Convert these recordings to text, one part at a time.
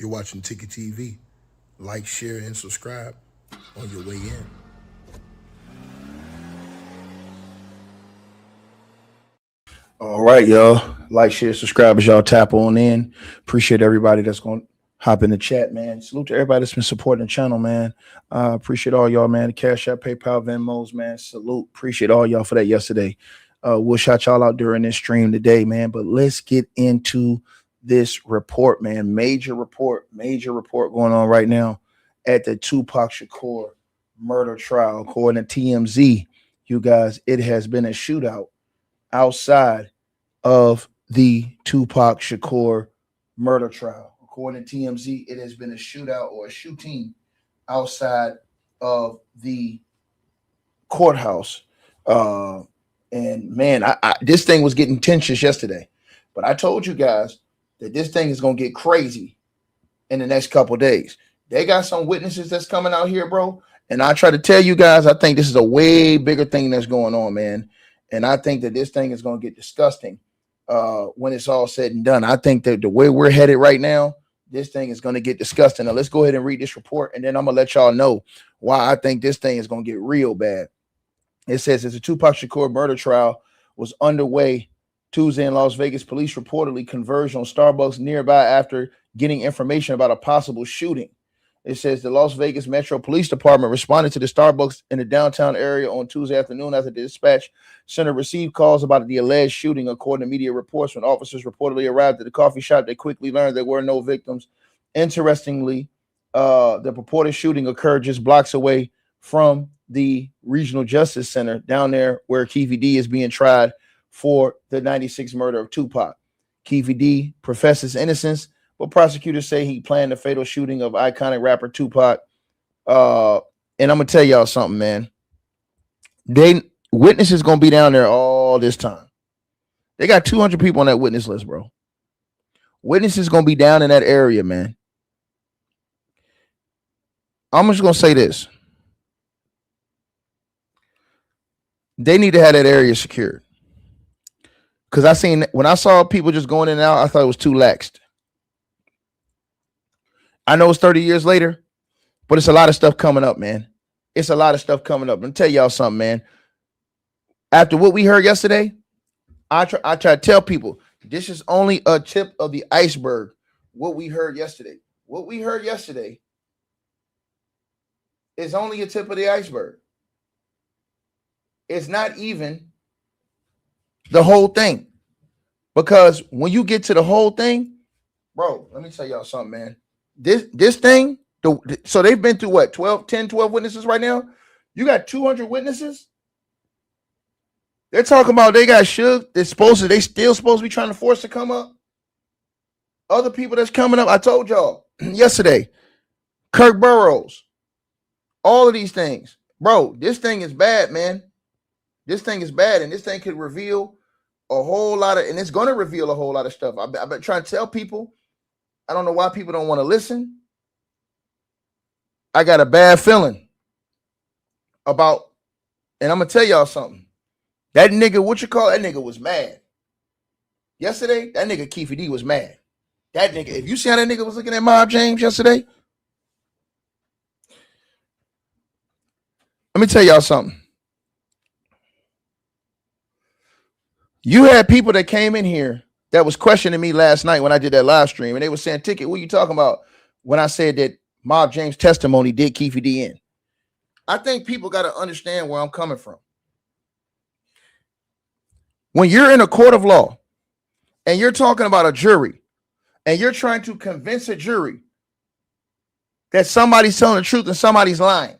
You're watching Ticket TV. Like, share, and subscribe on your way in. All right, y'all. Like, share, subscribe as y'all tap on in. Appreciate everybody that's going to hop in the chat, man. Salute to everybody that's been supporting the channel, man. Appreciate all y'all, man. The Cash App, PayPal, Venmos, man. Salute. Appreciate all y'all for that yesterday. We'll shout y'all out during this stream today, man. But let's get into this report, man. Major report going on right now at the Tupac Shakur murder trial. According to TMZ, you guys, it has been a shootout outside of the Tupac Shakur murder trial. According to TMZ, it has been a shootout or a shooting outside of the courthouse. And man, this thing was getting tensions yesterday, but I told you guys that this thing is gonna get crazy in the next couple of days. They got some witnesses that's coming out here, bro. And I try to tell you guys, I think this is a way bigger thing that's going on, man. And I think that this thing is going to get disgusting when it's all said and done. I think that the way we're headed right now, this thing is going to get disgusting. Now, let's go ahead and read this report, and then I'm going to let y'all know why I think this thing is going to get real bad. It says, as the Tupac Shakur murder trial was underway Tuesday in Las Vegas, police reportedly converged on Starbucks nearby after getting information about a possible shooting. It says the Las Vegas Metro Police Department responded to the Starbucks in the downtown area on Tuesday afternoon after the dispatch center received calls about the alleged shooting. According to media reports, when officers reportedly arrived at the coffee shop, they quickly learned there were no victims. Interestingly, the purported shooting occurred just blocks away from the Regional Justice Center down there where Keefe D is being tried for the 96 murder of Tupac. Keefe D professes innocence, but prosecutors say he planned the fatal shooting of iconic rapper Tupac. And I'm gonna tell y'all something, man. Witnesses gonna be down there all this time. They got 200 people on that witness list, bro. Witnesses gonna be down in that area, man. I'm just gonna say this. They need to have that area secured. Because when I saw people just going in and out, I thought it was too laxed. I know it's 30 years later, but it's a lot of stuff coming up, man. It's a lot of stuff coming up. Let me tell y'all something, man. After what we heard yesterday, I try to tell people this is only a tip of the iceberg. What we heard yesterday. What we heard yesterday is only a tip of the iceberg. It's not even the whole thing. Because when you get to the whole thing, bro, let me tell y'all something, man. This thing, so they've been through what, 12 witnesses right now? You got 200 witnesses? They're talking about they got shook. They still supposed to be trying to force to come up. Other people that's coming up, I told y'all yesterday, Kirk Burroughs, all of these things. Bro, this thing is bad, man. This thing is bad, and this thing could reveal a whole lot of, and it's going to reveal a whole lot of stuff. I've been trying to tell people. I don't know why people don't want to listen. I got a bad feeling about, and I'm going to tell y'all something. That nigga, that nigga was mad. Yesterday, that nigga Keefe D was mad. That nigga, if you see how that nigga was looking at Mob James yesterday, let me tell y'all something. You had people that came in here that was questioning me last night when I did that live stream, and they were saying, Ticket, what are you talking about when I said that Mob James' testimony did Keefe D in? I think people got to understand where I'm coming from. When you're in a court of law and you're talking about a jury and you're trying to convince a jury that somebody's telling the truth and somebody's lying,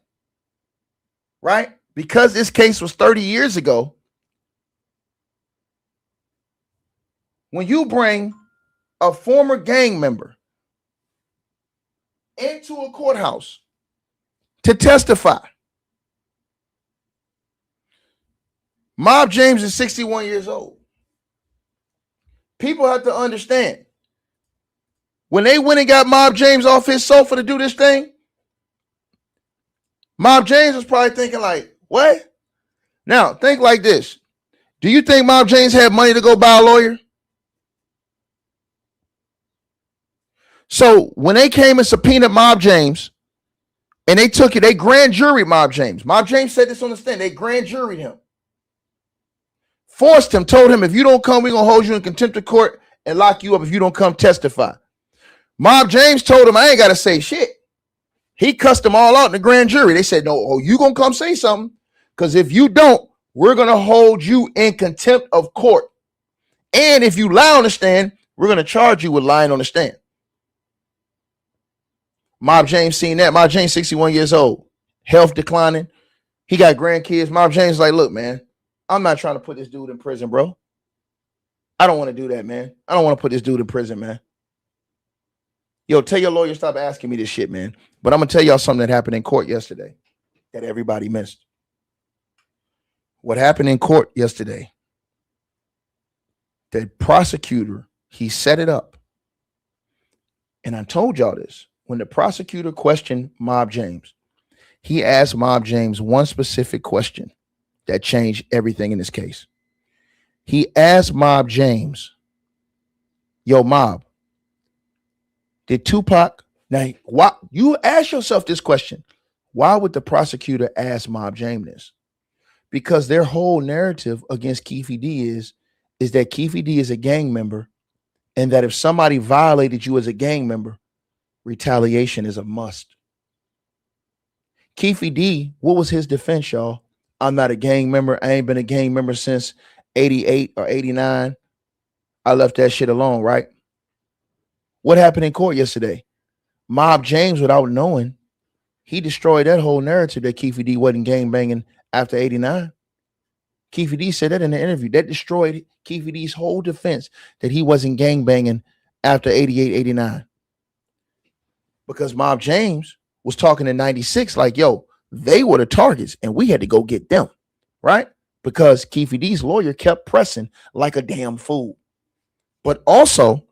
right? Because this case was 30 years ago, when you bring a former gang member into a courthouse to testify, Mob James is 61 years old. People have to understand, when they went and got Mob James off his sofa to do this thing, Mob James was probably thinking like, what? Now, think like this. Do you think Mob James had money to go buy a lawyer? So when they came and subpoenaed Mob James, and they took it, they grand jury Mob James. Mob James said this on the stand. They grand juried him, forced him, told him, if you don't come, we're going to hold you in contempt of court and lock you up if you don't come testify. Mob James told him, I ain't got to say shit. He cussed them all out in the grand jury. They said, no, you going to come say something, because if you don't, we're going to hold you in contempt of court. And if you lie on the stand, we're going to charge you with lying on the stand. Mob James seen that. Mob James, 61 years old, health declining. He got grandkids. Mob James like, look, man, I'm not trying to put this dude in prison, bro. I don't want to do that, man. I don't want to put this dude in prison, man. Yo, tell your lawyer, stop asking me this shit, man. But I'm going to tell y'all something that happened in court yesterday that everybody missed. What happened in court yesterday, the prosecutor, he set it up. And I told y'all this. When the prosecutor questioned Mob James, he asked Mob James one specific question that changed everything in this case. He asked Mob James, yo, Mob, did Tupac, now, why, you ask yourself this question, why would the prosecutor ask Mob James this? Because their whole narrative against Keefe D is that Keefe D is a gang member, and that if somebody violated you as a gang member, retaliation is a must. Keefe D, what was his defense, y'all? I'm not a gang member. I ain't been a gang member since 88 or 89. I left that shit alone, right? What happened in court yesterday? Mob James, without knowing, he destroyed that whole narrative that Keefe D wasn't gang banging after 89. Keefe D said that in the interview. That destroyed Keefe D's whole defense that he wasn't gang banging after 88, 89. Because Mob James was talking in 96 like, yo, they were the targets and we had to go get them, right? Because Keefe D's lawyer kept pressing like a damn fool. But also,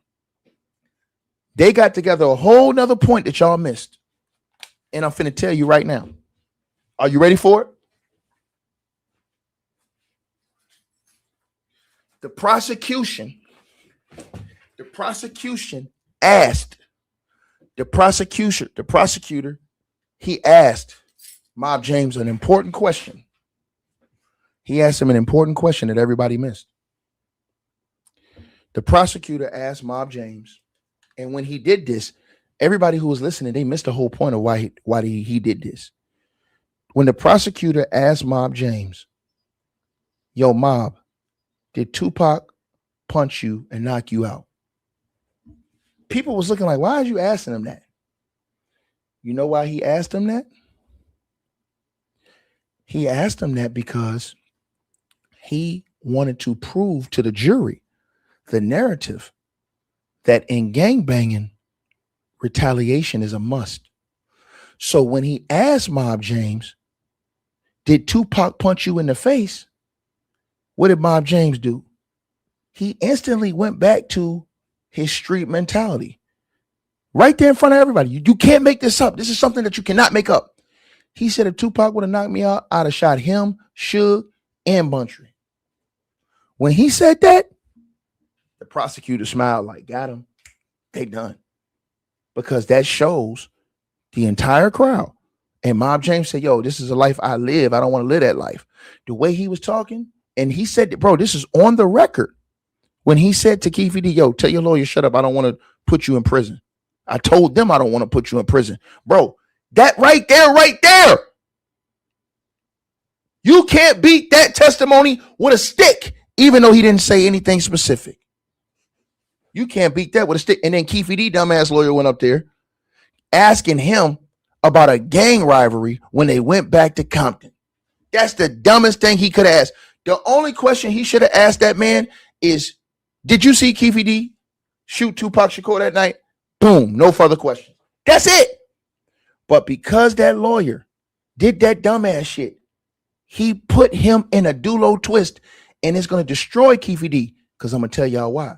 they got together a whole nother point that y'all missed. And I'm finna tell you right now. Are you ready for it? The prosecutor asked he asked Mob James an important question. He asked him an important question that everybody missed. The prosecutor asked Mob James, and when he did this, everybody who was listening, they missed the whole point of why he did this. When the prosecutor asked Mob James, yo, Mob, did Tupac punch you and knock you out? People was looking like, why are you asking him that? You know why he asked him that? He asked him that because he wanted to prove to the jury the narrative that in gangbanging, retaliation is a must. So when he asked Mob James, did Tupac punch you in the face? What did Mob James do? He instantly went back to his street mentality. Right there in front of everybody. You can't make this up. This is something that you cannot make up. He said if Tupac would have knocked me out, I'd have shot him, Suge, and Buntry. When he said that, the prosecutor smiled like, got him. They done. Because that shows the entire crowd. And Mob James said, yo, this is a life I live. I don't want to live that life. The way he was talking, and he said, bro, this is on the record. When he said to Keefe D, yo, tell your lawyer, shut up. I don't want to put you in prison. I told them I don't want to put you in prison. Bro, that right there. You can't beat that testimony with a stick, even though he didn't say anything specific. You can't beat that with a stick. And then Keefe D, dumbass lawyer, went up there asking him about a gang rivalry when they went back to Compton. That's the dumbest thing he could have asked. The only question he should have asked that man is, did you see Keefe D shoot Tupac Shakur that night? Boom, no further questions. That's it. But because that lawyer did that dumbass shit, he put him in a dulo twist, and it's going to destroy Keefe D. Because I'm going to tell y'all why.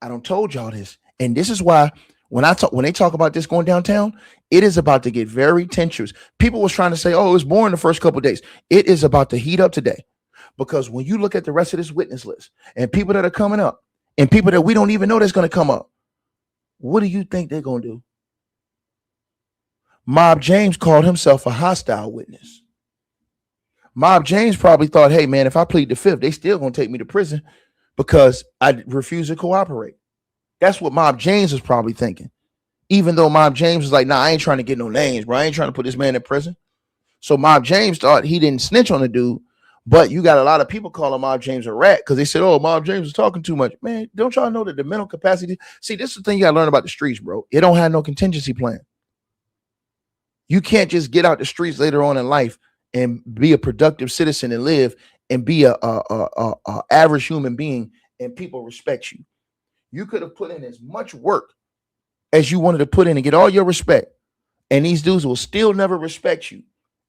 I done told y'all this. And this is why when they talk about this going downtown, it is about to get very tense. People was trying to say, oh, it was boring the first couple of days. It is about to heat up today. Because when you look at the rest of this witness list and people that are coming up and people that we don't even know that's going to come up, What do you think they're going to do? Mob James called himself a hostile witness. Mob James probably thought, hey, man, if I plead the fifth, they still going to take me to prison because I refuse to cooperate. That's what Mob James was probably thinking. Even though Mob James was like, nah, I ain't trying to get no names, bro. I ain't trying to put this man in prison. So Mob James thought he didn't snitch on the dude, but you got a lot of people calling Mob James a rat because they said, oh, Mob James is talking too much. Man, don't y'all know that the mental capacity? See, this is the thing you got to learn about the streets, bro. It don't have no contingency plan. You can't just get out the streets later on in life and be a productive citizen and live and be a average human being and people respect you. You could have put in as much work as you wanted to put in and get all your respect. And these dudes will still never respect you.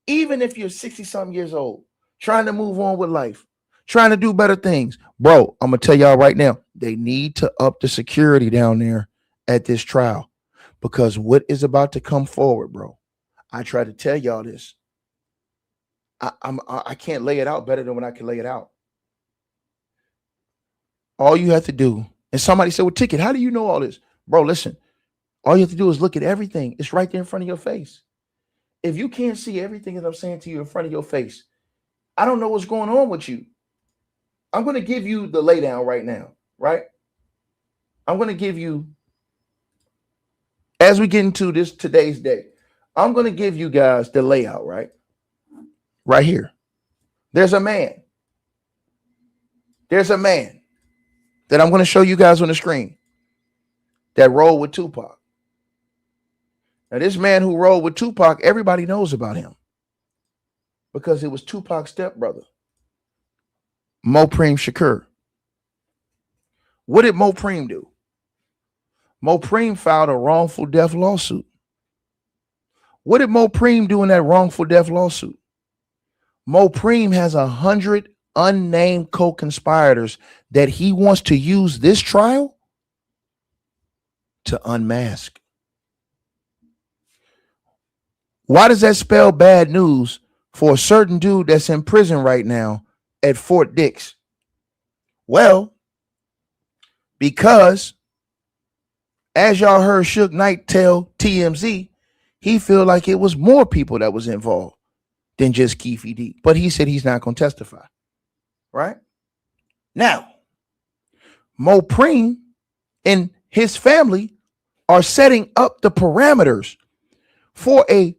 Even if you're 60-something years old, trying to move on with life, trying to do better things. Bro, I'm going to tell y'all right now, they need to up the security down there at this trial because what is about to come forward, bro, I try to tell y'all this. I can't lay it out better than when I can lay it out. All you have to do, and somebody said, well, Ticket, how do you know all this? Bro, listen, all you have to do is look at everything. It's right there in front of your face. If you can't see everything that I'm saying to you in front of your face, I don't know what's going on with you. I'm going to give you the laydown right now, right? I'm going to give you, as we get into this today's day, I'm going to give you guys the layout, right? Right here. There's a man. There's a man that I'm going to show you guys on the screen that rolled with Tupac. Now, this man who rolled with Tupac, everybody knows about him because it was Tupac's stepbrother, Tupac Shakur. What did Tupac do? Tupac filed a wrongful death lawsuit. What did Tupac do in that wrongful death lawsuit? Tupac has 100 unnamed co-conspirators that he wants to use this trial to unmask. Why does that spell bad news for a certain dude that's in prison right now at Fort Dix? Well, because as y'all heard Suge Knight tell TMZ, he feel like it was more people that was involved than just Keefe D. But he said he's not going to testify. Right? Now, Tupac and his family are setting up the parameters for a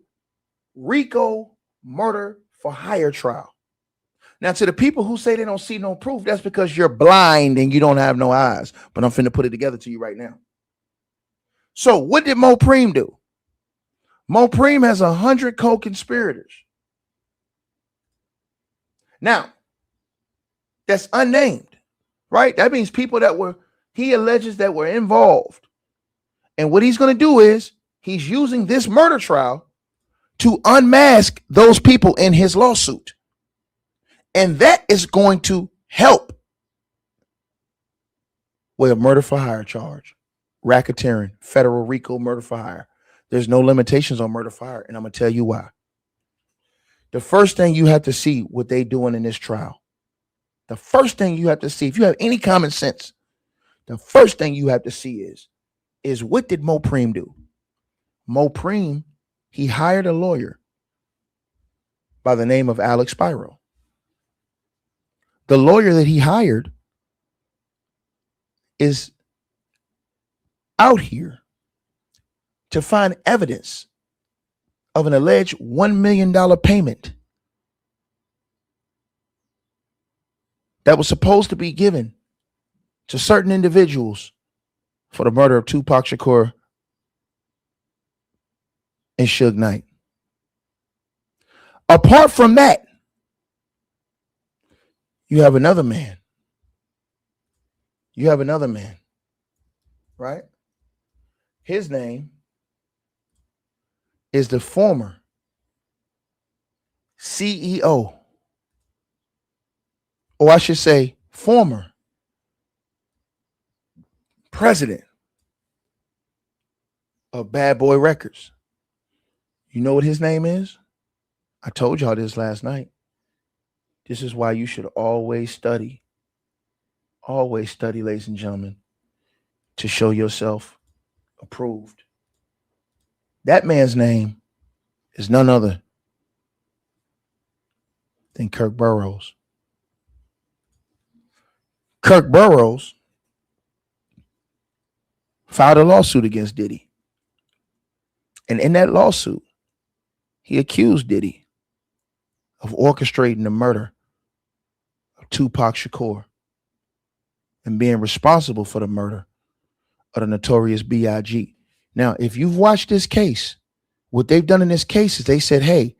RICO murder for hire trial. Now, to the people who say they don't see no proof, that's because you're blind and you don't have no eyes. But I'm finna put it together to you right now. So what did Tupac do? Tupac has 100 co-conspirators. Now, that's unnamed, right? That means people that he alleges that were involved. And what he's going to do is he's using this murder trial to unmask those people in his lawsuit. And that is going to help with a murder for hire charge, racketeering, federal RICO murder for hire. There's no limitations on murder for hire. And I'm going to tell you why. The first thing you have to see what they doing in this trial. The first thing you have to see, if you have any common sense, the first thing you have to see is what did Tupac do? Tupac, he hired a lawyer by the name of Alex Spiro. The lawyer that he hired is out here to find evidence of an alleged $1 million payment that was supposed to be given to certain individuals for the murder of Tupac Shakur and Suge Knight. Apart from that, you have another man. Right? His name is the former CEO, or I should say former president of Bad Boy Records. You know what his name is? I told y'all this last night. This is why you should always study, ladies and gentlemen, to show yourself approved. That man's name is none other than Kirk Burroughs. Kirk Burroughs filed a lawsuit against Diddy. And in that lawsuit, he accused Diddy of orchestrating the murder of Tupac Shakur and being responsible for the murder of the notorious B.I.G. Now, if you've watched this case, what they've done in this case is they said, hey,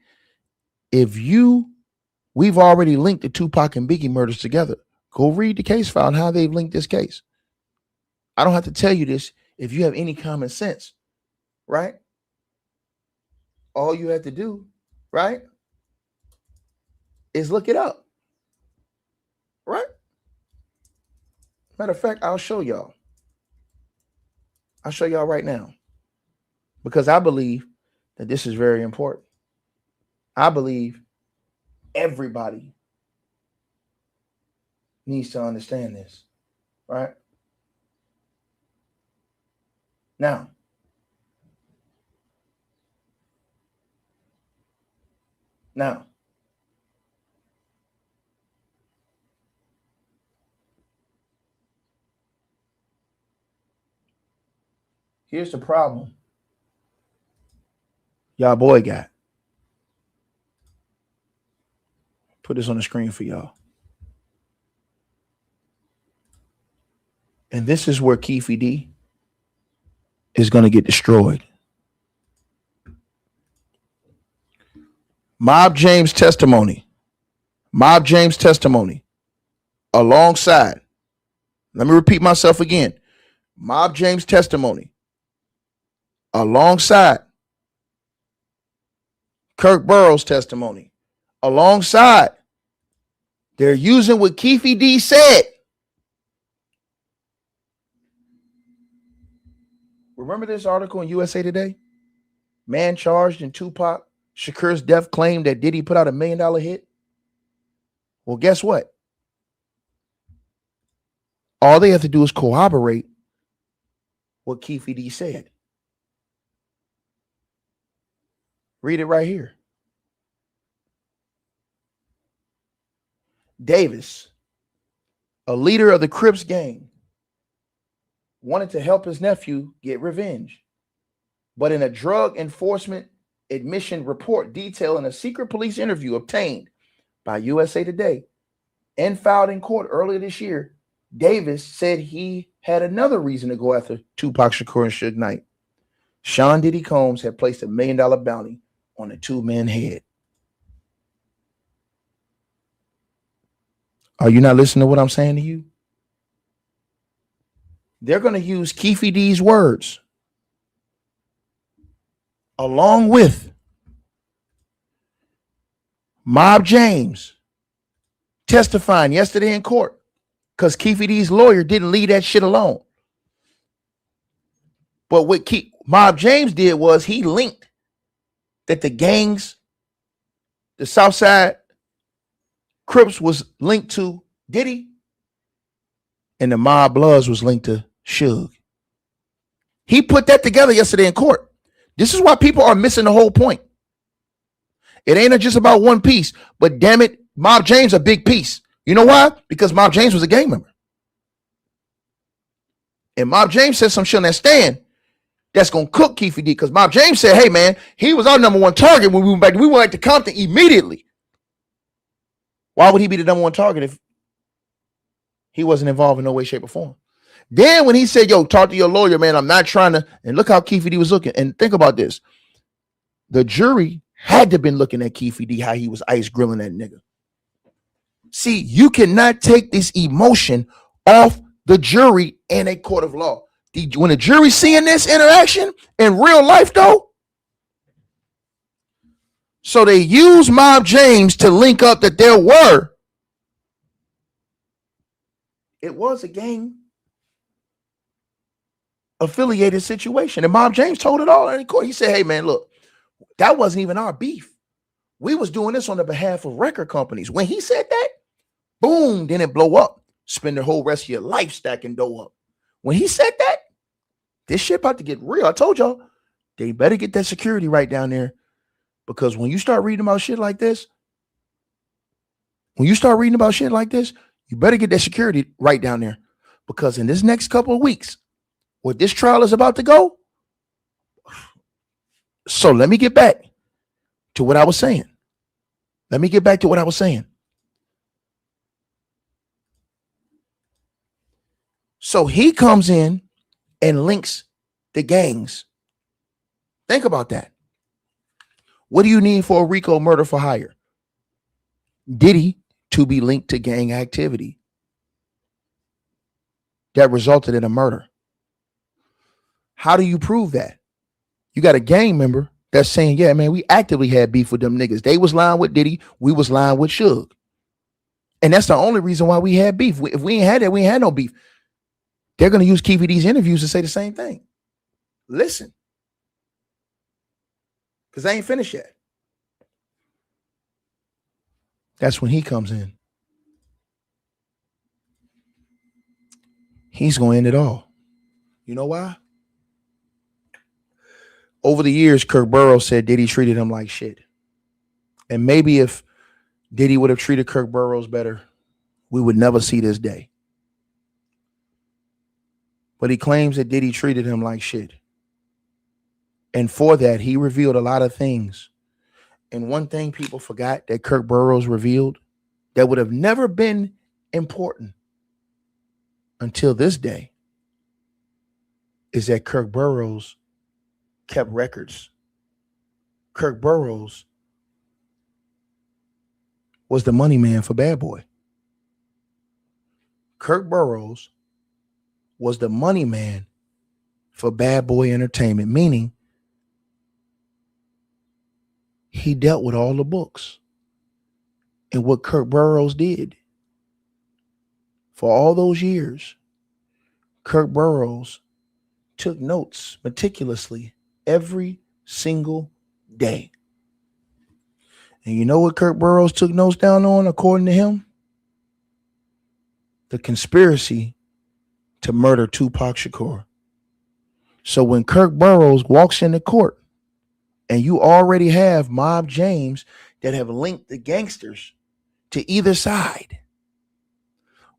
we've already linked the Tupac and Biggie murders together. Go read the case file and how they've linked this case. I don't have to tell you this if you have any common sense, right? All you have to do, right, is look it up, right? Matter of fact, I'll show y'all. I'll show y'all right now because I believe that this is very important. I believe everybody needs to understand this, right? Now, here's the problem y'all boy got. Put this on the screen for y'all. And this is where Keefe D is going to get destroyed. Mob James testimony alongside, let me repeat myself again. Mob James testimony alongside Kirk Burroughs testimony alongside. They're using what Keefe D said. Remember this article in USA Today? Man charged in Tupac Shakur's death claimed that Diddy put out $1 million hit. Well, guess what? All they have to do is corroborate what Keefe D said. Read it right here. Davis, a leader of the Crips gang, wanted to help his nephew get revenge. But in a drug enforcement admission report detailing a secret police interview obtained by USA Today and filed in court earlier this year, Davis said he had another reason to go after Tupac Shakur and Suge Knight. Sean Diddy Combs had placed $1 million bounty on the two men head. Are you not listening to what I'm saying to you? They're going to use Keefe D's words along with Mob James testifying yesterday in court because Keefe D's lawyer didn't leave that shit alone. But what Mob James did was he linked that the gangs, the Southside Crips was linked to Diddy and the Mob Bloods was linked to Suge. He put that together yesterday in court. This is why people are missing the whole point. It ain't just about one piece, but damn it, Mob James a big piece. You know why? Because Mob James was a gang member. And Mob James said some shit on that stand that's going to cook Keefe D because Mob James said, hey, man, he was our number one target when we went back. We went back to Compton immediately. Why would he be the number one target if he wasn't involved in no way, shape, or form? Then when he said, yo, talk to your lawyer, man, I'm not trying to, and look how Keefe D was looking. And think about this. The jury had to have been looking at Keefe D, how he was ice grilling that nigga. See, you cannot take this emotion off the jury in a court of law. When the jury seeing this interaction in real life, though, so they use Mob James to link up that it was a gang affiliated situation. And Mob James told it all in court. He said, hey, man, look, that wasn't even our beef. We was doing this on the behalf of record companies. When he said that, boom, then it blow up. Spend the whole rest of your life stacking dough up. When he said that, This shit about to get real. I told y'all, they better get that security right down there, because when you start reading about shit like this, you better get that security right down there, because in this next couple of weeks, what this trial is about to go. So let me get back to what I was saying. So he comes in and links the gangs. Think about that. What do you need for a RICO murder for hire? Diddy to be linked to gang activity that resulted in a murder. How do you prove that? You got a gang member that's saying, yeah, man, we actively had beef with them niggas. They was lying with Diddy. We was lying with Suge. And that's the only reason why we had beef. If we ain't had that, we ain't had no beef. They're going to use Keefe D's interviews to say the same thing. Listen. Because I ain't finished yet. That's when he comes in. He's going to end it all. You know why? Over the years, Kirk Burrows said Diddy treated him like shit. And maybe if Diddy would have treated Kirk Burrows better, we would never see this day. But he claims that Diddy treated him like shit. And for that, he revealed a lot of things. And one thing people forgot that Kirk Burrows revealed that would have never been important until this day is that Kirk Burrows kept records. Kirk Burrows was the money man for Bad Boy. Kirk Burrows was the money man for Bad Boy Entertainment, meaning he dealt with all the books. And what Kirk Burrows did for all those years, Kirk Burrows took notes meticulously every single day. And you know what Kirk Burrows took notes down on, according to him? The conspiracy to murder Tupac Shakur. So when Kirk Burrows walks into court and you already have Mob James that have linked the gangsters to either side,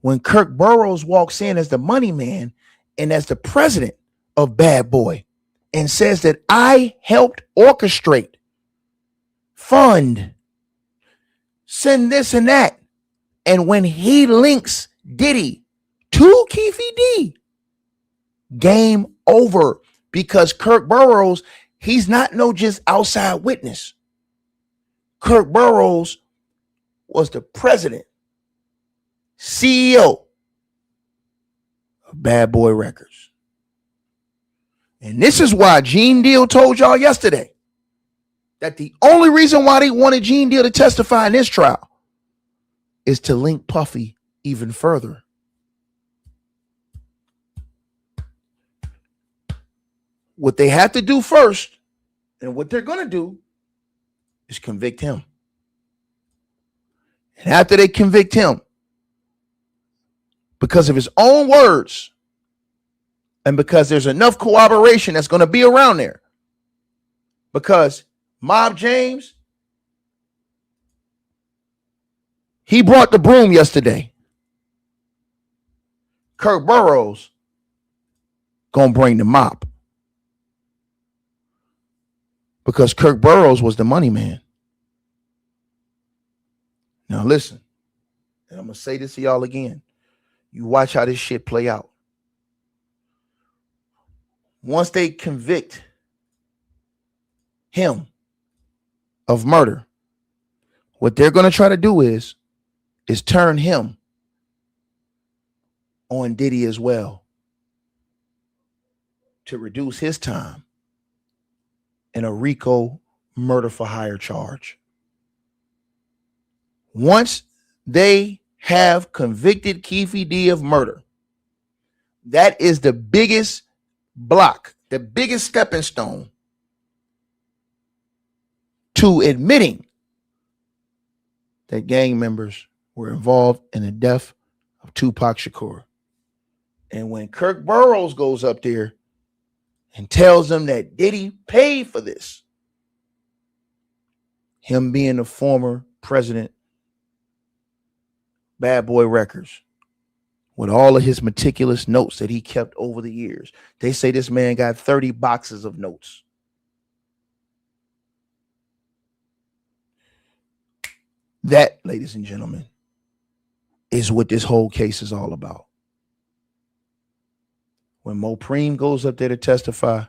when Kirk Burrows walks in as the money man and as the president of Bad Boy and says that I helped orchestrate, fund, send this and that, and when he links Diddy to Keefe D, game over, because Kirk Burrows, he's not no just outside witness. Kirk Burrows was the president, CEO of Bad Boy Records. And this is why Gene Deal told y'all yesterday that the only reason why they wanted Gene Deal to testify in this trial is to link Puffy even further. What they have to do first, and what they're going to do, is convict him. And after they convict him, because of his own words, and because there's enough corroboration that's going to be around there, because Mob James, he brought the broom yesterday. Kirk Burrows gonna bring the mop, because Kirk Burrows was the money man. Now listen, and I'm gonna say this to y'all again. You watch how this shit play out. Once they convict him of murder, what they're gonna try to do is turn him on Diddy as well, to reduce his time in a RICO murder for hire charge. Once they have convicted Keefe D of murder, that is the biggest block, the biggest stepping stone to admitting that gang members were involved in the death of Tupac Shakur. And when Kirk Burrows goes up there and tells them that Diddy paid for this. Him being the former president, Bad Boy Records, with all of his meticulous notes that he kept over the years. They say this man got 30 boxes of notes. That, ladies and gentlemen, is what this whole case is all about. When Mo Preem goes up there to testify,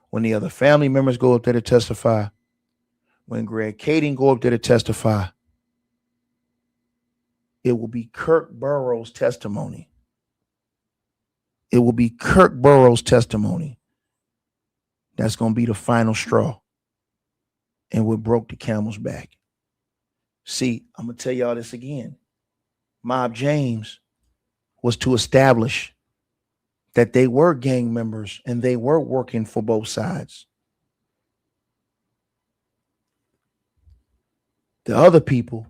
when the other family members go up there to testify, when Greg Kading go up there to testify, it will be Kirk Burroughs' testimony. It will be Kirk Burroughs' testimony that's going to be the final straw and what broke the camel's back. See, I'm going to tell y'all this again. Mob James was to establish that they were gang members and they were working for both sides. The other people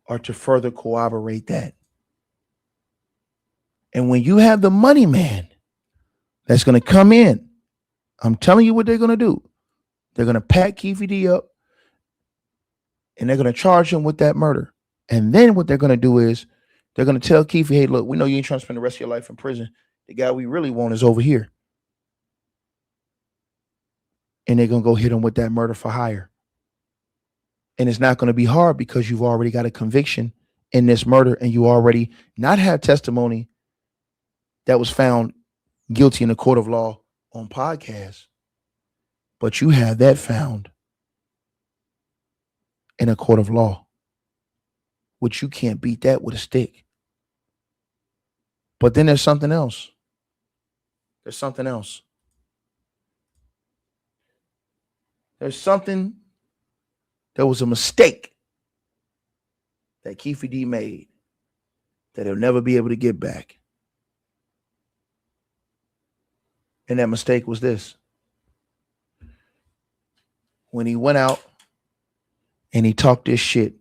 are to further corroborate that. And when you have the money man that's going to come in, I'm telling you what they're going to do. They're going to pack Keefe D up and they're going to charge him with that murder. And then what they're going to do is they're going to tell Keefe, hey, look, we know you ain't trying to spend the rest of your life in prison. The guy we really want is over here. And they're going to go hit him with that murder for hire. And it's not going to be hard because you've already got a conviction in this murder and you already not have testimony that was found guilty in the court of law on podcasts, but you have that found in a court of law, which you can't beat that with a stick. But then there's something else. There's something else. There's something. There was a mistake that Keefe D made that he'll never be able to get back. And that mistake was this. When he went out and he talked this shit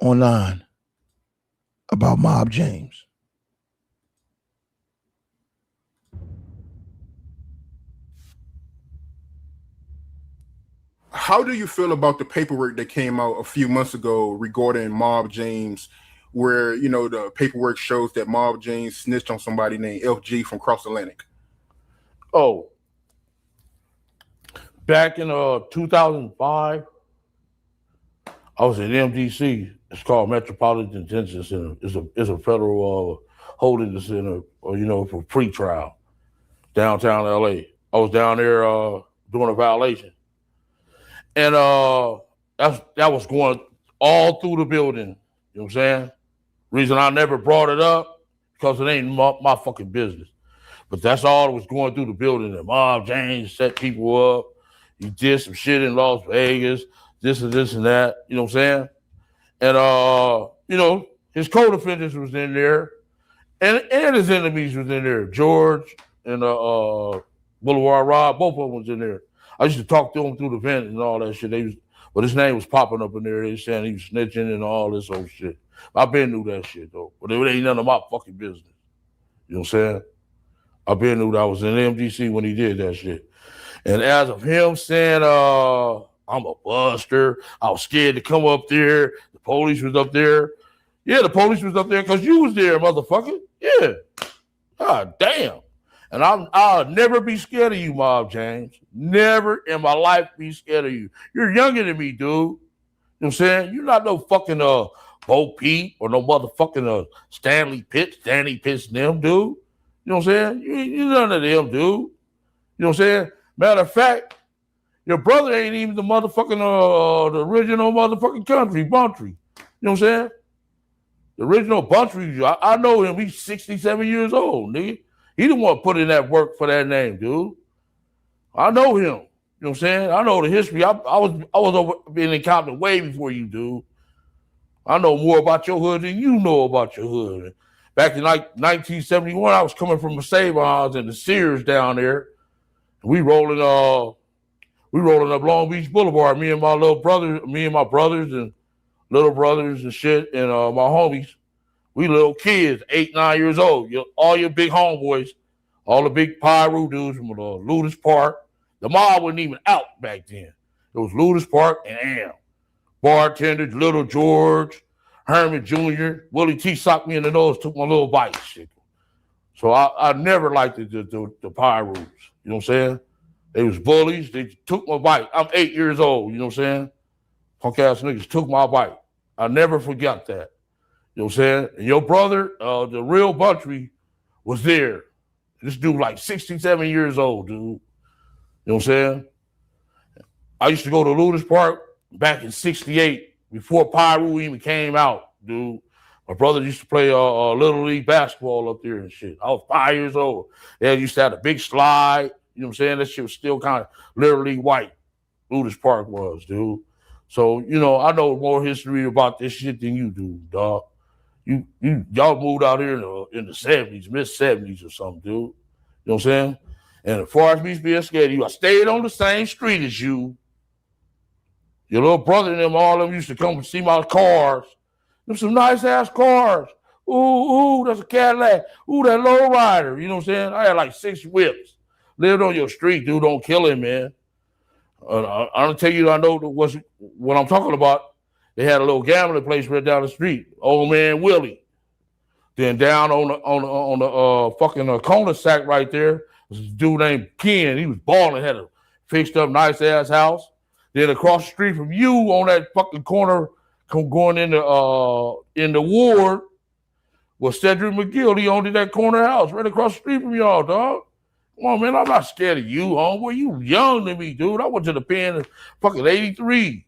online about Mob James. How do you feel about the paperwork that came out a few months ago regarding Mob James, where, you know, the paperwork shows that Mob James snitched on somebody named FG from Cross Atlantic? Oh, back in 2005, I was at MDC. It's called Metropolitan Detention Center. It's a federal holding center, you know, for pre-trial, downtown LA. I was down there doing a violation. And that was going all through the building. You know what I'm saying? Reason I never brought it up, because it ain't my fucking business. But that's all that was going through the building. And Mob James set people up. He did some shit in Las Vegas, this and that. You know what I'm saying? And, you know, his co-defendants was in there. And his enemies was in there. George and Boulevard Rob, both of them was in there. I used to talk to him through the vent and all that shit. But his name was popping up in there. They saying he was snitching and all this old shit. I've been knew that shit, though. But it ain't none of my fucking business. You know what I'm saying? I've been knew that I was in MDC when he did that shit. And as of him saying, I'm a buster, I was scared to come up there. The police was up there. Yeah, the police was up there because you was there, motherfucker. Yeah. God damn. And I'll never be scared of you, Mob James. Never in my life be scared of you. You're younger than me, dude. You know what I'm saying? You're not no fucking Bo Peep or no motherfucking Stanley Pitts and them, dude. You know what I'm saying? You're none of them, dude. You know what I'm saying? Matter of fact, your brother ain't even the motherfucking, the original motherfucking country, Buntry. You know what I'm saying? The original Buntry, I know him. He's 67 years old, nigga. He the one put in that work for that name, dude. I know him. You know what I'm saying? I know the history. I was over being in Compton way before you, dude. I know more about your hood than you know about your hood. Back in like 1971, I was coming from Mercedes and the Sears down there. We rolling up Long Beach Boulevard. Me and my brothers and little brothers and shit, and my homies. We little kids, 8, 9 years old. All your big homeboys, All the big pyro dudes from Ludus Park. The mob wasn't even out back then. It was Ludus Park and Am. Bartenders, Little George, Herman Jr., Willie T socked me in the nose, took my little bite. Shit. So I never liked the pyros. You know what I'm saying? They was bullies. They took my bite. I'm 8 years old. You know what I'm saying? Punk ass niggas took my bite. I never forgot that. You know what I'm saying? And your brother, the real Buntry, was there. This dude like 67 years old, dude. You know what I'm saying? I used to go to Ludus Park back in 68 before Pyro even came out, dude. My brother used to play Little League basketball up there and shit. I was 5 years old. They used to have a big slide. You know what I'm saying? That shit was still kind of Little League white. Ludus Park was, dude. So, you know, I know more history about this shit than you do, dog. Y'all moved out here in the 70s, mid-70s or something, dude. You know what I'm saying? And as far as me being scared of you, I stayed on the same street as you. Your little brother and them, all of them used to come and see my cars. Them some nice-ass cars. Ooh, that's a Cadillac. Ooh, that low rider. You know what I'm saying? I had like 6 whips. Lived on your street, dude. Don't kill him, man. I don't tell you I know what I'm talking about. They had a little gambling place right down the street. Old man Willie. Then down on the fucking corner sack right there was a dude named Ken. He was balling, had a fixed up nice ass house. Then across the street from you on that fucking corner, going in the ward was Cedric McGill. He owned that corner house right across the street from y'all, dog. Come on, man, I'm not scared of you, homeboy. You young than me, dude. I went to the pen in fucking 83.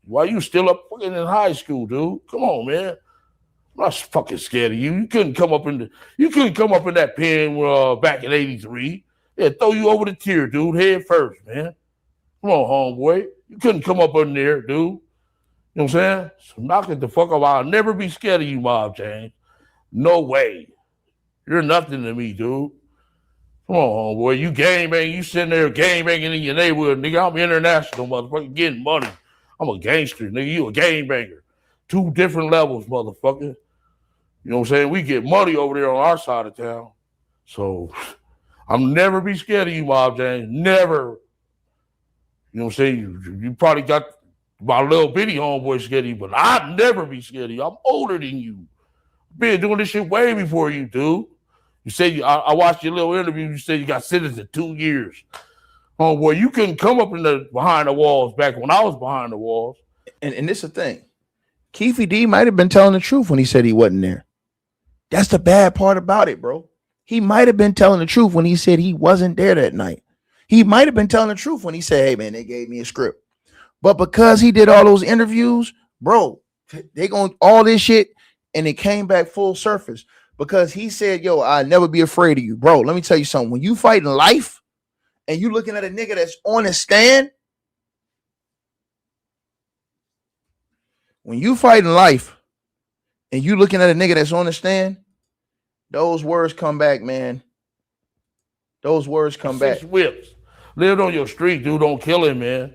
Why you still up fucking in high school, dude? Come on, man. I'm not fucking scared of you. You couldn't come up in that pen back in 83. Yeah, throw you over the tier, dude, head first, man. Come on, homeboy. You couldn't come up in there, dude. You know what I'm saying? So knock it the fuck off. I'll never be scared of you, Mob James. No way. You're nothing to me, dude. Come on, homeboy. You gang bang. You sitting there gang banging in your neighborhood, nigga. I'm international, motherfucker, getting money. I'm a gangster, nigga. You a gang banger. 2 different levels, motherfucker. You know what I'm saying? We get money over there on our side of town. So I'm never be scared of you, Mob James. Never. You know what I'm saying? You probably got my little bitty homeboy scared of you, but I'd never be scared of you. I'm older than you. Been doing this shit way before you, dude. You said I watched your little interview. You said you got sentenced to 2 years. Homeboy, you couldn't come up behind the walls back when I was behind the walls. And this is the thing. Keefe D might have been telling the truth when he said he wasn't there. That's the bad part about it, bro. He might have been telling the truth when he said he wasn't there that night. He might have been telling the truth when he said, hey, man, they gave me a script. But because he did all those interviews, bro, they going all this shit, and it came back full surface. Because he said, yo, I'll never be afraid of you. Bro, let me tell you something. When you fighting life and you looking at a nigga that's on a stand, when you fighting life and you looking at a nigga that's on the stand, those words come back, man. Those words come back. 6 whips. Lived on your street, dude. Don't kill him, man.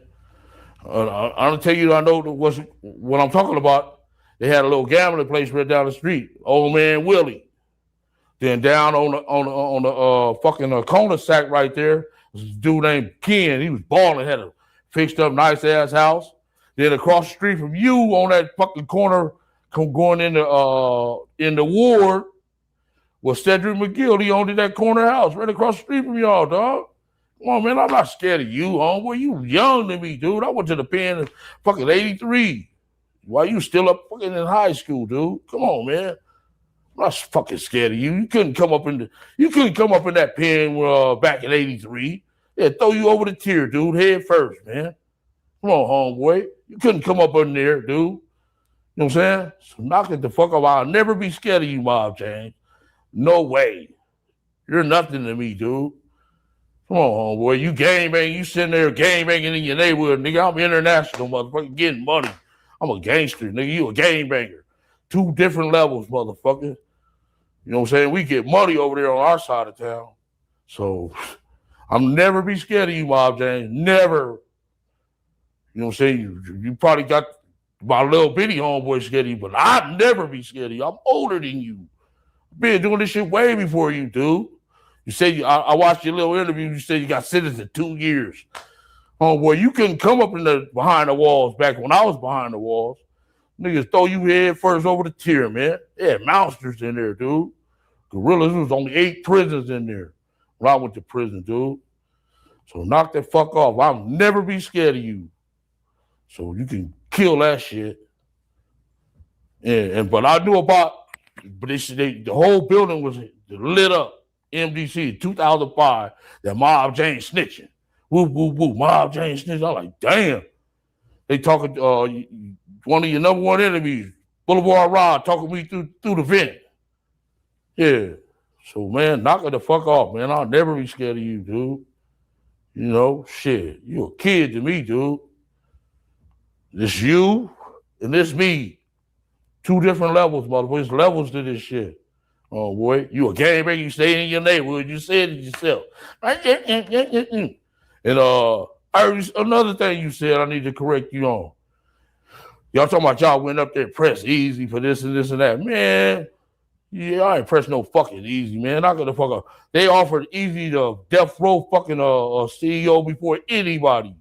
I don't tell you I know what I'm talking about. They had a little gambling place right down the street. Old man Willie. Then down on the fucking corner sack right there was a dude named Ken. He was balling, had a fixed up nice ass house. Then across the street from you on that fucking corner, going in the ward was Cedric McGill. He owned that corner house right across the street from y'all, dog. Come on, man, I'm not scared of you, homeboy. You young than me, dude. I went to the pen in fucking 83. Why you still up fucking in high school, dude? Come on, man. I'm not fucking scared of you. You couldn't come up in that pen back in 83. Yeah, throw you over the tier, dude, head first, man. Come on, homeboy. You couldn't come up in there, dude. You know what I'm saying? So knock it the fuck off. I'll never be scared of you, Mob James. No way. You're nothing to me, dude. Come on, homeboy. You gang bang. You sitting there gang banging in your neighborhood, nigga. I'm international, motherfucker, getting money. I'm a gangster, nigga. You a gang banger. 2 different levels, motherfucker. You know what I'm saying? We get money over there on our side of town. So I'm never be scared of you, Mob James. Never. You know what I'm saying? You probably got my little bitty homeboy scared of you, but I'd never be scared of you. I'm older than you. Been doing this shit way before you, dude. You said I watched your little interview. You said you got sentenced to 2 years. Oh boy, you couldn't come up in the behind the walls back when I was behind the walls. Niggas throw you head first over the tier, man. They had monsters in there, dude. Gorillas, there was only 8 prisons in there when I went to prison, dude. So knock that fuck off. I'll never be scared of you. So you can kill that shit. Yeah, but I knew about, but the whole building was lit up. MDC 2005. That Mob James snitching. Woo, woo, woo. Mob James snitching. I'm like, damn. They talking. One of your number one enemies, Boulevard Rod, talking me through the vent. Yeah. So man, knock it the fuck off, man. I'll never be scared of you, dude. You know, shit. You a kid to me, dude. This you and this me. 2 different levels, motherfucker. There's levels to this shit. Oh boy, you a gangbanger, you stay in your neighborhood, you said it yourself. And I heard another thing you said I need to correct you on. Y'all talking about y'all went up there press easy for this and this and that. Man, yeah, I ain't press no fucking easy, man. Not gonna fuck up. They offered easy to death row fucking CEO before anybody.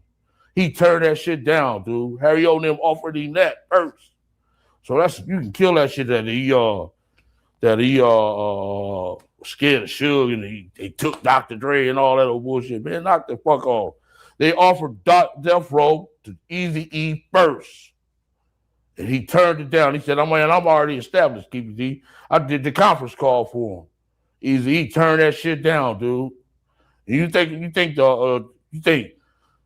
He turned that shit down, dude. Harry O and them offered him that first. So that's, you can kill that shit that he scared of Suge and they took Dr. Dre and all that old bullshit. Man, knock the fuck off. They offered death row to Easy E first. And he turned it down. He said, I'm already established, Keefe D. I did the conference call for him. Easy E turned that shit down, dude. And you think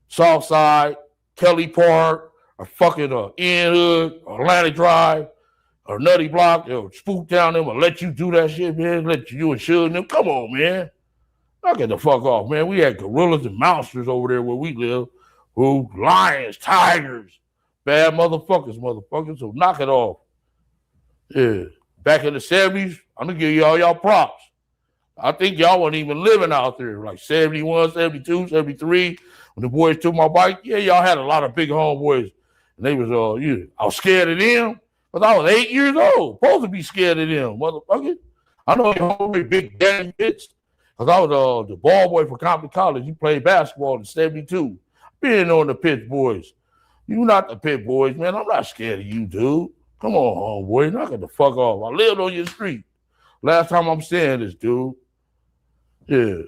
Southside, Kelly Park, or fucking Ian Hood, or Atlantic Drive, or Nutty Block, they'll spook down them and let you do that shit, man. Let you and Suge them. Come on, man. Knock it the fuck off, man. We had gorillas and monsters over there where we live. Who? Lions, tigers, bad motherfuckers. So knock it off. Yeah. Back in the 70s, I'm gonna give y'all props. I think y'all weren't even living out there. Like 71, 72, 73. When the boys took my bike, yeah, y'all had a lot of big homeboys. And they was I was scared of them. Because I was 8 years old. Supposed to be scared of them, motherfucker. I know your homie Big Daddy Pitts. Because I was the ball boy for Compton College. He played basketball in 72. Being on the Pitt boys. You not the Pitt boys, man. I'm not scared of you, dude. Come on, homeboy. Knock it the fuck off. I lived on your street. Last time I'm saying this, dude. Yeah.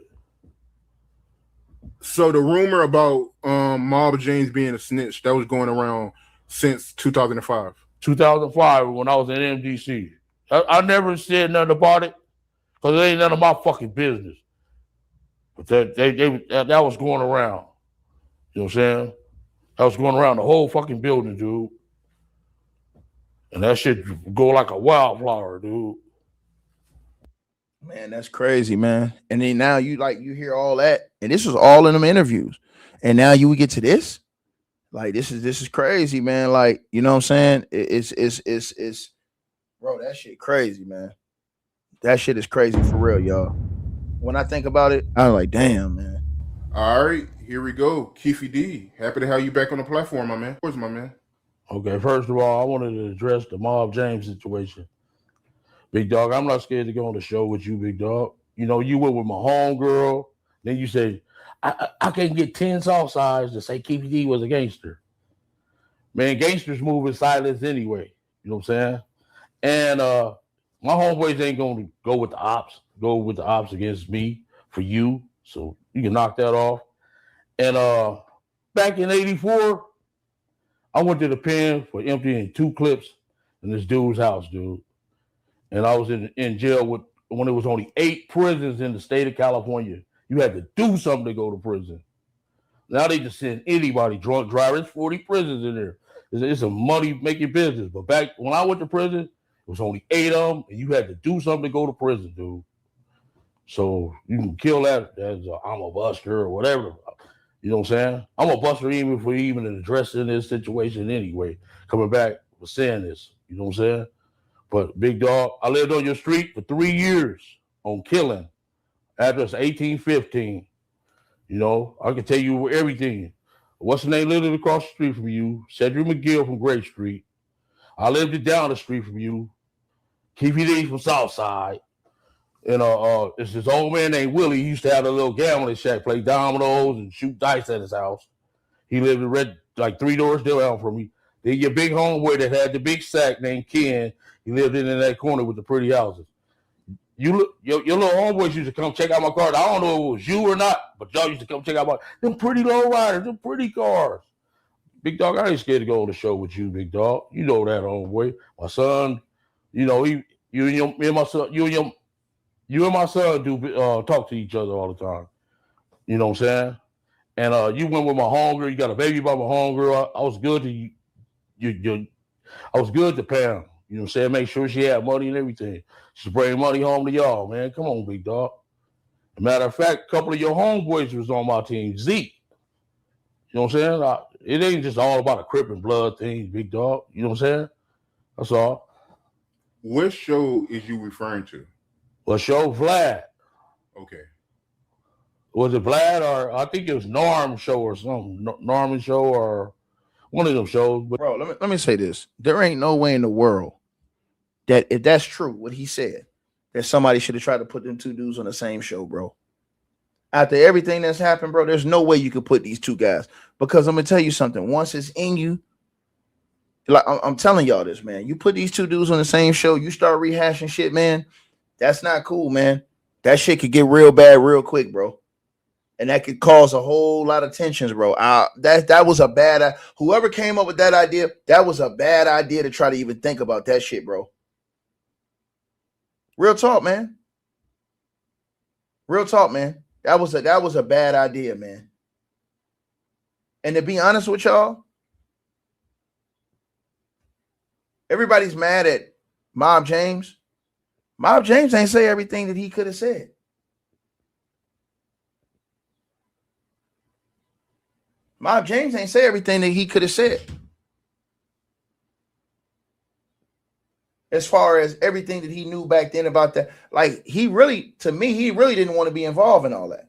So the rumor about Mob James being a snitch, that was going around since 2005. 2005 when I was in MDC. I never said nothing about it because it ain't none of my fucking business. But that was going around. You know what I'm saying? That was going around the whole fucking building, dude. And that shit go like a wildflower, dude. Man, that's crazy, man. And then now you hear all that, and this was all in them interviews. And now you would get to this. Like this is crazy, man. Like, you know what I'm saying? It's bro, that shit crazy, man. That shit is crazy for real, y'all. When I think about it, I'm like, damn, man. All right, here we go. Keefe D, happy to have you back on the platform, my man. Where's my man? Okay, first of all, I wanted to address the Mob James situation. Big dog, I'm not scared to go on the show with you, big dog. You know, you went with my homegirl. Then you said, I can't get 10 Southsides to say Keefe D was a gangster. Man, gangsters move in silence anyway. You know what I'm saying? And my homeboys ain't going to go with the ops against me for you. So you can knock that off. And back in 84, I went to the pen for emptying 2 clips in this dude's house, dude. And I was in jail when there was only 8 prisons in the state of California. You had to do something to go to prison. Now they just send anybody, drunk drivers, 40 prisons in there. It's a money-making business. But back when I went to prison, it was only 8 of them, and you had to do something to go to prison, dude. So you can kill that as I'm a buster or whatever. You know what I'm saying? I'm a buster even for addressing this situation anyway. Coming back for saying this. You know what I'm saying? But big dog, I lived on your street for 3 years on killing. Address 1815. You know, I can tell you everything. What's the name lived across the street from you? Cedric McGill from Gray Street. I lived it down the street from you. Keefe D from Southside. And it's this old man named Willie. He used to have a little gambling shack, play dominoes and shoot dice at his house. He lived in like 3 doors down from me. Then your big homeboy that had the big sack named Ken. He lived in that corner with the pretty houses. Your little homeboys used to come check out my cars. I don't know if it was you or not, but y'all used to come check out them pretty low riders, them pretty cars. Big dog, I ain't scared to go on the show with you, big dog. You know that, homeboy. My son, you know, me and my son, you and my son do talk to each other all the time. You know what I'm saying? And you went with my homegirl. You got a baby by my homegirl. I was good to you. I was good to Pam. You know what I'm saying? Make sure she had money and everything. She bring money home to y'all, man. Come on, big dog. Matter of fact, a couple of your homeboys was on my team. Zeke. You know what I'm saying? It ain't just all about a Crip and blood thing, big dog. You know what I'm saying? That's all. What show is you referring to? Well, show Vlad. Okay. Was it Vlad or I think it was Norm show or something? Norman show or one of them shows. But Bro, let me say this. There ain't no way in the world that if that's true, what he said, that somebody should have tried to put them two dudes on the same show, bro. After everything that's happened, bro, there's no way you could put these two guys. Because I'm gonna tell you something. Once it's in you, like I'm telling y'all this, man. You put these two dudes on the same show, you start rehashing shit, man. That's not cool, man. That shit could get real bad real quick, bro. And that could cause a whole lot of tensions, bro. That was a bad. Whoever came up with that idea, that was a bad idea to try to even think about that shit, bro. Real talk, man. Real talk, man. That was a bad idea, man. And to be honest with y'all, everybody's mad at Mob James. Mob James ain't say everything that he could have said. Mob James ain't say everything that he could have said. As far as everything that he knew back then about that. Like, he really didn't want to be involved in all that.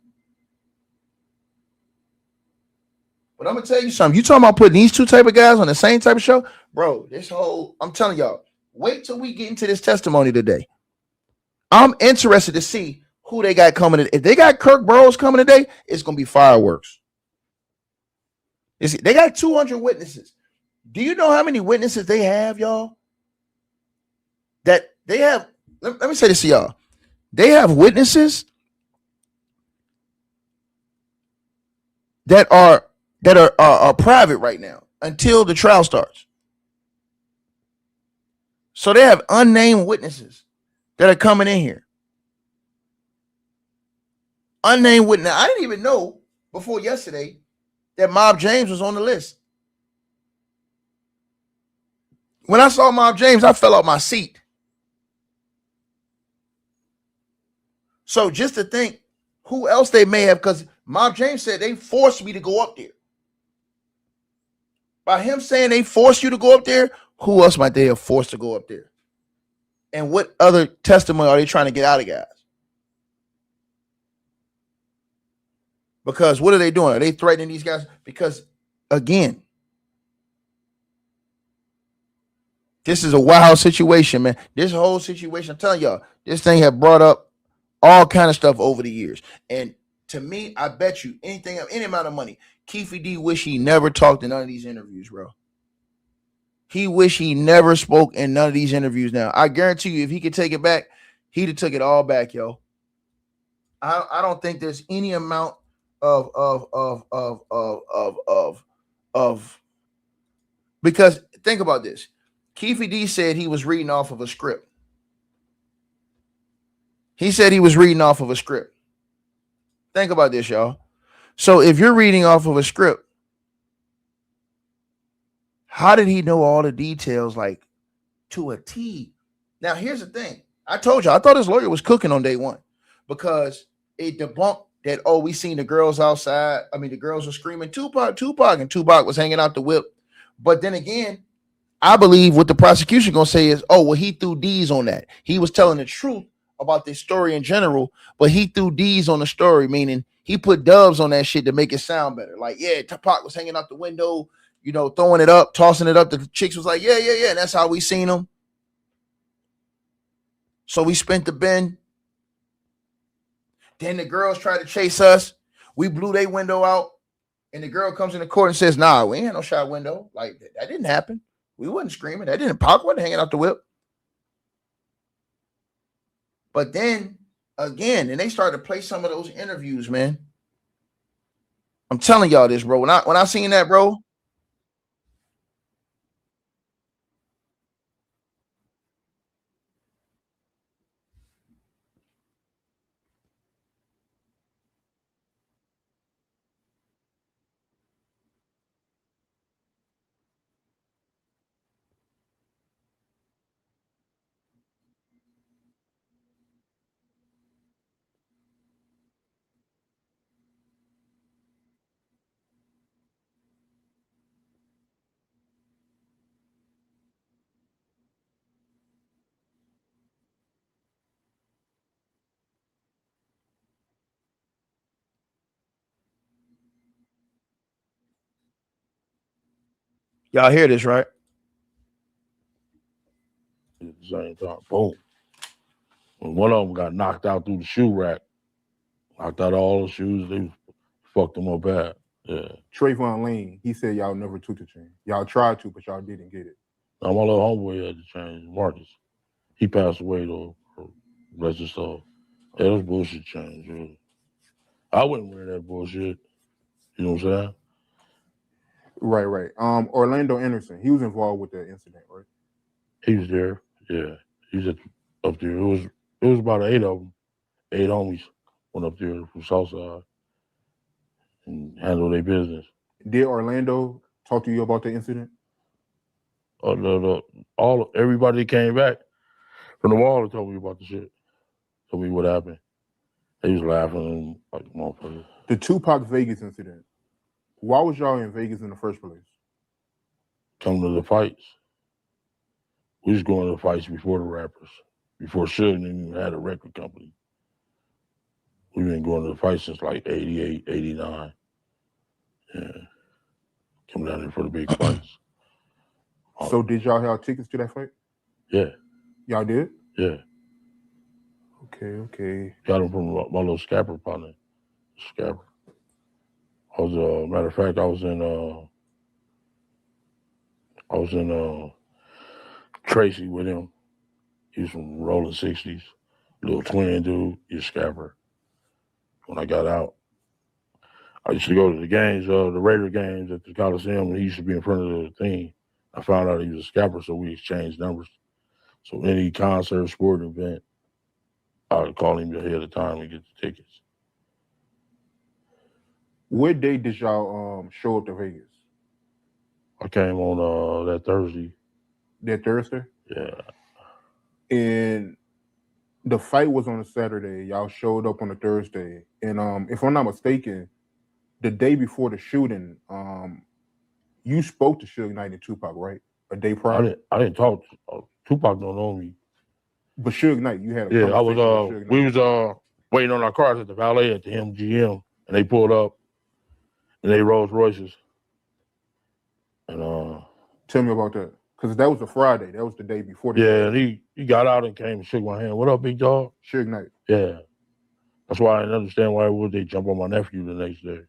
But I'm going to tell you something. You talking about putting these two type of guys on the same type of show? Bro, I'm telling y'all, wait till we get into this testimony today. I'm interested to see who they got coming. If they got Kirk Burrows coming today, it's going to be fireworks. They got 200 witnesses. Do you know how many witnesses they have, y'all? That they have. Let me say this to y'all. They have witnesses that are private right now until the trial starts. So they have unnamed witnesses that are coming in here. Unnamed witness. I didn't even know before yesterday that Mob James was on the list. When I saw Mob James, I fell off my seat. So just to think who else they may have, because Mob James said they forced me to go up there. By him saying they forced you to go up there, who else might they have forced to go up there? And what other testimony are they trying to get out of guys? Because what are they doing? Are they threatening these guys? Because, again, this is a wild situation, man. This whole situation, I'm telling y'all, this thing have brought up all kind of stuff over the years. And to me, I bet you any amount of money, Keefe D wish he never talked in none of these interviews, bro. He wish he never spoke in none of these interviews now. I guarantee you, if he could take it back, he'd have took it all back, yo. I don't think there's any amount of because think about this. Keefe D said he was reading off of a script. He said he was reading off of a script. Think about this, y'all. So if you're reading off of a script, how did he know all the details, like to a T? Now, here's the thing. I told you, I thought his lawyer was cooking on day one because it debunked that, oh, we seen the girls outside. I mean, the girls were screaming Tupac, and Tupac was hanging out the whip. But then again, I believe what the prosecution going to say is, oh, well, he threw D's on that. He was telling the truth about this story in general, but he threw D's on the story, meaning he put dubs on that shit to make it sound better. Like, yeah, Tupac was hanging out the window, you know, throwing it up, tossing it up. The chicks was like, yeah. And that's how we seen him. So we spent the bin. Then the girls try to chase us. We blew their window out. And the girl comes in the court and says, nah, we ain't had no shot window. Like, that didn't happen. We wasn't screaming. That didn't, Pac wasn't hanging out the whip. But then, again, and they started to play some of those interviews, man. I'm telling y'all this, bro. When I seen that, bro. Y'all hear this, right? At the same time, boom. When one of them got knocked out through the shoe rack, knocked out all the shoes, they fucked them up bad. Yeah. Trayvon Lane, he said y'all never took the chain. Y'all tried to, but y'all didn't get it. Now, my little homeboy had to change, Marcus. He passed away, though. Bless his soul. Yeah, those bullshit changed, really. I wouldn't wear that bullshit. You know what I'm saying? Right. Orlando Anderson, he was involved with that incident, right? He was there. Yeah. He was up there. It was about 8 of them. 8 homies went up there from Southside and handled their business. Did Orlando talk to you about the incident? Everybody that came back from the wall told me about the shit. Told me what happened. They was laughing like motherfuckers. The Tupac Vegas incident. Why was y'all in Vegas in the first place? Come to the fights. We was going to the fights before the rappers. Before Suge even had a record company. We've been going to the fights since like 88, 89. Yeah. Come down there for the big fights. So did y'all have tickets to that fight? Yeah. Y'all did? Yeah. Okay. Got them from my little scapper partner. Scapper. Matter of fact, I was in Tracy with him. He was from Rolling 60s. Little twin dude. He's a scapper. When I got out, I used to go to the games, the Raider games at the Coliseum, and he used to be in front of the thing. I found out he was a scapper, so we exchanged numbers. So any concert, sport event, I would call him ahead of time and get the tickets. What day did y'all show up to Vegas? I came on that Thursday. That Thursday? Yeah. And the fight was on a Saturday. Y'all showed up on a Thursday. And if I'm not mistaken, the day before the shooting, you spoke to Suge Knight and Tupac, right? A day prior? I didn't talk. Tupac don't know me. But Suge Knight, you had a Yeah, conversation with Suge Knight. We was waiting on our cars at the valet at the MGM, and they pulled up, and they Rolls Royces. And tell me about that, because that was a Friday. That was the day before. And he got out and came and shook my hand. What up, big dog? Suge Knight. Yeah, that's why I didn't understand why would they jump on my nephew the next day.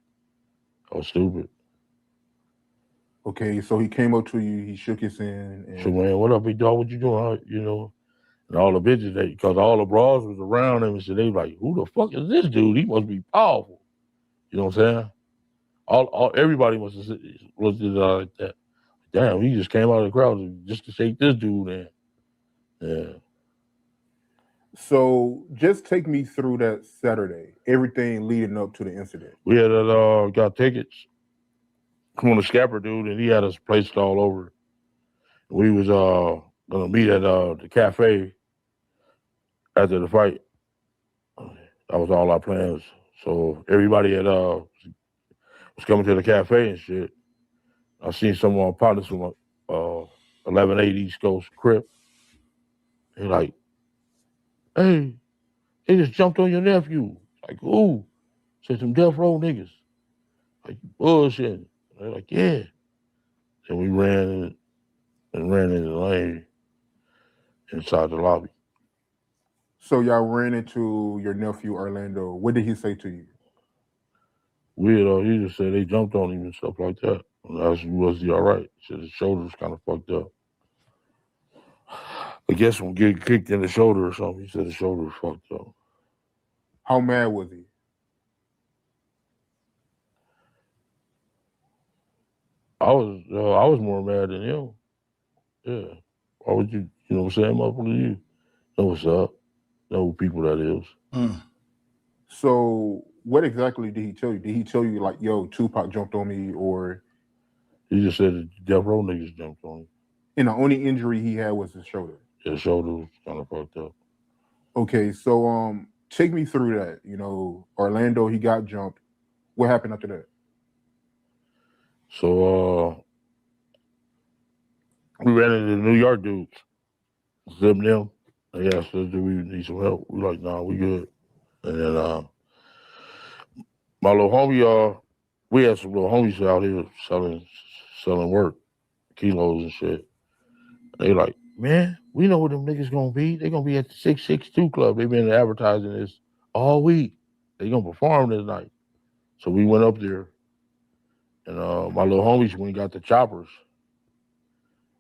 I was stupid. Okay, so he came up to you, he shook his hand. And... shook my hand. What up, big dog? What you doing? You know. And all the bitches, because all the bras was around him, and so they was like, "Who the fuck is this dude? He must be powerful." You know what I'm saying? Everybody must have looked at it like that. Damn, he just came out of the crowd just to shake this dude in. Yeah. So just take me through that Saturday, everything leading up to the incident. We had got tickets from the scapper dude, and he had us placed all over. We was gonna meet at the cafe after the fight. That was all our plans. So everybody had was coming to the cafe and shit. I seen some of my partners from 1180 East Coast Crip. They like, hey, they just jumped on your nephew. Like, who? Said some death row niggas. Like, bullshit. They're like, yeah. And we ran in the lane inside the lobby. So y'all ran into your nephew Orlando. What did he say to you? Weird, he just said they jumped on him and stuff like that. And I asked him, was he all right? He said his shoulder's kind of fucked up. I guess from getting kicked in the shoulder or something, he said his shoulder was fucked up. How mad was he? I was more mad than him. Yeah. Why would you know what I'm saying, motherfucker? You know what's up. Know who people that is. Mm. So what exactly did he tell you? Did he tell you like, yo, Tupac jumped on me, or He just said the death row niggas jumped on him. and the only injury he had was his shoulder? His shoulder was kind of fucked up. Okay, so take me through that. You know, Orlando, he got jumped. What happened after that? So we ran into the New York dudes. Zipped them. They asked us, do we need some help? We like, nah, we good. And then my little homie, we had some little homies out here selling work, kilos and shit. They like, man, we know where them niggas gonna be. They gonna be at the 662 Club. They been advertising this all week. They gonna perform this night. So we went up there, and my little homies went and got the choppers.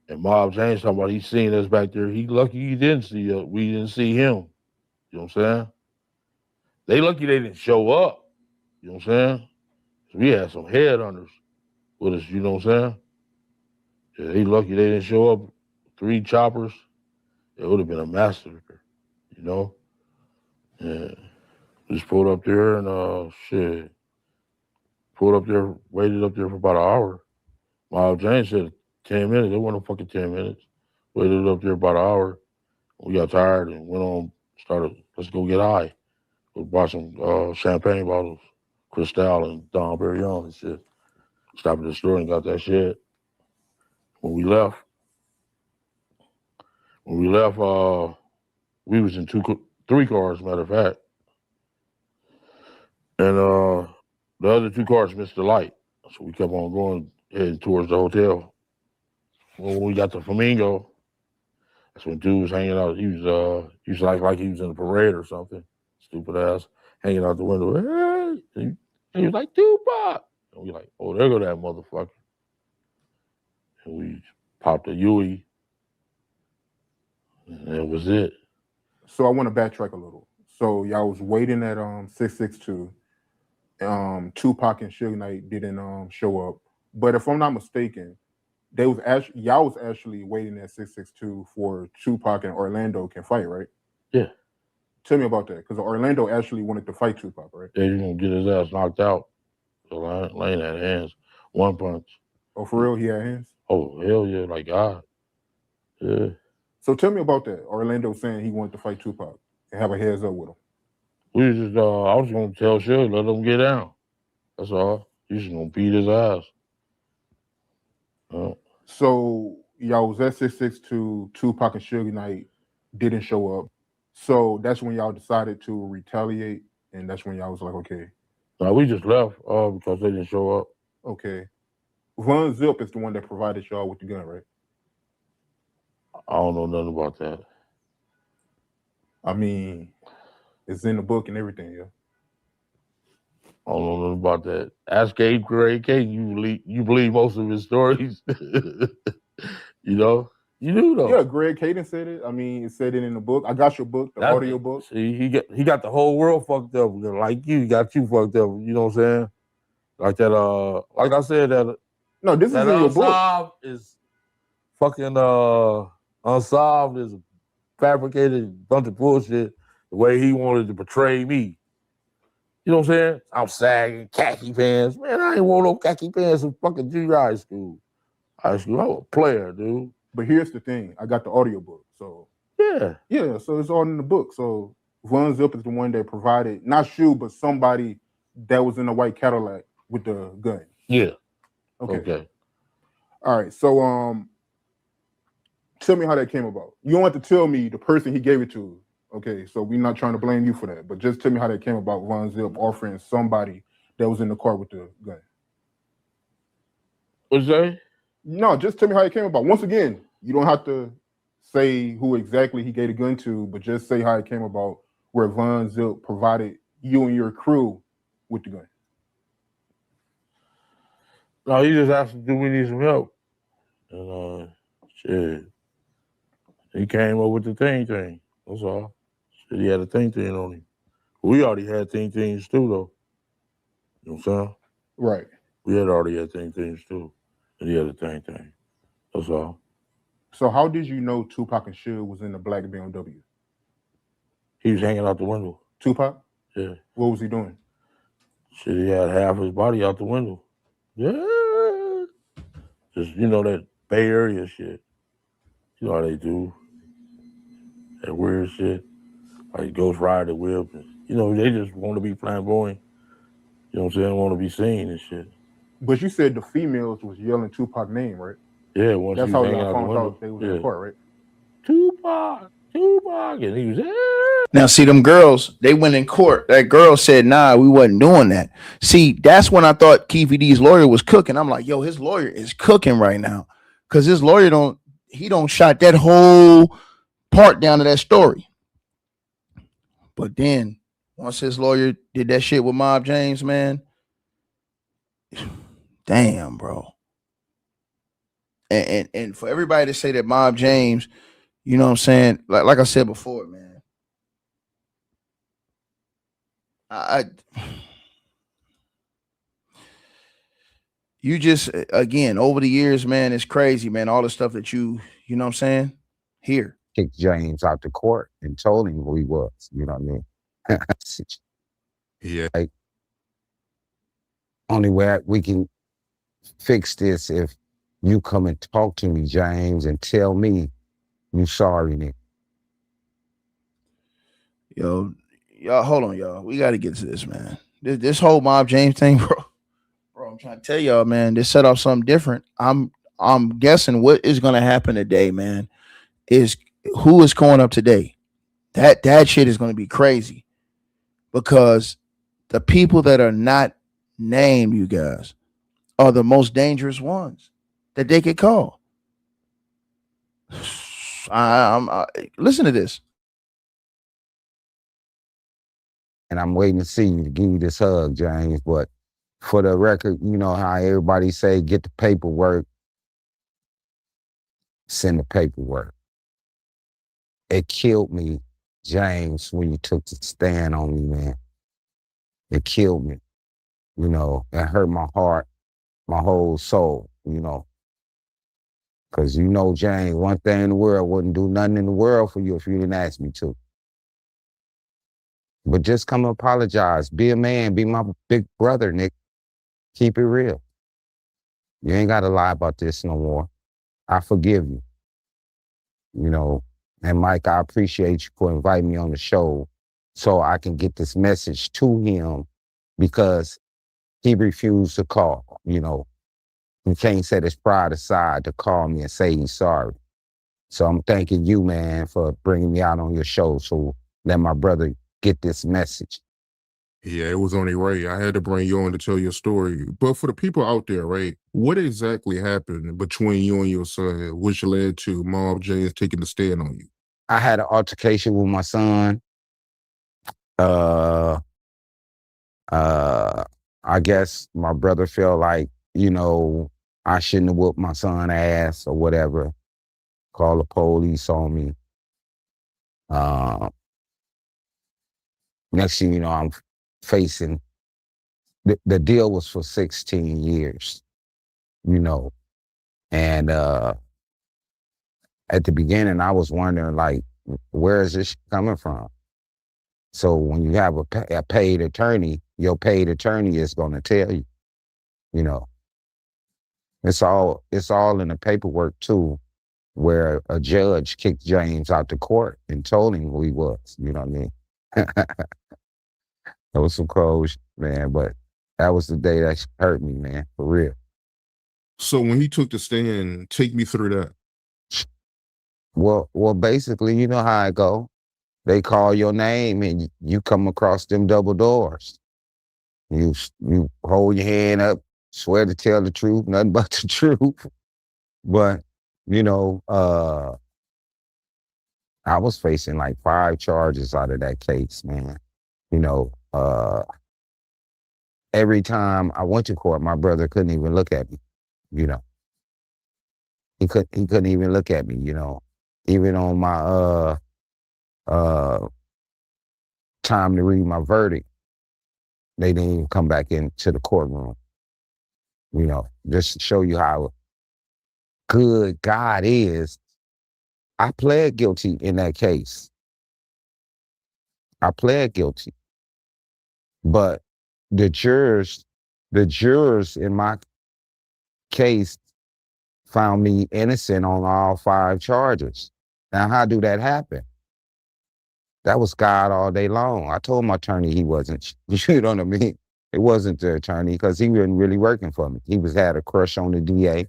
And Mob James talking about he seen us back there. He lucky he didn't see us. We didn't see him. You know what I'm saying? They lucky they didn't show up. You know what I'm saying? So we had some headhunters with us. You know what I'm saying? Yeah, they lucky they didn't show up. 3 choppers. It would have been a massacre. You know? Yeah. Just pulled up there and shit. Pulled up there, waited up there for about an hour. Mob James said 10 minutes. It wasn't fucking 10 minutes. Waited up there about an hour. We got tired and went on, started, let's go get high. We bought some champagne bottles, Cristal and Dom Perignon and shit. Stopped at the store and got that shit. When we left, we was in 3 cars, matter of fact. And the other 2 cars missed the light. So we kept on going, heading towards the hotel. When we got to Flamingo, that's when dude was hanging out. He was like he was in a parade or something. Stupid ass, hanging out the window. Hey! And he was like, Tupac! And we like, oh, there go that motherfucker. And we popped a Yui. And that was it. So I want to backtrack a little. So y'all was waiting at 662. Tupac and Suge Knight didn't show up. But if I'm not mistaken, y'all was actually waiting at 662 for Tupac and Orlando can fight, right? Yeah. Tell me about that, because Orlando actually wanted to fight Tupac, right? Yeah, he's gonna get his ass knocked out. So Lane had hands, 1 punch. Oh, for real, he had hands? Oh, hell yeah, like God. Yeah. So tell me about that. Orlando saying he wanted to fight Tupac and have a heads up with him. We was just, I was gonna tell Suge, let him get down. That's all. He's just gonna beat his ass. So y'all was at 662, Tupac and Suge Knight didn't show up. So that's when y'all decided to retaliate, and that's when y'all was like, okay. No, we just left because they didn't show up. Okay. Von Zip is the one that provided y'all with the gun, right? I don't know nothing about that. I mean, it's in the book and everything, yeah. I don't know nothing about that. Ask Gabe Gray K. You believe most of his stories. You know? You do though. Yeah, Greg Caden said it. I mean, it said it in the book. I got your book, the audio book. See, he got the whole world fucked up. Like you, he got you fucked up. You know what I'm saying? Like that, like I said, that no, this is in your book. Unsolved is fucking Unsolved is a fabricated bunch of bullshit the way he wanted to portray me. You know what I'm saying? I'm sagging, khaki pants. Man, I ain't wore no khaki pants in fucking junior high school. High school, I was a player, dude. But here's the thing. I got the audio book. So yeah, so it's all in the book. So Von Zip is the one that provided, not Shoe, but somebody that was in a white Cadillac with the gun. Yeah. Okay. All right. So tell me how that came about. You don't have to tell me the person he gave it to. Okay, so we're not trying to blame you for that, but just tell me how that came about. Von Zip offering somebody that was in the car with the gun. What'd you say? No, just tell me how it came about. Once again, you don't have to say who exactly he gave the gun to, but just say how it came about, where Von Zip provided you and your crew with the gun. No, he just asked, do we need some help? And shit, he came up with the thing. That's all. Shit, he had a thing on him. We already had things too, though. You know what I'm saying? Right. We had already had things too. And he had a thing. That's all. So how did you know Tupac and Suge was in the black BMW? He was hanging out the window. Tupac? Yeah. What was he doing? Shit, he had half his body out the window. Yeah. Just, that Bay Area shit. You know how they do. That weird shit. Like Ghost Rider whip. They just want to be flamboyant. You know what I'm saying? Want to be seen and shit. But you said the females was yelling Tupac's name, right? Yeah, once that's he how was hanging y'all out the found window. out they was in the car, right? Tupac, and he was Now, see, them girls, they went in court. That girl said, nah, we wasn't doing that. See, that's when I thought Keefe D's lawyer was cooking. I'm like, yo, his lawyer is cooking right now. Because his lawyer don't shot that whole part down to that story. But then, once his lawyer did that shit with Mob James, man, damn, bro. And for everybody to say that Mob James, you know what I'm saying? Like I said before, man. You just, again, over the years, man, it's crazy, man. All the stuff that you know what I'm saying? Here. Kicked James out the court and told him who he was. You know what I mean? Yeah. Like, only way we can fix this if you come and talk to me, James, and tell me you sorry, nigga. Yo, y'all, hold on, y'all. We got to get to this, man. This whole Mob James thing, bro. Bro, I'm trying to tell y'all, man. This set off something different. I'm guessing what is going to happen today, man, is who is going up today. That shit is going to be crazy because the people that are not named, you guys, are the most dangerous ones that they could call. Listen to this. And I'm waiting to see you to give you this hug, James. But for the record, you know how everybody say, get the paperwork, send the paperwork. It killed me, James, when you took the stand on me, man. It killed me. It hurt my heart, my whole soul, Because James, one thing in the world wouldn't do nothing in the world for you if you didn't ask me to. But just come apologize. Be a man. Be my big brother, Nick. Keep it real. You ain't got to lie about this no more. I forgive you. And Mike, I appreciate you for inviting me on the show so I can get this message to him because he refused to call. He can't set his pride aside to call me and say he's sorry. So I'm thanking you, man, for bringing me out on your show so let my brother get this message. Yeah, it was only right. I had to bring you on to tell your story. But for the people out there, right, what exactly happened between you and your son, which led to Mob James taking the stand on you? I had an altercation with my son. I guess my brother felt like, I shouldn't have whooped my son's ass or whatever. Call the police on me. Next thing you know, I'm facing, the deal was for 16 years, and at the beginning, I was wondering, like, where is this coming from? So when you have a paid attorney, your paid attorney is going to tell you, It's all in the paperwork too, where a judge kicked James out the court and told him who he was. You know what I mean? That was some cold shit, man, but that was the day that hurt me, man, for real. So when he took the stand, take me through that. Well, basically, you know how it go. They call your name and you come across them double doors. You hold your hand up, swear to tell the truth, nothing but the truth. But, I was facing like 5 charges out of that case, man. You know, every time I went to court, my brother couldn't even look at me, you know. He couldn't even look at me, you know. Even on my time to read my verdict, they didn't even come back into the courtroom. You know, just to show you how good God is. I pled guilty in that case. I pled guilty. But the jurors in my case found me innocent on all 5 charges. Now, how do that happen? That was God all day long. I told my attorney he wasn't, you know what I mean? It wasn't the attorney because he wasn't really working for me. He had a crush on the DA,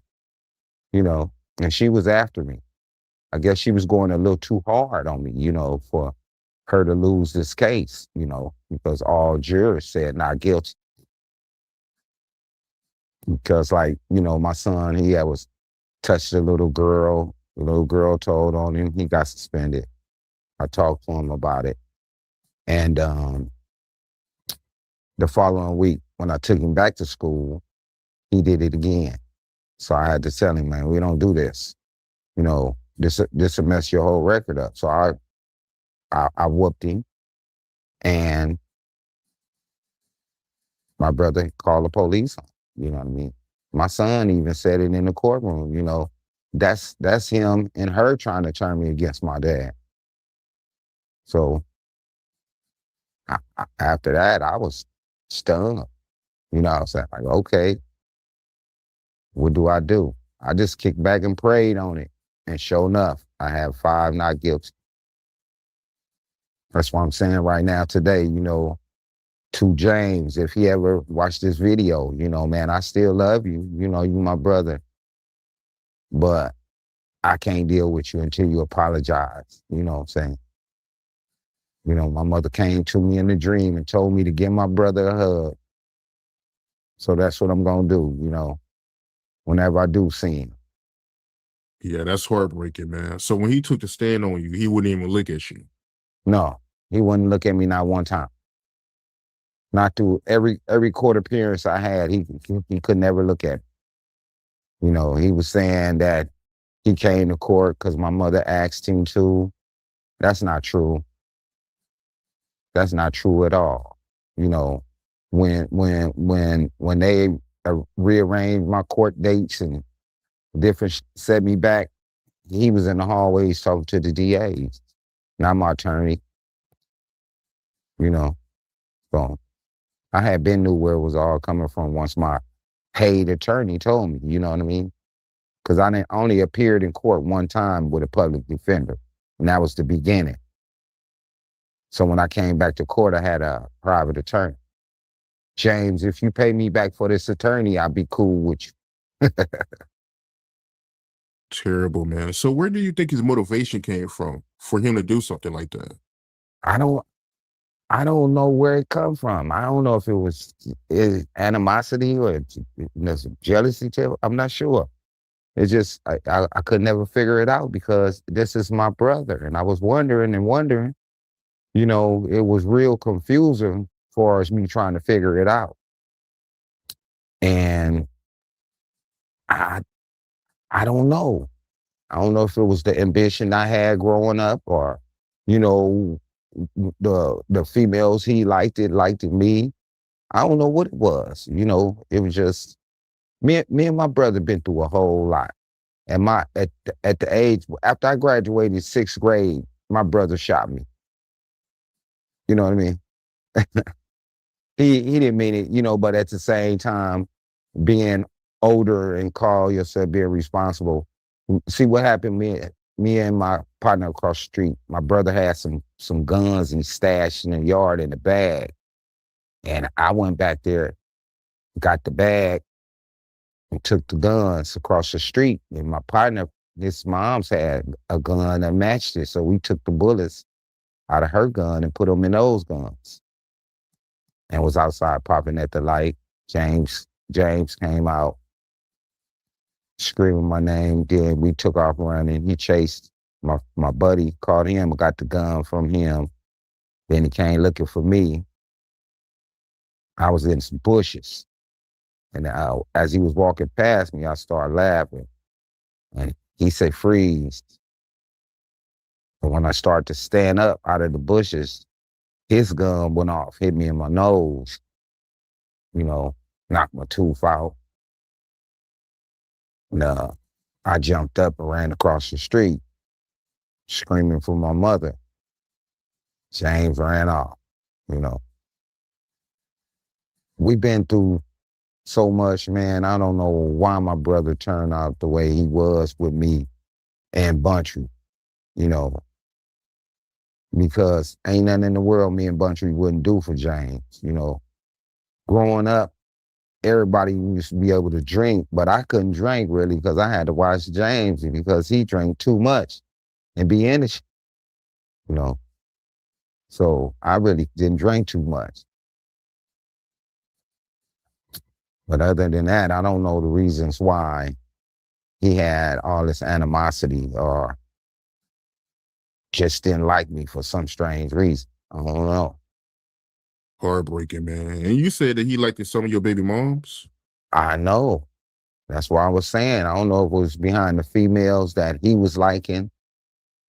you know, and she was after me. I guess she was going a little too hard on me, you know, for her to lose this case, you know, because all jurors said not guilty. Because, like, you know, my son, he was touched a little girl. The little girl told on him. He got suspended. I talked to him about it. And the following week, when I took him back to school, he did it again. So I had to tell him, man, we don't do this. You know, this will mess your whole record up. So I whooped him, and my brother called the police on him, you know what I mean? My son even said it in the courtroom, you know, that's him and her trying to turn me against my dad. So after that, I was stung. You know, I was like, okay, what do? I just kicked back and prayed on it. And sure enough, I have 5 not guilty. That's what I'm saying right now today, you know, to James, if he ever watched this video, you know, man, I still love you. You know, you my brother. But I can't deal with you until you apologize. You know what I'm saying? You know, my mother came to me in a dream and told me to give my brother a hug. So that's what I'm going to do, you know, whenever I do see him. Yeah, that's heartbreaking, man. So when he took the stand on you, he wouldn't even look at you. No, he wouldn't look at me not one time. Not through every court appearance I had, he could never look at me. You know, he was saying that he came to court because my mother asked him to. That's not true. That's not true at all. You know, when they rearranged my court dates and different set me back, he was in the hallways talking to the DAs, not my attorney. You know, so I had been knew where it was all coming from once my paid attorney told me, you know what I mean? Because I only appeared in court one time with a public defender, and that was the beginning. So when I came back to court, I had a private attorney. James, if you pay me back for this attorney, I'll be cool with you. Terrible, man. So where do you think his motivation came from for him to do something like that? I don't know where it come from. I don't know if it was animosity or jealousy. I'm not sure. It's just I could never figure it out because this is my brother, and I was wondering and wondering. You know, it was real confusing for us me trying to figure it out, and I don't know. I don't know if it was the ambition I had growing up, or you know, the females he liked me. I don't know what it was. You know, it was just me and my brother been through a whole lot. And at the age after I graduated 6th grade, my brother shot me. You know what I mean? He didn't mean it, you know, but at the same time, being older and call yourself being responsible. See what happened, me and my partner across the street, my brother had some guns and stashed in the yard in the bag. And I went back there, got the bag, and took the guns across the street. And my partner, his mom's had a gun that matched it. So we took the bullets out of her gun and put them in those guns. And was outside popping at the light. James came out screaming my name. Then we took off running. He chased My buddy called him, got the gun from him. Then he came looking for me. I was in some bushes. And as he was walking past me, I started laughing. And he said, freeze. And when I started to stand up out of the bushes, his gun went off, hit me in my nose, knocked my tooth out. And I jumped up and ran across the street, screaming for my mother. James ran off, you know. We've been through so much, man. I don't know why my brother turned out the way he was with me and Buntry, because ain't nothing in the world me and Buntry wouldn't do for James, Growing up, everybody used to be able to drink, but I couldn't drink really because I had to watch James because he drank too much and be in it, So I really didn't drink too much. But other than that, I don't know the reasons why he had all this animosity or just didn't like me for some strange reason. I don't know. Heartbreaking, man. And you said that he liked some of your baby moms? I know. That's why I was saying, I don't know if it was behind the females that he was liking,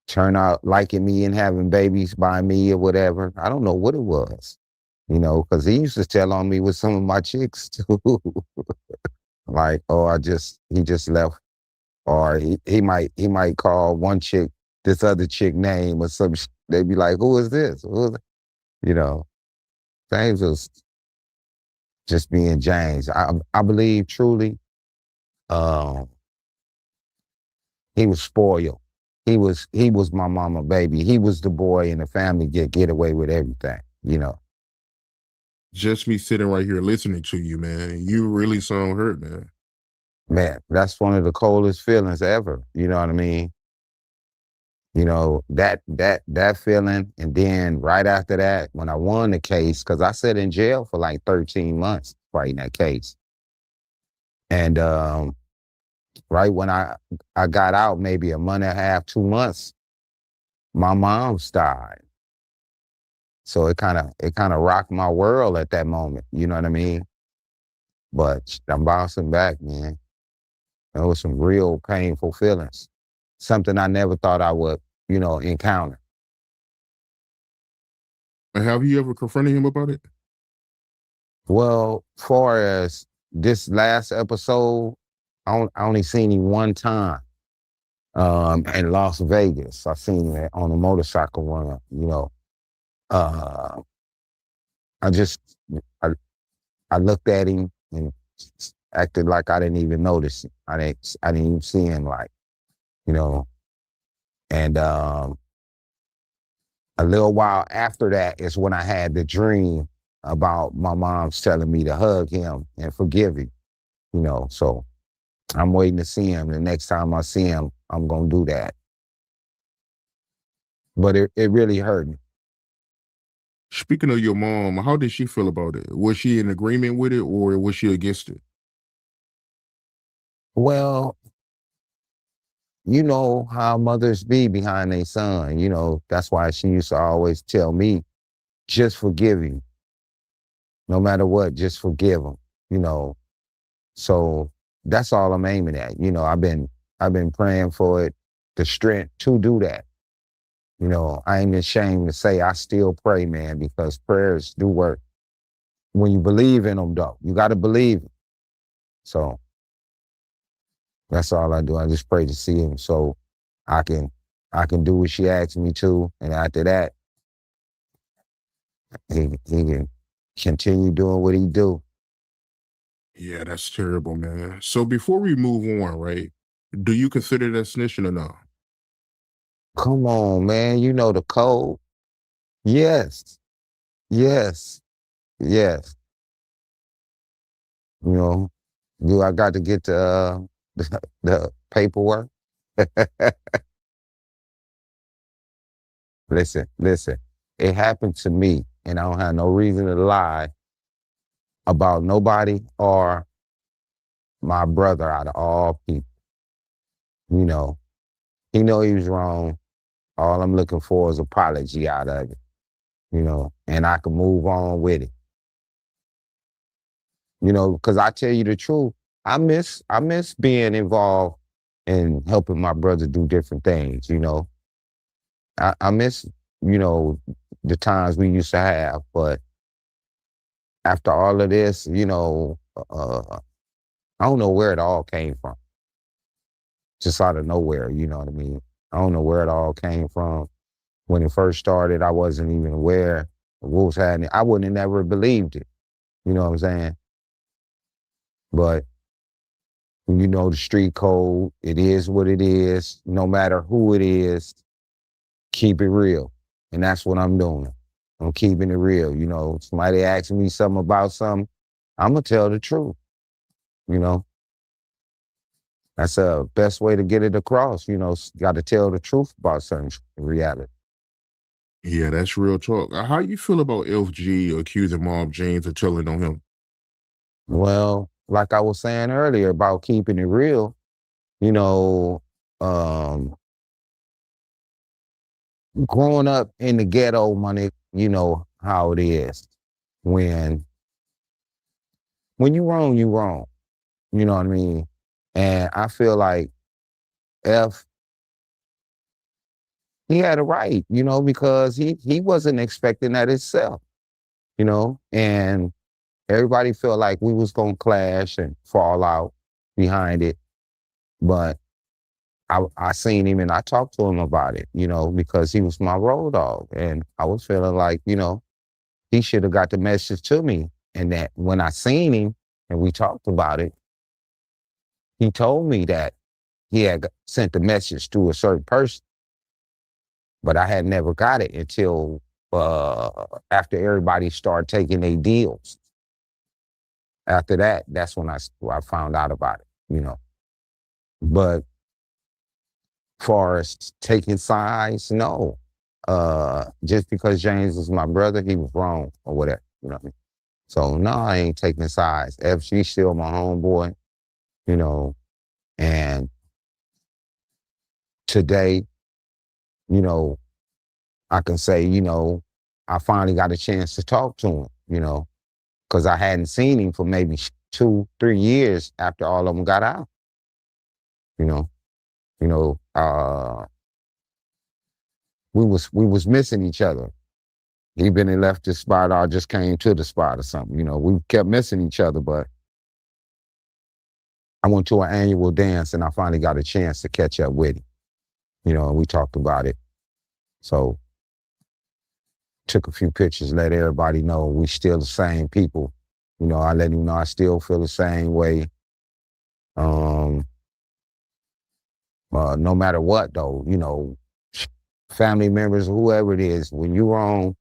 turn out liking me and having babies by me or whatever. I don't know what it was, because he used to tell on me with some of my chicks too. Like, oh, he just left. Or he might call one chick this other chick name or some they'd be like, who is this? Who is it? James was just being James. I believe truly he was spoiled. He was my mama baby. He was the boy in the family get away with everything, Just me sitting right here listening to you, man. You really sound hurt, man. Man, that's one of the coldest feelings ever. You know what I mean? That feeling. And then right after that, when I won the case, because I sat in jail for like 13 months fighting that case. And right when I got out, maybe a month and a half, 2 months, my mom's died. So it kind of rocked my world at that moment. You know what I mean? But I'm bouncing back, man. There was some real painful feelings. Something I never thought I would, encounter. And have you ever confronted him about it? Well, far as this last episode, I only seen him one time in Las Vegas. I seen him on a motorcycle run, I looked at him and acted like I didn't even notice him. I didn't even see him and a little while after that is when I had the dream about my mom's telling me to hug him and forgive him, so I'm waiting to see him. The next time I see him, I'm going to do that. But it really hurt me. Speaking of your mom, how did she feel about it? Was she in agreement with it or was she against it? Well, you know how mothers be behind their son, that's why she used to always tell me, just forgive him. No matter what, just forgive him, So that's all I'm aiming at. I've been praying for it, the strength to do that. I ain't ashamed to say I still pray, man, because prayers do work. When you believe in them, though, you got to believe it. So that's all I do. I just pray to see him so I can do what she asked me to. And after that, he can continue doing what he do. Yeah, that's terrible, man. So before we move on, right, do you consider that snitching or not? Come on, man. You know the code. Yes. Yes. Yes. Do I got to get the paperwork? Listen. It happened to me, and I don't have no reason to lie about nobody or my brother out of all people. He know he was wrong. All I'm looking for is apology out of it, you know, and I can move on with it. You know, because I tell you the truth, I miss being involved in helping my brother do different things, you know. I miss, you know, the times we used to have, but after all of this, you know, I don't know where it all came from. Just out of nowhere, you know what I mean? I don't know where it all came from. When it first started, I wasn't even aware of what was happening. I wouldn't have never believed it. You know what I'm saying? But when you know the street code, it is what it is. No matter who it is, keep it real. And that's what I'm doing. I'm keeping it real. You know, somebody asking me something about something, I'm going to tell the truth. You know, that's the best way to get it across. You know, got to tell the truth about certain reality. Yeah, that's real talk. How you feel about FG accusing Mob James of telling on him? Well, like I was saying earlier about keeping it real, you know, growing up in the ghetto, money, you know how it is. When you wrong, you wrong. You know what I mean? And I feel like F, he had a right, you know, because he wasn't expecting that himself, you know, and everybody felt like we was gonna clash and fall out behind it. But I seen him and I talked to him about it, you know, because he was my road dog. And I was feeling like, you know, he should have got the message to me. And that when I seen him and we talked about it, he told me that he had sent the message to a certain person, but I had never got it until after everybody started taking their deals. After that, that's when I found out about it, you know. But far as taking sides, no. Just because James was my brother, he was wrong or whatever, you know what I mean? So no, I ain't taking sides. FG's still my homeboy, you know, and today, you know, I can say, you know, I finally got a chance to talk to him, you know, because I hadn't seen him for maybe 2-3 years after all of them got out. You know, you know, we was missing each other. He been and left this spot, or just came to the spot or something. You know, we kept missing each other, but I went to an annual dance and I finally got a chance to catch up with him. You know, and we talked about it. So took a few pictures, let everybody know we still the same people. You know, I let him know I still feel the same way. No matter what, though, you know, family members, whoever it is, when you're wrong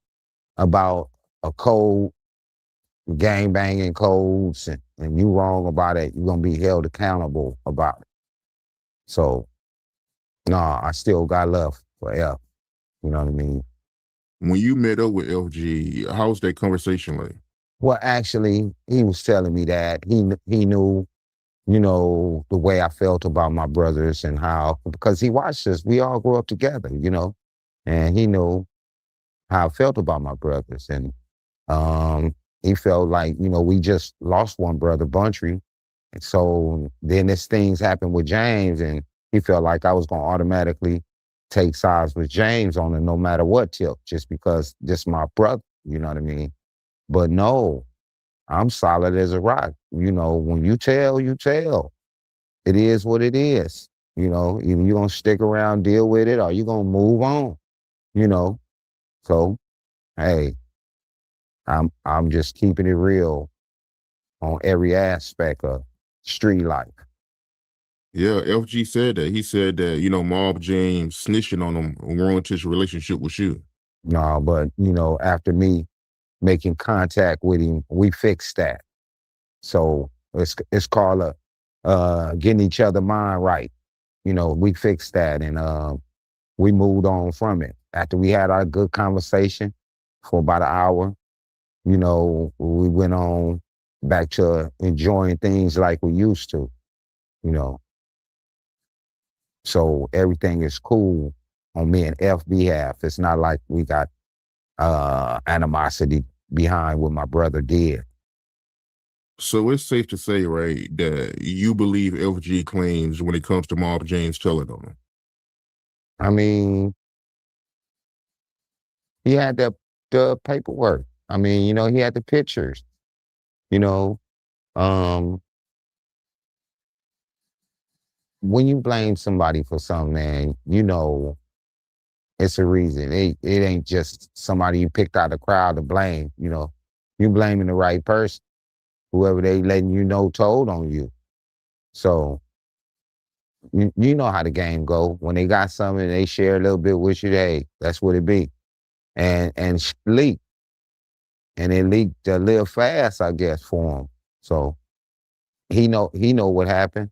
about a code, gang banging codes, and you wrong about it, you're gonna be held accountable about it. So, I still got love for F. You know what I mean? When you met up with FG, how was that conversation like? Well, actually, he was telling me that he knew, you know, the way I felt about my brothers and how, because he watched us, we all grew up together, you know, and he knew how I felt about my brothers. And he felt like, you know, we just lost one brother, Buntry. And so then this things happened with James, and he felt like I was going to automatically take sides with James on it no matter what tip, just because this my brother, you know what I mean? But no, I'm solid as a rock. You know, when you tell, you tell. It is what it is. You know, either you're going to stick around, deal with it, or you're going to move on, you know? So, hey, I'm just keeping it real on every aspect of street life. Yeah, FG said that. He said that, you know, Mob James snitching on him ruined his relationship with you. No, but, you know, after me making contact with him, we fixed that. So it's called getting each other mind right. You know, we fixed that, and we moved on from it. After we had our good conversation for about an hour, you know, we went on back to enjoying things like we used to, you know. So everything is cool on me and F behalf. It's not like we got animosity behind what my brother did. So it's safe to say, right, that you believe FG claims when it comes to Mob James telling on him. I mean, he had the paperwork. I mean, you know, he had the pictures. You know, when you blame somebody for something, man, you know, it's a reason. It ain't just somebody you picked out of the crowd to blame. You know, you blaming the right person, whoever they letting you know told on you. So you know how the game go. When they got something, they share a little bit with you. Hey, that's what it be, and leak, and it leaked a little fast, I guess, for him. So he know what happened.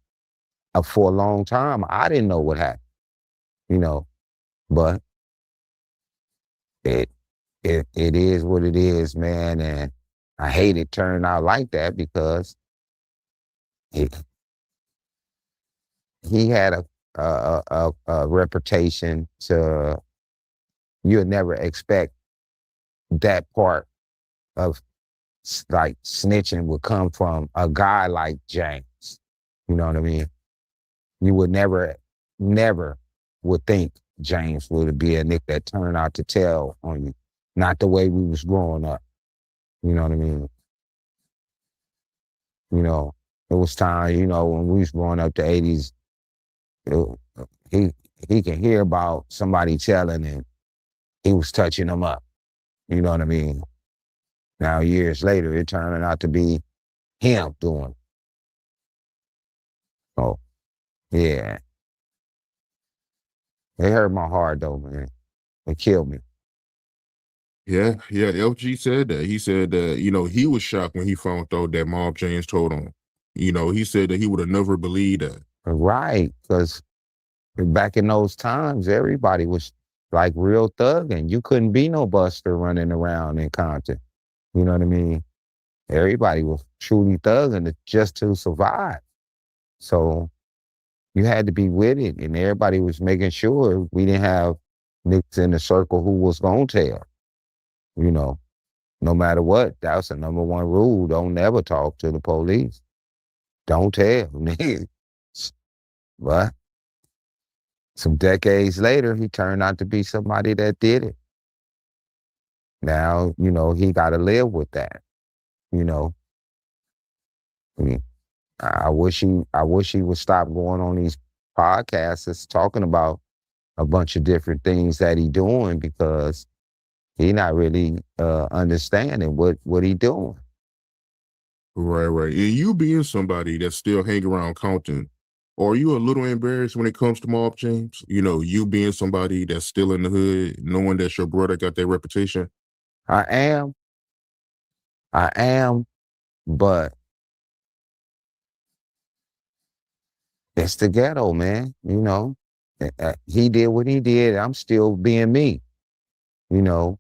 For a long time, I didn't know what happened. You know, but it is what it is, man. And I hate it turning out like that because he had a reputation to, you would never expect that part of like snitching would come from a guy like James. You know what I mean? You would never would think James would be a nick that turned out to tell on you. Not the way we was growing up. You know what I mean? You know, it was time, you know, when we was growing up the 80s, he can hear about somebody telling and he was touching them up. You know what I mean? Now, years later, it turned out to be him doing it. Oh, yeah. It hurt my heart, though, man. It killed me. Yeah, LG said that. He said that, you know, he was shocked when he found out that Mob James told on him. You know, he said that he would have never believed that. Right, because back in those times, everybody was like real thugging. You couldn't be no buster running around in Compton. You know what I mean? Everybody was truly thugging just to survive. So you had to be with it, and everybody was making sure we didn't have niggas in the circle who was gonna tell. You know, no matter what, that's the number one rule. Don't never talk to the police. Don't tell. But some decades later, he turned out to be somebody that did it. Now, you know, he got to live with that. You know, I mean, I wish he would stop going on these podcasts that's talking about a bunch of different things that he doing, because he not really understanding what he doing. Right. And you being somebody that still hang around Compton, are you a little embarrassed when it comes to Mob James? You know, you being somebody that's still in the hood, knowing that your brother got that reputation? I am, but it's the ghetto, man. You know, he did what he did. I'm still being me. You know,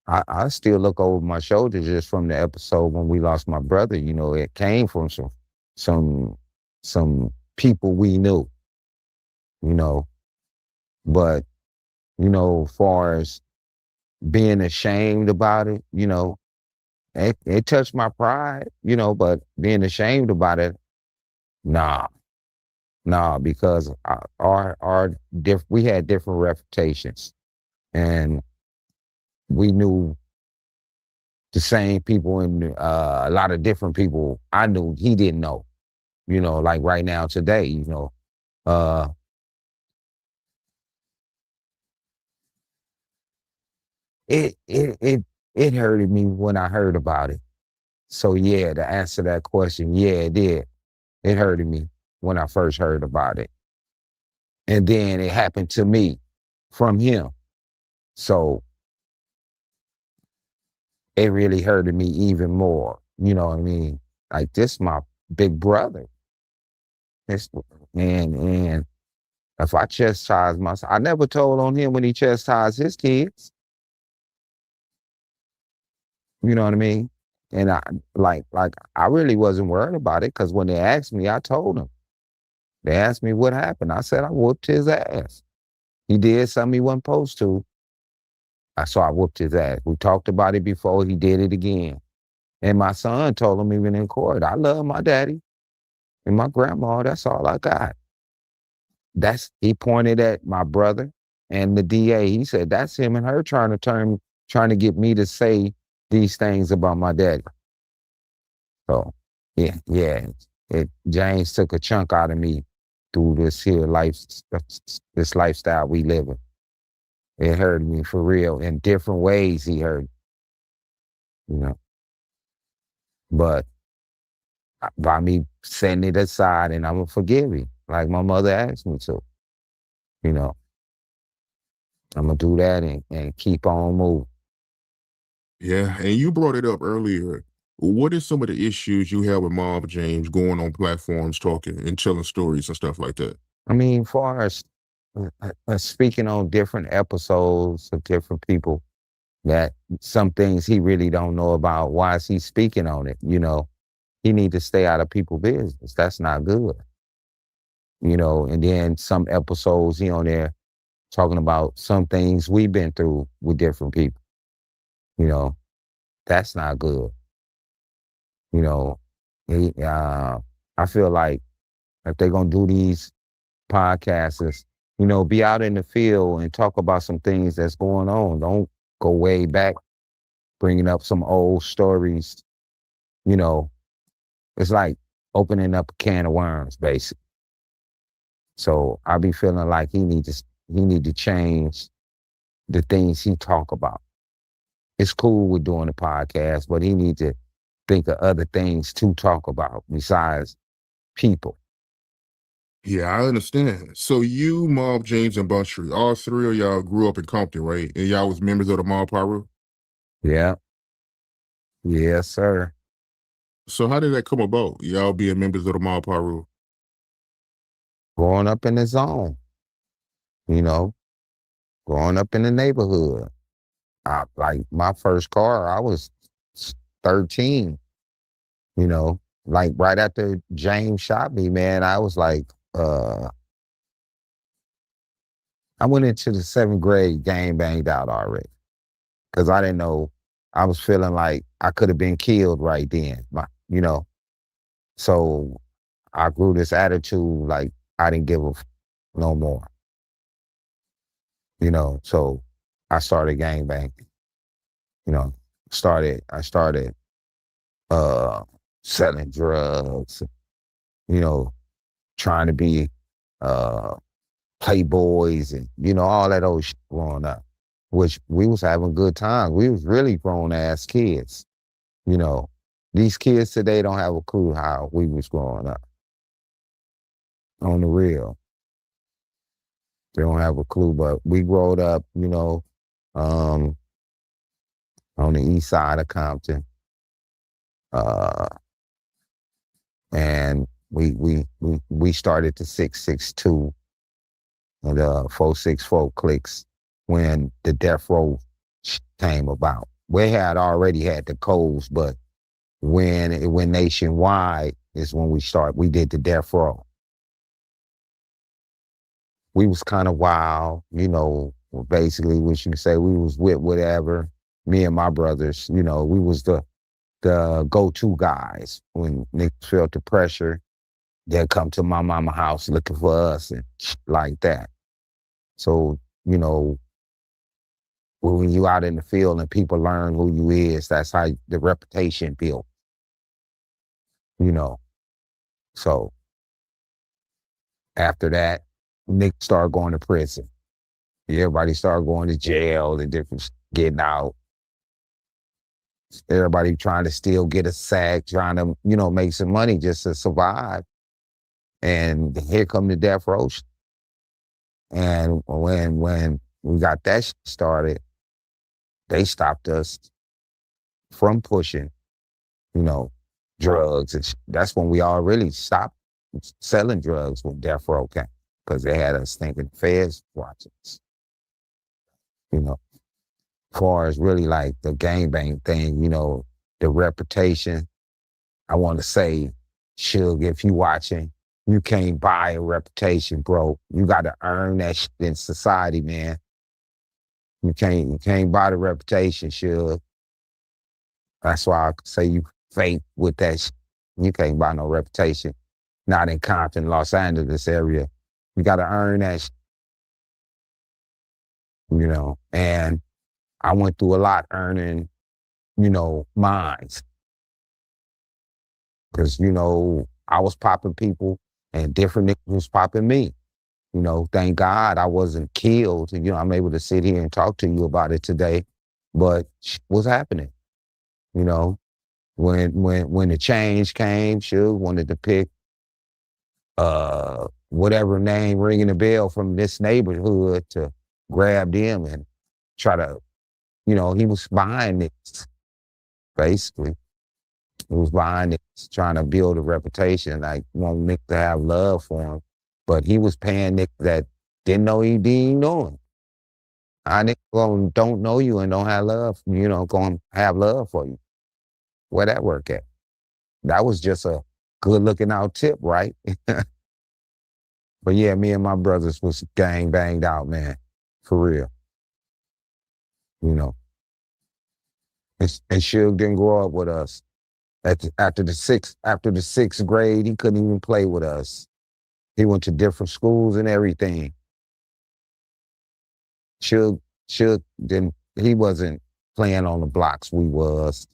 I still look over my shoulder just from the episode when we lost my brother. You know, it came from some people we knew. You know, but you know, far as being ashamed about it, you know, it touched my pride. You know, but being ashamed about it, nah. No, because we had different reputations, and we knew the same people, and a lot of different people I knew he didn't know. You know, like right now today, you know, it hurted me when I heard about it. So yeah, to answer that question, yeah, it did. It hurted me when I first heard about it, and then it happened to me from him. So it really hurted me even more. You know what I mean? Like, this my big brother. This, and if I chastise myself, I never told on him when he chastised his kids. You know what I mean? And I really wasn't worried about it, because when they asked me, I told them. They asked me what happened. I said I whooped his ass. He did something he wasn't supposed to. So I whooped his ass. We talked about it before. He did it again. And my son told him even in court, I love my daddy and my grandma. That's all I got. He pointed at my brother and the DA. He said, that's him and her trying to get me to say these things about my daddy. So yeah. James took a chunk out of me through this lifestyle we live in. It hurt me for real. In different ways he hurt me, But by me setting it aside and I'm gonna forgive him, like my mother asked me to, I'm gonna do that and keep on moving. Yeah, and you brought it up earlier. What is some of the issues you have with Mob James going on platforms talking and telling stories and stuff like that? I mean, far as speaking on different episodes of different people, that some things he really don't know about. Why is he speaking on it? He need to stay out of people's business. That's not good. And then some episodes he on there talking about some things we've been through with different people. That's not good. I feel like if they're gonna do these podcasts, be out in the field and talk about some things that's going on. Don't go way back, bringing up some old stories. It's like opening up a can of worms, basically. So I be feeling like he need to change the things he talk about. It's cool with doing the podcast, but he need to think of other things to talk about besides people. Yeah, I understand. So you, Mob James, and Buntry, all three of y'all grew up in Compton, right? And y'all was members of the Mob Pyro? Yeah. Yes, sir. So how did that come about, y'all being members of the Mob Pyro? Growing up in the zone, growing up in the neighborhood. Like my first car, I was 13, like right after James shot me, man, I was like, I went into the 7th grade gang banged out already. Cause I didn't know, I was feeling like I could have been killed right then, So I grew this attitude like I didn't give a no more. So I started gang banging. I started selling drugs, trying to be playboys and, all that old shit growing up, which we was having good times. We was really grown ass kids. These kids today don't have a clue how we was growing up. On the real. They don't have a clue, but we growed up, on the east side of Compton. And we started the 662 and the 464 clicks when the death row came about. We had already had the codes, but when it went nationwide is when we did the death row. We was kind of wild, basically what you say, we was with whatever, me and my brothers, we was the go-to guys. When niggas felt the pressure, they'd come to my mama house looking for us and like that. So, when you out in the field and people learn who you is, that's how the reputation built. So after that, niggas started going to prison. Everybody started going to jail and different getting out. Everybody trying to still get a sack, trying to, make some money just to survive. And here come the death row. And when we got that started, they stopped us from pushing, drugs. And that's when we all really stopped selling drugs when death row came, because they had us thinking feds watching us. As far as really like the gangbang thing, the reputation, I want to say, Suge, if you watching, You can't buy a reputation, bro. You got to earn that shit in society, man. You can't buy the reputation, Suge. That's why I say you fake with that shit. You can't buy no reputation. Not in Compton, Los Angeles area. You got to earn that shit, you know. And I went through a lot earning, you know, mines. Because, you know, I was popping people and different niggas was popping me. You know, thank God I wasn't killed. You know, I'm able to sit here and talk to you about it today. But what's happening? You know, when the change came, Suge wanted to pick whatever name ringing a bell from this neighborhood to grab them and try to, you know, he was buying it, basically. He was buying it, trying to build a reputation, like want Nick to have love for him. But he was paying Nick that didn't know he didn't know him. I niggas don't know you and don't have love, you know, going to have love for you. Where that work at? That was just a good looking out tip, right? But yeah, me and my brothers was gang banged out, man, for real. You know, and Suge didn't grow up with us. After the sixth grade, he couldn't even play with us. He went to different schools and everything. Suge didn't. He wasn't playing on the blocks we was.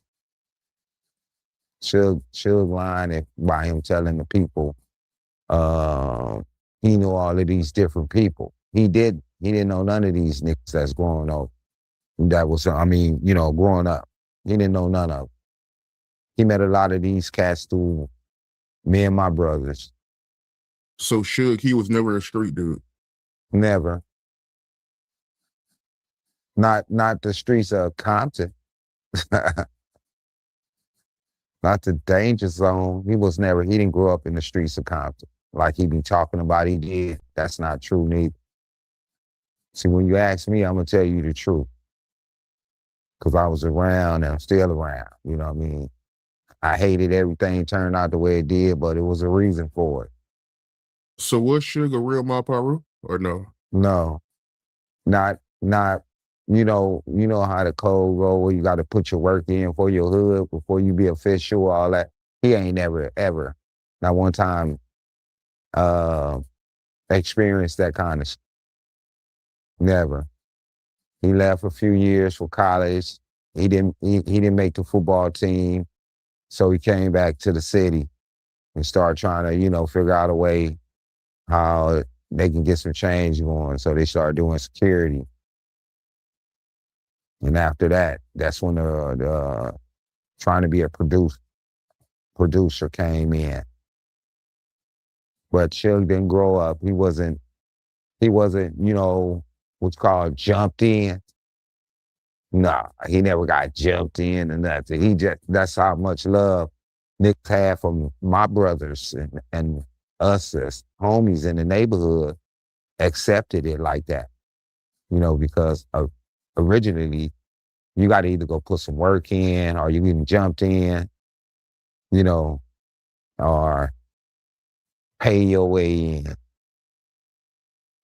Suge lying by him telling the people he knew all of these different people. He didn't know none of these niggas that's growing up. That was, I mean, you know, growing up. He didn't know none of them. He met a lot of these cats through me and my brothers. So Suge, he was never a street dude. Never. Not the streets of Compton. Not the danger zone. He didn't grow up in the streets of Compton. Like he be talking about he did. That's not true neither. See, when you ask me, I'm gonna tell you the truth. Cause I was around and I'm still around. You know what I mean? I hated everything turned out the way it did, but it was a reason for it. So was Suge a real Maparu or no? No, not, you know how the code go where you got to put your work in for your hood before you be official, all that. He ain't never, ever, not one time, experienced that kind of Never. He left a few years for college. He didn't make the football team. So he came back to the city and started trying to, you know, figure out a way how they can get some change going. So they started doing security. And after that, that's when the trying to be a producer came in. But Suge didn't grow up. He wasn't, you know, what's called jumped in. Nah, he never got jumped in and nothing. That's how much love Nick had from my brothers and us as homies in the neighborhood accepted it like that. You know, because originally you got to either go put some work in or you getting jumped in, you know, or pay your way in.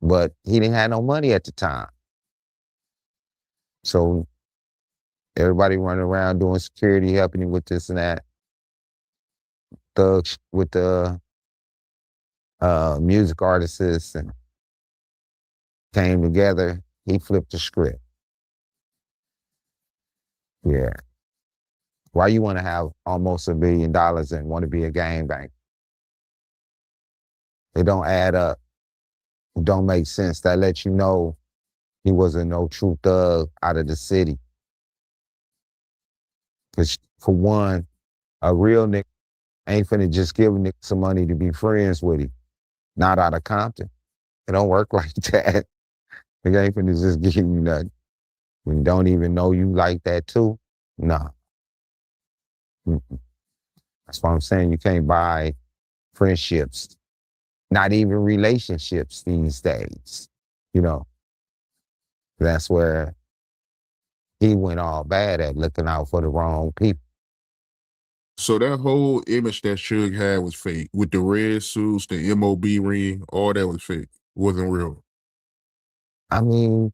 But he didn't have no money at the time. So everybody running around doing security, helping him with this and that. Thugs with the music artists and came together. He flipped the script. Yeah. Why you want to have almost $1 billion and want to be a gangbang? It don't add up. It don't make sense. That lets you know he wasn't no true thug out of the city. Because for one, a real nigga ain't finna just give a nigga some money to be friends with him. Not out of Compton. It don't work like that. Nigga ain't finna just give you nothing. When you don't even know you like that too, nah. Mm-mm. That's why I'm saying you can't buy friendships, not even relationships these days. You know, that's where he went all bad at looking out for the wrong people. So that whole image that Suge had was fake. With the red suits, the MOB ring, all that was fake. Wasn't real. I mean,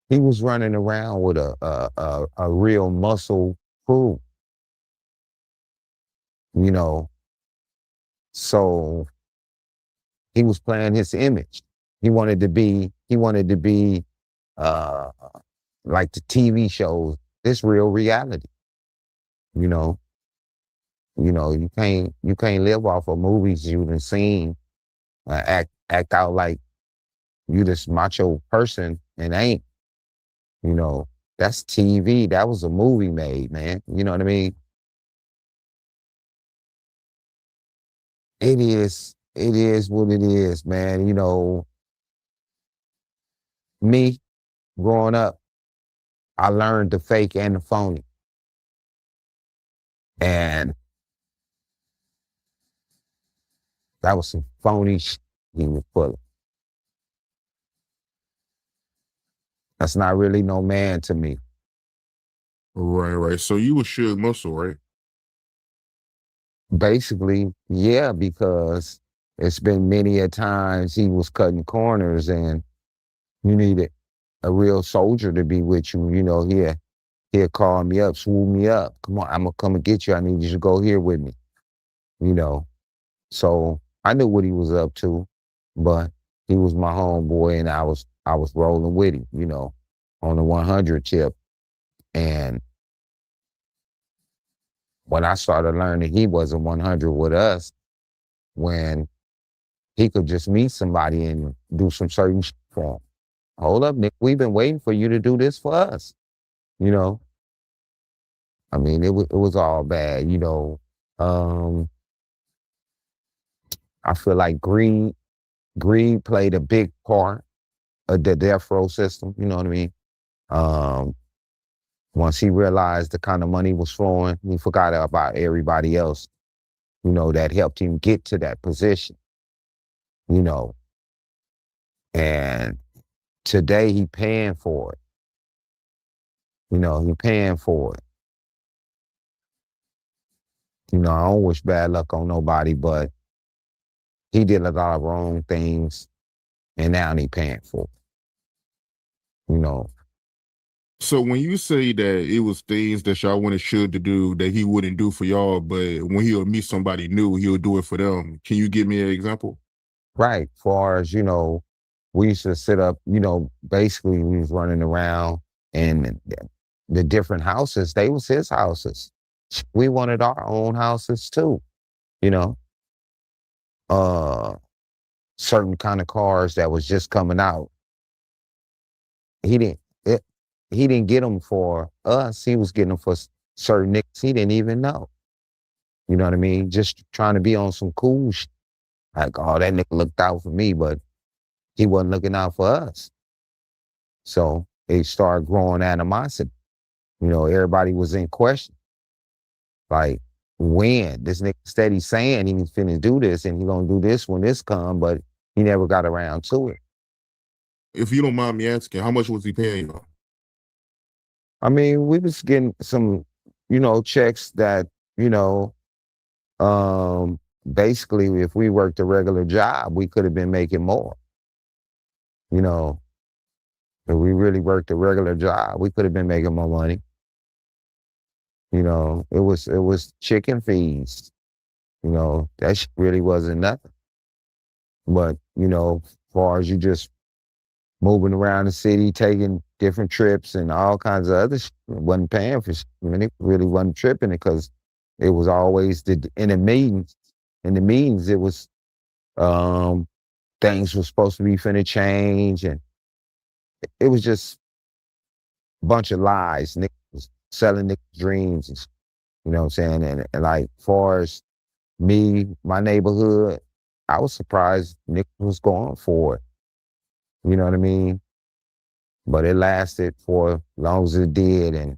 he was running around with a real muscle crew, you know. So he was playing his image. He wanted to be uh like the TV shows. This real reality, you know. You can't live off of movies you done seen, act out like you this macho person and ain't. You know, that's TV. That was a movie made, man. You know what I mean? It is what it is, man. You know, me growing up, I learned the fake and the phony. And that was some phony shit he was pulling. That's not really no man to me. Right. So you was Suge Muscle, right? Basically, yeah, because it's been many a times he was cutting corners and you needed a real soldier to be with you. You know, he'll call me up, swoop me up. Come on, I'm gonna come and get you. I need you to go here with me. You know, so I knew what he was up to, but he was my homeboy, and I was rolling with him. You know, on the 100 tip. And when I started learning he wasn't 100 with us, when he could just meet somebody and do some certain shit for him. Hold up, Nick, we've been waiting for you to do this for us. You know, I mean, it was all bad. You know, I feel like greed played a big part of the death row system. You know what I mean? Um, Once he realized the kind of money was flowing, he forgot about everybody else, you know, that helped him get to that position, you know. And today he paying for it. You know, he paying for it. You know, I don't wish bad luck on nobody, but he did a lot of wrong things and now he paying for it. You know, So when you say that it was things that y'all wanted Suge to do that he wouldn't do for y'all, but when he'll meet somebody new, he'll do it for them. Can you give me an example? right. Far as, you know, we used to sit up, you know, basically we was running around and the different houses, they was his houses. We wanted our own houses too, you know. Uh Certain kind of cars that was just coming out. He didn't it, he didn't get them for us. He was getting them for certain niggas he didn't even know. You know what I mean? Just trying to be on some cool shit. Like, oh, that nigga looked out for me, but he wasn't looking out for us. So it started growing animosity. You know, everybody was in question. Like, when this nigga steady saying he was finna do this and he gonna do this when this come, but he never got around to it. If you don't mind me asking, how much was he paying y'all? I mean, we was getting some, you know, checks that, you know, basically if we worked a regular job, we could have been making more. You know, if we really worked a regular job, we could have been making more money. You know, it was chicken fees. You know, that shit really wasn't nothing. But, you know, as far as you just moving around the city, taking different trips and all kinds of other shit, wasn't paying for shit. I mean, it really wasn't tripping it because it was always in the meetings. In the meetings, it was things were supposed to be finna change, and it was just a bunch of lies. Niggas was selling niggas dreams, and you know what I'm saying? And like, far as me, my neighborhood, I was surprised niggas was going for it. You know what I mean? But it lasted for as long as it did, and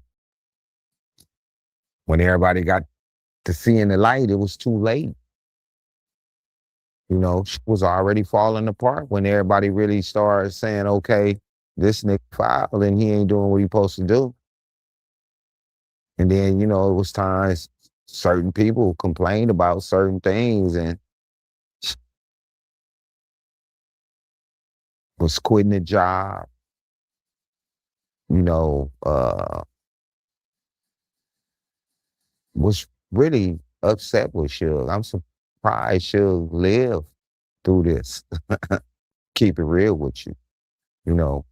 when everybody got to seeing the light, it was too late. You know, shit was already falling apart when everybody really started saying, okay, this nigga foul and he ain't doing what he supposed to do. And then, you know, it was times certain people complained about certain things and was quitting the job, you know, was really upset with Suge. I'm surprised Suge lived through this. Keep it real with you, you know,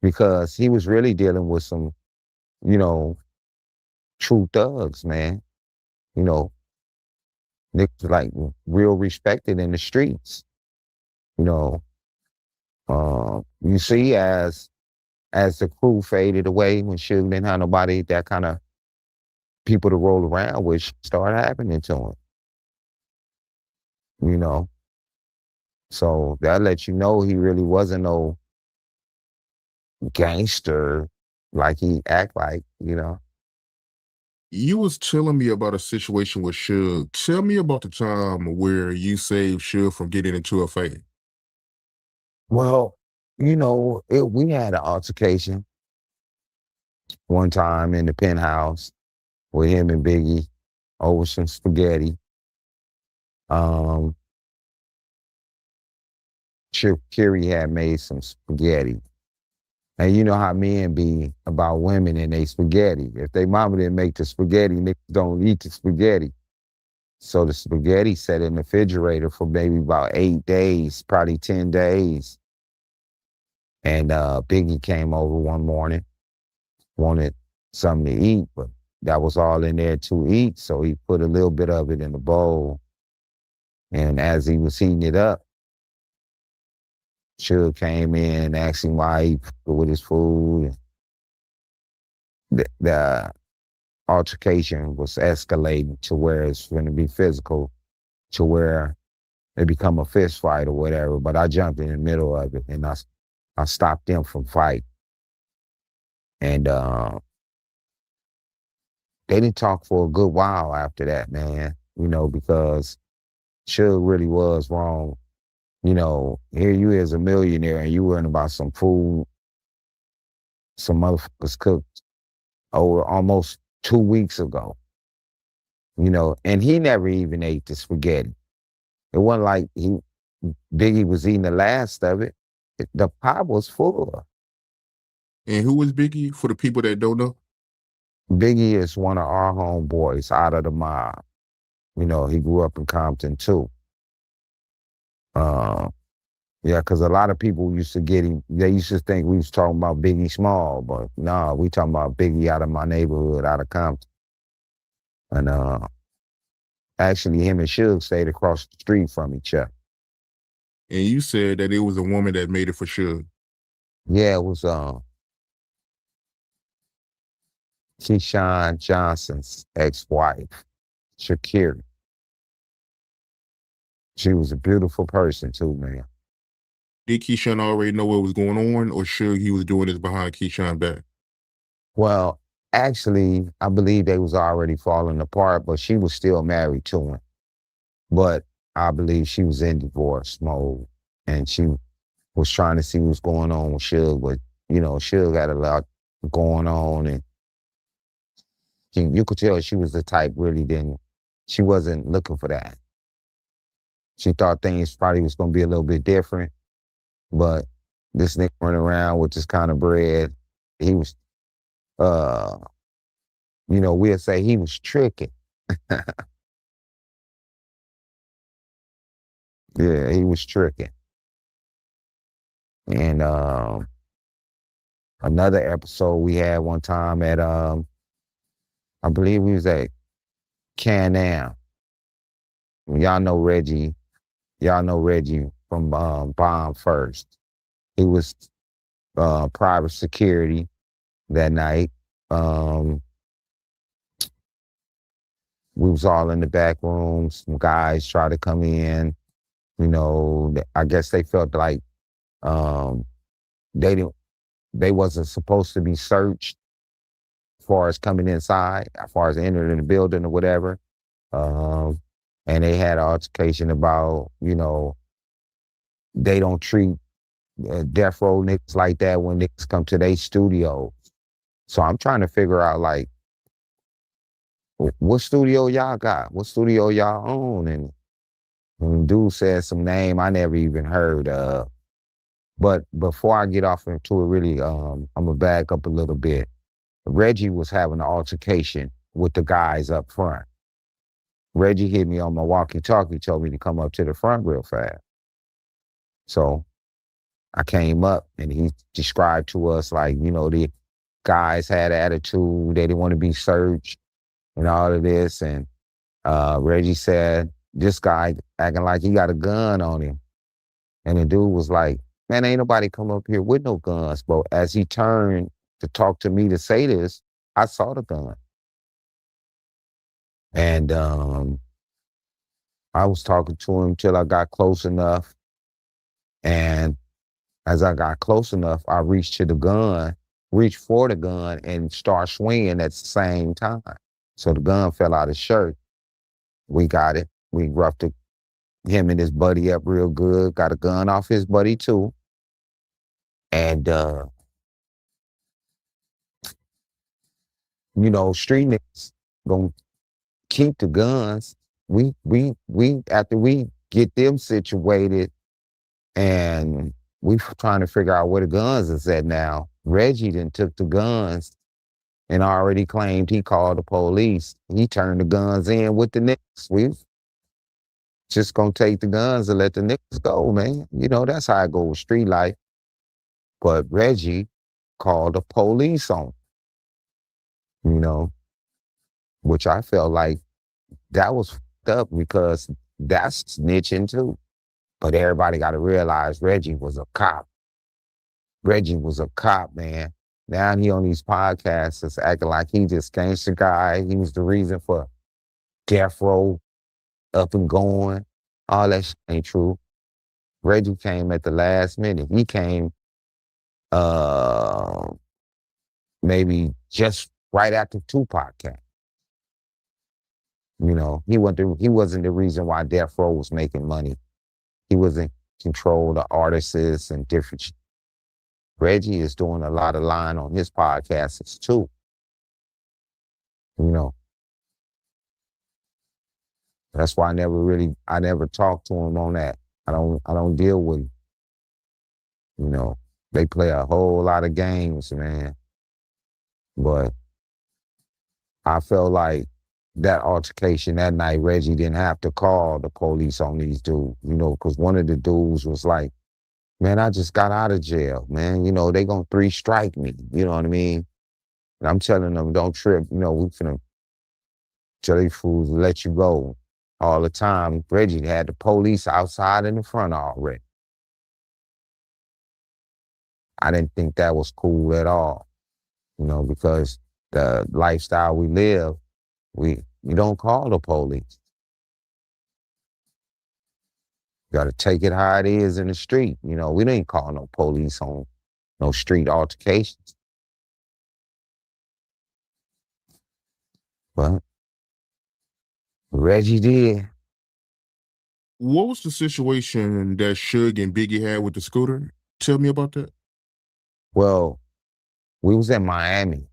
because he was really dealing with some, you know, true thugs, man. You know, niggas like real respected in the streets. You know, you see as the crew faded away when Suge didn't have nobody that kind of people to roll around with started happening to him. You know, so that lets you know he really wasn't no gangster like he act like. You know. You was telling me about a situation with Suge. Tell me about the time where you saved Suge from getting into a fight. Well, you know, we had an altercation one time in the penthouse with him and Biggie over some spaghetti. Kiri had made some spaghetti. And you know how men be about women and they spaghetti. If they mama didn't make the spaghetti, niggas don't eat the spaghetti. So the spaghetti sat in the refrigerator for maybe about 8 days, probably 10 days. And Biggie came over one morning, wanted something to eat, but that was all in there to eat. So he put a little bit of it in the bowl. And as he was heating it up, Suge came in and asked him why he put with his food. The altercation was escalating to where it's going to be physical, to where it become a fist fight or whatever. But I jumped in the middle of it and I stopped them from fight. And they didn't talk for a good while after that, man, you know, because Suge really was wrong. You know, here you is a millionaire and you worrying about some food some motherfuckers cooked over almost 2 weeks ago. You know, and he never even ate the spaghetti. It wasn't like Biggie was eating the last of it. The pot was full. And who was Biggie for the people that don't know? Biggie is one of our homeboys out of the mob. You know, he grew up in Compton too. Yeah, because a lot of people used to get him, they used to think we was talking about Biggie Small, but nah, we talking about Biggie out of my neighborhood, out of Compton. And actually him and Suge stayed across the street from each other. And you said that it was a woman that made it for Suge. Yeah, it was Keyshawn Johnson's ex-wife, Shakir. She was a beautiful person too, man. Did Keyshawn already know what was going on, or Suge he was doing this behind Keyshawn back? Well, actually, I believe they was already falling apart, but she was still married to him. But I believe she was in divorce mode, and she was trying to see what's going on with Suge, but, you know, Suge had a lot going on, and you could tell she was the type she wasn't looking for that. She thought things probably was going to be a little bit different, but this nigga running around with this kind of bread, he was, you know, we'll say he was tricking. Yeah, he was tricking. And another episode we had one time at, I believe we was at Can-Am. Y'all know Reggie from Bomb First. He was private security that night. We was all in the back rooms. Some guys tried to come in. You know, I guess they felt like they wasn't supposed to be searched as far as coming inside, as far as entering the building or whatever. And they had an altercation about, you know, they don't treat death row niggas like that when niggas come to their studio. So I'm trying to figure out, like, what studio y'all got? What studio y'all own? And when dude said some name I never even heard of. But before I get off into it, really, I'm gonna back up a little bit. Reggie was having an altercation with the guys up front. Reggie hit me on my walkie-talkie, told me to come up to the front real fast. So I came up and he described to us like, you know, the guys had attitude, they didn't want to be searched and all of this. And Reggie said, this guy acting like he got a gun on him. And the dude was like, man, ain't nobody come up here with no guns. But as he turned to talk to me to say this, I saw the gun. And I was talking to him till I got close enough. And as I got close enough, I reached for the gun and start swinging at the same time. So the gun fell out of his shirt. We got it. We roughed him and his buddy up real good. Got a gun off his buddy too. And, you know, street niggas gonna keep the guns. We after we get them situated and we trying to figure out where the guns is at now. Reggie then took the guns and already claimed he called the police. He turned the guns in with the niggas. We just gonna take the guns and let the niggas go, man. You know, that's how I go with street life. But Reggie called the police on him, you know, which I felt like that was fucked up because that's snitching too. But everybody got to realize Reggie was a cop. Reggie was a cop, man. Now he on these podcasts is acting like he just gangster guy. He was the reason for death row up and going. All that shit ain't true. Reggie came at the last minute. He came maybe just right after Tupac came. You know, he wasn't the reason why death row was making money. He was in control of the artists and different shit. Reggie is doing a lot of line on his podcasts too. You know. That's why I never talk to him on that. I don't deal with him. You know, they play a whole lot of games, man. But I felt like that altercation that night, Reggie didn't have to call the police on these dudes, you know, because one of the dudes was like, man, I just got out of jail, man. You know, they gonna 3-strike me. You know what I mean? And I'm telling them, don't trip. You know, we finna tell these fools to let you go all the time. Reggie had the police outside in the front already. I didn't think that was cool at all, you know, because the lifestyle we live, we don't call the police. You gotta take it how it is in the street. You know, we didn't call no police on no street altercations. But Reggie did. What was the situation that Suge and Biggie had with the scooter? Tell me about that. Well, we was in Miami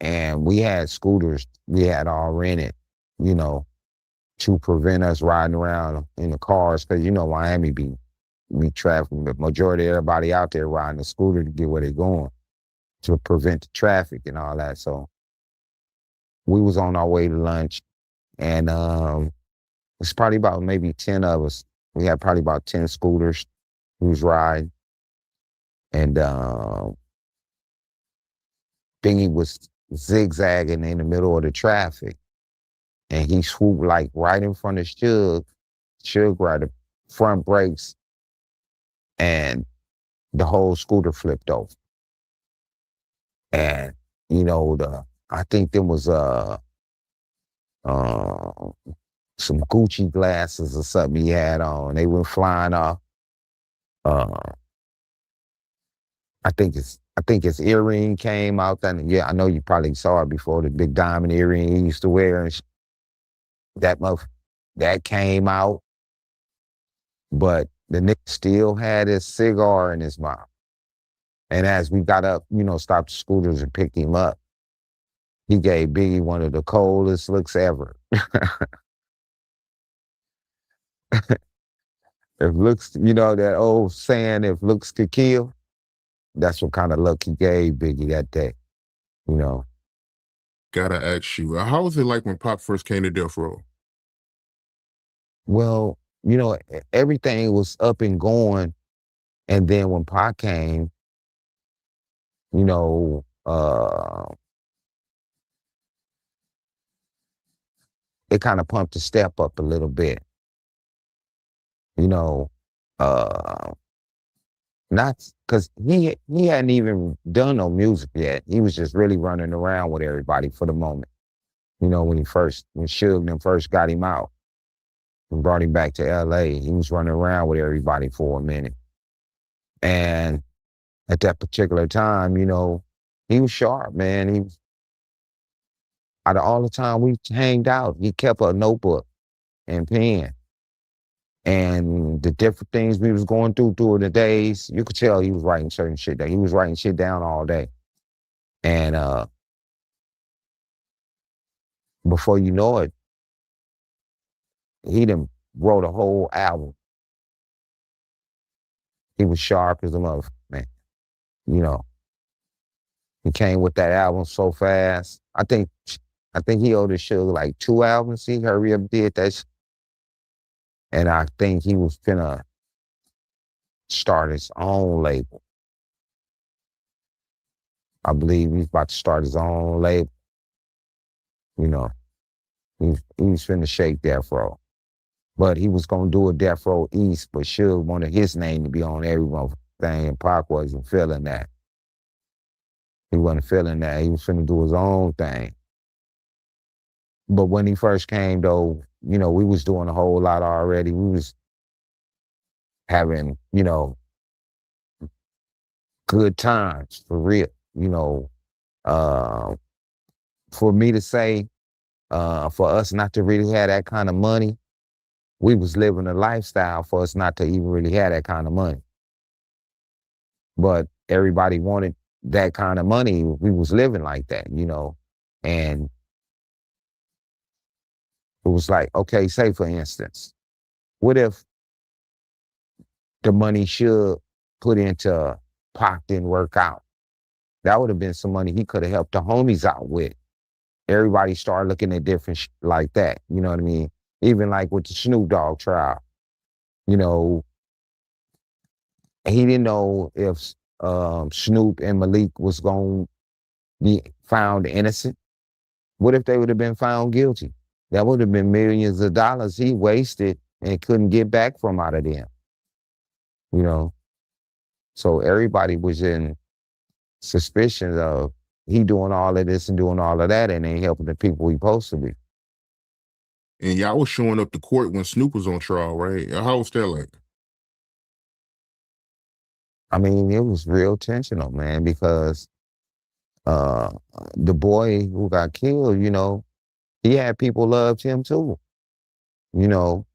and we had scooters we had all rented, you know, to prevent us riding around in the cars, because you know Miami be traffic. The majority of everybody out there riding the scooter to get where they're going to prevent the traffic and all that. So we was on our way to lunch, and it's probably about maybe 10 of us. We had probably about 10 scooters we was riding, and Bingy was zigzagging in the middle of the traffic. And he swooped like right in front of Suge right the front brakes, and the whole scooter flipped over. And, you know, I think there was some Gucci glasses or something he had on. They went flying off. I think his earring came out. And yeah, I know you probably saw it before, the big diamond earring he used to wear. And that came out. But the nigga still had his cigar in his mouth. And as we got up, you know, stopped the scooters and picked him up, He gave Biggie one of the coldest looks ever. If looks, you know, that old saying, if looks could kill, that's what kind of look he gave Biggie that day, you know. Gotta ask you, how was it like when Pop first came to Death Row? Well, you know, everything was up and going. And then when Pac came, you know, it kind of pumped the step up a little bit, you know, not because he hadn't even done no music yet. He was just really running around with everybody for the moment. You know, when Suge them first got him out and brought him back to LA, he was running around with everybody for a minute. And at that particular time, you know, he was sharp, man. He was, out of all the time we hanged out, he kept a notebook and pen. And the different things we was going through during the days, you could tell he was writing certain shit down. He was writing shit down all day. And before you know it, he done wrote a whole album. He was sharp as a motherfucker, man. You know, he came with that album so fast. I think he owed his Suge like 2 albums. He hurry up did that. And I think he was finna start his own label. I believe he's about to start his own label. You know, he was finna shake Death Row. But he was gonna do a Death Row East, but Suge wanted his name to be on every thing, and Pac wasn't feeling that. He wasn't feeling that. He was finna do his own thing. But when he first came, though, you know, we was doing a whole lot already. We was having, you know, good times for real. You know, for me to say, for us not to really have that kind of money, we was living a lifestyle for us not to even really have that kind of money. But everybody wanted that kind of money. We was living like that, you know. And it was like, okay, say for instance, what if the money Suge put into Pac didn't work out? That would have been some money he could have helped the homies out with. Everybody started looking at different like that, you know what I mean? Even like with the Snoop Dogg trial, you know, he didn't know if Snoop and Malik was going to be found innocent. What if they would have been found guilty? That would have been millions of dollars he wasted and couldn't get back from out of them, you know? So everybody was in suspicion of he doing all of this and doing all of that and ain't helping the people he supposed to be. And y'all was showing up to court when Snoop was on trial, right? How was that like? I mean, it was real tensional, man, because the boy who got killed, you know, he had people loved him too, you know,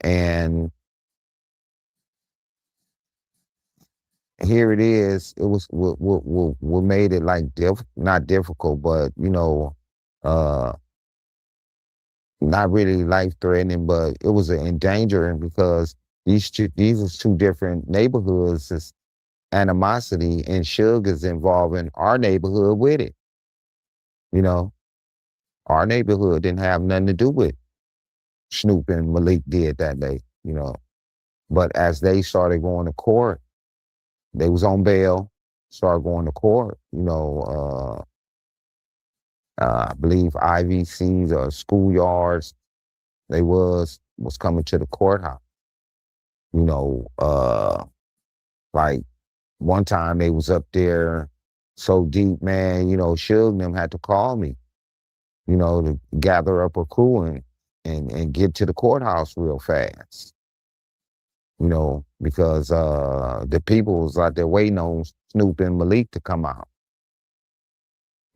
and here it is. It was what made it like not difficult, but you know, not really life threatening, but it was an endangering because these was two different neighborhoods. It's animosity, and Suge is involving our neighborhood with it. You know, our neighborhood didn't have nothing to do with Snoop and Malik did that day. You know, but as they started going to court, they was on bail, started going to court. You know, I believe IVCs or schoolyards, they was coming to the courthouse. You know, like one time they was up there so deep, man, you know, Suge and them had to call me, you know, to gather up a crew and get to the courthouse real fast. You know, because the people was out there waiting on Snoop and Malik to come out.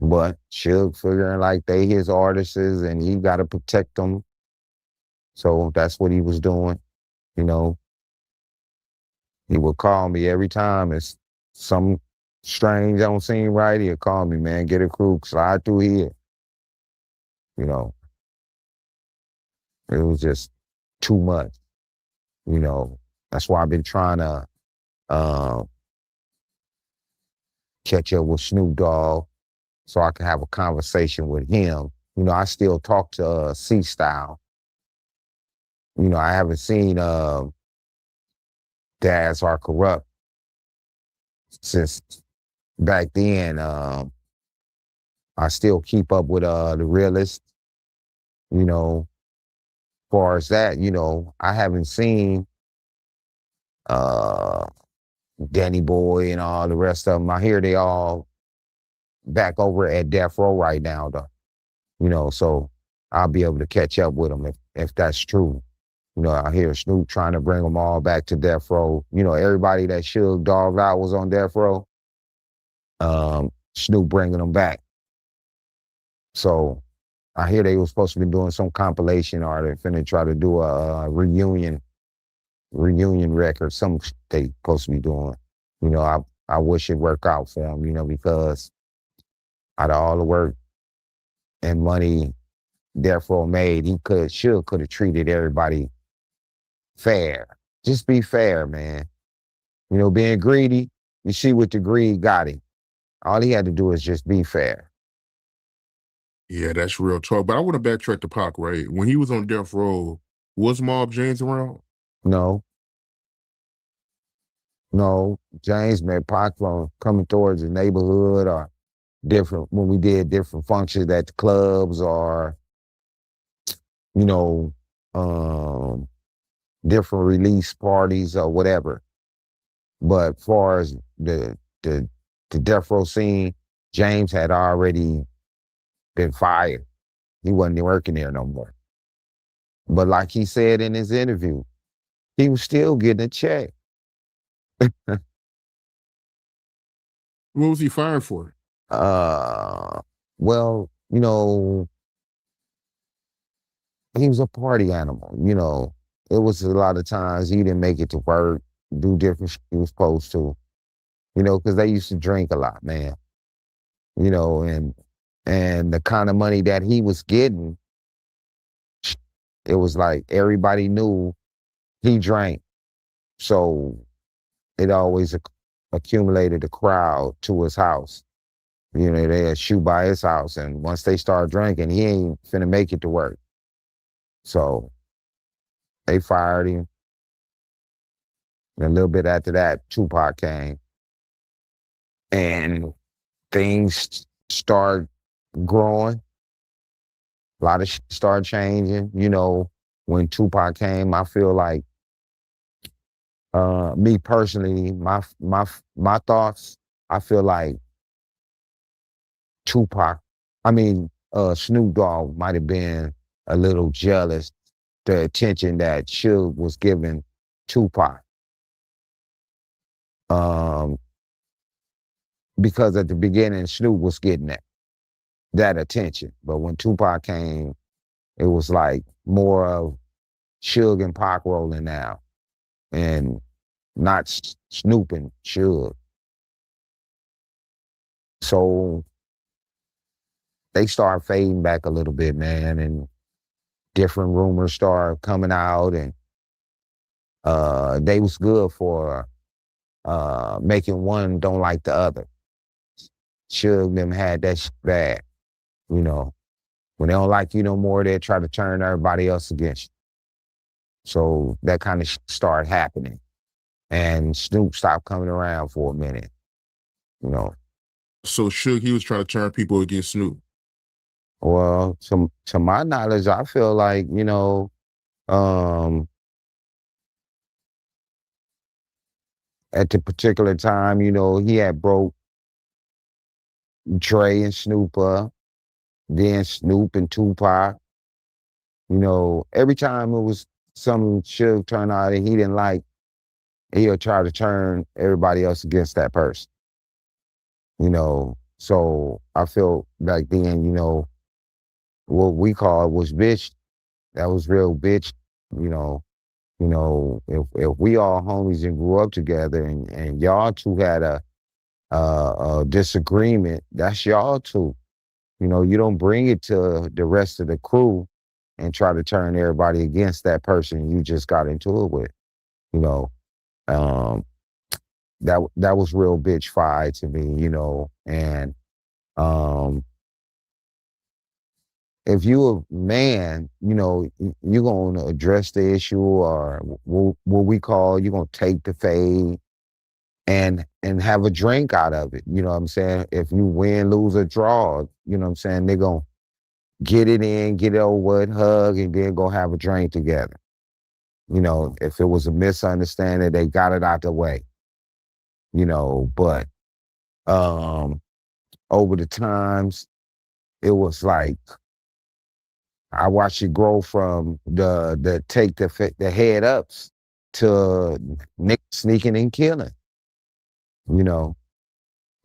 But Suge figuring like they his artists and he got to protect them. So that's what he was doing, you know. He would call me every time it's some strange don't seem right. He'd call me, man, get a crew, slide through here. You know, it was just too much. You know, that's why I've been trying to catch up with Snoop Dogg so I can have a conversation with him. You know, I still talk to C-Style. You know, I haven't seen Dads Are Corrupt since back then. I still keep up with the realists. You know, as far as that, you know, I haven't seen Danny Boy and all the rest of them. I hear they all back over at Death Row right now, though. You know, so I'll be able to catch up with them if that's true. You know, I hear Snoop trying to bring them all back to Death Row. You know, everybody that Suge dogged out was on Death Row. Snoop bringing them back. So I hear they were supposed to be doing some compilation or they're finna try to do a reunion record, some they supposed to be doing. You know, I wish it worked out for them, you know, because out of all the work and money Death Row made, could have treated everybody fair. Just be fair, man. You know, being greedy, you see what the greed got him. All he had to do is just be fair. Yeah, that's real talk. But I want to backtrack to Pac, right? When he was on Death Row, was Mob James around? No, James met Pac from coming towards the neighborhood or different, when we did different functions at the clubs or, you know, different release parties or whatever. But far as the Death Row scene, James had already been fired. He wasn't working there no more. But like he said in his interview, he was still getting a check. What was he fired for? Well, you know, he was a party animal, you know. It was a lot of times he didn't make it to work, do different shit he was supposed to, you know, because they used to drink a lot, man. You know, and the kind of money that he was getting, it was like everybody knew he drank. So it always accumulated a crowd to his house. You know, they'd shoot by his house. And once they start drinking, he ain't finna make it to work. So they fired him. And a little bit after that, Tupac came. And things started growing. A lot of shit started changing. You know, when Tupac came, I feel like, me personally, my thoughts, I feel like Snoop Dogg might have been a little jealous the attention that Suge was giving Tupac. Because at the beginning, Snoop was getting that attention. But when Tupac came, it was like more of Suge and Pac rolling now and not Snoop and Suge. So they start fading back a little bit, man, and different rumors start coming out, and they was good for making one don't like the other. Suge them had that shit bad, you know. When they don't like you no more, they try to turn everybody else against you. So that kind of started happening. And Snoop stopped coming around for a minute, you know. So Suge, he was trying to turn people against Snoop. Well, to my knowledge, I feel like, you know, at the particular time, you know, he had broke Dre and Snoop up, then Snoop and Tupac. You know, every time it was some Suge turn out that he didn't like, he'll try to turn everybody else against that person. You know, so I feel like then, you know, what we call was bitch. That was real bitch, you know. You know, if we all homies and grew up together and y'all two had a disagreement, that's y'all two. You know, you don't bring it to the rest of the crew and try to turn everybody against that person you just got into it with. You know, um, that was real bitch fi to me. You know, and um, if you a man, you know, you're gonna address the issue, or what we call, you're gonna take the fade and have a drink out of it. You know what I'm saying? If you win, lose, or draw, you know what I'm saying, they're gonna get it in, get it over with, hug, and then go have a drink together. You know, if it was a misunderstanding, they got it out the way. You know, but um over the times, it was like I watched it grow from the take the head ups to Nick sneaking and killing. You know,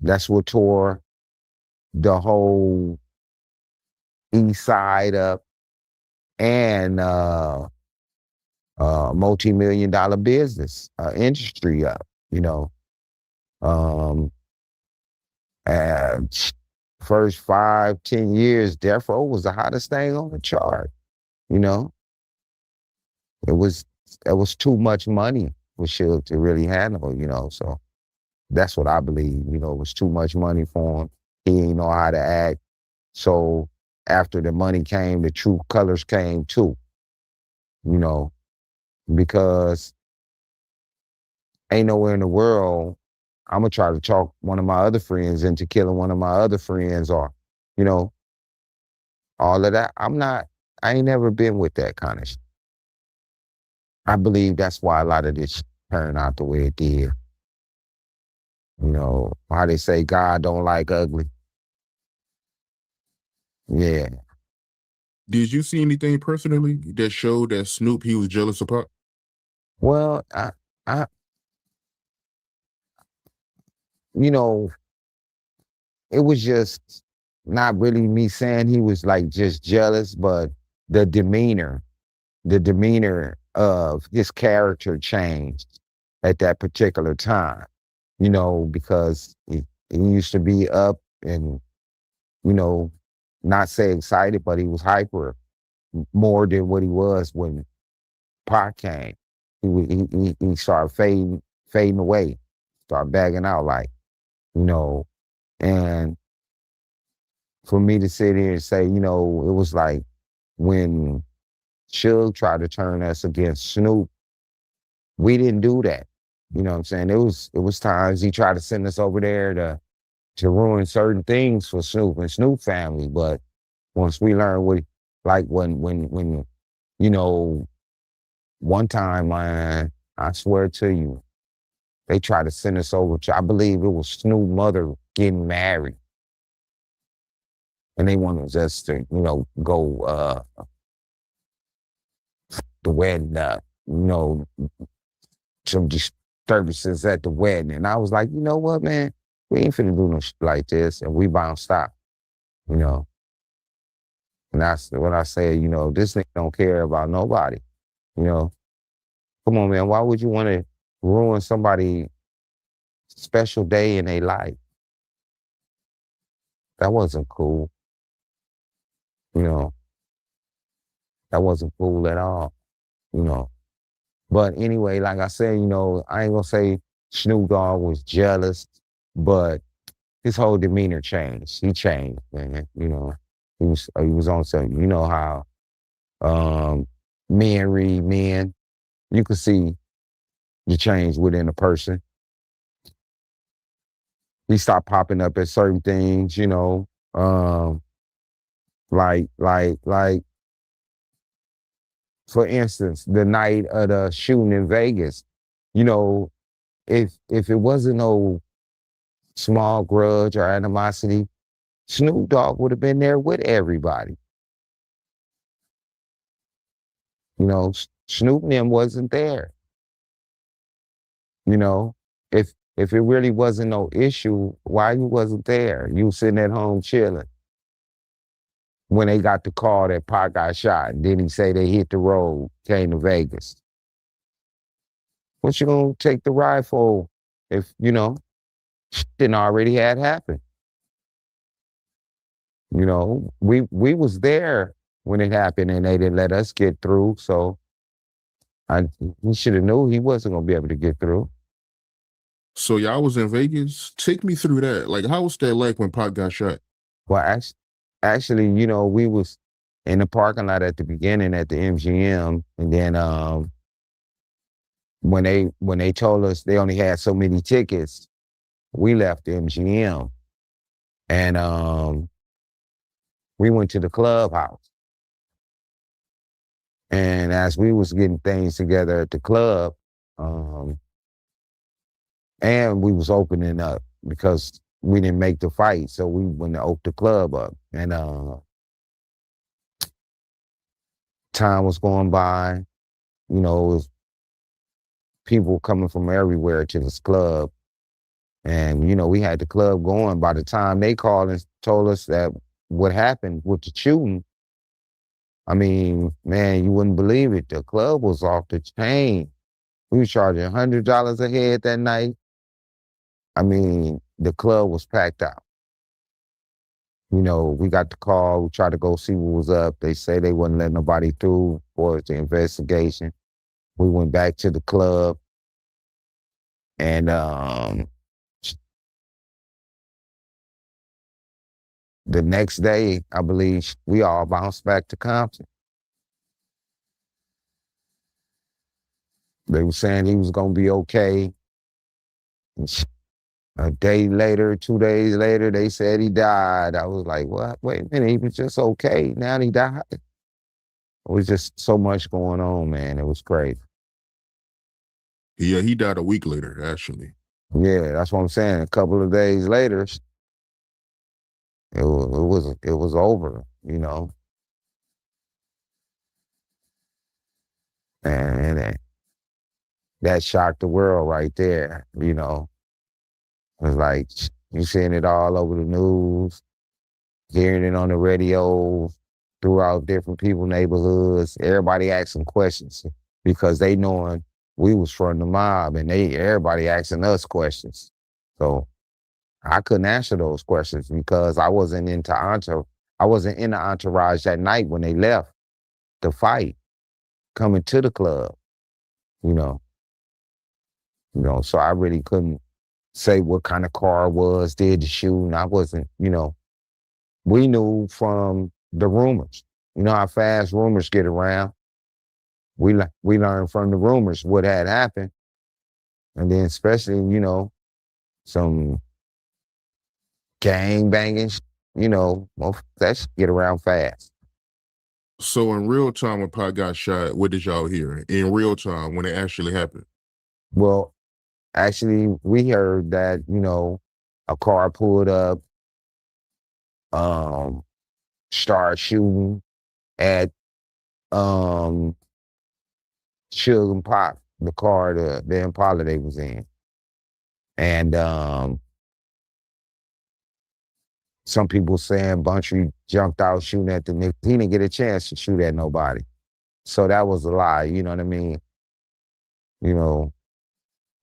that's what tore the whole east side up, and multi-million-dollar business industry up. You know, um, and first 5, 10 years, Death Row was the hottest thing on the chart. You know, it was too much money for Suge to really handle. You know, so that's what I believe. You know, it was too much money for him. He didn't know how to act. So after the money came, the true colors came too. You know, because ain't nowhere in the world I'm gonna try to talk one of my other friends into killing one of my other friends, or, you know, all of that. I ain't never been with that kind of shit. I believe that's why a lot of this turned out the way it did. You know, how they say God don't like ugly. Yeah. Did you see anything personally that showed that Snoop he was jealous of Pac? Well, I, you know, it was just not really me saying he was like just jealous, but the demeanor the demeanor of his character changed at that particular time, you know, because he used to be up and, you know, not say excited, but he was hyper more than what he was when Pac came. He started fading away, started bagging out, like, you know, and for me to sit here and say, you know, it was like when Suge tried to turn us against Snoop, we didn't do that. You know what I'm saying? It was times he tried to send us over there to ruin certain things for Snoop and Snoop family. But once we learned what, like when you know, one time, man, I swear to you, they tried to send us over to, I believe it was Snoop mother getting married. And they wanted us to, you know, go the wedding up, you know, some disturbances at the wedding. And I was like, you know what, man? We ain't finna do no shit like this, and we bound stop, you know. And that's what I say, you know, this nigga don't care about nobody, you know. Come on, man, why would you want to ruin somebody's special day in their life? That wasn't cool, you know. That wasn't cool at all, you know. But anyway, like I said, you know, I ain't gonna say Snoop Dogg was jealous, but his whole demeanor changed. He changed, man. You know, he was on something. You know how men read men. You can see the change within a person. He stopped popping up at certain things, you know. Like for instance, the night of the shooting in Vegas, you know, if it wasn't no small grudge or animosity, Snoop Dogg would have been there with everybody. You know, Snoop and them wasn't there. You know, if it really wasn't no issue, why you wasn't there? You sitting at home chilling. When they got the call that Pac got shot, and then he say they hit the road, came to Vegas. What you gonna take the ride for if, you know, didn't already had happened? You know, we was there when it happened and they didn't let us get through. So we should have knew he wasn't gonna be able to get through. So y'all was in Vegas. Take me through that. Like, how was that like when Pac got shot? Well, actually, you know, we was in the parking lot at the beginning at the MGM, and then when they told us they only had so many tickets, we left the MGM and we went to the clubhouse. And as we was getting things together at the club, and we was opening up because we didn't make the fight, so we went to open the club up, and time was going by. You know, it was people coming from everywhere to this club, and you know, we had the club going. By the time they called and told us that what happened with the shooting, I mean, man, you wouldn't believe it. The club was off the chain. We were charging $100 a head that night. I mean, the club was packed out. You know, we got the call, we tried to go see what was up. They say they wouldn't let nobody through for the investigation. We went back to the club and the next day, I believe, we all bounced back to Compton. They were saying he was gonna be okay. And a day later, 2 days later, they said he died. I was like, what? Wait a minute, he was just okay. Now he died. It was just so much going on, man. It was crazy. Yeah, he died a week later, actually. Yeah, that's what I'm saying. A couple of days later, it was over, you know. And that shocked the world right there, you know. It was like you seeing it all over the news, hearing it on the radio, throughout different people's neighborhoods. Everybody asking questions because they knowing we was from the mob, and everybody asking us questions. So I couldn't answer those questions because I wasn't in the entourage that night when they left the fight, coming to the club, you know. So I really couldn't say what kind of car it was, did the shooting. I wasn't, you know. We knew from the rumors. You know how fast rumors get around. We learned from the rumors what had happened. And then especially, you know, some gang banging, you know, that shit get around fast. So in real time when Pac got shot, what did y'all hear? In real time when it actually happened? Well, actually, we heard that, you know, a car pulled up, started shooting at Suge and Pop, the car, the Impala they was in. And some people saying Buntry jumped out shooting at the niggas. He didn't get a chance to shoot at nobody. So that was a lie, you know what I mean? You know,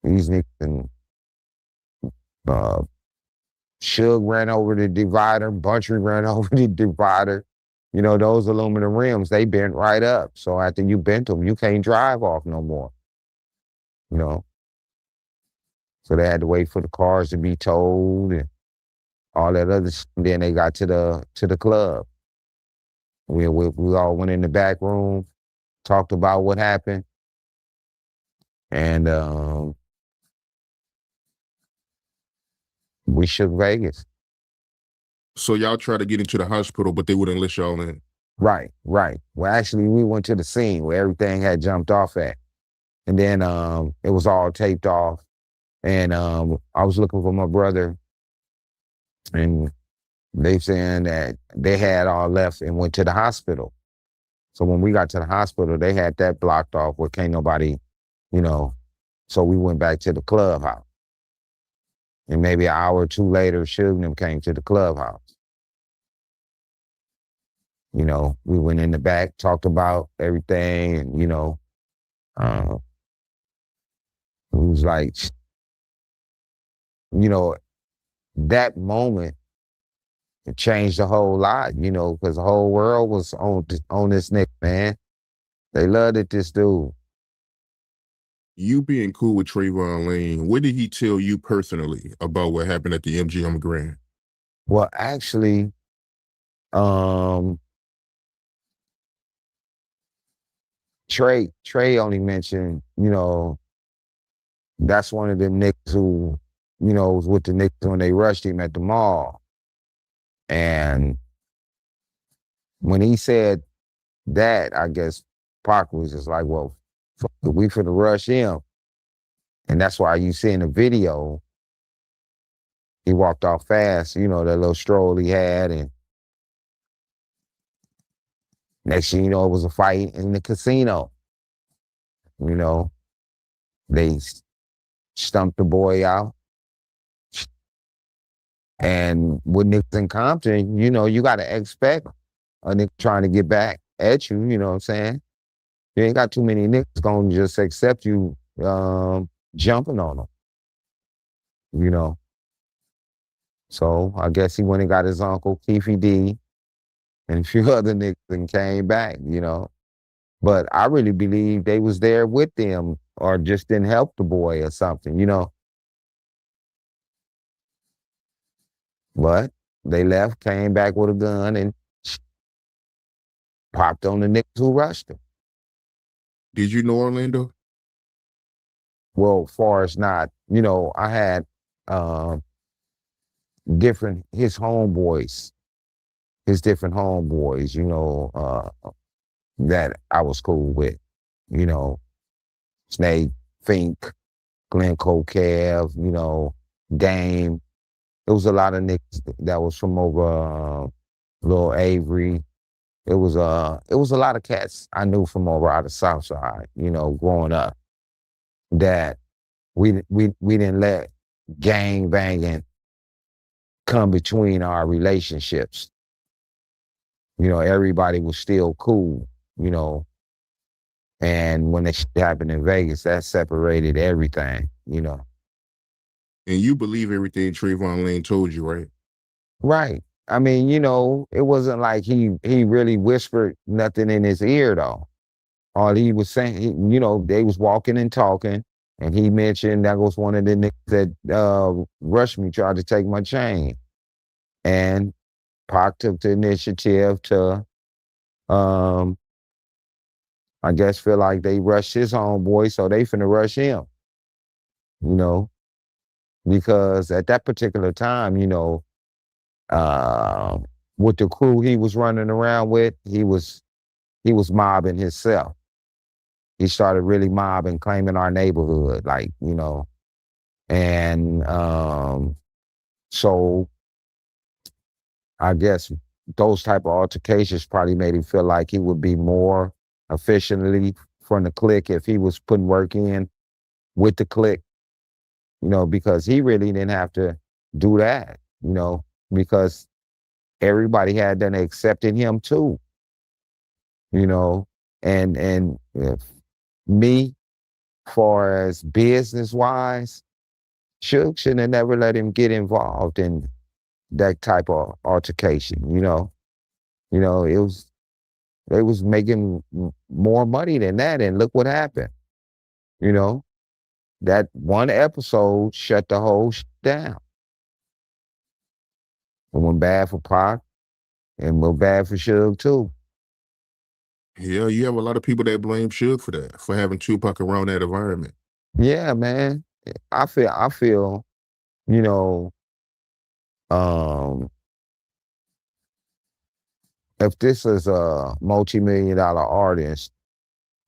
these niggas and Suge ran over the divider, Buntry ran over the divider. You know, those aluminum rims, they bent right up. So after you bent them, you can't drive off no more. You know? So they had to wait for the cars to be towed and all that other shit. And then they got to the club. We all went in the back room, talked about what happened, and we shook Vegas. So y'all tried to get into the hospital, but they wouldn't let y'all in. Right. Well, actually, we went to the scene where everything had jumped off at. And then it was all taped off. And I was looking for my brother, and they saying that they had all left and went to the hospital. So when we got to the hospital, they had that blocked off where can't nobody, you know. So we went back to the clubhouse. And maybe an hour or two later, Suge and them came to the clubhouse. You know, we went in the back, talked about everything, and, you know, it was like, you know, that moment it changed a whole lot, because the whole world was on this nigga, man. They loved it, this dude. You being cool with Trayvon Lane, what did he tell you personally about what happened at the MGM Grand? Well, actually, Trey only mentioned, that's one of the niggas who, was with the niggas when they rushed him at the mall. And when he said that, I guess Pac was just like, well, fuck it, we finna rush him. And that's why you see in the video, he walked off fast, that little stroll he had. And next thing you know, it was a fight in the casino. They stumped the boy out. And with niggas in Compton, you got to expect a nigga trying to get back at you, you know what I'm saying? You ain't got too many niggas gonna just accept you jumping on them, So I guess he went and got his uncle, Keefe D, and a few other niggas and came back, But I really believe they was there with them or just didn't help the boy or something, But they left, came back with a gun and popped on the niggas who rushed him. Did you know Orlando? Well, far as not, I had his homeboys, that I was cool with, Snake, Fink, Glencoe Cav, Dame. It was a lot of niggas that was from over Lil Avery. It was a lot of cats I knew from over out of South Side, growing up, that we didn't let gang banging come between our relationships. Everybody was still cool, and when it happened in Vegas, that separated everything, And you believe everything Trayvon Lane told you, right? Right. I mean, it wasn't like he really whispered nothing in his ear though. All he was saying, they was walking and talking, and he mentioned that was one of the niggas that rushed me, tried to take my chain. And Pac took the initiative to, I guess, feel like they rushed his homeboy, so they finna rush him, because at that particular time, with the crew he was running around with, he was mobbing himself. He started really mobbing, claiming our neighborhood, and so I guess those type of altercations probably made him feel like he would be more efficiently from the clique if he was putting work in with the clique, because he really didn't have to do that, because everybody had done accepted him too, and me, far as business wise, Suge should have never let him get involved in that type of altercation. It was, they was making more money than that, and look what happened. That one episode shut the whole down. It went bad for Pac, and went bad for Suge too. Yeah, you have a lot of people that blame Suge for that, for having Tupac around that environment. Yeah, man. I feel, um, if this is a multi-million-dollar artist,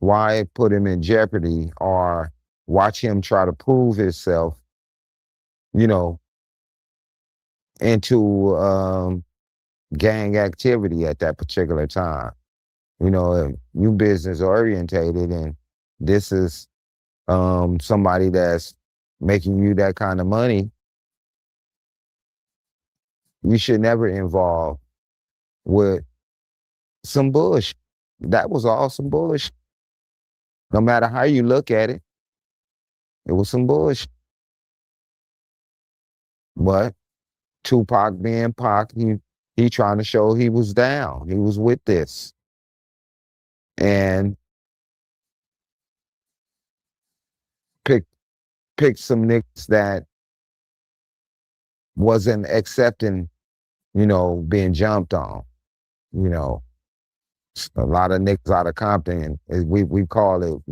why put him in jeopardy or watch him try to prove himself, into gang activity at that particular time? If you business orientated and this is somebody that's making you that kind of money, you should never involve with some bullshit. That was all some bullshit. No matter how you look at it, it was some bullshit. But Tupac being Pac, he he trying to show he was down. He was with this. And picked some niggas that wasn't accepting, being jumped on. A lot of niggas out of Compton, we call it,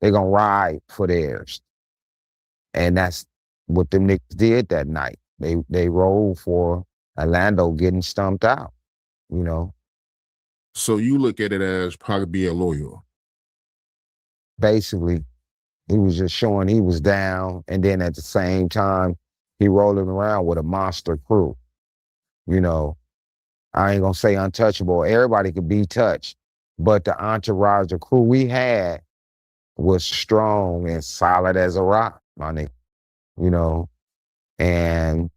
they gonna ride for theirs. And that's what them niggas did that night. They rolled for Orlando getting stumped out, So you look at it as probably being loyal. Basically, he was just showing he was down, and then at the same time, he rolling around with a monster crew. I ain't gonna say untouchable. Everybody could be touched, but the entourage, the crew we had was strong and solid as a rock, my nigga. And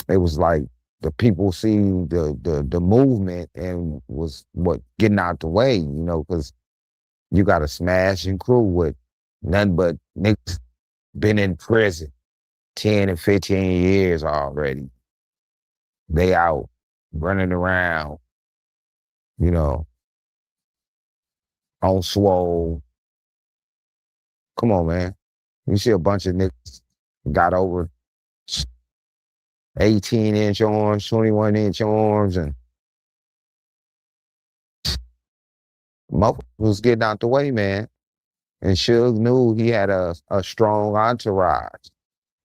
it was like the people see the movement and was getting out the way, because you got a smashing crew with nothing but niggas been in prison 10 and 15 years already. They out running around, on swole. Come on, man. You see a bunch of niggas got over 18-inch arms, 21-inch arms, and motherfuckers was getting out the way, man. And Suge knew he had a strong entourage.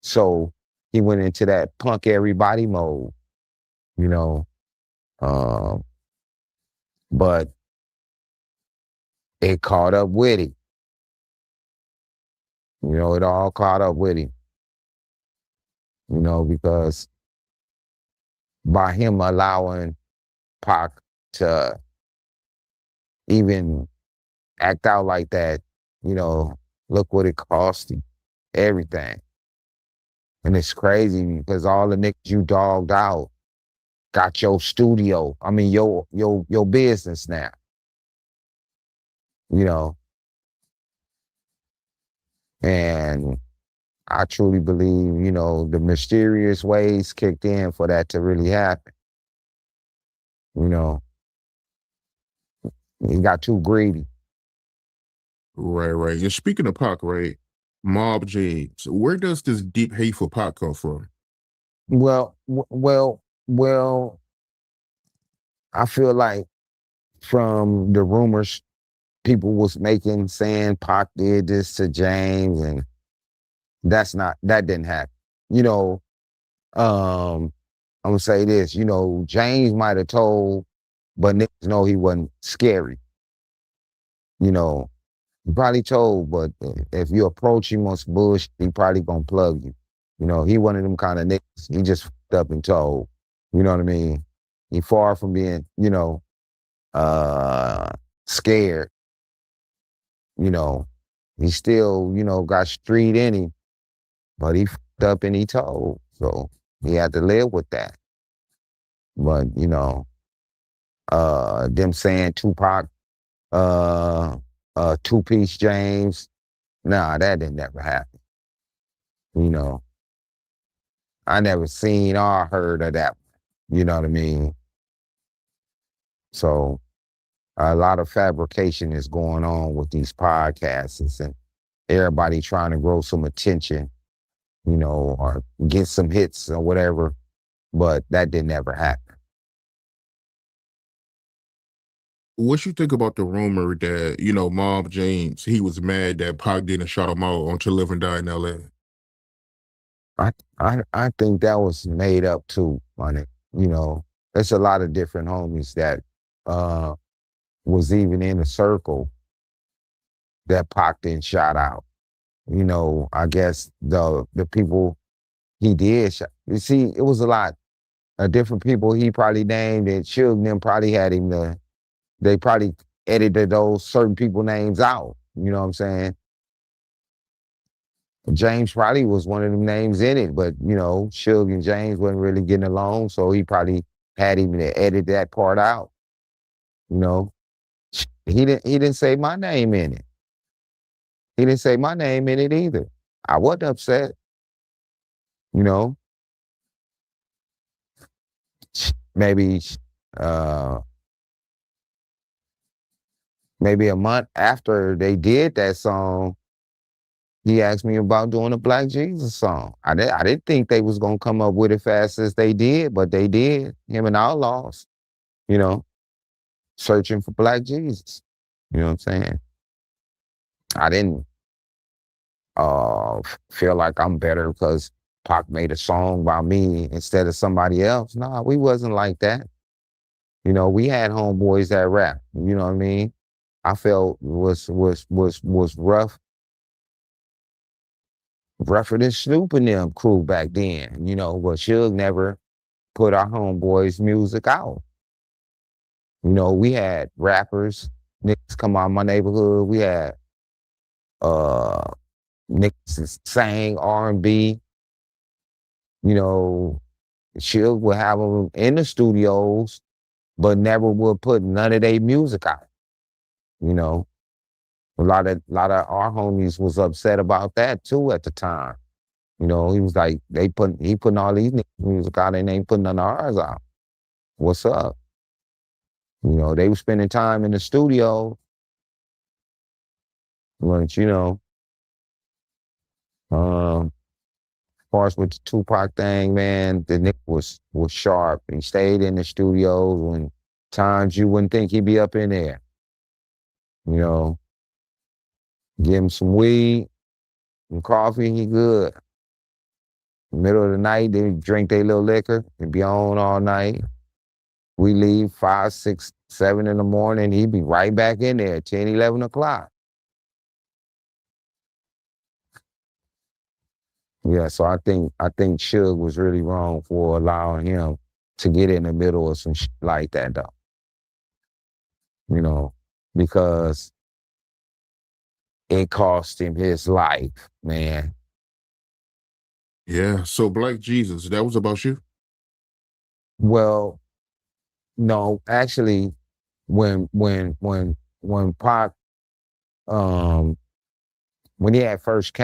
So he went into that punk everybody mode, but it caught up with him. It all caught up with him, because by him allowing Pac to even act out like that, look what it cost him, everything. And it's crazy because all the niggas you dogged out got your studio, your business now, and I truly believe, the mysterious ways kicked in for that to really happen. He got too greedy. Right. And speaking of Pac, right, Mob James, where does this deep hate for Pac come from? Well, I feel like from the rumors people was making, saying Pac did this to James, and that didn't happen. I'm gonna say this, James might have told, but niggas know he wasn't scary. He probably told, but if you approach him on some bullshit, he probably gonna plug you. He one of them kind of niggas. He just fucked up and told. You know what I mean? He far from being, scared. He still, got street in him, but he fucked up and he told. So he had to live with that. But, them saying Tupac, two-piece James, nah, that didn't never happen. I never seen or heard of that. You know what I mean? So a lot of fabrication is going on with these podcasts, and everybody trying to grow some attention, or get some hits or whatever, but that didn't ever happen. What you think about the rumor that, Mob James, he was mad that Pac didn't shout him out on To Live and Die in LA? I think that was made up too, money. There's a lot of different homies that was even in the circle that Pac didn't shout out. I guess the people he did, you see, it was a lot of different people he probably named, and Suge and them probably had him they probably edited those certain people names out. You know what I'm saying? James probably was one of them names in it, but Suge and James wasn't really getting along, so he probably had him to edit that part out. He didn't say my name in it. He didn't say my name in it either. I wasn't upset. maybe maybe a month after they did that song, he asked me about doing a Black Jesus song. I didn't think they was gonna come up with it fast as they did, but they did. Him and Outlaws, you know, searching for Black Jesus. You know what I'm saying? I didn't feel like I'm better because Pac made a song about me instead of somebody else. Nah, we wasn't like that. You know, we had homeboys that rap. You know what I mean? I felt was rough, rougher than Snoop and them crew back then. You know, but Suge never put our homeboys' music out. You know, we had rappers, niggas come out of my neighborhood. We had niggas sang R&B. You know, Suge would have them in the studios, but never would put none of their music out. You know, a lot of our homies was upset about that too at the time. You know, he was like, he putting all these niggas music out and they ain't putting none of ours out. What's up? You know, they were spending time in the studio. But, you know, as far as with the Tupac thing, man, the nigga was sharp. He stayed in the studios when times you wouldn't think he'd be up in there. You know, give him some weed, some coffee, he good. Middle of the night, they drink their little liquor and be on all night. We leave 5, 6, 7 in the morning. He'd be right back in there, 10, 11 o'clock. Yeah, so I think Suge was really wrong for allowing him to get in the middle of some shit like that, though. You know, because it cost him his life, man. Yeah. So Black Jesus, that was about you? Well, no, actually, when Pac, when he first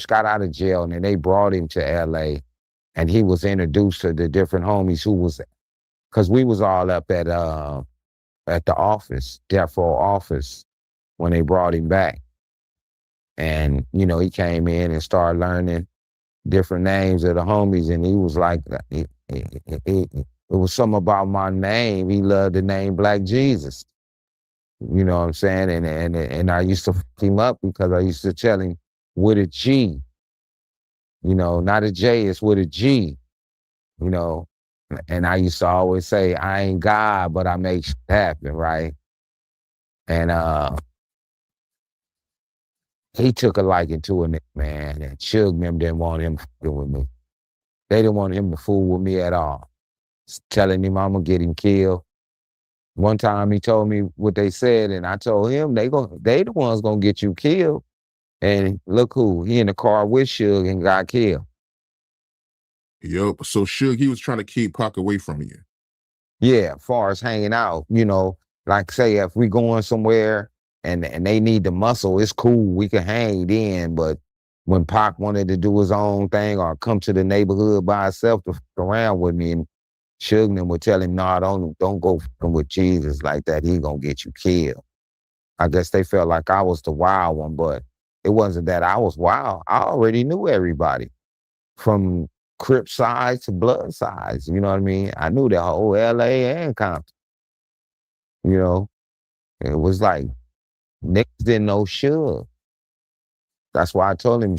got out of jail and then they brought him to LA and he was introduced to the different homies who was, because we was all up at the office, Death Row office, when they brought him back. And, you know, he came in and started learning different names of the homies, and he was like, it was something about my name. He loved the name Black Jesus. You know what I'm saying? And I used to fuck him up because I used to tell him with a G. You know, not a J, it's with a G. You know, and I used to always say, I ain't God, but I make shit happen, right? And he took a liking to it, man. And Suge them didn't want him fucking with me. They didn't want him to fool with me at all. Telling him I'm gonna get him killed. One time he told me what they said, and I told him they the ones gonna get you killed. And look who, he in the car with Suge and got killed. Yup. So Suge, he was trying to keep Pac away from you. Yeah, as far as hanging out, you know, like say if we going somewhere and they need the muscle, it's cool, we can hang then. But when Pac wanted to do his own thing or come to the neighborhood by himself to fuck around with me, and Suge and would tell him, nah, don't go fucking with Jesus like that. He gonna get you killed. I guess they felt like I was the wild one, but it wasn't that I was wild. I already knew everybody from Crip sides to blood sides. You know what I mean? I knew the whole LA and Compton. You know, it was like niggas didn't know Suge. That's why I told him,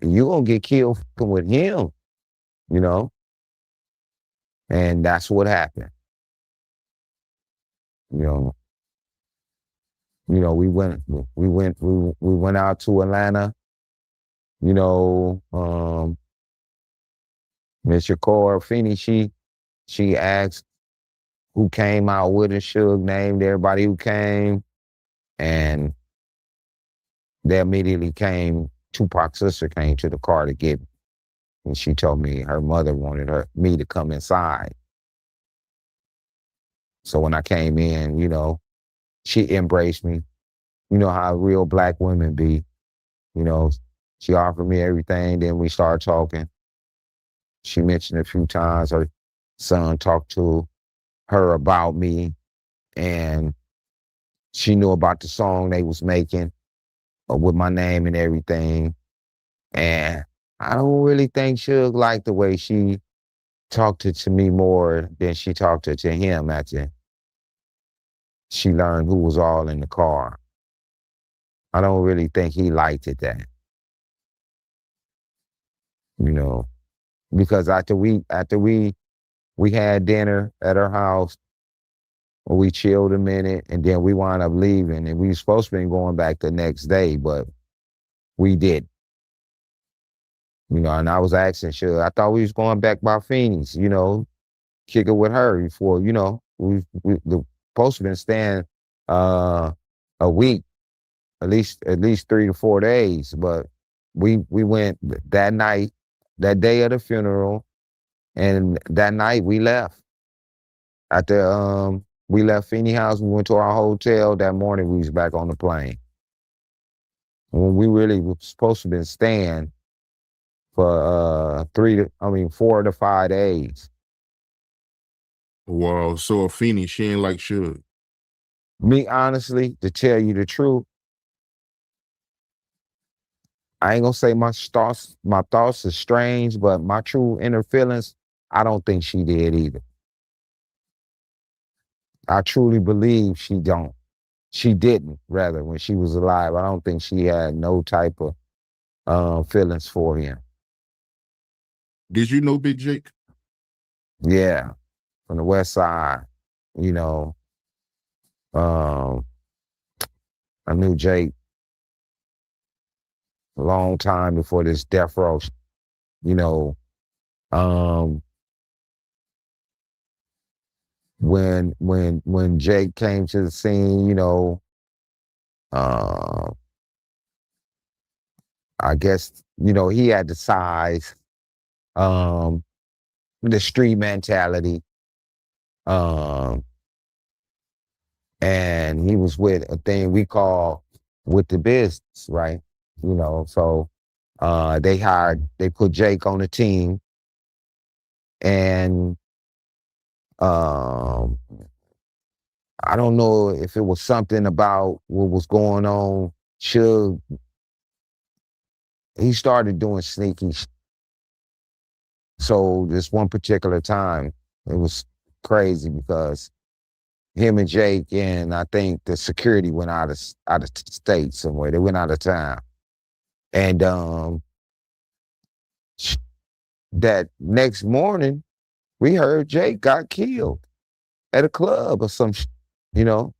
you gonna get killed fucking with him, you know? And that's what happened. You know, we went out to Atlanta, you know, Miss Shakur Finney, she asked who came out with us. Suge named everybody who came, and they immediately came. Tupac's sister came to the car to get me, and she told me her mother wanted me to come inside. So when I came in, you know, she embraced me. You know how real Black women be. You know, she offered me everything. Then we started talking. She mentioned a few times her son talked to her about me, and she knew about the song they was making with my name and everything. And I don't really think Suge liked the way she talked to me more than she talked to him after she learned who was all in the car. I don't really think he liked it that, you know, because we had dinner at her house, we chilled a minute, and then we wound up leaving, and we were supposed to be going back the next day, but we didn't. You know, and I was asking, sure, I thought we was going back by Phoenix, you know, kick it with her before, you know, the supposed to been staying a week, at least 3 to 4 days, but we went that night, that day of the funeral, and that night we left. After we left Feeney House, we went to our hotel. That morning we was back on the plane. When we really were supposed to been staying for 4 to 5 days. Wow. So Afeni, she ain't like Suge. Me, honestly, to tell you the truth, I ain't gonna say my thoughts are strange, but my true inner feelings, I don't think she did either. I truly believe she don't. She didn't, rather, when she was alive. I don't think she had no type of feelings for him. Did you know Big Jake? Yeah, from the West Side, you know. I knew Jake a long time before this death row, you know. When Jake came to the scene, you know, I guess, you know, he had the size, the street mentality, and he was with a thing we call with the business, right? You know, so they put Jake on the team, and I don't know if it was something about what was going on. Suge, he started doing sneaky. So this one particular time, it was crazy because him and Jake and I think the security went out of state somewhere. They went out of town, and that next morning we heard Jake got killed at a club or some, you know,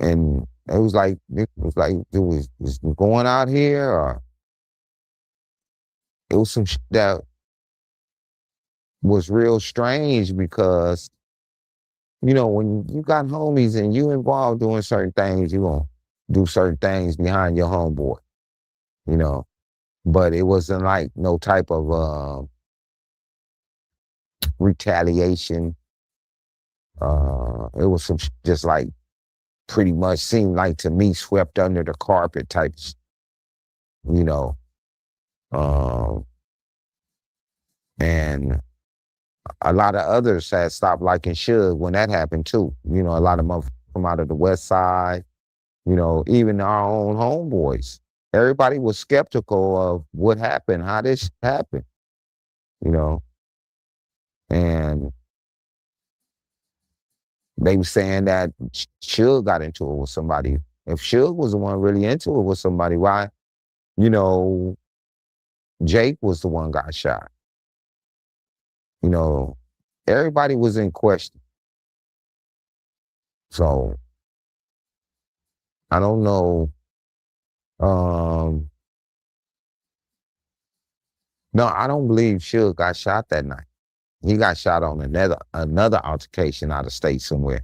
and it was going out here, or it was some that was real strange because, you know, when you got homies and you involved doing certain things, you gonna do certain things behind your homeboy, you know. But it wasn't like no type of retaliation. It was some just like pretty much seemed like to me swept under the carpet type, you know. And a lot of others had stopped liking Suge when that happened too. You know, a lot of motherfuckers from out of the West Side, you know, even our own homeboys. Everybody was skeptical of what happened, how this happened, you know. And they were saying that Suge got into it with somebody. If Suge was the one really into it with somebody, why, you know, Jake was the one got shot. You know, everybody was in question. So I don't know. No, I don't believe Suge got shot that night. He got shot on another altercation out of state somewhere.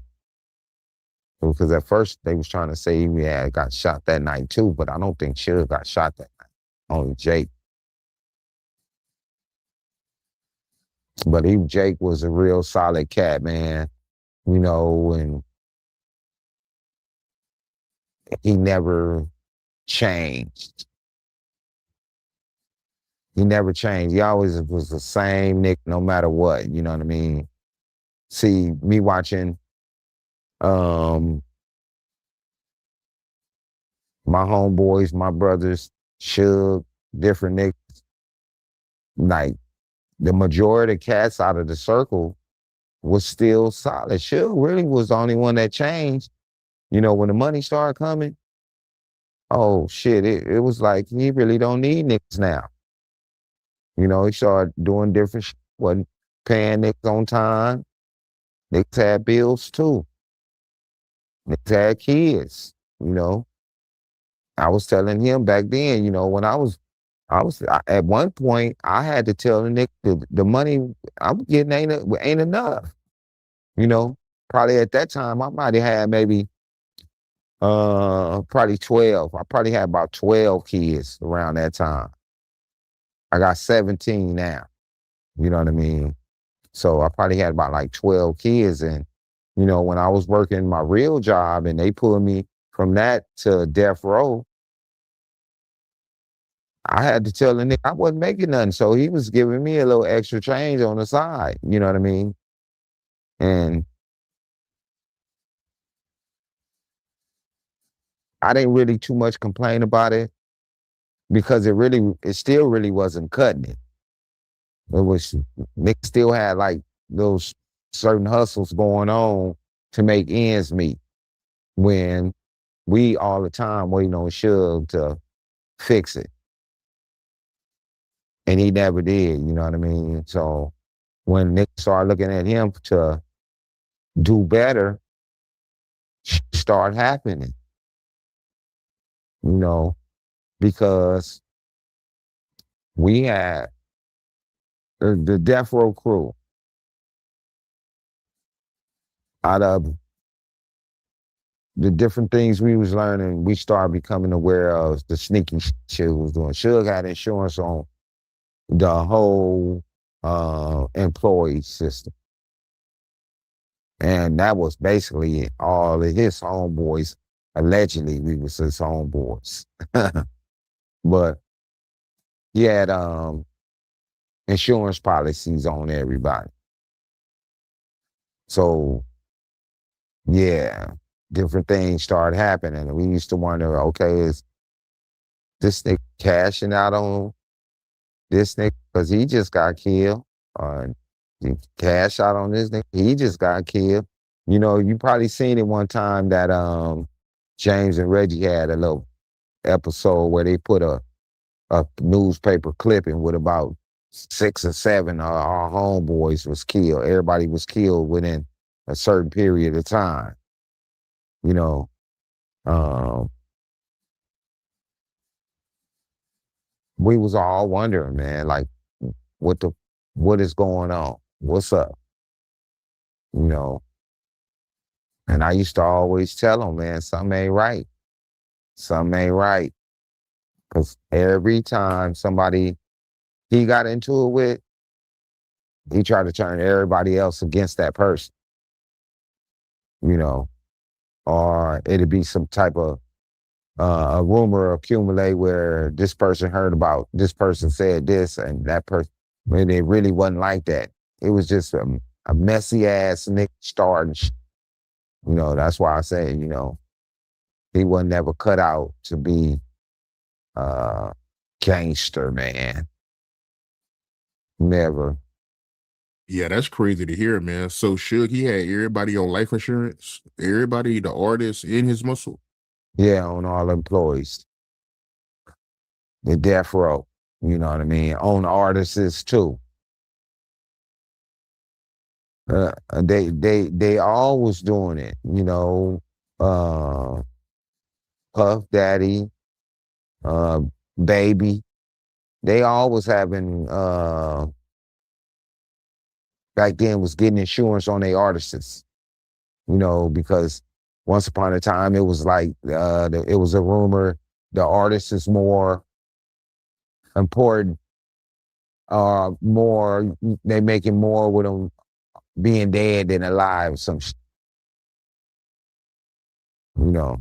Because at first they was trying to say he had got shot that night too, but I don't think Suge got shot that night. Only Jake. But Jake was a real solid cat, man. You know, and he never changed. He never changed. He always was the same Nick, no matter what. You know what I mean? See, me watching my homeboys, my brothers, Suge, different niggas, like the majority of cats out of the circle was still solid. Suge really was the only one that changed. You know, when the money started coming, oh shit, it was like he really don't need niggas now. You know, he started doing different shit, wasn't paying niggas on time. Niggas had bills too. Niggas had kids, you know. I was telling him back then, you know, when at one point I had to tell the nigga the money I'm getting ain't enough. You know, probably at that time I might have had maybe probably 12. I probably had about 12 kids around that time. I got 17 now. You know what I mean? So I probably had about like 12 kids. And, you know, when I was working my real job and they pulled me from that to death row, I had to tell the nigga I wasn't making nothing. So he was giving me a little extra change on the side. You know what I mean? And I didn't really too much complain about it because it still really wasn't cutting it. It was, niggas still had like those certain hustles going on to make ends meet when we all the time waiting on Suge to fix it. And he never did, you know what I mean? So when niggas started looking at him to do better, start happening, you know, because we had the death row crew out of the different things we was learning, we started becoming aware of the sneaky shit we was doing. Suge had insurance on the whole employee system. And that was basically all of his homeboys. Allegedly, we was his homeboys. But he had insurance policies on everybody. So, yeah, different things started happening. And we used to wonder, okay, is this nigga cashing out on this nigga because he just got killed? Or he cash out on this nigga? He just got killed. You know, you probably seen it one time that James and Reggie had a little episode where they put a newspaper clipping with about 6 or 7 of our homeboys was killed. Everybody was killed within a certain period of time. You know, we was all wondering, man, like, what is going on? What's up? You know, and I used to always tell them, man, something ain't right. Something ain't right. Because every time somebody he got into it with, he tried to turn everybody else against that person, you know, or it'd be some type of a rumor accumulate where this person heard about this person said this and that person, when it really wasn't like that. It was just a messy ass nigga starting. You know, that's why I say, you know, he wasn't never cut out to be gangster, man. Never. Yeah, that's crazy to hear, man. So Suge, he had everybody on life insurance, everybody, the artists in his muscle. Yeah, on all employees. The death row, you know what I mean? On artists too. They all was doing it, you know. Puff Daddy, Baby, they all was having back then was getting insurance on their artists, you know, because once upon a time it was like it was a rumor the artist is more important, more they making more with them being dead than alive, you know.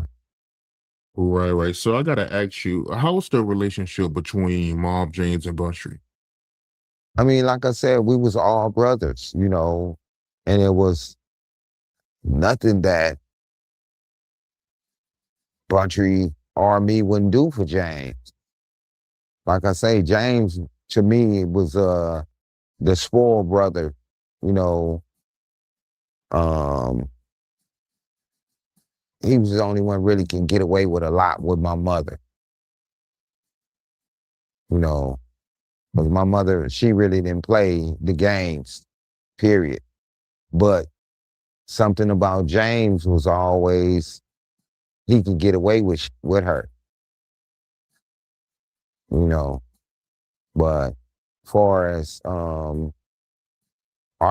Right, right. So I gotta ask you, how's the relationship between Mob James and Buntry? I mean, like I said, we was all brothers, you know, and it was nothing that Buntry or me wouldn't do for James. Like I say, James to me was the spoiled brother, you know. Um, he was the only one really can get away with a lot with my mother, you know. Because my mother, she really didn't play the games, period. But something about James was always he could get away with her, you know. But far as our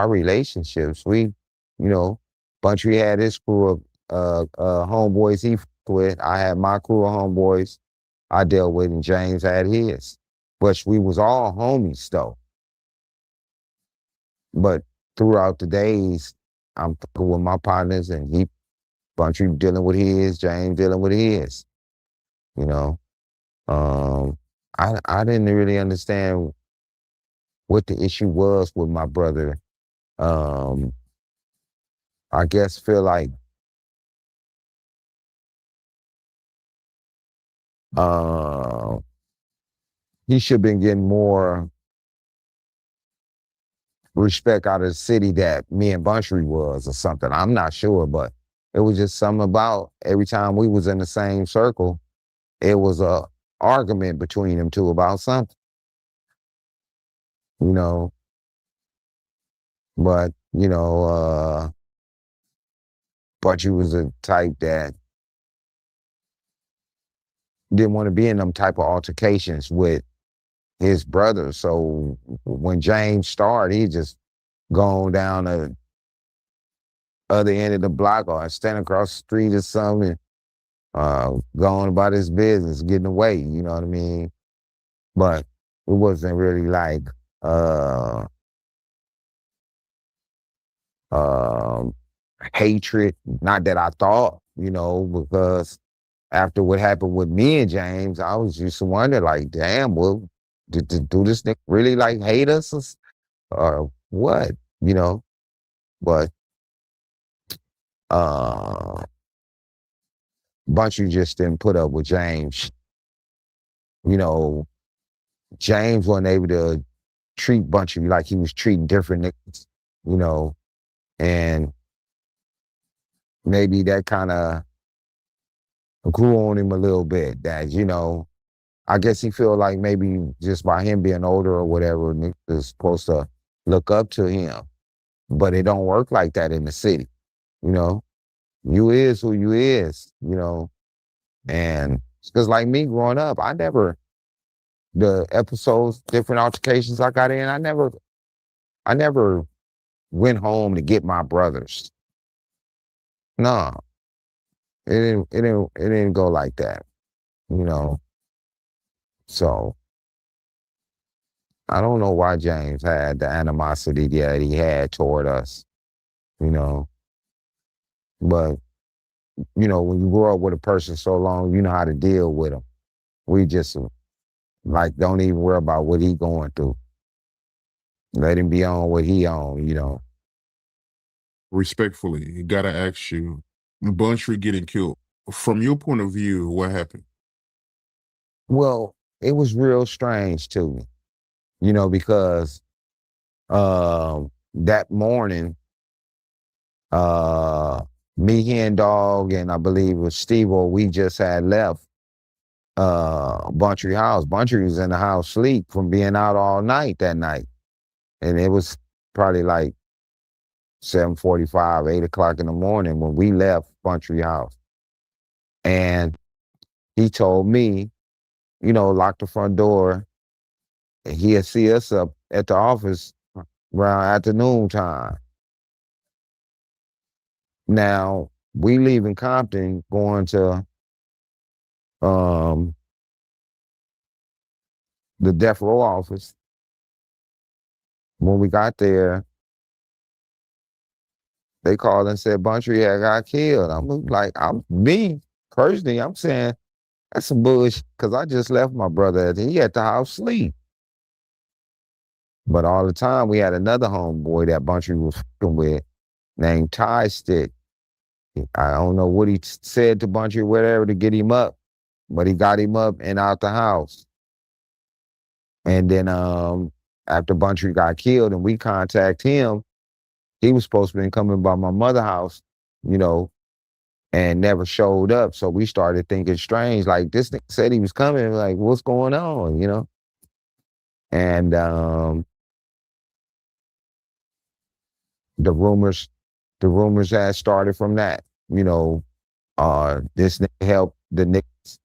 relationships, we, you know, Buntry had his crew of homeboys he fucked with. I had my crew of homeboys I dealt with, and James had his. But we was all homies though. But throughout the days, I'm fucking with my partners, and Buntry dealing with his, James dealing with his. You know, I didn't really understand what the issue was with my brother. I guess feel like he should have been getting more respect out of the city that me and Buntry was or something. I'm not sure, but it was just something about every time we was in the same circle, it was a argument between them two about something, you know. But, you know, Buntry was a type that didn't want to be in them type of altercations with his brother. So when James started, he just gone down the other end of the block or stand across the street or something, going about his business, getting away, you know what I mean? But it wasn't really like um hatred, not that I thought, you know, because after what happened with me and James, I was used to wonder, like, damn, well, do this nigga really like hate us or what, you know? But bunch you just didn't put up with James. You know, James wasn't able to treat bunch of you like he was treating different niggas, you know, and maybe that kind of grew on him a little bit. That, you know, I guess he feel like maybe just by him being older or whatever, niggas is supposed to look up to him. But it don't work like that in the city, you know. You is who you is, you know. And because like me growing up, the episodes, different altercations I got in, I never went home to get my brothers. No, it didn't go like that, you know. So I don't know why James had the animosity that he had toward us, you know. But you know, when you grow up with a person so long, you know how to deal with them. We just like don't even worry about what he going through. Let him be on what he on, you know. Respectfully, gotta ask you, Buntry getting killed. From your point of view, what happened? Well, it was real strange to me, you know, because that morning, me, Hen Dog, and I believe it was Steve-O, we just had left Buntry house. Buntry was in the house sleep from being out all night that night. And it was probably like 7:45, 8 o'clock in the morning when we left Buntry house. And he told me, you know, lock the front door, and he'll see us up at the office around afternoon time. Now, we leaving Compton, going to um, the death row office. When we got there, they called and said Buntry had got killed. I'm like, me personally, I'm saying that's some bullshit because I just left my brother. He at the house sleep. But all the time we had another homeboy that Buntry was fucking with named Tie Stick. I don't know what he said to Buntry or whatever to get him up, but he got him up and out the house. And then after Buntry got killed and we contact him, he was supposed to be coming by my mother's house, and never showed up. So we started thinking strange, like this nigga said he was coming, like what's going on, And the rumors had started from that, this nigga helped the niggas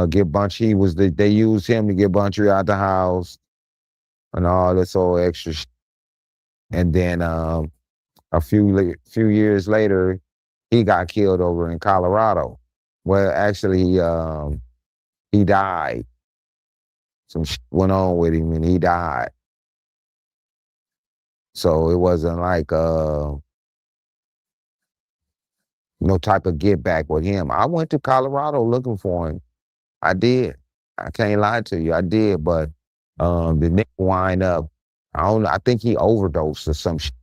get Buntry. They used him to get Buntry out the house and all this old extra shit. And then a few years later, he got killed over in Colorado. Well, actually, he died. Some shit went on with him and he died. So it wasn't like no type of get back with him. I went to Colorado looking for him. I did. I can't lie to you. I did, but the nigga wind up, I think he overdosed or some shit.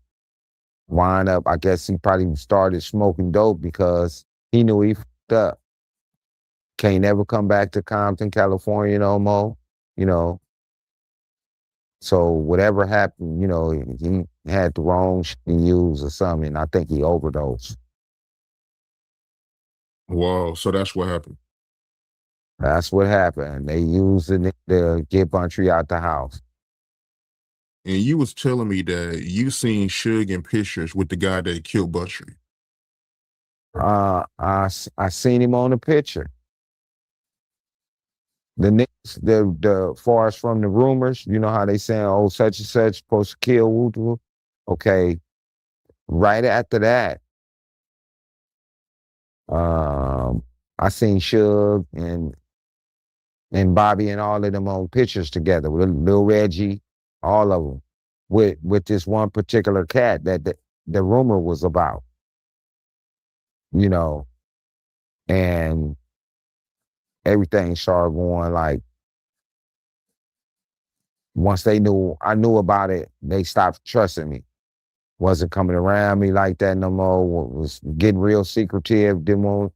Wind up, I guess he probably started smoking dope because he knew he fucked up. Can't never come back to Compton, California no more, So whatever happened, he had the wrong shit to use or something. I think he overdosed. Wow, so that's what happened. That's what happened. They used the nigga to get Buntry out the house. And you was telling me that you seen Suge in pictures with the guy that killed Buntry. I seen him on the picture. The niggas, the far as from the rumors, you know how they saying, oh, such and such supposed to kill Woo. Okay, right after that, I seen Suge and Bobby and all of them on pictures together with Lil Reggie, all of them, with this one particular cat that the rumor was about, and everything started going like, once I knew about it, they stopped trusting me. Wasn't coming around me like that no more. Was getting real secretive. Didn't want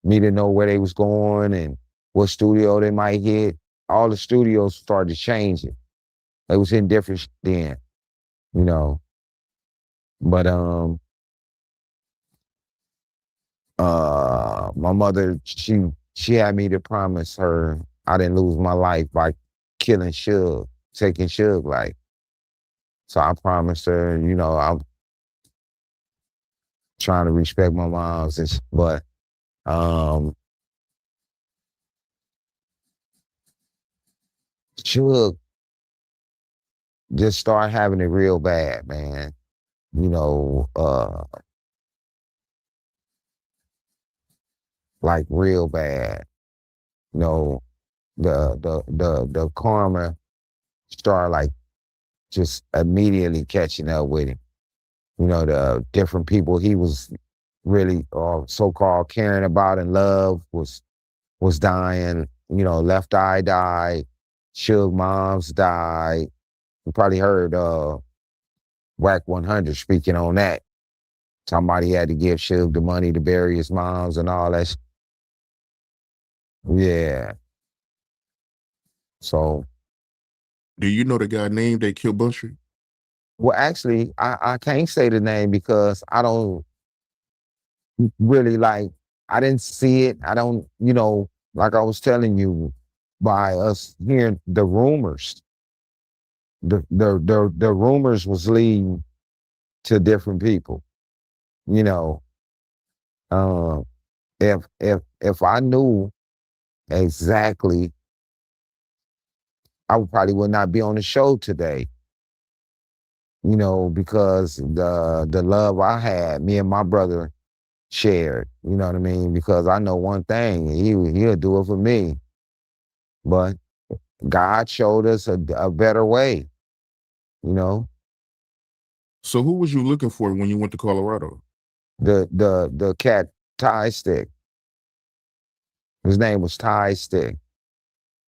me to know where they was going and what studio they might hit. All the studios started changing. They was in different then, But my mother, she had me to promise her I didn't lose my life by killing Suge, taking Suge life. So I promised her, I'm trying to respect my mom's, but Suge just started having it real bad, man. Like real bad. The karma started like just immediately catching up with him. The different people he was really so-called caring about and love was dying. Left Eye died, Suge moms died. You probably heard Whack 100 speaking on that. Somebody had to give Suge the money to bury his moms and all that. Yeah. So. Do you know the guy named that killed Buntry? Well, actually, I can't say the name because I don't really I didn't see it. I don't, like I was telling you, by us hearing the rumors, the rumors was leading to different people. If I knew exactly, I would not be on the show today. Because the love I had, me and my brother shared, you know what I mean? Because I know one thing, he'll do it for me. But God showed us a better way, So who was you looking for when you went to Colorado? The cat Tie Stick. His name was Tie Stick.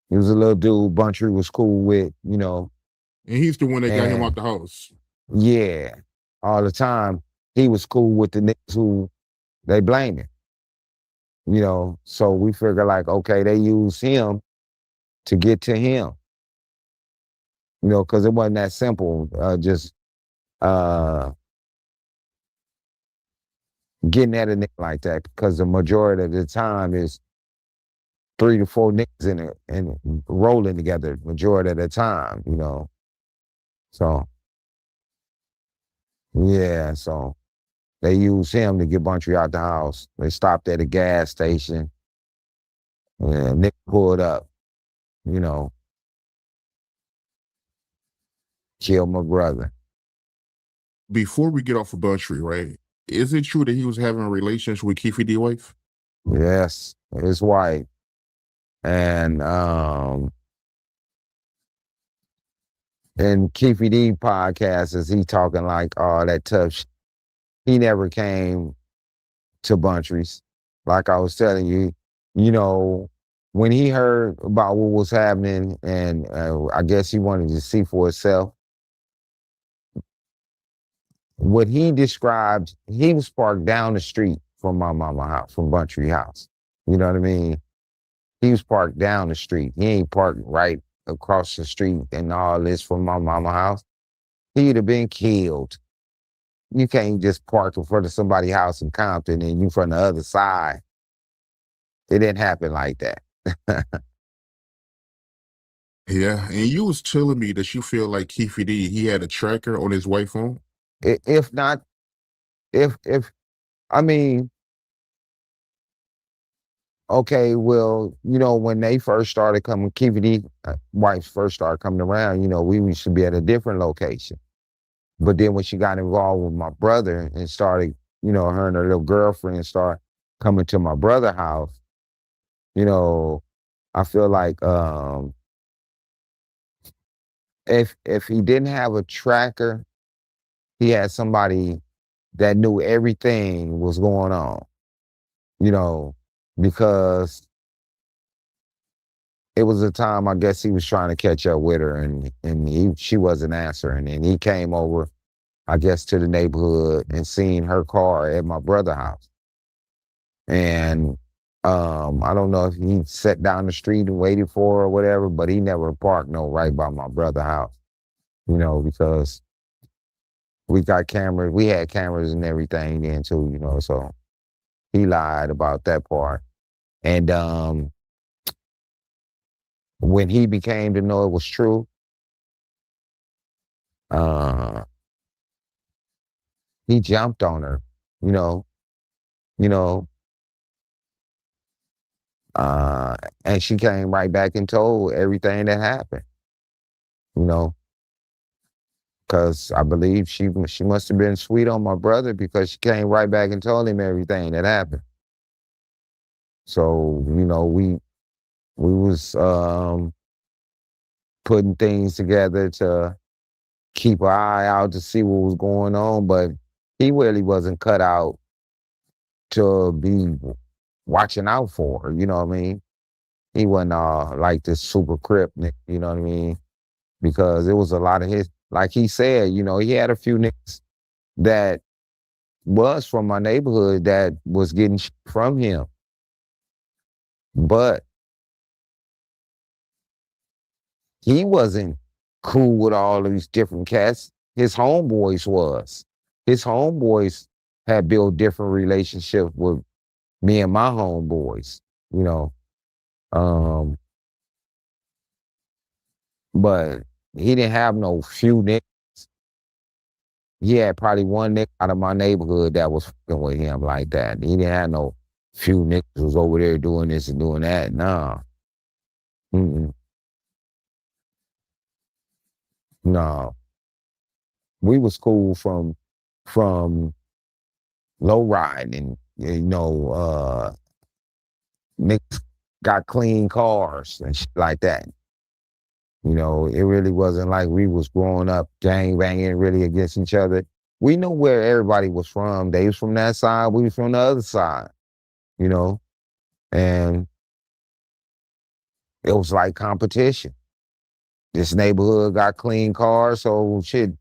He was a little dude Buntry was cool with, And he's the one that got him And out the house. yeah, all the time he was cool with the niggas who they blaming. So we figure like, okay, they use him to get to him. Because it wasn't that simple. Just getting at a nigga like that, because the majority of the time is 3 to 4 niggas in it and rolling together majority of the time. So yeah, so they used him to get Buntry out the house. They stopped at a gas station. Nick pulled up, killed my brother. Before we get off of Buntry, right? Is it true that he was having relations with Keefe D wife? Yes, his wife. And in Keefe D podcast, is he talking like all that tough shit? He never came to Buntry's. Like I was telling you, when he heard about what was happening, and I guess he wanted to see for himself, what he described, he was parked down the street from my mama house, from Buntry house. You know what I mean? He was parked down the street. He ain't parked right across the street and all this from my mama house. He'd have been killed. You can't just park in front of somebody's house in Compton and you from the other side. It didn't happen like that. Yeah, and you was telling me that you feel like Keefe D, he had a tracker on his wife's phone. If not, if I mean, okay, well, when they first started coming, Keefe D wife first started coming around, we used to be at a different location. But then when she got involved with my brother and started, her and her little girlfriend started coming to my brother's house, I feel like if he didn't have a tracker, he had somebody that knew everything was going on, because it was a time I guess he was trying to catch up with her and she wasn't answering. And he came over, I guess, to the neighborhood and seen her car at my brother's house. And I don't know if he sat down the street and waited for her or whatever, but he never parked right by my brother's house, because we got cameras, we had cameras and everything then too, so he lied about that part. And when he became to know it was true, he jumped on her, you know, you know, and she came right back and told everything that happened, because I believe she must have been sweet on my brother, because she came right back and told him everything that happened. So, we was putting things together to keep an eye out to see what was going on, but he really wasn't cut out to be watching out for her, you know what I mean? He wasn't like this super crip, you know what I mean? Because it was a lot of his, like he said, he had a few niggas that was from my neighborhood that was getting shit from him. But he wasn't cool with all of these different cats. His homeboys was. His homeboys had built different relationships with me and my homeboys, you know. But he didn't have no few niggas. He had probably one nigga out of my neighborhood that was fucking with him like that. He didn't have no few niggas was over there doing this and doing that. Nah. Mm-mm. No. We was cool from low riding, niggas got clean cars and shit like that. It really wasn't like we was growing up gang banging really against each other. We knew where everybody was from. They was from that side, we was from the other side, and it was like competition. this neighborhood got clean cars, so shit,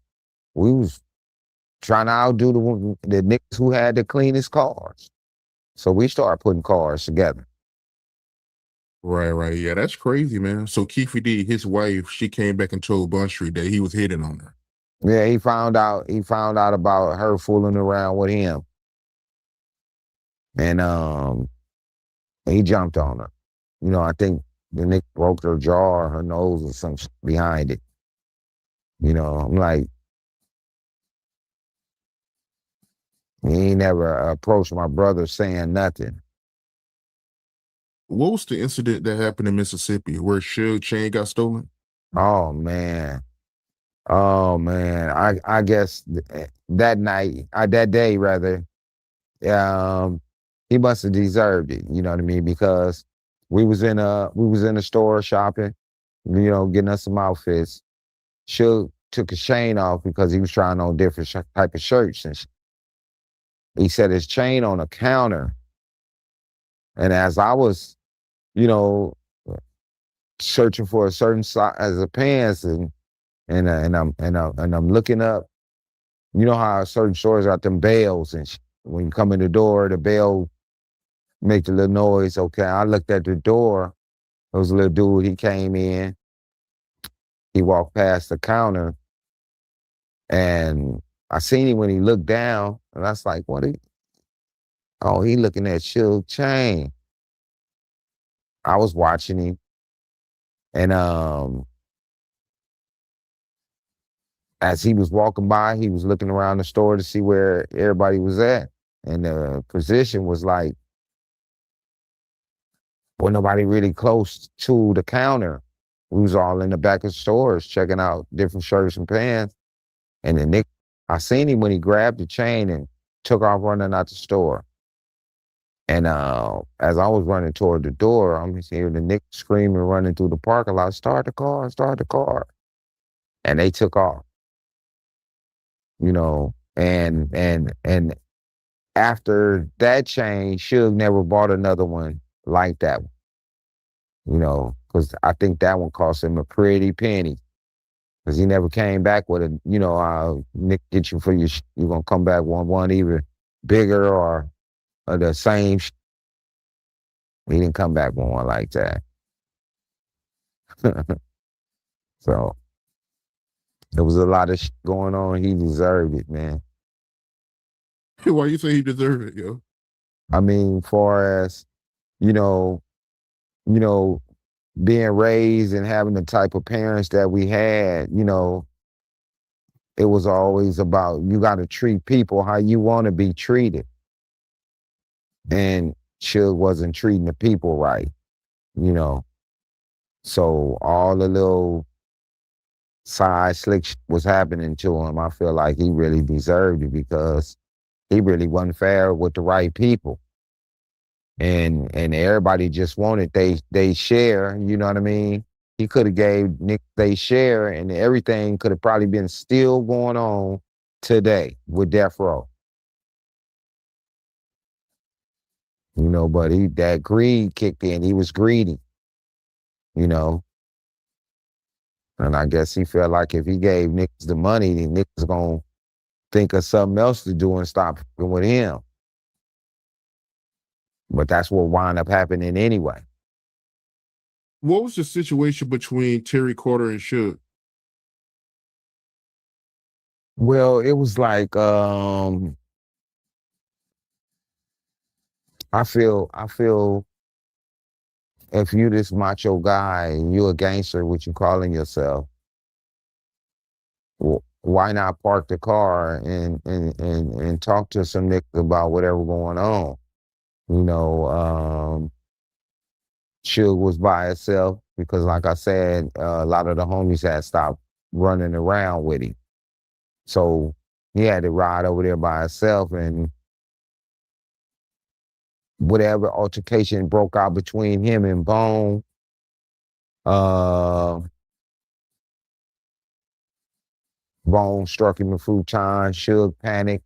we was trying to outdo the niggas who had the cleanest cars. So we started putting cars together. Right. Yeah, that's crazy, man. So Keefe D, his wife, she came back and told Bun Street that he was hitting on her. Yeah, he found out about her fooling around with him. And he jumped on her. You know, I think the nigga broke her jaw or her nose or some shit behind it. You know, I'm like, he ain't never approached my brother saying nothing. What was the incident that happened in Mississippi where Suge chain got stolen? Oh man. I guess that night, that day rather, he must have deserved it. You know what I mean? Because we was in a store shopping, you know, getting us some outfits. Suge took his chain off because he was trying on different type of shirts and he set his chain on a counter. And as I was, you know, searching for a certain size of pants and I'm looking up. You know how certain stores got them bells and when you come in the door, the bell make the little noise. Okay, I looked at the door. There was a little dude. He came in. He walked past the counter, and I seen him when he looked down, and I was like, "What? Oh, he looking at Suge chain." I was watching him, and as he was walking by, he was looking around the store to see where everybody was at. And the position was like, well, nobody really close to the counter. We was all in the back of stores checking out different shirts and pants. And then I seen him when he grabbed the chain and took off running out the store. And as I was running toward the door, I'm just hearing the Nick screaming, running through the parking lot, start the car, start the car. And they took off. You know, and after that chain, Suge never bought another one like that one. You know, because I think that one cost him a pretty penny. Because he never came back with a, you know, Nick get you for your, you're going to come back one either bigger or the same. He didn't come back with one like that. So there was a lot of shit going on. He deserved it, man. Why you say he deserved it, yo? I mean, far as, you know, being raised and having the type of parents that we had, you know, it was always about you got to treat people how you want to be treated. And Suge wasn't treating the people right, you know. So all the little side slick was happening to him. I feel like he really deserved it because he really wasn't fair with the right people. And everybody just wanted they share, you know what I mean? He could have gave Nick they share and everything could have probably been still going on today with Death Row. You know, but that greed kicked in. He was greedy, you know. And I guess he felt like if he gave niggas the money, then niggas gonna think of something else to do and stop fucking with him. But that's what wound up happening anyway. What was the situation between Terry Carter and Suge? Well, it was like I feel if you this macho guy and you a gangster, what you calling yourself, why not park the car and talk to some niggas about whatever going on? You know, Suge was by himself because, like I said, a lot of the homies had stopped running around with him. So he had to ride over there by himself, and whatever altercation broke out between him and Bone, Bone struck him a few times. Suge panicked,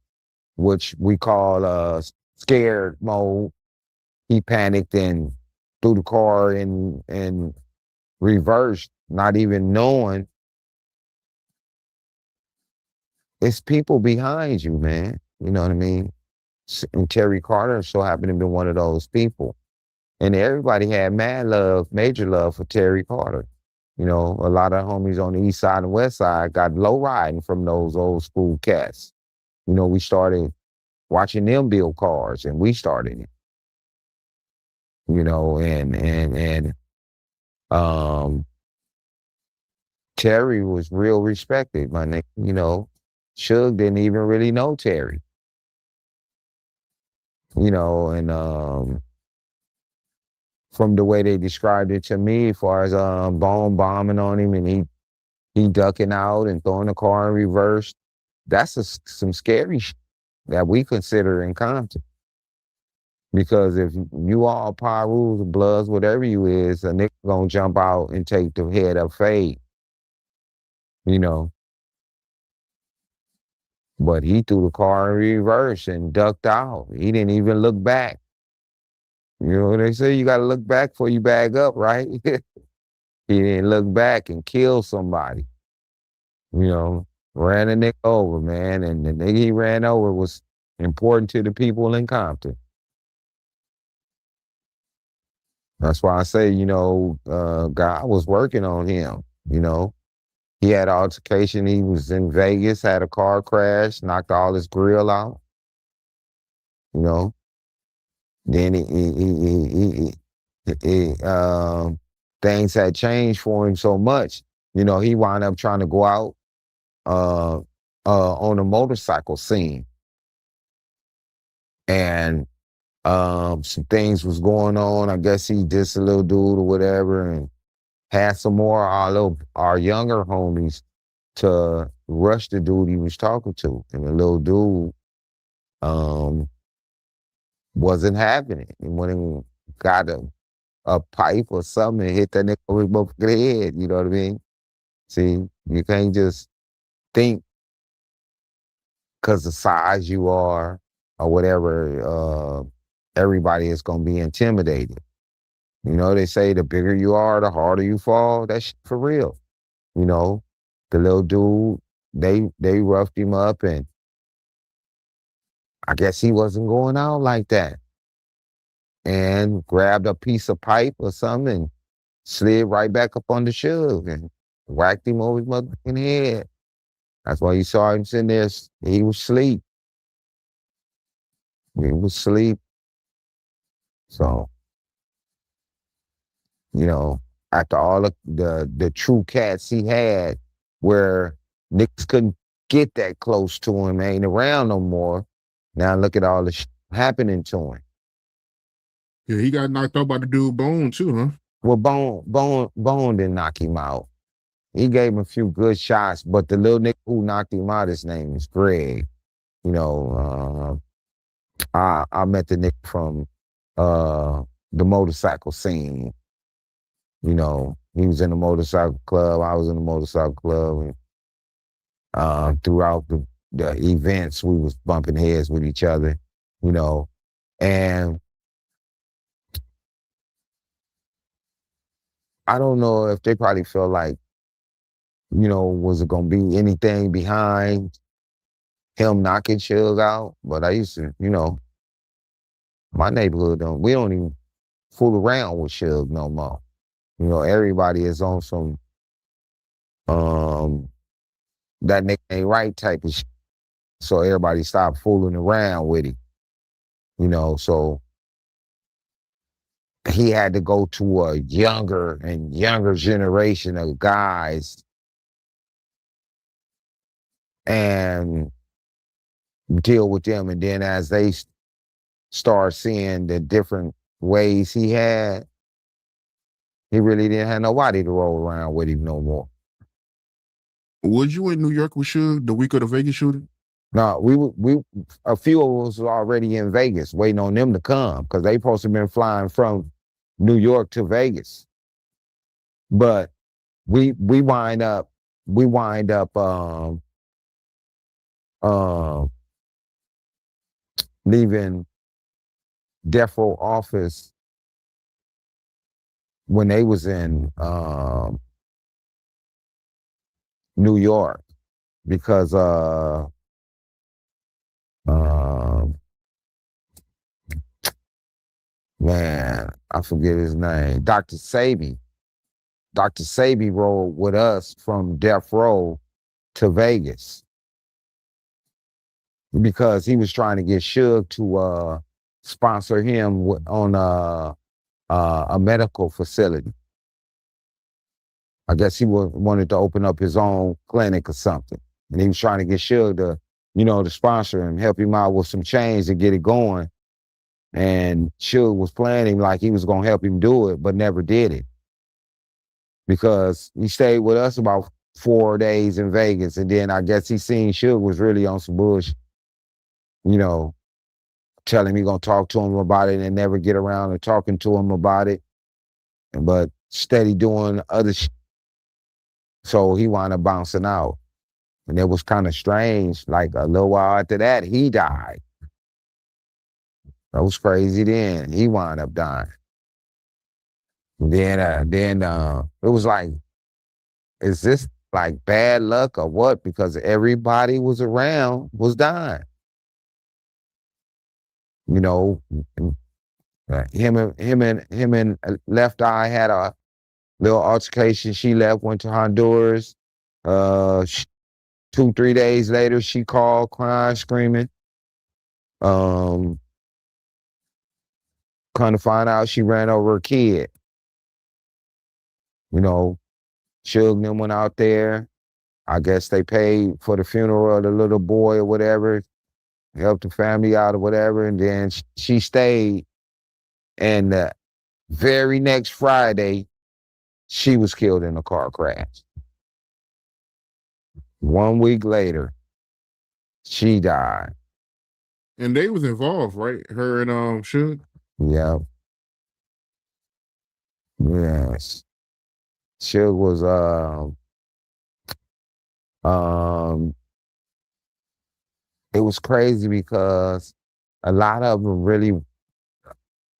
which we call scared mode. He panicked and threw the car in reversed not even knowing it's people behind you, man. You know what I mean? And Terry Carter so happened to be one of those people. And everybody had mad love, major love for Terry Carter. You know, a lot of homies on the east side and west side got low riding from those old school cats. You know, we started watching them build cars and we started it. You know, and Terry was real respected, my nigga. You know, Suge didn't even really know Terry. You know, and from the way they described it to me, as far as bomb bombing on him and he ducking out and throwing the car in reverse, that's some scary shit that we consider in Compton. Because if you all power rules, bloods, whatever you is, a nigga gonna jump out and take the head up fade. You know. But he threw the car in reverse and ducked out. He didn't even look back. You know, they say you gotta look back before you bag up, right? He didn't look back and kill somebody. You know, ran a nigga over, man. And the nigga he ran over was important to the people in Compton. That's why I say, you know, God was working on him, you know. He had an altercation. He was in Vegas, had a car crash, knocked all his grill out, you know. Then things had changed for him so much. You know, he wound up trying to go out on a motorcycle scene. And some things was going on. I guess he dissed a little dude or whatever and had some more our younger homies to rush the dude he was talking to. And the little dude wasn't having it. He went and got a pipe or something and hit that nigga over his motherfucking head. You know what I mean? See, you can't just think because the size you are or whatever, everybody is going to be intimidated. You know, they say the bigger you are, the harder you fall. That's shit for real. You know, the little dude, they roughed him up and I guess he wasn't going out like that. And grabbed a piece of pipe or something and slid right back up on the Suge and whacked him over his motherfucking head. That's why you saw him sitting there. He was asleep. He was asleep. So, you know, after all the true cats he had, where niggas couldn't get that close to him, ain't around no more. Now look at all the shit happening to him. Yeah, he got knocked out by the dude Bone too, huh? Well, Bone didn't knock him out. He gave him a few good shots, but the little nigga who knocked him out, his name is Greg. You know, I met the nigga from the motorcycle scene. You know, he was in the motorcycle club. I was in the motorcycle club. And throughout the events, we was bumping heads with each other, you know. And I don't know if they probably felt like, you know, was it going to be anything behind him knocking Suge out? But I used to, you know, my neighborhood, we don't even fool around with Suge no more. You know, everybody is on some that nigga ain't right type of shit. So everybody stopped fooling around with him. You know, so he had to go to a younger and younger generation of guys and deal with them. And then as they start seeing the different ways he had, he really didn't have nobody to roll around with him no more. Was you in New York with Suge the week of the Vegas shooting? No, we a few of us were already in Vegas waiting on them to come because they supposed to have been flying from New York to Vegas. But we wind up leaving death row office when they was in New York because man, I forget his name. Dr. Sabi. Dr. Sabi rode with us from Death Row to Vegas because he was trying to get Suge to sponsor him on a medical facility. I guess he wanted to open up his own clinic or something. And he was trying to get Suge to sponsor him, help him out with some change to get it going. And Suge was planning like he was going to help him do it, but never did it. Because he stayed with us about 4 days in Vegas. And then I guess he seen Suge was really on some bullshit, telling me going to talk to him about it and never get around to talking to him about it. But steady doing other shit. So he wound up bouncing out. And it was kind of strange. Like a little while after that, he died. That was crazy then. He wound up dying. Then it was like, is this like bad luck or what? Because everybody was around was dying. Him and Left Eye had a little altercation. She left, went to Honduras. 2-3 days later, she called, crying, screaming. Kind of find out she ran over her kid. Suge and them went out there. I guess they paid for the funeral of the little boy or whatever, helped the family out or whatever, and then she stayed. And the very next Friday, she was killed in a car crash. 1 week later, she died. And they was involved, right? Her and Suge? Yeah. Yes. Suge was it was crazy because a lot of them really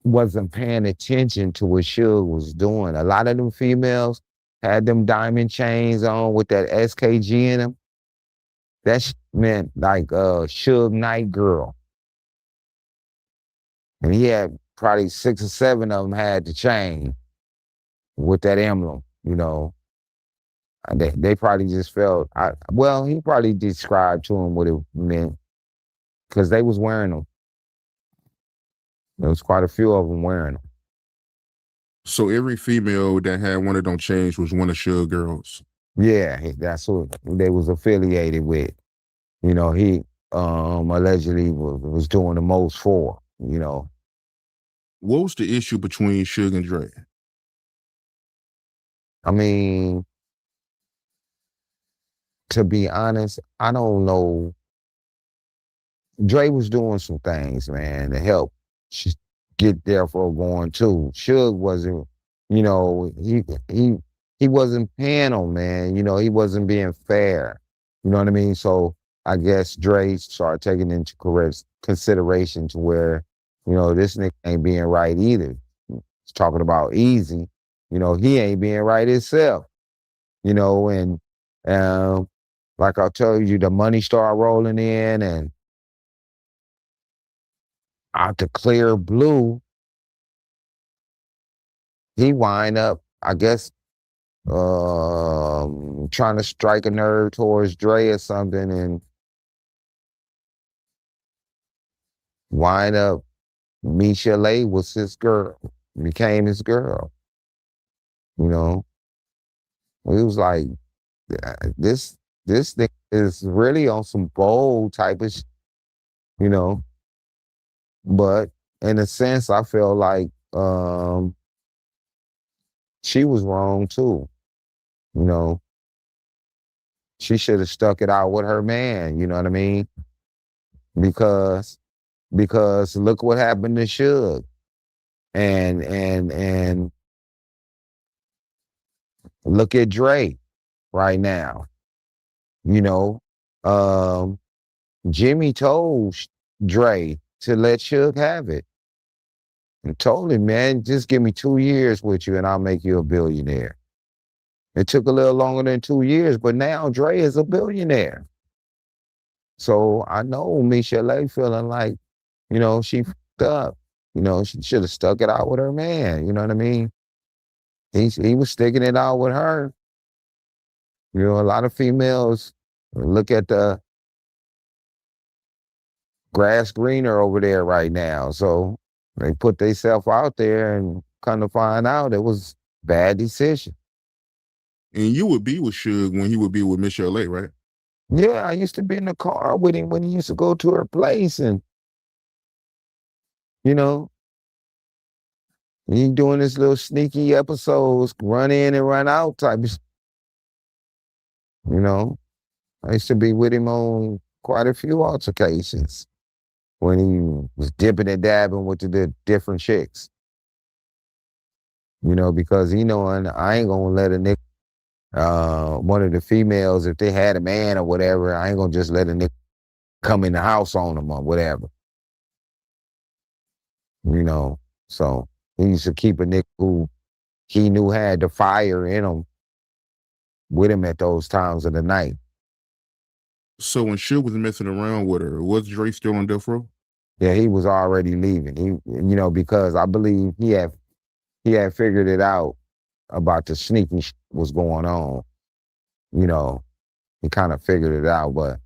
wasn't paying attention to what Suge was doing. A lot of them females had them diamond chains on with that SKG in them. That meant like Suge Knight Girl. And he had probably 6 or 7 of them had the chain with that emblem, They probably just felt, he probably described to them what it meant because they was wearing them. There was quite a few of them wearing them. So every female that had one of them chains was one of Suge girls. Yeah, that's what they was affiliated with. He allegedly was doing the most for, What was the issue between Suge and Dre? I mean, to be honest, I don't know. Dre was doing some things, man, to help get Death Row going too. Suge wasn't, he wasn't paying him, man. He wasn't being fair. You know what I mean? So I guess Dre started taking into correct consideration to where, this nigga ain't being right either. He's talking about Easy. He ain't being right himself. And like I'll tell you, the money started rolling in and out the clear blue, he wind up, I guess, trying to strike a nerve towards Dre or something and wind up, Michelle was his girl, became his girl. It was like, this thing is really on some bold type of, but in a sense, I feel like she was wrong too. She should have stuck it out with her man, you know what I mean? Because look what happened to Suge. And look at Dre right now. Jimmy told Dre to let Suge have it. And told him, man, just give me 2 years with you and I'll make you a billionaire. It took a little longer than 2 years, but now Dre is a billionaire. So I know Michelle feeling like, she fucked up. She should have stuck it out with her man. You know what I mean? He was sticking it out with her. A lot of females look at the grass greener over there right now. So they put themselves out there and come to find out it was bad decision. And you would be with Suge when he would be with Michelle, right? Yeah, I used to be in the car with him when he used to go to her place, and he doing his little sneaky episodes, run in and run out type of. I used to be with him on quite a few altercations when he was dipping and dabbing with the different chicks. Because and I ain't gonna let a nigga, one of the females, if they had a man or whatever, I ain't gonna just let a nigga come in the house on them or whatever. So he used to keep a nigga who he knew had the fire in him with him at those times of the night. So when Suge was messing around with her, was Dre still on death row? Yeah, he was already leaving. He, because I believe he had figured it out about the sneaking was going on. He kind of figured it out, but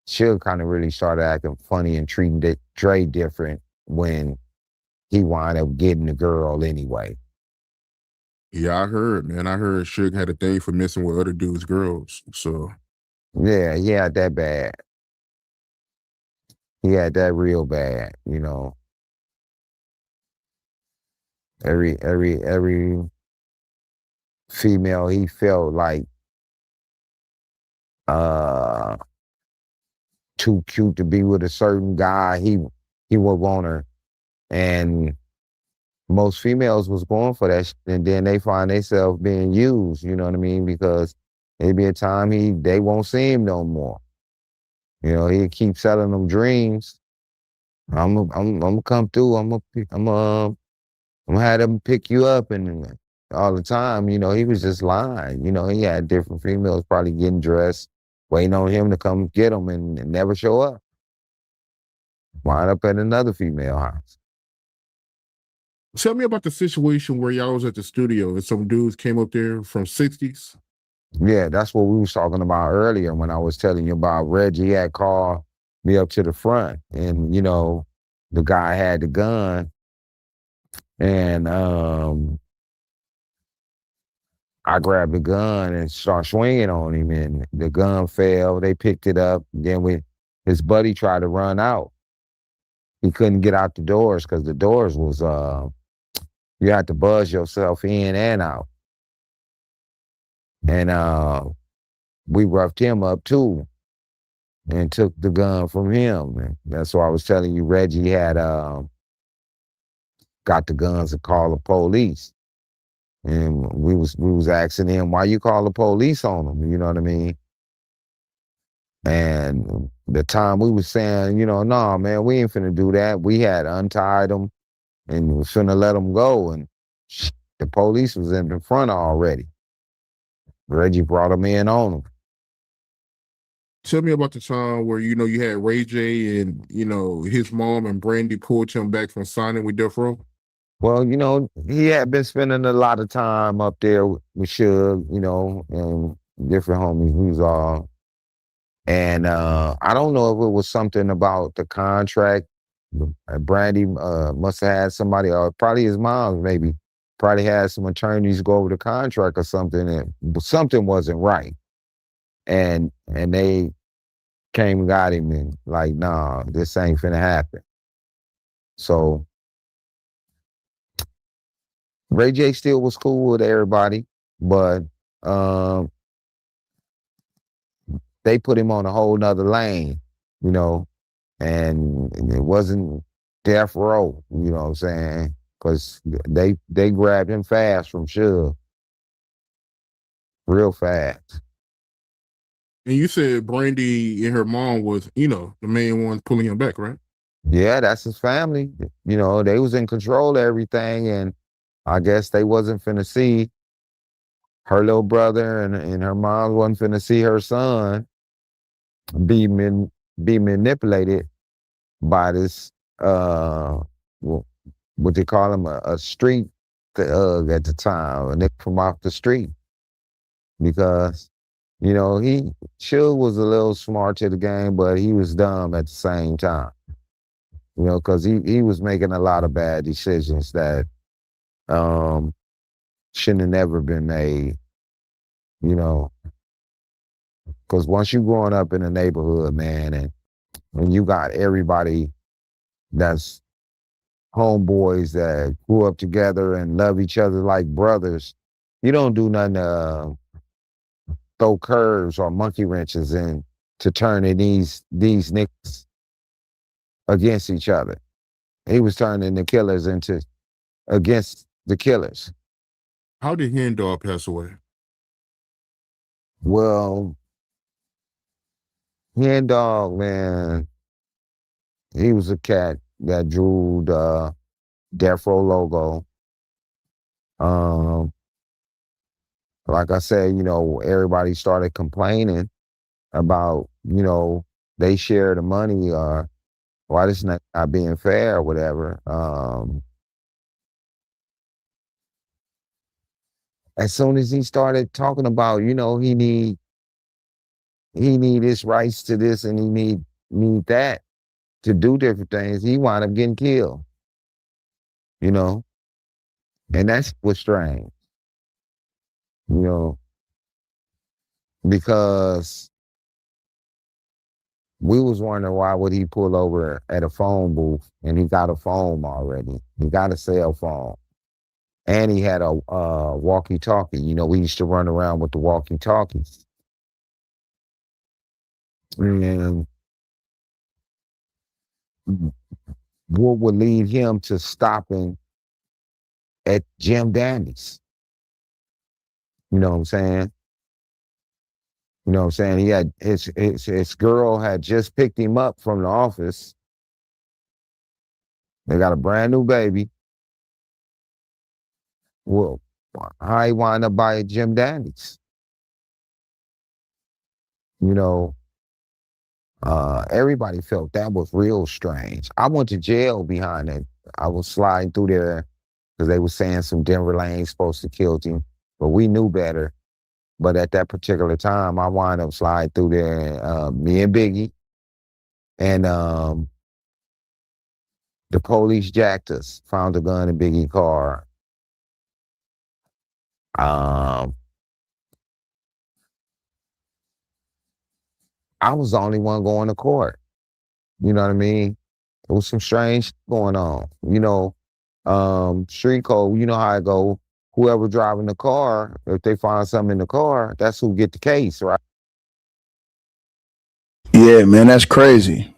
Suge kind of really started acting funny and treating Dre different when he wound up getting the girl anyway. Yeah, I heard, man. I heard Suge had a thing for messing with other dudes' girls. So yeah, he had that bad. He had that real bad. Every female he felt like too cute to be with a certain guy, he would want her. And most females was going for that shit, and then they find themselves being used, you know what I mean? Because maybe a time they won't see him no more. He keep selling them dreams. I'm gonna come through. I'm gonna have them pick you up, and all the time, he was just lying. He had different females probably getting dressed, waiting on him to come get them, and never show up. Wind up at another female house. Tell me about the situation where y'all was at the studio and some dudes came up there from 60s. Yeah, that's what we was talking about earlier when I was telling you about Reggie had called me up to the front, and the guy had the gun, and I grabbed the gun and started swinging on him, and the gun fell. They picked it up. Then his buddy tried to run out. He couldn't get out the doors because the doors was you had to buzz yourself in and out. And we roughed him up too and took the gun from him. And that's why I was telling you Reggie had got the guns to call the police. And we was asking him, why you call the police on him? You know what I mean? And the time we was saying, nah, man, we ain't finna do that. We had untied him and was finna let him go. And the police was in the front already. Reggie brought him in on him. Tell me about the time where, you had Ray J and, his mom and Brandy pulled him back from signing with Death Row. Well, he had been spending a lot of time up there with Suge, and different homies we was all. And I don't know if it was something about the contract. Brandy must have had somebody, or probably his mom maybe, probably had some attorneys go over the contract or something, and something wasn't right. And they came and got him and like, nah, this ain't finna happen. So Ray J still was cool with everybody, but they put him on a whole nother lane, and it wasn't death row, you know what I'm saying? Because they grabbed him fast from Suge. Real fast. And you said Brandy and her mom was, the main ones pulling him back, right? Yeah, that's his family. They was in control of everything, and I guess they wasn't finna see her little brother and her mom wasn't finna see her son be be manipulated by this what they call him a street thug at the time, a nigga from off the street, because Suge was a little smart to the game, but he was dumb at the same time. Because he was making a lot of bad decisions that shouldn't have never been made. Because once you growing up in a neighborhood, man, and when you got everybody that's homeboys that grew up together and love each other like brothers, you don't do nothing to throw curves or monkey wrenches in to turn these niggas against each other. He was turning the killers against the killers. How did Hen Dog pass away? Well, Hen Dog, man, he was a cat that drew the Death Row logo. Like I said, everybody started complaining about, they share the money or why this not being fair or whatever. As soon as he started talking about, he need his rights to this and he need that to do different things, he wound up getting killed. And that's what's strange. Because we was wondering why would he pull over at a phone booth and he got a phone already. He got a cell phone. And he had a walkie-talkie. We used to run around with the walkie-talkies. And what would lead him to stopping at Jim Dandy's? You know what I'm saying? He had his girl had just picked him up from the office. They got a brand new baby. Well, how he wound up by Jim Dandy's? Everybody felt that was real strange. I went to jail behind it. I was sliding through there because they were saying some Denver Lane's supposed to kill him, but we knew better. But at that particular time, I wound up sliding through there, me and Biggie, and the police jacked us, found a gun in Biggie's car. I was the only one going to court. You know what I mean? There was some strange going on. Street code, you know how it go. Whoever driving the car, if they find something in the car, that's who get the case, right? Yeah, man, that's crazy.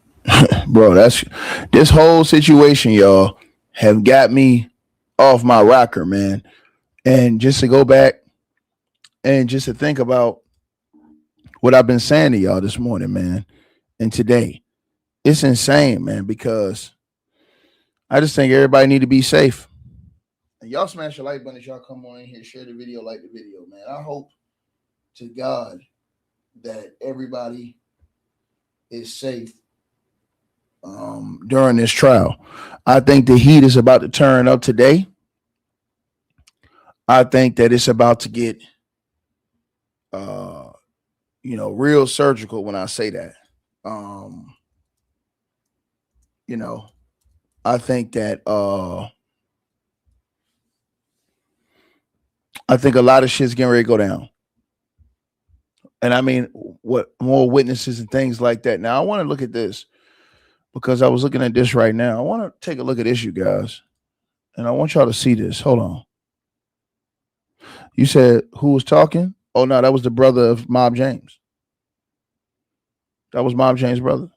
Bro, this whole situation, y'all, have got me off my rocker, man. And just to go back and just to think about what I've been saying to y'all this morning, man, and today, it's insane, man, because I just think everybody need to be safe. And y'all smash the like button as y'all come on in here, share the video, like the video, man. I hope to God that everybody is safe during this trial. I think the heat is about to turn up today. I think that it's about to get real surgical when I say that. I think that I think a lot of shit's getting ready to go down. And I mean, what more witnesses and things like that. Now, I want to look at this because I was looking at this right now. I want to take a look at this, you guys. And I want y'all to see this. Hold on. You said who was talking? Oh, no, that was the brother of Mob James. That was Mob James' brother.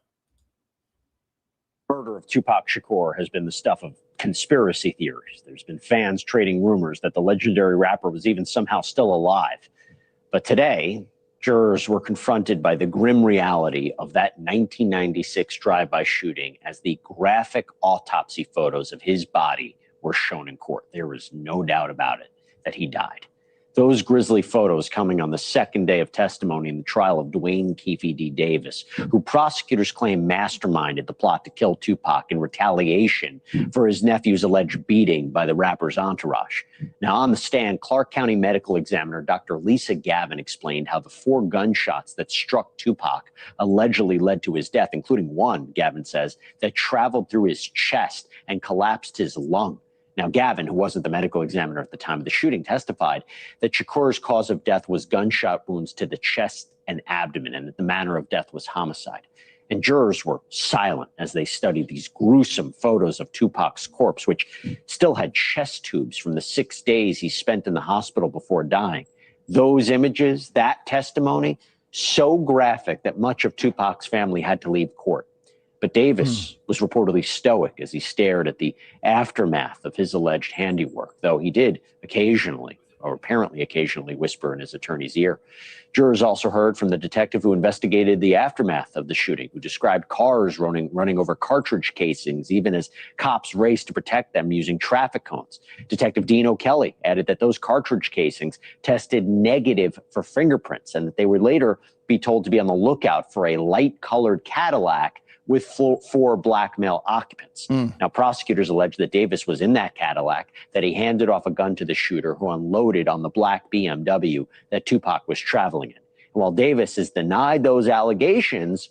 Murder of Tupac Shakur has been the stuff of conspiracy theories. There's been fans trading rumors that the legendary rapper was even somehow still alive. But today, jurors were confronted by the grim reality of that 1996 drive-by shooting as the graphic autopsy photos of his body were shown in court. There was no doubt about it that he died. Those grisly photos coming on the second day of testimony in the trial of Duane Keefe D. Davis, who prosecutors claim masterminded the plot to kill Tupac in retaliation for his nephew's alleged beating by the rapper's entourage. Now, on the stand, Clark County medical examiner Dr. Lisa Gavin explained how the 4 gunshots that struck Tupac allegedly led to his death, including one, Gavin says, that traveled through his chest and collapsed his lung. Now, Gavin, who wasn't the medical examiner at the time of the shooting, testified that Shakur's cause of death was gunshot wounds to the chest and abdomen, and that the manner of death was homicide. And jurors were silent as they studied these gruesome photos of Tupac's corpse, which still had chest tubes from the 6 days he spent in the hospital before dying. Those images, that testimony, so graphic that much of Tupac's family had to leave court. But Davis was reportedly stoic as he stared at the aftermath of his alleged handiwork, though he did occasionally, or apparently occasionally, whisper in his attorney's ear. Jurors also heard from the detective who investigated the aftermath of the shooting, who described cars running over cartridge casings, even as cops raced to protect them using traffic cones. Detective Dean O'Kelly added that those cartridge casings tested negative for fingerprints and that they would later be told to be on the lookout for a light-colored Cadillac with 4 black male occupants. Now, prosecutors allege that Davis was in that Cadillac, that he handed off a gun to the shooter who unloaded on the black BMW that Tupac was traveling in. And while Davis has denied those allegations,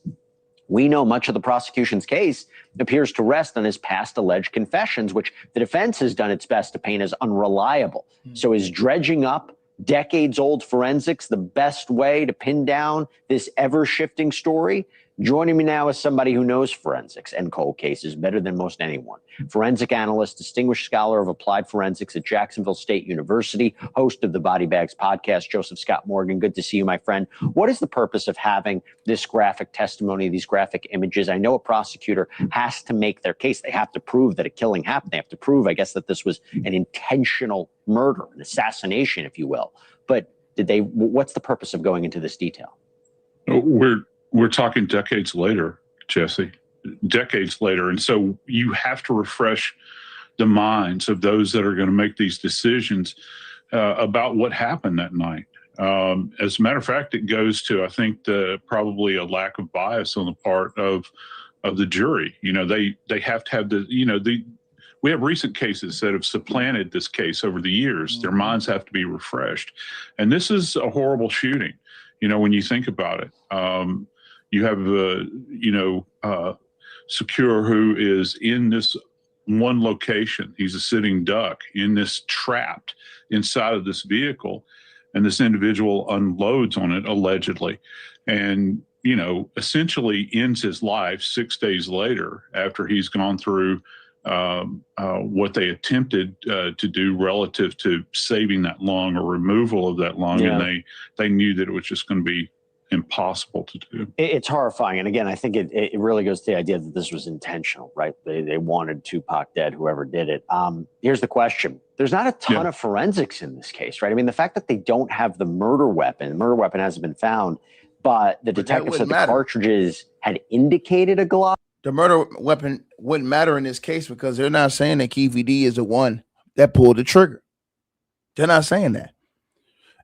we know much of the prosecution's case appears to rest on his past alleged confessions, which the defense has done its best to paint as unreliable. So is dredging up decades-old forensics the best way to pin down this ever-shifting story? Joining me now is somebody who knows forensics and cold cases better than most anyone. Forensic analyst, distinguished scholar of applied forensics at Jacksonville State University, host of the Body Bags podcast, Joseph Scott Morgan. Good to see you, my friend. What is the purpose of having this graphic testimony, these graphic images? I know a prosecutor has to make their case. They have to prove that a killing happened. They have to prove, I guess, that this was an intentional murder, an assassination, if you will. But what's the purpose of going into this detail? We're talking decades later, Jesse, decades later. And so you have to refresh the minds of those that are going to make these decisions about what happened that night. As a matter of fact, it goes to, I think, probably a lack of bias on the part of the jury. You know, they have to have we have recent cases that have supplanted this case over the years. Their minds have to be refreshed. And this is a horrible shooting, you know, when you think about it. You have, Shakur, who is in this one location. He's a sitting duck in this trapped inside of this vehicle, and this individual unloads on it allegedly, and, you know, essentially ends his life 6 days later after he's gone through what they attempted to do relative to saving that lung or removal of that lung. Yeah. And they knew that it was just going to be impossible to do. It's horrifying. And again, I think it really goes to the idea that this was intentional, right? They wanted Tupac dead, whoever did it. Here's the question. There's not a ton of forensics in this case, right? I mean, the fact that they don't have the murder weapon hasn't been found, but the detective said the cartridges had indicated a Glock. The murder weapon wouldn't matter in this case because they're not saying that Keefe D is the one that pulled the trigger. They're not saying that.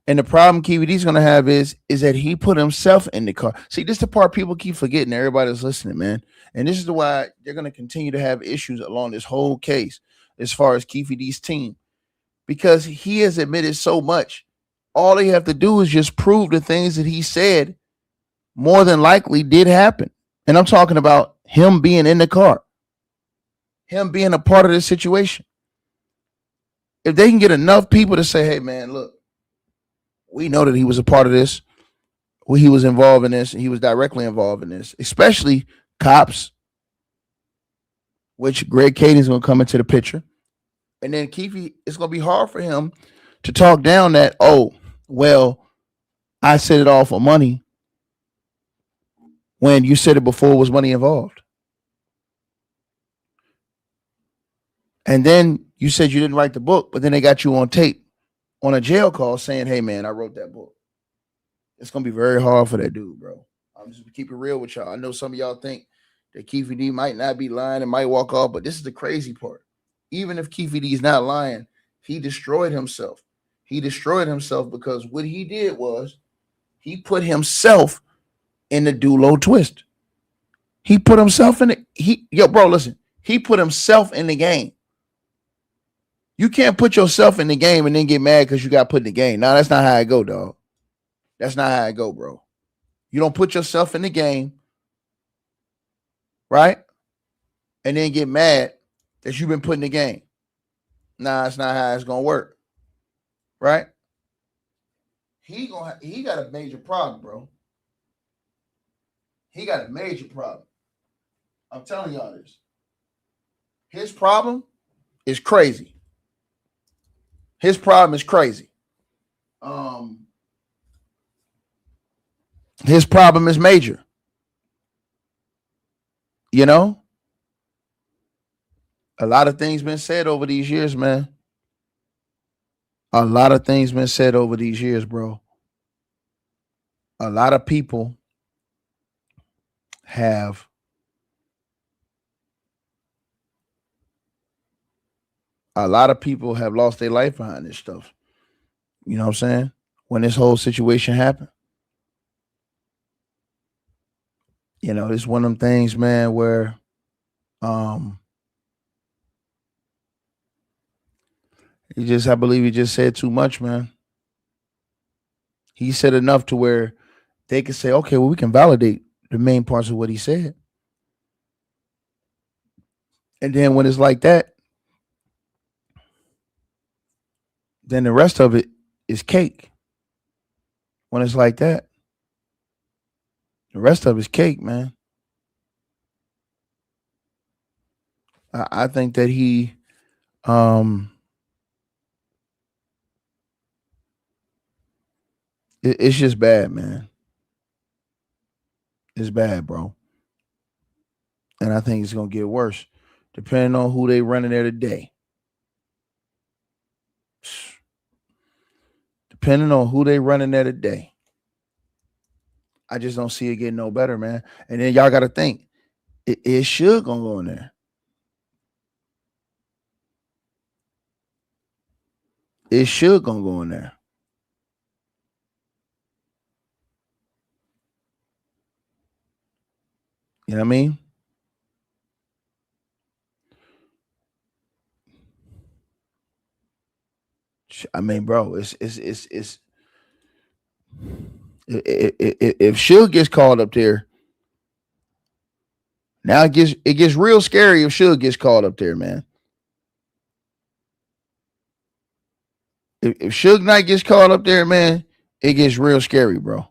And the problem Keefe D is going to have is that he put himself in the car. See, this is the part people keep forgetting. Everybody's listening, man. And this is why they're going to continue to have issues along this whole case as far as Keefe D's team, because he has admitted so much. All they have to do is just prove the things that he said more than likely did happen. And I'm talking about him being in the car, him being a part of this situation. If they can get enough people to say, hey, man, look, we know that he was a part of this. He was involved in this. And he was directly involved in this, especially cops, which Greg Kading is going to come into the picture. And then Keefe, it's going to be hard for him to talk down that, oh, well, I said it all for money when you said it before was money involved. And then you said you didn't write the book, but then they got you on tape on a jail call saying, hey, man, I wrote that book. It's going to be very hard for that dude, bro. I'm just keep it real with y'all. I know some of y'all think that Keefe D might not be lying and might walk off, but this is the crazy part. Even if Keefe D is not lying, he destroyed himself. He destroyed himself because what he did was he put himself in the Dulo twist. He put himself in it. Bro, listen. He put himself in the game. You can't put yourself in the game and then get mad because you got put in the game. No, that's not how it go, dog. That's not how it go, bro. You don't put yourself in the game, right? And then get mad that you've been put in the game. Nah, that's not how it's gonna work, right? He got a major problem, bro. He got a major problem. I'm telling y'all this. His problem is crazy. His problem is crazy. His problem is major. You know? A lot of things been said over these years, man. A lot of things been said over these years, bro. A lot of people have lost their life behind this stuff. You know what I'm saying? When this whole situation happened. You know, it's one of them things, man, where I believe he just said too much, man. He said enough to where they could say, okay, well, we can validate the main parts of what he said. And then when it's like that, then the rest of it is cake. When it's like that, the rest of it is cake, man. I think that he it's just bad, man. It's bad, bro. And I think it's gonna get worse, depending on who they running there today. Depending on who they running there today. I just don't see it getting no better, man. And then y'all gotta think, it should gonna go in there. It should gonna go in there. You know what I mean? I mean, bro, it's if Suge gets called up there, now it gets real scary if Suge gets called up there, man. If Suge Knight gets called up there, man, it gets real scary, bro.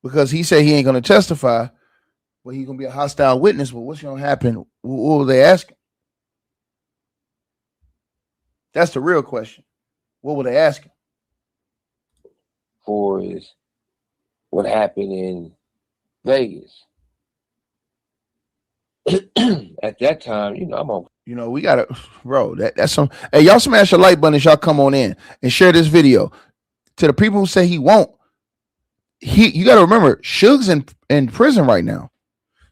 Because he said he ain't gonna testify, but he's gonna be a hostile witness. But what's gonna happen? What will they ask him? That's the real question. What will they ask him? For is what happened in Vegas. At that time, you know, I'm on. You know, we gotta, bro. That's some. Hey, y'all smash the like button as y'all come on in and share this video. To the people who say he won't, you gotta remember, Suge's in prison right now.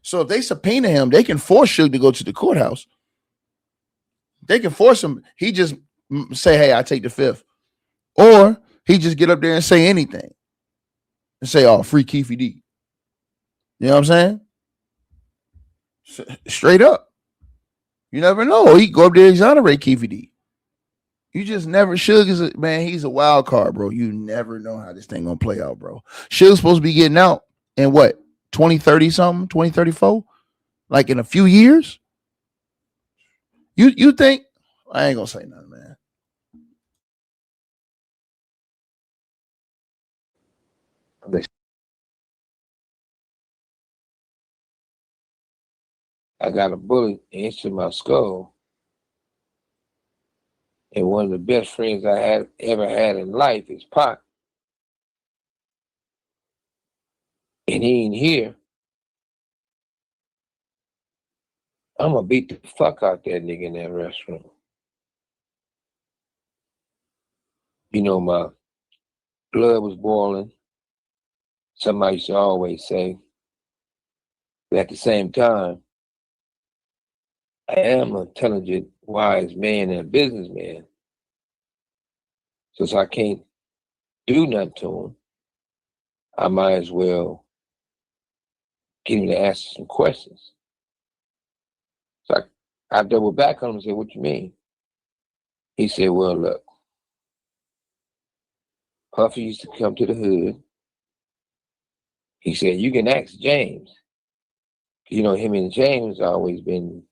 So if they subpoena him, they can force Suge to go to the courthouse. They can force him. He just say, "Hey, I take the fifth," or he just get up there and say anything and say, "Oh, free Keefe D." You know what I'm saying? Straight up. You never know. He go up there and exonerate Keefe D. You just never. Suge is man. He's a wild card, bro. You never know how this thing gonna play out, bro. Suge's supposed to be getting out in what 2030 something, 2034, like in a few years. You think? I ain't gonna say nothing, man. I got a bullet into my skull. And one of the best friends I had ever had in life is Pac. And he ain't here. I'm gonna beat the fuck out that nigga in that restaurant. You know, my blood was boiling. Somebody used to always say, but at the same time, I am an intelligent, wise man and a businessman. Since I can't do nothing to him, I might as well get him to ask some questions. So I doubled back on him and said, what you mean? He said, well, look, Puffy used to come to the hood. He said, you can ask James. You know, him and James always been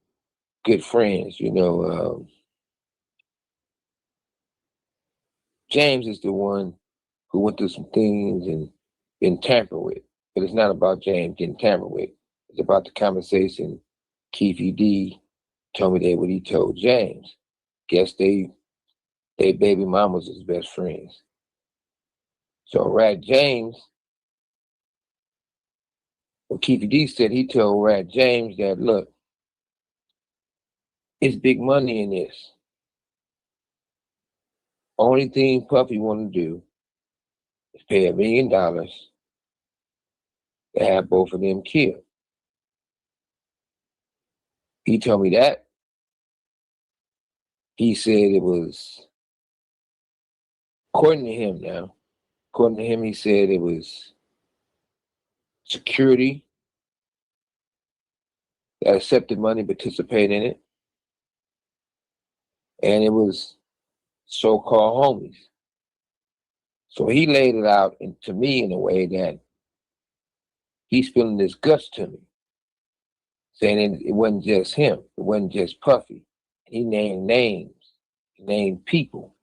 good friends. You know, James is the one who went through some things and been tampered with. But it's not about James getting tampered with. It's about the conversation Keefe D told me that what he told James. Guess they baby mamas is best friends. So Rat James, what Keefe D said, he told Rat James that, look, it's big money in this. Only thing Puffy want to do is pay $1 million to have both of them killed. He told me that. He said it was, according to him now, according to him, he said it was security that accepted money, participated in it, and it was so-called homies. So he laid it out to me in a way that he's spilling his guts to me, saying it wasn't just him, it wasn't just Puffy. He named names, he named people.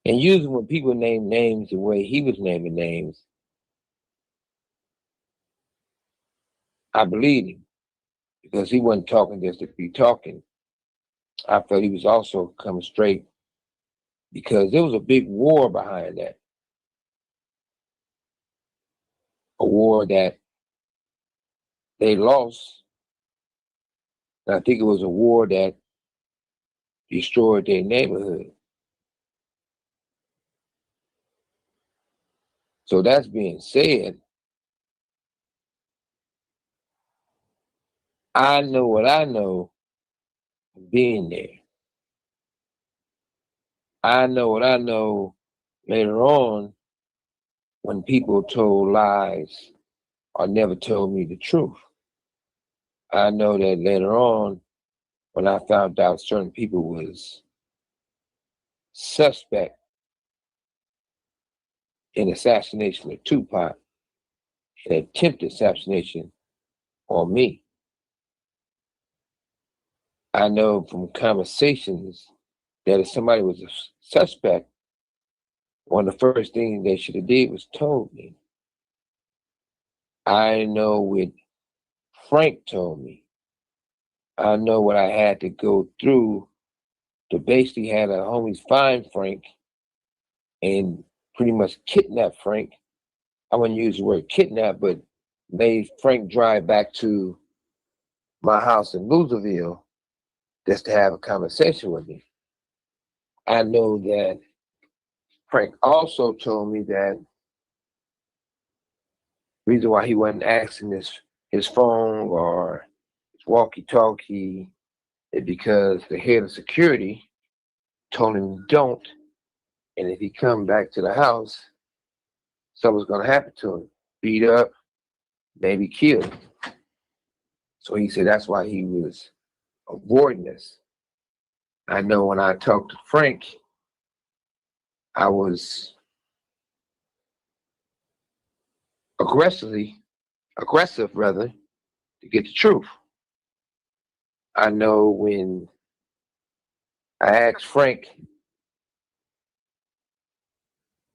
And usually when people name names the way he was naming names, I believed him because he wasn't talking just to be talking. I felt he was also coming straight because there was a big war behind that. A war that they lost. And I think it was a war that destroyed their neighborhood. So that's being said, I know what I know being there. I know what I know later on when people told lies or never told me the truth. I know that later on when I found out certain people was suspect in assassination of Tupac, an attempted assassination on me. I know from conversations that if somebody was a suspect, one of the first things they should have did was told me. I know what Frank told me. I know what I had to go through to basically have the homies find Frank and pretty much kidnap Frank. I wouldn't use the word kidnap, but made Frank drive back to my house in Louisville just to have a conversation with me. I know that Frank also told me that the reason why he wasn't asking his phone or his walkie-talkie is because the head of security told him don't, and if he come back to the house, something's gonna happen to him. Beat up, maybe killed. So he said that's why he was avoiding this. I know when I talked to Frank, I was aggressive rather, to get the truth. I know when I asked Frank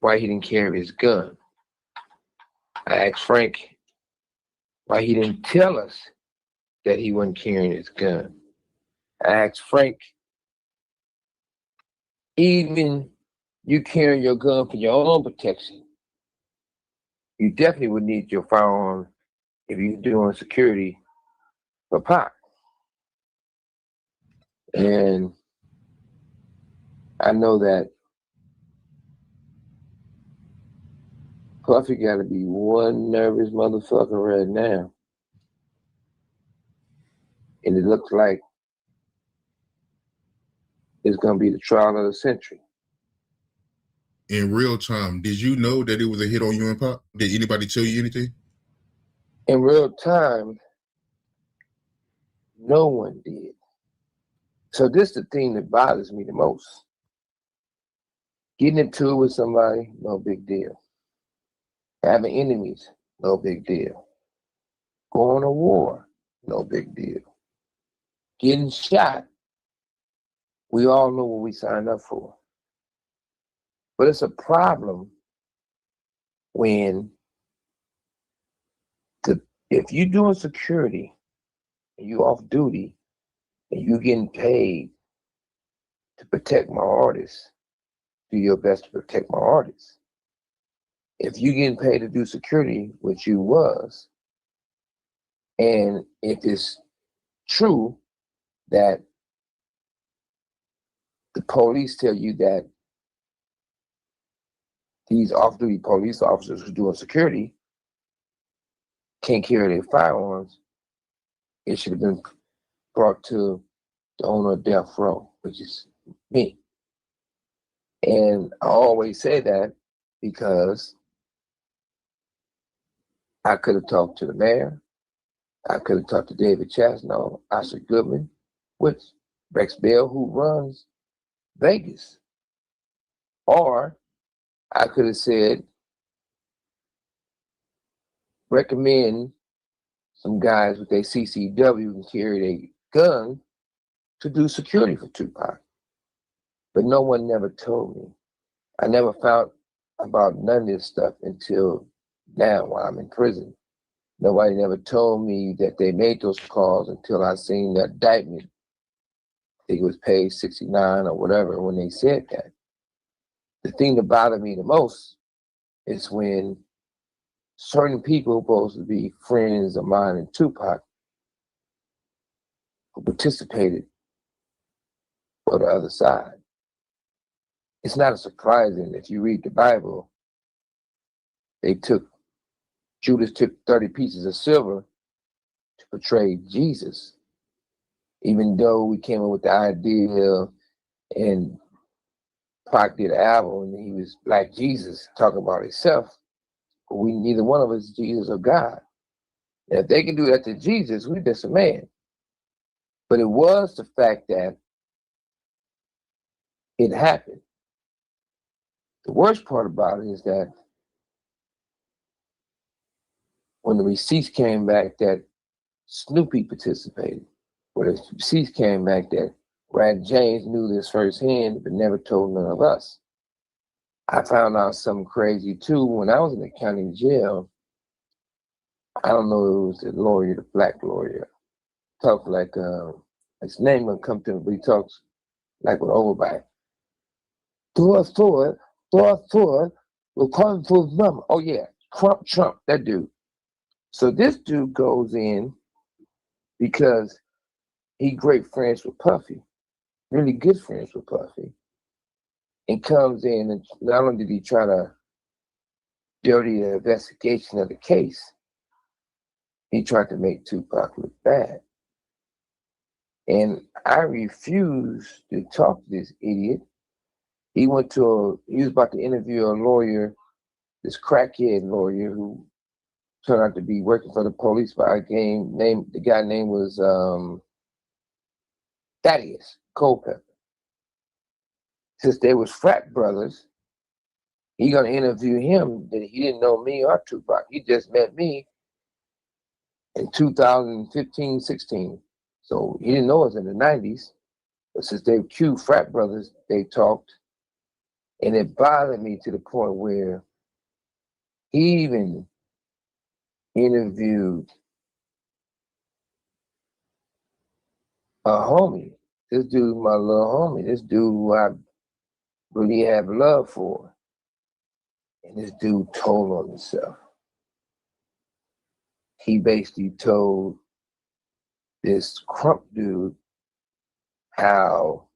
why he didn't carry his gun. I asked Frank why he didn't tell us that he wasn't carrying his gun. I asked Frank, even you carrying your gun for your own protection, you definitely would need your firearm if you're doing security for Pac. And I know that Puffy got to be one nervous motherfucker right now. And it looks like it's going to be the trial of the century. In real time, did you know that it was a hit on you and Pop? Did anybody tell you anything? In real time, no one did. So this is the thing that bothers me the most. Getting into it with somebody, no big deal. Having enemies, no big deal. Going to war, no big deal. Getting shot, we all know what we signed up for. But it's a problem when if you're doing security and you off duty and you getting paid to protect my artists, do your best to protect my artists. If you getting paid to do security, which you was, and if it's true that the police tell you that these off-duty police officers who doing security can't carry their firearms, it should have been brought to the owner of death row, which is me. And I always say that because I could have talked to the mayor, I could have talked to David Chasnow, Asher Goodman, which Rex Bell, who runs Vegas. Or I could have said, recommend some guys with their CCW and carry a gun to do security for Tupac. But no one never told me. I never found about none of this stuff until now while I'm in prison. Nobody never told me that they made those calls until I seen the indictment. I think it was page 69 or whatever when they said that. The thing that bothered me the most is when certain people supposed to be friends of mine and Tupac who participated for the other side. It's not surprising if you read the Bible, Judas took 30 pieces of silver to portray Jesus, even though we came up with the idea and Pac did an album and he was Black Jesus talking about himself. But neither one of us is Jesus or God. Now, if they can do that to Jesus, we're just a man. But it was the fact that it happened. The worst part about it is that when the receipts came back that Snoopy participated, when the receipts came back that Brad James knew this firsthand but never told none of us. I found out something crazy too. When I was in the county jail, I don't know, it was the lawyer, the black lawyer, talked like, his name gonna come to me, but he talks like with overbite. Thor, we're calling for his mama. Oh yeah, Trump, that dude. So this dude goes in because he great friends with Puffy, really good friends with Puffy, and comes in and not only did he try to dirty the investigation of the case, he tried to make Tupac look bad. And I refused to talk to this idiot. He was about to interview a lawyer, this crackhead lawyer who turned out to be working for the police by the guy name was Thaddeus Culpepper. Since they was frat brothers, he gonna interview him. That he didn't know me or Tupac. He just met me in 2015, 16. So he didn't know us in the 90s. But since they were cute frat brothers, they talked. And it bothered me to the point where he even interviewed a homie. This dude, my little homie, this dude who I really have love for. And this dude told on himself. He basically told this Crump dude how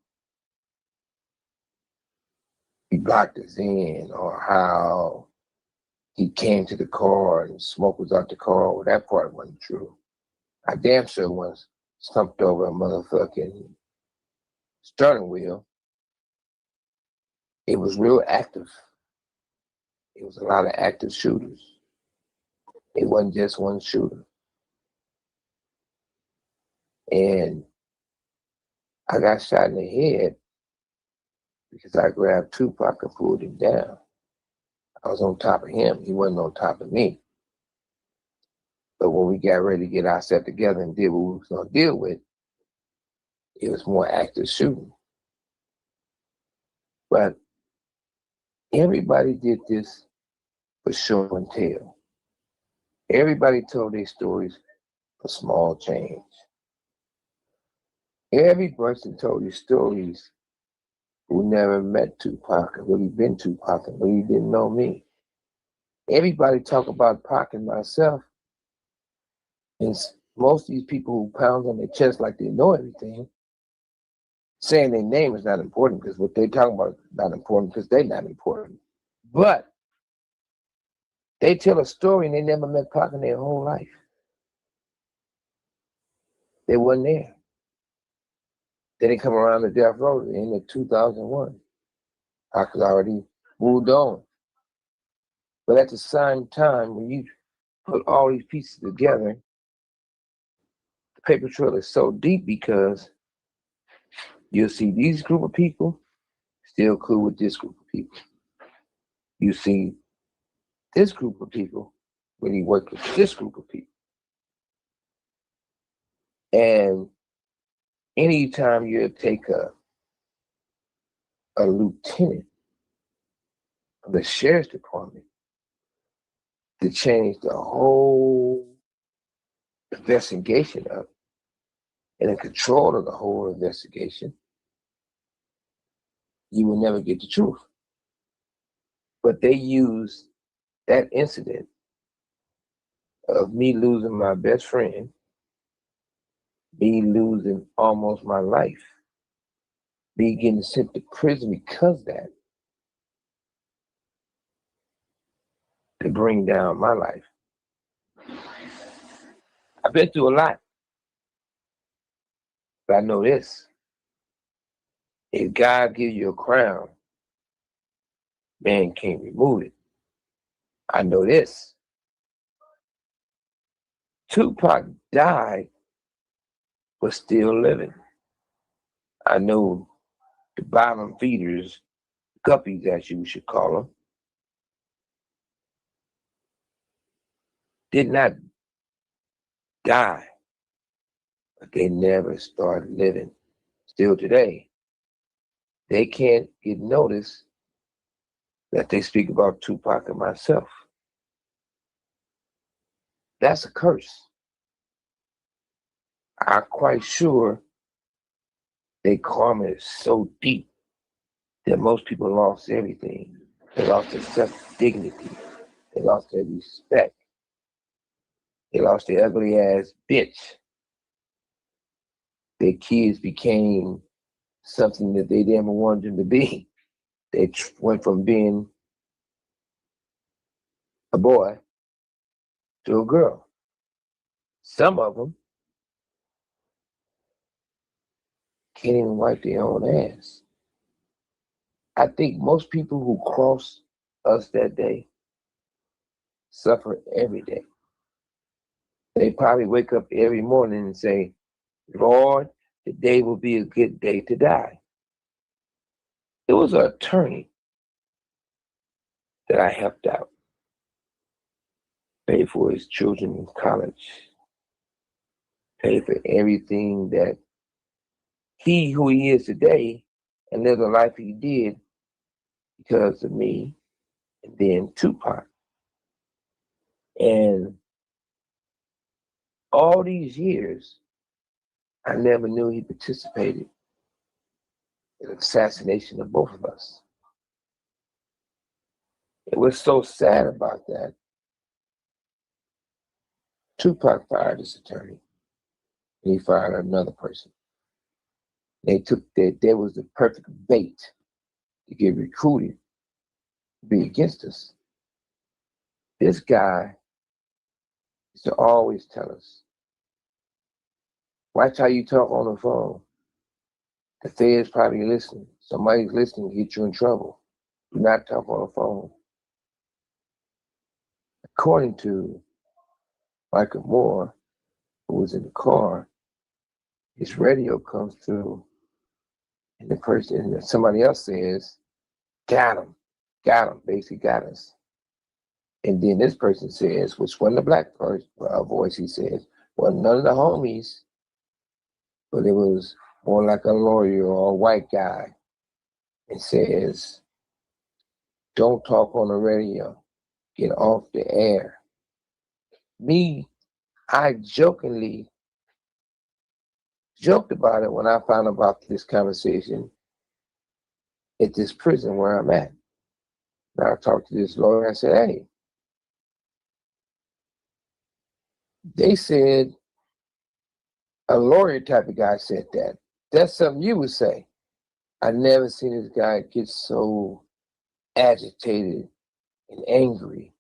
he blocked us in or how he came to the car and smoke was out the car. Well, that part wasn't true. I damn sure was slumped over a motherfucking steering wheel. It was real active. It was a lot of active shooters. It wasn't just one shooter. And I got shot in the head because I grabbed Tupac and pulled him down. I was on top of him. He wasn't on top of me. But when we got ready to get ourselves together and did what we was going to deal with, it was more active shooting. But everybody did this for show and tell. Everybody told their stories for small change. Every person told his stories who never met Tupac and really been Tupac and really didn't know me. Everybody talk about Pac and myself, and most of these people who pound on their chest like they know everything, saying their name is not important because what they talking about is not important because they're not important. But they tell a story and they never met Pac in their whole life. They wasn't there. They didn't come around the death row in the 2001. Pac was already moved on. But at the same time, when you put all these pieces together, the paper trail is so deep because you'll see these group of people still cool with this group of people. You see this group of people really work with this group of people. And anytime you take a lieutenant of the sheriff's department to change the whole investigation up and in control of the whole investigation, you will never get the truth. But they use that incident of me losing my best friend, me losing almost my life, me getting sent to prison because of that, to bring down my life. I've been through a lot, but I know this. If God gives you a crown, man can't remove it. I know this. Tupac died, but still living. I know the bottom feeders, guppies as you should call them, did not die, but they never started living. Still today, they can't get noticed that they speak about Tupac and myself. That's a curse. I'm quite sure their karma is so deep that most people lost everything. They lost their self-dignity. They lost their respect. They lost their ugly ass bitch. Their kids became something that they never wanted them to be. They went from being a boy to a girl. Some of them can't even wipe their own ass. I think most people who cross us that day suffer every day. They probably wake up every morning and say, Lord, today will be a good day to die. It was an attorney that I helped out, paid for his children in college, paid for everything that he, who he is today, and live the life he did because of me and then Tupac. And all these years, I never knew he participated in the assassination of both of us. It was so sad about that. Tupac fired his attorney, and he fired another person. They took that, there was the perfect bait to get recruited to be against us. This guy used to always tell us, Watch how you talk on the phone. The Fed's probably listening. Somebody's listening to get you in trouble. Do not talk on the phone. According to Michael Moore, who was in the car, his radio comes through, and the person, and somebody else says, got him, basically got us. And then this person says, which wasn't a black voice, he says, well, none of the homies, but it was more like a lawyer or a white guy. It says, don't talk on the radio, get off the air. Me, I jokingly joked about it when I found about this conversation at this prison where I'm at. Now I talked to this lawyer, I said, hey, they said a lawyer type of guy said that. That's something you would say. I never seen this guy get so agitated and angry.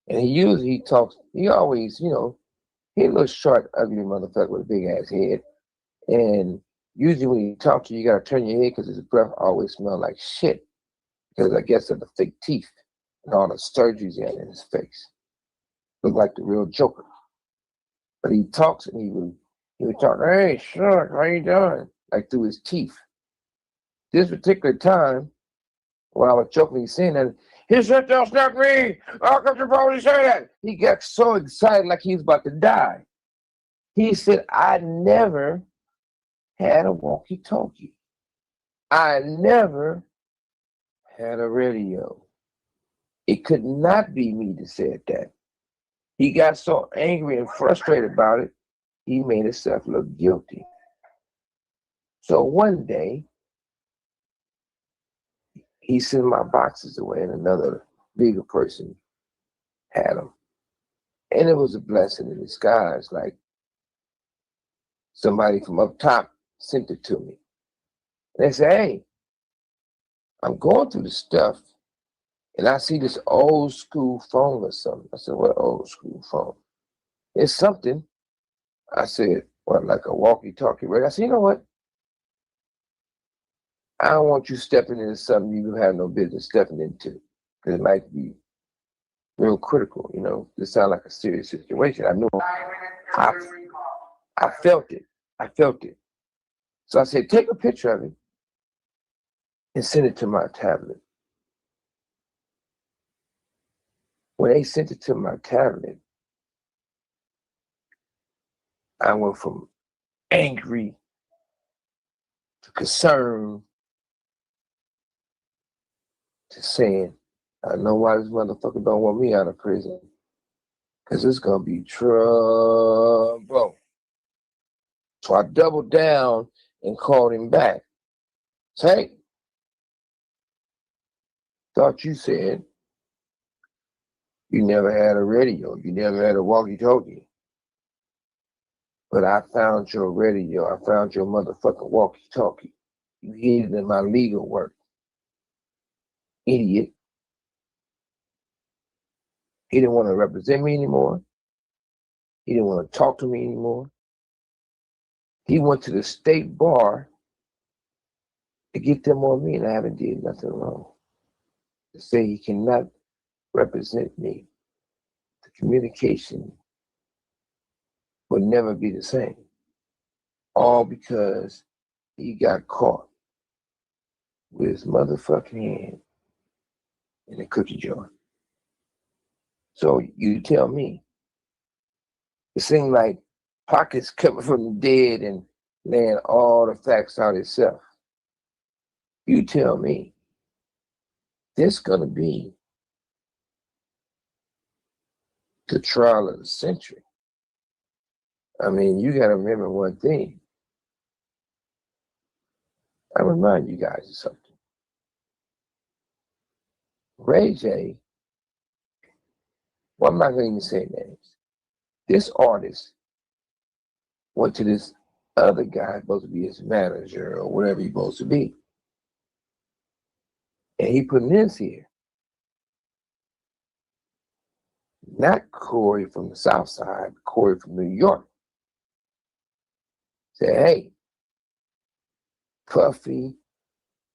And he talks, he always, he a little short, ugly motherfucker with a big ass head. And usually when he talks to you, you gotta turn your head because his breath always smells like shit. Because I guess of the fake teeth and all the surgeries he had in his face. Look like the real Joker. But he talks and he would talk, hey, Shark, how you doing? Like through his teeth. This particular time, when I was jokingly saying that, he said, they'll snap me. How come you probably say that? He got so excited like he was about to die. He said, I never had a walkie-talkie. I never had a radio. It could not be me that said that. He got so angry and frustrated about it, he made himself look guilty. So one day, he sent my boxes away and another bigger person had them. And it was a blessing in disguise, like somebody from up top sent it to me. And they said, hey, I'm going through the stuff and I see this old school phone or something. I said, what old school phone? It's something. I said, what, like a walkie-talkie radio? I said, you know what? I don't want you stepping into something you have no business stepping into. Because it might be real critical, This sounds like a serious situation. I knew I felt it. So I said, take a picture of it and send it to my tablet. When they sent it to my tablet, I went from angry to concerned to saying, I know why this motherfucker don't want me out of prison. Because it's going to be trouble. So I doubled down and called him back. Say, thought you said you never had a radio, you never had a walkie-talkie. But I found your radio, I found your motherfucking walkie-talkie. You hid it in my legal work. Idiot. He didn't want to represent me anymore. He didn't want to talk to me anymore. He went to the state bar to get them on me, and I haven't did nothing wrong. To say he cannot represent me, the communication would never be the same. All because he got caught with his motherfucking hand in a cookie jar. So you tell me, it seemed like Pocket's coming from the dead and laying all the facts out himself. You tell me, this gonna be the trial of the century. I mean, you gotta remember one thing. I remind you guys of something. Ray J, well, I'm not gonna even say names. This artist went to this other guy, supposed to be his manager or whatever he's supposed to be. And he put this here. Not Corey from the South Side, Corey from New York. Say, hey, Puffy,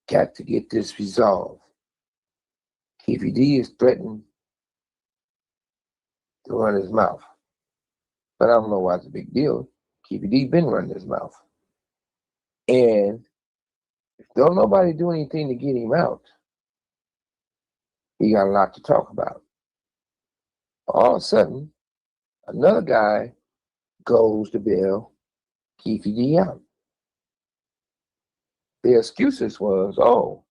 got to get this resolved. Keefe D is threatening to run his mouth. But I don't know why it's a big deal. Keefe D been running his mouth. And if don't nobody do anything to get him out, he got a lot to talk about. All of a sudden, another guy goes to bail Keefe D out. The excuses was, oh,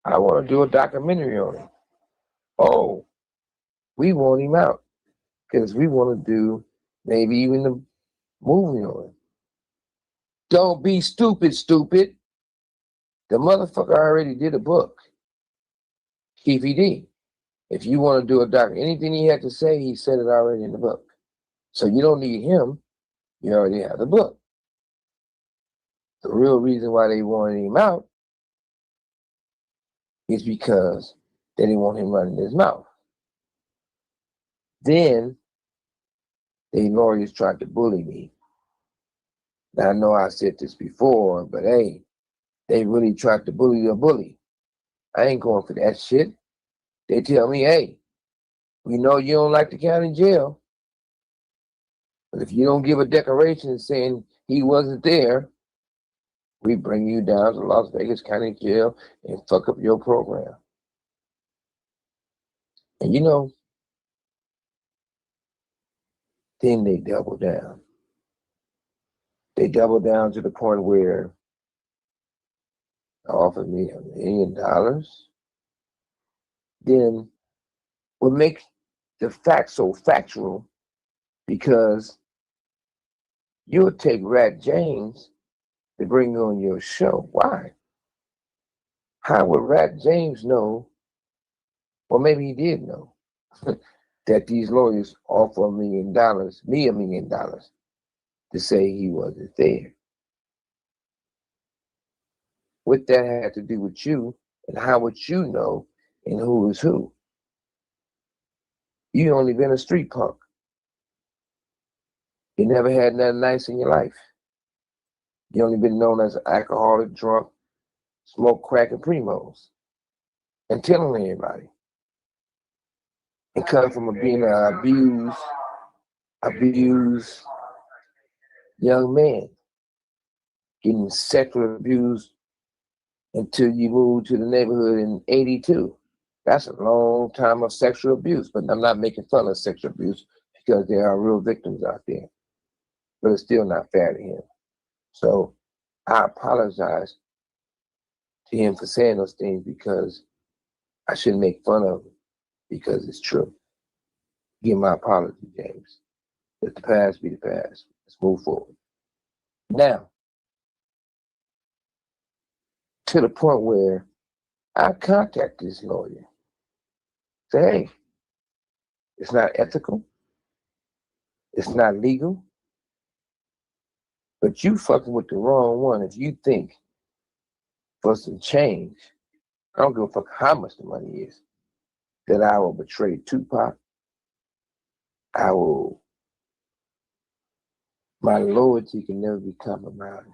I want to do a documentary on him. Oh, we want him out because we want to do maybe even a movie on him. Don't be stupid, stupid. The motherfucker already did a book, Keefe D. If you want to do a doc, anything he had to say, he said it already in the book. So you don't need him. You already have the book. The real reason why they wanted him out is because they didn't want him running his mouth. Then the lawyers tried to bully me. Now I know I said this before, but hey, they really tried to bully the bully. I ain't going for that shit. They tell me, hey, we know you don't like the county jail, but if you don't give a declaration saying he wasn't there, we bring you down to Las Vegas County Jail and fuck up your program. And you know, then they double down. They double down to the point where they offered me $1 million. Then what makes the facts so factual, because you'll take Rat James to bring on your show. Why? How would Rat James know, or maybe he did know, that these lawyers offer $1 million, me $1 million, to say he wasn't there? What that had to do with you, and how would you know, and who is who? You only been a street punk. You never had nothing nice in your life. You only been known as an alcoholic, drunk, smoke crack and primos, and telling everybody. And come from being an abused young man, getting sexually abused until you moved to the neighborhood in '82. That's a long time of sexual abuse, but I'm not making fun of sexual abuse because there are real victims out there, but it's still not fair to him. So I apologize to him for saying those things, because I shouldn't make fun of him, because it's true. Give my apology, James. Let the past be the past. Let's move forward. Now, to the point where I contact this lawyer. Say, hey, it's not ethical. It's not legal. But you fucking with the wrong one if you think for some change, I don't give a fuck how much the money is, that I will betray Tupac. My loyalty can never be compromised.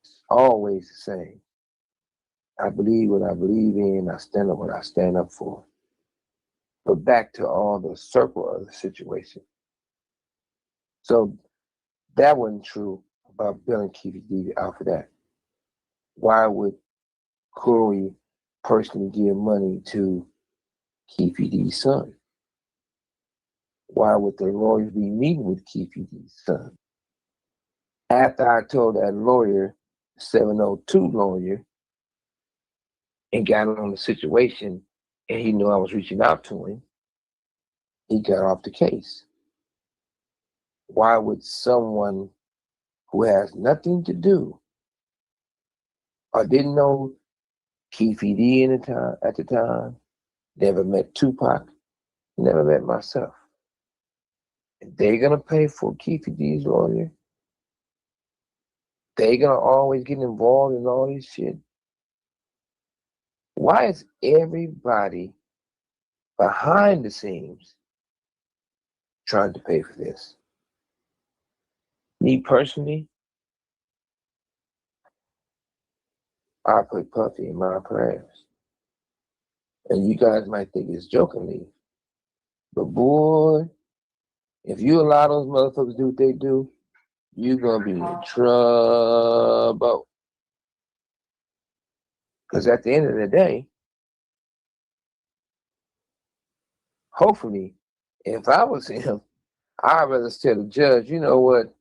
It's always the same. I believe what I believe in. I stand up what I stand up for. But back to all the circle of the situation. So that wasn't true about Bill and Keefe D out for that. Why would Corey personally give money to Keefe D's son? Why would the lawyers be meeting with Keefe D's son? After I told that lawyer, 702 lawyer, and got on the situation, and he knew I was reaching out to him, he got off the case. Why would someone who has nothing to do or didn't know Keefe D at the time, never met Tupac, never met myself, and they're gonna pay for Keefe D's lawyer? They're gonna always get involved in all this shit? Why is everybody behind the scenes trying to pay for this? Me personally, I put Puffy in my prayers. And you guys might think it's jokingly, but boy, if you allow those motherfuckers to do what they do, you're gonna be in trouble. Because at the end of the day, hopefully, if I was him, I'd rather tell the judge, you know what,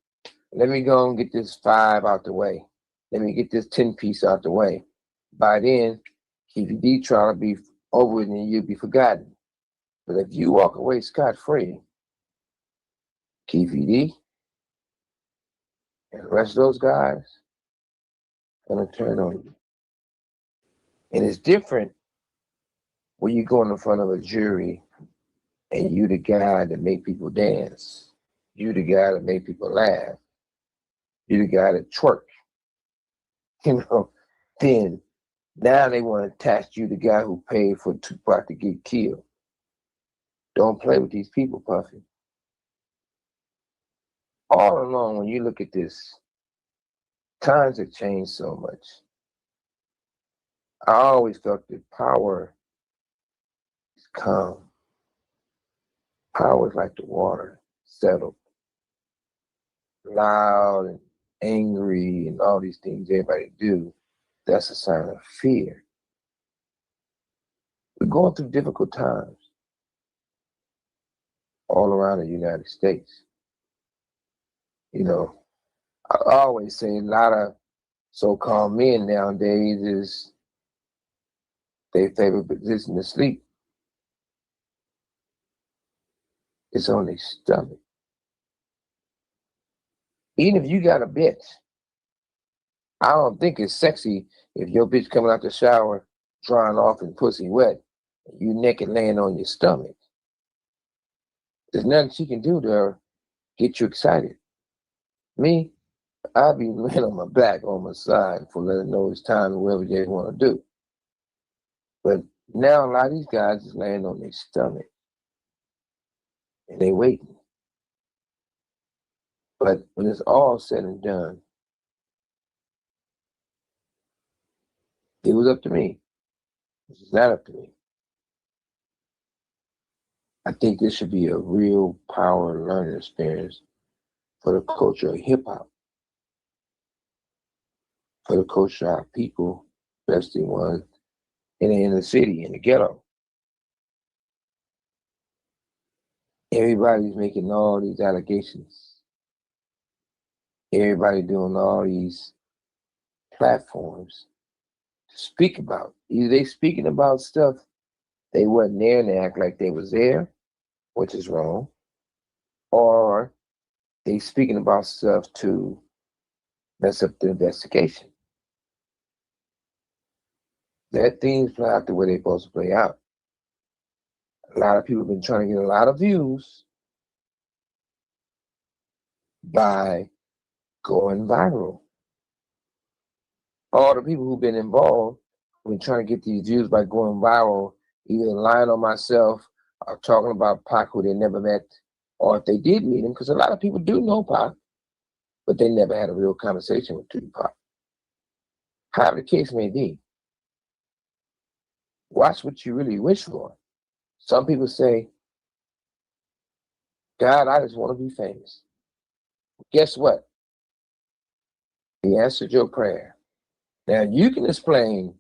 let me go and get this 5 out the way. Let me get this 10-piece out the way. By then, Keefe D trial will be over and you'll be forgotten. But if you walk away scot-free, Keefe D and the rest of those guys gonna turn on you. And it's different when you go in front of a jury and you the guy that make people dance. You the guy that make people laugh. You the guy that twerk. Then now they want to attach you the guy who paid for Tupac to get killed. Don't play with these people, Puffy. All along, when you look at this, times have changed so much. I always felt that power is calm. Power is like the water, settled, loud and angry and all these things everybody do. That's a sign of fear. We're going through difficult times all around the United States. You know, I always say a lot of so-called men nowadays is their favorite position to sleep is on their stomach. Even if you got a bitch, I don't think it's sexy if your bitch coming out the shower drying off and pussy wet, and you naked laying on your stomach. There's nothing she can do to get you excited. Me, I'd be laying on my back, on my side, for letting know it's time to whatever they want to do. But now a lot of these guys is laying on their stomach and they waiting. But when it's all said and done, it was up to me. It's not up to me. I think this should be a real power learning experience for the culture of hip hop, for the culture of our people, especially ones in the inner city, in the ghetto. Everybody's making all these allegations. Everybody doing all these platforms to speak about. Either they speaking about stuff they wasn't there and they act like they was there, which is wrong, or they speaking about stuff to mess up the investigation. Let things play out the way they're supposed to play out. A lot of people have been trying to get a lot of views by going viral. All the people who've been involved have been trying to get these views by going viral, either lying on myself or talking about Pac who they never met, or if they did meet him, because a lot of people do know Pac, but they never had a real conversation with Tupac. However the case may be, watch what you really wish for. Some people say, God, I just want to be famous. Guess what? He answered your prayer. Now you can explain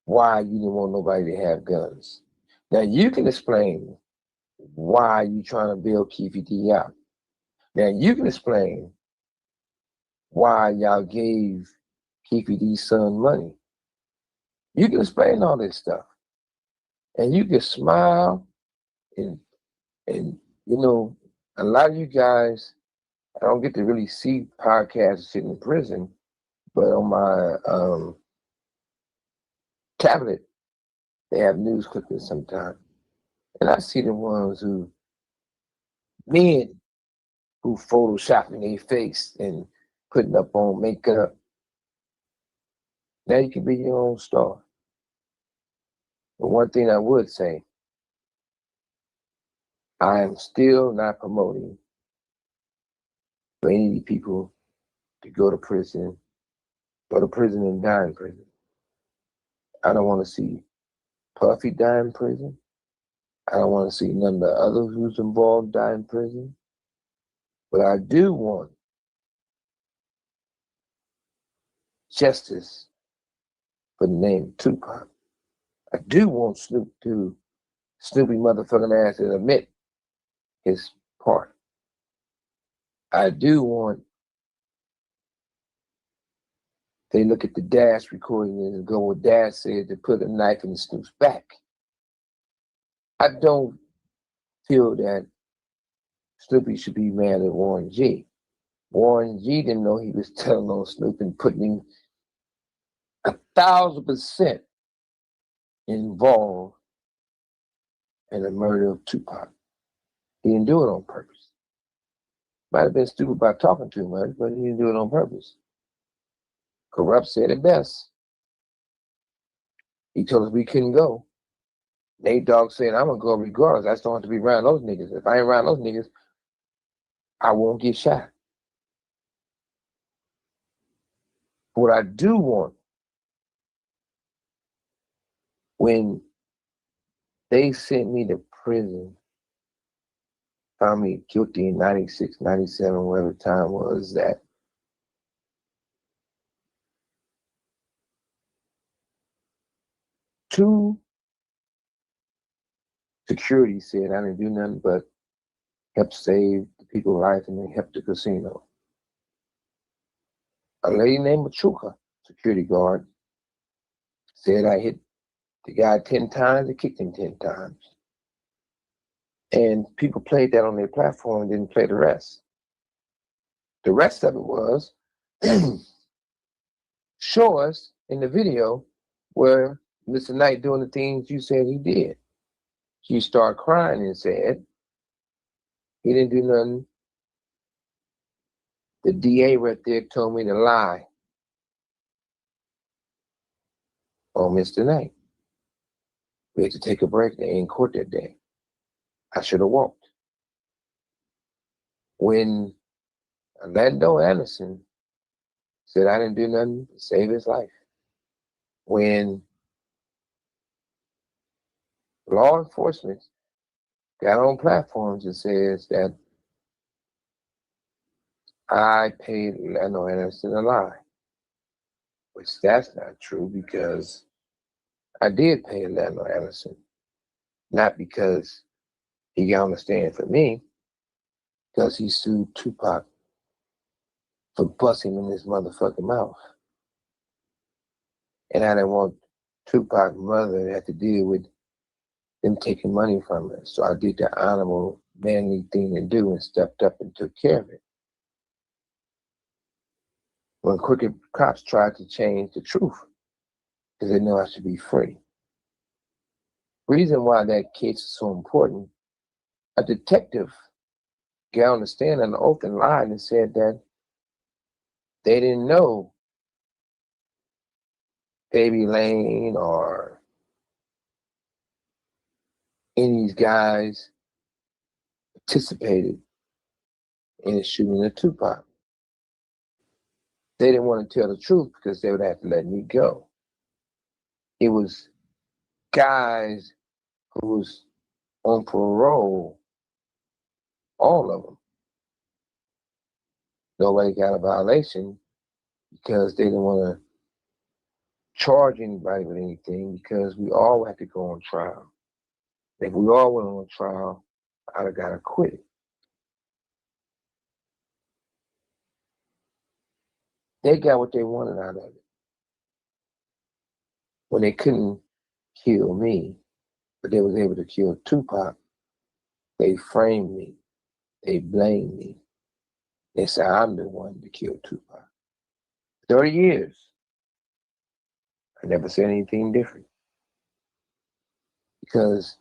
why you didn't want nobody to have guns. Now you can explain why you trying to build Keefe D out. Now you can explain why y'all gave Keefe D's son money. You can explain all this stuff. And you can smile and you know, a lot of you guys, I don't get to really see podcasts sitting in prison, but on my tablet, they have news clippings sometimes. And I see the ones men who photoshopping their face and putting up on makeup. Now you can be your own star. But one thing I would say, I am still not promoting for any of these people to go to prison and die in prison. I don't want to see Puffy die in prison. I don't want to see none of the others who's involved die in prison. But I do want justice for the name Tupac. I do want Snoopy motherfucking ass to admit his part. I do want they look at the Dash recording and go what Dash said to put a knife in Snoop's back. I don't feel that Snoopy should be mad at Warren G. Warren G didn't know he was telling on Snoop and putting him 1,000% involved in the murder of Tupac. He didn't do it on purpose. Might have been stupid by talking too much, but he didn't do it on purpose. Corrupt said it best. He told us we couldn't go. Nate Dogg said, I'm gonna go regardless. I still have to be around those niggas. If I ain't around those niggas, I won't get shot. What I do want, when they sent me to prison, found me guilty in 96, 97, whatever time was that, two security said I didn't do nothing but help save the people's life and then help the casino. A lady named Machuca, security guard, said I hit the guy 10 times and kicked him 10 times. And people played that on their platform and didn't play the rest. The rest of it was show us in the video where Mr. Knight doing the things you said he did. She started crying and said he didn't do nothing. The DA right there told me to lie on Mr. Knight. We had to take a break. They in court that day. I should have walked. When Orlando Anderson said I didn't do nothing to save his life. When law enforcement got on platforms and says that I paid Orlando Anderson a lie, which that's not true because I did pay Orlando Anderson, not because he got on the stand for me, because he sued Tupac for busting in his motherfucking mouth. And I didn't want Tupac's mother to have to deal with them taking money from her. So I did the honorable, manly thing to do and stepped up and took care of it. When crooked cops tried to change the truth, because they know I should be free. Reason why that case is so important, a detective got on the stand on the oath and lied and said that they didn't know Baby Lane or any of these guys participated in the shooting of Tupac. They didn't want to tell the truth because they would have to let me go. It was guys who was on parole, all of them. Nobody got a violation because they didn't want to charge anybody with anything because we all had to go on trial. If we all went on trial, I'd have got acquitted. They got what they wanted out of it. When they couldn't kill me, but they was able to kill Tupac, they framed me. They blamed me. They said I'm the one to kill Tupac. 30 years. I never said anything different. Because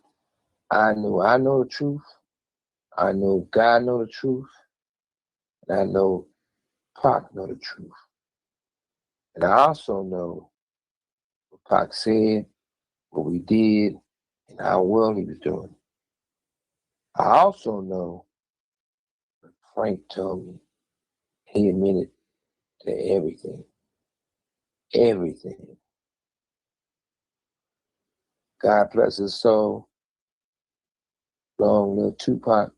I know the truth. I know God know the truth. And I know Pac know the truth. And I also know what Pac said, what we did, and how well he was doing. I also know what Frank told me He admitted to everything. Everything. God bless his soul. Long live Tupac.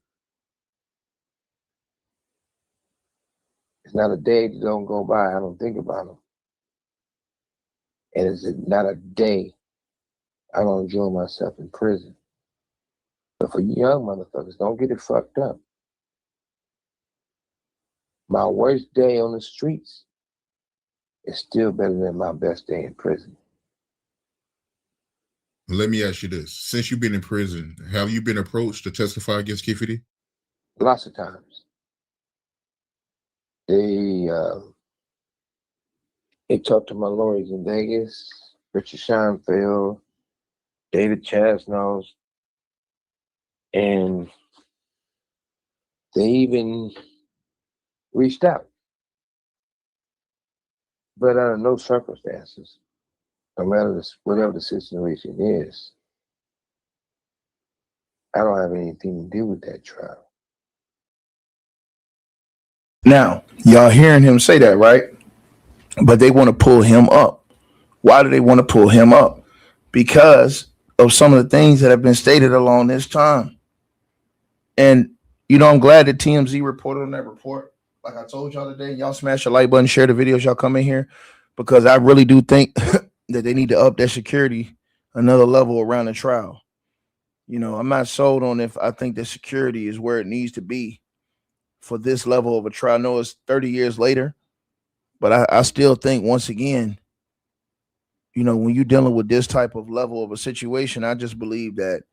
It's not a day that don't go by I don't think about him. And it's not a day I don't enjoy myself in prison. But for you young motherfuckers, don't get it fucked up. My worst day on the streets is still better than my best day in prison. Let me ask you this. Since you've been in prison, have you been approached to testify against Keefe D? Lots of times. They talked to my lawyers in Vegas, Richard Scheinfeld, David Chasnos, and they even reached out. But under no circumstances, no matter whatever the situation is, I don't have anything to do with that trial. Now, y'all hearing him say that, right? But they want to pull him up. Why do they want to pull him up? Because of some of the things that have been stated along this time. And, you know, I'm glad that TMZ reported on that report. Like I told y'all today, y'all smash the like button, share the videos, y'all come in here, because I really do think that they need to up their security another level around the trial. You know, I'm not sold on if I think the security is where it needs to be for this level of a trial. I know it's 30 years later, but I still think, once again, you know, when you're dealing with this type of level of a situation, I just believe that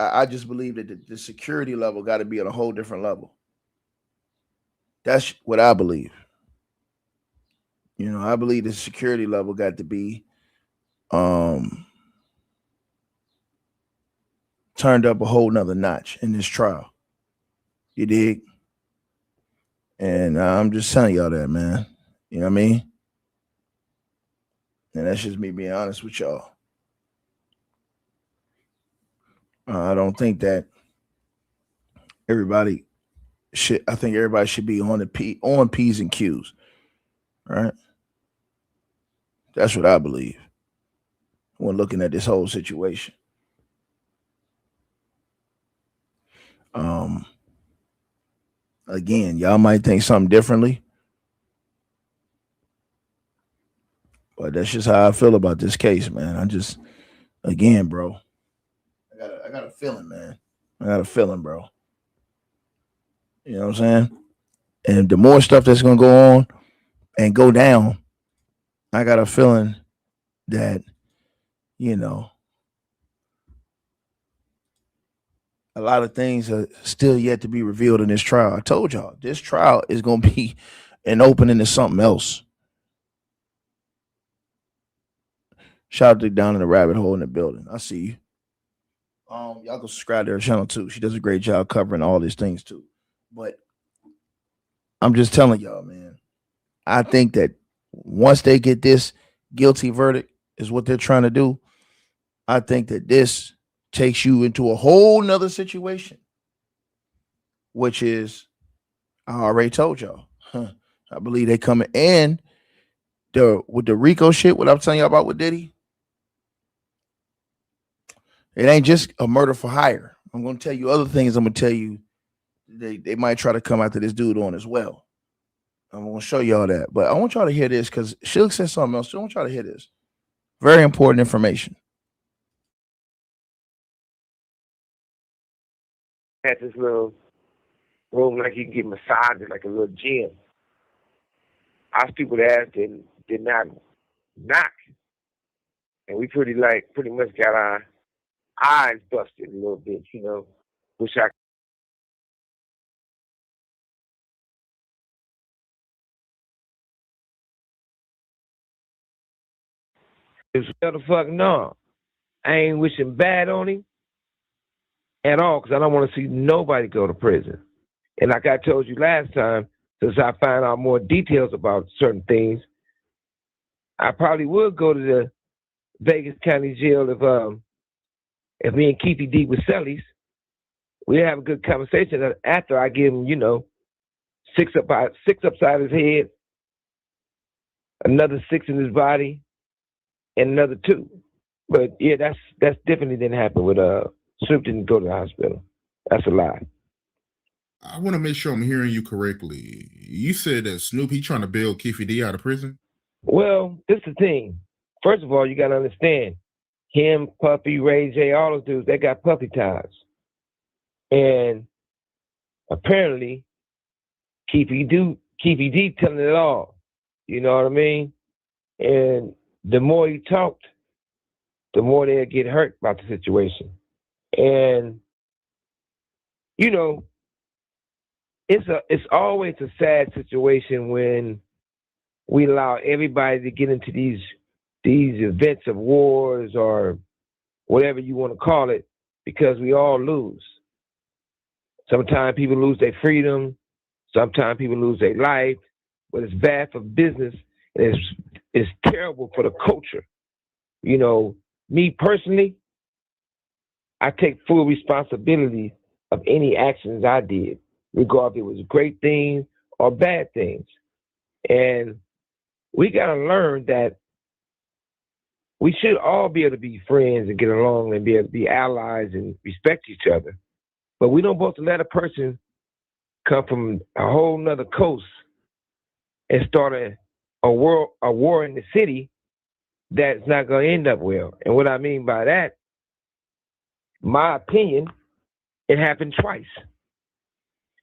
I just believe that the security level got to be at a whole different level. That's what I believe. You know, I believe the security level got to be turned up a whole nother notch in this trial. You dig? And I'm just telling y'all that, man. You know what I mean? And that's just me being honest with y'all. I don't think that everybody should. I think everybody should be on on P's and Q's, right? That's what I believe when looking at this whole situation. Um, Again, y'all might think something differently, but that's just how I feel about this case, man. Again, bro, I got a feeling, man. I got a feeling, bro. You know what I'm saying? And the more stuff that's gonna go on and go down, I got a feeling that, you know, a lot of things are still yet to be revealed in this trial. I told y'all this trial is gonna be an opening to something else. Shout out to down in the rabbit hole in the building. I see you. Y'all go subscribe to her channel too. She does a great job covering all these things too. But I'm just telling y'all, man. I think that once they get this guilty verdict, is what they're trying to do. I think that this takes you into a whole nother situation, which is, I already told y'all. I believe they coming in with the Rico shit. What I'm telling y'all about with Diddy, it ain't just a murder for hire. I'm gonna tell you other things. I'm gonna tell you they might try to come after this dude on as well. I'm gonna show y'all that, but I want y'all to hear this because Shug said something else. I want y'all to hear this. Very important information. Had this little room like you can get massages, like a little gym. Our stupid ass did not knock. And we pretty much got our eyes busted a little bit, you know. Wish I hell the fuck no. I ain't wishing bad on him at all, because I don't want to see nobody go to prison. And like I told you last time, since I find out more details about certain things, I probably would go to the Vegas County Jail if me and Keefe D was cellies. we have a good conversation. And after I give him, you know, six upside his head, another 6 in his body, and another 2. But yeah, that's definitely didn't happen with Snoop didn't go to the hospital. That's a lie. I want to make sure I'm hearing you correctly. You said that Snoop, he trying to bail Keefe D out of prison? Well, this is the thing. First of all, you got to understand, him, Puffy, Ray J, all those dudes, they got Puffy ties. And apparently, Keefe D telling it all. You know what I mean? And the more he talked, the more they'll get hurt about the situation. And, you know, it's always a sad situation when we allow everybody to get into these events of wars or whatever you want to call it, because we all lose. Sometimes people lose their freedom. Sometimes people lose their life. But it's bad for business. And it's terrible for the culture. You know, me personally, I take full responsibility of any actions I did, regardless if it was great things or bad things. And we got to learn that we should all be able to be friends and get along and be able to be allies and respect each other. But we don't supposed to let a person come from a whole nother coast and start a war in the city that's not going to end up well. And what I mean by that, my opinion, it happened twice.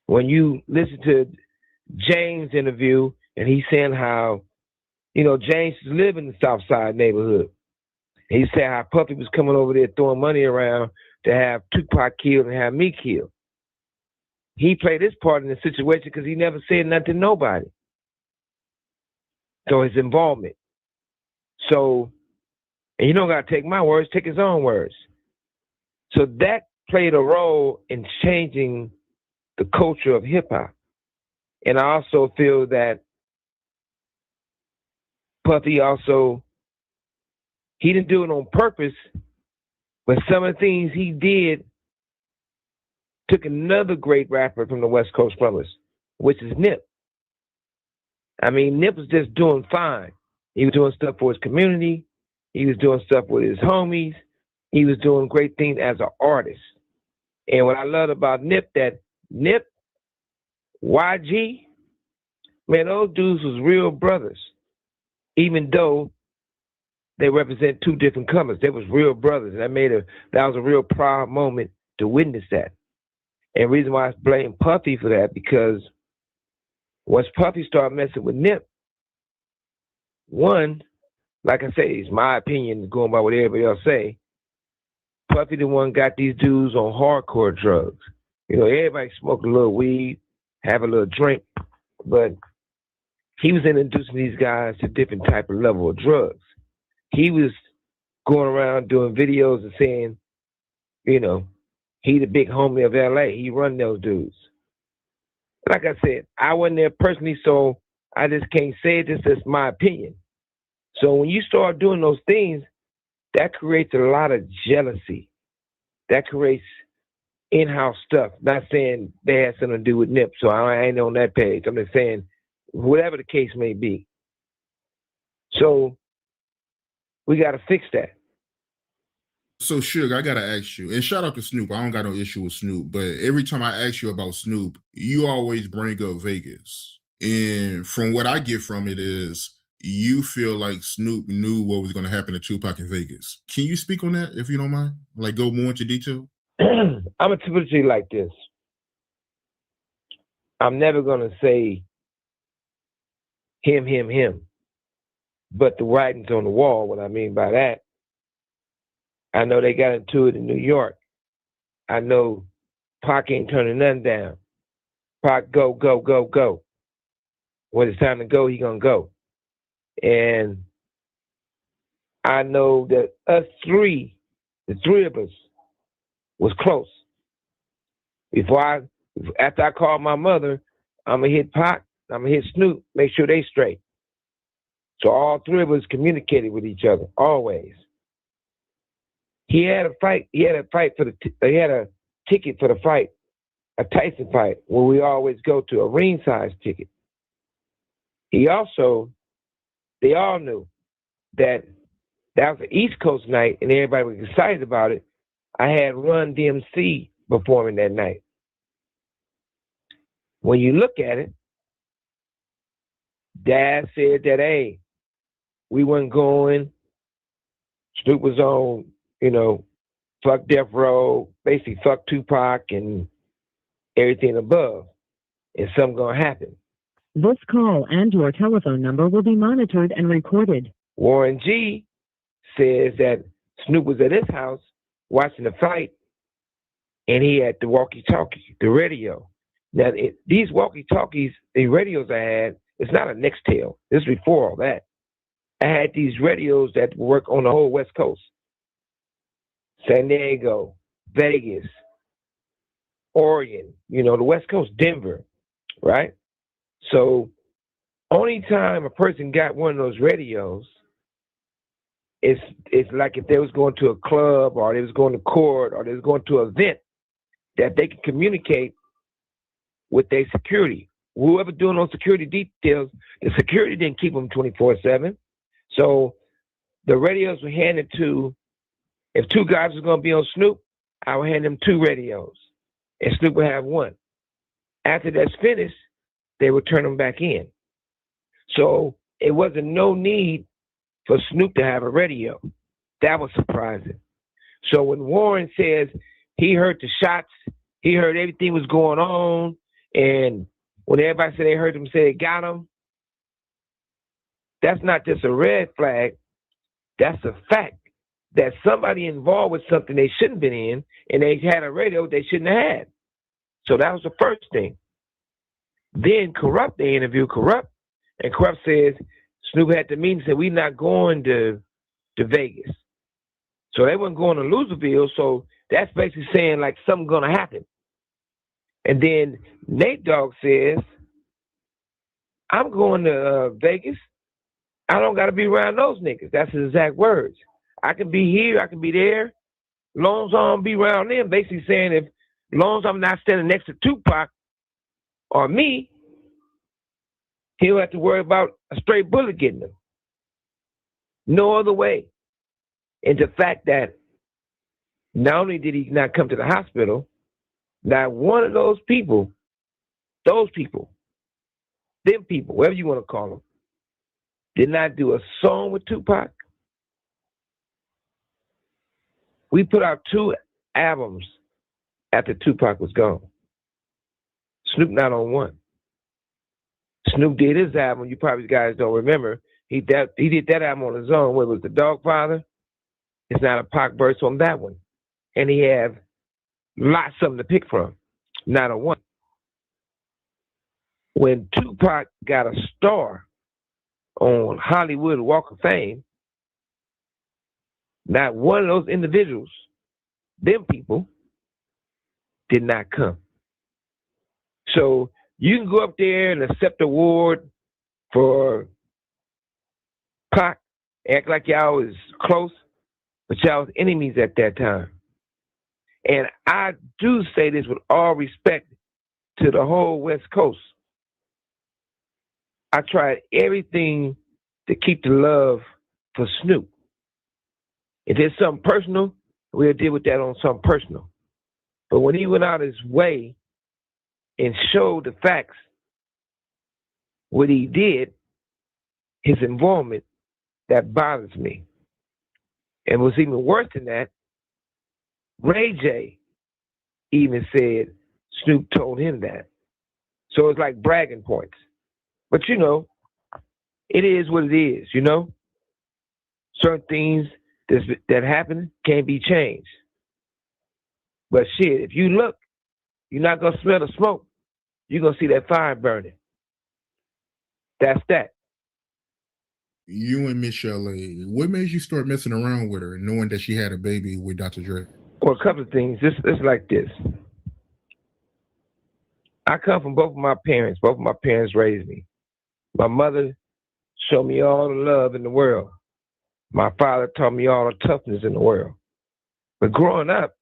When you listen to James' interview, and he's saying how, you know, James lived in the South Side neighborhood. He said how Puffy was coming over there throwing money around to have Tupac killed and have me killed. He played his part in the situation because he never said nothing to nobody. So his involvement. So, and you don't got to take my words, take his own words. So that played a role in changing the culture of hip hop. And I also feel that Puffy also, he didn't do it on purpose, but some of the things he did took another great rapper from the West Coast from us, which is Nip. I mean, Nip was just doing fine. He was doing stuff for his community. He was doing stuff with his homies. He was doing great things as an artist. And what I love about Nip, that Nip, YG, man, those dudes was real brothers. Even though they represent 2 different colors, they was real brothers. And that was a real proud moment to witness that. And the reason why I blame Puffy for that, because once Puffy started messing with Nip, one, like I say, it's my opinion, going by what everybody else say, Puffy the one got these dudes on hardcore drugs. You know, everybody smoke a little weed, have a little drink, but he was introducing these guys to different type of level of drugs. He was going around doing videos and saying, you know, he the big homie of LA. He run those dudes. Like I said, I wasn't there personally, so I just can't say it. This is my opinion. So when you start doing those things, that creates a lot of jealousy. That creates in-house stuff. Not saying they had something to do with Nip, so I ain't on that page. I'm just saying, whatever the case may be. So we got to fix that. So, Suge, I gotta ask you, and shout out to Snoop. I don't got no issue with Snoop, but every time I ask you about Snoop, you always bring up Vegas. And from what I get from it is you feel like Snoop knew what was going to happen to Tupac in Vegas. Can you speak on that, if you don't mind? Like, go more into detail? I'm going to put it like this. I'm never going to say him. But the writing's on the wall. What I mean by that, I know they got into it in New York. I know Pac ain't turning nothing down. Pac, go. When it's time to go, he gonna go. And I know that the three of us, was close. After I called my mother, I'm gonna hit Pac, I'm gonna hit Snoop, make sure they straight. So all 3 of us communicated with each other always. He had a fight. He had a ticket for the fight a Tyson fight where we always go to a ringside ticket. They all knew that was an East Coast night and everybody was excited about it. I had Run DMC performing that night. When you look at it, Dad said that, hey, we weren't going. Snoop was on, fuck Death Row, basically fuck Tupac and everything above. And something gonna happen. This call and your telephone number will be monitored and recorded. Warren G says that Snoop was at his house watching the fight, and he had the walkie-talkie, the radio. Now, these walkie-talkies, the radios I had, it's not a Nextel. This is before all that. I had these radios that work on the whole West Coast. San Diego, Vegas, Oregon, the West Coast, Denver, right? So only time a person got one of those radios, it's like if they was going to a club or they was going to court or they was going to an event that they can communicate with their security. Whoever doing those security details, the security didn't keep them 24/7. So the radios were handed to, if two guys was going to be on Snoop, I would hand them two radios and Snoop would have one. After that's finished, they would turn them back in. So it wasn't no need for Snoop to have a radio. That was surprising. So when Warren says he heard the shots, he heard everything was going on, and when everybody said they heard him say it got him, that's not just a red flag. That's a fact that somebody involved with something they shouldn't have been in, and they had a radio they shouldn't have had. So that was the first thing. Then Corrupt, they interviewed Corrupt, and Corrupt says Snoop had the meeting and said, we're not going to Vegas. So they weren't going to Loserville, so that's basically saying like something's going to happen. And then Nate Dogg says, I'm going to Vegas. I don't got to be around those niggas. That's his exact words. I can be here, I can be there, long as I don't be around them. Basically saying if long as I'm not standing next to Tupac or me, he'll have to worry about a straight bullet getting him. No other way. And the fact that not only did he not come to the hospital, not one of those people, them people, whatever you want to call them, did not do a song with Tupac. We put out 2 albums after Tupac was gone. Snoop not on one. Snoop did his album. You probably guys don't remember. He did that album on his own. Where it was The Dogfather. It's not a Pac verse on that one. And he have lots of them to pick from. Not on one. When Tupac got a star on Hollywood Walk of Fame, not one of those individuals, them people, did not come. So you can go up there and accept an award for Pac, act like y'all was close, but y'all was enemies at that time. And I do say this with all respect to the whole West Coast. I tried everything to keep the love for Snoop. If there's something personal, we'll deal with that on something personal. But when he went out his way and showed the facts, what he did, his involvement, that bothers me. And what's even worse than that, Ray J even said Snoop told him that. So it's like bragging points. But it is what it is, Certain things that happen can't be changed. But shit, if you look, you're not going to smell the smoke. You're going to see that fire burning. That's that. You and Miss Chalet, what made you start messing around with her, knowing that she had a baby with Dr. Dre? Well, a couple of things. It's like this. I come from both of my parents. Both of my parents raised me. My mother showed me all the love in the world. My father taught me all the toughness in the world. But growing up,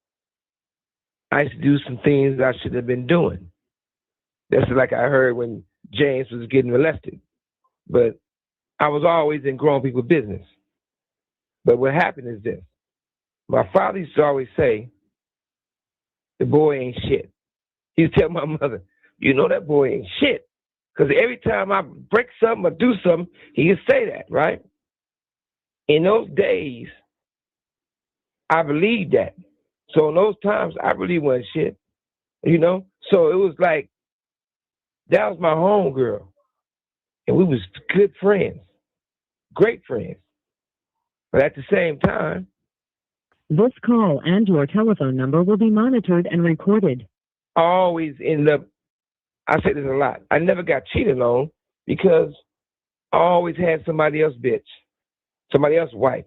I used to do some things I should have been doing. That's like I heard when James was getting arrested. But I was always in grown people's business. But what happened is this. My father used to always say, the boy ain't shit. He used to tell my mother, you know that boy ain't shit. Because every time I break something or do something, he used to say that, right? In those days, I believed that. So in those times, I really wasn't shit, you know? So it was like, that was my homegirl. And we was good friends, great friends. But at the same time, This call and your telephone number will be monitored and recorded. I always end up, I say this a lot, I never got cheated on because I always had somebody else bitch, somebody else wife,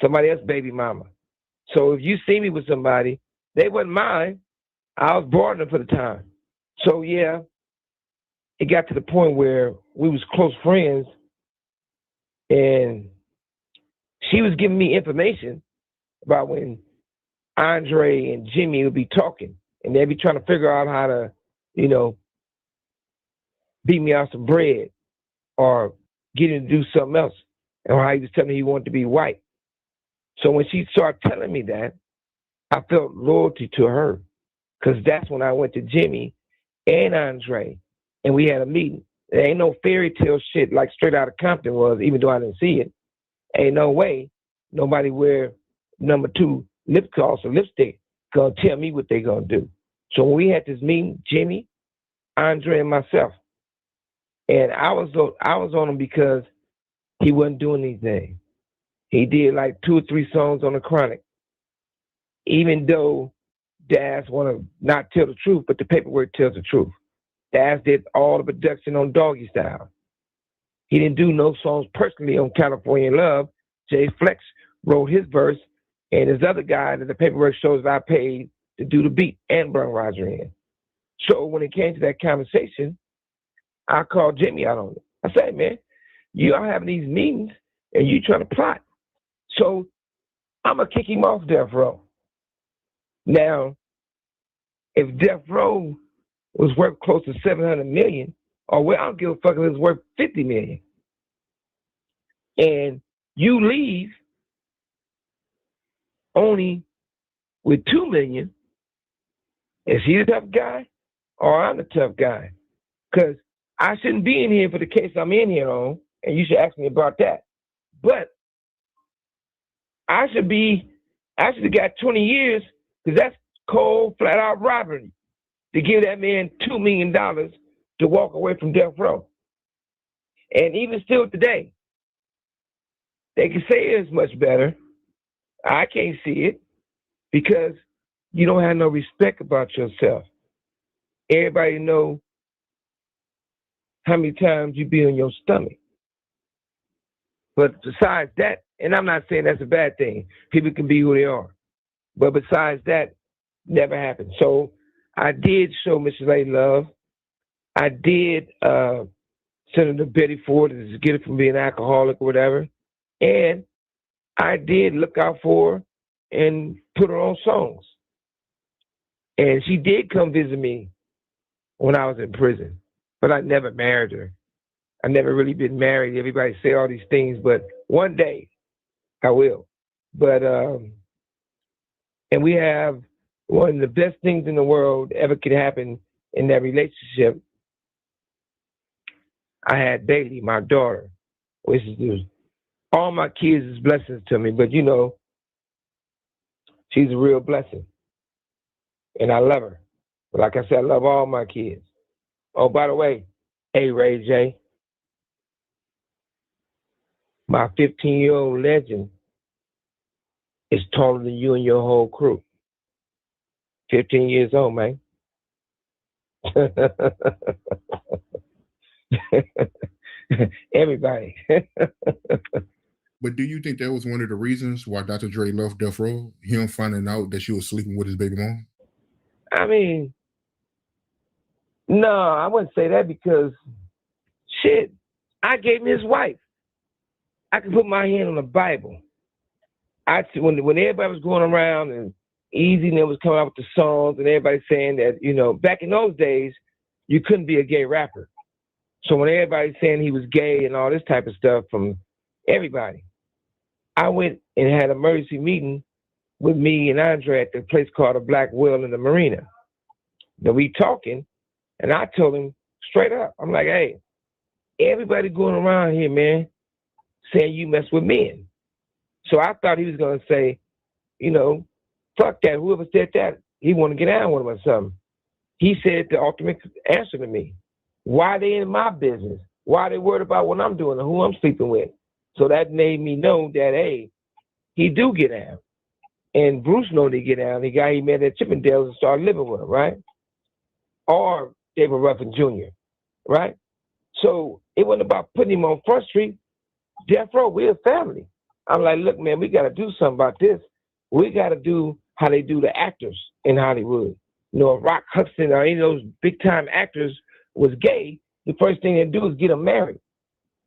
somebody else baby mama. So if you see me with somebody, they wasn't mine. I was born them for the time. So yeah, it got to the point where we was close friends and she was giving me information about when Andre and Jimmy would be talking and they'd be trying to figure out how to, you know, beat me out some bread or get him to do something else. And how he was telling me he wanted to be white. So when she started telling me that, I felt loyalty to her because that's when I went to Jimmy and Andre and we had a meeting. There ain't no fairy tale shit like Straight Outta Compton was, even though I didn't see it. Ain't no way nobody wear number 2 lip gloss or lipstick gonna tell me what they gonna do. So when we had this meeting, Jimmy, Andre, and myself, and I was on him because he wasn't doing anything. He did like 2 or 3 songs on the Chronic. Even though Daz want to not tell the truth, but the paperwork tells the truth. Daz did all the production on Doggy Style. He didn't do no songs personally on California Love. Jay Flex wrote his verse, and his other guy that the paperwork shows that I paid to do the beat and bring Roger in. So when it came to that conversation, I called Jimmy out on it. I said, man, you are having these meetings and you trying to plot. So I'm going to kick him off Death Row. Now, if Death Row was worth close to $700 million, or well, I don't give a fuck if it was worth $50 million, and you leave only with $2 million, is he the tough guy or I'm the tough guy? Because I shouldn't be in here for the case I'm in here on, and you should ask me about that. But I should have got 20 years because that's cold, flat out robbery to give that man $2 million to walk away from death row. And even still today, they can say it's much better. I can't see it because you don't have no respect about yourself. Everybody know how many times you be on your stomach. But besides that, and I'm not saying that's a bad thing. People can be who they are. But besides that, never happened. So I did show Mrs. Lady love. I did Senator Betty Ford to get it from being an alcoholic or whatever. And I did look out for her and put her on songs. And she did come visit me when I was in prison. But I never married her. I never really been married. Everybody say all these things, but one day I will. But and we have one of the best things in the world ever could happen in that relationship. I had Bailey, my daughter, which is all my kids is blessings to me, but you know, she's a real blessing. And I love her. But like I said, I love all my kids. Oh, by the way, hey, Ray J, my 15-year-old legend is taller than you and your whole crew. 15 years old, man. Everybody. But do you think that was one of the reasons why Dr. Dre left Death Row? Him finding out that she was sleeping with his baby mom? I mean, no, I wouldn't say that because, shit, I gave him his wife. I can put my hand on the Bible. When everybody was going around and Easy and was coming out with the songs and everybody saying that, you know, back in those days, you couldn't be a gay rapper. So when everybody's saying he was gay and all this type of stuff from everybody, I went and had an emergency meeting with me and Andre at the place called the Black Whale in the Marina. Now we talking, and I told him straight up, I'm like, hey, everybody going around here, man, saying you mess with men. So I thought he was going to say, you know, fuck that. Whoever said that, he want to get down with him or something. He said the ultimate answer to me. Why they in my business? Why they worried about what I'm doing and who I'm sleeping with? So that made me know that, hey, he do get down. And Bruce know they get down. The guy he met at Chippendales and started living with him, right? Or David Ruffin Jr., right? So it wasn't about putting him on Front Street. Death Row, we're a family. I'm like, look, man, we got to do something about this. We got to do how they do the actors in Hollywood. You know, if Rock Hudson or any of those big-time actors was gay, the first thing they do is get them married.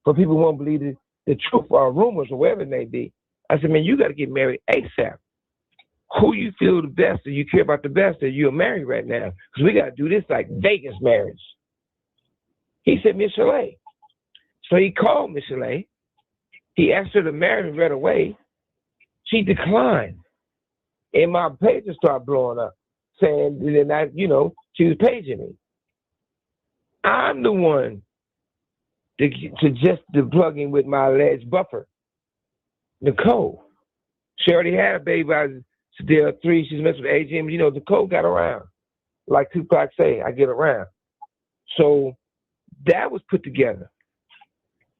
For people who won't believe the truth or rumors or whatever it may be. I said, man, you got to get married ASAP. Who you feel the best or you care about the best that you're married right now? Because we got to do this like Vegas marriage. He said, Miss Chalet. So he called Miss Chalet. He asked her to marry me right away. She declined. And my pager started blowing up, saying that, you know, she was paging me. I'm the one to plug in with my alleged buffer, Nicole. She already had a baby by Sadell 3. She's messing with AGM. You know, Nicole got around. Like Tupac say, I get around. So that was put together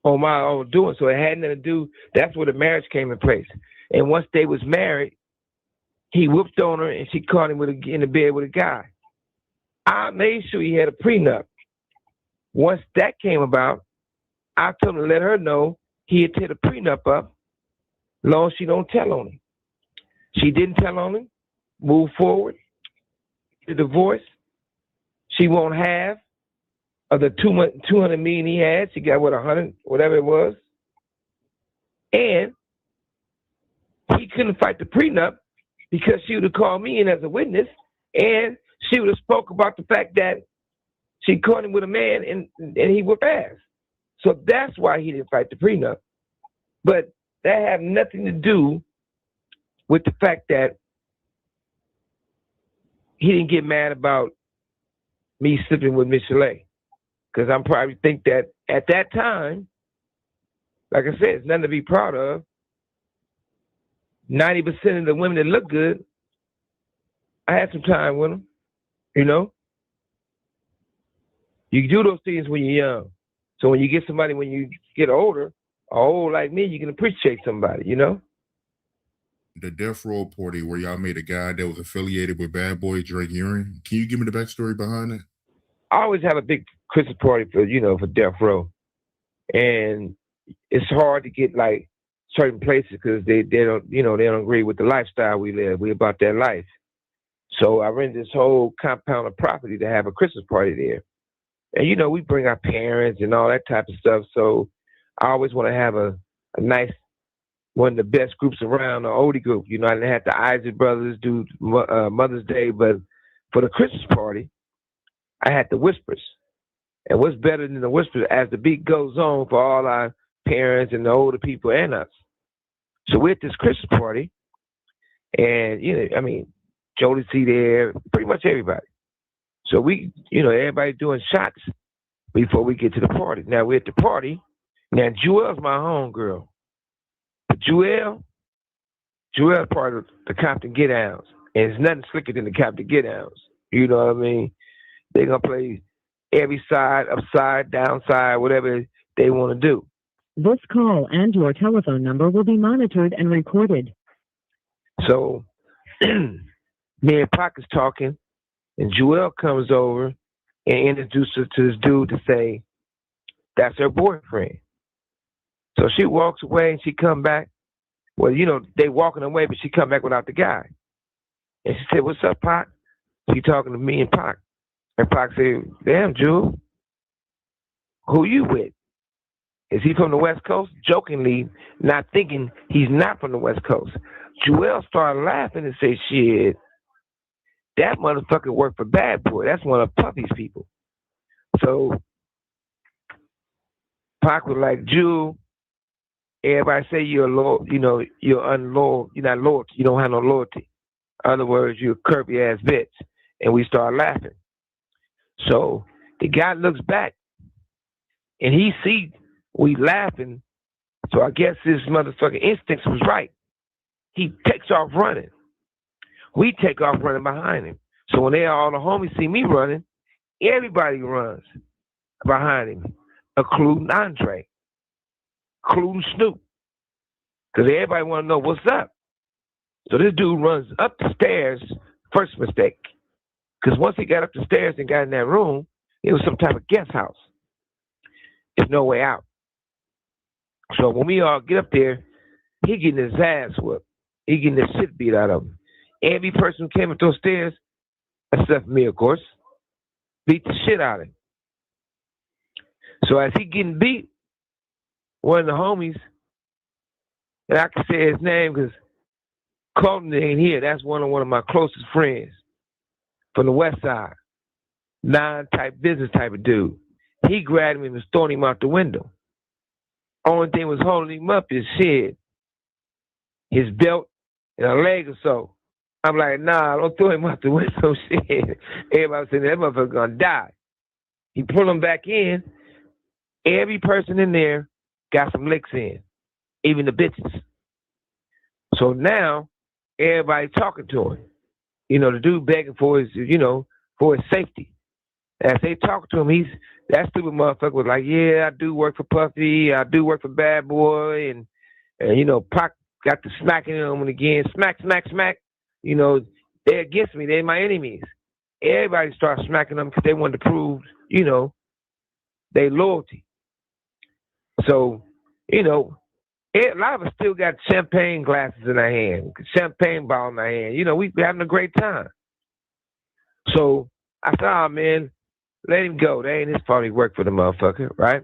on my own doing. So it had nothing to do. That's where the marriage came in place. And once they was married, he whooped on her and she caught him in the bed with a guy. I made sure he had a prenup. Once that came about, I told him to let her know he had tear the prenup up, long as she don't tell on him. She didn't tell on him, move forward, the divorce. She won't have of the $200 million he had. She got, 100, whatever it was. And he couldn't fight the prenup because she would have called me in as a witness, and she would have spoke about the fact that she caught him with a man and he whooped ass. So that's why he didn't fight the prenup. But that had nothing to do with the fact that he didn't get mad about me sleeping with Miss Chalet. Because I'm probably think that at that time, like I said, it's nothing to be proud of. 90% of the women that look good, I had some time with them, you know? You do those things when you're young. So when you get somebody, when you get older, or old like me, you can appreciate somebody, you know? The Death Row party where y'all made a guy that was affiliated with Bad Boy Drake Urine. Can you give me the backstory behind it? I always have a big Christmas party for, you know, for Death Row. And it's hard to get like certain places because they don't, you know, they don't agree with the lifestyle we live. We about that life. So I rented this whole compound of property to have a Christmas party there. And, you know, we bring our parents and all that type of stuff. So I always want to have a nice, one of the best groups around, the oldie group. You know, I had the Isaac brothers do Mother's Day, but for the Christmas party, I had the Whispers. And what's better than the Whispers as the beat goes on for all our parents and the older people and us. So we're at this Christmas party, and, you know, I mean, Jody C there, pretty much everybody. So we, you know, everybody doing shots before we get to the party. Now we're at the party. Now Jewel's my homegirl. But Jewel's part of the Compton Get Downs. And it's nothing slicker than the Compton Get Downs. You know what I mean? They're going to play every side, upside, downside, whatever they want to do. This call and your telephone number will be monitored and recorded. So me and Pac is talking, and Jewel comes over and introduces her to this dude to say that's her boyfriend. So she walks away and she come back. Well, you know, they walking away, but she come back without the guy. And she said, "What's up, Pac?" She talking to me and Pac. And Pac said, "Damn, Jewel, who you with? Is he from the West Coast?" Jokingly, not thinking he's not from the West Coast. Jewel started laughing and said, "Shit, that motherfucker worked for Bad Boy. That's one of Puffy's people. So Pac was like, Jew, everybody say you're loyal, you're unloyal, you're not loyal, you don't have no loyalty. In other words, you're a curvy ass bitch. And we start laughing. So the guy looks back and he see we laughing. So I guess his motherfucking instincts was right. He takes off running. We take off running behind him. So when all the homies see me running, everybody runs behind him, including Andre, including Snoop. Because everybody want to know what's up. So this dude runs up the stairs, first mistake. Because once he got up the stairs and got in that room, it was some type of guest house. There's no way out. So when we all get up there, he getting his ass whooped. He getting the shit beat out of him. Every person who came up those stairs, except for me, of course, beat the shit out of him. So as he getting beat, one of the homies, and I can say his name because Colton ain't here. That's one of my closest friends from the West Side. Non-type business type of dude. He grabbed him and was throwing him out the window. Only thing was holding him up is shit, his belt, and a leg or so. I'm like, nah, don't throw him out the window, shit. Everybody saying that motherfucker gonna die. He pulled him back in. Every person in there got some licks in, even the bitches. So now everybody talking to him. The dude begging for his, for his safety. As they talk to him, that stupid motherfucker was like, yeah, I do work for Puffy, I do work for Bad Boy, and Pac got to smacking him again, smack, smack, smack. They're against me, they're my enemies. Everybody started smacking them because they wanted to prove, their loyalty. So, a lot of us still got champagne glasses in our hand, champagne bottle in our hand. We having a great time. So I said, oh, man, let him go. They ain't his fault he worked for the motherfucker, right?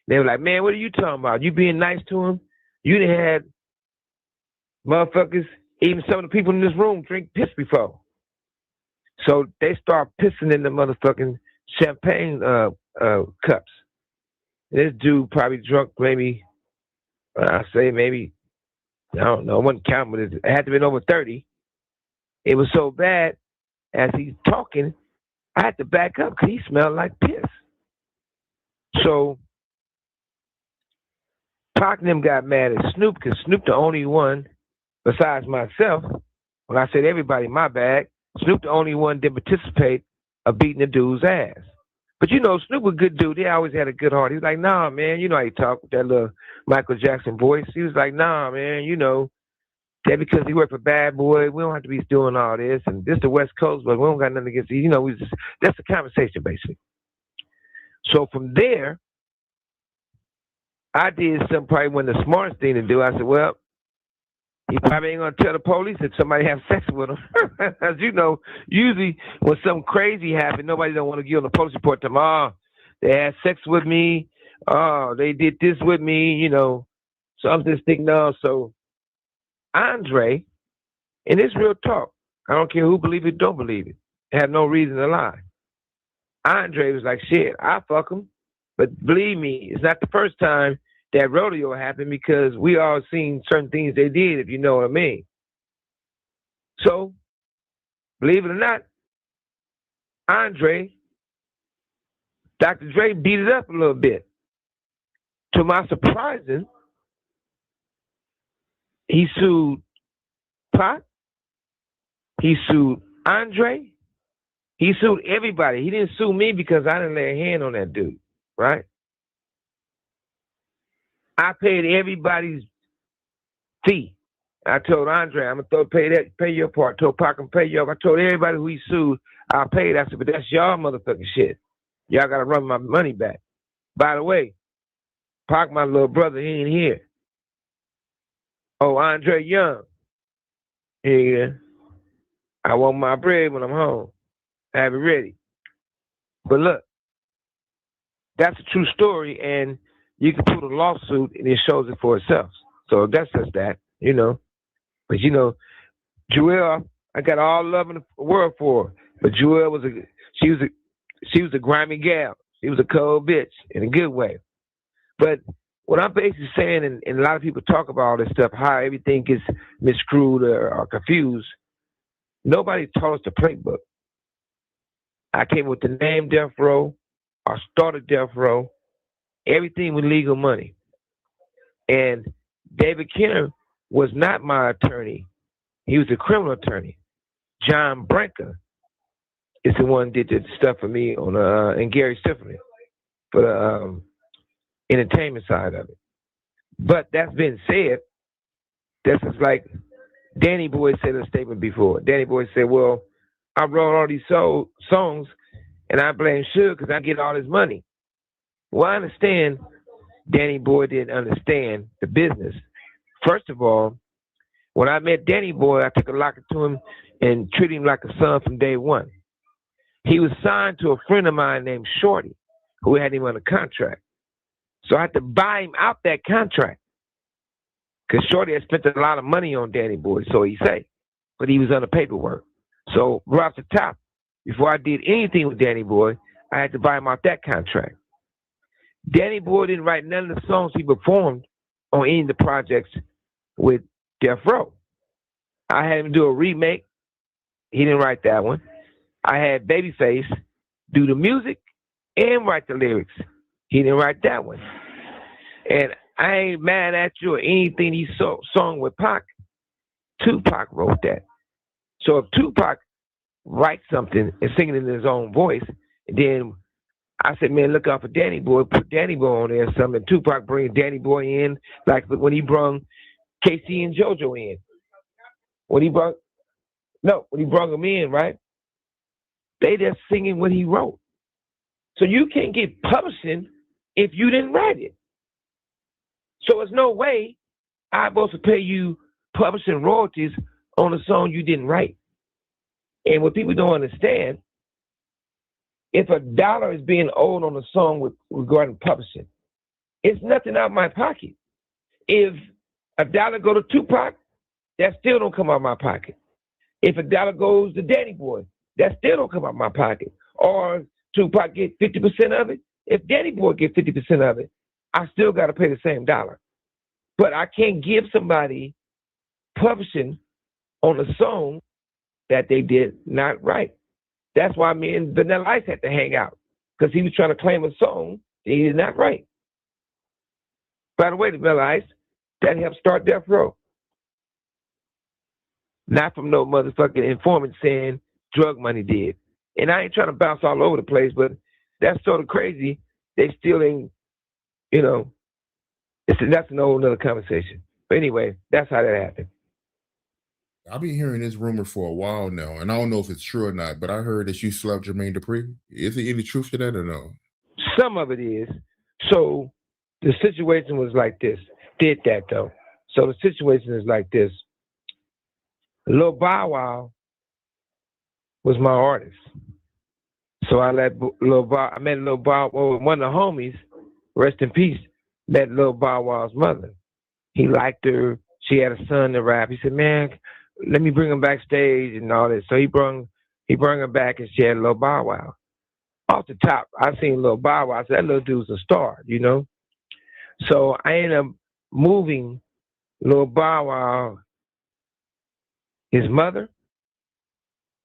They were like, man, what are you talking about? You being nice to him? You done had motherfuckers, even some of the people in this room, drink piss before. So they start pissing in the motherfucking champagne cups. This dude probably drunk maybe, I don't know, I wasn't counting, but it had to have been over 30. It was so bad, as he's talking, I had to back up because he smelled like piss. So Pac and them got mad at Snoop because Snoop the only one, besides myself, when I said everybody, my bag, Snoop the only one didn't participate of beating the dude's ass. But Snoop was a good dude. He always had a good heart. He was like, nah, man, you know how he talked with that little Michael Jackson voice. He was like, nah, man, that because he worked for Bad Boy, we don't have to be doing all this. And this is the West Coast, but we don't got nothing against you. That's the conversation, basically. So from there, I did something probably wasn't the smartest thing to do. I said, well, he probably ain't going to tell the police that somebody have sex with him. As usually when something crazy happened, nobody don't want to give on the police report to them. Oh, they had sex with me. Oh, they did this with me, So I'm just thinking, no. So Andre, and it's real talk. I don't care who believe it, don't believe it. I have no reason to lie. Andre was like, shit, I fuck him. But believe me, it's not the first time that rodeo happened because we all seen certain things they did, if you know what I mean. So, believe it or not, Andre, Dr. Dre beat it up a little bit. To my surprising, he sued Pac, he sued Andre, he sued everybody. He didn't sue me because I didn't lay a hand on that dude, right? I paid everybody's fee. I told Andre, I'm gonna pay your part. I told Pac, I'm pay your. I told everybody who he sued, I paid. I said, but that's y'all motherfucking shit. Y'all gotta run my money back. By the way, Pac, my little brother, he ain't here. Oh, Andre Young. Yeah. I want my bread when I'm home. Have it ready. But look, that's a true story, and you can put a lawsuit and it shows it for itself. So that's just that, But Joel, I got all love in the world for her. But Jewel was she was a grimy gal. She was a cold bitch in a good way. But what I'm basically saying, and a lot of people talk about all this stuff, how everything gets miscrewed or confused. Nobody taught us the playbook. I came with the name Death Row. I started Death Row. Everything with legal money. And David Kenner was not my attorney. He was a criminal attorney. John Brinker is the one that did the stuff for me on and Gary Stifferman for the entertainment side of it. But that's been said. This is like Danny Boy said a statement before. Danny Boy said, well, I wrote all these songs and I blame Suge because I get all this money. Well, I understand Danny Boy didn't understand the business. First of all, when I met Danny Boy, I took a liking to him and treated him like a son from day one. He was signed to a friend of mine named Shorty, who had him under contract. So I had to buy him out that contract. Because Shorty had spent a lot of money on Danny Boy, so he said. But he was under paperwork. So right off the top, before I did anything with Danny Boy, I had to buy him out that contract. Danny Boy didn't write none of the songs he performed on any of the projects with Death Row. I had him do a remake. He didn't write that one. I had Babyface do the music and write the lyrics. He didn't write that one. And I ain't mad at you or anything he sung with Pac. Tupac wrote that. So if Tupac writes something and sing it in his own voice, then I said, man, look out for Danny Boy. Put Danny Boy on there or something. Tupac bring Danny Boy in, like when he brung KC and JoJo in. When he brought them in, right? They just singing what he wrote. So you can't get publishing if you didn't write it. So there's no way I'm supposed to pay you publishing royalties on a song you didn't write. And what people don't understand, if $1 is being owed on a song regarding publishing, it's nothing out of my pocket. If $1 go to Tupac, that still don't come out of my pocket. If $1 goes to Danny Boy, that still don't come out of my pocket. Or Tupac get 50% of it. If Danny Boy get 50% of it, I still got to pay the same dollar. But I can't give somebody publishing on a song that they did not write. That's why me and Vanilla Ice had to hang out, because he was trying to claim a song that he did not write. By the way, Vanilla Ice, that helped start Death Row. Not from no motherfucking informant saying drug money did. And I ain't trying to bounce all over the place, but that's sort of crazy. They still ain't, that's an whole nother conversation. But anyway, that's how that happened. I've been hearing this rumor for a while now, and I don't know if it's true or not, but I heard that you slept Jermaine Dupri. Is there any truth to that or no? Some of it is. So the situation was like this. Did that though. So the situation is like this. Lil Bow Wow was my artist. So I met Lil Bow Wow, one of the homies, rest in peace, met Lil Bow Wow's mother. He liked her. She had a son to rap. He said, man, let me bring him backstage and all this. So he brought her back and she had Lil Bow Wow. Off the top, I seen Lil Bow Wow. I said, that little dude's a star, So I ended up moving Lil Bow Wow, his mother.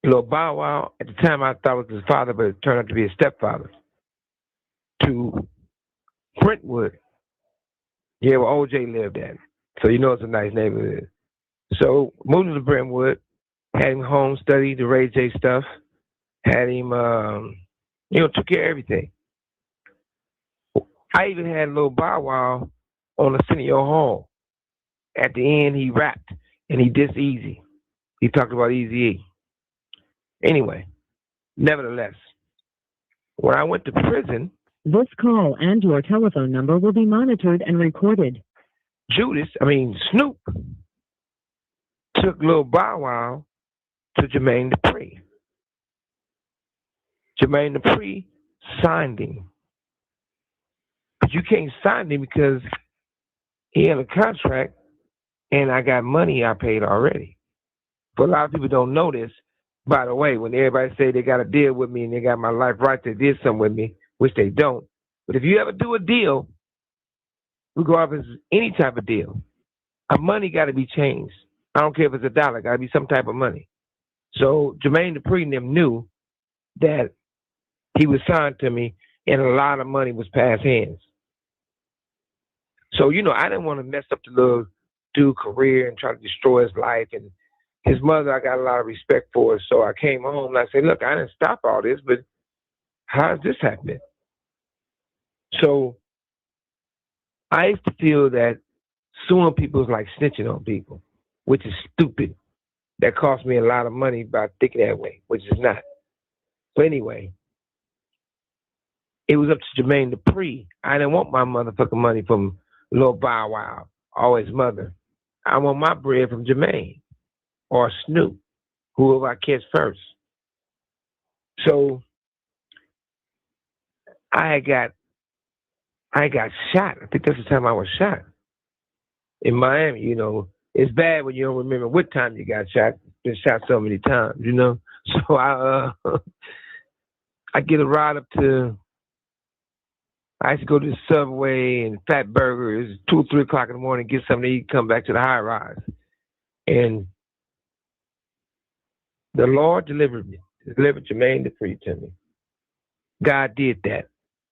Lil Bow Wow, at the time I thought it was his father, but it turned out to be his stepfather, to Brentwood. Yeah, where OJ lived at. So it's a nice neighborhood. So moved to Brentwood, had him home study the Ray J stuff, had him, took care of everything. I even had Lil Bow Wow on the Arsenio Hall. At the end, he rapped, and he dissed Easy. He talked about Eazy-E. Anyway, nevertheless, when I went to prison... This call and your telephone number will be monitored and recorded. Snoop took Lil Bow Wow to Jermaine Dupri. Jermaine Dupri signed him. But you can't sign him because he had a contract and I got money I paid already. But a lot of people don't know this. By the way, when everybody say they got to deal with me and they got my life right, they did something with me, which they don't. But if you ever do a deal, regardless of any type of deal, our money got to be changed. I don't care if it's $1, got to be some type of money. So Jermaine Dupri and them knew that he was signed to me and a lot of money was past hands. So, I didn't want to mess up the little dude's career and try to destroy his life. And his mother, I got a lot of respect for her. So I came home and I said, look, I didn't stop all this, but how is this happening? So I used to feel that suing people is like snitching on people, which is stupid. That cost me a lot of money by thinking that way, which is not. But anyway, it was up to Jermaine Dupri. I didn't want my motherfucking money from Lil Bow Wow or his mother. I want my bread from Jermaine or Snoop, whoever I catch first. So I got shot. I think that's the time I was shot in Miami. It's bad when you don't remember what time you got shot. Been shot so many times, So I get a ride up to. I used to go to the Subway and Fat Burgers, 2 or 3 o'clock in the morning, get something to eat, come back to the high rise. And the Lord delivered Jermaine Dupri to me. God did that.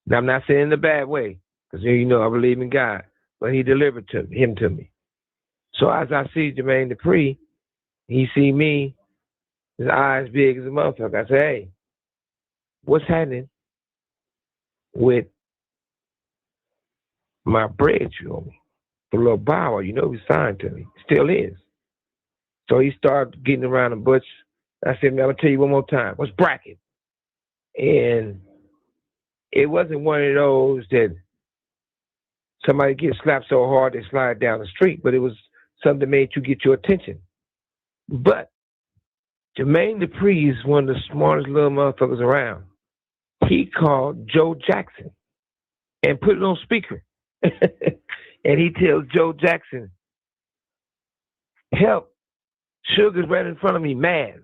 Now, I'm not saying in a bad way, because I believe in God, but he delivered him to me. So as I see Jermaine Dupri, he see me, his eyes big as a motherfucker. I say, hey, what's happening with my bread you owe me? For Lil Bow Wow, he signed to me. Still is. So he started getting around the bush. I said, man, I'm going to tell you one more time. What's bracket? And it wasn't one of those that somebody gets slapped so hard they slide down the street, but it was something that made you get your attention. But Jermaine Dupri is one of the smartest little motherfuckers around. He called Joe Jackson and put it on speaker. And he tells Joe Jackson, help, Sugar's right in front of me, mad.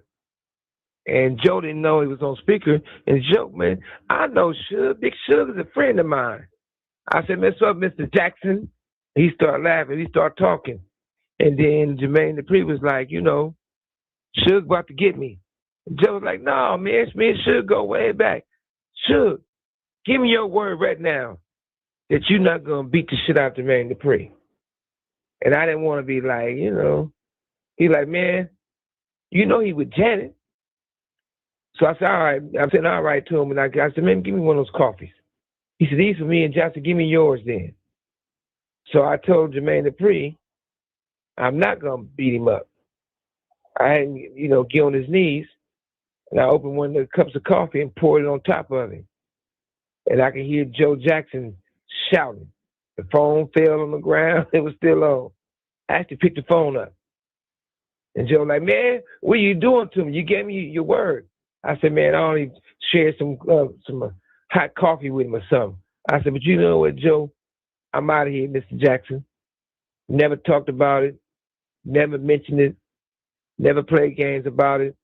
And Joe didn't know he was on speaker. And Joe, man, I know Sugar. Big Sugar's a friend of mine. I said, what's up, Mr. Jackson? He started laughing. He started talking. And then Jermaine Dupri was like, Sugar about to get me. And Joe was like, no, man, me and Sugar go way back. Sugar, give me your word right now that you're not going to beat the shit out of Jermaine Dupri. And I didn't want to be like, He like, man, he with Janet. So I said, all right. I said, all right to him. And I said, man, give me one of those coffees. He said, these for me and Jackson, give me yours then. So I told Jermaine Dupri, I'm not going to beat him up. I had him, get on his knees, and I opened one of the cups of coffee and poured it on top of him. And I could hear Joe Jackson shouting. The phone fell on the ground. It was still on. I actually picked the phone up. And Joe like, man, what are you doing to me? You gave me your word. I said, man, I only shared some hot coffee with him or something. I said, but you know what, Joe? I'm out of here, Mr. Jackson. Never talked about it. Never mentioned it. Never played games about it.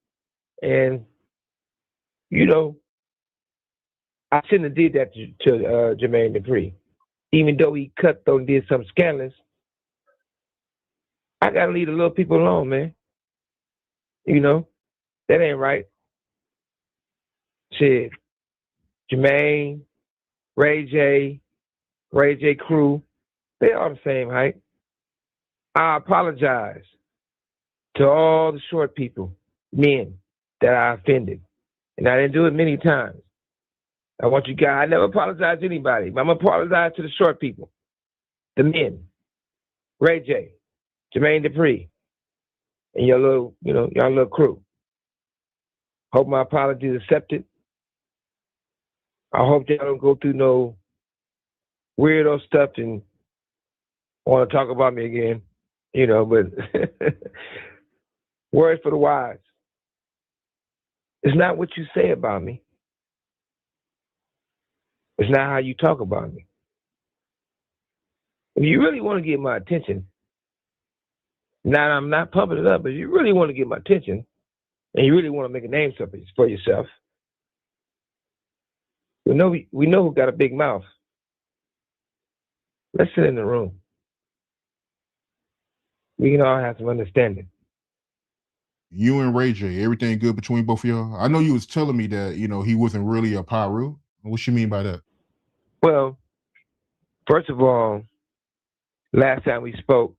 And, I shouldn't have did that to Jermaine Dupri. Even though he cut though and did something scandalous, I got to leave the little people alone, man. That ain't right. Shit. Jermaine, Ray J Crew, they are the same height. I apologize to all the short people, men, that I offended. And I didn't do it many times. I want you guys, I never apologize to anybody, but I'm going to apologize to the short people, the men, Ray J, Jermaine Dupri, and your little, y'all little crew. Hope my apology is accepted. I hope y'all don't go through no weirdo stuff and want to talk about me again, but words for the wise. It's not what you say about me. It's not how you talk about me. If you really want to get my attention, Now, I'm not pumping it up, but you really want to get my attention and you really want to make a name for yourself, we know who got a big mouth. Let's sit in the room. We can all have some understanding. You and Ray J, everything good between both of y'all? I know you was telling me that, he wasn't really a Pyru. What you mean by that? Well, first of all, last time we spoke,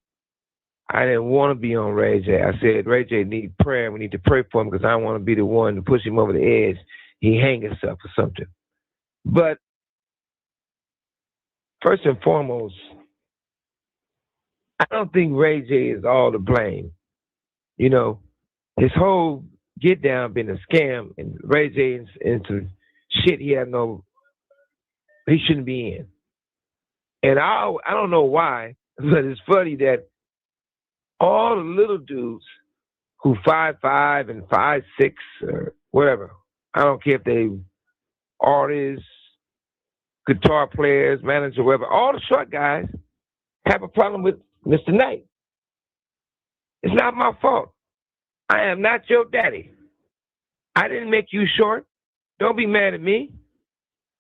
I didn't want to be on Ray J. I said, Ray J need prayer. We need to pray for him because I don't want to be the one to push him over the edge. He hang himself or something. But first and foremost, I don't think Ray J is all to blame. His whole get down been a scam, and Ray J into shit he shouldn't be in. And I don't know why, but it's funny that all the little dudes who 5'5" and 5'6" or whatever, I don't care if they artists, guitar players, manager, whatever, all the short guys have a problem with Mr. Knight. It's not my fault. I am not your daddy. I didn't make you short. Don't be mad at me.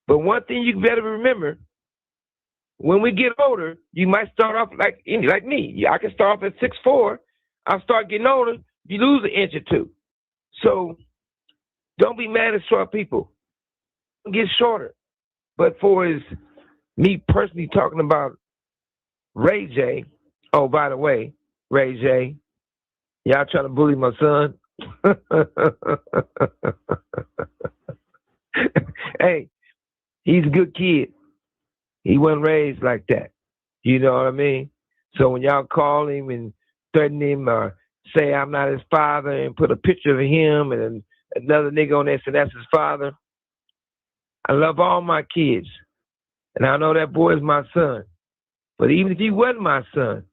But one thing you better remember, when we get older, you might start off like me. I can start off at 6'4". I'll start getting older, you lose an inch or two. So don't be mad at short people. Get shorter. But for me personally talking about Ray J, oh, by the way, Ray J, y'all trying to bully my son? Hey, he's a good kid. He wasn't raised like that. You know what I mean? So when y'all call him and threaten him or say I'm not his father and put a picture of him and another nigga on there saying that's his father, I love all my kids. And I know that boy is my son. But even if he wasn't my son,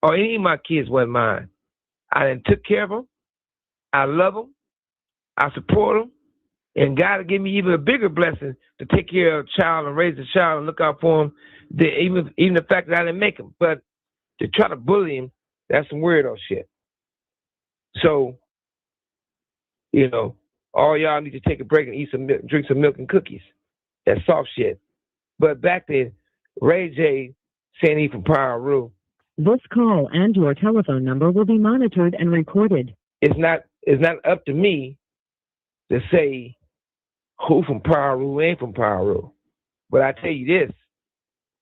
or any of my kids wasn't mine, I done took care of them. I love them. I support them. And God will give me even a bigger blessing to take care of a child and raise a child and look out for him, even the fact that I didn't make him. But to try to bully him, that's some weirdo shit. So, all y'all need to take a break and eat some milk, drink some milk and cookies. That's soft shit. But back to Ray J saying he from Pyru. This call and your telephone number will be monitored and recorded. It's not up to me to say who from Pyru ain't from Pyru. But I tell you this,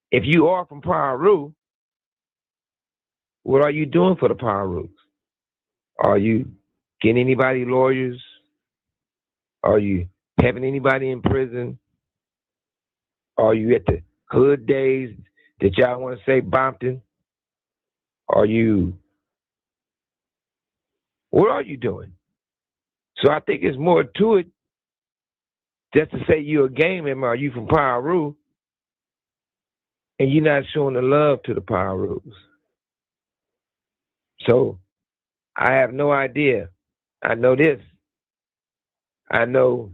if you are from Pyru, what are you doing for the Pyrus? Are you getting anybody lawyers? Are you having anybody in prison? Are you at the hood days that y'all want to say Bompton? What are you doing? So I think it's more to it just to say you're a gang member, are you from Pyru, and you're not showing the love to the Pyrus. So I have no idea. I know this. I know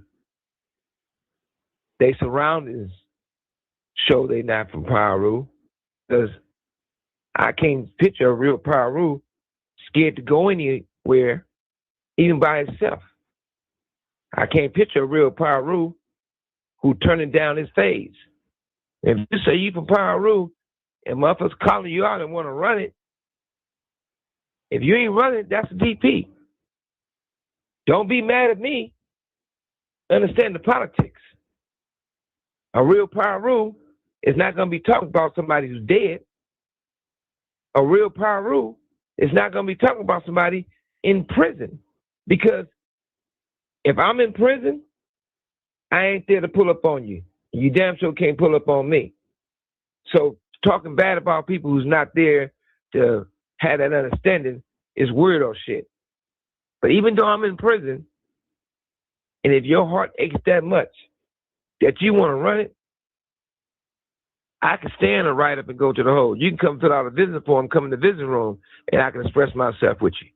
they surroundings show they not from Pyru, because I can't picture a real Pyru scared to go anywhere, even by himself. I can't picture a real Pyru who turning down his fades. If you say you from Pyru and motherfuckers calling you out and want to run it, if you ain't running, that's a DP. Don't be mad at me. Understand the politics. A real Pyru is not going to be talking about somebody who's dead. A real Pyru is not going to be talking about somebody in prison. Because if I'm in prison, I ain't there to pull up on you. You damn sure can't pull up on me. So talking bad about people who's not there to have that understanding is weirdo shit. But even though I'm in prison, and if your heart aches that much that you want to run it, I can stand and ride up and go to the hole. You can come fill out a visiting form, come in the visiting room, and I can express myself with you.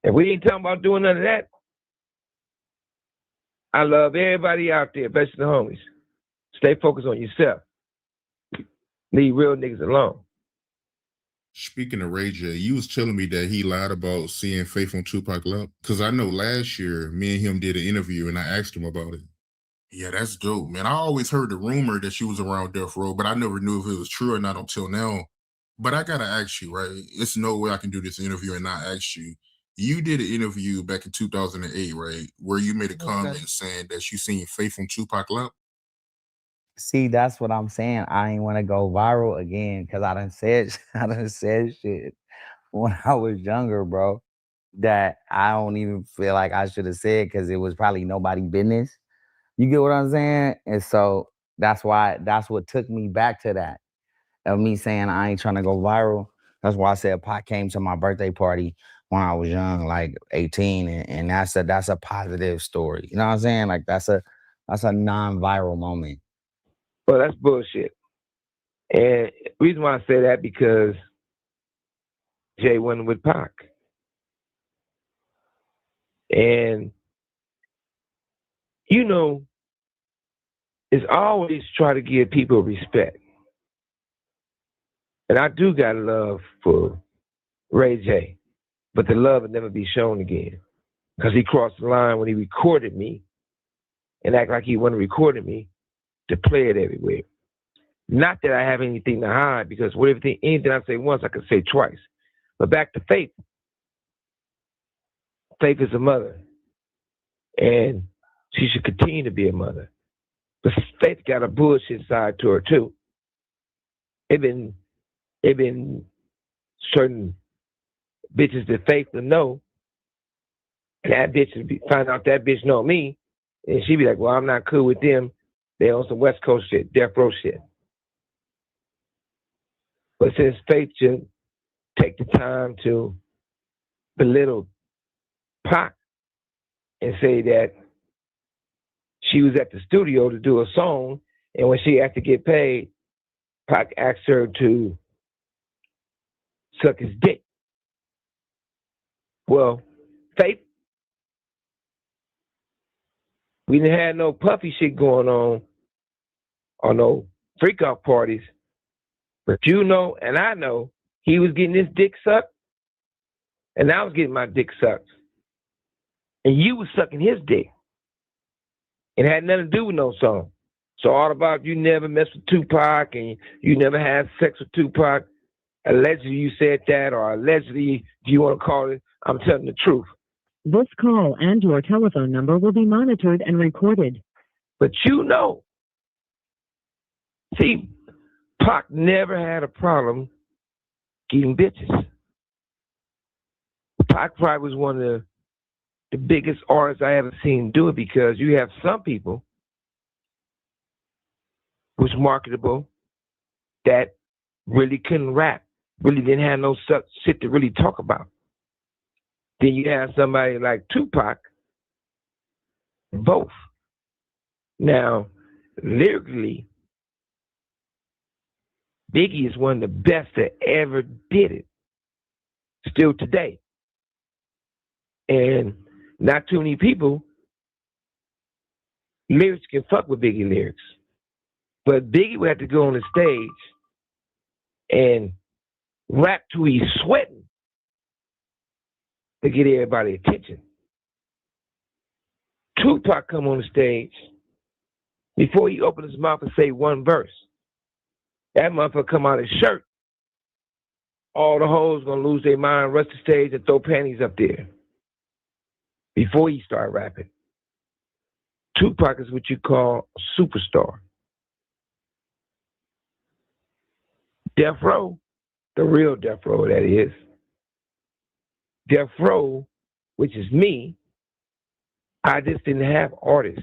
If we ain't talking about doing none of that, I love everybody out there, especially the homies. Stay focused on yourself. Leave real niggas alone. Speaking of Ray J, you was telling me that he lied about seeing Faith on Tupac Love. Because I know last year, me and him did an interview and I asked him about it. Yeah, that's dope, man. I always heard the rumor that she was around Death Row, but I never knew if it was true or not until now. But I gotta ask you, right? It's no way I can do this interview and not ask you. You did an interview back in 2008, right? Where you made a comment saying that you seen Faith on Tupac Love. See, that's what I'm saying. I ain't want to go viral again because I done said shit when I was younger, bro, that I don't even feel like I should have said because it was probably nobody business. You get what I'm saying? And so that's what took me back to that of me saying I ain't trying to go viral. That's why I said Pac came to my birthday party when I was young, like 18, and that's a positive story. You know what I'm saying? Like that's a non-viral moment. Well, that's bullshit. And the reason why I say that because Jay went with Pac. And, you know, it's always try to give people respect. And I do got love for Ray J, but the love will never be shown again. Because he crossed the line when he recorded me and act like he wasn't recording me to play it everywhere. Not that I have anything to hide, because anything I say once, I can say twice. But back to Faith. Faith is a mother. And she should continue to be a mother. But Faith got a bullshit side to her, too. It been certain bitches that Faith would know, and that bitch would find out that bitch know me, and she'd be like, well, I'm not cool with them. They on some West Coast shit, Death Row shit. But since Faith should take the time to belittle Pac and say that she was at the studio to do a song, and when she had to get paid, Pac asked her to suck his dick. Well, Faith, we didn't have no puffy shit going on or no freak out parties. But you know, and I know, he was getting his dick sucked, and I was getting my dick sucked. And you was sucking his dick. It had nothing to do with no song. So all about you never messed with Tupac and you never had sex with Tupac. Allegedly you said that, or allegedly, if you want to call it, I'm telling the truth. This call and your telephone number will be monitored and recorded. But you know, see, Pac never had a problem getting bitches. Pac probably was one of the biggest artists I ever seen do it, because you have some people who's marketable that really couldn't rap, really didn't have no shit to really talk about. Then you have somebody like Tupac, both. Now, lyrically, Biggie is one of the best that ever did it, still today. And not too many people, lyrics can fuck with Biggie lyrics. But Biggie would have to go on the stage and rap till he's sweating to get everybody's attention. Tupac come on the stage, before he opened his mouth and say one verse, that motherfucker come out of his shirt. All the hoes gonna lose their mind, rush the stage, and throw panties up there before he start rapping. Tupac is what you call a superstar. Death Row, the real Death Row, that is. Death Row, which is me, I just didn't have artists.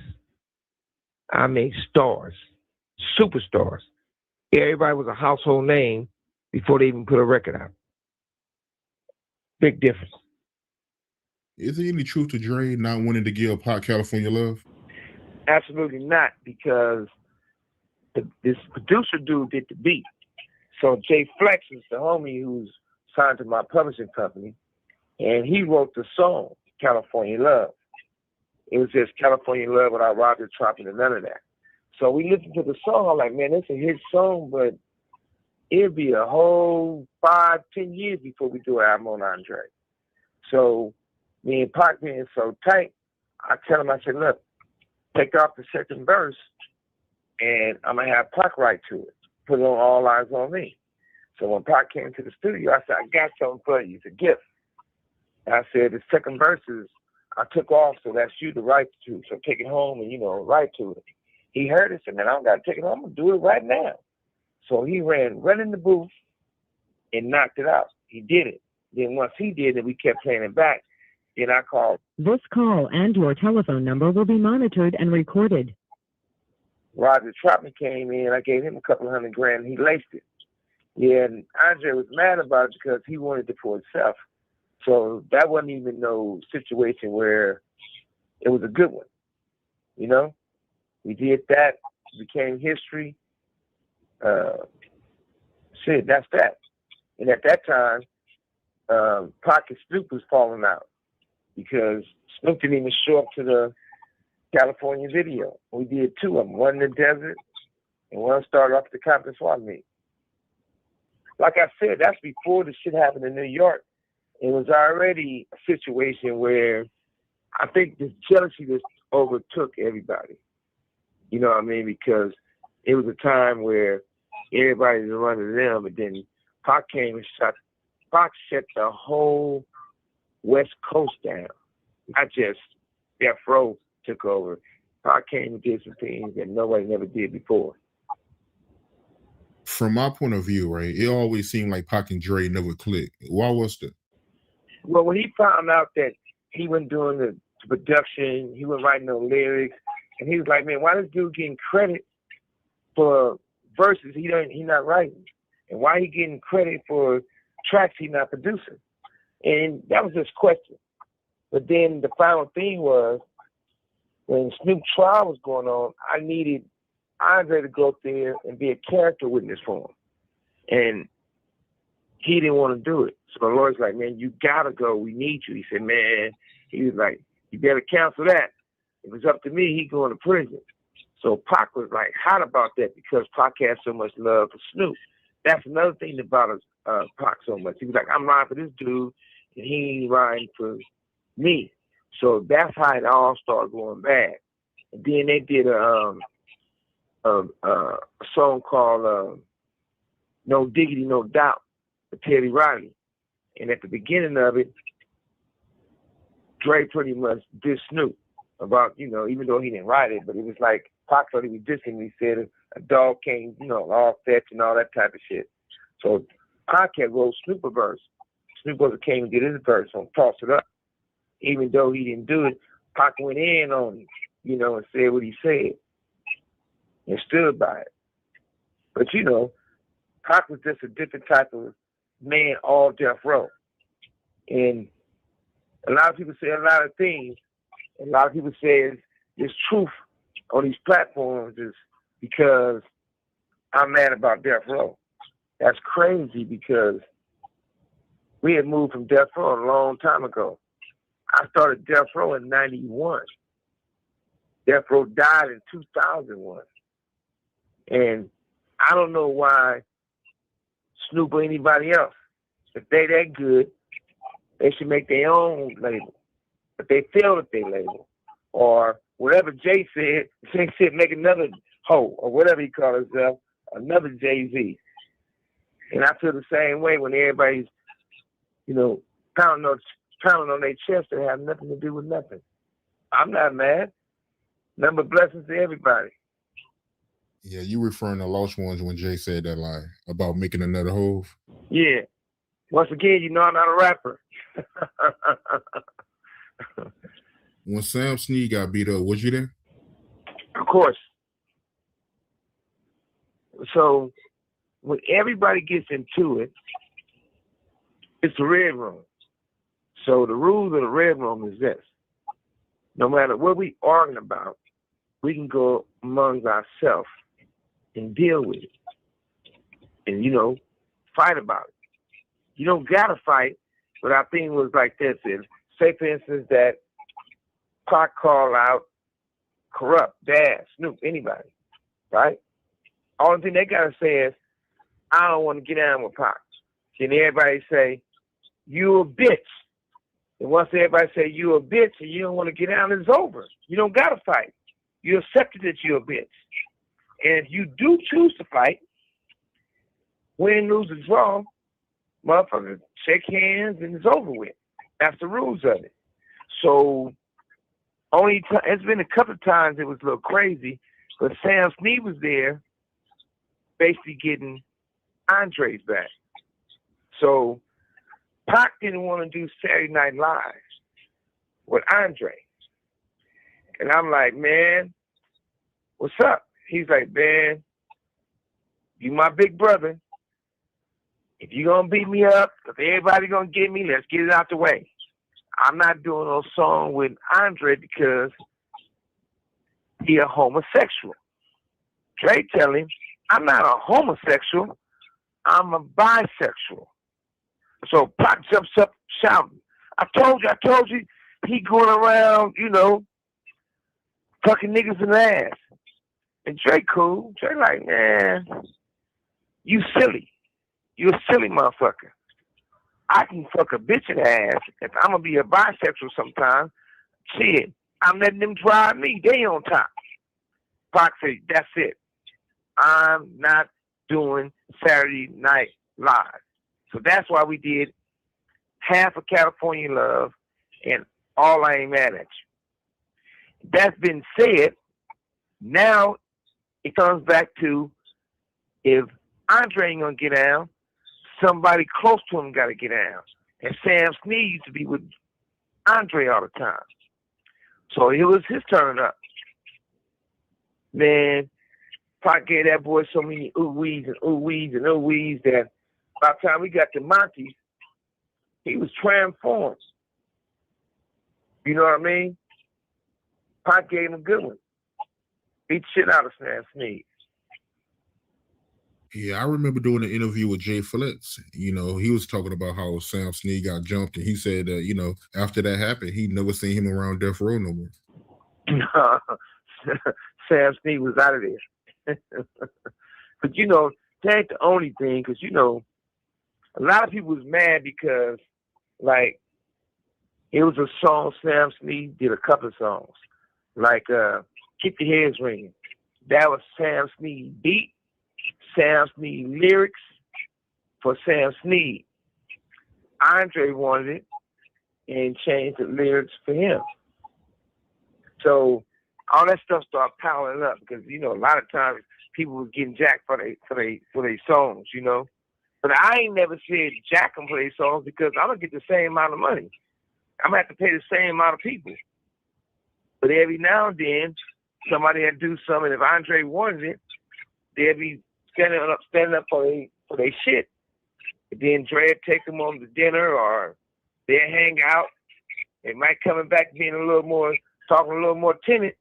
I made stars, superstars. Everybody was a household name before they even put a record out. Big difference. Is there any truth to Dre not wanting to give Pac California Love? Absolutely not, because this producer dude did the beat. So Jay Flex is the homie who's signed to my publishing company, and he wrote the song, California Love. It was just California Love without Roger Tropping and none of that. So we listened to the song, I'm like, man, it's a hit song, but it'll be a whole 5-10 years before we do an album on Andre. So me and Pac being so tight, I tell him, I said, look, take off the second verse and I'm gonna have Pac write to it. Put it on All Eyes on Me. So when Pac came to the studio, I said, I got something for you. It's a gift. And I said, the second verses I took off, so that's you to write to. So take it home and, write to it. He heard it, said, man, I don't got to take it home. I'm going to do it right now. So he ran right in the booth and knocked it out. He did it. Then once he did it, we kept playing it back. Then I called. This call and your telephone number will be monitored and recorded. Roger Troutman came in. I gave him a couple $100,000. And he laced it. Yeah, and Andre was mad about it because he wanted it for himself. So that wasn't even no situation where it was a good one. We did that. It became history. That's that. And at that time, Pac and Snoop was falling out because Snoop didn't even show up to the California video. We did two of them, one in the desert and one started off at the Compton Swap Meet. Like I said, that's before the shit happened in New York. It was already a situation where I think this jealousy just overtook everybody. You know what I mean? Because it was a time where everybody was running them, and then Pac came and Pac shut the whole West Coast down. Not just Death Row took over. Pac came and did some things that nobody never did before. From my point of view, right, it always seemed like Pac and Dre never clicked. Why was that? Well, when he found out that he wasn't doing the production, he wasn't writing no lyrics, and he was like, man, why this dude getting credit for verses he not writing? And why he getting credit for tracks he not producing? And that was his question. But then the final thing was, when Snoop trial was going on, I needed Andre to go up there and be a character witness for him. And he didn't want to do it. So the lawyer's like, man, you gotta go. We need you. He said, man, he was like, you better cancel that. If it's up to me, he going to prison. So Pac was like hot about that because Pac had so much love for Snoop. That's another thing that bothers Pac so much. He was like, I'm riding for this dude, and he ain't riding for me. So that's how it all started going bad. And then they did a song called No Diggity, No Doubt with Teddy Riley. And at the beginning of it, Dre pretty much dissed Snoop about, even though he didn't write it, but it was like Pac thought he was dissing. He said a dog came, all fetch and all that type of shit. So Pac had wrote Snoop a verse. Snoop came and did his verse on Toss It Up. Even though he didn't do it, Pac went in on him, and said what he said and stood by it. But, Pac was just a different type of man, all Death Row. And a lot of people say a lot of things. A lot of people say there's truth on these platforms is because I'm mad about Death Row. That's crazy because we had moved from Death Row a long time ago. I started Death Row in 91. Death Row died in 2001. And I don't know why Snoop or anybody else, if they that good, they should make their own label. But they failed at their label. Or whatever Jay said, make another hoe, or whatever he called himself, another Jay-Z. And I feel the same way when everybody's, pounding on their chest that have nothing to do with nothing. I'm not mad. Nothing but blessings to everybody. Yeah, you referring to Lost Ones when Jay said that line about making another Hove? Yeah. Once again, I'm not a rapper. When Sam Snead got beat up, was you there? Of course. So when everybody gets into it, it's the red room. So the rules of the red room is this. No matter what we arguing about, we can go amongst ourselves and deal with it. And, fight about it. You don't got to fight, but our thing was like this. Say, for instance, that Pac call out Corrupt, Dad, Snoop, anybody, right? Only thing they got to say is, I don't want to get down with Pac. Then everybody say, you a bitch. And once everybody say you a bitch and you don't want to get down, it's over. You don't got to fight. You accepted that you're a bitch. And if you do choose to fight, win, lose, or draw, motherfucker, shake hands and it's over with. That's the rules of it. So it's been a couple of times it was a little crazy, but Sam Snead was there basically getting Andre's back. So Pac didn't want to do Saturday Night Live with Andre. And I'm like, man, what's up? He's like, man, you my big brother. If you gonna beat me up, if everybody gonna get me, let's get it out the way. I'm not doing no song with Andre because he a homosexual. Dre tell him, I'm not a homosexual, I'm a bisexual. So Pac jumps up shouting, I told you, he going around, fucking niggas in the ass. And Dre cool. Dre like, man, you silly. You a silly motherfucker. I can fuck a bitch in the ass. If I'm going to be a bisexual sometime, shit, I'm letting them drive me. They on top. Pac said, that's it. I'm not doing Saturday Night Live. So that's why we did half of California Love and All I Ain't Mad at You. That's been said. Now it comes back to if Andre ain't going to get down, somebody close to him got to get down. And Sam Snead used to be with Andre all the time. So it was his turn up. Man, Pac gave that boy so many ooh-wees and ooh-wees and ooh-wees that by the time we got to Monty's, he was transformed. You know what I mean? Pac gave him a good one. Beat the shit out of Sam Snead. Yeah, I remember doing an interview with Jay Phillips. He was talking about how Sam Snead got jumped, and he said that, after that happened, he'd never seen him around Death Row no more. Sam Snead was out of there. But, that ain't the only thing, because, a lot of people was mad because, like, it was a song Sam Snead did a couple of songs. Like, Keep the Heads Ringing. That was Sam Snead beat, Sam Snead lyrics for Sam Snead. Andre wanted it and changed the lyrics for him. So all that stuff started piling up because, a lot of times people was getting jacked for their songs, But I ain't never said jack them for their songs because I'm going to get the same amount of money. I'm going to have to pay the same amount of people. But every now and then, somebody had to do something. If Andre wanted it, they'd be standing up for their shit. And then Dre would take them on to dinner or they'd hang out. They might coming back being talking a little more timid.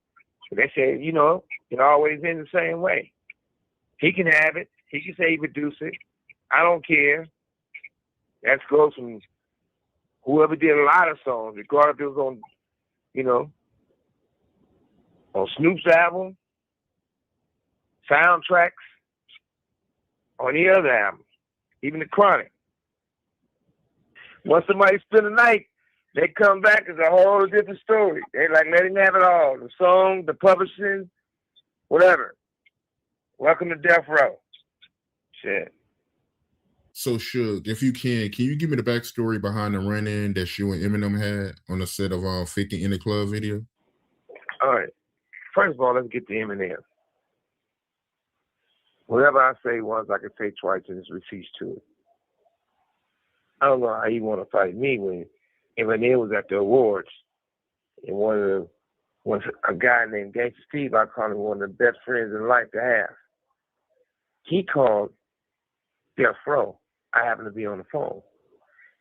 But they said, it always ends the same way. He can have it. He can say he produced it. I don't care. That goes from whoever did a lot of songs, regardless if it was on, on Snoop's album, soundtracks, on the other album, even the Chronic. Once somebody spend the night, they come back, it's a whole different story. They like, let him have it all. The song, the publishing, whatever. Welcome to Death Row. Shit. So, Suge, if you can you give me the backstory behind the run-in that you and Eminem had on the set of 50 in the Club video? All right. First of all, let's get to Eminem. Whatever I say once, I can say twice, and there's receipts to it. I don't know how you want to fight me when Eminem was at the awards, and when a guy named Gangsta Steve, I call him one of the best friends in life to have. He called Death Row. I happened to be on the phone.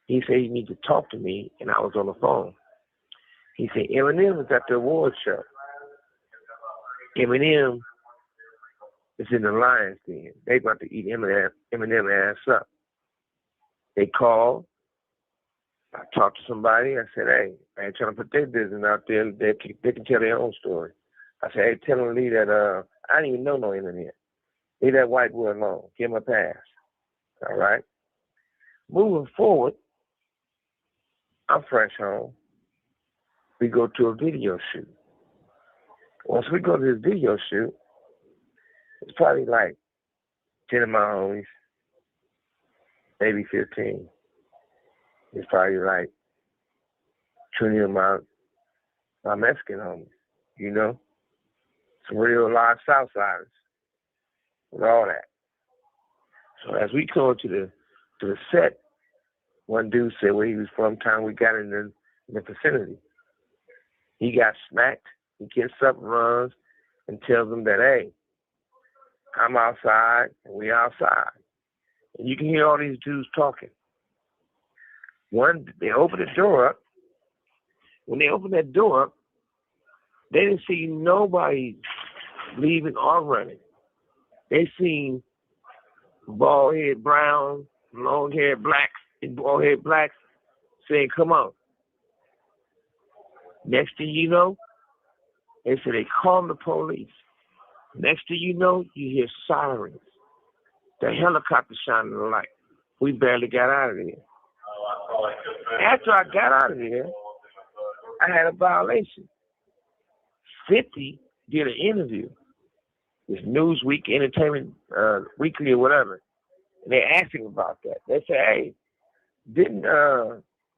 He said he needed to talk to me, and I was on the phone. He said Eminem was at the awards show. Eminem is in the lion's den. They about to eat Eminem ass up. They called. I talked to somebody. I said, hey, I ain't trying to put their business out there. They can tell their own story. I said, hey, tell them to leave that, I didn't even know no Eminem. Leave that white boy alone. Give him a pass. All right. Moving forward, I'm fresh home. We go to a video shoot. Once we go to this video shoot, it's probably like 10 of my homies, maybe 15. It's probably like 20 of my Mexican homies, you know? Some real live Southsiders with all that. So as we go to the set, one dude said where he was from, time we got in the vicinity. He got smacked. He gets up, runs, and tells them that, hey, I'm outside and we outside. And you can hear all these dudes talking. One, they open the door up. When they opened that door up, they didn't see nobody leaving or running. They seen bald-head brown, long-haired blacks, and bald-head blacks saying, come on. Next thing you know, they said they called the police. Next thing you know, you hear sirens. The helicopter shining the light. We barely got out of there. After I got out of there, I had a violation. 50 did an interview. This Newsweek, Entertainment Weekly or whatever. And they asked him about that. They said, hey, didn't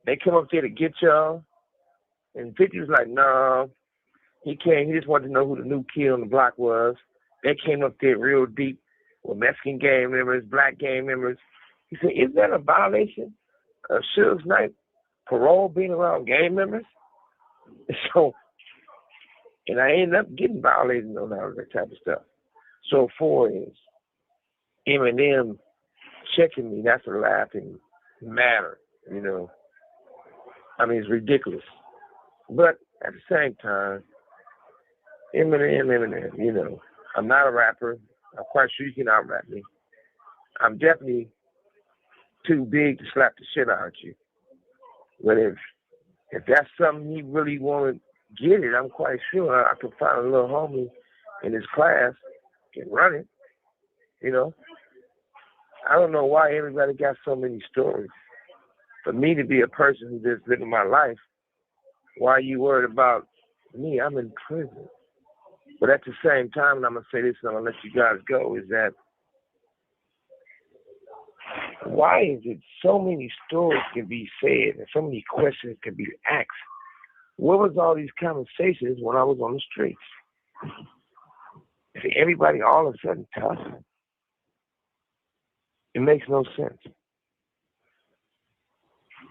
they come up there to get y'all? And 50 was like, no. He came, he just wanted to know who the new kid on the block was. They came up there real deep with Mexican gang members, black gang members. He said, is that a violation of Suge Knight parole being around gang members? So, and I ended up getting violated on all that type of stuff. So for is Eminem checking me, that's a laughing matter, you know. I mean, it's ridiculous. But at the same time, Eminem, you know, I'm not a rapper. I'm quite sure you can out-rap me. I'm definitely too big to slap the shit out of you. But if that's something he really want to get it, I'm quite sure I could find a little homie in his class and run it, you know. I don't know why everybody got so many stories. For me to be a person who just living my life, why are you worried about me? I'm in prison. But at the same time, and I'm going to say this and I'm going to let you guys go, is that why is it so many stories can be said and so many questions can be asked? Where was all these conversations when I was on the streets? See, everybody all of a sudden tough. It makes no sense.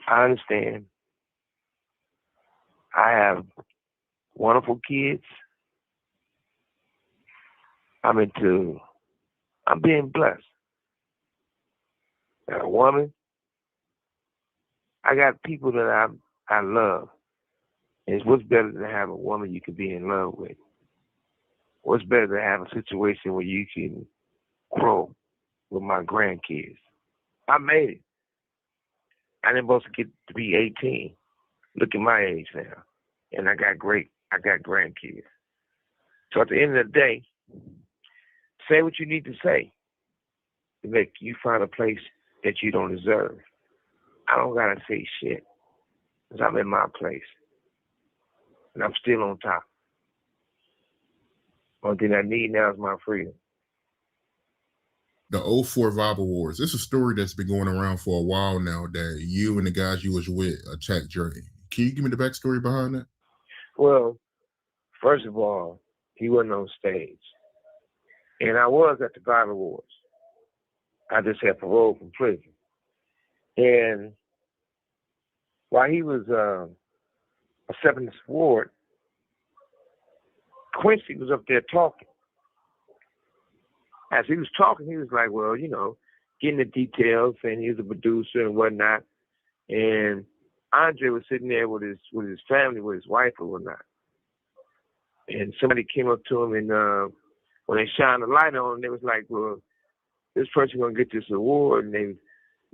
I understand. I have wonderful kids. I'm being blessed. Got a woman. I got people that I love. And what's better than have a woman you can be in love with? What's better than have a situation where you can grow with my grandkids? I made it. I didn't supposed to get to be 18. Look at my age now. And I got grandkids. So at the end of the day, say what you need to say to make you find a place that you don't deserve. I don't gotta say shit, because I'm in my place. And I'm still on top. Only thing I need now is my freedom. The 04 Bible Wars. It's a story that's been going around for a while now that you and the guys you was with attacked Dre. Can you give me the backstory behind that? Well, first of all, he wasn't on stage. And I was at the Bible Wars. I just had parole from prison. And while he was accepting this award, Quincy was up there talking. As he was talking, he was like, well, you know, getting the details, saying he was a producer and whatnot. And Andre was sitting there with his family, with his wife or whatnot. And somebody came up to him and when they shined the light on him, they was like, well, this person gonna get this award, and they,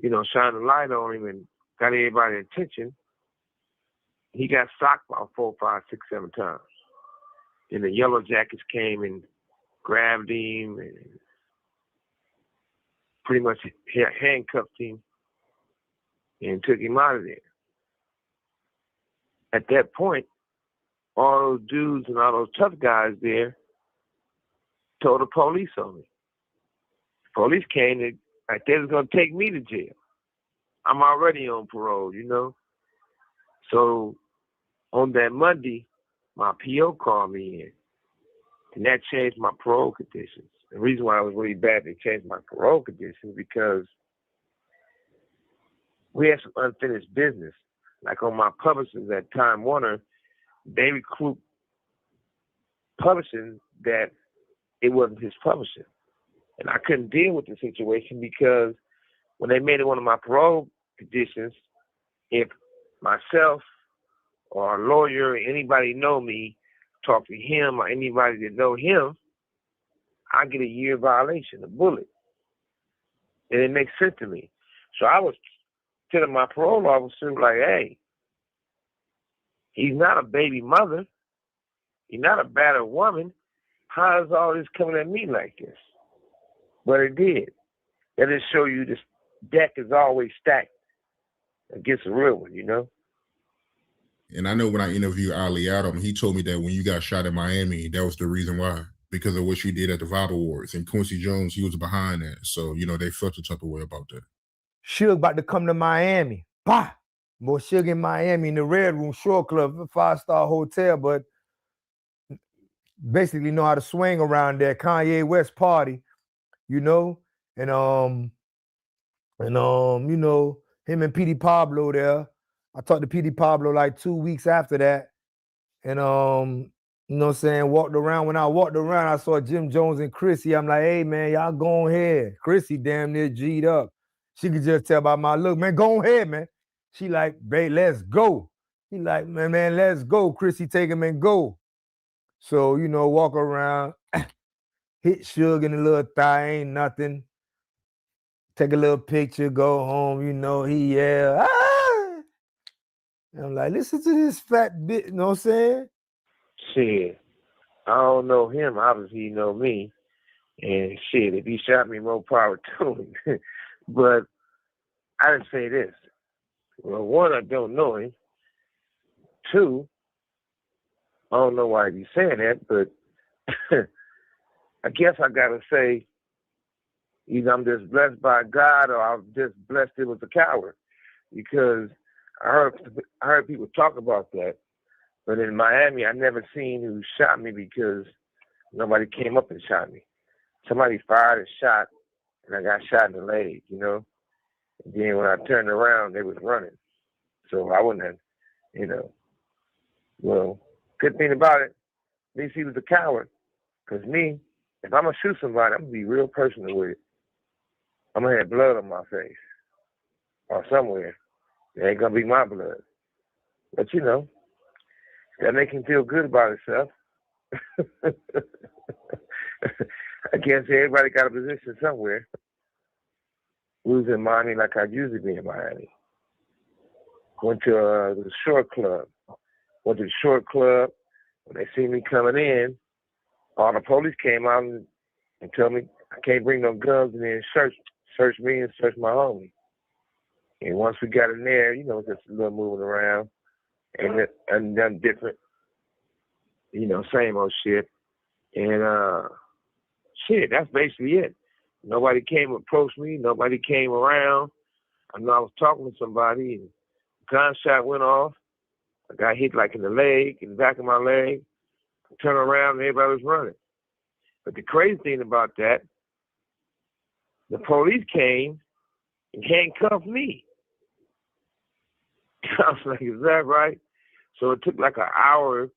you know, shined the light on him and got everybody's attention. He got socked about 4, 5, 6, 7 times. And the Yellow Jackets came and grabbed him, and pretty much handcuffed him and took him out of there. At that point, all those dudes and all those tough guys there told the police on me. Police came to, like, they was going to take me to jail. I'm already on parole, you know. So on that Monday, my PO called me in, and that changed my parole conditions. The reason why it was really bad they changed my parole conditions because we had some unfinished business. Like on my publishers at Time Warner, they recruit publishing that it wasn't his publishing. And I couldn't deal with the situation because when they made it one of my parole conditions, if myself or a lawyer or anybody know me, talk to him or anybody that know him, I get a year violation, a bullet. And it makes sense to me. So I was telling my parole officer, like, hey, he's not a baby mother. He's not a battered woman. How is all this coming at me like this? But it did. That just show you this deck is always stacked against a real one, you know? And I know when I interviewed Ali Adam, he told me that when you got shot in Miami, that was the reason why, because of what you did at the Vibe Awards. And Quincy Jones, he was behind that. So, you know, they felt a type of way about that. Suge about to come to Miami. Bah! Boy, Suge in Miami in the Red Room Shore Club, a 5-star hotel, but basically know how to swing around there. Kanye West party, you know? And you know, him and P.D. Pablo there. I talked to P.D. Pablo like 2 weeks after that. And you know what I'm saying, walked around. When I walked around, I saw Jim Jones and Chrissy. I'm like, hey man, y'all go ahead. Chrissy damn near G'd up. She could just tell by my look, man, go ahead, man. She like, babe, let's go. He like, man, let's go. Chrissy, take him and go. So, you know, walk around, hit Suge in the little thigh, ain't nothing. Take a little picture, go home, you know, he yell, ah! And I'm like, listen to this fat bit, you know what I'm saying? Shit, I don't know him. Obviously, he know me. And shit, if he shot me, more power to him. But I didn't say this. Well, one, I don't know him. Two, I don't know why he's saying that, but I guess I gotta say, either I'm just blessed by God or I'm just blessed it was a coward. Because I heard people talk about that. But in Miami, I never seen who shot me because nobody came up and shot me. Somebody fired a shot, and I got shot in the leg, you know? And then when I turned around, they was running. So I wouldn't have, you know. Well, good thing about it, at least he was a coward. Because me, if I'm going to shoot somebody, I'm going to be real personal with it. I'm going to have blood on my face or somewhere. It ain't going to be my blood. But, you know, that make him feel good about himself. I can't say everybody got a position somewhere. We was in Miami like I usually be in Miami. Went to the Short Club. Went to the Short Club. When they see me coming in, all the police came out and told me I can't bring no guns in there and search me and search my homie. And once we got in there, you know, just a little moving around and done different, you know, same old shit. And shit, that's basically it. Nobody came and approached me. Nobody came around. I know I was talking to somebody and a gunshot went off. I got hit like in the leg, in the back of my leg. I turned around and everybody was running. But the crazy thing about that, the police came and handcuffed me. I was like, is that right? So it took like an hour.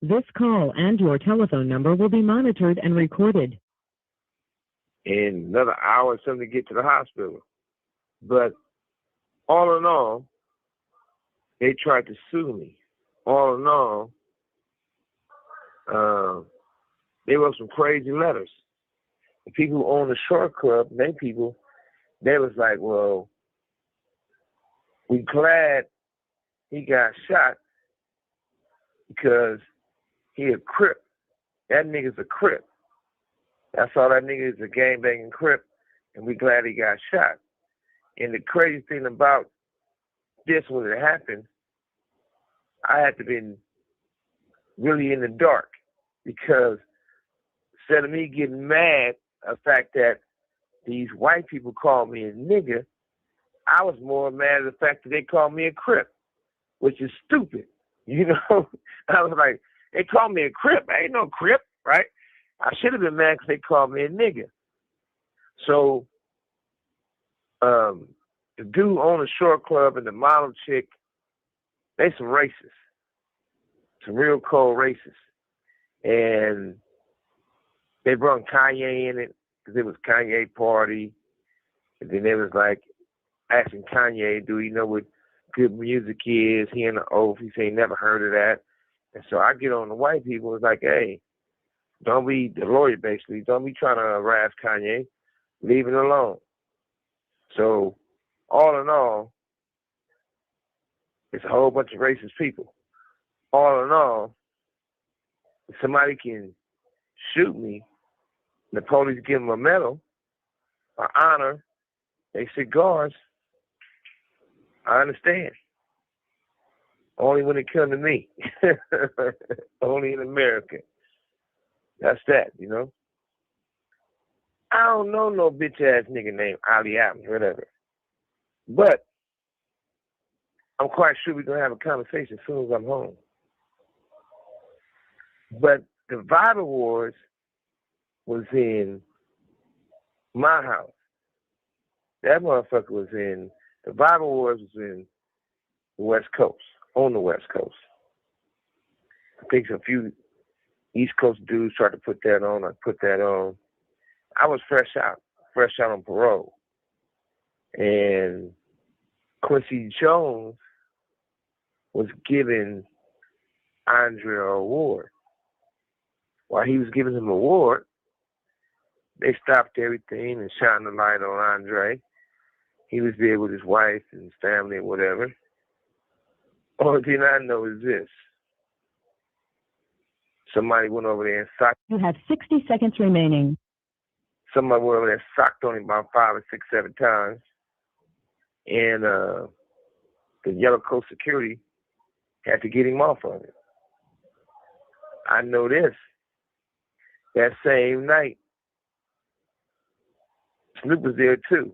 This call and your telephone number will be monitored and recorded. And another hour or something to get to the hospital. But all in all, they tried to sue me. All in all, they wrote some crazy letters. The people who own the Short Club, they was like, well, we glad he got shot because he a Crip. That nigga's a Crip. That's all that nigga is, a gangbanging Crip. and we're glad he got shot. And the crazy thing about this, when it happened, I had to been really in the dark, because instead of me getting mad at the fact that these white people called me a nigger, I was more mad at the fact that they called me a Crip, which is stupid. You know, I was like, they called me a Crip. I ain't no Crip, right? I should have been mad because they called me a nigger. So the dude owned a short club and the model chick, they some racists, some real cold racists. And they brought Kanye in it because it was Kanye party. And then they was like asking Kanye, do you know what good music is? He in the oath. He said he never heard of that. And so I get on the white people. It's like, hey, don't be, the lawyer basically, don't be trying to harass Kanye. Leave it alone. So all in all, it's a whole bunch of racist people. All in all, if somebody can shoot me, the police give them a medal, an honor, they cigars, I understand. Only when it comes to me. Only in America. That's that, you know? I don't know no bitch-ass nigga named Ali Adams, whatever. But I'm quite sure we're going to have a conversation as soon as I'm home. But the Bible Wars was in my house. That motherfucker was in, the Bible Wars was in the West Coast, on the West Coast. I think a few East Coast dudes tried to put that on. I put that on. I was fresh out on parole. And Quincy Jones was giving Andre an award. While he was giving him an award, they stopped everything and shined the light on Andre. He was there with his wife and his family and whatever. Only thing I know is this. Somebody went over there and socked. You have 60 seconds remaining. Somebody went over there and socked on him about 5 or 6, 7 times. And the Yellow Coast security had to get him off of it. I know this. That same night, Snoop was there too.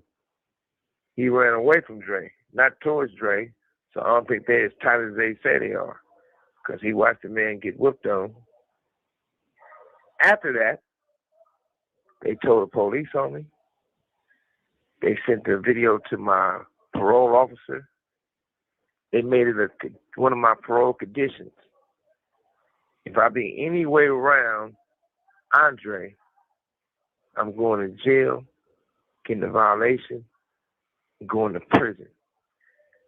He ran away from Dre, not towards Dre, so I don't think they're as tight as they say they are, because he watched the man get whooped on. After that, they told the police on me. They sent the video to my parole officer. They made it one of my parole conditions. If I be any way around Andre, I'm going to jail, getting a violation, and going to prison.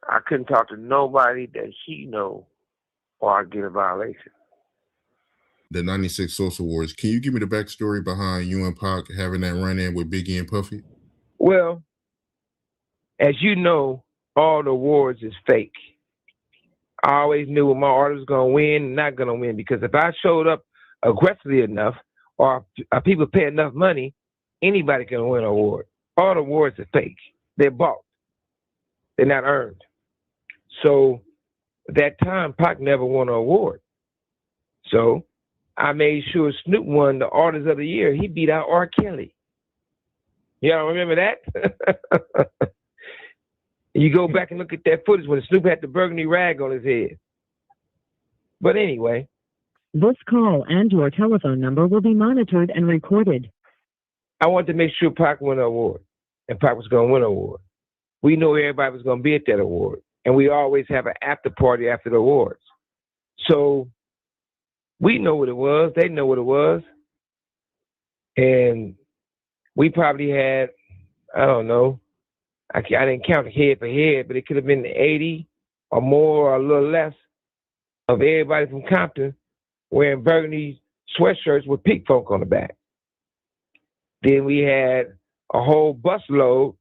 I couldn't talk to nobody that he know, or I get a violation. The 96 Social Wars. Can you give me the backstory behind you and Pac having that run-in with Biggie and Puffy? Well, as you know, all the awards is fake. I always knew when my artist was going to win and not going to win, because if I showed up aggressively enough, or people pay enough money, anybody can win an award. All the awards are fake. They're bought. They're not earned. So at that time, Pac never won an award. So I made sure Snoop won the Artist of the Year. He beat out R. Kelly. Y'all remember that? You go back and look at that footage when Snoop had the burgundy rag on his head. But anyway. This call and your telephone number will be monitored and recorded. I wanted to make sure Pac won an award, and Pac was going to win an award. We knew everybody was going to be at that award, and we always have an after party after the awards. So we know what it was. They know what it was. And we probably had, I don't know, I didn't count head for head, but it could have been 80 or more or a little less of everybody from Compton wearing burgundy sweatshirts with Pink Folk on the back. Then we had a whole busload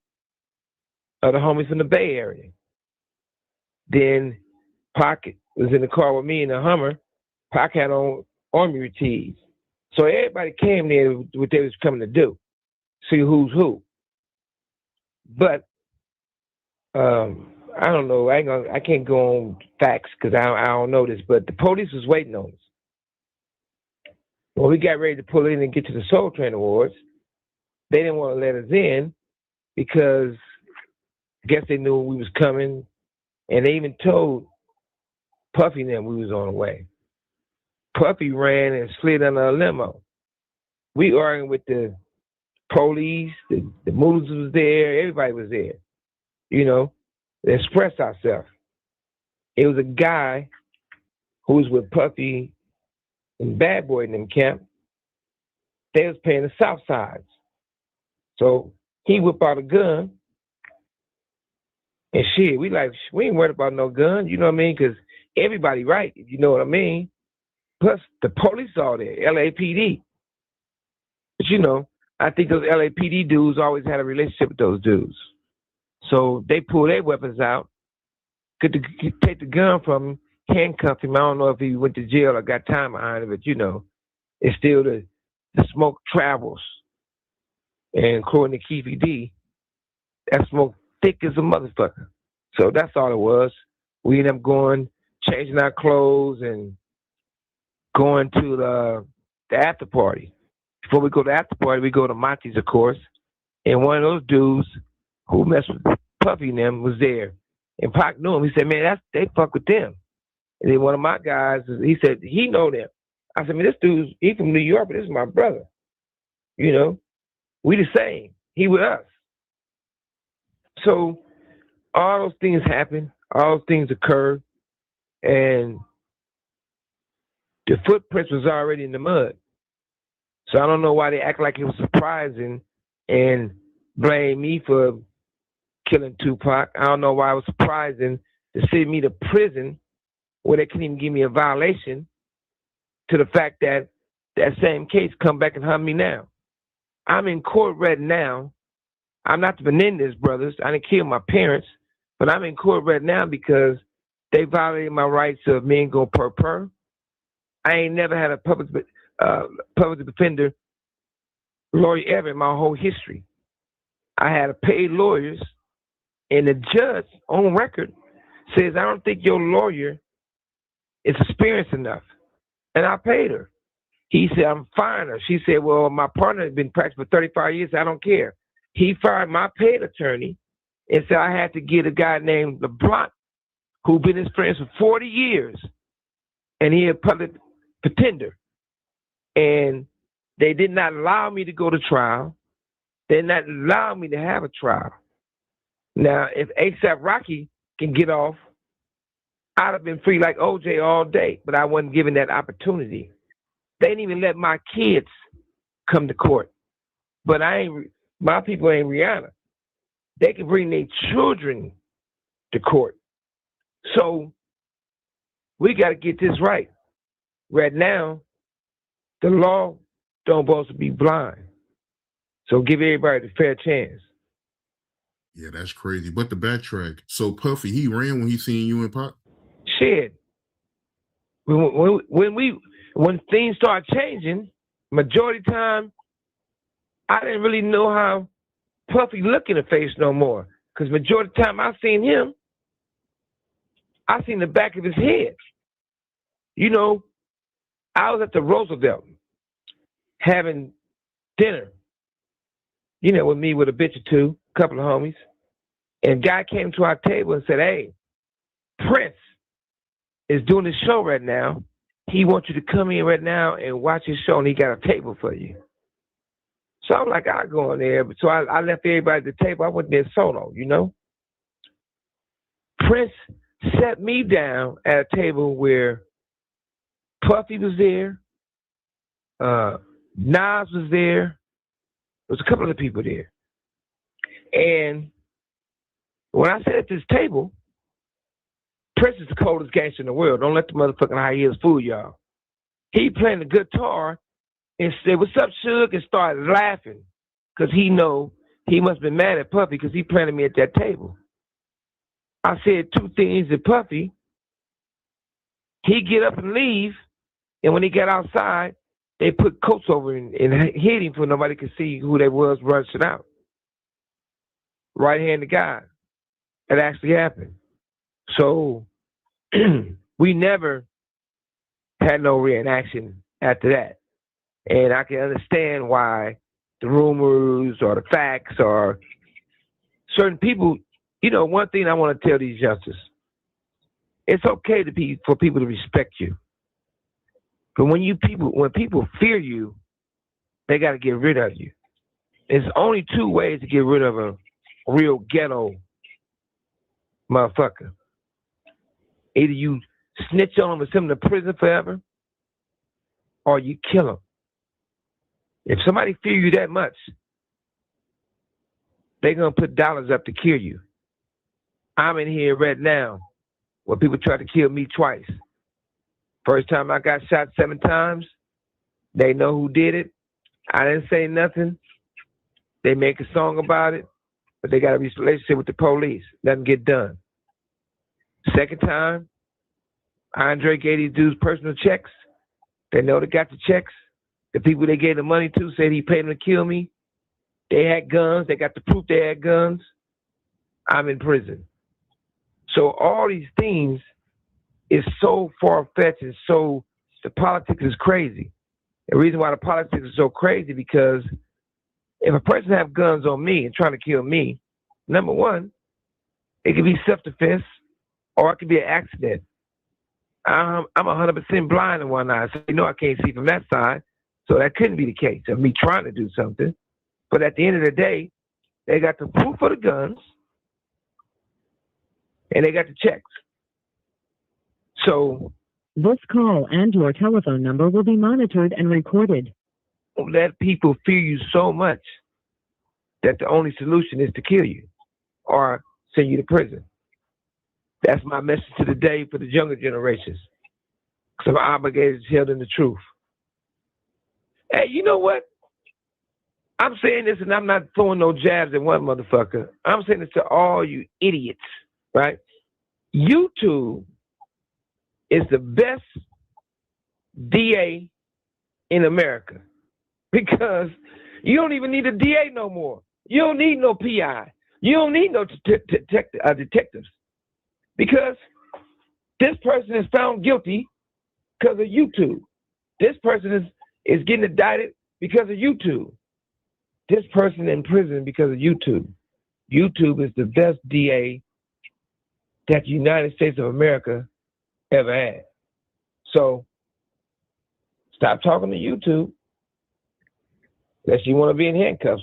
of the homies from the Bay Area. Then Pac was in the car with me in the Hummer. Pac had on army tees. So everybody came there with what they was coming to do, see who's who. But I don't know. I can't go on facts because I don't know this. But the police was waiting on us. When we got ready to pull in and get to the Soul Train Awards, they didn't want to let us in because I guess they knew we was coming, and they even told Puffy and them we was on the way. Puffy ran and slid under a limo. We arguing with the police, the Moodles was there, everybody was there, you know, to express ourselves. It was a guy who was with Puffy and Bad Boy in them camp. They was paying the South Sides. So he whipped out a gun and shit, we ain't worried about no gun, you know what I mean? Because everybody right, if you know what I mean. Plus the police all there, LAPD. But you know, I think those LAPD dudes always had a relationship with those dudes. So they pulled their weapons out, could take the gun from him, handcuff him. I don't know if he went to jail or got time behind it, but you know, it's still the smoke travels. And according to Keefe D, that smoke thick as a motherfucker. So that's all it was. We ended up going, changing our clothes and going to the after party. Before we go to the after party, we go to Monty's, of course. And one of those dudes who messed with Puffy and them was there. And Pac knew him. He said, man, they fuck with them. And then one of my guys, he said, he know them. I said, man, this dude's, he from New York, but this is my brother. You know, we the same. He with us. So all those things happen. All those things occur. And the footprints was already in the mud. So I don't know why they act like it was surprising and blame me for killing Tupac. I don't know why it was surprising to send me to prison where they couldn't even give me a violation, to the fact that that same case come back and hunt me now. I'm in court right now. I'm not the Menendez brothers. I didn't kill my parents, but I'm in court right now because they violated my rights of me and go per. I ain't never had a public defender lawyer ever in my whole history. I had paid lawyers, and the judge on record says, I don't think your lawyer is experienced enough. And I paid her. He said, I'm firing her. She said, well, my partner has been practicing for 35 years. I don't care. He fired my paid attorney and said I had to get a guy named LeBlanc, who been his friend for 40 years, and he a public pretender. And they did not allow me to go to trial. They did not allow me to have a trial. Now, if A$AP Rocky can get off, I'd have been free like OJ all day, but I wasn't given that opportunity. They didn't even let my kids come to court. But my people ain't Rihanna. They can bring their children to court. So we got to get this right. Right now, the law don't supposed to be blind. So give everybody the fair chance. Yeah, that's crazy. But the backtrack. So Puffy, he ran when he seen you and Pop? Shit. When things start changing, majority of the time, I didn't really know how Puffy looked in the face no more. Because majority of the time I seen him, I seen the back of his head. You know, I was at the Roosevelt having dinner, you know, with me with a bitch or two, a couple of homies. And a guy came to our table and said, hey, Prince is doing this show right now. He wants you to come in right now and watch his show, and he got a table for you. So I'm like, I'll go in there. So I left everybody at the table. I went there solo, you know. Prince sat me down at a table where Puffy was there, Nas was there. There was a couple other people there. And when I sat at this table, Prince is the coldest gangster in the world. Don't let the motherfucking high heels fool y'all. He playing the guitar and said, what's up, Suge? And started laughing because he know he must have been mad at Puffy because he planted me at that table. I said two things to Puffy. He get up and leave, and when he got outside, they put coats over him and hid him so nobody could see who they was rushing out. right-handed guy. It actually happened. So we never had no reaction after that. And I can understand why the rumors or the facts or certain people, you know, one thing I want to tell these youngsters, it's okay for people to respect you. But when people fear you, they got to get rid of you. There's only two ways to get rid of a real ghetto motherfucker. Either you snitch on them and send them to prison forever, or you kill them. If somebody fear you that much, they're going to put dollars up to kill you. I'm in here right now where people tried to kill me twice. First time I got shot 7 times, they know who did it. I didn't say nothing. They make a song about it, but they got a relationship with the police. Doesn't get done. Second time, Andre gave these dudes personal checks. They know they got the checks. The people they gave the money to said he paid them to kill me. They had guns. They got the proof they had guns. I'm in prison. So all these things is so far-fetched and so the politics is crazy. The reason why the politics is so crazy because if a person have guns on me and trying to kill me, number one, it could be self-defense or it could be an accident. I'm 100% blind in one eye, so you know I can't see from that side. So that couldn't be the case of me trying to do something. But at the end of the day, they got the proof for the guns and they got the checks. So this call and your telephone number will be monitored and recorded. Don't let people fear you so much that the only solution is to kill you or send you to prison. That's my message to the day for the younger generations. Because I'm obligated to tell them the truth. Hey, you know what? I'm saying this and I'm not throwing no jabs at one motherfucker. I'm saying this to all you idiots, right? YouTube is the best DA in America because you don't even need a DA no more. You don't need no PI. You don't need no detectives because this person is found guilty because of YouTube. This person is getting indicted because of YouTube. This person in prison because of YouTube. YouTube is the best DA that the United States of America ever had. So stop talking to YouTube unless you want to be in handcuffs.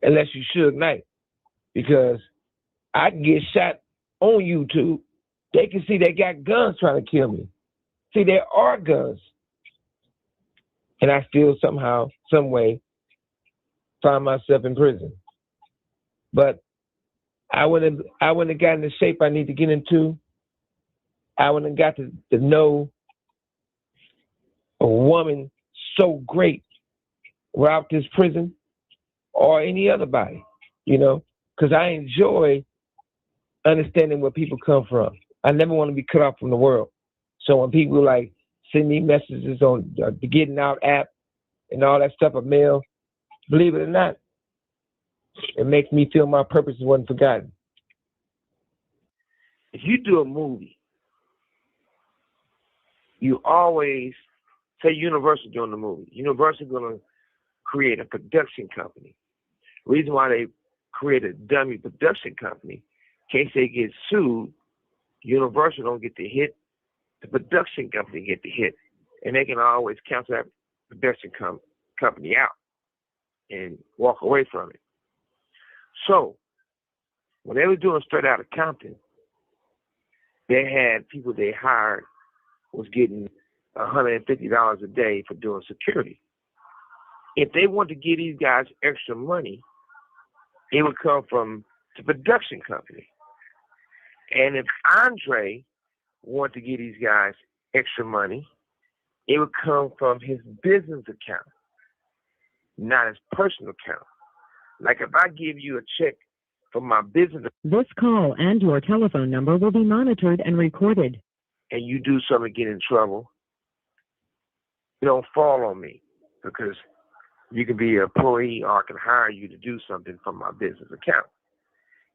Unless you Suge Knight. Because I can get shot on YouTube. They can see they got guns trying to kill me. See, there are guns. And I still somehow, some way, find myself in prison. But I wouldn't have gotten the shape I need to get into. I wouldn't have got to know a woman so great without this prison or any other body, you know, because I enjoy understanding where people come from. I never want to be cut off from the world. So when people like send me messages on the Getting Out app and all that stuff, a mail, believe it or not, it makes me feel my purpose wasn't forgotten. If you do a movie, you always say Universal doing the movie. Universal going to create a production company. Reason why they create a dummy production company, in case they get sued, Universal don't get the hit, the production company get the hit. And they can always cancel that production company out and walk away from it. So, when they were doing Straight Outta Compton, they had people they hired was getting $150 a day for doing security. If they want to give these guys extra money, it would come from the production company. And if Andre wanted to give these guys extra money, it would come from his business account, not his personal account. Like if I give you a check from my business, this call and your telephone number will be monitored and recorded. And you do something to get in trouble, you don't fall on me because You can be an employee or I can hire you to do something from my business account.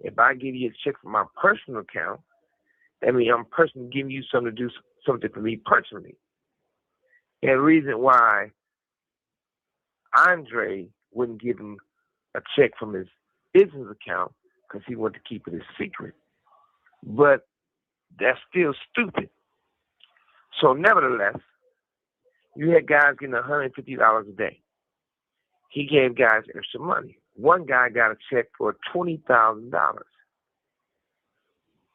If I give you a check from my personal account, that means I'm personally giving you something to do something for me personally. And the reason why Andre wouldn't give him a check from his business account because he wanted to keep it a secret. But that's still stupid. So nevertheless, you had guys getting $150 a day. He gave guys extra money. One guy got a check for $20,000.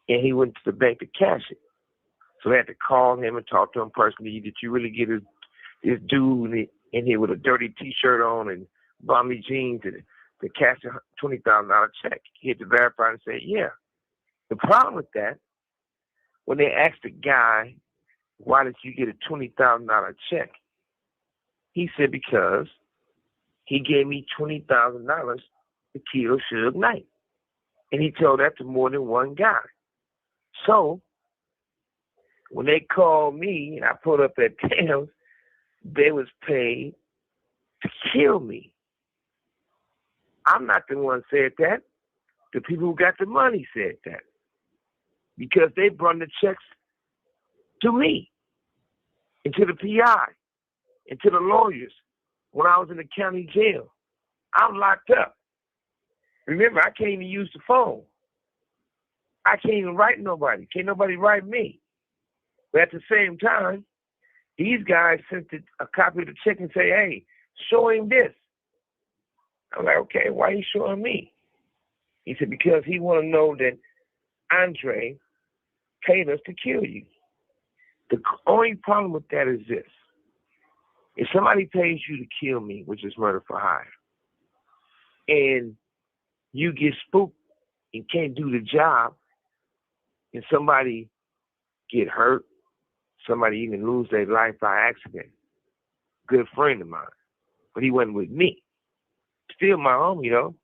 And he went to the bank to cash it. So they had to call him and talk to him personally. Did you really get this dude in here with a dirty T-shirt on and bummy jeans to cash a $20,000 check? He had to verify and say, yeah. The problem with that, when they asked the guy, why did you get a $20,000 check? He said, because he gave me $20,000 to kill Suge Knight. And he told that to more than one guy. So, when they called me and I put up at Tams, they was paid to kill me. I'm not the one said that. The people who got the money said that. Because they brought the checks to me, and to the PI, and to the lawyers when I was in the county jail. I'm locked up. Remember, I can't even use the phone. I can't even write nobody. Can't nobody write me. But at the same time, these guys sent a copy of the check and say, hey, show him this. I'm like, okay, why are you showing me? He said, because he want to know that Andre paid us to kill you. The only problem with that is this. If somebody pays you to kill me, which is murder for hire, and you get spooked and can't do the job, and somebody get hurt, somebody even lose their life by accident, good friend of mine, but he wasn't with me. Still my homie, though.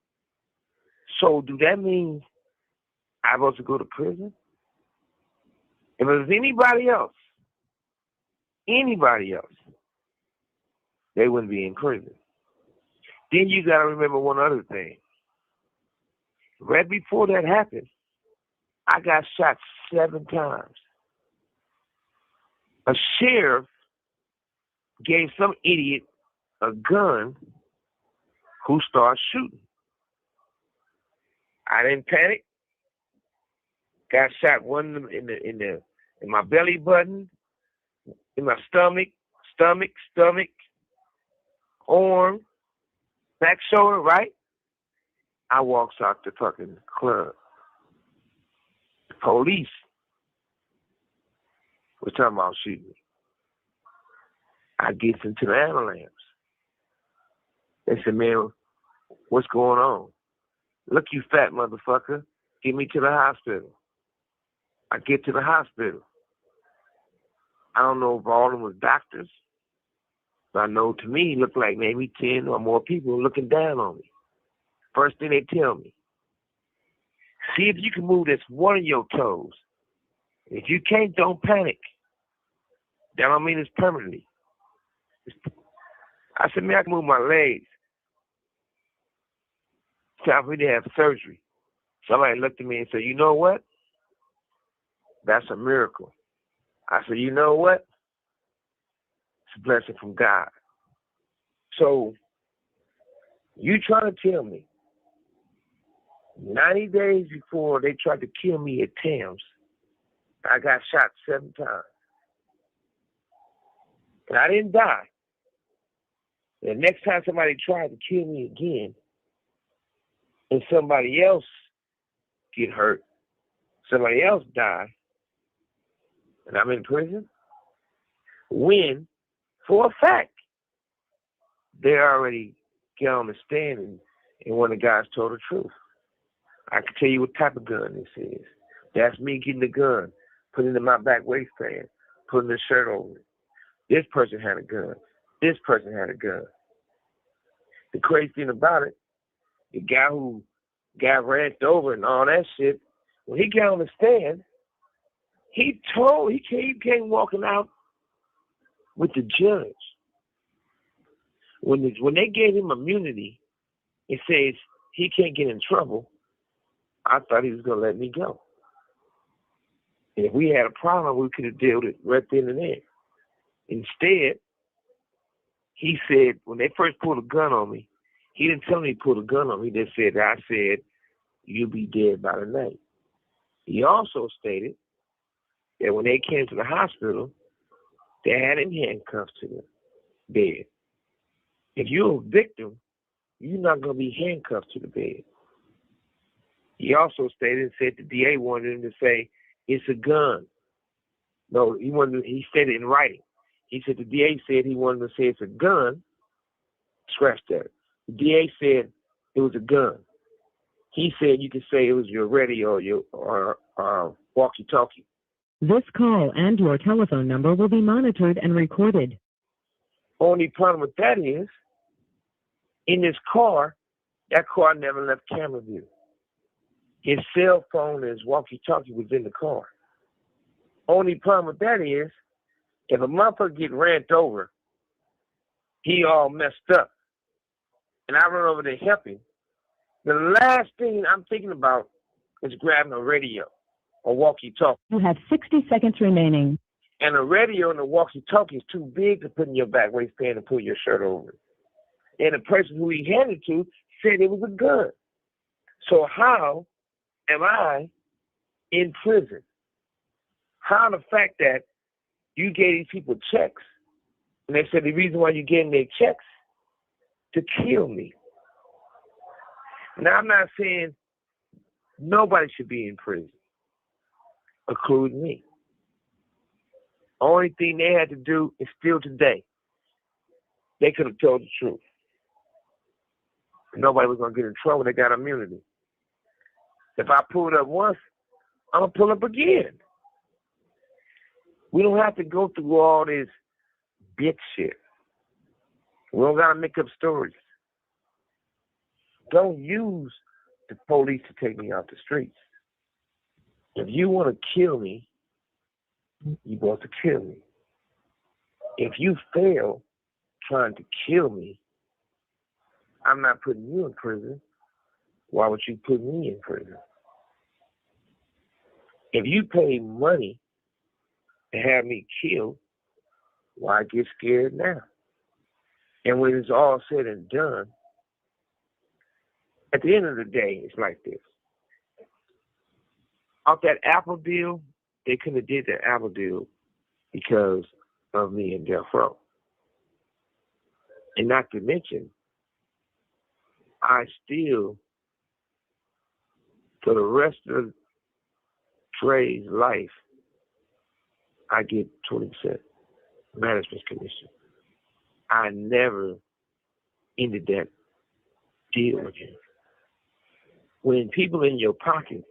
So do that mean I'm supposed to go to prison? If it was anybody else, they wouldn't be in prison. Then you got to remember one other thing. Right before that happened, I got shot 7 times. A sheriff gave some idiot a gun who started shooting. I didn't panic. Got shot one in my belly button, in my stomach, arm, back shoulder, right? I walks out the fucking club. The police was talking about shooting me. I get into the ambulance. They said, man, what's going on? Look, you fat motherfucker. Get me to the hospital. I get to the hospital. I don't know if all of them was doctors, but I know to me it looked like maybe 10 or more people looking down on me. First thing they tell me, see if you can move this one of your toes. If you can't, don't panic. That don't mean it's permanently. I said, man, I can move my legs. It's time for me to have surgery. Somebody looked at me and said, you know what? That's a miracle. I said, you know what? It's a blessing from God. So, you trying to tell me 90 days before they tried to kill me at Tams, I got shot 7 times. And I didn't die. The next time somebody tried to kill me again, and somebody else get hurt, somebody else die, and I'm in prison, when, for a fact, they already get on the stand and one of the guys told the truth. I can tell you what type of gun this is. That's me getting the gun, putting it in my back waistband, putting the shirt over it. This person had a gun. This person had a gun. The crazy thing about it, the guy who got ran over and all that shit, when he got on the stand, he came walking out with the judge. When they gave him immunity, it says he can't get in trouble. I thought he was gonna let me go. And if we had a problem, we could have dealt with it right then and there. Instead, he said when they first pulled a gun on me, he didn't tell me he pulled a gun on me. He just said, I said, you'll be dead by the night. He also stated that when they came to the hospital, they had him handcuffed to the bed. If you're a victim, you're not going to be handcuffed to the bed. He also stated and said the DA wanted him to say, it's a gun. No, he said it in writing. He said the DA said he wanted to say it's a gun. Scratch that. The DA said it was a gun. He said you could say it was your radio or walkie-talkie. This call and your telephone number will be monitored and recorded. Only problem with that is, in this car, that car never left camera view. His cell phone and his walkie-talkie was in the car. Only problem with that is, if a motherfucker get ran over, he all messed up, and I run over to help him, the last thing I'm thinking about is grabbing a radio or walkie-talkie. You have 60 seconds remaining. And a radio and a walkie-talkie is too big to put in your back waistband and pull your shirt over. And the person who he handed to said it was a gun. So how am I in prison? How the fact that you gave these people checks, and they said the reason why you gave them their checks to kill me. Now, I'm not saying nobody should be in prison, including me. Only thing they had to do is still today, they could have told the truth. Nobody was going to get in trouble. They got immunity. If I pulled up once, I'm going to pull up again. We don't have to go through all this bitch shit. We don't got to make up stories. Don't use the police to take me out the streets. If you want to kill me, you want to kill me. If you fail trying to kill me, I'm not putting you in prison. Why would you put me in prison? If you pay money to have me killed, why get scared now? And when it's all said and done, at the end of the day, it's like this. Off that Apple deal, they couldn't have did that Apple deal because of me and Death Row. And not to mention, I still, for the rest of Dre's life, I get 20% management commission. I never ended that deal with him. When people in your pocket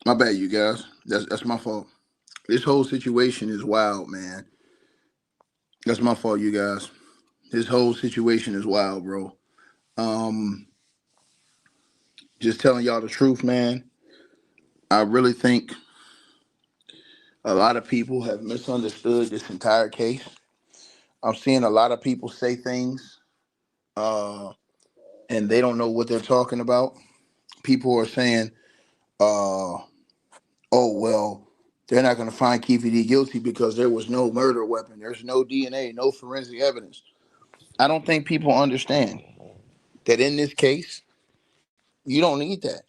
My bad, you guys. That's my fault. This whole situation is wild, man. That's my fault, you guys. This whole situation is wild, bro. Um, just telling y'all the truth, man. I really think a lot of people have misunderstood this entire case. I'm seeing a lot of people say things, and they don't know what they're talking about. People are saying, uh, "Oh well, they're not going to find Keefe D guilty because there was no murder weapon. There's no DNA, no forensic evidence." I don't think people understand that in this case, you don't need that.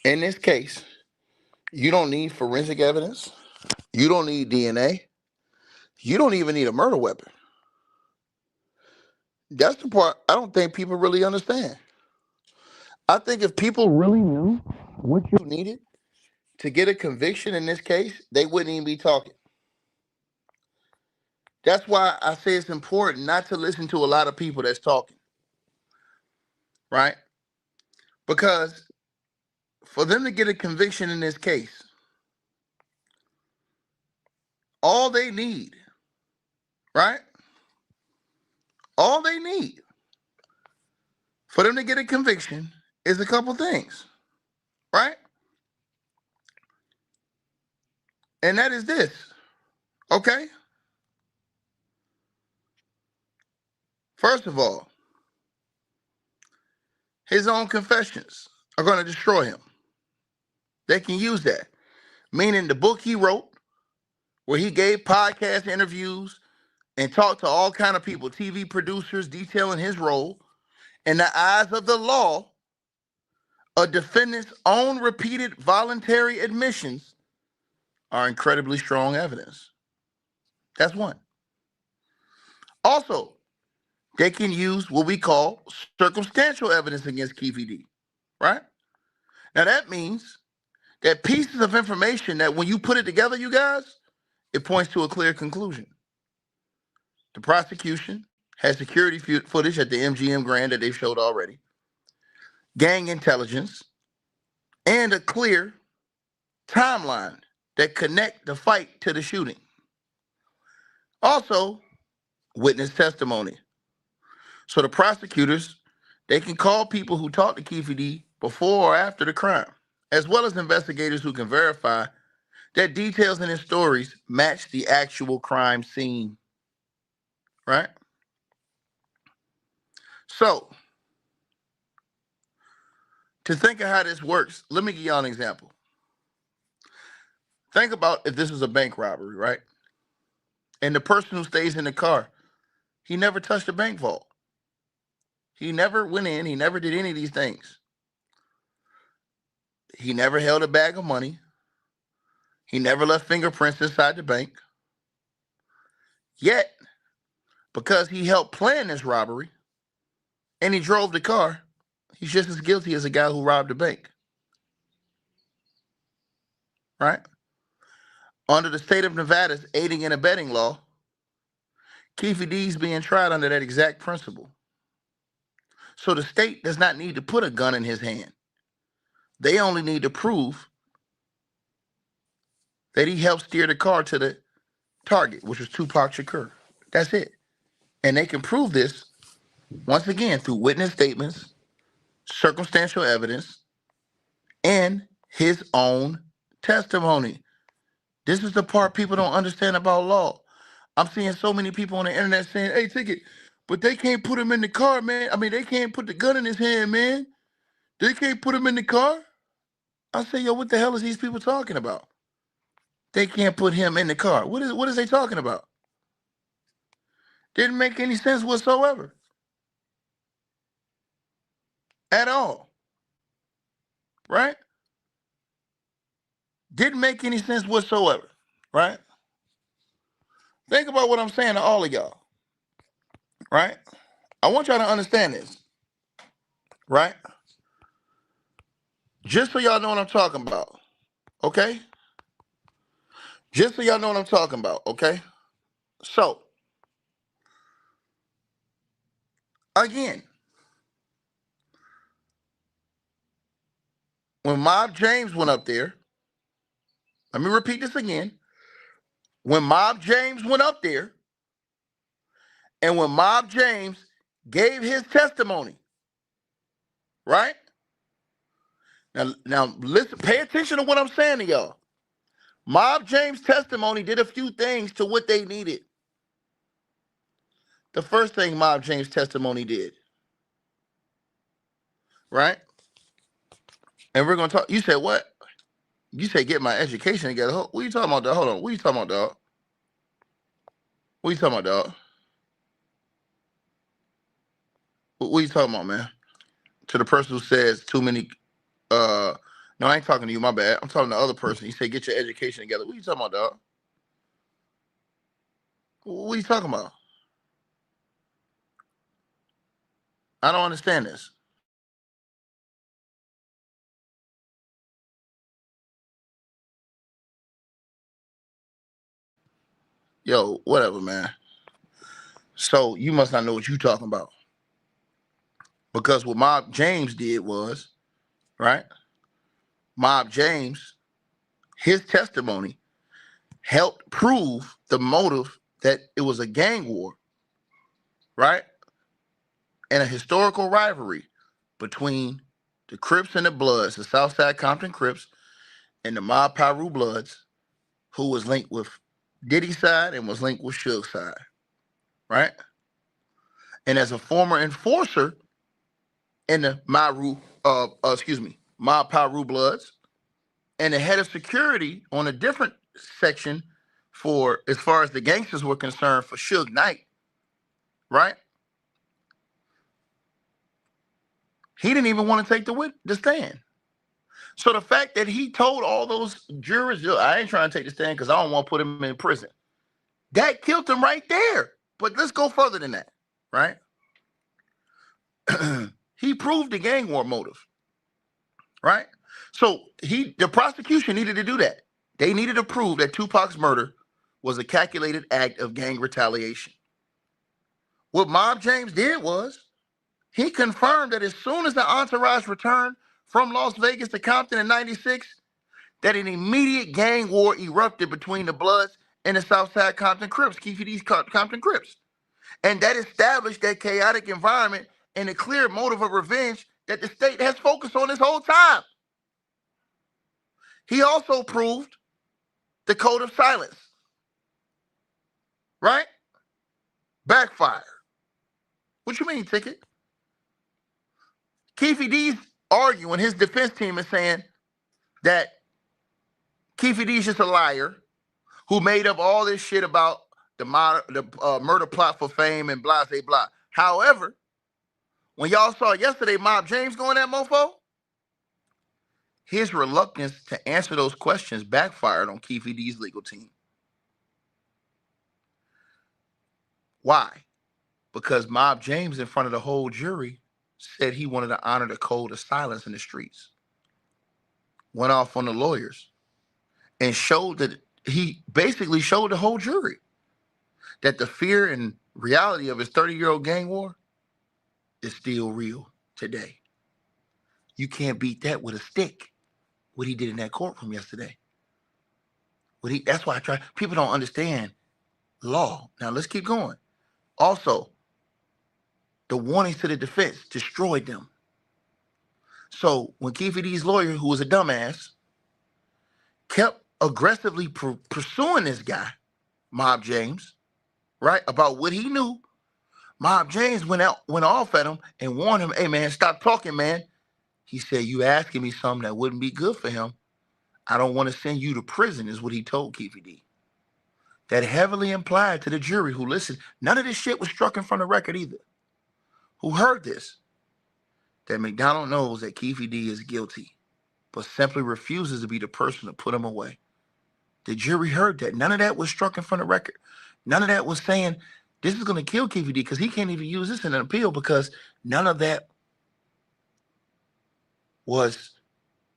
In this case, you don't need forensic evidence. You don't need DNA. You don't even need a murder weapon. That's the part I don't think people really understand. I think if people really knew what you needed to get a conviction in this case, they wouldn't even be talking. That's why I say it's important not to listen to a lot of people that's talking, right? Because for them to get a conviction in this case, all they need, right? All they need for them to get a conviction is a couple things, right? And that is this, okay? First of all, his own confessions are going to destroy him. They can use that. Meaning the book he wrote, where he gave podcast interviews and talked to all kind of people, TV producers detailing his role, in the eyes of the law, a defendant's own repeated voluntary admissions are incredibly strong evidence. That's one. Also, they can use what we call circumstantial evidence against Keefe D, right? Now that means that pieces of information that when you put it together, you guys, it points to a clear conclusion. The prosecution has security footage at the MGM Grand that they've showed already, gang intelligence, and a clear timeline that connect the fight to the shooting. Also, witness testimony. So the prosecutors, they can call people who talked to Keefe D before or after the crime, as well as investigators who can verify that details in his stories match the actual crime scene, right? So, to think of how this works, let me give y'all an example. Think about if this was a bank robbery, right? And the person who stays in the car, he never touched the bank vault. He never went in, he never did any of these things. He never held a bag of money. He never left fingerprints inside the bank. Yet, because he helped plan this robbery and he drove the car, he's just as guilty as a guy who robbed a bank, right? Under the state of Nevada's aiding and abetting law, Keefe D's being tried under that exact principle. So the state does not need to put a gun in his hand. They only need to prove that he helped steer the car to the target, which was Tupac Shakur. That's it. And they can prove this, once again, through witness statements, circumstantial evidence, and his own testimony. This is the part people don't understand about law. I'm seeing so many people on the internet saying, hey, Ticket, but they can't put him in the car, man. I mean, they can't put the gun in his hand, man. They can't put him in the car. I say, yo, what the hell is these people talking about? They can't put him in the car. What is they talking about? Didn't make any sense whatsoever. At all. Right? Didn't make any sense whatsoever. Right? Think about what I'm saying to all of y'all. Right? I want y'all to understand this. Right? Just so y'all know what I'm talking about. Okay? Just so y'all know what I'm talking about. Okay? So, again, when Mob James went up there, let me repeat this again. When Mob James went up there, and when Mob James gave his testimony, right? Now listen, pay attention to what I'm saying to y'all. Mob James' testimony did a few things to what they needed. The first thing Mob James' testimony did, right? And we're gonna talk. You said what? You said get my education together. What are you talking about, dog? Hold on. What are you talking about, dog? What are you talking about, dog? What are you talking about, man? To the person who says too many. No, I ain't talking to you. My bad. I'm talking to the other person. He said get your education together. What are you talking about, dog? What are you talking about? I don't understand this. Yo, whatever, man. So you must not know what you're talking about. Because what Mob James did was, right? Mob James, his testimony helped prove the motive that it was a gang war, right? And a historical rivalry between the Crips and the Bloods, the Southside Compton Crips, and the Mob Piru Bloods, who was linked with Diddy's side and was linked with Suge's side, right? And as a former enforcer in the Mob Piru Bloods, and the head of security on a different section for as far as the gangsters were concerned for Suge Knight, right? He didn't even want to take the stand. So the fact that he told all those jurors, I ain't trying to take the stand because I don't want to put him in prison, that killed him right there. But let's go further than that, right? He proved the gang war motive, right? So the prosecution needed to do that. They needed to prove that Tupac's murder was a calculated act of gang retaliation. What Mob James did was he confirmed that as soon as the entourage returned from Las Vegas to Compton in 96, that an immediate gang war erupted between the Bloods and the Southside Compton Crips, Keefe D's Compton Crips. And that established that chaotic environment and a clear motive of revenge that the state has focused on this whole time. He also proved the code of silence, right? Backfire. What you mean, Ticket? Keefe D's arguing, his defense team is saying that Keefe D's just a liar who made up all this shit about the murder plot for fame and blah, blah, blah. However, when y'all saw yesterday Mob James going that mofo, his reluctance to answer those questions backfired on Keefe D's legal team. Why? Because Mob James, in front of the whole jury, said he wanted to honor the code of silence in the streets. Went off on the lawyers and showed that he basically showed the whole jury that the fear and reality of his 30-year-old gang war is still real today. You can't beat that with a stick. What he did in that courtroom yesterday. That's why I try. People don't understand law. Now let's keep going. Also, the warnings to the defense destroyed them. So when Keefe D's lawyer, who was a dumbass, kept aggressively pursuing this guy, Mob James, right, about what he knew, Mob James went off at him and warned him, hey, man, stop talking, man. He said, you asking me something that wouldn't be good for him. I don't want to send you to prison, is what he told Keefe D. That heavily implied to the jury who listened. None of this shit was struck in front of the record either. Who heard this? That McDonald knows that Keefe D is guilty, but simply refuses to be the person to put him away. The jury heard that. None of that was struck in front of the record. None of that was saying this is going to kill Keefe D because he can't even use this in an appeal because none of that was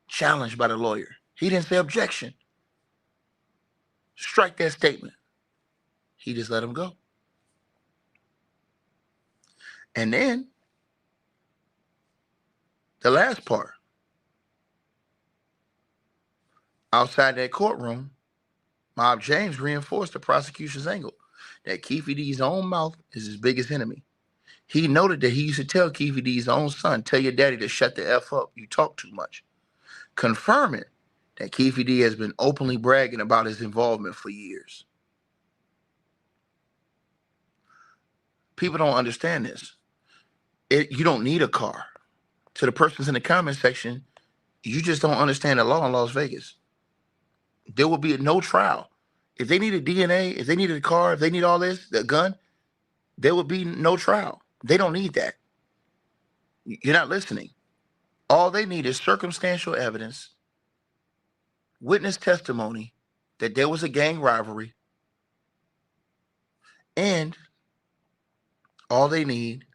challenged by the lawyer. He didn't say objection. Strike that statement. He just let him go. And then the last part. Outside that courtroom, Mob James reinforced the prosecution's angle that Keefe D's own mouth is his biggest enemy. He noted that he used to tell Keefe D's own son, "Tell your daddy to shut the F up, you talk too much," confirming that Keefe D has been openly bragging about his involvement for years. People don't understand this. You don't need a car. To the persons in the comment section, you just don't understand the law in Las Vegas. There will be no trial. If they needed DNA, if they needed a car, if they need all this, the gun, there would be no trial. They don't need that. You're not listening. All they need is circumstantial evidence, witness testimony that there was a gang rivalry, and all they need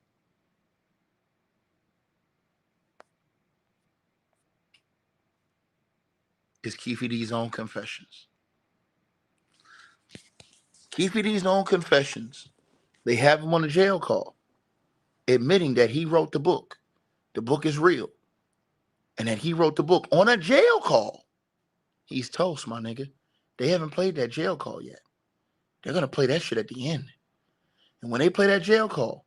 is Keefe D's own confessions. Keefe D's own confessions. They have him on a jail call, admitting that he wrote the book. The book is real. And that he wrote the book on a jail call. He's toast, my nigga. They haven't played that jail call yet. They're going to play that shit at the end. And when they play that jail call,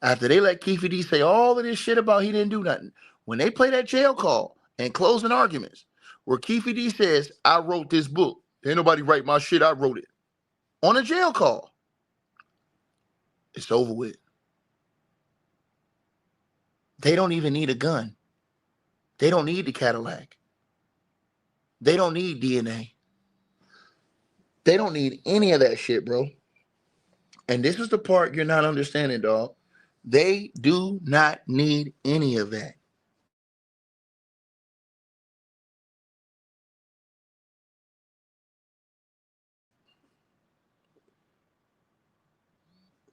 after they let Keefe D say all of this shit about he didn't do nothing, when they play that jail call and closing arguments, where Keefe D says, "I wrote this book. Ain't nobody write my shit. I wrote it." On a jail call, it's over with. They don't even need a gun. They don't need the Cadillac. They don't need DNA. They don't need any of that shit, bro. And this is the part you're not understanding, dog. They do not need any of that.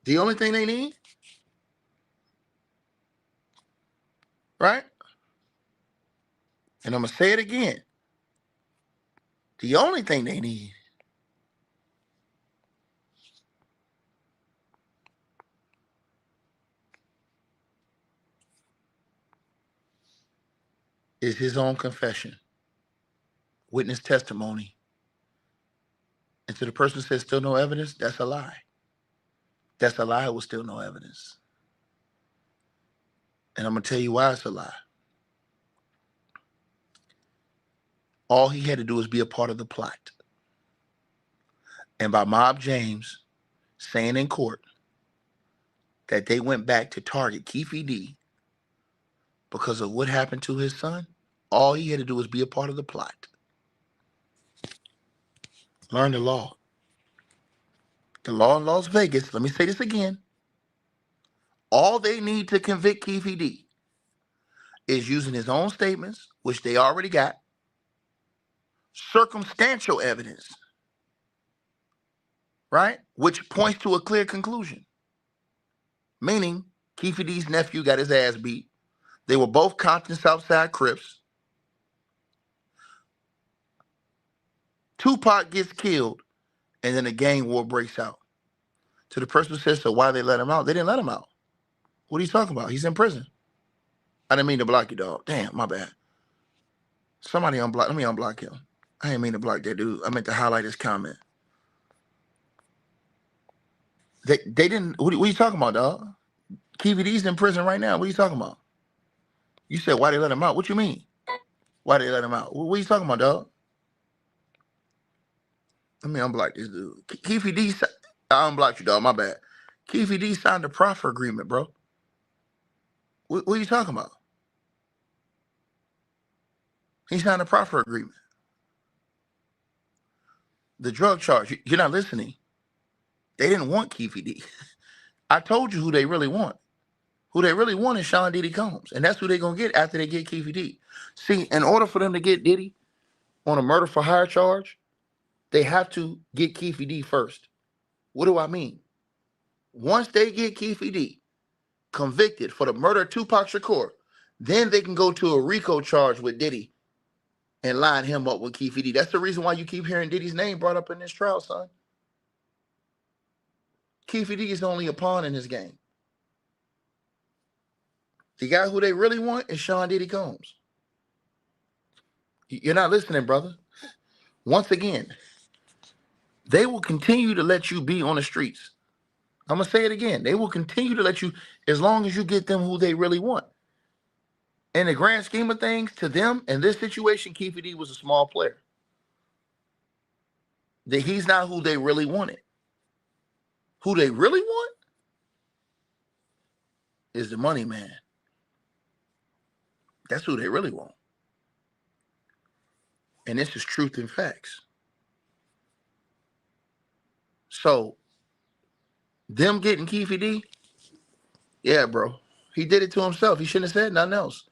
The only thing they need, right? And I'm going to say it again. The only thing they need is his own confession, witness testimony. And to the person who says still no evidence, that's a lie. That's a lie with still no evidence. And I'm going to tell you why it's a lie. All he had to do was be a part of the plot. And by Mob James saying in court that they went back to target Keefe D because of what happened to his son, all he had to do was be a part of the plot. Learn the law. The law in Las Vegas, let me say this again. All they need to convict Keefe D is using his own statements, which they already got, circumstantial evidence, right? Which points to a clear conclusion. Meaning, Keefe D's nephew got his ass beat. They were both Compton Southside Crips. Tupac gets killed, and then a gang war breaks out. To the person who says, so why they let him out? They didn't let him out. What are you talking about? He's in prison. I didn't mean to block you, dog. Damn, my bad. Somebody unblock. Let me unblock him. I didn't mean to block that dude. I meant to highlight his comment. They didn't. What are you talking about, dog? Keefe D's in prison right now. What are you talking about? You said why they let him out? What you mean? Why they let him out? What are you talking about, dog? Let me unblock this dude. Keefe D. I unblocked you, dog. My bad. Keefe D signed a proffer agreement, bro. What are you talking about? He signed a proffer agreement. The drug charge. You're not listening. They didn't want Keefe D. I told you who they really want. Who they really want is Sean Diddy Combs. And that's who they're going to get after they get Keefe D. See, in order for them to get Diddy on a murder for hire charge, they have to get Keefe D first. What do I mean? Once they get Keefe D convicted for the murder of Tupac Shakur, then they can go to a RICO charge with Diddy and line him up with Keefe D. That's the reason why you keep hearing Diddy's name brought up in this trial, son. Keefe D is only a pawn in this game. The guy who they really want is Sean Diddy Combs. You're not listening, brother. Once again, they will continue to let you be on the streets. I'm going to say it again. They will continue to let you as long as you get them who they really want. In the grand scheme of things, to them, in this situation, Keefe D was a small player. That he's not who they really wanted. Who they really want is the money man. That's who they really want. And this is truth and facts. So, them getting Keefe D, yeah, bro. He did it to himself. He shouldn't have said nothing else.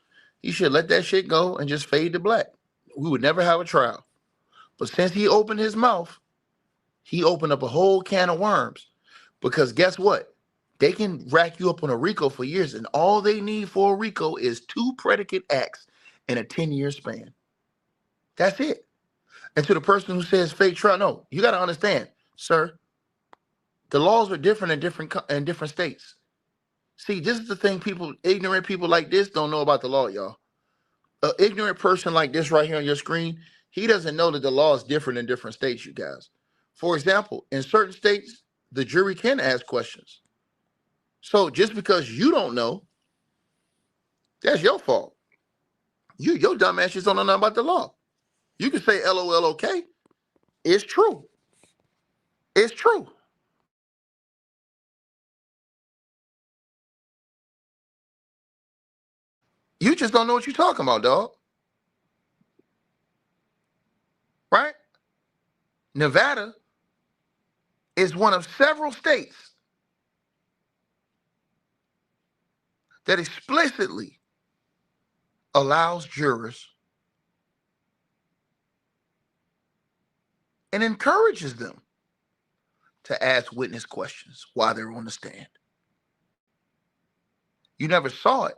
He should let that shit go and just fade to black. We would never have a trial. But since he opened his mouth, he opened up a whole can of worms. Because guess what? They can rack you up on a RICO for years, and all they need for a RICO is 2 predicate acts in a 10-year span. That's it. And to the person who says fake trial, no, you got to understand, sir, the laws are different in different states. See, this is the thing ignorant people like this don't know about the law, y'all. An ignorant person like this right here on your screen, he doesn't know that the law is different in different states, you guys. For example, in certain states, the jury can ask questions. So just because you don't know, that's your fault. Your dumb ass just don't know nothing about the law. You can say LOL, okay. It's true. It's true. You just don't know what you're talking about, dog. Right? Nevada is one of several states that explicitly allows jurors and encourages them to ask witness questions while they're on the stand. You never saw it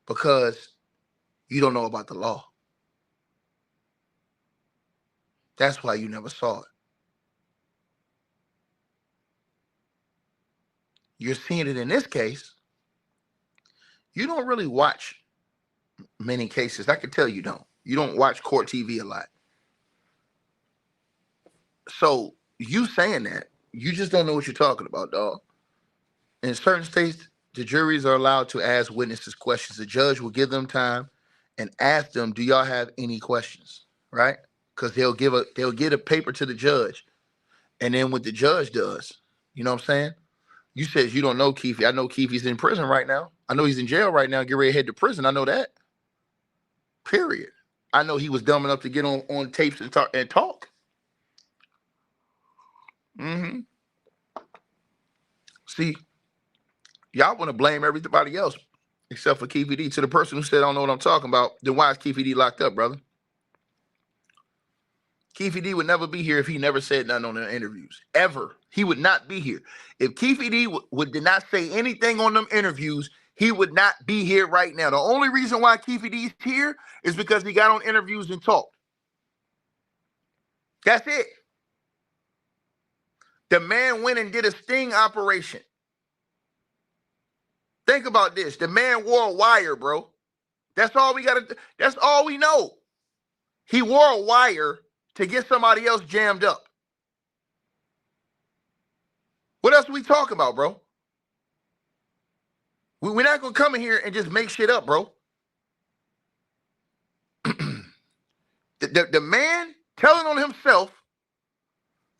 because you don't know about the law. That's why you never saw it. You're seeing it in this case. You don't really watch many cases. I can tell you don't. You don't watch court TV a lot. So you saying that, you just don't know what you're talking about, dog. In certain states, the juries are allowed to ask witnesses questions. The judge will give them time and ask them, do y'all have any questions? Right? Because they'll get a paper to the judge. And then what the judge does, you know what I'm saying? You said you don't know Keefe. I know Keefe's in prison right now. I know he's in jail right now. Get ready to head to prison. I know that. Period. I know he was dumb enough to get on tapes and talk. Mm-hmm. See, y'all want to blame everybody else except for Keefe D. To the person who said, I don't know what I'm talking about, then why is Keefe D locked up, brother? Keefe D would never be here if he never said nothing on the interviews. Ever. He would not be here. If Keefe D did not say anything on them interviews, he would not be here right now. The only reason why Keefe D is here is because he got on interviews and talked. That's it. The man went and did a sting operation. Think about this. The man wore a wire, bro. That's all we got to. That's all we know. He wore a wire to get somebody else jammed up. What else are we talking about, bro? We're not going to come in here and just make shit up, bro. the man telling on himself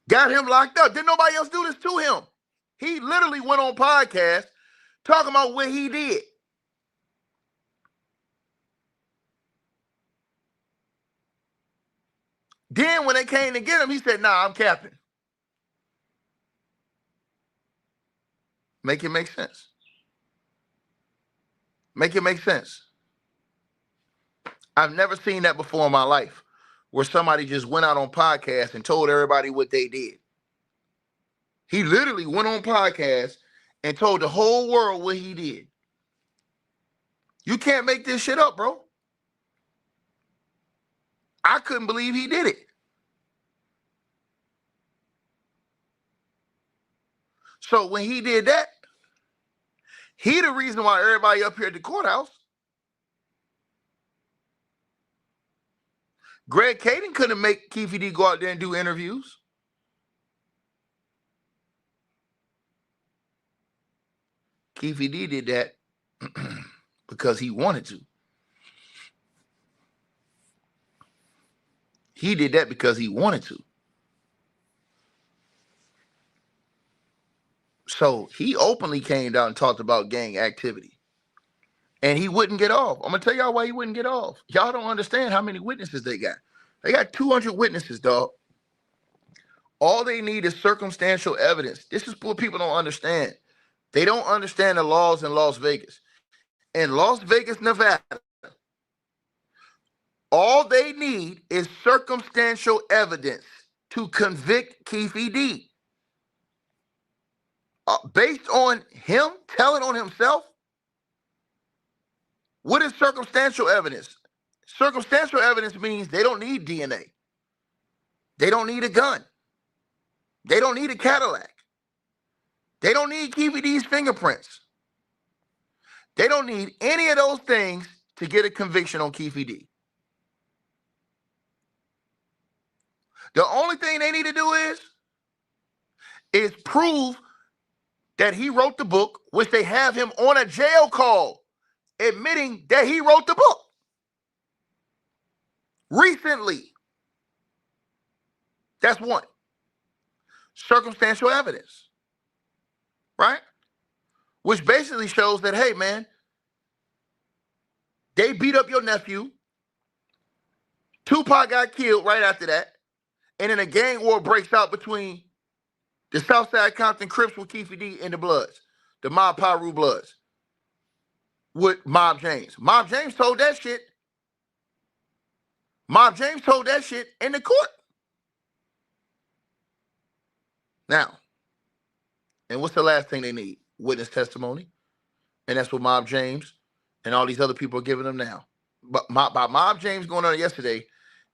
got him locked up. Didn't nobody else do this to him. He literally went on podcast talking about what he did. Then when they came to get him, he said, nah, I'm capping. Make it make sense. Make it make sense. I've never seen that before in my life, where somebody just went out on podcast and told everybody what they did. He literally went on podcast and told the whole world what he did. You can't make this shit up, bro. I couldn't believe he did it. So when he did that, he the reason why everybody up here at the courthouse Greg Caden couldn't make Keefe D go out there and do interviews. Keefe D did that because he wanted to. He did that because he wanted to. So he openly came down and talked about gang activity. And he wouldn't get off. I'm going to tell y'all why he wouldn't get off. Y'all don't understand how many witnesses they got. They got 200 witnesses, dog. All they need is circumstantial evidence. This is what people don't understand. They don't understand the laws in Las Vegas. In Las Vegas, Nevada, all they need is circumstantial evidence to convict Keefe D. Based on him telling on himself, what is circumstantial evidence? Circumstantial evidence means they don't need DNA. They don't need a gun. They don't need a Cadillac. They don't need Keefe D's fingerprints. They don't need any of those things to get a conviction on Keefe D. The only thing they need to do is prove that he wrote the book, which they have him on a jail call admitting that he wrote the book recently. That's one. Circumstantial evidence, right? Which basically shows that, hey, man, they beat up your nephew. Tupac got killed right after that. And then a gang war breaks out between the Southside Compton Crips with Keefe D and the Bloods, the Mob Piru Bloods, with Mob James. Mob James told that shit. Mob James told that shit in the court. Now, and what's the last thing they need? Witness testimony. And that's what Mob James and all these other people are giving them now. But by Mob James going on yesterday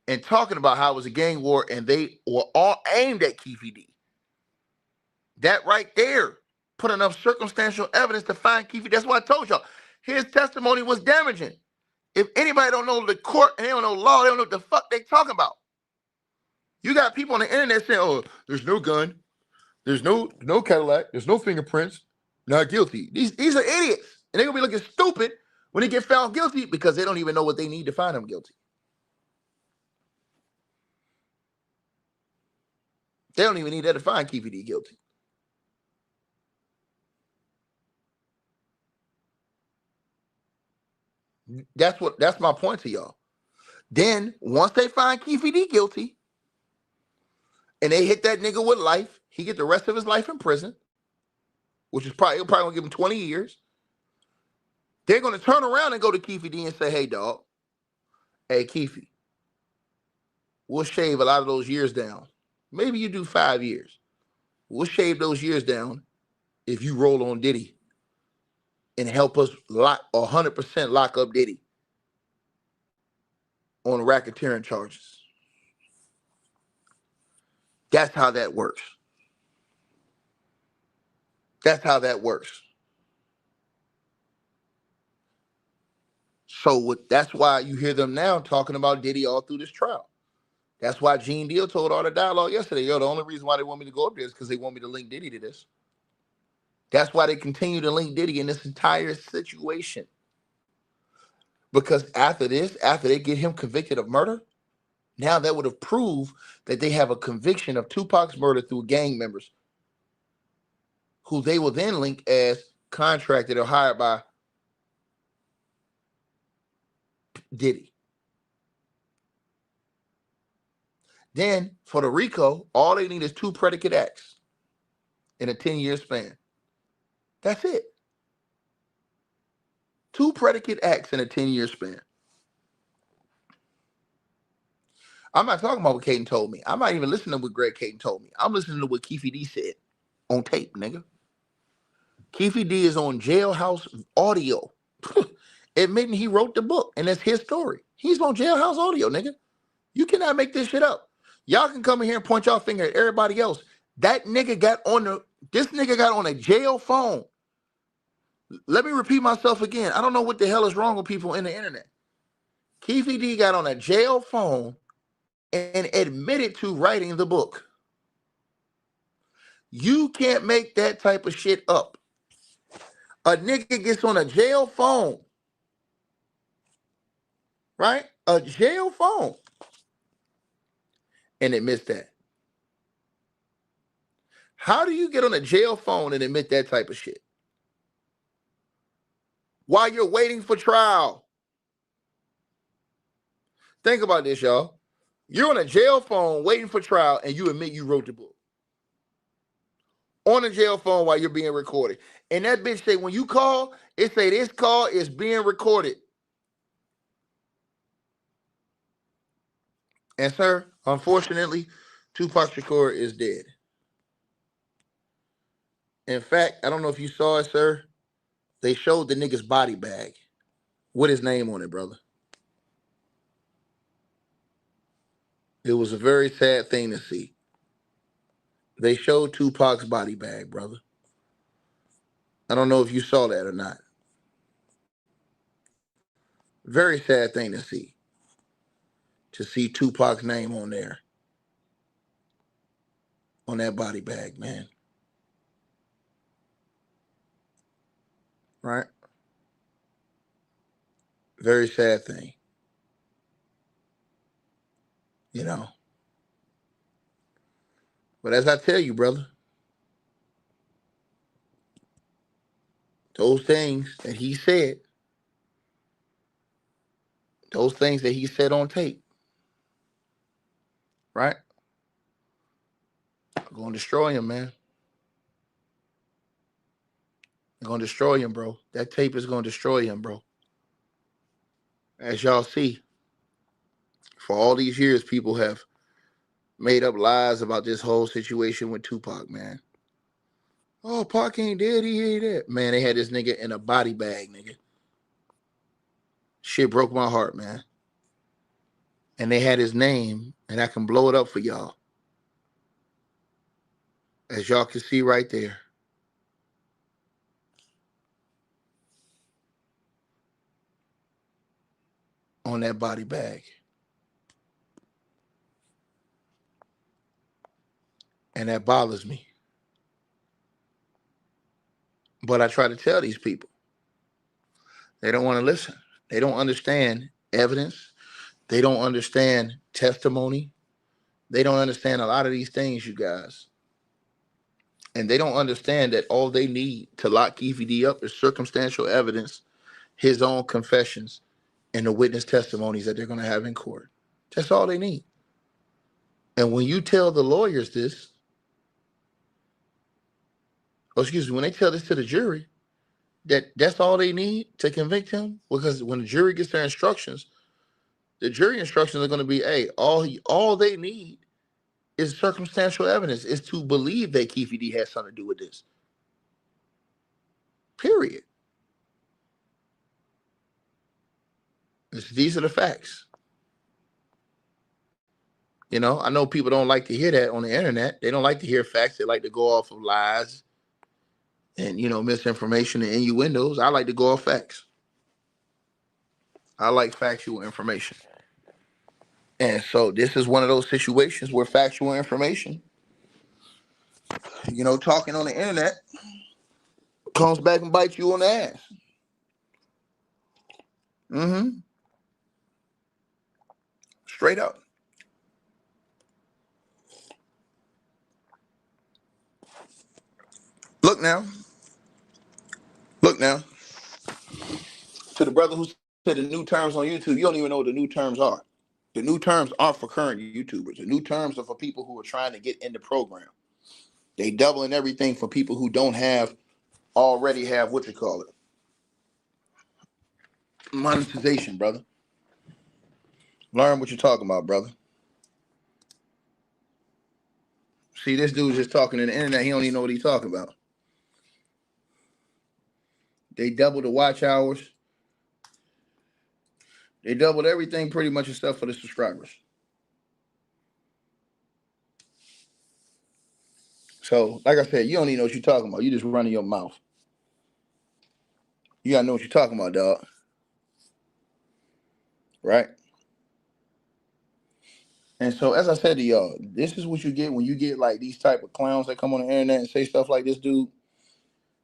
and talking about how it was a gang war and they were all aimed at Keefe D. That right there put enough circumstantial evidence to find Keefe. That's why I told y'all his testimony was damaging. If anybody don't know the court and they don't know law, they don't know what the fuck they talking about. You got people on the internet saying, "Oh, there's no gun, there's no Cadillac, there's no fingerprints, not guilty." These are idiots, and they're gonna be looking stupid when they get found guilty because they don't even know what they need to find them guilty. They don't even need that to find Keefe D guilty. That's my point to y'all. Then once they find Keefe D guilty and they hit that nigga with life, he get the rest of his life in prison, which is probably gonna give him 20 years. They're gonna turn around and go to Keefe D and say, "Hey, dog, hey Keefe, we'll shave a lot of those years down. Maybe you do 5 years. We'll shave those years down if you roll on Diddy and help us 100% lock up Diddy on racketeering charges." That's how that works. That's how that works. So that's why you hear them now talking about Diddy all through this trial. That's why Gene Deal told all the dialogue yesterday, "Yo, the only reason why they want me to go up there is because they want me to link Diddy to this." That's why they continue to link Diddy in this entire situation. Because after this, after they get him convicted of murder, now that would have proved that they have a conviction of Tupac's murder through gang members who they will then link as contracted or hired by Diddy. Then for the RICO, all they need is 2 predicate acts in a 10-year span. That's it. 2 predicate acts in a 10-year span. I'm not talking about what Caden told me. I'm not even listening to what Greg Caden told me. I'm listening to what Keefe D said on tape, nigga. Keefe D is on jailhouse audio admitting he wrote the book, and that's his story. He's on jailhouse audio, nigga. You cannot make this shit up. Y'all can come in here and point y'all finger at everybody else. This nigga got on a jail phone. Let me repeat myself again. I don't know what the hell is wrong with people in the internet. Keefe D got on a jail phone and admitted to writing the book. You can't make that type of shit up. A nigga gets on a jail phone, right? A jail phone, and admits that. How do you get on a jail phone and admit that type of shit? While you're waiting for trial. Think about this, y'all. You're on a jail phone waiting for trial, and you admit you wrote the book. On a jail phone while you're being recorded. And that bitch say, when you call, it say this call is being recorded. And sir, unfortunately, Tupac Shakur is dead. In fact, I don't know if you saw it, sir. They showed the nigga's body bag with his name on it, brother. It was a very sad thing to see. They showed Tupac's body bag, brother. I don't know if you saw that or not. Very sad thing to see. To see Tupac's name on there. On that body bag, man. Right? Very sad thing. You know. But as I tell you, brother, those things that he said, those things that he said on tape, right? Are going to destroy him, man. They're going to destroy him, bro. That tape is going to destroy him, bro. As y'all see, for all these years, people have made up lies about this whole situation with Tupac, man. Oh, Pac ain't dead, he ain't dead. Man, they had this nigga in a body bag, nigga. Shit broke my heart, man. And they had his name, and I can blow it up for y'all. As y'all can see right there. On that body bag. And that bothers me. But I try to tell these people. They don't want to listen. They don't understand evidence. They don't understand testimony. They don't understand a lot of these things, you guys. And they don't understand that all they need to lock Keefe D up is circumstantial evidence, his own confessions, and the witness testimonies that they're going to have in court. That's all they need. And when you tell the lawyers this, when they tell this to the jury, that's all they need to convict him, because when the jury gets their instructions, the jury instructions are going to be, hey, all they need is circumstantial evidence, is to believe that Keefe D has something to do with this. Period. These are the facts. You know, I know people don't like to hear that on the internet. They don't like to hear facts. They like to go off of lies and, you know, misinformation and innuendos. I like to go off facts. I like factual information. And so this is one of those situations where factual information, you know, talking on the internet comes back and bites you on the ass. Mm-hmm. Straight up. Look now. To the brother who said the new terms on YouTube, you don't even know what the new terms are. The new terms aren't for current YouTubers. The new terms are for people who are trying to get in the program. They doubling everything for people who don't already have what you call it. Monetization, brother. Learn what you're talking about, brother. See, this dude's just talking on the internet. He don't even know what he's talking about. They doubled the watch hours. They doubled everything pretty much except for the subscribers. So, like I said, you don't even know what you're talking about. You just running your mouth. You gotta know what you're talking about, dog. Right? And so, as I said to y'all, this is what you get when you get like these type of clowns that come on the internet and say stuff like this dude.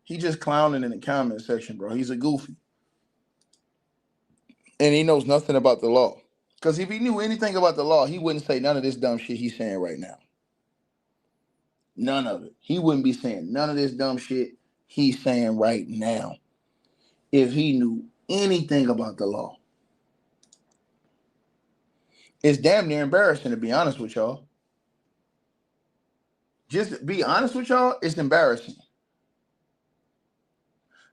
He just clowning in the comment section, bro. He's a goofy. And he knows nothing about the law. Because if he knew anything about the law, he wouldn't say none of this dumb shit he's saying right now. None of it. He wouldn't be saying none of this dumb shit he's saying right now if he knew anything about the law. It's damn near embarrassing, to be honest with y'all. Just to be honest with y'all, it's embarrassing.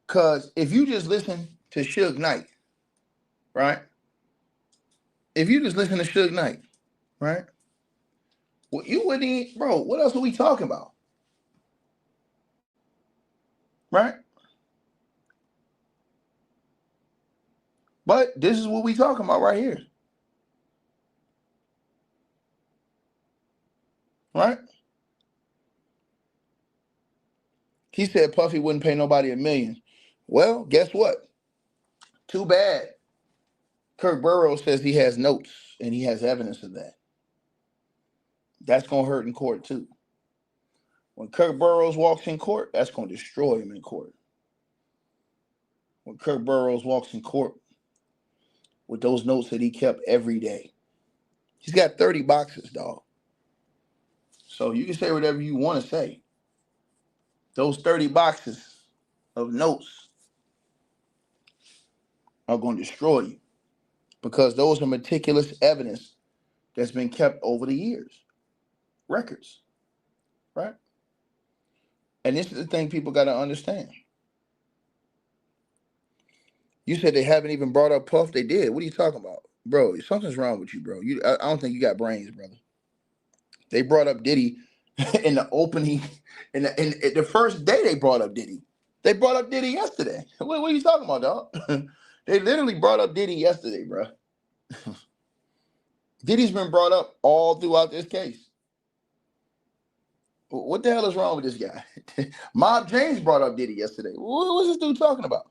Because if you just listen to Suge Knight, right? If you just listen to Suge Knight, right? Well, you wouldn't even, bro, what else are we talking about? Right? But this is what we talking about right here. Right? He said Puffy wouldn't pay nobody $1 million. Well, guess what? Too bad. Kirk Burroughs says he has notes and he has evidence of that. That's going to hurt in court too. When Kirk Burroughs walks in court, that's going to destroy him in court. When Kirk Burroughs walks in court with those notes that he kept every day. He's got 30 boxes, dog. So you can say whatever you want to say. Those 30 boxes of notes are going to destroy you because those are meticulous evidence that's been kept over the years. Records, right? And this is the thing people got to understand. You said they haven't even brought up Puff. They did. What are you talking about? Bro, something's wrong with you, bro. I don't think you got brains, brother. They brought up Diddy in the opening, in the first day they brought up Diddy. They brought up Diddy yesterday. What are you talking about, dog? They literally brought up Diddy yesterday, bro. Diddy's been brought up all throughout this case. What the hell is wrong with this guy? Mob James brought up Diddy yesterday. What was this dude talking about?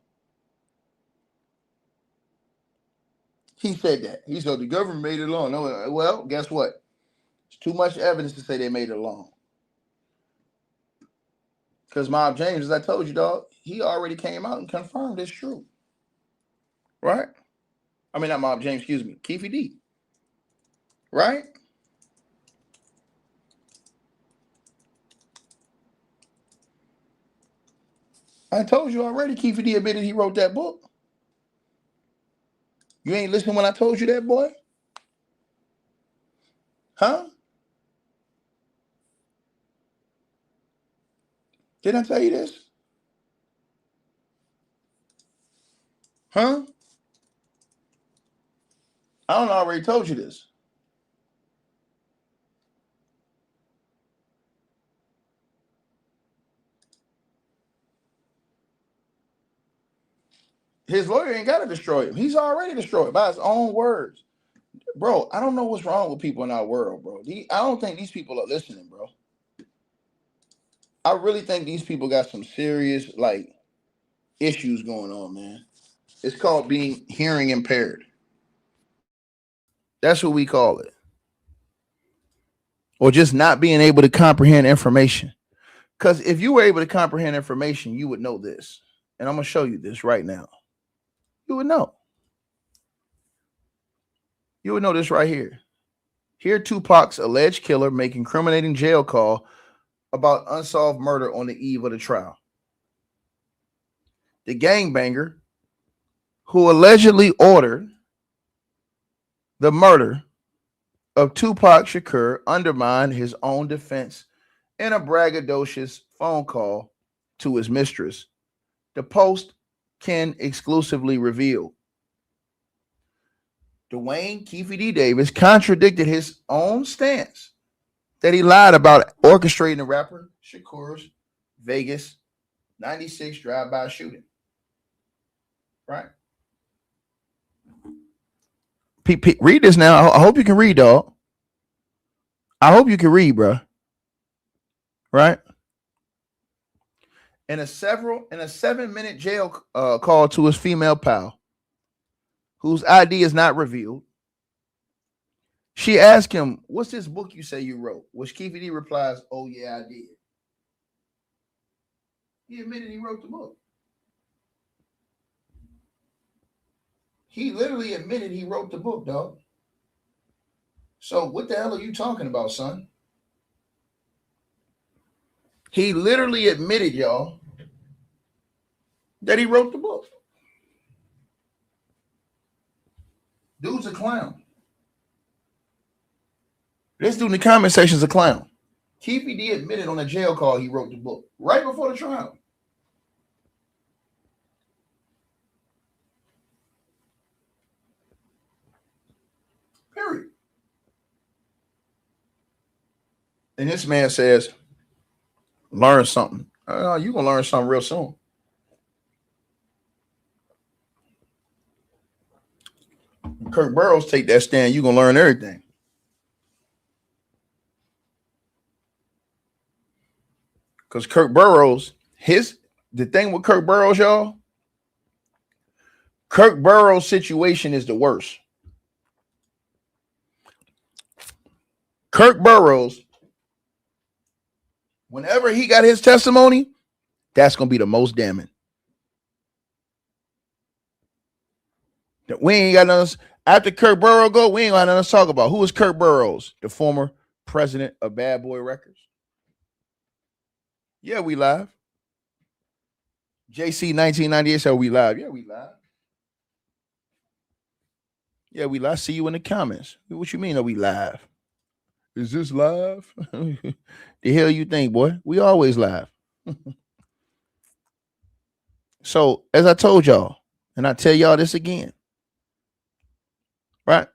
He said that. He said the government made it alone. No, well, guess what? There's too much evidence to say they made it alone. Because Mob James, as I told you, dog, he already came out and confirmed it's true. Right? I mean, not Mob James, excuse me. Keefe D. Right? I told you already, Keefe D admitted he wrote that book. You ain't listening when I told you that, boy? Huh? Didn't I tell you this? Huh? I don't know, I already told you this. His lawyer ain't got to destroy him. He's already destroyed by his own words. Bro, I don't know what's wrong with people in our world, bro. I don't think these people are listening, bro. I really think these people got some serious, like, issues going on, man. It's called being hearing impaired. That's what we call it. Or just not being able to comprehend information. Because if you were able to comprehend information, you would know this. And I'm going to show you this right now. You would know. You would know this right here. Here, Tupac's alleged killer make incriminating jail call about unsolved murder on the eve of the trial. The gangbanger who allegedly ordered the murder of Tupac Shakur undermined his own defense in a braggadocious phone call to his mistress. The Post can exclusively reveal. Duane Keefe D. Davis contradicted his own stance that he lied about orchestrating the rapper Shakur's Vegas 96 drive-by shooting. Right? Read this now. I hope you can read, dog. I hope you can read, bro. Right? In a 7-minute jail call to his female pal, whose ID is not revealed, She asked him, "What's this book you say you wrote?" Which Keefe D replies, "Oh yeah, I did." He admitted he wrote the book. He literally admitted he wrote the book, dog. So what the hell are you talking about, son? He literally admitted, y'all, that he wrote the book. Dude's a clown. This dude in the comment section is a clown. Keefe D admitted on a jail call he wrote the book right before the trial. Period. And this man says, learn something. You're going to learn something real soon. Kirk Burrows take that stand, you're going to learn everything. Because Kirk Burrows, the thing with Kirk Burrows, y'all, Kirk Burrows' situation is the worst. Kirk Burrows, whenever he got his testimony, that's going to be the most damning. We ain't got nothing. After Kirk Burrows go, we ain't got nothing to talk about. Who is Kirk Burrows? The former president of Bad Boy Records. Yeah, we live. JC 1998 said we live. Yeah, we live. Yeah, we live. See you in the comments. What you mean are we live? Is this live? The hell you think, boy? We always live. So, as I told y'all, and I tell y'all this again, right?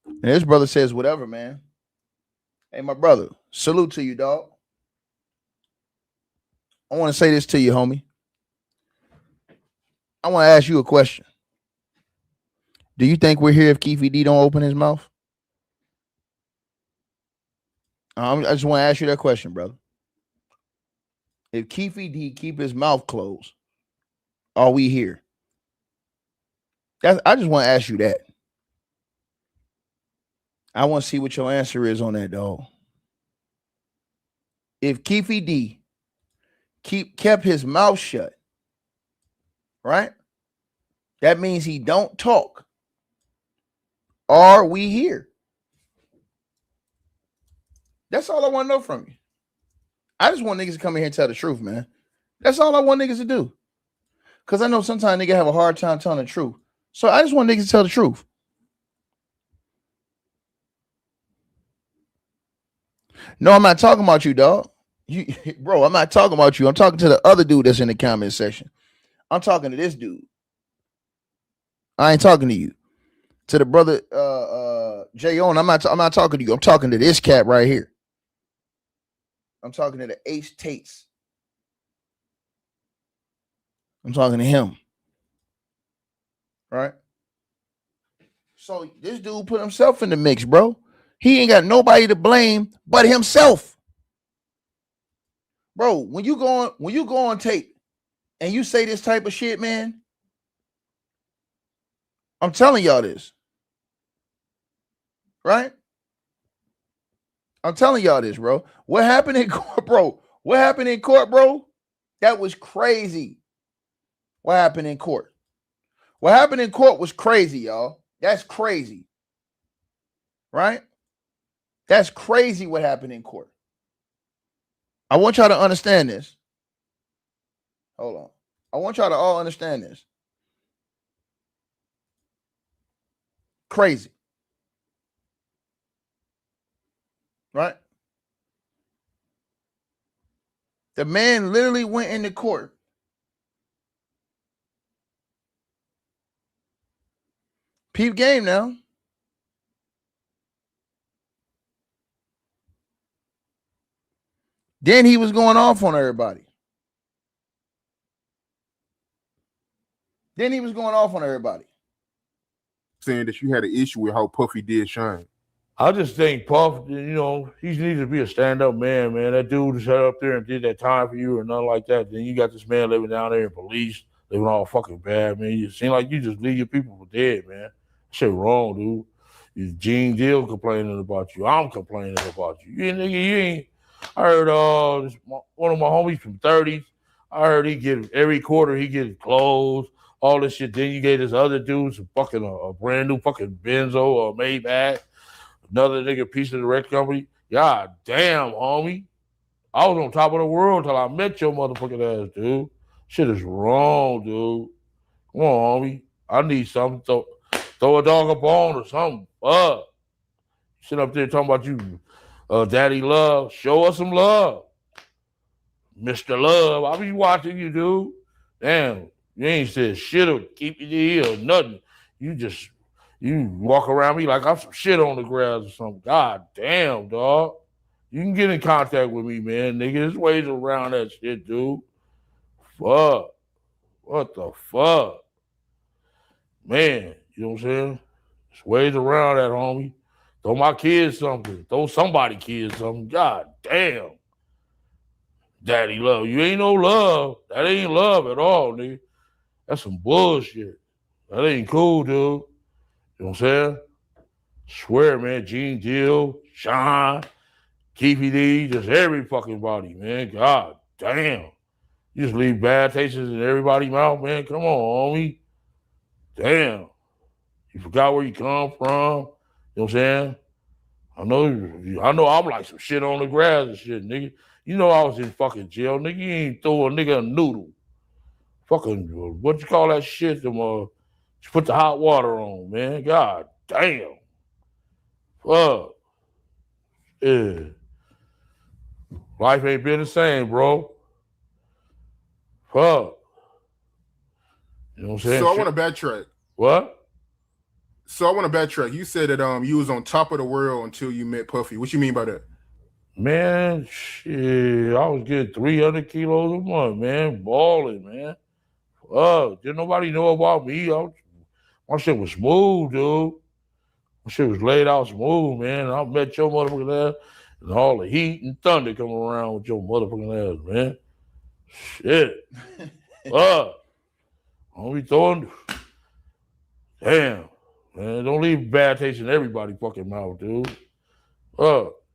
And this brother says, whatever, man. Hey, my brother, salute to you, dog. I want to say this to you, homie. I want to ask you a question. Do you think we're here if Keefe D don't open his mouth? I just want to ask you that question, brother. If Keefe D keep his mouth closed, are we here? I just want to ask you that. I want to see what your answer is on that, dog. If Keefe D kept his mouth shut, right? That means he don't talk. Are we here? That's all I want to know from you. I just want niggas to come in here and tell the truth, man. That's all I want niggas to do. Because I know sometimes niggas have a hard time telling the truth. So I just want niggas to tell the truth. No, I'm not talking about you, dog. Bro, I'm not talking about you. I'm talking to the other dude that's in the comment section. I'm talking to this dude. I ain't talking to you. To the brother Jay On, I'm not talking to you. I'm talking to this cat right here. I'm talking to the H Tates. I'm talking to him. Right? So this dude put himself in the mix, bro. He ain't got nobody to blame but himself. Bro, when you go on tape and you say this type of shit, man, I'm telling y'all this. Right? I'm telling y'all this, bro. What happened in court, bro? What happened in court, bro? That was crazy. What happened in court? What happened in court was crazy, y'all. That's crazy. Right? That's crazy what happened in court. I want y'all to understand this. Hold on. I want y'all to all understand this. Crazy. Right? The man literally went into court. Peep game now. Then he was going off on everybody. Saying that you had an issue with how Puffy did Shine. I just think Puff, he needs to be a stand-up man, man. That dude sat up there and did that time for you or nothing like that. Then you got this man living down there in police, living all fucking bad, man. You seem like you just leave your people for dead, man. That shit wrong, dude. Gene Deal complaining about you. I'm complaining about you. You ain't. I heard one of my homies from 30s. I heard he get every quarter he get clothes, all this shit. Then you gave this other dude some fucking a brand new fucking Benzo or Maybach. Another nigga piece of the record company. God damn, homie. I was on top of the world till I met your motherfucking ass, dude. Shit is wrong, dude. Come on, homie. I need something. Throw a dog a bone or something. Sit up there talking about you, Daddy Love. Show us some love. Mr. Love. I be watching you, dude. Damn, you ain't said shit or keep your ear or nothing. You walk around me like I'm some shit on the grass or something. God damn, dog. You can get in contact with me, man, nigga. There's ways around that shit, dude. Fuck. What the fuck? Man, you know what I'm saying? There's ways around that, homie. Throw my kids something. Throw somebody kids something. God damn. Daddy love. You ain't no love. That ain't love at all, nigga. That's some bullshit. That ain't cool, dude. You know what I'm saying? Swear, man. Gene Deal, Sean, Keefe D, just every fucking body, man. God damn. You just leave bad tastes in everybody's mouth, man. Come on, homie. Damn. You forgot where you come from. You know what I'm saying? I know I'm like some shit on the grass and shit, nigga. You know I was in fucking jail, nigga. You ain't throw a nigga a noodle. Fucking, what you call that shit? You put the hot water on, man. God damn. Fuck. Yeah. Life ain't been the same, bro. Fuck. You know what I'm saying? So I want to backtrack. What? So I want to backtrack. You said that you was on top of the world until you met Puffy. What you mean by that? Man, shit, I was getting 300 kilos a month, man. Balling, man. Didn't nobody know about me. My shit was smooth, dude. My shit was laid out smooth, man. I met your motherfucking ass and all the heat and thunder coming around with your motherfucking ass, man. Shit. Don't be throwing. Damn. Man, don't leave bad taste in everybody's fucking mouth, dude.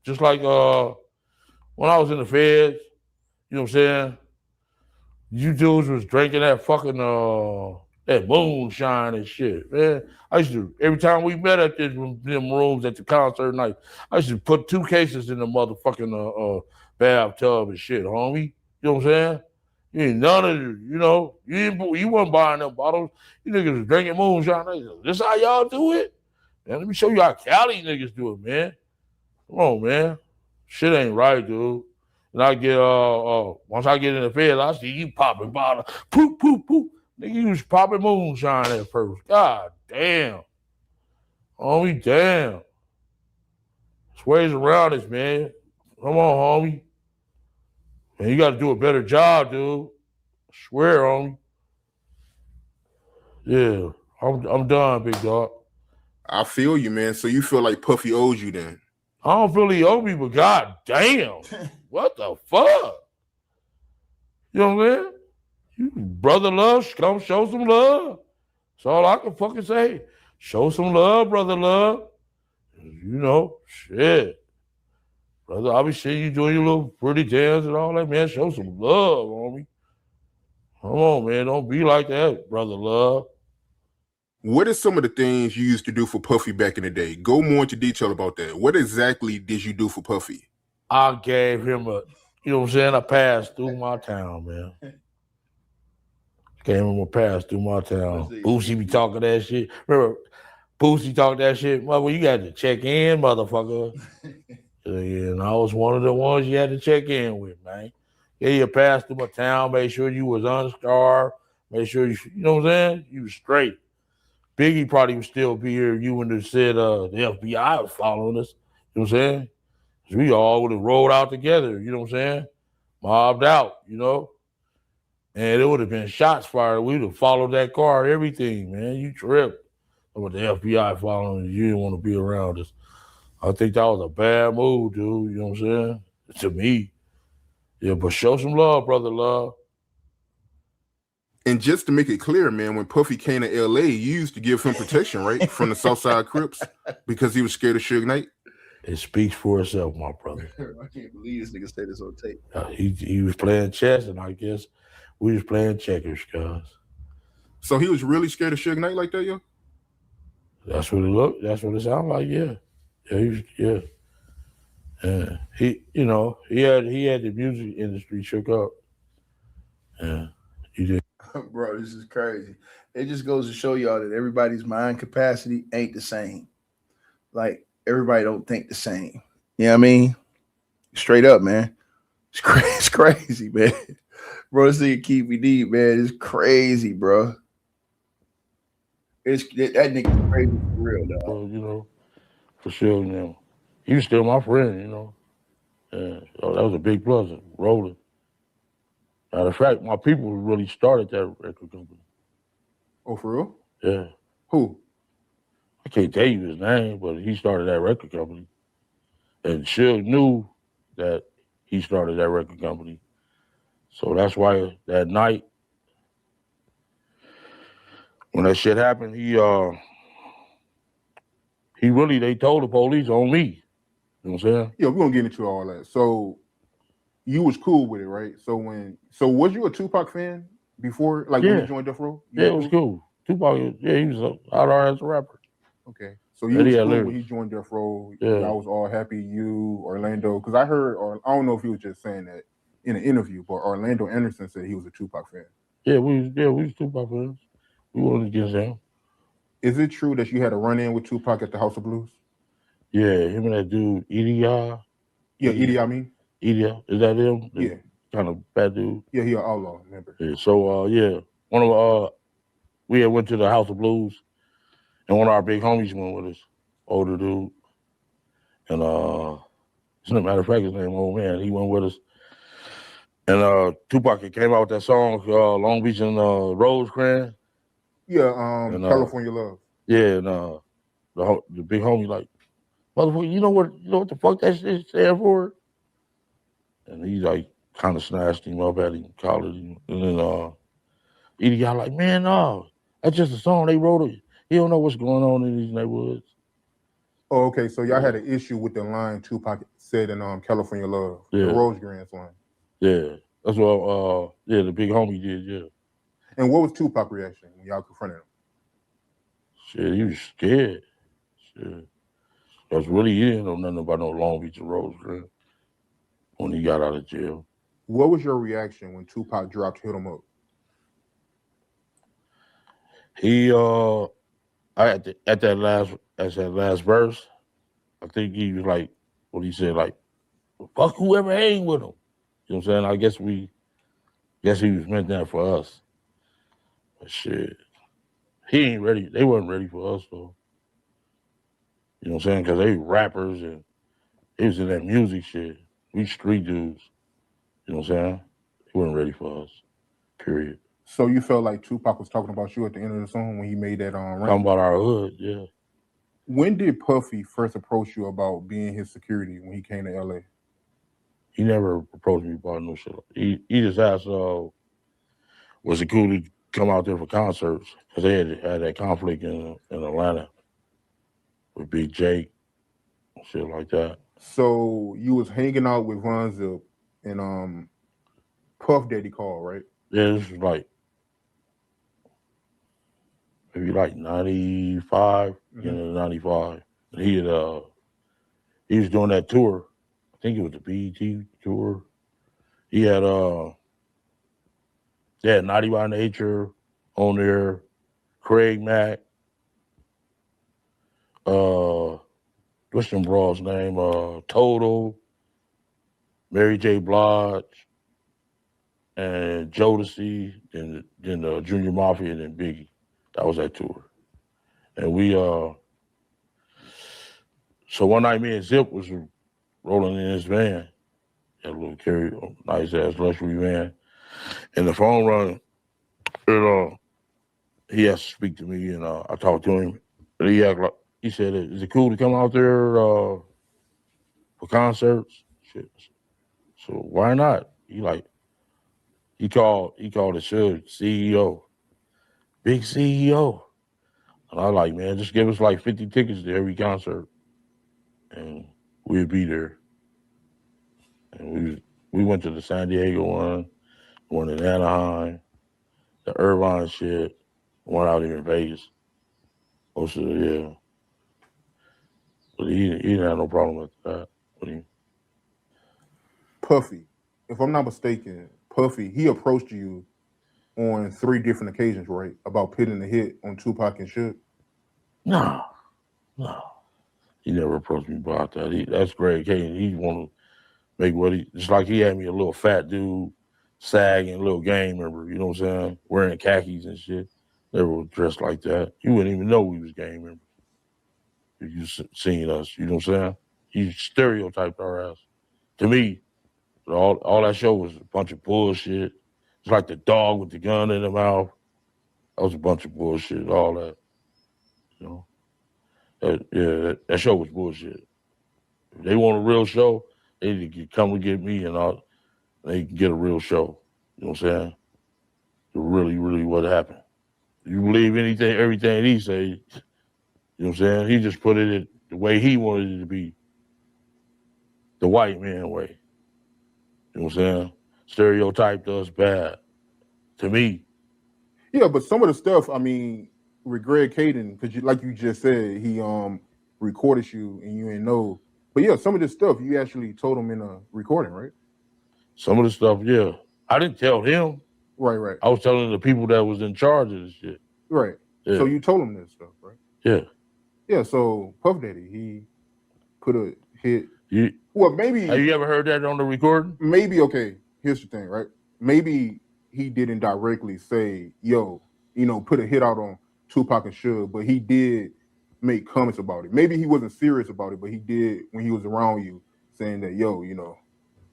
Just like when I was in the feds, you know what I'm saying? You dudes was drinking that fucking that moonshine and shit, man. I used to, every time we met at them rooms at the concert night, I used to put 2 cases in the motherfucking bathtub and shit, homie. You know what I'm saying? You ain't none of it, you know. You wasn't buying them bottles. You niggas was drinking moonshine. This how y'all do it? Man, let me show you how Cali niggas do it, man. Come on, man. Shit ain't right, dude. And I get once I get in the feds, I see you popping bottles. Poop, poop, poop. Nigga, you was popping moonshine at first. God damn. Homie, damn. There's ways around this, man. Come on, homie. Man, you gotta do a better job, dude. I swear, homie. Yeah. I'm done, big dog. I feel you, man. So you feel like Puffy owes you then? I don't feel he owed me, but god damn. What the fuck? You know what I'm saying? You brother love, come show some love. That's all I can fucking say. Show some love, brother love. You know, shit. Brother, I'll be seeing you doing your little pretty dance and all that, man. Show some love, homie. Come on, man. Don't be like that, brother love. What are some of the things you used to do for Puffy back in the day? Go more into detail about that. What exactly did you do for Puffy? I gave him you know what I'm saying? I passed through my town, man. Gave him a pass through my town. Boosie be talking that shit. Remember, Boosie talk that shit? Mother, you got to check in, motherfucker. And I was one of the ones you had to check in with, man. Yeah, you passed through my town, make sure you was unscarred, make sure you know what I'm saying? You was straight. Biggie probably would still be here. You wouldn't have said the FBI was following us. You know what I'm saying? We all would have rolled out together, you know what I'm saying? Mobbed out, you know? And it would have been shots fired. We would have followed that car, everything, man. You tripped. With the FBI following us, you didn't want to be around us. I think that was a bad move, dude. You know what I'm saying? To me. Yeah, but show some love, brother love. And just to make it clear, man, when Puffy came to LA, you used to give him protection, right? From the Southside Crips because he was scared of Suge Knight. It speaks for itself, my brother. I can't believe this nigga said this on tape. He was playing chess, and I guess we was playing checkers, cuz. So he was really scared of Suge Knight like that, yo? That's what it looked. That's what it sounded like. Yeah, he was. Yeah. He had the music industry shook up. Yeah, he did. Bro, this is crazy. It just goes to show y'all that everybody's mind capacity ain't the same. Like everybody don't think the same. You know what I mean? Straight up, man. It's crazy, man. Bro, this nigga Keefe D, man, it's crazy, bro. That nigga crazy for real, dog. Well, you know, for sure. You know, he was still my friend. You know, so that was a big plus. Rolling. Matter of fact, my people really started that record company. Oh, for real? Yeah. Who? I can't tell you his name, but he started that record company. And Suge knew that he started that record company. So that's why that night, when that shit happened, they told the police on me. You know what I'm saying? Yeah, we're gonna get into all that. So you was cool with it, right? So was you a Tupac fan before, like when he joined Death Row? Yeah, it was cool. Tupac, he was out there as a rapper. Okay, so you was cool when he joined Death Row. Yeah. Y'all was all happy. You, Orlando, because I heard, or I don't know if he was just saying that in an interview, but Orlando Anderson said he was a Tupac fan. Yeah, we was Tupac fans. We wasn't against him. Is it true that you had a run-in with Tupac at the House of Blues? Yeah, him and that dude, Edie. Yeah, Edie, I mean. Edie, is that him? Yeah. Kind of bad dude. Yeah, he an outlaw, remember? Yeah, so one of we had went to the House of Blues, and one of our big homies went with us, older dude. And as a matter of fact, his name Old Man, he went with us. And Tupac came out with that song, Long Beach and Rosecrans. Yeah, California Love. Yeah, and the big homie like, motherfucker, you know what the fuck that shit stand for? And he like kind of snatched him up at him, collared him, and then Edie got like, man, no, that's just a song they wrote it. He don't know what's going on in these neighborhoods. Oh, okay. So y'all had an issue with the line Tupac said in California Love, the Rosecrans line. Yeah, that's what the big homie did. Yeah. And what was Tupac's reaction when y'all confronted him? Shit, he was scared. Shit, that's really he didn't know nothing about no Long Beach and Rosecrans when he got out of jail. What was your reaction when Tupac dropped "Hit 'Em Up"? He at that last verse, I think he was like, what he said, like, fuck whoever hang with him. You know what I'm saying? I guess he was meant that for us. But shit, he ain't ready. They wasn't ready for us though. You know what I'm saying? Because they rappers and they was in that music shit. We street dudes. You know what I'm saying? They weren't ready for us. Period. So you felt like Tupac was talking about you at the end of the song when he made that rant? Talking about our hood, yeah. When did Puffy first approach you about being his security when he came to LA? He never approached me about no shit. He just asked, was it cool to come out there for concerts? Because they had that conflict in Atlanta with Big Jake, shit like that. So you was hanging out with Von Zip and Puff Daddy called, right? Yeah, this was like maybe like 95, Mm-hmm. you know, 95. And he was doing that tour. I think it was the BET tour. He had Naughty by Nature on there, Craig Mack, what's them bros' name? Total, Mary J. Blige, and Jodeci, then Junior Mafia, and then Biggie. That was that tour. And we so one night me and Zip was rolling in his van, had a little nice ass luxury van, and the phone rang. And he has to speak to me, and I talked to him. And he said, "Is it cool to come out there for concerts?" Shit. So why not? He He called the Suge CEO, big CEO. And I was like, man, just give us like 50 tickets to every concert, and we'd be there. And we went to the San Diego one in Anaheim, the Irvine shit, one out here in Vegas. Most of it, yeah. But he didn't have no problem with that. Puffy, if I'm not mistaken, Puffy, he approached you on 3 different occasions, right? About pitting the hit on Tupac and Suge. No. He never approached me about that. That's Greg Caden. He want to make just like he had me a little fat dude, sagging, little gang member, you know what I'm saying? Wearing khakis and shit. Never was dressed like that. You wouldn't even know we was gang members if you seen us, you know what I'm saying? He stereotyped our ass. To me, all that show was a bunch of bullshit. It's like the dog with the gun in the mouth. That was a bunch of bullshit, all that. You know? That show was bullshit. If they want a real show, they need to come and get me and they can get a real show. You know what I'm saying? Really, really what happened. You believe everything he say, you know what I'm saying? He just put it the way he wanted it to be. The white man way. You know what I'm saying? Stereotyped us bad. To me. Yeah, but some of the stuff, I mean, with Greg Caden, because like you just said, he recorded you and you didn't know. But yeah, some of this stuff you actually told him in a recording, right? Some of the stuff, yeah. I didn't tell him. Right. I was telling the people that was in charge of this shit. Right. Yeah. So you told him this stuff, right? Yeah. Yeah, so Puff Daddy, he put a hit. Maybe. Have you ever heard that on the recording? Maybe, okay, here's the thing, right? Maybe he didn't directly say, yo, put a hit out on Tupac and Suge, but he did make comments about it. Maybe he wasn't serious about it, but he did when he was around you saying that, yo,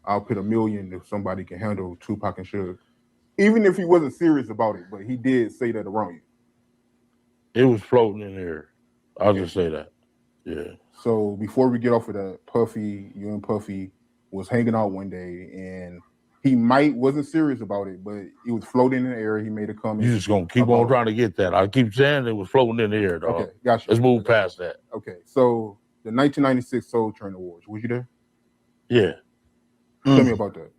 I'll put $1 million if somebody can handle Tupac and Suge. Even if he wasn't serious about it, but he did say that around you. It was floating in there. I'll just say that. Yeah. So before we get off of that, you and Puffy was hanging out one day, and he wasn't serious about it, but it was floating in the air. He made a comment. You just gonna keep on trying to get that. I keep saying it was floating in the air, dog. Okay, gotcha. Let's move past that. Okay, so the 1996 Soul Train Awards, was you there? Yeah. Tell me about that.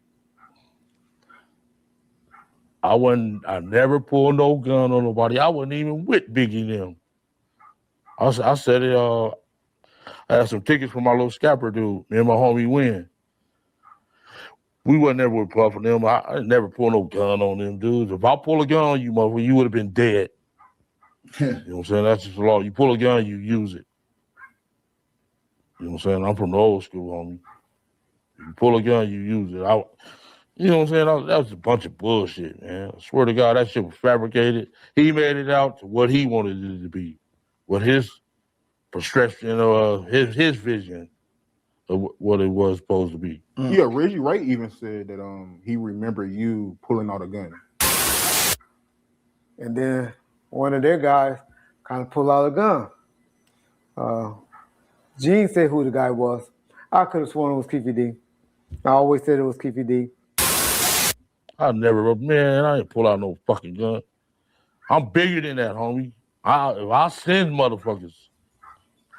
I never pulled no gun on nobody. I wasn't even with Biggie and them. I said it, I had some tickets for my little scapper dude, me and my homie Win. We wasn't never with Puff and them. I never pulled no gun on them dudes. If I pull a gun on you, motherfucker, you would have been dead. You know what I'm saying? That's just the law. You pull a gun, you use it. You know what I'm saying? I'm from the old school, homie. If you pull a gun, you use it. You know what I'm saying? That was a bunch of bullshit, man. I swear to God, that shit was fabricated. He made it out to what he wanted it to be. What his perception of his vision of what it was supposed to be. Yeah, Reggie Wright even said that he remembered you pulling out a gun. And then one of their guys kind of pulled out a gun. Gene said who the guy was. I could have sworn it was Keefe D. I always said it was Keefe D. I ain't pull out no fucking gun. I'm bigger than that, homie. If I send motherfuckers,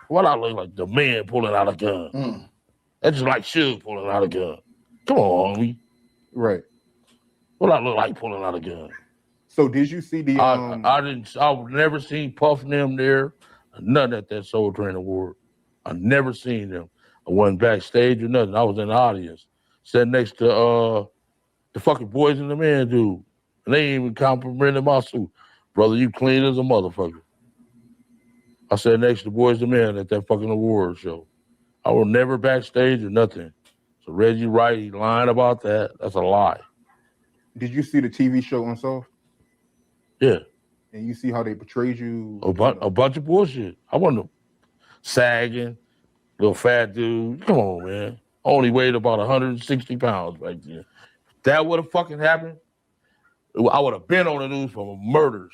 what I look like, the man pulling out a gun. That's just like Suge pulling out a gun. Come on, homie. Right. What I look like pulling out a gun. So did you see the I've never seen Puff and them there, nothing at that Soul Train Award. I never seen them. I wasn't backstage or nothing. I was in the audience. Sat next to the fucking Boys and the Man dude. And they ain't even complimented my suit. Brother, you clean as a motherfucker. I sat next to Boys and the Man at that fucking award show. I was never backstage or nothing. So Reggie Wright, he lying about that. That's a lie. Did you see the TV show Unsolved? Yeah. And you see how they portrayed you? A bunch of bullshit. I wasn't sagging, little fat dude. Come on, man. I only weighed about 160 pounds back then. If that would have fucking happened, I would have been on the news for murders.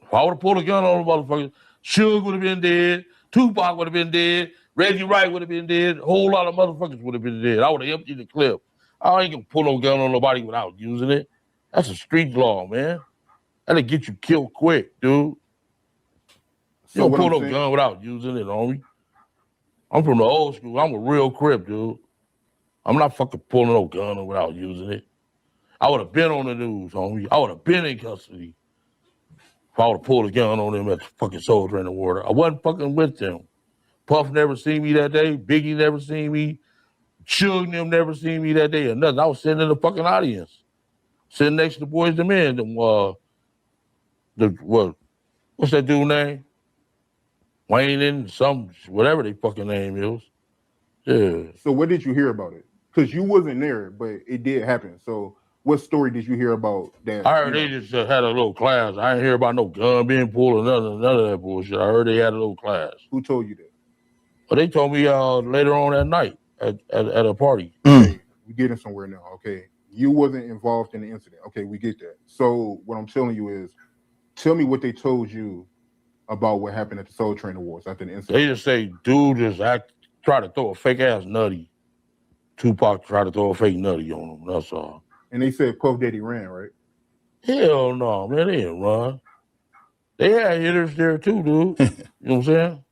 If I would have pulled a gun on the motherfucker, Suge would have been dead, Tupac would have been dead, Reggie Wright would have been dead, a whole lot of motherfuckers would have been dead. I would have emptied the clip. I ain't gonna pull no gun on nobody without using it. That's a street law, man. That'll get you killed quick, dude. So You don't what pull I'm no saying, gun without using it, homie. I'm from the old school. I'm a real Crip, dude. I'm not fucking pulling no gun without using it. I would have been on the news, homie. I would have been in custody if I would have pulled a gun on them at the fucking Soldier in the Water. I wasn't fucking with them. Puff never seen me that day. Biggie never seen me. Suge them never seen me that day or nothing. I was sitting in the fucking audience, sitting next to the Boys the Men. What's that dude name? Wayne and some whatever they fucking name is. Yeah. so what did you hear about it? Because you wasn't there, but it did happen. So what story did you hear about that? I heard they just had a little class. I didn't hear about no gun being pulled or none of that bullshit. I heard they had a little class. Who told you that? But they told me later on that night at a party. Okay, we getting somewhere now. Okay, you wasn't involved in the incident. Okay, we get that. So what I'm telling you is, tell me what they told you about what happened at the Soul Train Awards after the incident. They just say dude just tried to throw a fake ass nutty. Tupac tried to throw a fake nutty on him. That's all. And they said Puff Daddy ran, right? Hell no, man. They didn't run. They had hitters there too, dude. You know what I'm saying?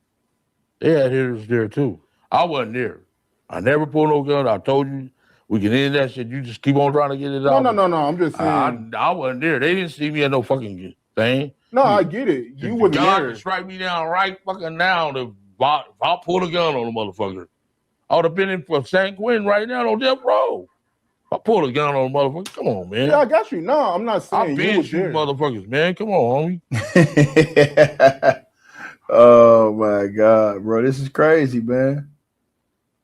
They had hitters there too. I wasn't there. I never pulled no gun. I told you we can end that shit. You just keep on trying to get it out. No. I'm just saying. I wasn't there. They didn't see me at no fucking thing. No, I get it. You wasn't God there. can strike me down right fucking now. If I pull a gun on a motherfucker, I would have been in for San Quentin right now on death row. If I pulled a gun on a motherfucker, come on, man. Yeah, I got you. No, I'm not saying I've you been was shooting there. motherfuckers, man. Come on, homie. Oh my God, bro. This is crazy, man.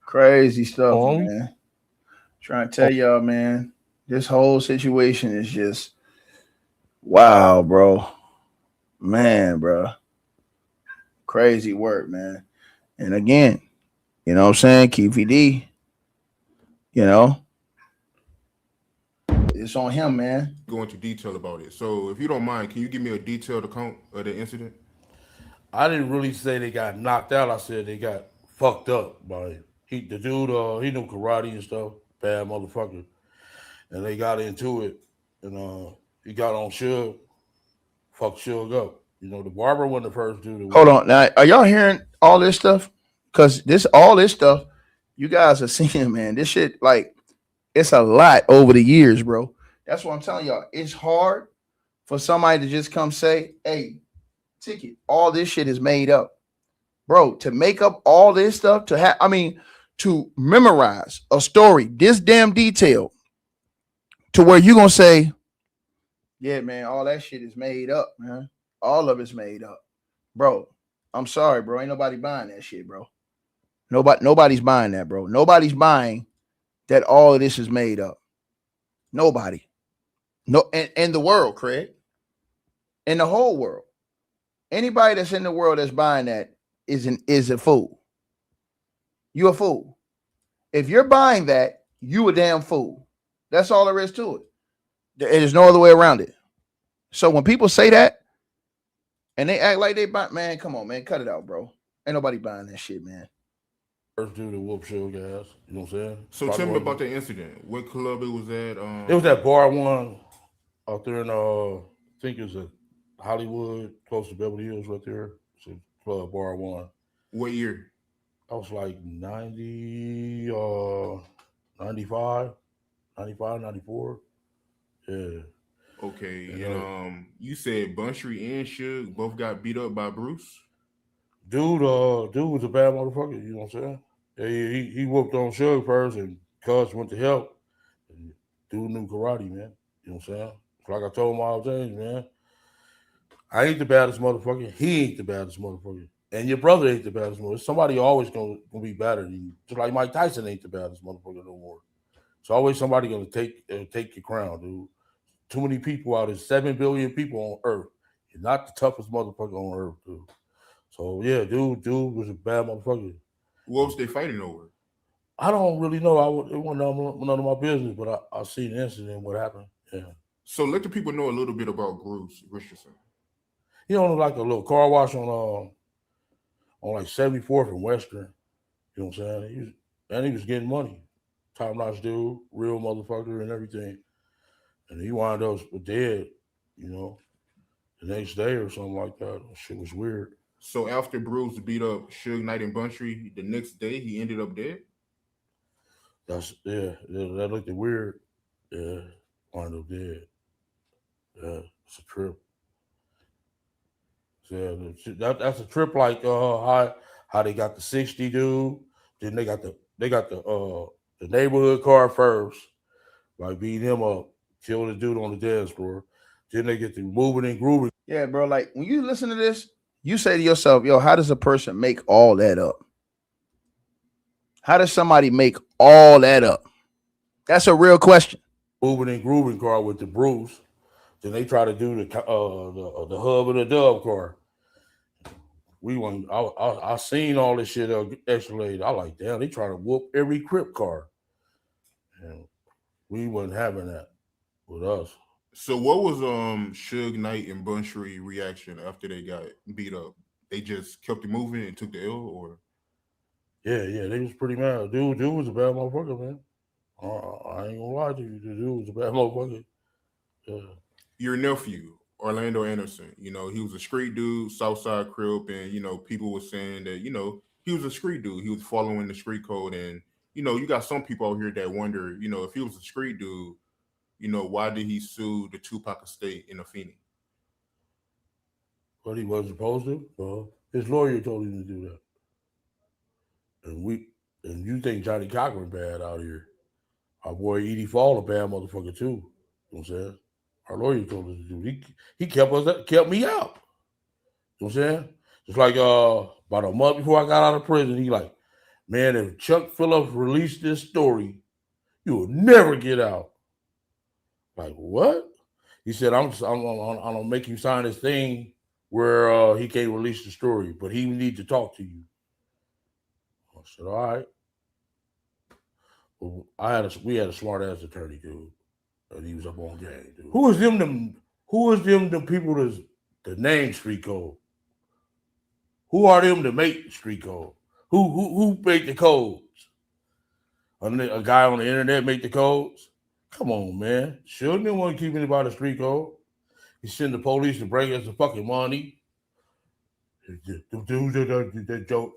Crazy stuff, man. Trying to tell y'all, man. This whole situation is just wow, bro. Man, bro. Crazy work, man. And again, you know what I'm saying? Keefe D, you know, it's on him, man. Go into detail about it. So if you don't mind, can you give me a detailed account of the incident? I didn't really say they got knocked out. I said they got fucked up by him. The dude, he knew karate and stuff. Bad motherfucker. And they got into it. And he got on Suge. Fucked Suge up. You know, the barber wasn't the first dude. Hold on. Now, are y'all hearing all this stuff? Because all this stuff, you guys are seeing, man. This shit, like, it's a lot over the years, bro. That's what I'm telling y'all. It's hard for somebody to just come say, hey, Ticket, all this shit is made up. Bro, to make up all this stuff, to memorize a story this damn detailed to where you're going to say, yeah, man, all that shit is made up, man. All of it's made up. Bro, I'm sorry, bro. Ain't nobody buying that shit, bro. Nobody's buying that, bro. Nobody's buying that all of this is made up. Nobody. No, in the world, Craig. In the whole world. Anybody that's in the world that's buying that is a fool. You a fool. If you're buying that, you a damn fool. That's all there is to it. There's no other way around it. So when people say that and they act like they buy, man, come on, man, cut it out, bro. Ain't nobody buying that shit, man. First dude to whoop Suge ass. You know what I'm saying? So tell me about the incident. What club it was at? It was at Bar One out there in I think it was at Hollywood, close to Beverly Hills, right there. It's a club, Bar One. What year? I was like 90, 95, 94. Yeah. Okay. And you said Buntry and Suge both got beat up by Bruce? Dude was a bad motherfucker, you know what I'm saying? He whooped on Suge first and Cuz went to help. And dude knew karate, man. You know what I'm saying? Like I told Miles James, man. I ain't the baddest motherfucker. He ain't the baddest motherfucker. And your brother ain't the baddest motherfucker. Somebody always gonna be better than you. Just like Mike Tyson ain't the baddest motherfucker no more. It's always somebody gonna take your crown, dude. Too many people out there, 7 billion people on Earth. You're not the toughest motherfucker on Earth, dude. So yeah, dude was a bad motherfucker. What was they fighting over? I don't really know. It wasn't none of my business, but I seen the incident, what happened. Yeah. So let the people know a little bit about Bruce Richardson. He owned like a little car wash on like 74th and Western. You know what I'm saying? He was getting money. top-notch dude, real motherfucker and everything. And he wound up dead, the next day or something like that. Shit was weird. So after Bruce beat up Suge Knight and Bun Street, the next day he ended up dead. That looked weird. Yeah, wound up dead. Yeah, it's a trip. Yeah, that's a trip. Like how they got the 60 dude, then they got the neighborhood car first, like beat him up, kill the dude on the dance floor. Then they get the moving and grooving. Yeah, bro. Like when you listen to this, you say to yourself, yo, how does a person make all that up? How does somebody make all that up? That's a real question. Moving and grooving car with the Bruce. Then they try to do the hub of the Dove car. I seen all this shit escalate. I like, damn, they try to whoop every Crip car. And we wasn't having that with us. So what was Suge Knight and Bun Street reaction after they got beat up? They just kept it moving and took the L, or? Yeah, they was pretty mad. Dude was a bad motherfucker, man. I ain't gonna lie to you. The dude was a bad motherfucker. Yeah. Your nephew, Orlando Anderson, he was a street dude, Southside Crip, and people were saying that, he was a street dude. He was following the street code. And, you got some people out here that wonder, if he was a street dude, why did he sue the Tupac estate in Afeni? But he wasn't supposed to. His lawyer told him to do that. And you think Johnny Cochran bad out here. Our boy Edie Fall a bad motherfucker too. You know what I'm saying? Our lawyer told us to do it. He kept me out. You know what I'm saying? It's like about a month before I got out of prison, he like, man, if Chuck Phillips released this story, you will never get out. Like, what? He said, I'm gonna make you sign this thing where he can't release the story, but he need to talk to you. I said, all right. Well, we had a smart ass attorney, dude. And he was up on game, dude. Who is them the people that name street code? Who are them to make street code? Who make the codes? A guy on the internet make the codes? Come on, man. Shouldn't they want to keep anybody the street code? He send the police to bring us the fucking money. The dude that joke.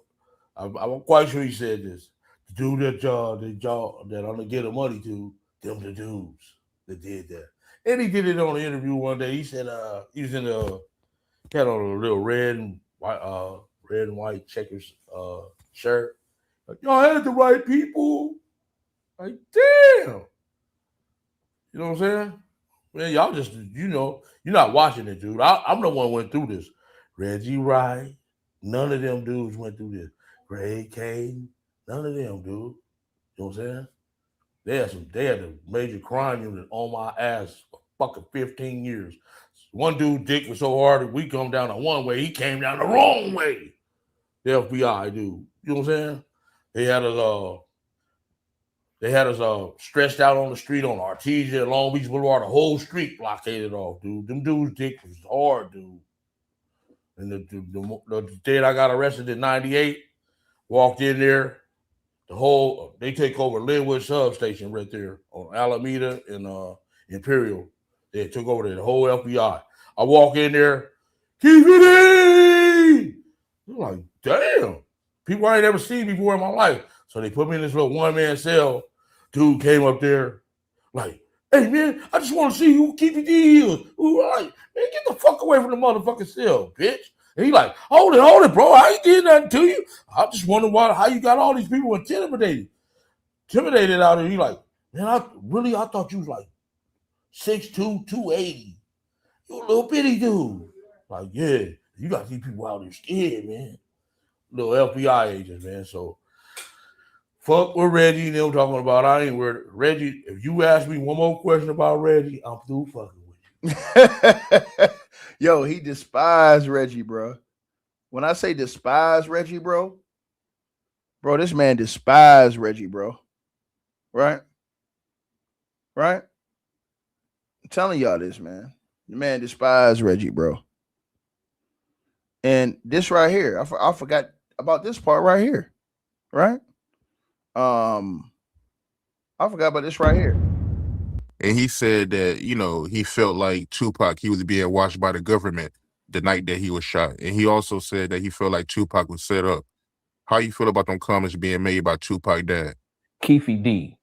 I'm quite sure he said this. The dude that I'm gonna get the money to, them the dudes that did that. And he did it on an interview one day. He said he was in had on a little red and white checkers shirt. Like, y'all had the right people. Like, damn. You know what I'm saying? Man, y'all just, you're not watching it, dude. I'm the one who went through this. Reggie Wright, none of them dudes went through this. Greg Kane, none of them, dude. You know what I'm saying? They had a major crime unit on my ass for fucking 15 years. One dude dick was so hard that we come down the one way, he came down the wrong way. The FBI, dude. You know what I'm saying? They had us stretched out on the street on Artesia and Long Beach Boulevard, the whole street blockaded off, dude. Them dudes' dick was hard, dude. And the day I got arrested in 98, walked in there, they take over Linwood substation right there on Alameda and Imperial. They took over the whole FBI. I walk in there, Keefe D! I'm like, damn. People I ain't ever seen before in my life. So they put me in this little one-man cell. Dude came up there like, hey, man, I just want to see who Keefe D is. Ooh, like, man, get the fuck away from the motherfucking cell, bitch. And he like, hold it, bro. I ain't did nothing to you. I just wonder how you got all these people intimidated out here. He like, man, I thought you was like 6'2", 280. You a little bitty dude. Like, yeah, you got these people out there scared, man. Little FBI agents, man. So fuck with Reggie and them talking about I ain't worried. Reggie, if you ask me one more question about Reggie, I'm through fucking with you. Yo, he despised Reggie, bro. When I say despise Reggie, bro, this man despised Reggie, bro. Right? I'm telling y'all this, man. The man despised Reggie, bro. And this right here, I forgot about this part right here. Right? I I forgot about this right here. And he said that, you know, he felt like Tupac, he was being watched by the government the night that he was shot. And he also said that he felt like Tupac was set up. How you feel about them comments being made by Tupac dad? Keefe D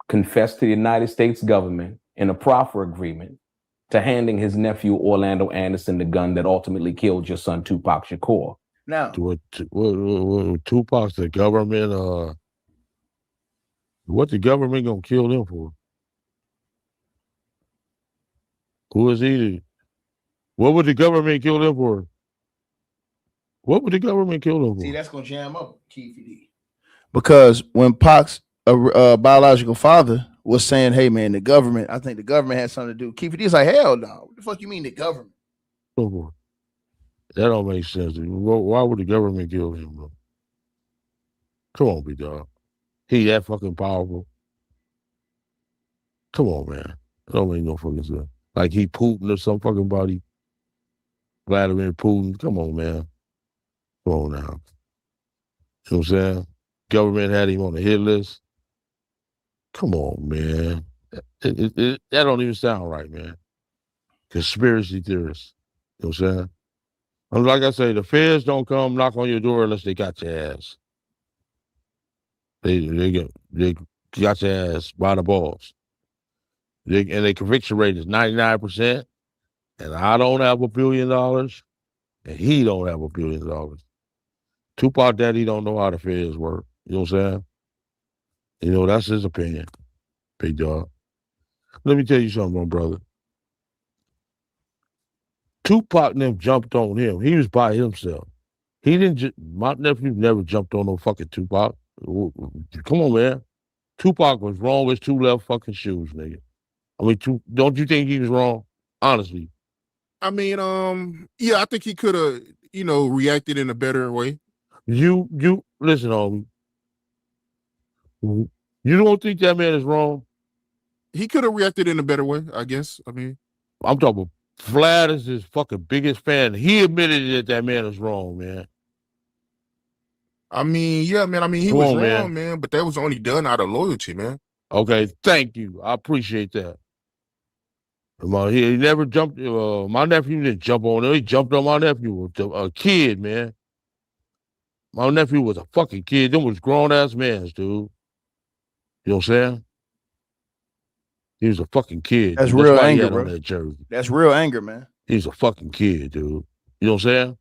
confessed to the United States government in a proffer agreement to handing his nephew Orlando Anderson the gun that ultimately killed your son Tupac Shakur. Now, Tupac's the government, what the government gonna kill them for? Who is he? What would the government kill them for? What would the government kill them for? see, that's gonna jam up Keefe D. Because when Pac's biological father was saying, "Hey, man, the government," I think the government had something to do. Keefe D's like, "Hell no! What the fuck you mean the government?" That don't make sense. Why would the government kill him, bro? Come on, big dog. He that fucking powerful. Come on, man. That don't make no fucking sense. Like he Putin or some fucking body. Vladimir Putin. Come on, man. Come on now. You know what I'm saying? Government had him on the hit list. Come on, man. That don't even sound right, man. Conspiracy theorists. You know what I'm saying? And like I say, the feds don't come knock on your door unless they got your ass. They got your ass by the balls. And their conviction rate is 99%. And I don't have $1 billion. And he don't have $1 billion. Tupac daddy don't know how the feds work. You know what I'm saying? You know, that's his opinion. Big dog. Let me tell you something, my brother. Tupac and them jumped on him. He was by himself. He didn't. My nephew never jumped on no fucking Tupac. Come on, man. Tupac was wrong with 2 left fucking shoes, nigga. I mean, don't you think he was wrong? Honestly. I mean, yeah, I think he could have, you know, reacted in a better way. You listen, homie. You don't think that man is wrong? He could have reacted in a better way, I guess. I mean, I'm talking about Vlad is his fucking biggest fan. He admitted that man is wrong, man. I mean, yeah, man. I mean, he was wrong, man, but that was only done out of loyalty, man. Okay, thank you. I appreciate that. He never jumped. My nephew didn't jump on him. He jumped on my nephew, a kid, man. My nephew was a fucking kid. Them was grown ass mans, dude. You know what I'm saying? He was a fucking kid. That's dude. real That's why anger, he had bro. on that jersey. That's real anger, man. He's a fucking kid, dude. You know what I'm saying?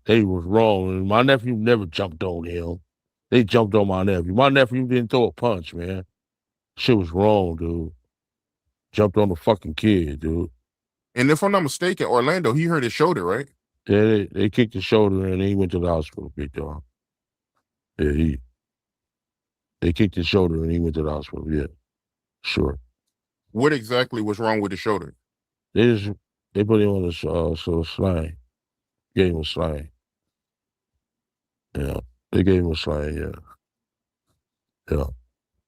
They was wrong. And my nephew never jumped on him. They jumped on my nephew. My nephew didn't throw a punch, man. Shit was wrong, dude. Jumped on the fucking kid, dude. And if I'm not mistaken, Orlando, he hurt his shoulder, right? Yeah, they kicked his shoulder and he went to the hospital, big dog. Yeah, they kicked his shoulder and he went to the hospital. Yeah, sure. What exactly was wrong with his shoulder? They put him on a sling. Gave him a sling. Yeah, they gave him a sling. Yeah, yeah.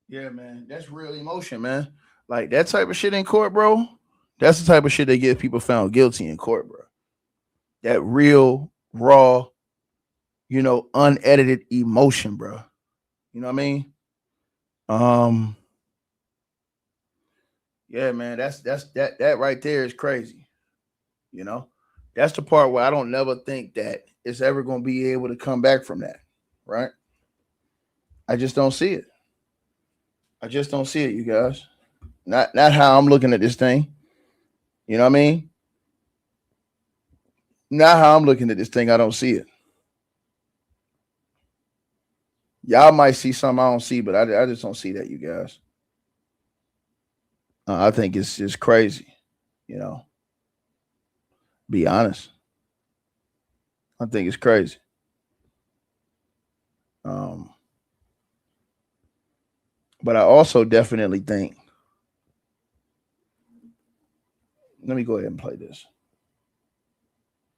Yeah, man. That's real emotion, man. Like that type of shit in court, bro. That's the type of shit that gets people found guilty in court, bro. That real, raw, you know, unedited emotion, bro. You know what I mean? Yeah, man. That right there is crazy. You know, that's the part where I don't never think that it's ever going to be able to come back from that, right? I just don't see it. I just don't see it, you guys. Not how I'm looking at this thing. You know what I mean? Not how I'm looking at this thing. I don't see it. Y'all might see something I don't see, but I just don't see that, you guys. I think it's just crazy, you know. Be honest. I think it's crazy. But I also definitely think. Let me go ahead and play this.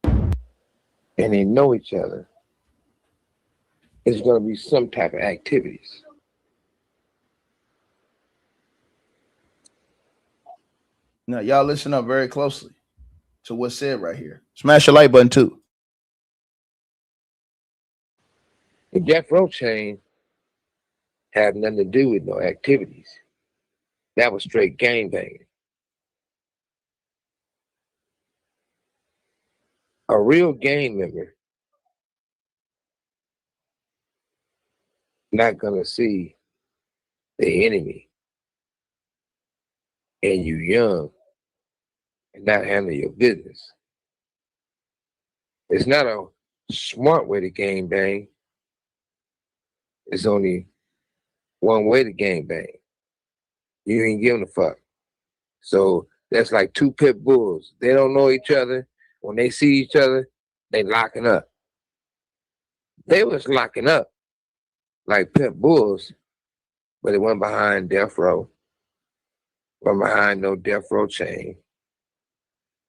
And they know each other. It's going to be some type of activities. Now, y'all listen up very closely to what's said right here. Smash the like button too. The death row chain have nothing to do with no activities. That was straight gang banging. A real gang member not gonna see the enemy and you young and not handle your business. It's not a smart way to gang bang. It's only one way to gang bang. You ain't giving a fuck. So that's like two pit bulls. They don't know each other. When they see each other, they locking up. They was locking up like pit bulls, but it went behind death row. Went behind no death row chain.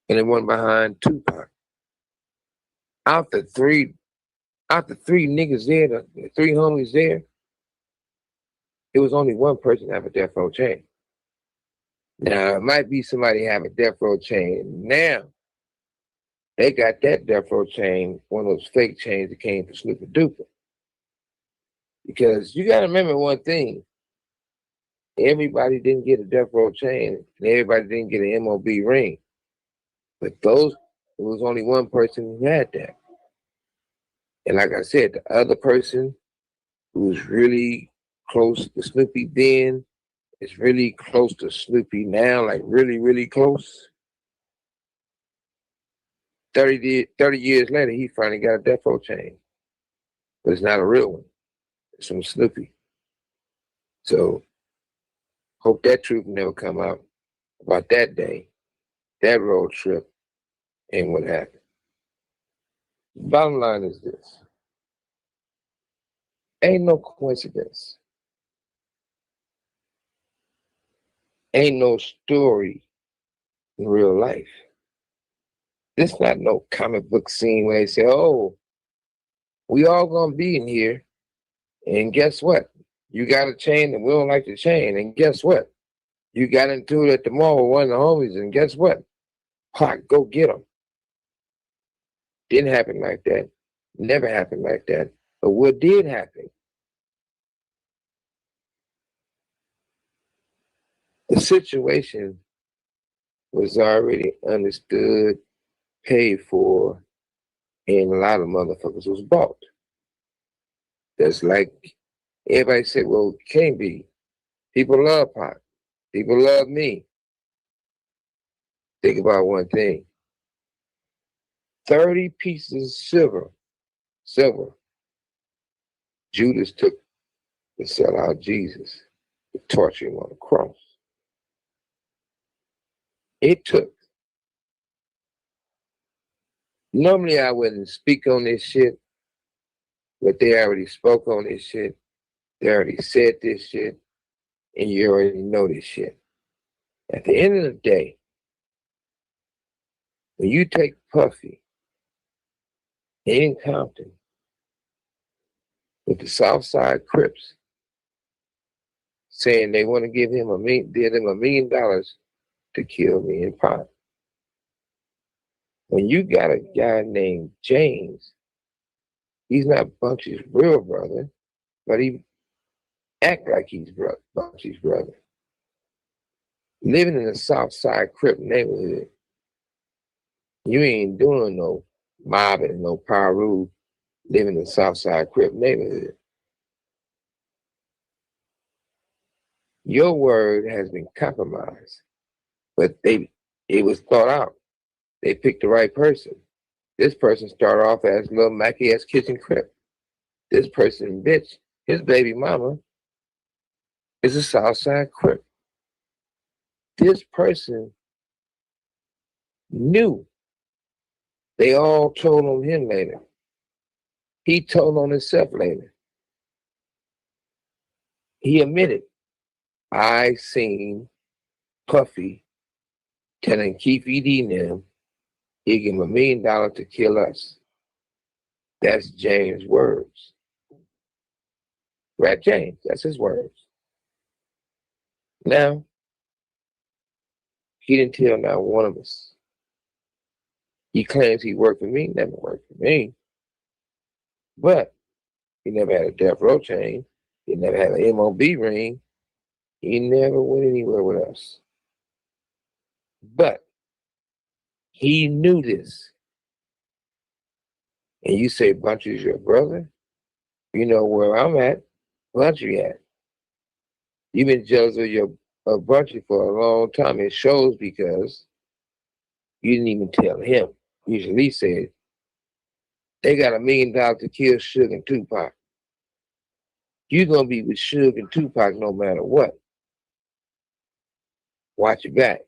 And it went behind Tupac. Out the three niggas there, the three homies there, it was only one person have a death row chain. Now, it might be somebody have a death row chain now. They got that death row chain, one of those fake chains that came from Snoop and Duper. Because you got to remember one thing. Everybody didn't get a death row chain, and everybody didn't get an MOB ring. But it was only one person who had that. And like I said, the other person who was really close to Snoopy then is really close to Snoopy now, like really, really close. 30 years later, he finally got a death row chain. But it's not a real one. It's from Snoopy. So, hope that truth never come out about that day, that road trip, and what happened. Bottom line is this. Ain't no coincidence. Ain't no story in real life. This not no comic book scene where they say, oh, we all gonna be in here, and guess what? You got a chain and we don't like the chain, and guess what? You got into it at the mall with one of the homies, and guess what? Hot, go get them. Didn't happen like that. Never happened like that. But what did happen? The situation was already understood, paid for, and a lot of motherfuckers was bought. That's like everybody said, well, it can't be. People love Pac. People love me. Think about one thing. 30 pieces of silver, Judas took to sell out Jesus, to torture him on the cross. It took. Normally I wouldn't speak on this shit, but they already spoke on this shit. They already said this shit, and you already know this shit. At the end of the day, when you take Puffy in Compton with the Southside Crips saying they want to give him $1 million to kill me and Pop. When you got a guy named James, he's not Bunchy's real brother, but he act like he's Bunchy's brother. Living in the Southside Crip neighborhood, you ain't doing no mobbing, no Paru, living in the Southside Crip neighborhood. Your word has been compromised, but it was thought out. They picked the right person. This person started off as little Mackie-ass kitchen crip. This person, bitch, his baby mama is a Southside Crip. This person knew. They all told on him later. He told on himself later. He admitted, I seen Puffy telling Keefe D and them he'd give him $1 million to kill us. That's James' words. Rat James, that's his words. Now, he didn't tell not one of us. He claims he worked for me, never worked for me. But he never had a death row chain. He never had an MOB ring. He never went anywhere with us. But he knew this. And you say Bunchy's your brother? You know where I'm at. Bunchy at. You've been jealous of Bunchy for a long time. It shows because you didn't even tell him. You should at least say, they got $1 million to kill Suge and Tupac. You're going to be with Suge and Tupac no matter what. Watch your back.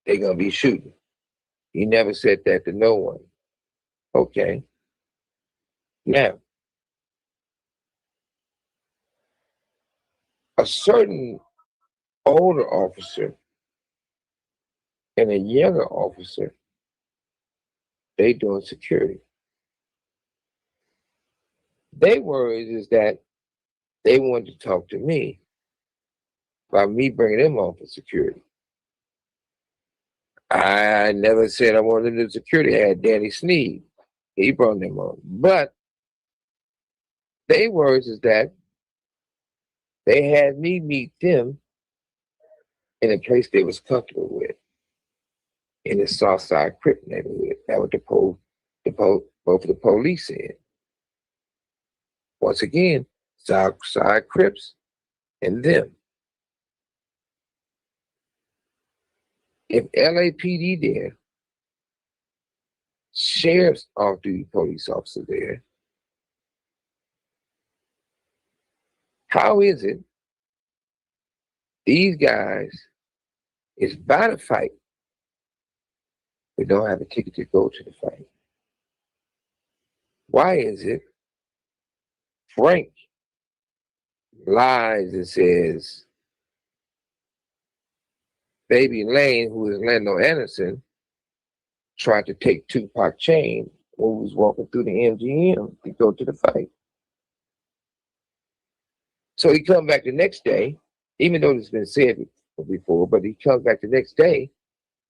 They're going to be shooting. You never said that to no one. Okay. Now, a certain older officer and a younger officer, they doing security. Their worries is that they wanted to talk to me about me bringing them on for security. I never said I wanted to do security. I had Danny Sneed. He brought them on. But their words is that they had me meet them in a place they was comfortable with, in the Southside Crip neighborhood. That what both of the police said. Once again, Southside Crips and them. If LAPD there, sheriff's off-duty police officer there, how is it these guys is by the fight but don't have a ticket to go to the fight? Why is it Frank lies and says Baby Lane, who is Lando Anderson, tried to take Tupac chain when he was walking through the MGM to go to the fight? So he come back the next day, even though it's been said before, but he comes back the next day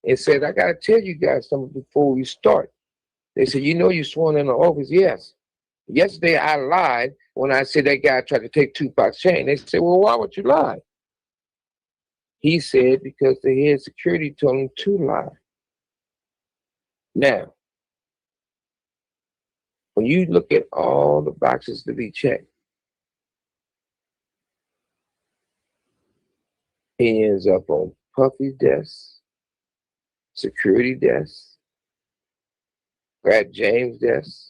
and says, I got to tell you guys something before we start. They said, you know you sworn in the office? Yes. Yesterday I lied when I said that guy tried to take Tupac's chain. They said, well, why would you lie? He said, because the head security told him to lie. Now, when you look at all the boxes to be checked, he ends up on Puffy's desk, security desk, Brad James' desk,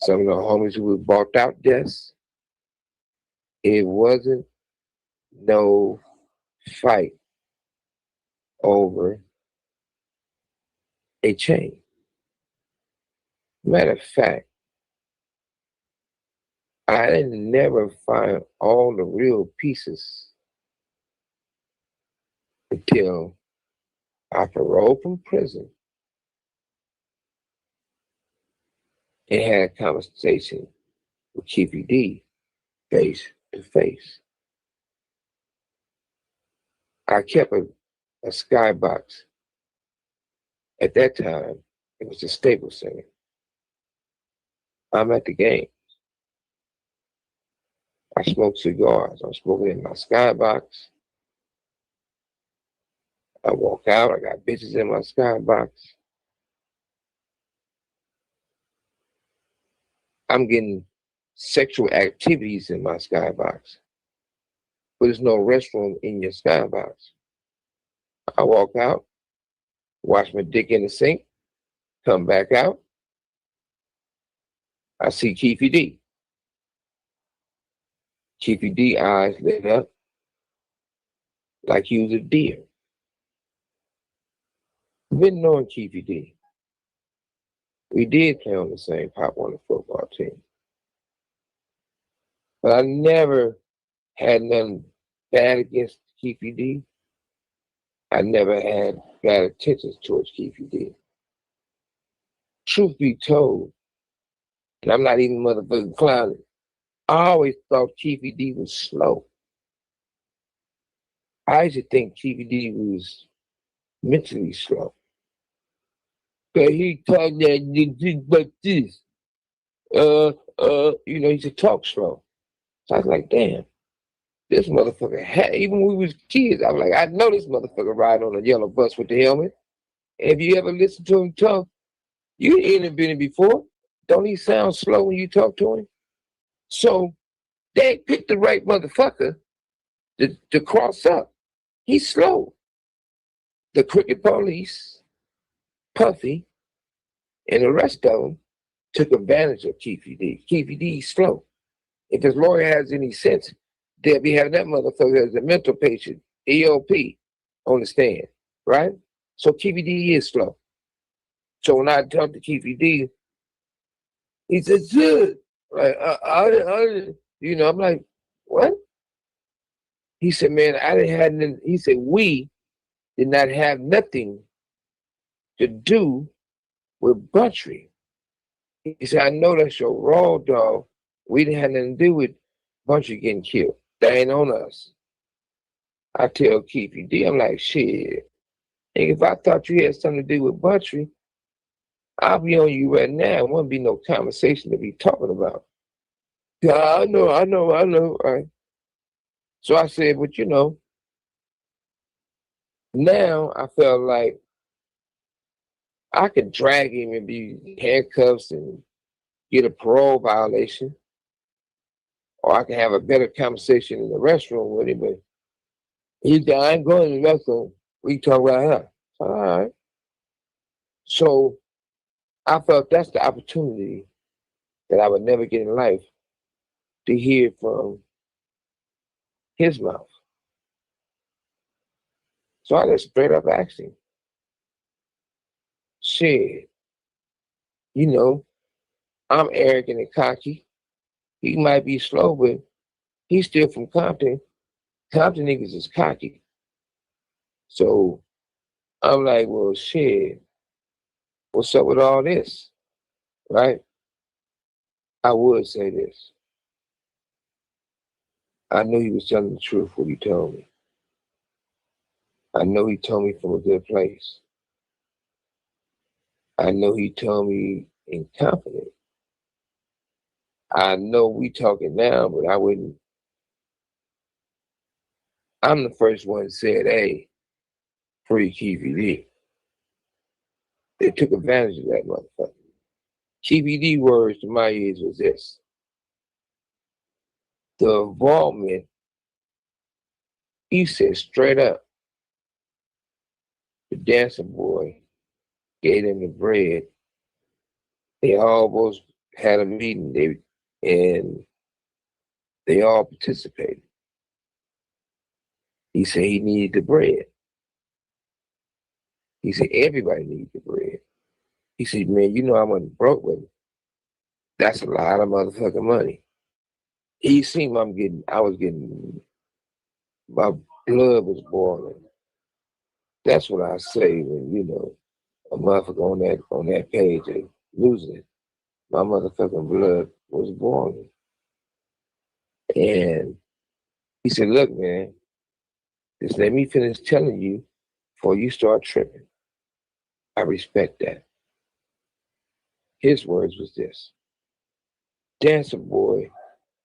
some of the homies who were bought out desks. It wasn't no fight over a chain. Matter of fact, I didn't never find all the real pieces until I paroled from prison and had a conversation with Keefe D face to face. I kept a skybox. At that time, it was the Staples Center. I'm at the game. I smoke cigars. I'm smoking in my skybox. I walk out. I got bitches in my skybox. I'm getting sexual activities in my skybox. But there's no restroom in your skybox. I walk out, wash my dick in the sink, come back out. I see Keefe D. Keefe D eyes lit up like he was a deer. Been knowing Keefe D. We did play on the same Pop Warner football team. But I never had nothing bad against Keefe D. I never had bad intentions towards Keefe D. Truth be told, and I'm not even motherfucking clowning, I always thought Keefe D was slow. I used to think Keefe D was mentally slow. But he talked that like this. He used to talk slow. So I was like, damn, this motherfucker had, even when we was kids, I was like, I know this motherfucker riding on a yellow bus with the helmet. If you ever listen to him talk, you ain't been in before. Don't he sound slow when you talk to him? So they picked the right motherfucker to cross up. He's slow. The crooked police, Puffy, and the rest of them took advantage of Keefe D. Keefe D is slow. If his lawyer has any sense, they'll be having that motherfucker as a mental patient, EOP, on the stand, right? So Keefe D is slow. So when I talked to Keefe D, he said, good. Like, you know, I'm like, what? He said, man, I didn't have nothing. He said, we did not have nothing to do with Buntry. He said, I know that's your raw dog. We didn't have nothing to do with Buntry getting killed. That ain't on us. I tell Keefe D, I'm like, shit. If I thought you had something to do with Buntry, I'll be on you right now. It wouldn't be no conversation to be talking about. Yeah, I know. Right? So I said, but you know, now I felt like I could drag him and be handcuffs and get a parole violation, or I can have a better conversation in the restroom with him. But he said, I ain't going to the restroom. We talk about her. All right. So I felt that's the opportunity that I would never get in life to hear from his mouth. So I just straight up asked him, shit, you know, I'm arrogant and cocky. He might be slow, but he's still from Compton. Compton niggas is cocky. So I'm like, well, shit, what's up with all this? Right? I would say this. I knew he was telling the truth what he told me. I know he told me from a good place. I know he told me in confidence. I know we talking now, but I wouldn't. I'm the first one that said, hey, free Keefe D. They took advantage of that motherfucker. Keefe D words to my ears was this. The involvement, he said straight up, the dancing boy gave them the bread. They almost had a meeting, and they all participated. He said he needed the bread. He said everybody needs the bread. He said, man, you know I wasn't broke with it. That's a lot of motherfucking money. He seen I was getting, my blood was boiling. That's what I say when, you know, a motherfucker on that page and losing it. My motherfucking blood was boiling. And he said, look, man, just let me finish telling you before you start tripping. I respect that. His words was this. Dancer boy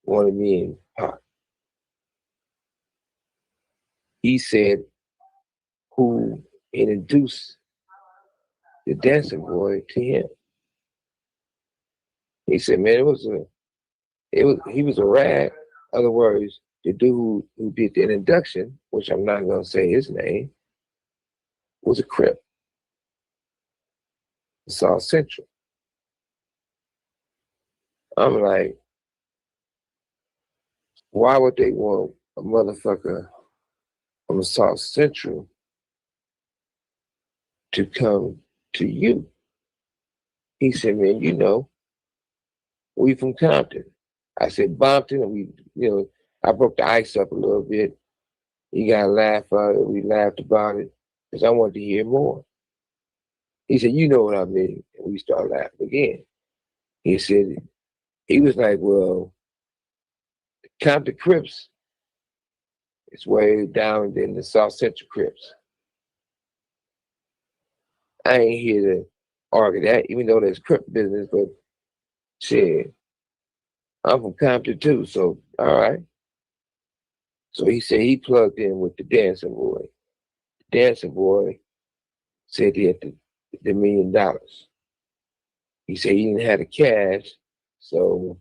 wanted me in pot. He said who introduced the dancing boy to him. He said, man, he was a rat. In other words, the dude who did the introduction, which I'm not gonna say his name, was a Crip. South Central. I'm like, why would they want a motherfucker from South Central to come to you? He said, man, you know, we from Compton. I said, Bompton, and I broke the ice up a little bit. He got a laugh out of it. We laughed about it because I wanted to hear more. He said, you know what I mean? And we started laughing again. He said, he was like, well, Compton Crips is way down in the South Central Crips. I ain't here to argue that, even though there's Crip business, but shit, I'm from Compton too, so all right. So he said he plugged in with the dancing boy. The dancing boy said he had the $1 million. He said he didn't have the cash, so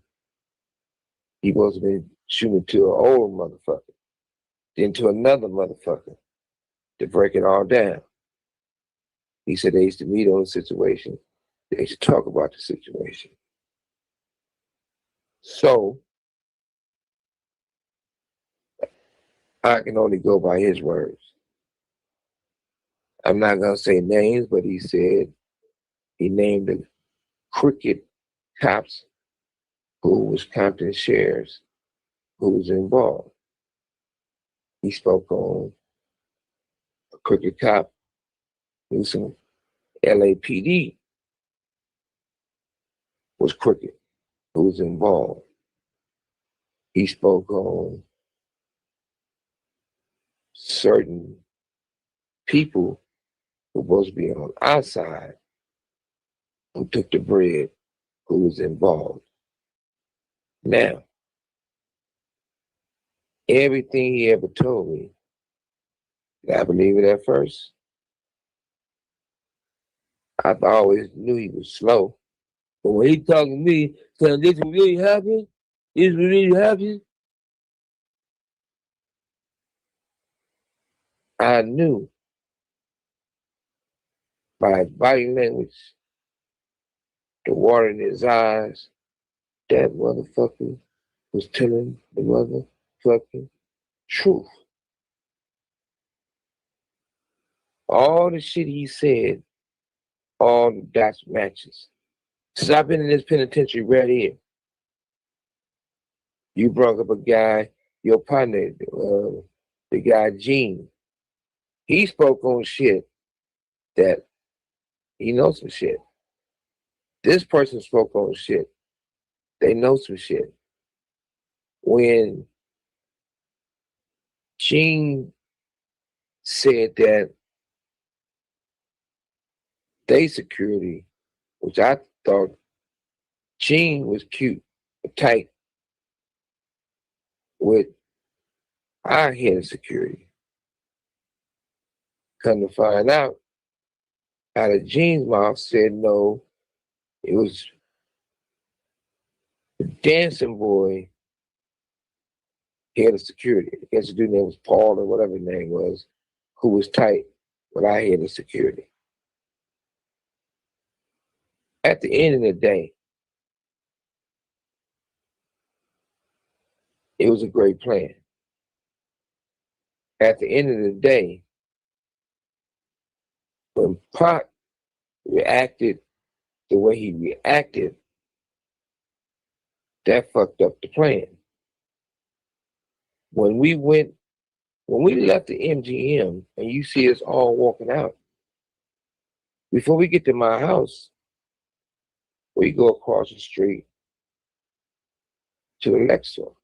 he must have been shooting to an old motherfucker, then to another motherfucker to break it all down. He said they used to meet on the situation. They used to talk about the situation. So I can only go by his words. I'm not going to say names, but he said he named the crooked cops who was Compton sheriffs who was involved. He spoke on a crooked cop who was some LAPD was crooked, who was involved. He spoke on certain people who were supposed to be on our side who took the bread, who was involved. Now, everything he ever told me, I believe it at first. I always knew he was slow. But when he talking to me, saying this really happened, this really happened, I knew by his body language, the water in his eyes, that motherfucker was telling the motherfucking truth. All the shit he said, all the dots matches. Since I've been in this penitentiary right here, you brought up a guy, your partner, the guy Gene. He spoke on shit that he knows some shit. This person spoke on shit. They know some shit. When Gene said that they security, which I thought Gene was cute, tight with our head of security. Come to find out of Gene's mouth said no, it was the dancing boy head of security. I guess the dude's name was Paul or whatever his name was, who was tight with our head of security. At the end of the day, it was a great plan. At the end of the day, when Pac reacted the way he reacted, that fucked up the plan. When we left the MGM and you see us all walking out, before we get to my house, we go across the street to the Lexor.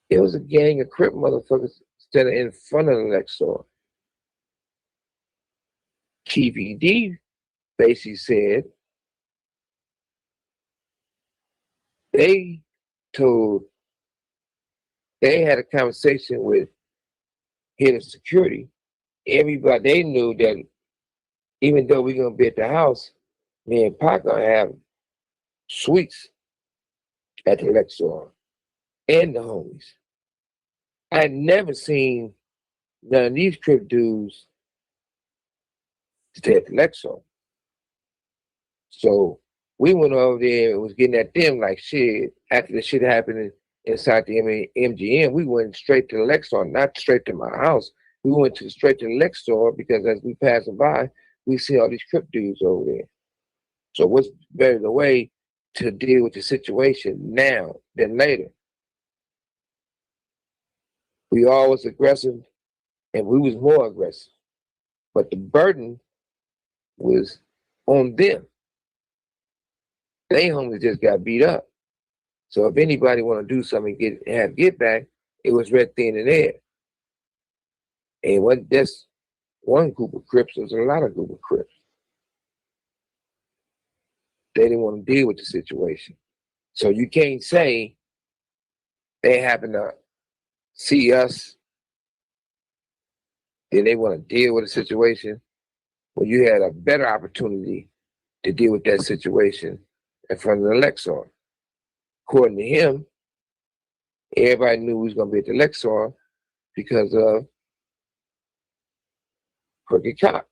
It was a gang of Crip motherfuckers standing in front of the Lexor. Keefe D basically said they had a conversation with head of security. Everybody, they knew that even though we're gonna be at the house, me and Pac gonna have suites at the Lexor and the homies. I had never seen none of these Crip dudes stay at the Lexor. So we went over there and was getting at them like shit. After the shit happened inside the MGM, we went straight to the Lexor, not straight to my house. We went straight to the Lexor because as we passing by, we see all these Crip dudes over there. So what's better the way to deal with the situation now than later? We all was aggressive and we was more aggressive. But the burden was on them. They homies just got beat up. So if anybody want to do something and get back, it was right then and there. And what that's one group of Crips, there's a lot of group of Crips. they didn't want to deal with the situation. So you can't say they happen to see us, then they want to deal with the situation when you had a better opportunity to deal with that situation in front of the Lexar. According to him, everybody knew he was going to be at the Lexar because of Crooked Cop.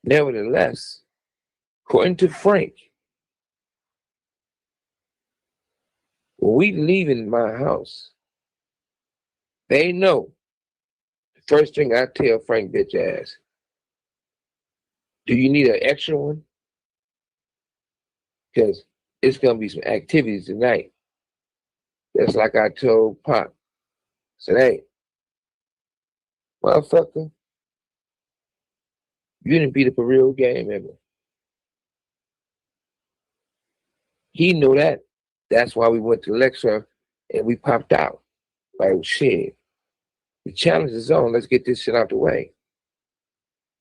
Nevertheless, according to Frank, when we leaving my house, they know the first thing I tell Frank bitch ass, do you need an extra one? Because it's going to be some activities tonight. That's like I told Pop. I said, hey, motherfucker, you didn't beat up a real game ever. He knew that. That's why we went to Lexar and we popped out. Like, shit, the challenge is on. Let's get this shit out the way.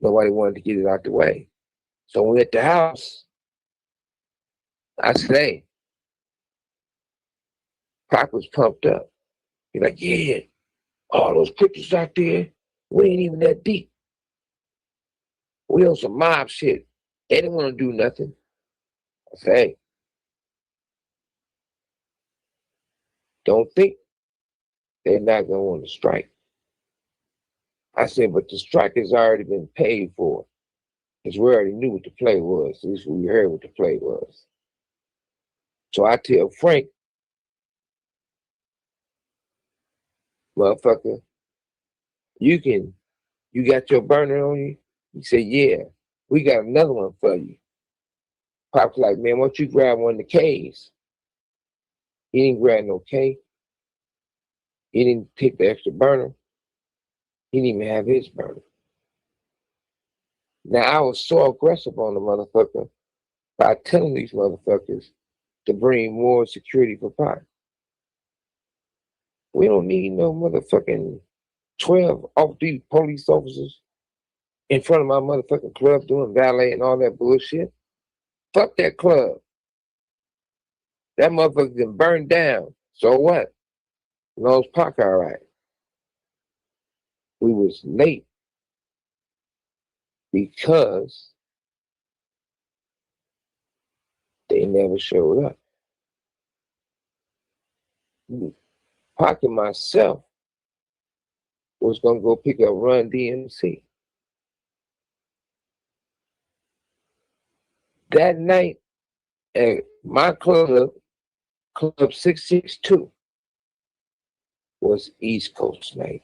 Nobody wanted to get it out the way. So when we at the house, I said, hey, Pop was pumped up. He's like, yeah, all those pictures out there, we ain't even that deep. We on some mob shit. They didn't want to do nothing. I said, hey, don't think they're not going to want to strike. I said, but the strike has already been paid for. Because we already knew what the play was. At least we heard what the play was. So I tell Frank, motherfucker, you got your burner on you? He said, yeah, we got another one for you. Pop's like, man, why don't you grab one of the K's? He didn't grab no K. He didn't take the extra burner. He didn't even have his burner. Now, I was so aggressive on the motherfucker by telling these motherfuckers to bring more security for Pop. We don't need no motherfucking 12 off-duty police officers in front of my motherfucking club doing valet and all that bullshit. Fuck that club. That motherfucker can burn down. So what? Knows Pac all right. We was late because they never showed up. Pac and myself was gonna go pick up Run DMC. That night at my club, Club 662, was East Coast night.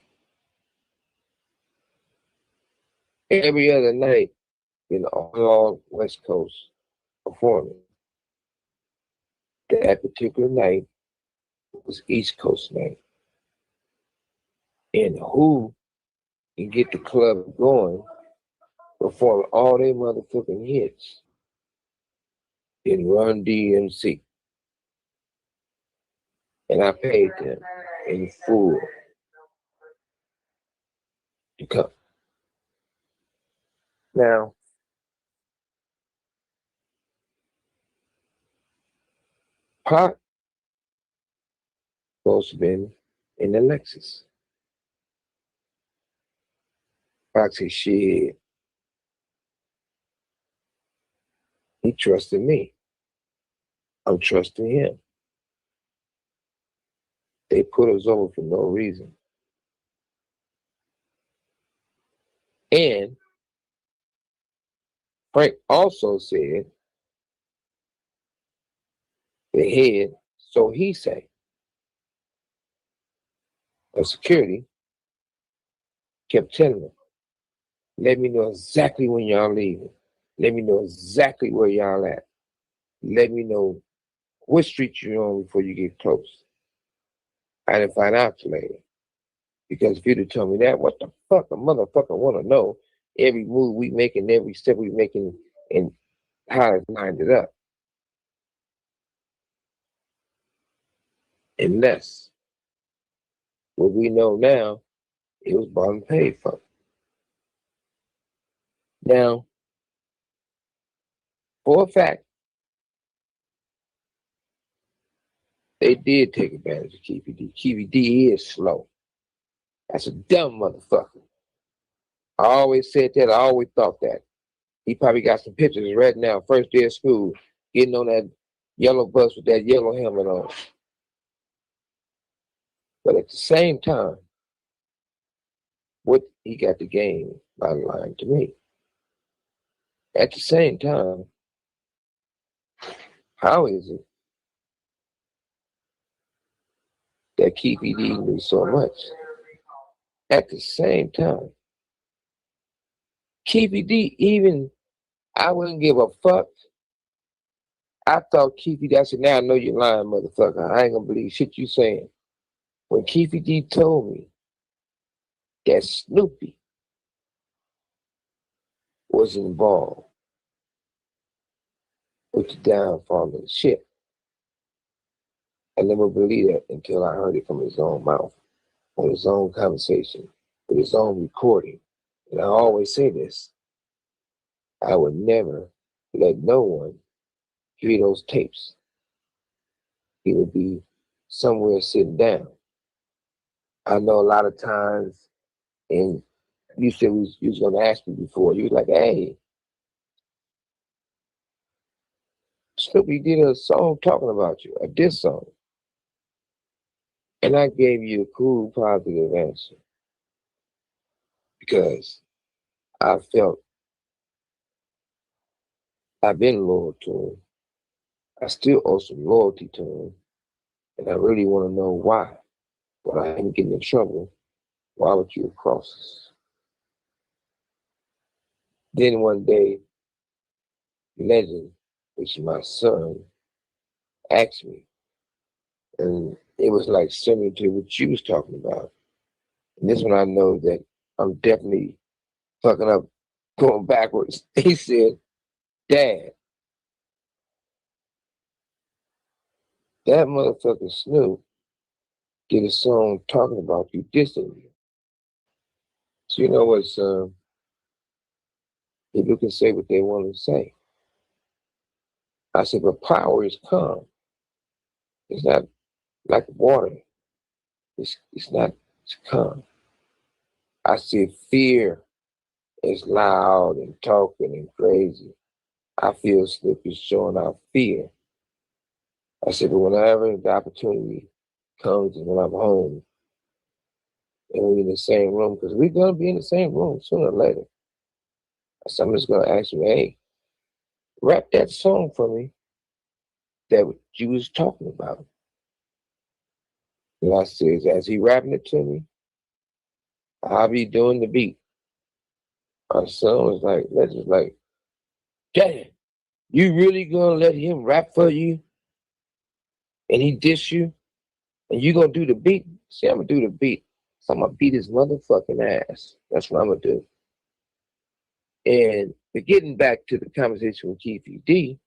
Every other night, all West Coast performing. That particular night was East Coast night. And who can get the club going, perform all their motherfucking hits in Run DMC. And I paid them in full to come. Now, Pac supposed to have been in the Lexus. Pac said, shit, he trusted me. I'm trusting him. They put us over for no reason. And Frank also said, the head, so he say, of security, kept telling them, let me know exactly when y'all leaving. Let me know exactly where y'all at. Let me know what street you're on before you get close. I didn't find out till later. Because if you'd have told me that, what the fuck a motherfucker want to know every move we making, every step we making, and how it's lined it up. Unless what we know now, it was bought and paid for. Now, for a fact, they did take advantage of Keefe D. Keefe D is slow. That's a dumb motherfucker. I always said that. I always thought that. He probably got some pictures right now, first day of school, getting on that yellow bus with that yellow helmet on. But at the same time, what he got the game by lying to me. At the same time, how is it that Keefe D knew so much? At the same time, Keefe D, even I wouldn't give a fuck. I thought Keefe D, I said, now I know you're lying, motherfucker. I ain't gonna believe shit you saying. When Keefe D told me that Snoopy was involved with the downfall of the ship, I never believed that until I heard it from his own mouth, on his own conversation, with his own recording. And I always say this, I would never let no one hear those tapes. He would be somewhere sitting down. I know a lot of times, and you said you was gonna ask me before, you was like, hey, Snoopy did a song talking about you, a diss song. And I gave you a cool, positive answer. Because I felt I've been loyal to him. I still owe some loyalty to him. And I really want to know why. When I ain't getting in trouble, why would you cross us? Then one day, Legend, which is my son, asked me. And it was like similar to what you was talking about. And this one I know that I'm definitely fucking up, going backwards. He said, Dad, that motherfucker Snoop did a song talking about you, dissing you. So you know what, son? People can say what they want to say. I said, but power is calm. It's not like water. It's not calm. I said, fear is loud and talking and crazy. I feel Snoop is showing out fear. I said, but whenever the opportunity comes and when I'm home and we're in the same room, because we're going to be in the same room sooner or later. I said, I'm just going to ask you, hey, rap that song for me that you was talking about. And I said, as he rapping it to me, I'll be doing the beat. My son was like, that's just like, Dad, you really gonna let him rap for you? And he diss you? And you gonna do the beat? See, I'm gonna do the beat. So I'm gonna beat his motherfucking ass. That's what I'm gonna do. And getting back to the conversation with Keefe D,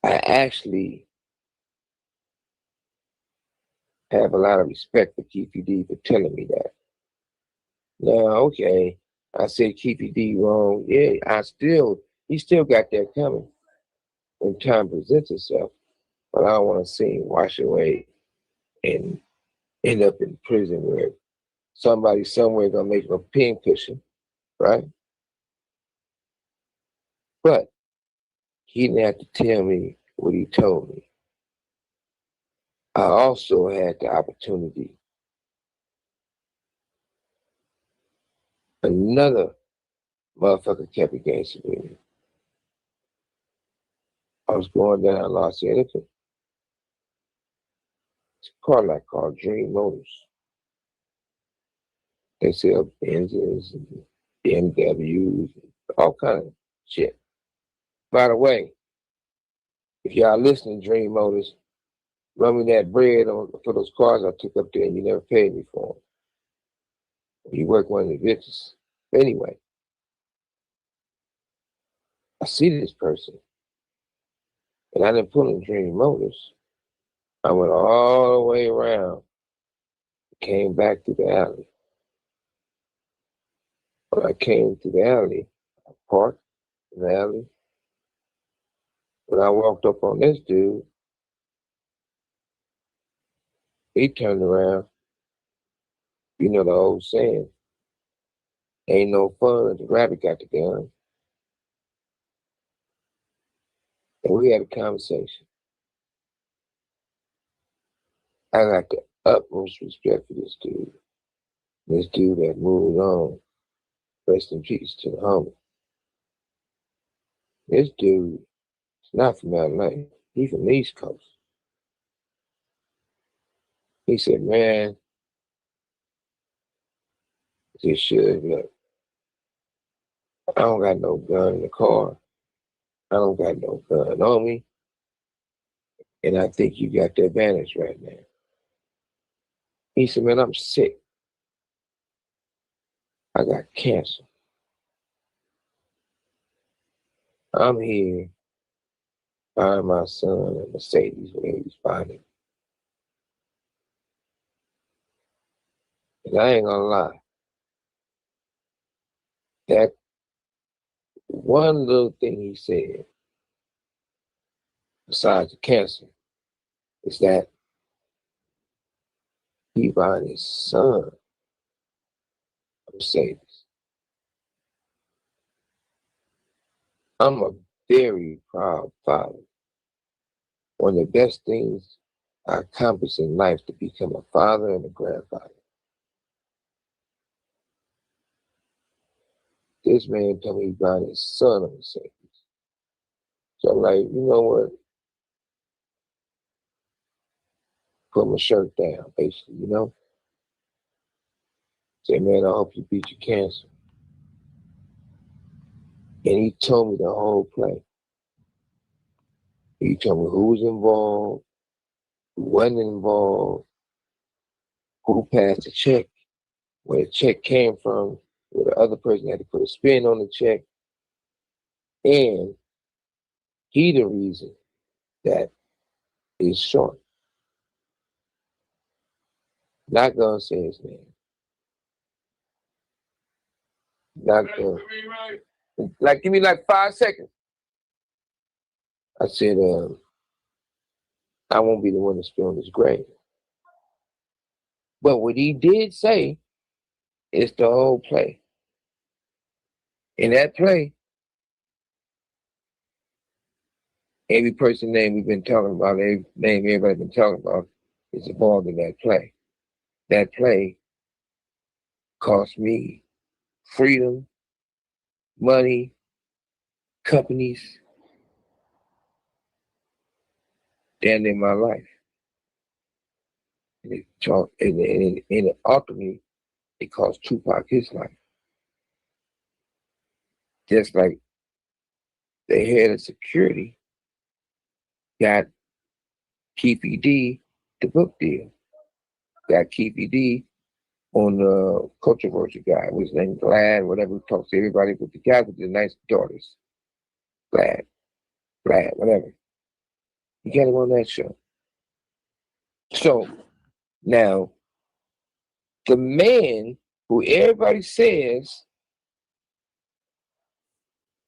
I actually have a lot of respect for Keefe D for telling me that. Now, okay, I said Keefe D wrong. Yeah, he still got that coming when time presents itself. But I don't want to see him wash away and end up in prison where somebody somewhere gonna make him a pin cushion, right? But he didn't have to tell me what he told me. I also had the opportunity. Another motherfucker kept against me. I was going down Los Angeles. It's a car lot called Dream Motors. They sell Benzes and BMWs, and all kind of shit. By the way, if y'all listening, Dream Motors, run me that bread for those cars I took up there and you never paid me for them. You work one of the bitches. Anyway, I see this person and I didn't pull in Dream Motors. I went all the way around, came back through the alley. When I came through the alley, park in the alley. When I walked up on this dude, he turned around. You know the old saying, ain't no fun if the rabbit got the gun. And we had a conversation. I got the utmost respect for this dude. This dude that moved on. Rest in peace to the homie. This dude is not from LA. He's from the East Coast. He said, man, this shit, look, I don't got no gun in the car. I don't got no gun on me. And I think you got the advantage right now. He said, man, I'm sick. I got cancer. I'm here buying my son a Mercedes when he was finding. And I ain't gonna lie. That one little thing he said, besides the cancer, is that he buying his son a Mercedes. I'm a very proud father. One of the best things I accomplished in life to become a father and a grandfather. This man told me he buying his son a Mercedes. So I'm like, you know what? Put my shirt down, basically, you know? Say, man, I hope you beat your cancer. And he told me the whole play. He told me who was involved, who wasn't involved, who passed the check, where the check came from, where the other person had to put a spin on the check. And he the reason that is short. Not gonna say his name. Not gonna. Like, give me like 5 seconds. I said, I won't be the one to spill on his grave. But what he did say is the whole play. In that play, every person name we've been talking about, every name everybody's been talking about is involved in that play. That play cost me freedom, money, companies, damn near my life. And it ultimately, it cost Tupac his life. Just like the head of security got Keefe D the book deal. Got Keefe D on the controversial guy, was named Glad, whatever, he talks to everybody, but the guy with the nice daughters. Glad, whatever. You got him on that show. So now, the man who everybody says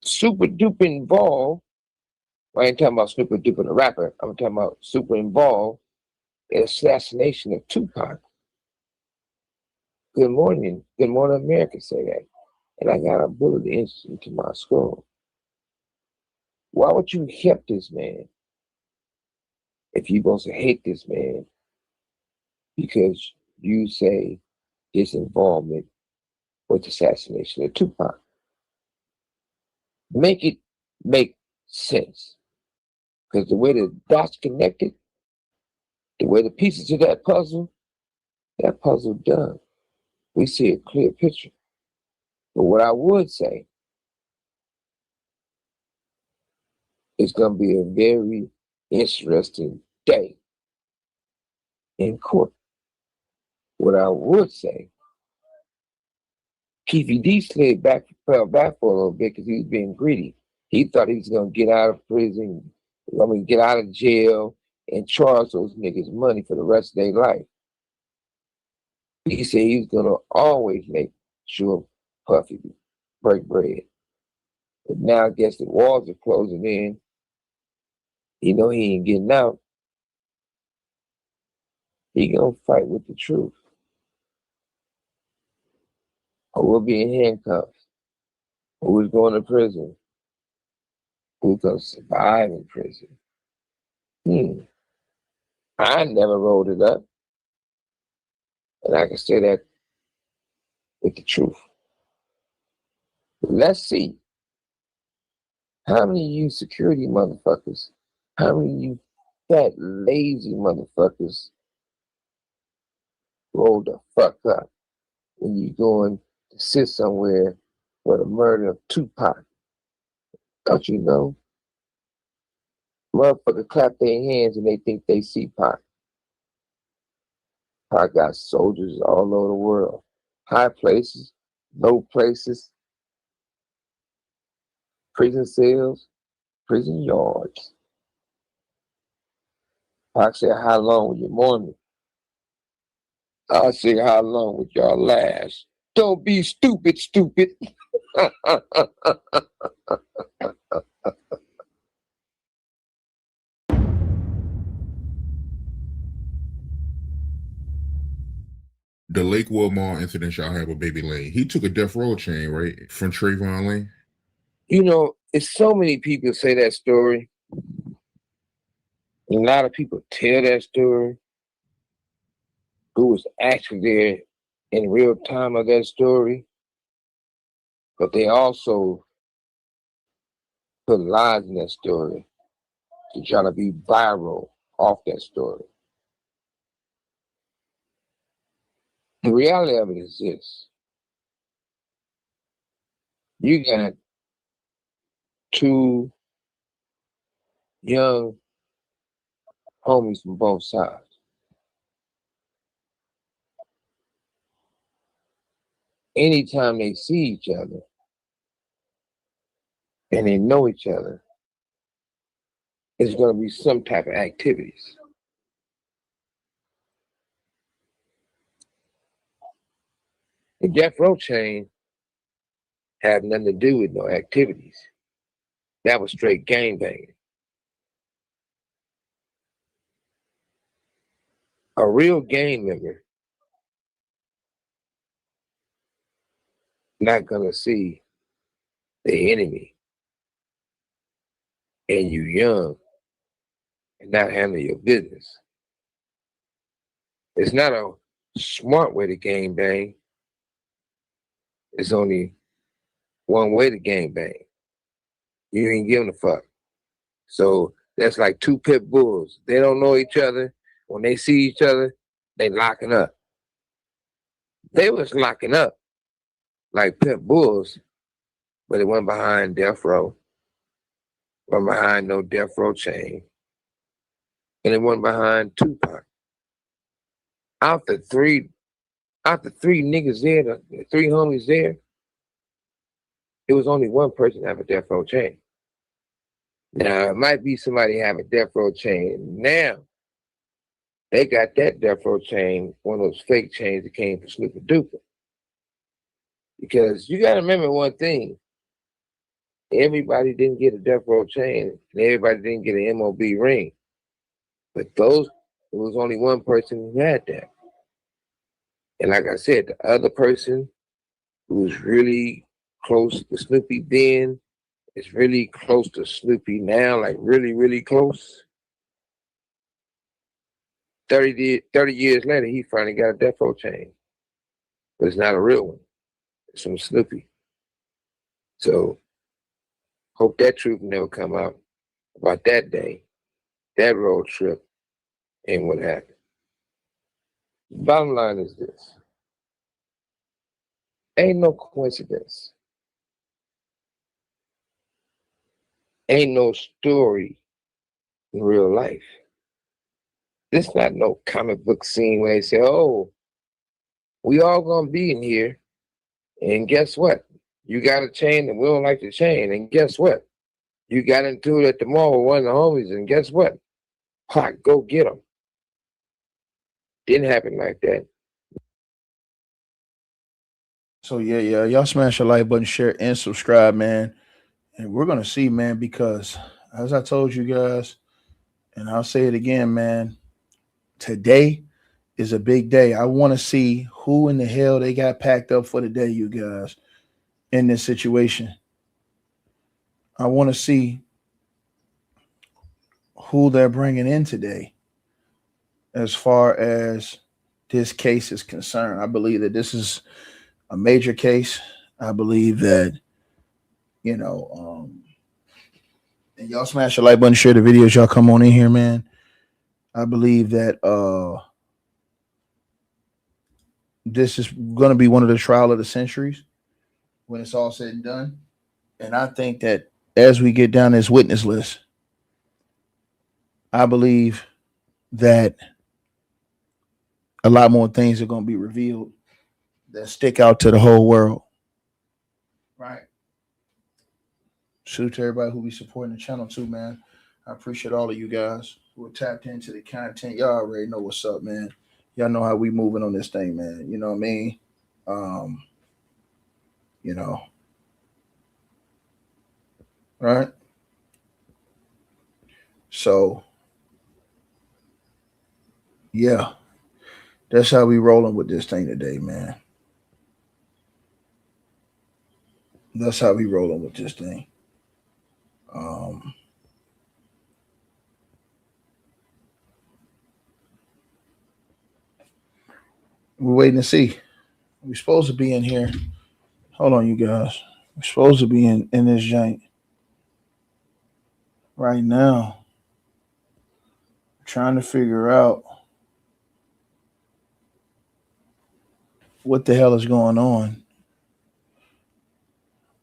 super duper involved, I ain't talking about super duper the rapper, I'm talking about super involved in the assassination of Tupac. Good morning America say that. And I got a bullet into my skull. Why would you help this man if you're supposed to hate this man because you say his involvement with the assassination of Tupac? Make it make sense. Because the way the dots connected, the way the pieces of that puzzle done. We see a clear picture. But what I would say, it's going to be a very interesting day in court. What I would say, Keefe D fell back for a little bit because he was being greedy. He thought he was going to get out of prison, get out of jail and charge those niggas money for the rest of their life. He said he was going to always make sure Puffy break bread. But now I guess the walls are closing in. He know he ain't getting out. He gonna fight with the truth. Or we'll be in handcuffs. Who's going to prison? Who's gonna survive in prison? I never rolled it up. And I can say that with the truth. Let's see. How many of you security motherfuckers, how many of you fat, lazy motherfuckers roll the fuck up when you going to sit somewhere for the murder of Tupac? Don't you know? Motherfuckers clap their hands and they think they see Pac. Pac got soldiers all over the world. High places, low places, prison cells, prison yards. Pac said, how long will you mourn me? I said, how long would y'all last? Don't be stupid, stupid. The Lakewood Mall incident y'all had with Baby Lane. He took a death row chain, right? From Trayvon Lane. You know, it's so many people say that story. A lot of people tell that story who was actually there in real time of that story. But they also put lies in that story to try to be viral off that story. The reality of it is this. You got two young homies from both sides. Anytime they see each other and they know each other, it's going to be some type of activities. The death row chain had nothing to do with no activities. That was straight gangbanging. A real gang member not gonna see the enemy and you young and not handle your business. It's not a smart way to gang bang. It's only one way to gang bang. You ain't giving a fuck. So that's like two pit bulls. They don't know each other. When they see each other, they locking up. They was locking up like pit bulls, but it went behind death row, went behind no death row chain, and it went behind Tupac. Out the three niggas there, the three homies there, it was only one person have a death row chain. Now it might be somebody have a death row chain now. They got that death row chain, one of those fake chains that came from Snoop and Duper. Because you got to remember one thing. Everybody didn't get a death row chain, and everybody didn't get an MOB ring. But it was only one person who had that. And like I said, the other person who was really close to Snoopy then is really close to Snoopy now, like really, really close. 30 years later, he finally got a death row chain. But it's not a real one. It's from Snoopy. So hope that truth never come out about that day, that road trip, and what happened. Bottom line is this. Ain't no coincidence. Ain't no story in real life. This not no comic book scene where they say, oh, we all gonna be in here, and guess what? You got a chain and we don't like the chain, and guess what? You got into it at the mall with one of the homies, and guess what? Pac, go get them. Didn't happen like that. So yeah, y'all smash the like button, share, and subscribe, man. And we're gonna see, man, because as I told you guys, and I'll say it again, man, today is a big day. I want to see who in the hell they got packed up for the day, you guys, in this situation. I want to see who they're bringing in today as far as this case is concerned. I believe that this is a major case. I believe that, you know, and y'all smash the like button, share the videos, y'all come on in here, man. I believe that this is gonna be one of the trial of the centuries when it's all said and done. And I think that as we get down this witness list, I believe that a lot more things are going to be revealed that stick out to the whole world. Right. Salute to everybody who be supporting the channel too, man. I appreciate all of you guys who are tapped into the content. Y'all already know what's up, man. Y'all know how we moving on this thing, man. You know what I mean? You know. Right? So yeah. That's how we rolling with this thing today, man. That's how we rolling with this thing. We're waiting to see. We're supposed to be in here. Hold on, you guys. We're supposed to be in this joint right now. Trying to figure out what the hell is going on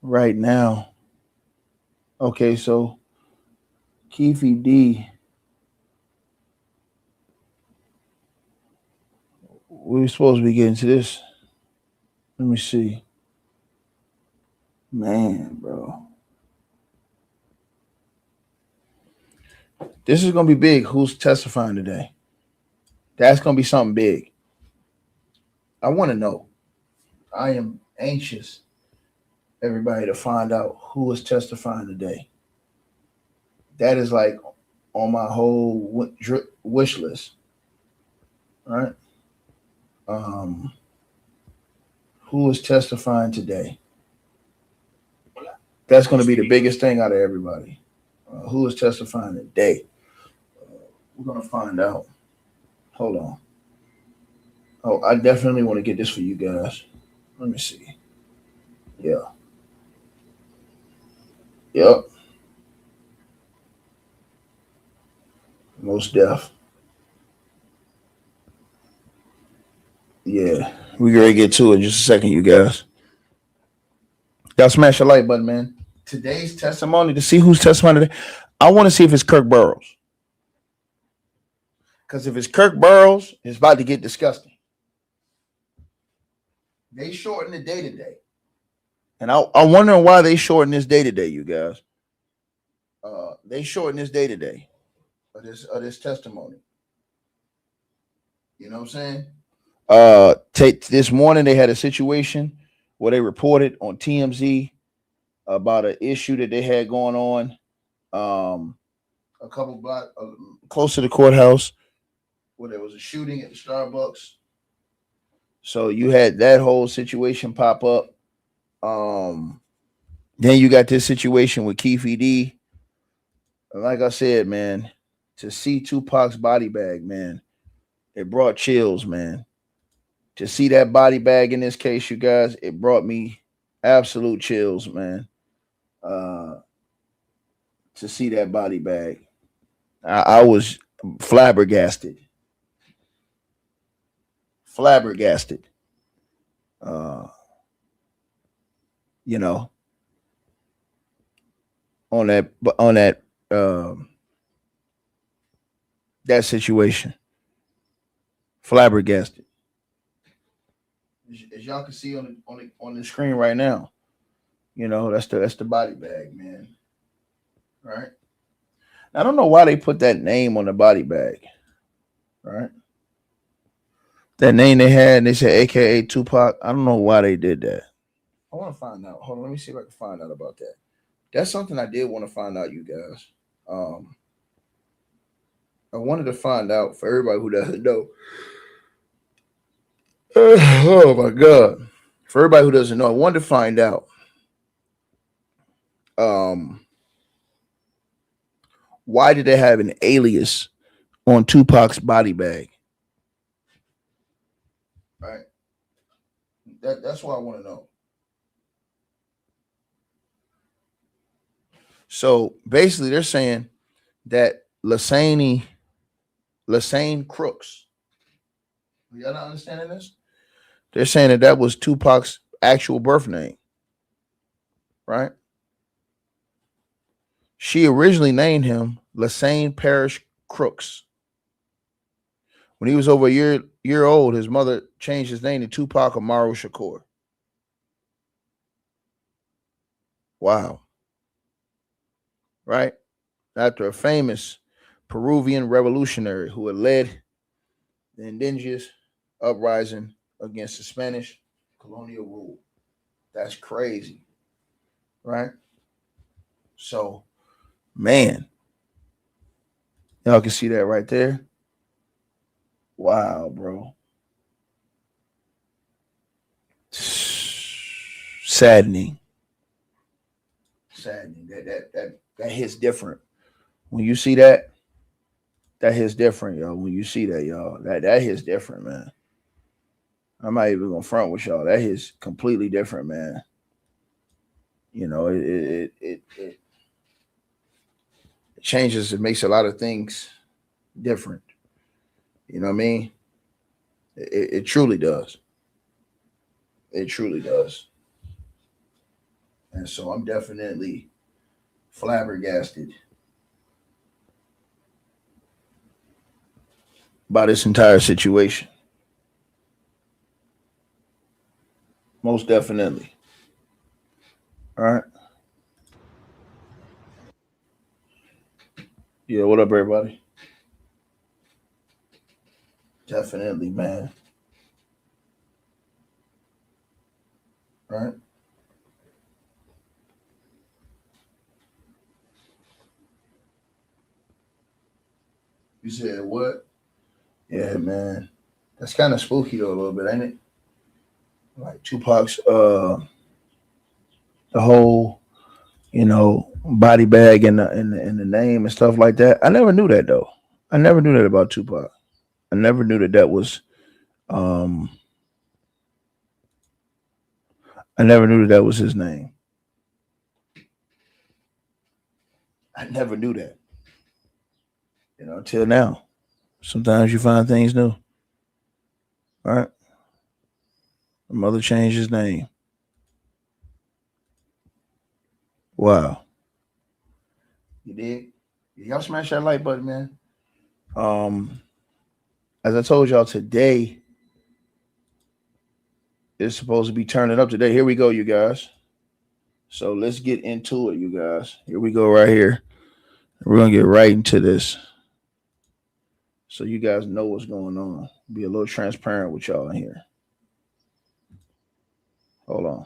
right now. Okay, so Keefe D. We're supposed to be getting to this. Let me see. Man, bro. This is going to be big. Who's testifying today? That's going to be something big. I want to know. I am anxious, everybody, to find out who is testifying today. That is like on my whole wish list. Right? Who is testifying today? That's going to be the biggest thing out of everybody. Who is testifying today? We're going to find out. Hold on. Oh, I definitely want to get this for you guys. Let me see. Yeah. Yep. Most deaf. Yeah. We're going to get to it in just a second, you guys. Y'all smash the like button, man. Today's testimony, to see who's testifying today, I want to see if it's Kirk Burrows. Because if it's Kirk Burrows, it's about to get disgusting. They shorten the day today. And I'm wondering why they shorten this day today, you guys. They shorten this day today of this testimony. You know what I'm saying? This morning they had a situation where they reported on TMZ about an issue that they had going on a couple blocks close to the courthouse where there was a shooting at the Starbucks. So you had that whole situation pop up. Then you got this situation with Keefe D. Like I said, man, to see Tupac's body bag, man, it brought chills, man. To see that body bag in this case, you guys, it brought me absolute chills, man. To see that body bag, I was flabbergasted. Flabbergasted. You know, on that that situation. Flabbergasted. As y'all can see on the screen right now, you know, that's the body bag, man. Right? I don't know why they put that name on the body bag. Right? That name they had, and they said AKA Tupac. I don't know why they did that. I want to find out. Hold on, let me see if I can find out about that. That's something I did want to find out, you guys. I wanted to find out for everybody who doesn't know. Oh my God. For everybody who doesn't know, I wanted to find out why did they have an alias on Tupac's body bag? Right. That's what I want to know. So basically, they're saying that Lassane Crooks. Y'all not understanding this? They're saying that was Tupac's actual birth name, right? She originally named him Lassane Parish Crooks. When he was over a year old, his mother changed his name to Tupac Amaru Shakur. Wow. Right? After a famous Peruvian revolutionary who had led the indigenous uprising against the Spanish colonial rule. That's crazy. Right? So, man, y'all can see that right there. Wow, bro. Saddening. That hits different. When you see that, that hits different, y'all. When you see that, y'all, that hits different, man. I'm not even gonna front with y'all. That hits completely different, man. You know, it changes. It makes a lot of things different. You know what I mean? It truly does. It truly does. And so I'm definitely flabbergasted by this entire situation. Most definitely. All right. Yeah, what up, everybody? Definitely, man. All right. You said what? Yeah, man. That's kind of spooky though, a little bit, ain't it? Like Tupac's the whole, body bag and the name and stuff like that. I never knew that though. I never knew that about Tupac. I never knew that was I never knew that was his name. I never knew that. Until now. Sometimes you find things new. All right. My mother changed his name. Wow. You did? Y'all smash that like button, man. As I told y'all, today is supposed to be turning up today. Here we go, you guys. So let's get into it, you guys. Here we go right here. We're going to get right into this. So you guys know what's going on. Be a little transparent with y'all in here. Hold on.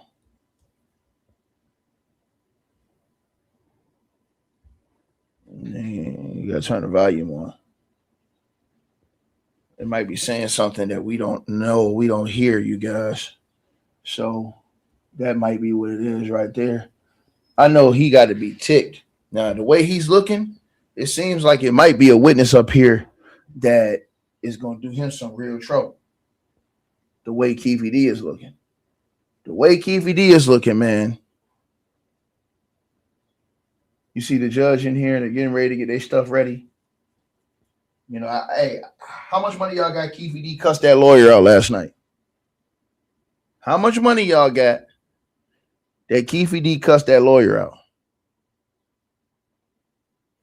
You got to turn the volume on. It might be saying something that we don't know, we don't hear, you guys. So that might be what it is right there. I know he got to be ticked. Now, the way he's looking, it seems like it might be a witness up here that is going to do him some real trouble. The way Keefe D is looking. The way Keefe D is looking, man. You see the judge in here and they're getting ready to get their stuff ready. Hey, how much money y'all got Keefe D cussed that lawyer out last night? How much money y'all got that Keefe D cussed that lawyer out?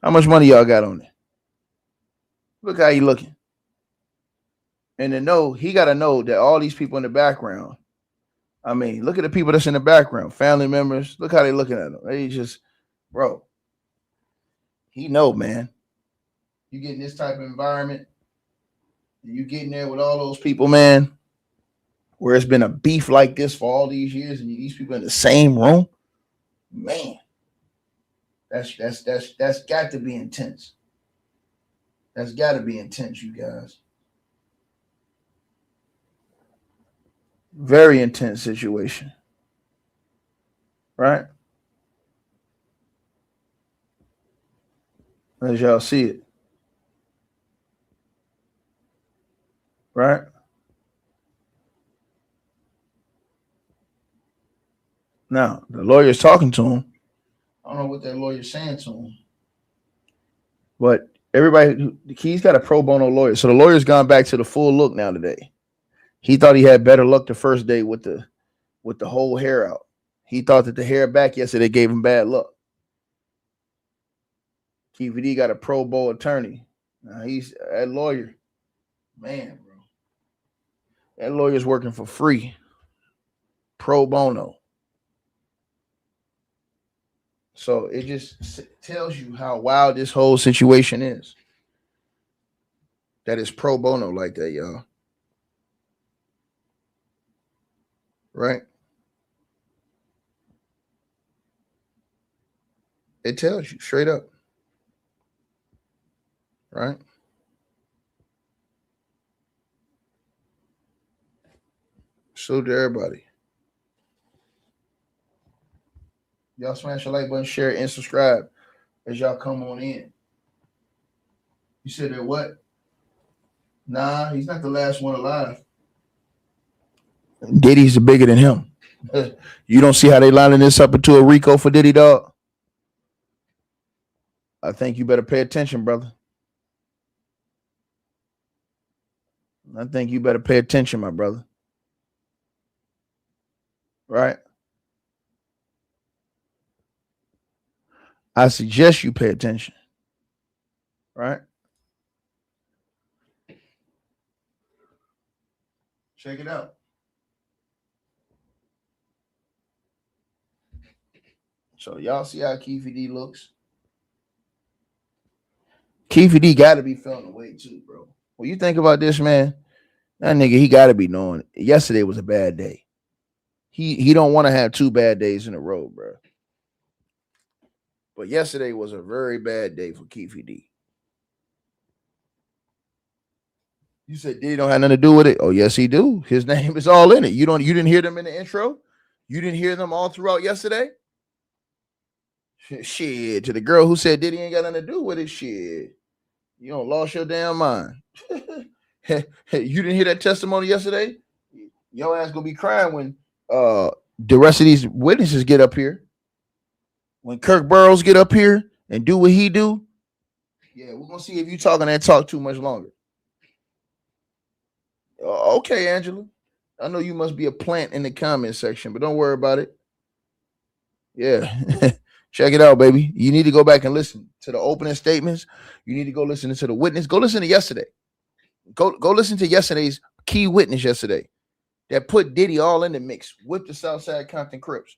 How much money y'all got on it? Look how he looking. And to know, he got to know that all these people in the background, I mean, look at the people that's in the background, family members. Look how they looking at him. They just, bro, he know, man. You get in this type of environment, and you get in there with all those people, man, where it's been a beef like this for all these years, and these people in the same room, man. That's got to be intense. That's got to be intense, you guys. Very intense situation, right? As y'all see it, right? Now the lawyer's talking to him. I don't know what that lawyer's saying to him, but everybody, he's got a pro bono lawyer, so the lawyer's gone back to the full look now today. He thought he had better luck the first day with the whole hair out. He thought that the hair back yesterday gave him bad luck. Keefe D got a pro bono attorney. Now he's that lawyer, man, bro. That lawyer's working for free, pro bono. So it just tells you how wild this whole situation is. That is pro bono like that, y'all. Right? It tells you straight up. Right? Salute to everybody. Y'all smash the like button, share, and subscribe as y'all come on in. You said that what? Nah, he's not the last one alive. Diddy's bigger than him. You don't see how they lining this up into a RICO for Diddy, dog? I think you better pay attention, brother. I think you better pay attention, my brother. Right? I suggest you pay attention. Right? Check it out. So y'all see how Keefe D looks? Keefe D got to be feeling the way too, bro. When you think about this, man, that nigga, he got to be knowing yesterday was a bad day. He don't want to have 2 bad days in a row, bro. But yesterday was a very bad day for Keefe D. You said Diddy don't have nothing to do with it. Oh, yes, he do. His name is all in it. You didn't hear them in the intro? You didn't hear them all throughout yesterday? Shit, to the girl who said Diddy ain't got nothing to do with it, shit. You don't lost your damn mind. You didn't hear that testimony yesterday? Your ass gonna be crying when the rest of these witnesses get up here. When Kirk Burrows get up here and do what he do, yeah, we're gonna see if you talking that talk too much longer. Okay, Angela. I know you must be a plant in the comment section, but don't worry about it. Yeah. Check it out, baby. You need to go back and listen to the opening statements. You need to go listen to the witness. Go listen to yesterday. Go listen to yesterday's key witness yesterday that put Diddy all in the mix with the Southside Compton Crips.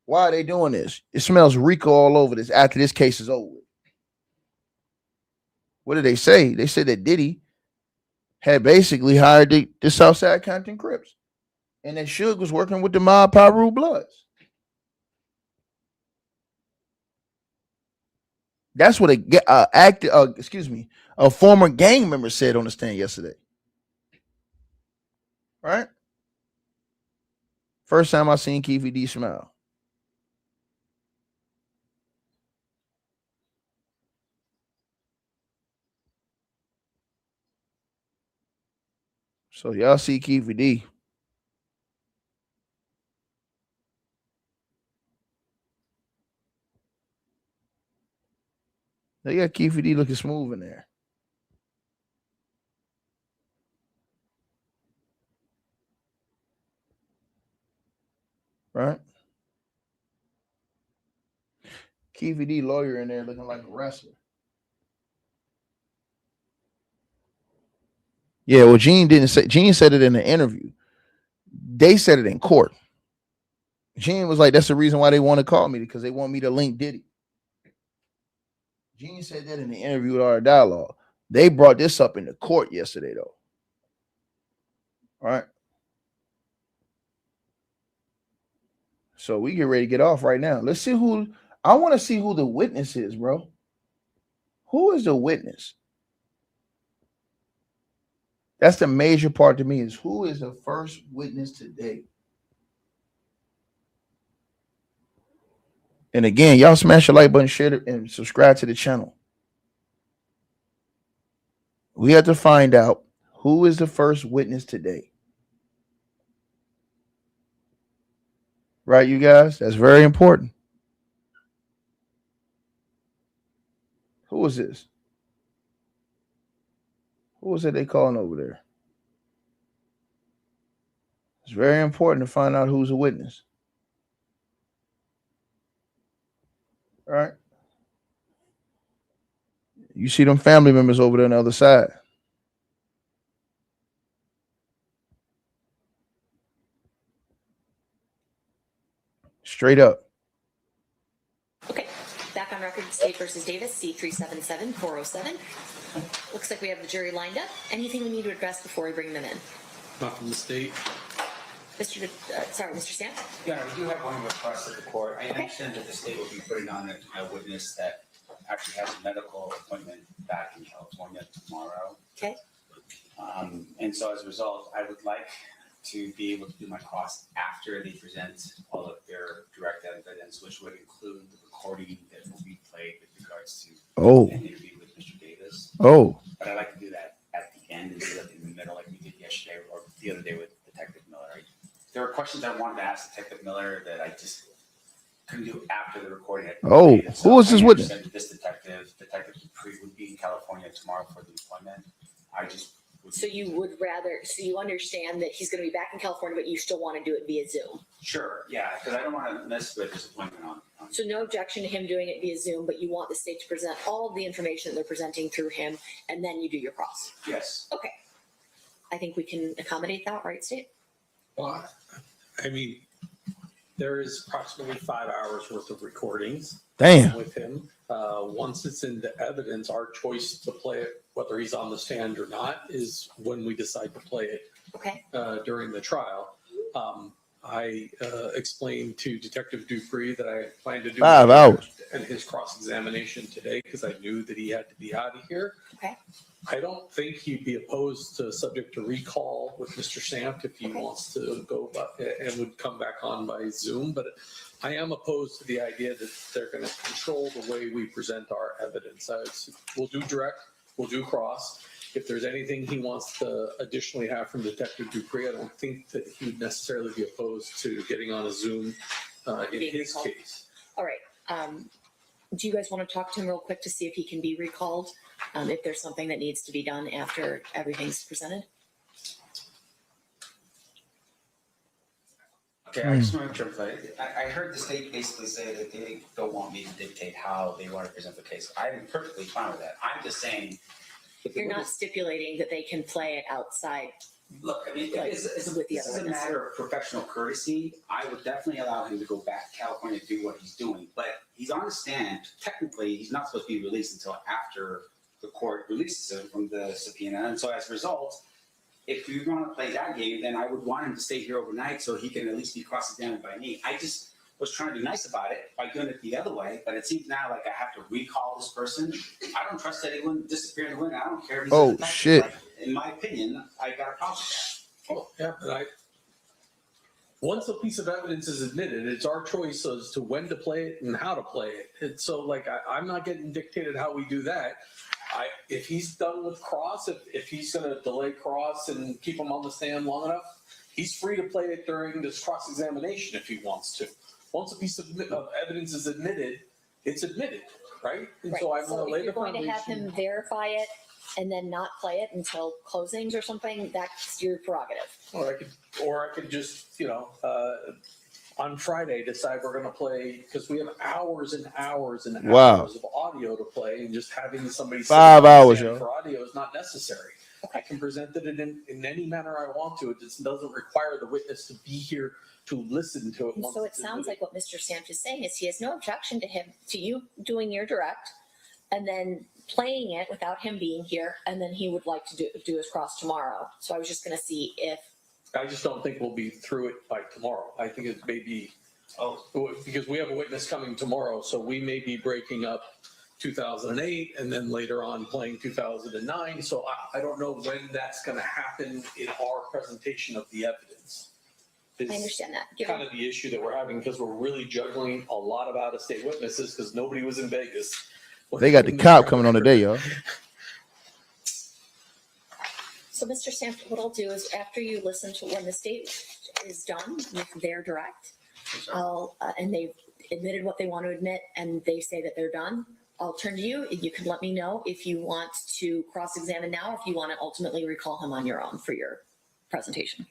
Why are they doing this? It smells RICO all over this after this case is over. What did they say? They said that Diddy had basically hired the Southside Compton Crips, and that Suge was working with the Mob Piru Bloods. That's what a former gang member said on the stand yesterday. Right? First time I seen Keefe D smile. So y'all see Keefe D. They got Keefe D looking smooth in there. Right? Keefe D lawyer in there looking like a wrestler. Yeah, well, Gene said it in the interview. They said it in court. Gene was like, that's the reason why they want to call me, because they want me to link Diddy. Gene said that in the interview with our dialogue. They brought this up in the court yesterday, though. All right. So we get ready to get off right now. Let's see who I want to see who the witness is, bro. Who is the witness? That's the major part to me, is who is the first witness today? And again, y'all smash the like button, share it, and subscribe to the channel. We have to find out who is the first witness today. Right, you guys? That's very important. Who is this? Who is it they calling over there? It's very important to find out who's a witness. All right. You see them family members over there on the other side. Straight up. Okay, back on record, State versus Davis, C-377-407. Looks like we have the jury lined up. Anything we need to address before we bring them in? Not from the state. Mr. Stamp? Yeah, we do have one request of the court. I understand that the state will be putting on a witness that actually has a medical appointment back in California tomorrow. Okay. And so as a result, I would like to be able to do my cross after they present all of their direct evidence, which would include the recording that will be played with regards to an interview with Mr. Davis. But I'd like to do that at the end instead of in the middle like we did yesterday or the other day with Detective Miller. There were questions I wanted to ask Detective Miller that I just couldn't do after the recording. So who is this witness? This Detective Dupree, would be in California tomorrow for the appointment. So you understand that he's going to be back in California, but you still want to do it via Zoom? Sure, yeah, because I don't want to miss with this appointment on. So no objection to him doing it via Zoom, but you want the state to present all of the information that they're presenting through him, and then you do your cross? Yes. Okay. I think we can accommodate that, right, State? Well, I mean, there is approximately 5 hours worth of recordings with him. Once it's into evidence, our choice to play it, whether he's on the stand or not, is when we decide to play it during the trial. I explained to Detective Dupree that I planned to do 5 hours and his cross-examination today because I knew that he had to be out of here. Okay. I don't think he'd be opposed to subject to recall with Mr. Stamp if he wants to go and would come back on by Zoom. But I am opposed to the idea that they're going to control the way we present our evidence. We'll do direct, we'll do cross. If there's anything he wants to additionally have from Detective Dupree, I don't think that he would necessarily be opposed to getting on a Zoom in his case. All right. Do you guys want to talk to him real quick to see if he can be recalled? If there's something that needs to be done after everything's presented? Okay, I just want to clarify. I heard the state basically say that they don't want me to dictate how they want to present the case. I'm perfectly fine with that. I'm just saying. You're not stipulating that they can play it outside. Look, I mean, this is a matter of professional courtesy. I would definitely allow him to go back to California to do what he's doing, but he's on the stand. Technically, he's not supposed to be released until after the court releases him from the subpoena. And so as a result, if you want to play that game, then I would want him to stay here overnight so he can at least be cross-examined by me. I just was trying to be nice about it by doing it the other way, but it seems now like I have to recall this person. I don't trust that he wouldn't disappear in the wind. I don't care if he's shit. Like, in my opinion, I got a problem with that. Oh, yeah, but once a piece of evidence is admitted, it's our choice as to when to play it and how to play it. And so, like, I'm not getting dictated how we do that. If he's done with cross, if he's going to delay cross and keep him on the stand long enough, he's free to play it during this cross-examination if he wants to. Once a piece of evidence is admitted, it's admitted, right? And so I'm going to lay the foundation. If you're going to have him verify it and then not play it until closings or something, that's your prerogative. Or I could just, on Friday decide we're going to play, because we have hours and hours and hours of audio to play, and just having somebody 5 hours for audio is not necessary. I can present it in any manner I want to. It just doesn't require the witness to be here to listen to it. And so it sounds like what Mr. Stamp is saying is he has no objection to you doing your direct and then playing it without him being here, and then he would like to do his cross tomorrow. So I was just going to see if. I just don't think we'll be through it by tomorrow. I think it may be Because we have a witness coming tomorrow, so we may be breaking up 2008 and then later on playing 2009. So I don't know when that's going to happen in our presentation of the evidence. I understand that. Kind of the issue that we're having, because we're really juggling a lot of out-of-state witnesses because nobody was in Vegas. They got the cop coming on today, y'all. So, Mr. Sanford, what I'll do is after you listen to when the state is done with their direct, and they've admitted what they want to admit and they say that they're done, I'll turn to you. You can let me know if you want to cross-examine now or if you want to ultimately recall him on your own for your presentation.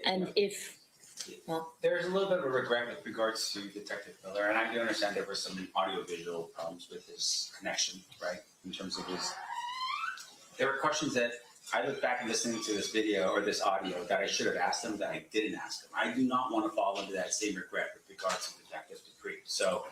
And if, well, there's a little bit of a regret with regards to Detective Miller, and I do understand there were some audio-visual problems with his connection, right? In terms of his, there were questions that I look back and listening to this video or this audio that I should have asked him that I didn't ask him. I do not want to fall into that same regret with regards to Detective Dupree. So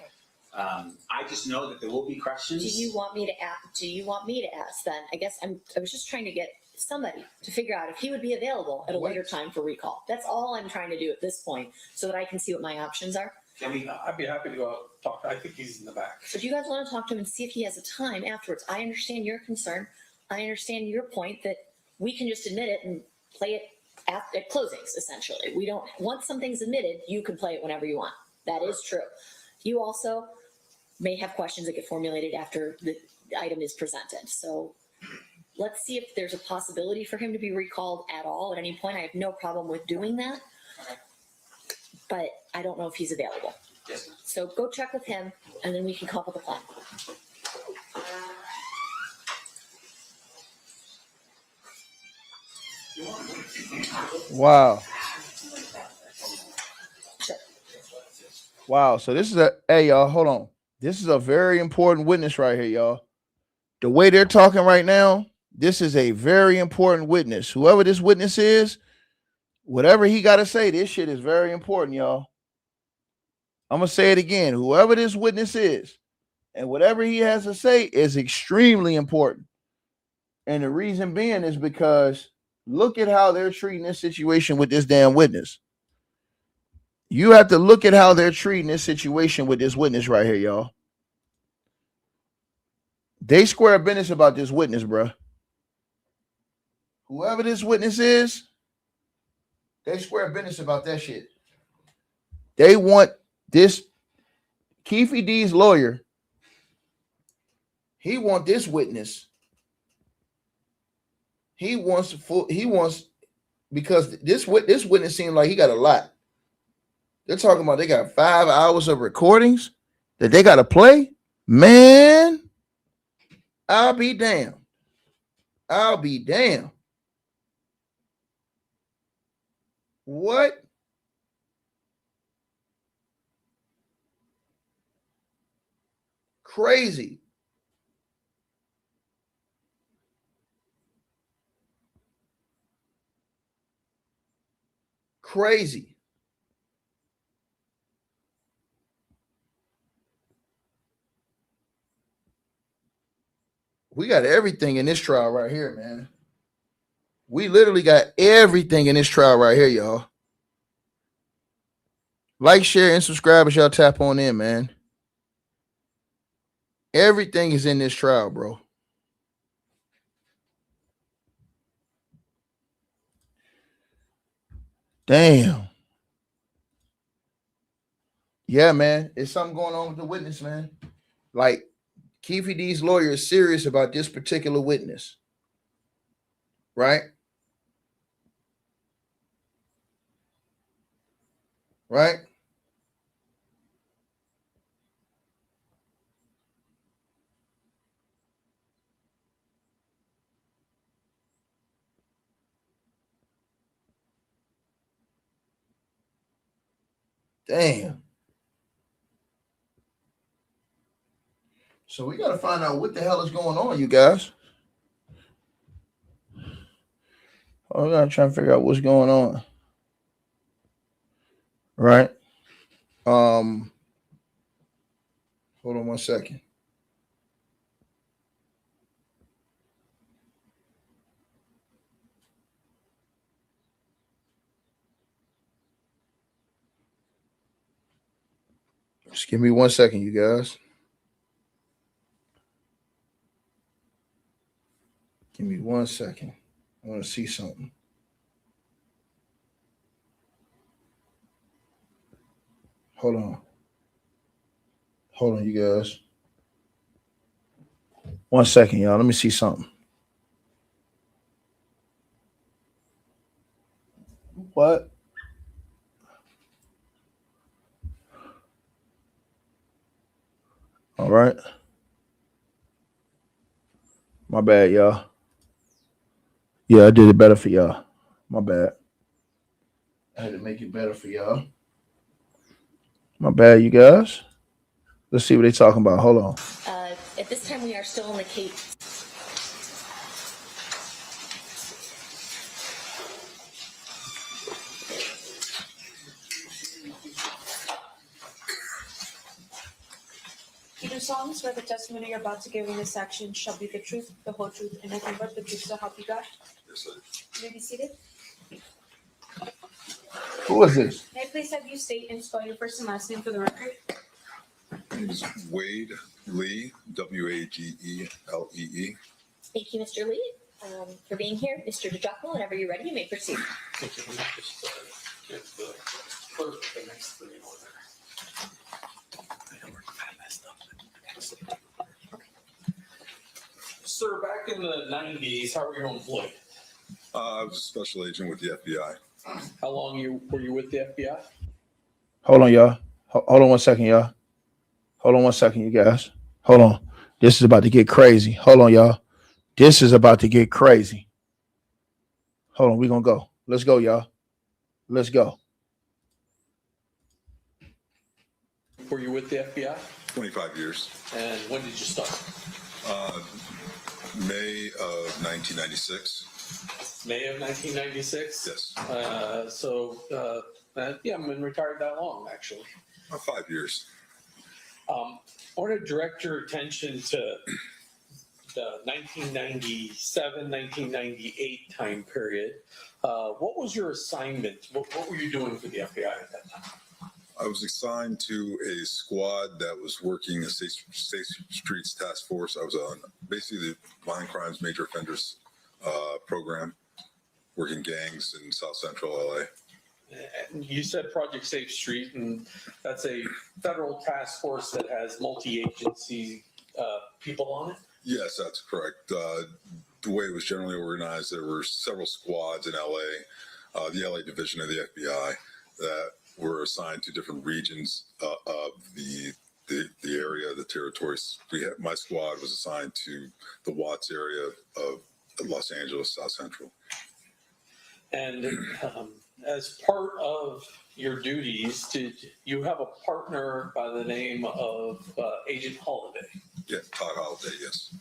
I just know that there will be questions. do you want me to ask then? I guess I was just trying to get somebody to figure out if he would be available at a later time for recall. That's all I'm trying to do at this point so that I can see what my options are. I'd be happy to go out and talk. I think he's in the back. So if you guys want to talk to him and see if he has a time afterwards, I understand your concern. I understand your point that we can just admit it and play it at closings, essentially. We don't, once something's admitted, you can play it whenever you want. That is true. You also may have questions that get formulated after the item is presented. So let's see if there's a possibility for him to be recalled at all at any point. I have no problem with doing that, but I don't know if he's available. Yes. So go check with him and then we can come up with a plan. Wow. Wow. So this is hey, y'all, hold on. This is a very important witness right here, y'all. The way they're talking right now, this is a very important witness. Whoever this witness is, whatever he got to say, this shit is very important, y'all. I'm going to say it again. Whoever this witness is, and whatever he has to say is extremely important. And the reason being is because look at how they're treating this situation with this damn witness. You have to look at how they're treating this situation with this witness right here, y'all. They square business about this witness, bro. Whoever this witness is, they square business about that shit. They want this Keefe D's lawyer. He want this witness. He wants because this witness seemed like he got a lot. They're talking about they got 5 hours of recordings that they got to play. Man, I'll be damned. I'll be damned. What? Crazy. Crazy. We got everything in this trial right here, man. We literally got everything in this trial right here, y'all. Like, share, and subscribe as y'all tap on in, man. Everything is in this trial, bro. Damn. Yeah, man. It's something going on with the witness, man. Like, Keefe D's lawyer is serious about this particular witness. Right? Right? Damn. So we got to find out what the hell is going on, you guys. I got to try and figure out what's going on. Right? Hold on one second. Just give me 1 second, you guys. Give me 1 second. I want to see something. Hold on. Hold on, you guys. 1 second, y'all. Let me see something. What? All right. My bad, y'all. Yeah, I did it better for y'all. My bad. I had to make it better for y'all. My bad, you guys. Let's see what they're talking about. Hold on. At this time, we are still in the Cape. You do solemnly swear the testimony you're about to give in this section shall be the truth, the whole truth, and nothing but the truth, so help you God? Yes, sir. You may be seated. Who is this? May I please have you state and spell your first and last name for the record? My name is Wade Lee, Wagelee. Thank you, Mr. Lee, for being here. Mr. DeJockel, whenever you're ready, you may proceed. Thank you. Get the clerk the next three in order. Sir, back in the 90s, how were you employed? I was a special agent with the FBI. How long were you with the FBI? Hold on, y'all. Hold on 1 second, y'all. Hold on 1 second, you guys. Hold on. This is about to get crazy. Hold on, y'all. This is about to get crazy. Hold on. We're going to go. Let's go, y'all. Let's go. Were you with the FBI? 25 years. And when did you start? May of 1996. May of 1996? Yes. Yeah, I've been retired that long, actually. 5 years. I want to direct your attention to the 1997, 1998 time period. What was your assignment? What were you doing for the FBI at that time? I was assigned to a squad that was working a State Streets Task Force. I was on basically the Violent Crimes Major Offenders program, working gangs in South Central LA. And you said Project Safe Street, and that's a federal task force that has multi-agency people on it? Yes, that's correct. The way it was generally organized, there were several squads in LA, the LA division of the FBI, that were assigned to different regions of the area, the territories. My squad was assigned to the Watts area of Los Angeles, South Central. And as part of your duties, did you have a partner by the name of Agent Holiday? Yeah, Todd Holiday, yes.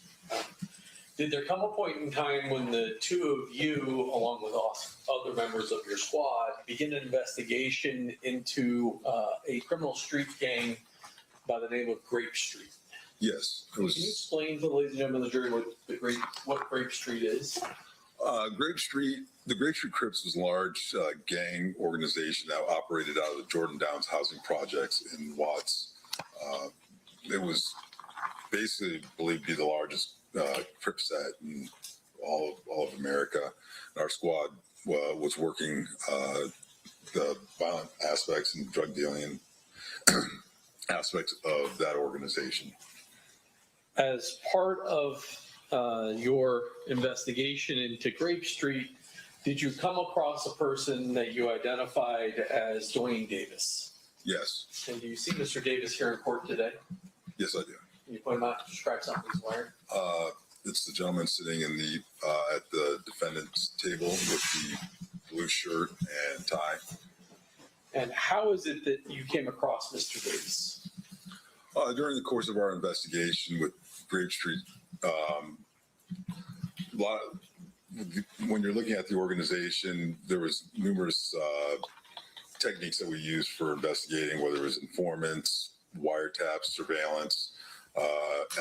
Did there come a point in time when the two of you, along with other members of your squad, begin an investigation into a criminal street gang by the name of Grape Street? Yes. Can you explain to the ladies and gentlemen of the jury what Grape Street is? Grape Street, the Grape Street Crips was a large gang organization that operated out of the Jordan Downs housing projects in Watts. It was basically believed to be the largest Crip set in all of America. And our squad was working the violent aspects and drug dealing aspects of that organization. As part of your investigation into Grape Street, did you come across a person that you identified as Duane Davis? Yes. And do you see Mr. Davis here in court today? Yes, I do. Can you point him out, describe something he's wearing? It's the gentleman sitting in the at the defendant's table with the blue shirt and tie. And how is it that you came across Mr. Davis? During the course of our investigation with Grape Street, when you're looking at the organization, there was numerous techniques that we used for investigating, whether it was informants, wiretaps, surveillance,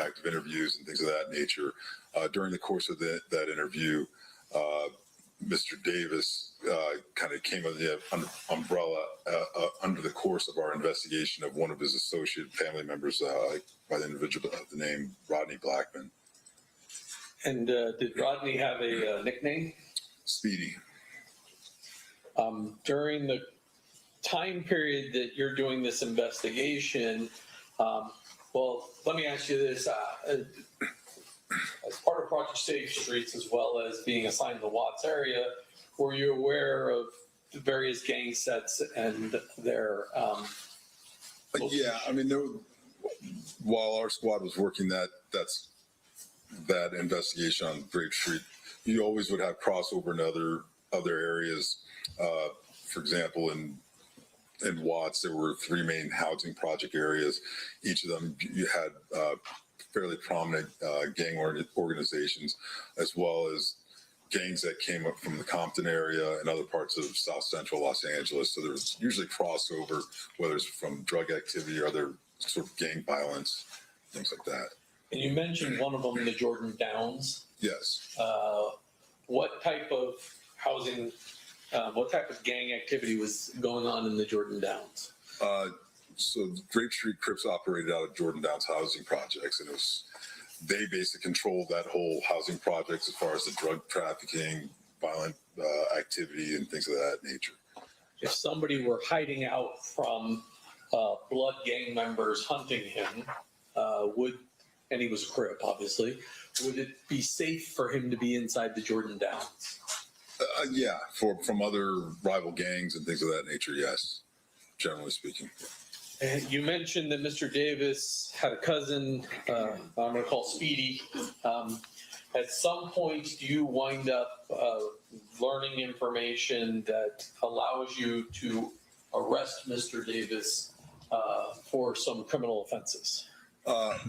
active interviews, and things of that nature. During the course of that interview, Mr. Davis kind of came under the umbrella under the course of our investigation of one of his associate family members by the individual of the name Rodney Blackman. And did Rodney have a nickname? Speedy. During the time period that you're doing this investigation, well, let me ask you this. As part of Project Safe Streets, as well as being assigned to the Watts area, were you aware of the various gang sets and their Yeah, I mean, while our squad was working that investigation on Grape Street, you always would have crossover in other areas. For example, in Watts, there were 3 main housing project areas. Each of them, you had fairly prominent gang organizations, as well as gangs that came up from the Compton area and other parts of South Central Los Angeles. So there was usually crossover, whether it's from drug activity or other sort of gang violence, things like that. And you mentioned one of them, the Jordan Downs. Yes. What type of housing, what type of gang activity was going on in the Jordan Downs? So Grape Street Crips operated out of Jordan Downs housing projects, and they basically controlled that whole housing projects as far as the drug trafficking, violent activity, and things of that nature. If somebody were hiding out from blood gang members hunting him, and he was a Crip, obviously, would it be safe for him to be inside the Jordan Downs? Yeah, from other rival gangs and things of that nature, yes, generally speaking. And you mentioned that Mr. Davis had a cousin, I'm going to call Speedy. At some point, do you wind up learning information that allows you to arrest Mr. Davis for some criminal offenses?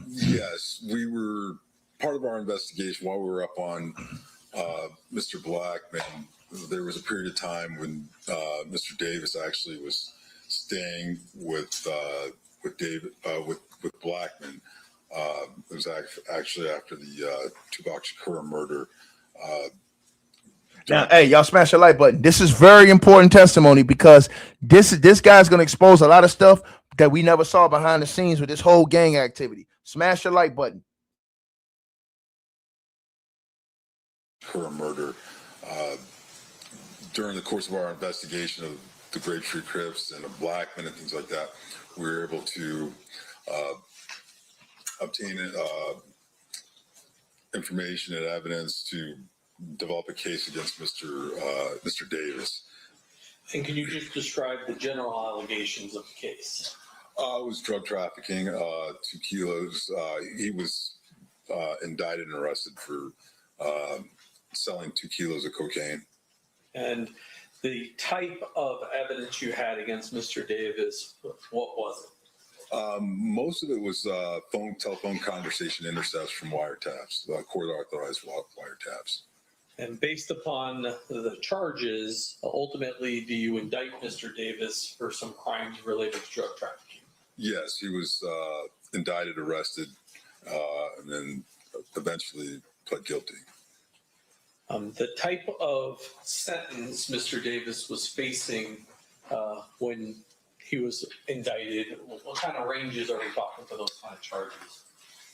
Yes, we were part of our investigation while we were up on Mr. Blackman. There was a period of time when Mr. Davis actually was staying with Blackman. It was actually after the Tupac Shakur murder. Now, hey, y'all smash the like button. This is very important testimony because this guy's going to expose a lot of stuff that we never saw behind the scenes with this whole gang activity. Smash the like button. Her murder. During the course of our investigation of the Grape Street Crips and the Blackman and things like that, we were able to obtain information and evidence to develop a case against Mr. Davis. And can you just describe the general allegations of the case? It was drug trafficking, 2 kilos. He was indicted and arrested for selling 2 kilos of cocaine. And the type of evidence you had against Mr. Davis, what was it? Most of it was telephone conversation intercepts from wiretaps, court authorized wiretaps. And based upon the charges, ultimately, do you indict Mr. Davis for some crimes related to drug trafficking? Yes, he was indicted, arrested, and then eventually pled guilty. The type of sentence Mr. Davis was facing when he was indicted, what kind of ranges are we talking for those kind of charges?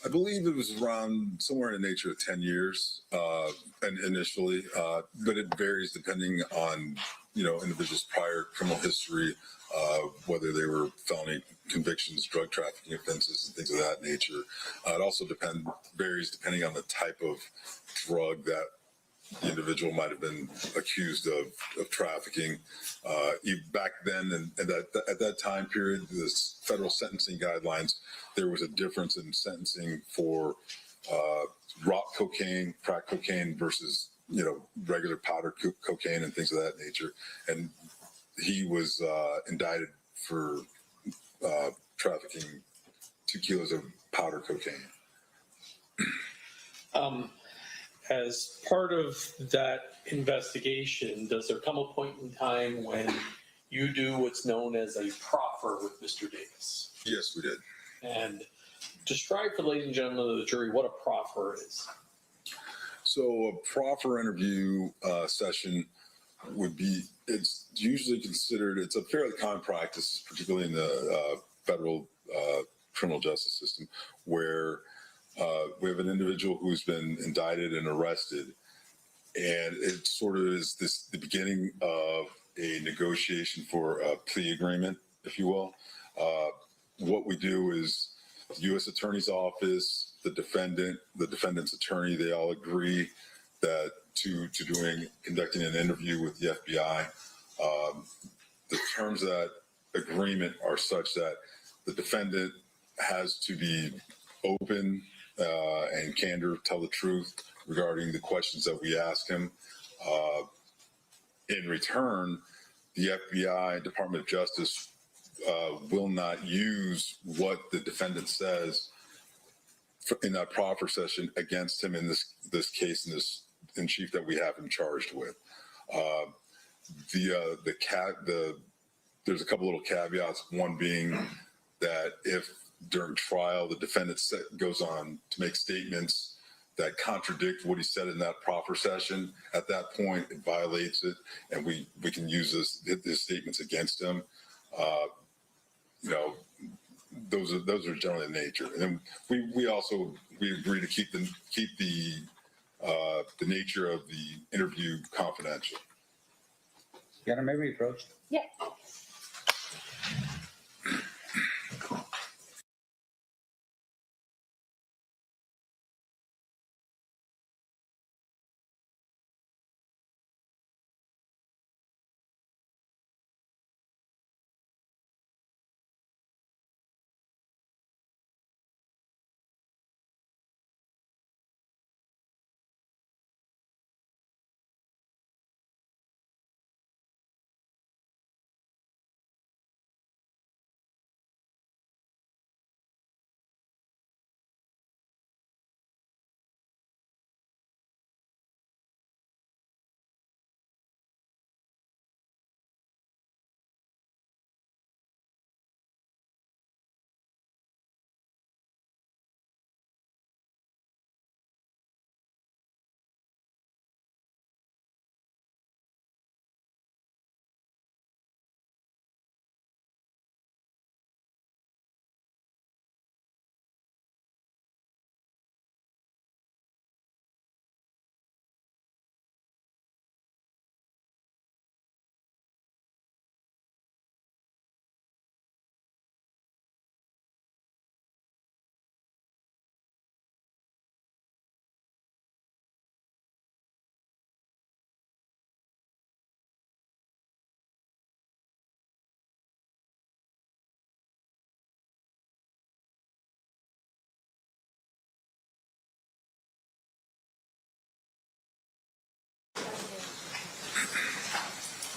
I believe it was around somewhere in the nature of 10 years and initially, but it varies depending on, individuals' prior criminal history, whether they were felony convictions, drug trafficking offenses, and things of that nature. It also varies depending on the type of drug that the individual might have been accused of trafficking. Back then, and at that time period, the federal sentencing guidelines, there was a difference in sentencing for rock cocaine, crack cocaine versus regular powder cocaine and things of that nature. And he was indicted for trafficking 2 kilos of powder cocaine. As part of that investigation, does there come a point in time when you do what's known as a proffer with Mr. Davis? Yes, we did. And describe for ladies and gentlemen of the jury what a proffer is. So a proffer interview session would be, it's usually considered, it's a fairly common practice, particularly in the federal criminal justice system, where we have an individual who's been indicted and arrested, and it sort of is the beginning of a negotiation for a plea agreement, if you will. What we do is the U.S. Attorney's Office, the defendant's attorney, they all agree that to conducting an interview with the FBI. The terms of that agreement are such that the defendant has to be open and candor, tell the truth regarding the questions that we ask him. In return, the FBI, Department of Justice, will not use what the defendant says in that proffer session against him in this case, in chief that we have him charged with. There's a couple little caveats. One being that if during trial the defendant goes on to make statements that contradict what he said in that proffer session, at that point it violates it, and we can use his statements against him. Those are generally the nature. And then we agree to keep the nature of the interview confidential. Your Honor, may we approach? Yeah.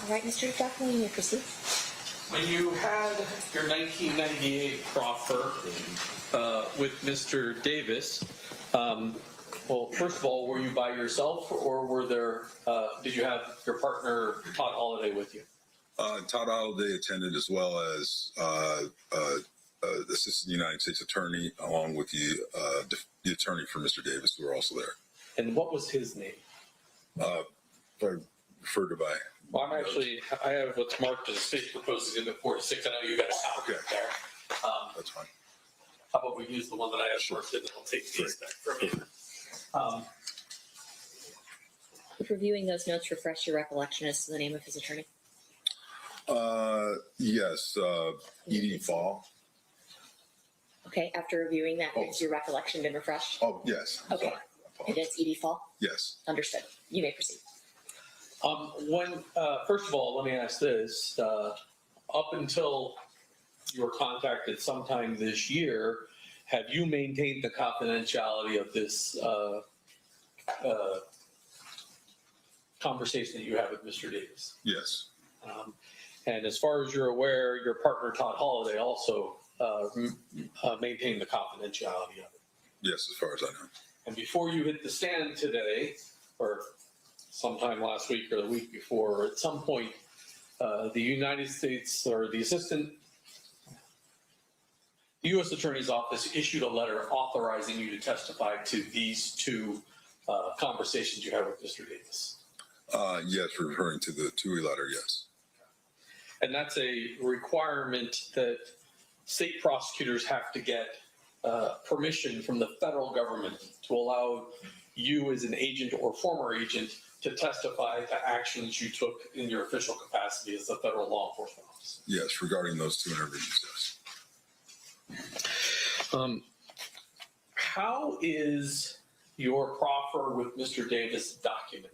All right, Mr. Duffman, you may proceed. When you had your 1998 proffer with Mr. Davis, well, first of all, were you by yourself, or did you have your partner Todd Holliday with you? Todd Holliday attended, as well as the Assistant United States Attorney, along with the attorney for Mr. Davis, who were also there. And what was his name? Referred to by. Well, I have what's marked as state proposed in the 4-6. I know you got a copy there. That's fine. How about we use the one that I have marked, and I'll take these back from you. If reviewing those notes, refresh your recollection as to the name of his attorney. Yes, E.D. Fall. Okay, after reviewing that, has your recollection been refreshed? Oh, yes. Okay. And it's E.D. Fall? Yes. Understood. You may proceed. First of all, let me ask this. Up until you were contacted sometime this year, have you maintained the confidentiality of this conversation that you have with Mr. Davis? Yes. And as far as you're aware, your partner Todd Holliday also maintained the confidentiality of it? Yes, as far as I know. And before you hit the stand today, or sometime last week or the week before, at some point, the United States or the U.S. Attorney's Office issued a letter authorizing you to testify to these two conversations you had with Mr. Davis. Yes, referring to the TUI letter, yes. And that's a requirement that state prosecutors have to get permission from the federal government to allow you as an agent or former agent to testify to actions you took in your official capacity as a federal law enforcement officer. Yes, regarding those two interviews, yes. How is your proffer with Mr. Davis documented?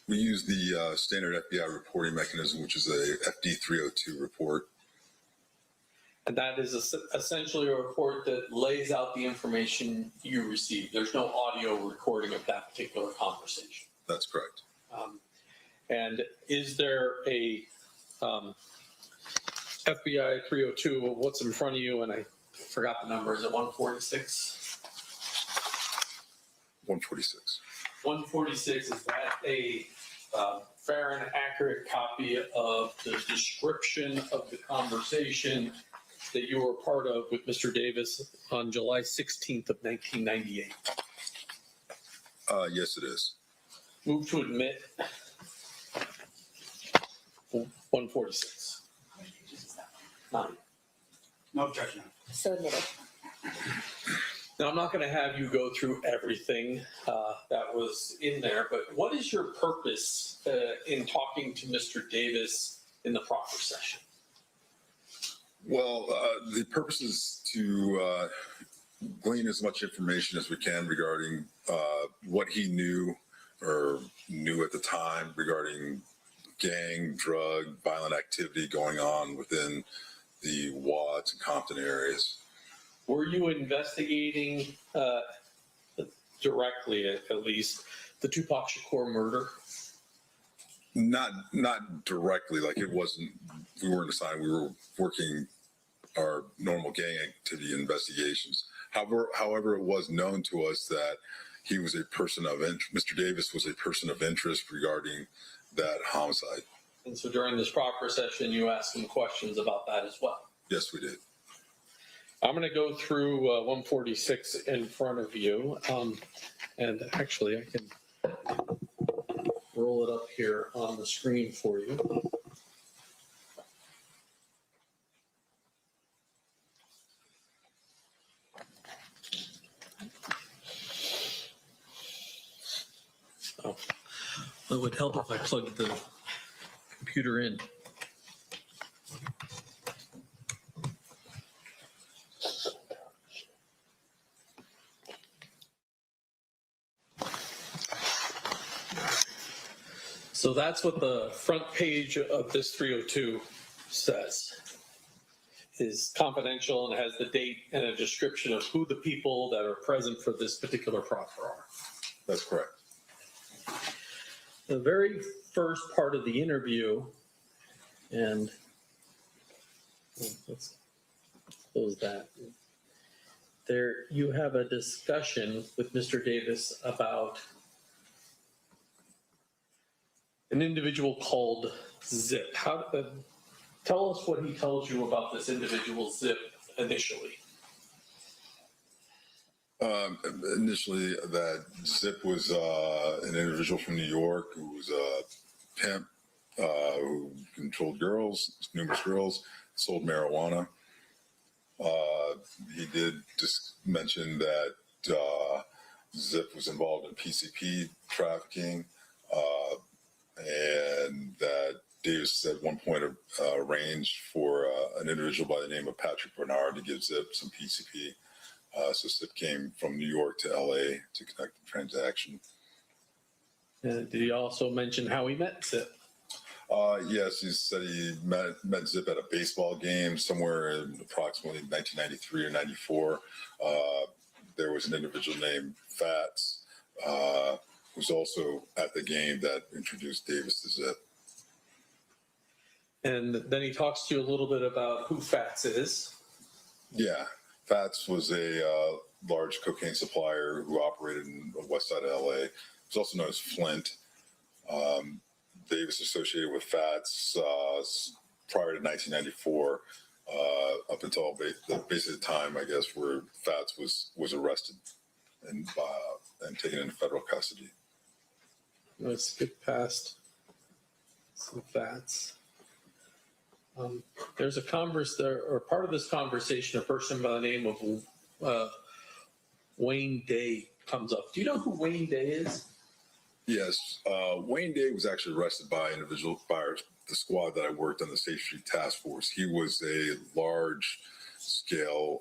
We use the standard FBI reporting mechanism, which is a FD 302 report. And that is essentially a report that lays out the information you received. There's no audio recording of that particular conversation. That's correct. And is there a FBI 302? What's in front of you? And I forgot the number. Is it 146? 146. 146, is that a fair and accurate copy of the description of the conversation that you were part of with Mr. Davis on July 16th of 1998? Yes, it is. Move to admit 146. 9. No objection. So admitted. Now, I'm not going to have you go through everything that was in there, but what is your purpose in talking to Mr. Davis in the proffer session? Well, the purpose is to glean as much information as we can regarding what he knew or knew at the time regarding gang, drug, violent activity going on within the Watts and Compton areas. Were you investigating directly, at least, the Tupac Shakur murder? Not directly, like it wasn't, we weren't assigned, we were working our normal gang activity investigations. However, it was known to us that he was a person of interest, Mr. Davis was a person of interest regarding that homicide. And so during this proffer session, you asked him questions about that as well? Yes, we did. I'm going to go through 146 in front of you. And actually, I can roll it up here on the screen for you. Oh, it would help if I plugged the computer in. So that's what the front page of this 302 says. Is confidential and has the date and a description of who the people that are present for this particular proffer are. That's correct. The very first part of the interview, and let's close that. There, you have a discussion with Mr. Davis about an individual called Zip. Tell us what he tells you about this individual Zip initially. Initially, that Zip was an individual from New York who was a pimp who controlled girls, numerous girls, sold marijuana. He did just mention that Zip was involved in PCP trafficking, and that Davis at one point arranged for an individual by the name of Patrick Bernard to give Zip some PCP. So Zip came from New York to LA to conduct the transaction. Did he also mention how he met Zip? Yes, he said he met Zip at a baseball game somewhere in approximately 1993 or 94. There was an individual named Fats who's also at the game that introduced Davis to Zip. And then he talks to you a little bit about who Fats is. Yeah, Fats was a large cocaine supplier who operated in the west side of LA. He's also known as Flint. Davis associated with Fats prior to 1994 up until basically the time, I guess, where Fats was arrested and taken into federal custody. Let's skip past some Fats. There's a part of this conversation, a person by the name of Wayne Day comes up. Do you know who Wayne Day is? Yes, Wayne Day was actually arrested by the squad that I worked on, the State Street Task Force. He was a large-scale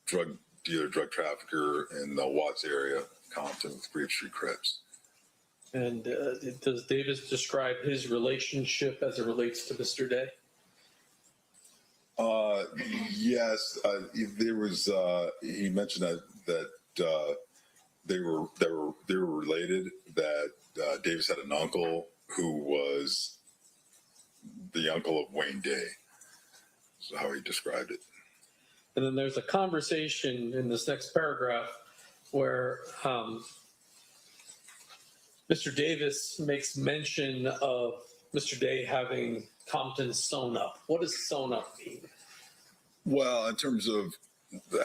drug dealer, drug trafficker in the Watts area, Compton, with Grape Street Crips. And does Davis describe his relationship as it relates to Mr. Day? Yes, there was. He mentioned that they were related. That Davis had an uncle who was the uncle of Wayne Day. That's how he described it. And then there's a conversation in this next paragraph where Mr. Davis makes mention of Mr. Day having Compton sewn up. What does sewn up mean? Well, in terms of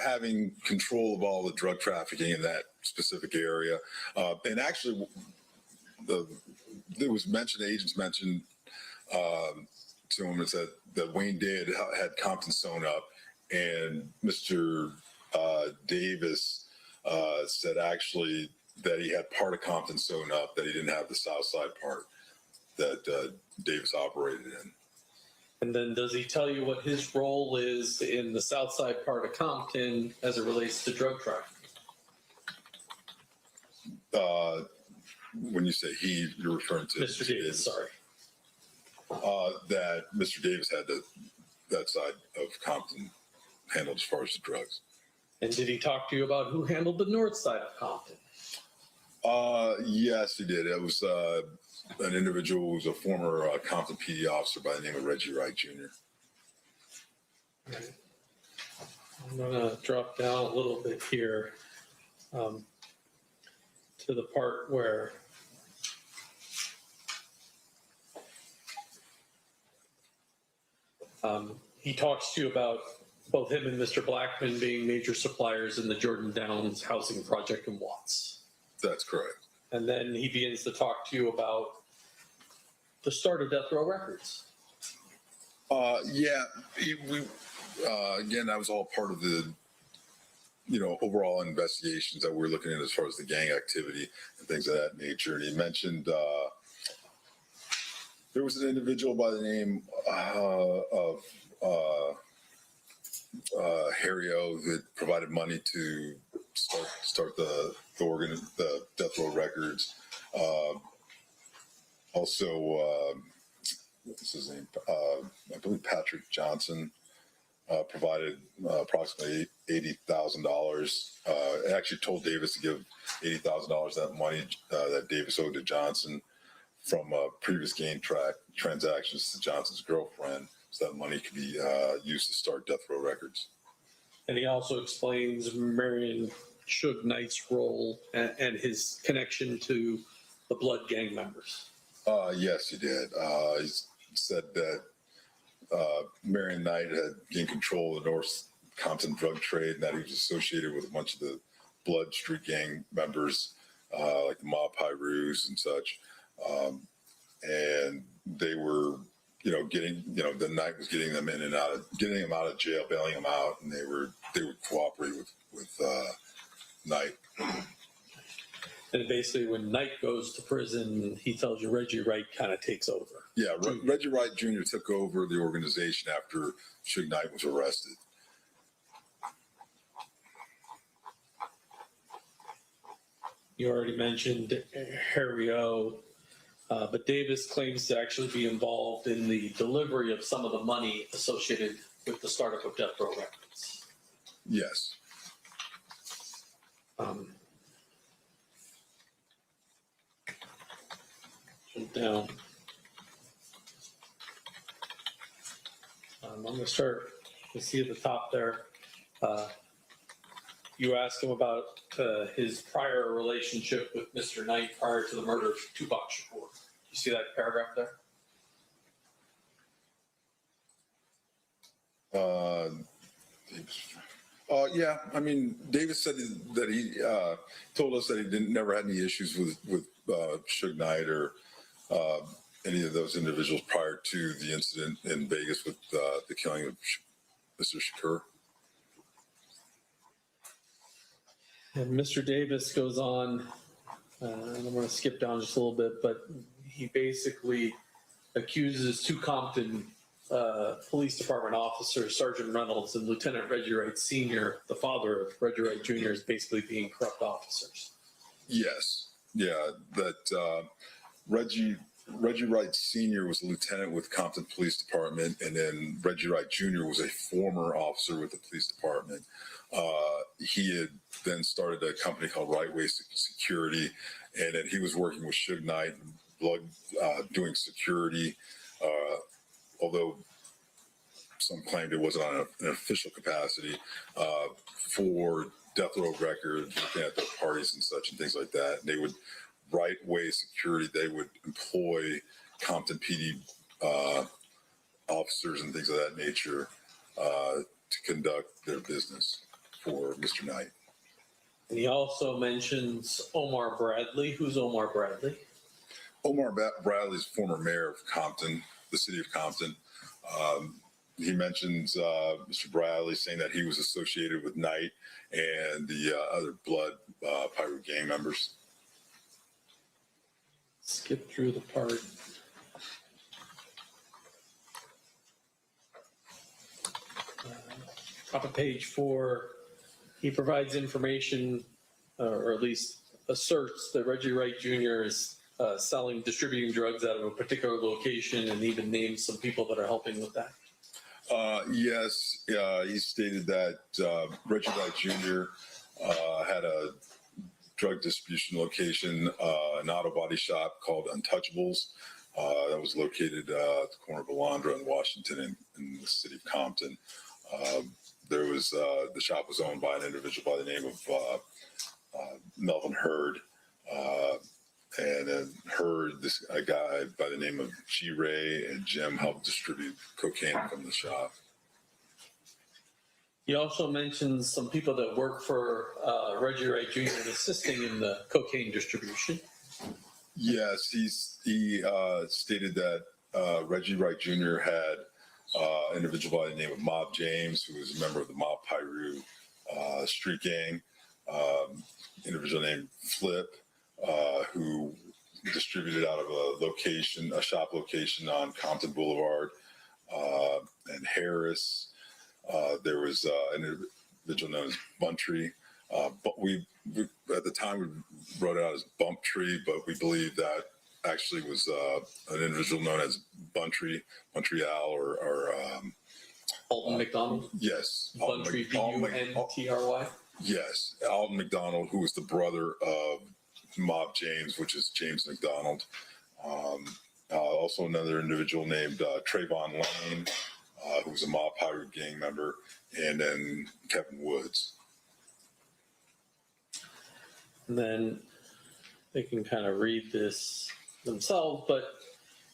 having control of all the drug trafficking in that specific area, and actually, there was agents mentioned to him and said that Wayne Day had Compton sewn up, and Mr. Davis said actually that he had part of Compton sewn up, that he didn't have the South Side part that Davis operated in. And then does he tell you what his role is in the South Side part of Compton as it relates to drug trafficking? When you say he, you're referring to Mr. Davis, sorry. That Mr. Davis had that side of Compton handled as far as the drugs. And did he talk to you about who handled the north side of Compton? Yes, he did. It was an individual who was a former Compton PD officer by the name of Reggie Wright Jr. I'm going to drop down a little bit here to the part where he talks to you about both him and Mr. Blackman being major suppliers in the Jordan Downs housing project in Watts. That's correct. And then he begins to talk to you about the start of Death Row Records. Yeah, again, that was all part of the, overall investigations that we're looking at as far as the gang activity and things of that nature. And he mentioned there was an individual by the name of Harry O that provided money to start the Death Row Records. Also, what's his name? I believe Patrick Johnson provided approximately $80,000. Actually told Davis to give $80,000 that money that Davis owed to Johnson from previous gang transactions to Johnson's girlfriend, so that money could be used to start Death Row Records. And he also explains Marion Suge Knight's role and his connection to the Blood gang members. Yes, he did. He said that Marion Knight had gained control of the North Compton drug trade, and that he was associated with a bunch of the Blood Street gang members, like the Mob Pyrus and such. And they were, the Knight was getting them in and out, getting them out of jail, bailing them out, and they would cooperate with Knight. And basically, when Knight goes to prison, he tells you Reggie Wright kind of takes over. Yeah, Reggie Wright Jr. took over the organization after Suge Knight was arrested. You already mentioned Harry O, but Davis claims to actually be involved in the delivery of some of the money associated with the startup of Death Row Records. Yes. Down. I'm going to start. You see at the top there, you asked him about his prior relationship with Mr. Knight prior to the murder of Tupac Shakur. You see that paragraph there? Yeah, I mean, Davis said that he told us that he never had any issues with Suge Knight or any of those individuals prior to the incident in Vegas with the killing of Mr. Shakur. And Mr. Davis goes on, and I'm going to skip down just a little bit, but he basically accuses two Compton Police Department officers, Sergeant Reynolds and Lieutenant Reggie Wright Sr., the father of Reggie Wright Jr., as basically being corrupt officers. Yes, yeah, that Reggie Wright Sr. was a lieutenant with Compton Police Department, and then Reggie Wright Jr. was a former officer with the police department. He had then started a company called Right Way Security, and then he was working with Suge Knight and Blood doing security, although some claimed it wasn't on an official capacity, for Death Row Records, looking at their parties and such and things like that. And they would, Right Way Security, they would employ Compton PD officers and things of that nature to conduct their business for Mr. Knight. And he also mentions Omar Bradley. Who's Omar Bradley? Omar Bradley's former mayor of Compton, the city of Compton. He mentions Mr. Bradley saying that he was associated with Knight and the other Blood Pirate gang members. Skip through the part. Top of page 4, he provides information, or at least asserts that Reggie Wright Jr. is distributing drugs out of a particular location, and even names some people that are helping with that. Yes, he stated that Reggie Wright Jr. Had a drug distribution location, an auto body shop called Untouchables that was located at the corner of Alondra and Washington in the city of Compton. There was the shop was owned by an individual by the name of Melvin Hurd, and then Hurd, a guy by the name of G. Ray and Jim helped distribute cocaine from the shop. He also mentions some people that work for Reggie Wright Jr. assisting in the cocaine distribution. Yes, he stated that Reggie Wright Jr. had an individual by the name of Mob James, who was a member of the Mob Piru street gang, individual named Flip, who distributed out of a shop location on Compton Boulevard, and Harris. There was an individual known as Buntree. But we at the time we wrote it out as Bumptree, but we believe that actually was an individual known as Montreal or Alton McDonald. Yes, Buntree, Buntry. Yes, Alton McDonald, who was the brother of Mob James, which is James McDonald. Also another individual named Trayvon Lane, who was a Mob Pirate gang member, and then Kevin Woods. And then they can kind of read this themselves, but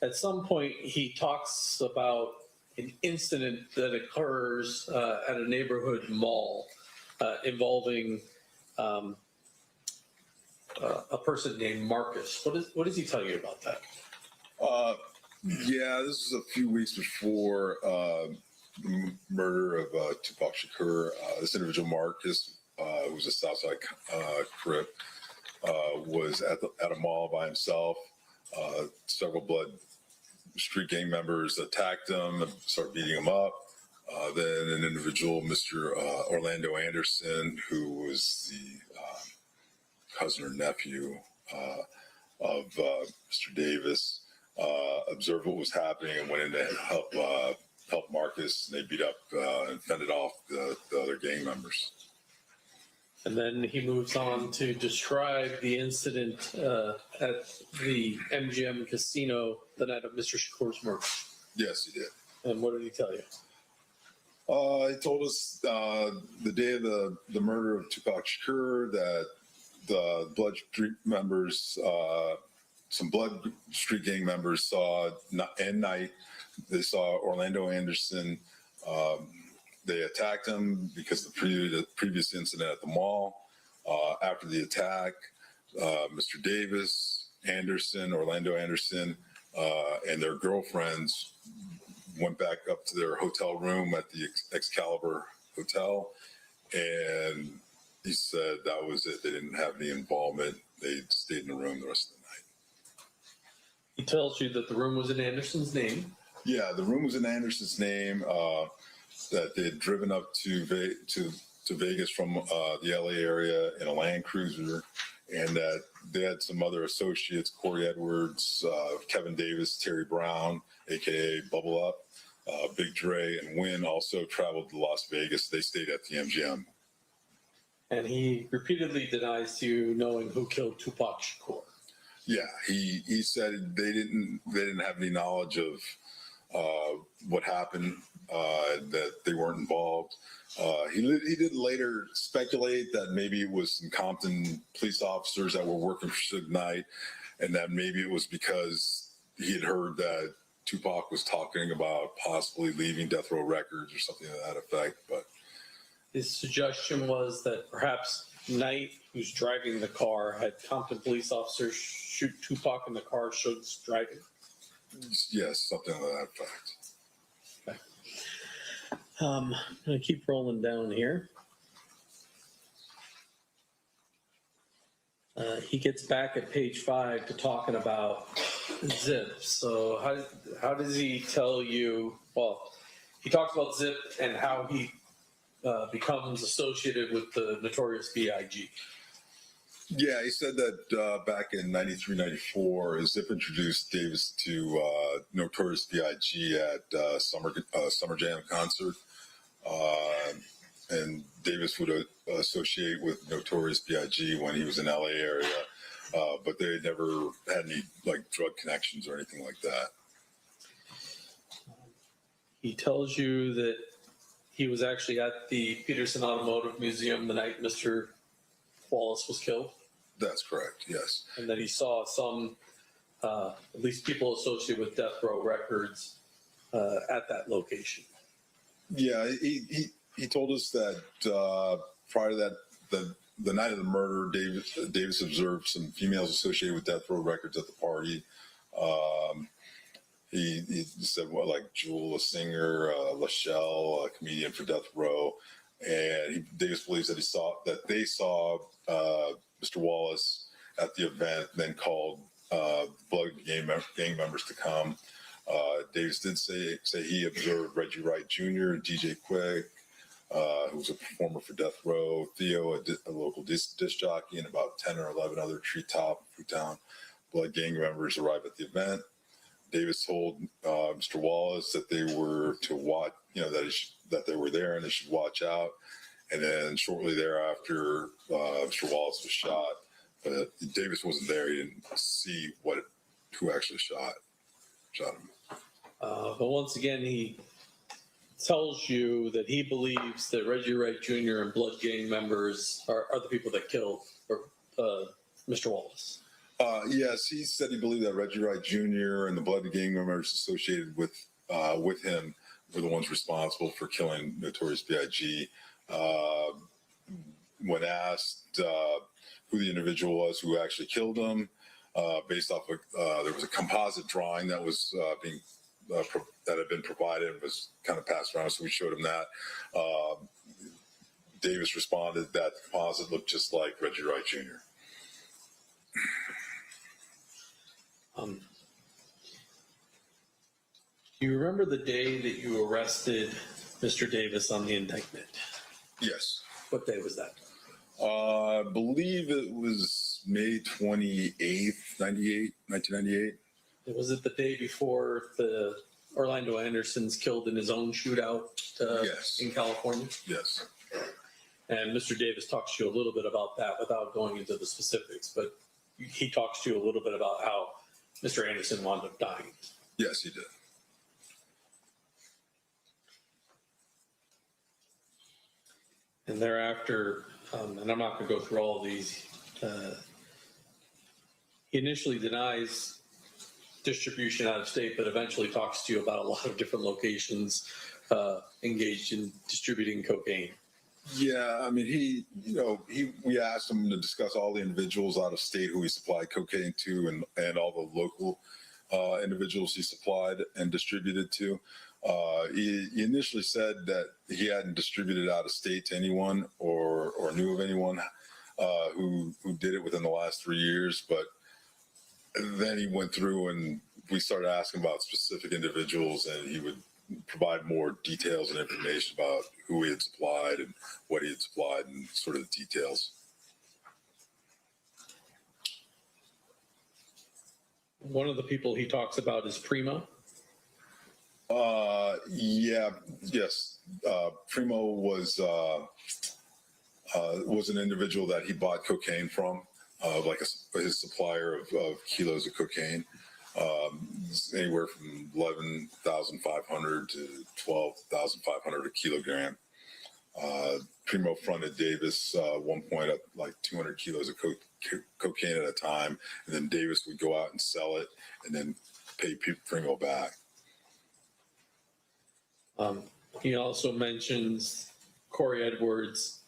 at some point he talks about an incident that occurs at a neighborhood mall involving a person named Marcus. What does he tell you about that? Yeah, this is a few weeks before the murder of Tupac Shakur. This individual, Marcus, who was a Southside Crip, was at a mall by himself. Several Blood street gang members attacked him and started beating him up. Then an individual, Mr. Orlando Anderson, who was the cousin or nephew of Mr. Davis, observed what was happening and went in to help Marcus. And they beat up and fended off the other gang members. And then he moves on to describe the incident at the MGM casino the night of Mr. Shakur's murder. Yes, he did. And what did he tell you? He told us the day of the murder of Tupac Shakur that the Blood Street members, some Blood Street gang members saw at night, they saw Orlando Anderson they attacked him because of the previous incident at the mall. After the attack, Mr. Davis, Orlando Anderson, and their girlfriends went back up to their hotel room at the Excalibur Hotel, and he said that was it. They didn't have any involvement. They stayed in the room the rest of the night. He tells you that the room was in Anderson's name. Yeah, the room was in Anderson's name. That they had driven up to Vegas from the LA area in a Land Cruiser, and that they had some other associates: Corey Edwards, Kevin Davis, Terry Brown, aka Bubble Up, Big Dre, and Wynn also traveled to Las Vegas. They stayed at the MGM. And he repeatedly denies to you knowing who killed Tupac Shakur. Yeah, he said they didn't have any knowledge of what happened, that they weren't involved. He did later speculate that maybe it was some Compton police officers that were working for Suge Knight, and that maybe it was because he had heard that Tupac was talking about possibly leaving Death Row Records or something to that effect. But his suggestion was that perhaps Knight, who's driving the car, had Compton police officers shoot Tupac in the car Suge's driving. yes, something to that effect. Okay. I'm going to keep rolling down here. He gets back at page 5 to talking about Zip. So how does he tell you? Well, he talks about Zip and how he becomes associated with the Notorious B.I.G. Yeah, he said that back in 93, 94, Zip introduced Davis to Notorious B.I.G. at Summer Jam concert. And Davis would associate with Notorious B.I.G. when he was in LA area, but they never had any like drug connections or anything like that. He tells you that he was actually at the Peterson Automotive Museum the night Mr. Wallace was killed. That's correct, yes. And that he saw some, at least people associated with Death Row Records at that location. Yeah, he told us that prior to that, the night of the murder, Davis observed some females associated with Death Row Records at the party. He said, well, like Jewel, a singer, Lachelle, a comedian for Death Row, and Davis believes that they saw Mr. Wallace at the event, then called Blood gang members to come. Davis did say he observed Reggie Wright Jr., DJ Quick, who was a performer for Death Row, Theo, a local disc jockey, and about 10 or 11 other Treetop, Fruitown Blood gang members arrived at the event. Davis told Mr. Wallace that they were to watch, that they were there and they should watch out. And then shortly thereafter, Mr. Wallace was shot. But Davis wasn't there. He didn't see who actually shot him. But once again, he tells you that he believes that Reggie Wright Jr. and Blood gang members are the people that killed Mr. Wallace. Yes, he said he believed that Reggie Wright Jr. and the Blood gang members associated with him were the ones responsible for killing Notorious B.I.G. When asked who the individual was who actually killed him, based off of there was a composite drawing that was that had been provided and was kind of passed around, so we showed him that. Davis responded that the composite looked just like Reggie Wright Jr. Do you remember the day that you arrested Mr. Davis on the indictment? Yes. What day was that? I believe it was May 28th, 1998. Was it the day before the Orlando Anderson's killed in his own shootout Yes. in California? Yes. And Mr. Davis talks to you a little bit about that without going into the specifics, but he talks to you a little bit about how Mr. Anderson wound up dying. Yes, he did. And thereafter, and I'm not going to go through all of these, he initially denies distribution out of state, but eventually talks to you about a lot of different locations engaged in distributing cocaine. Yeah, I mean, we asked him to discuss all the individuals out of state who he supplied cocaine to, and all the local individuals he supplied and distributed to. He initially said that he hadn't distributed out of state to anyone or knew of anyone who did it within the last 3 years, but then he went through and we started asking about specific individuals, and he would provide more details and information about who he had supplied and what he had supplied and sort of the details. One of the people he talks about is Primo. Yes. Primo was an individual that he bought cocaine from, like his supplier of kilos of cocaine. Anywhere from 11,500 to 12,500 a kilogram. Primo fronted Davis one point at like 200 kilos of cocaine at a time, and then Davis would go out and sell it and then pay Primo back. He also mentions Corey Edwards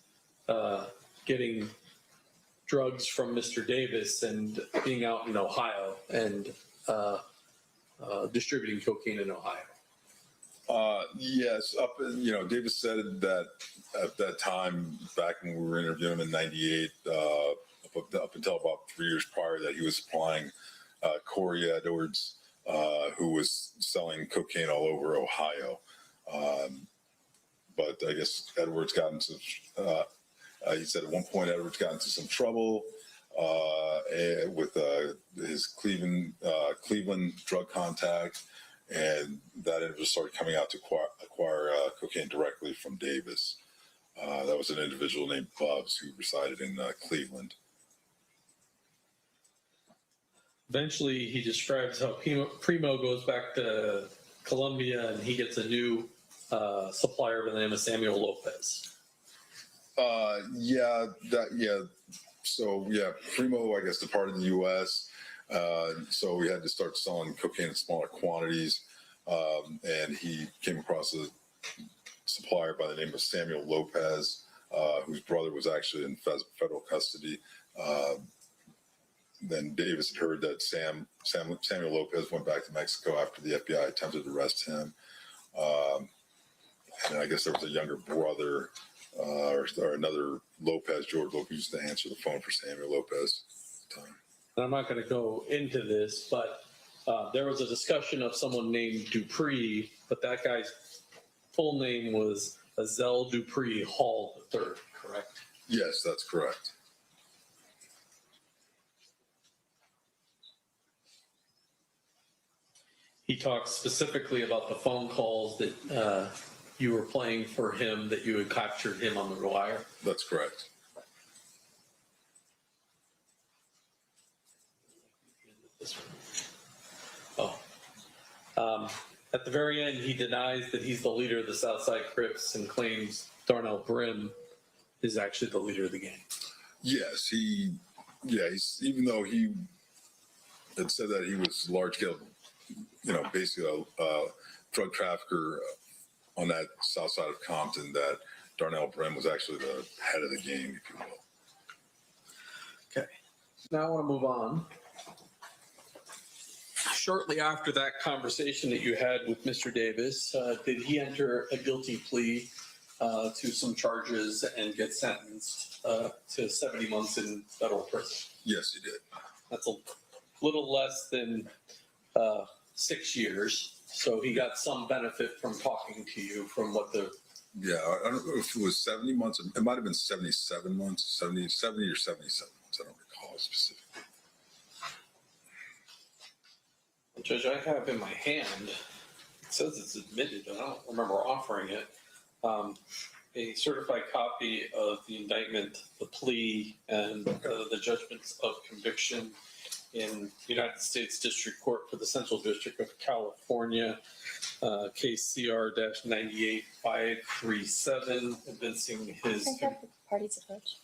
getting drugs from Mr. Davis and being out in Ohio and distributing cocaine in Ohio. Yes, Davis said that at that time, back when we were interviewing him in '98, up until about 3 years prior, that he was supplying Corey Edwards, who was selling cocaine all over Ohio. But I guess Edwards got into, he said at one point Edwards got into some trouble with his Cleveland drug contact, and that individual started coming out to acquire cocaine directly from Davis. That was an individual named Bubs who resided in Cleveland. Eventually, he describes how Primo goes back to Colombia and he gets a new supplier by the name of Samuel Lopez. Primo, I guess, departed the U.S., so we had to start selling cocaine in smaller quantities, and he came across a supplier by the name of Samuel Lopez, whose brother was actually in federal custody. Then Davis had heard that Samuel Lopez went back to Mexico after the FBI attempted to arrest him. And I guess there was a younger brother or another Lopez, George Lopez, used to answer the phone for Samuel Lopez at the time. And I'm not going to go into this, but there was a discussion of someone named Dupree, but that guy's full name was Azel Dupree Hall III, correct? Yes, that's correct. He talks specifically about the phone calls that you were playing for him, that you had captured him on the wire. That's correct. At the very end, he denies that he's the leader of the Southside Crips and claims Darnell Brim is actually the leader of the gang. Yes, he's even though he had said that he was large scale, basically a drug trafficker on that south side of Compton, that Darnell Brim was actually the head of the gang, if you will. Okay. Now I want to move on. Shortly after that conversation that you had with Mr. Davis, did he enter a guilty plea to some charges and get sentenced to 70 months in federal prison? Yes, he did. That's a little less than 6 years. So he got some benefit from talking to you from what the... Yeah, I don't know if it was 70 months. It might have been 77 months, 70 or 77 months. I don't recall specifically. Judge, I have in my hand, it says it's admitted, but I don't remember offering it, a certified copy of the indictment, the plea, and the judgments of conviction in United States District Court for the Central District of California, case CR-98537, evincing his... I have the parties approach.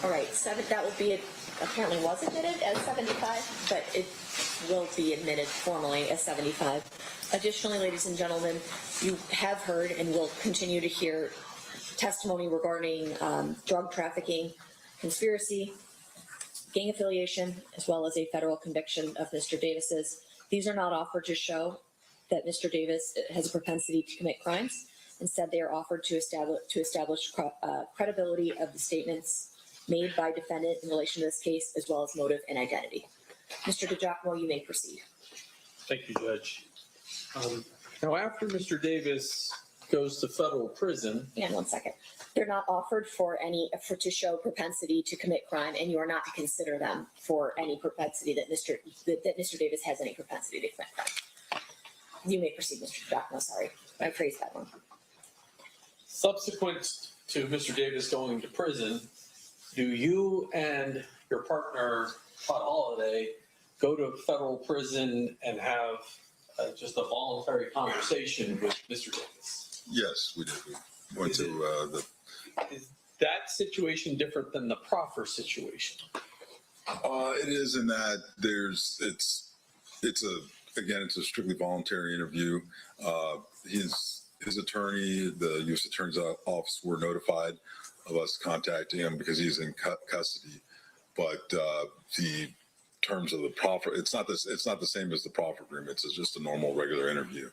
All right, that will be, apparently was admitted as 75, but it will be admitted formally as 75. Additionally, ladies and gentlemen, you have heard and will continue to hear testimony regarding drug trafficking, conspiracy, gang affiliation, as well as a federal conviction of Mr. Davis's. These are not offered to show that Mr. Davis has a propensity to commit crimes. Instead, they are offered to establish credibility of the statements made by defendant in relation to this case, as well as motive and identity. Mr. DiGiacomo, you may proceed. Thank you, Judge. Now, after Mr. Davis goes to federal prison, And 1 second. They're not offered to show propensity to commit crime, and you are not to consider them for any propensity that Mr. Davis has any propensity to commit crime. You may proceed, Mr. DiGiacomo. Sorry, I phrased that one. subsequent to Mr. Davis going to prison, do you and your partner, Todd Holiday, go to federal prison and have just a voluntary conversation with Mr. Davis? Yes, we did. We went to Is that situation different than the proffer situation? It is in that it's a strictly voluntary interview. His attorney, the U.S. Attorney's Office, were notified of us contacting him because he's in custody. But the terms of the proffer, it's not the same as the proffer agreement. It's just a normal, regular interview.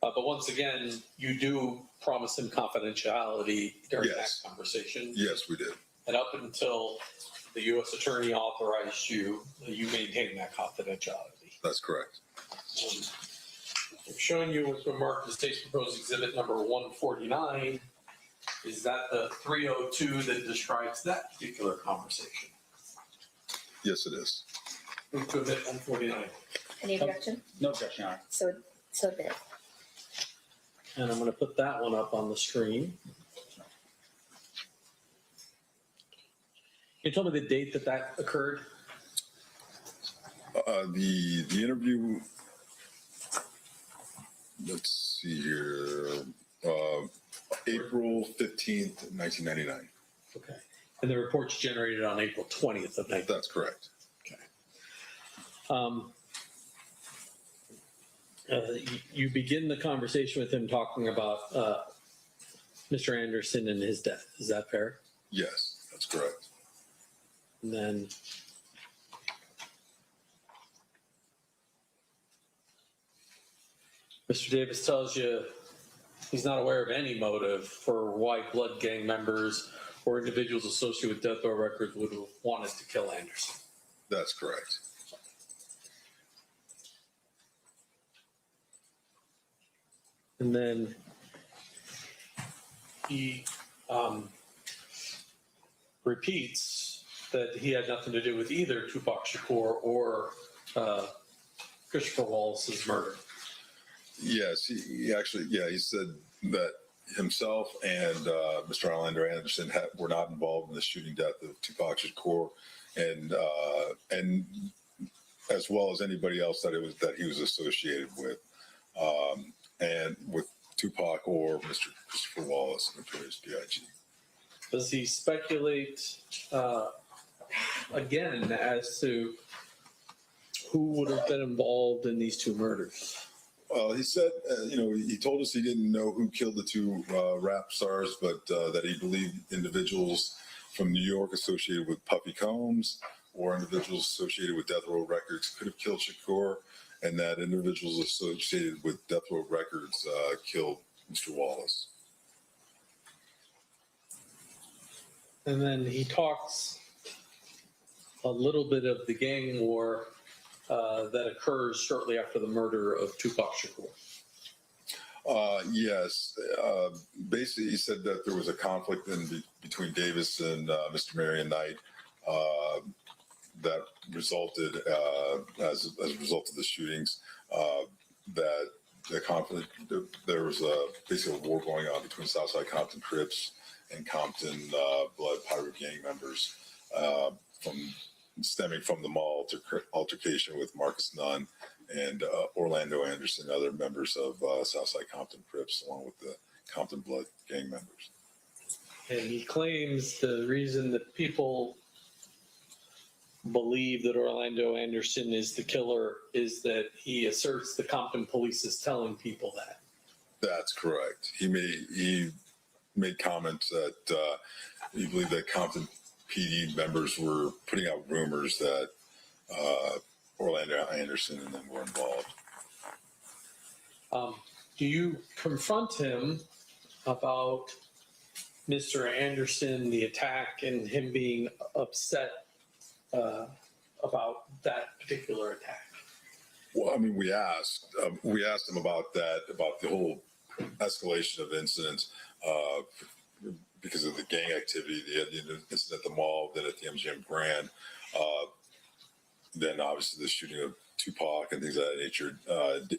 But once again, you do promise him confidentiality during that conversation. Yes, we did. And up until the U.S. Attorney authorized you, you maintain that confidentiality. That's correct. I'm showing you what's been marked as State's Proposed Exhibit number 149. Is that the 302 that describes that particular conversation? Yes, it is. Move to admit 149. Any objection? No objection, Your Honor. So admitted. And I'm going to put that one up on the screen. Can you tell me the date that occurred? The interview, let's see here, April 15th, 1999. Okay. And the report's generated on April 20th of 1999. That's correct. You begin the conversation with him talking about Mr. Anderson and his death. Is that fair? Yes, that's correct. And then Mr. Davis tells you he's not aware of any motive for why blood gang members or individuals associated with death row records would have wanted to kill Anderson. That's correct. And then he repeats that he had nothing to do with either Tupac Shakur or Christopher Wallace's murder. Yes, he actually, he said that himself and Mr. Orlando Anderson were not involved in the shooting death of Tupac Shakur, and as well as anybody else that he was associated with, and with Tupac or Mr. Christopher Wallace, Notorious B.I.G. Does he speculate again as to who would have been involved in these two murders? Well, he said, he told us he didn't know who killed the two rap stars, but that he believed individuals from New York associated with Puffy Combs or individuals associated with Death Row Records could have killed Shakur, and that individuals associated with Death Row Records killed Mr. Wallace. And then he talks a little bit of the gang war that occurs shortly after the murder of Tupac Shakur. Yes. Basically, he said that there was a conflict between Davis and Mr. Marion Knight that resulted, as a result of the shootings, that the conflict, there was basically a war going on between Southside Compton Crips and Compton Blood Pirate gang members, stemming from the altercation with Marcus Nunn and Orlando Anderson, other members of Southside Compton Crips, along with the Compton Blood gang members. And he claims the reason that people believe that Orlando Anderson is the killer is that he asserts the Compton police is telling people that. That's correct. He made comments that he believed that Compton PD members were putting out rumors that Orlando Anderson and them were involved. Do you confront him about Mr. Anderson, the attack, and him being upset about that particular attack? Well, I mean, we asked him about that, about the whole escalation of incidents because of the gang activity, the incident at the mall, then at the MGM Grand, then obviously the shooting of Tupac and things of that nature.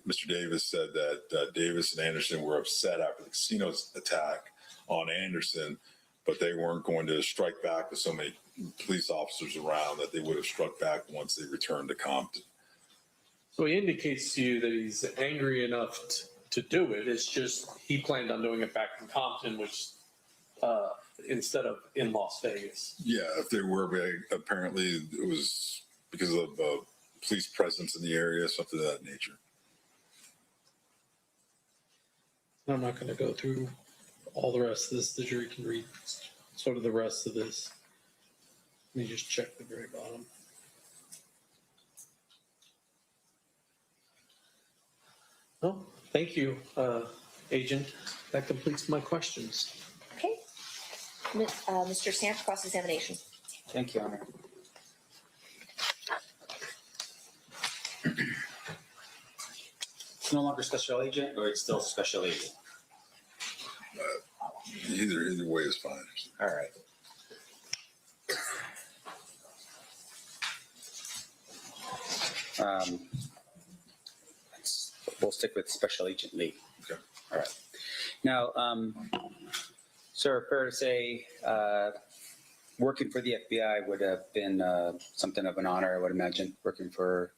Mr. Davis said that Davis and Anderson were upset after the casino's attack on Anderson, but they weren't going to strike back with so many police officers around that they would have struck back once they returned to Compton. So he indicates to you that he's angry enough to do it. It's just he planned on doing it back in Compton, which instead of in Las Vegas. Yeah, if they were, apparently it was because of police presence in the area, something of that nature. I'm not going to go through all the rest of this. The jury can read sort of the rest of this. Let me just check the very bottom. Oh, thank you, Agent. That completes my questions. Okay. Mr. Stamp, cross-examination. Thank you, Honor. It's no longer special agent, or it's still special agent? Either way is fine. All right. We'll stick with special agent Lee. Okay. All right. Now, sir, fair to say, working for the FBI would have been something of an honor, I would imagine, working for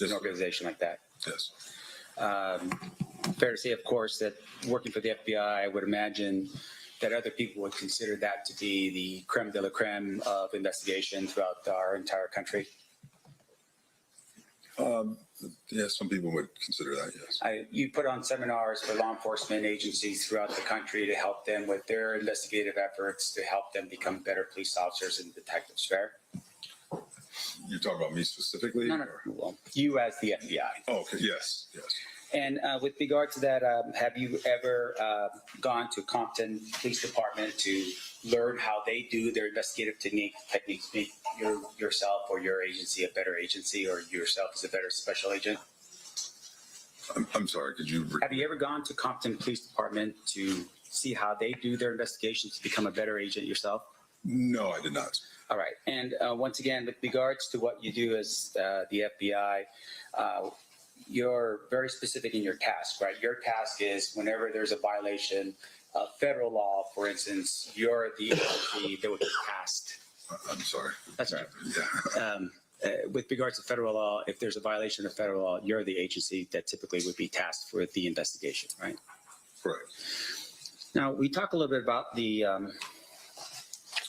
an organization like that. Yes. Fair to say, of course, that working for the FBI, I would imagine that other people would consider that to be the creme de la creme of investigation throughout our entire country. Yeah, some people would consider that, yes. You put on seminars for law enforcement agencies throughout the country to help them with their investigative efforts, to help them become better police officers and detectives, fair? You're talking about me specifically? No. Well, you as the FBI. Oh, okay. Yes. And with regard to that, have you ever gone to Compton Police Department to learn how they do their investigative techniques, make yourself or your agency a better agency, or yourself as a better special agent? I'm sorry, could you... Have you ever gone to Compton Police Department to see how they do their investigations to become a better agent yourself? No, I did not. All right. And once again, with regards to what you do as the FBI, you're very specific in your task, right? Your task is whenever there's a violation of federal law, for instance, you're the agency that would be tasked. I'm sorry. That's all right. Yeah. With regards to federal law, if there's a violation of federal law, you're the agency that typically would be tasked with the investigation, right? Correct. Now, we talk a little bit about the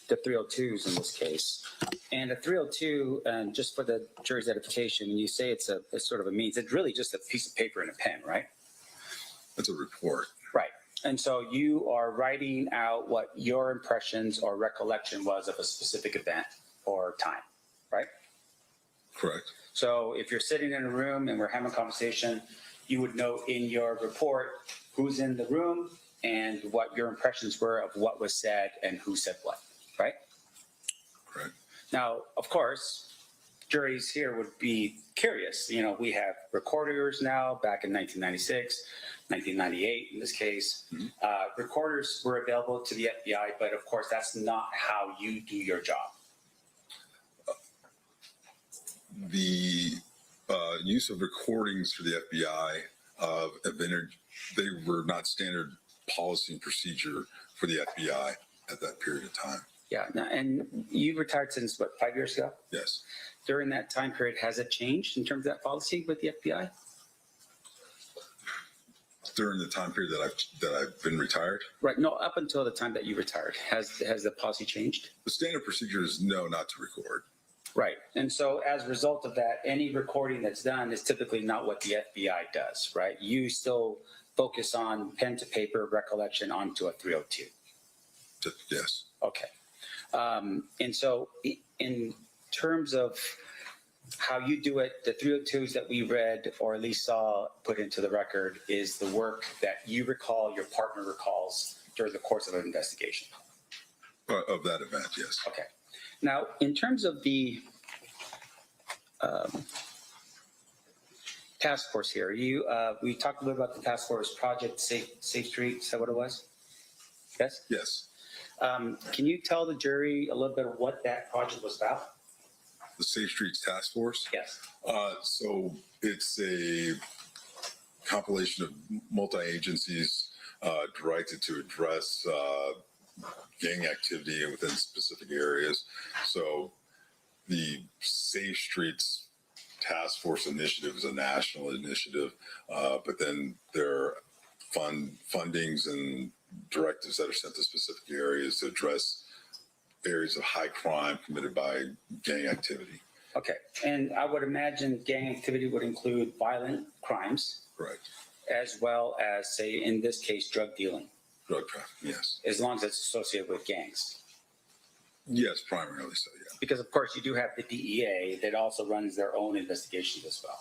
302s in this case. And a 302, just for the jury's edification, when you say it's sort of a means, it's really just a piece of paper and a pen, right? It's a report. Right. And so you are writing out what your impressions or recollection was of a specific event or time, right? Correct. So if you're sitting in a room and we're having a conversation, you would note in your report who's in the room and what your impressions were of what was said and who said what, right? Correct. Now, of course, juries here would be curious. You know, we have recorders now back in 1996, 1998 in this case. Mm-hmm. Recorders were available to the FBI, but of course, that's not how you do your job. The use of recordings for the FBI they were not standard policy and procedure for the FBI at that period of time. Yeah, and you retired since, what, 5 years ago? Yes. During that time period, has it changed in terms of that policy with the FBI? during the time period that I've been retired. Right. No, up until the time that you retired, has the policy changed? The standard procedure is no, not to record. Right. And so as a result of that, any recording that's done is typically not what the FBI does, right? You still focus on pen to paper recollection onto a 302. Yes. Okay. And so in terms of how you do it, the 302s that we read or at least saw put into the record is the work that you recall, your partner recalls during the course of an investigation. Of that event, yes. Okay. Now, in terms of the task force here, we talked a little about the task force project, Safe Street. Is that what it was? Yes? Yes. Can you tell the jury a little bit of what that project was about? The Safe Streets Task Force? Yes. So it's a compilation of multi-agencies directed to address gang activity within specific areas. So the Safe Streets Task Force initiative is a national initiative, but then there are fundings and directives that are sent to specific areas to address areas of high crime committed by gang activity. Okay. And I would imagine gang activity would include violent crimes. Correct. As well as, say, in this case, drug dealing. Drug trafficking, yes. As long as it's associated with gangs. Yes, primarily so, yeah. Because, of course, you do have the DEA that also runs their own investigations as well.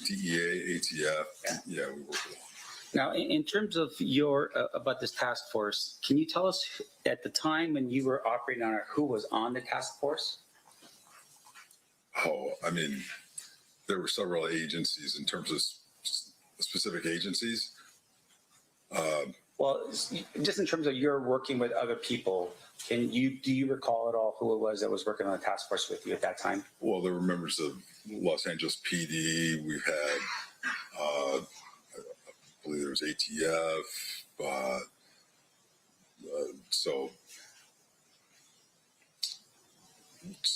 DEA, ATF, yeah, we work with them. Now, in terms of your about this task force, can you tell us at the time when you were operating on it, who was on the task force? Oh, I mean, there were several agencies in terms of specific agencies. Well, just in terms of your working with other people, do you recall at all who it was that was working on the task force with you at that time? Well, there were members of Los Angeles PD. We've had, I believe there was ATF.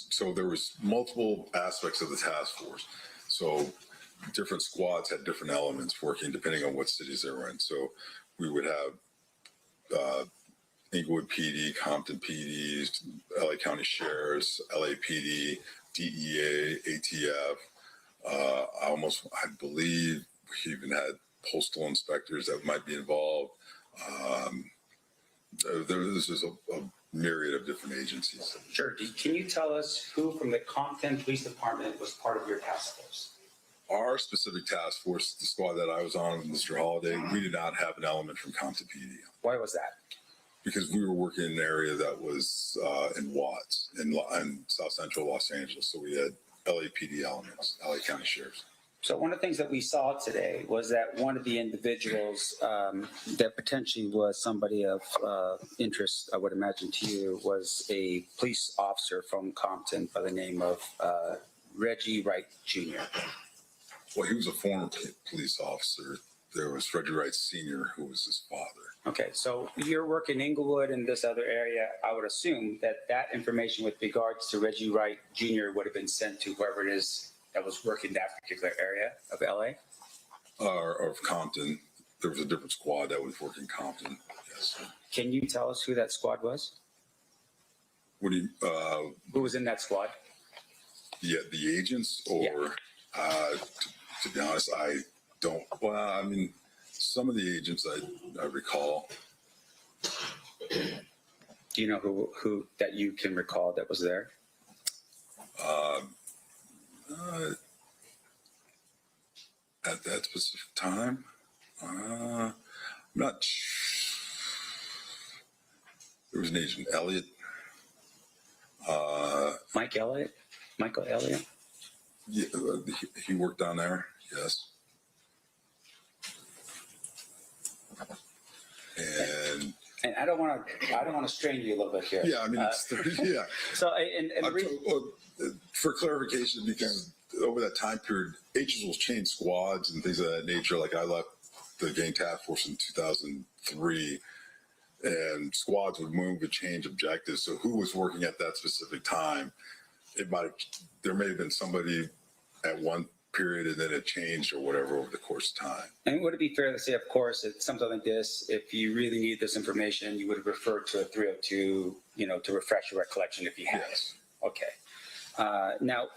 So there was multiple aspects of the task force. So different squads had different elements working depending on what cities they were in. So we would have Inglewood PD, Compton PD, LA County Sheriffs, LAPD, DEA, ATF. I believe we even had postal inspectors that might be involved. This is a myriad of different agencies. Sure. Can you tell us who from the Compton Police Department was part of your task force? Our specific task force, the squad that I was on with Mr. Holiday, we did not have an element from Compton PD. Why was that? Because we were working in an area that was in Watts, in South Central Los Angeles. So we had LAPD elements, LA County Sheriffs. So one of the things that we saw today was that one of the individuals that potentially was somebody of interest, I would imagine to you, was a police officer from Compton by the name of Reggie Wright Jr. Well, he was a former police officer. There was Reggie Wright Sr., who was his father. Okay, so your work in Inglewood and this other area, I would assume that information with regards to Reggie Wright Jr. would have been sent to whoever it is that was working that particular area of LA? Or of Compton. There was a different squad that was working Compton, yes. Can you tell us who that squad was? What do you, who was in that squad? Yeah, the agents or, to be honest, I don't, well, I mean, some of the agents I recall. Do you know who that you can recall that was there? At that specific time, I'm not sure. There was an agent, Elliott. Michael Elliott? Yeah, he worked down there, yes. And I don't want to strain you a little bit here. Yeah, I mean, yeah. So, for clarification, because over that time period, agents will change squads and things of that nature. Like I left the gang task force in 2003, and squads would move and change objectives. So who was working at that specific time? There may have been somebody at one period and then it changed or whatever over the course of time. And would it be fair to say, of course, it's something like this, if you really need this information, you would refer to a 302, to refresh your recollection if you had it? Okay. Now,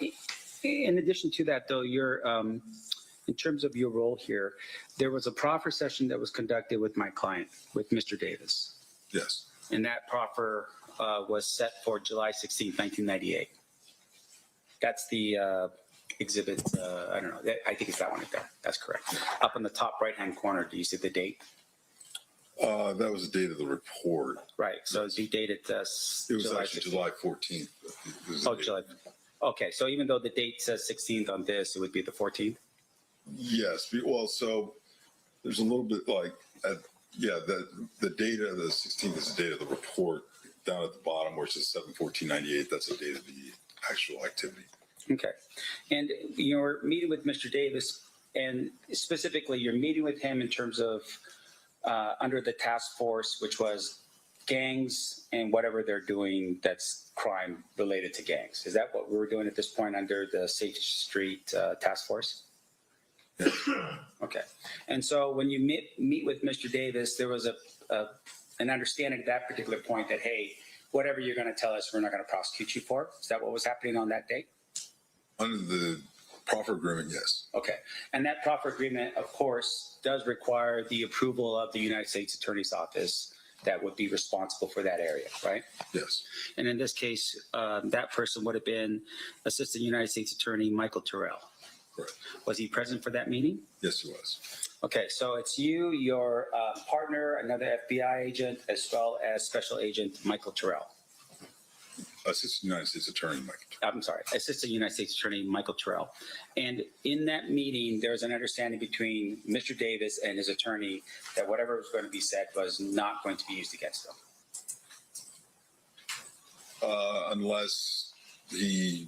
in addition to that, though, in terms of your role here, there was a proffer session that was conducted with my client, with Mr. Davis. Yes. And that proffer was set for July 16, 1998. That's the exhibit, I don't know, I think it's that one right there. That's correct. Up in the top right-hand corner, do you see the date? That was the date of the report. Right, so you dated It was July actually 16th. July 14th. Oh, July. Okay, so even though the date says 16th on this, it would be the 14th? Yes. Well, so there's a little bit like, the date of the 16th is the date of the report. Down at the bottom where it says 7/14/98, that's the date of the actual activity. Okay. And you're meeting with Mr. Davis, and specifically you're meeting with him in terms of under the task force, which was gangs and whatever they're doing that's crime related to gangs. Is that what we were doing at this point under the Safe Street task force? Okay. And so when you meet with Mr. Davis, there was an understanding at that particular point that, hey, whatever you're going to tell us, we're not going to prosecute you for. Is that what was happening on that date? Under the proffer agreement, yes. Okay. And that proffer agreement, of course, does require the approval of the United States Attorney's Office that would be responsible for that area, right? Yes. And in this case, that person would have been Assistant United States Attorney Michael Terrell. Correct. Was he present for that meeting? Yes, he was. Okay, so it's you, your partner, another FBI agent, as well as Special Agent Michael Terrell. Assistant United States Attorney Michael. I'm sorry, Assistant United States Attorney Michael Terrell. And in that meeting, there was an understanding between Mr. Davis and his attorney that whatever was going to be said was not going to be used against them. Unless he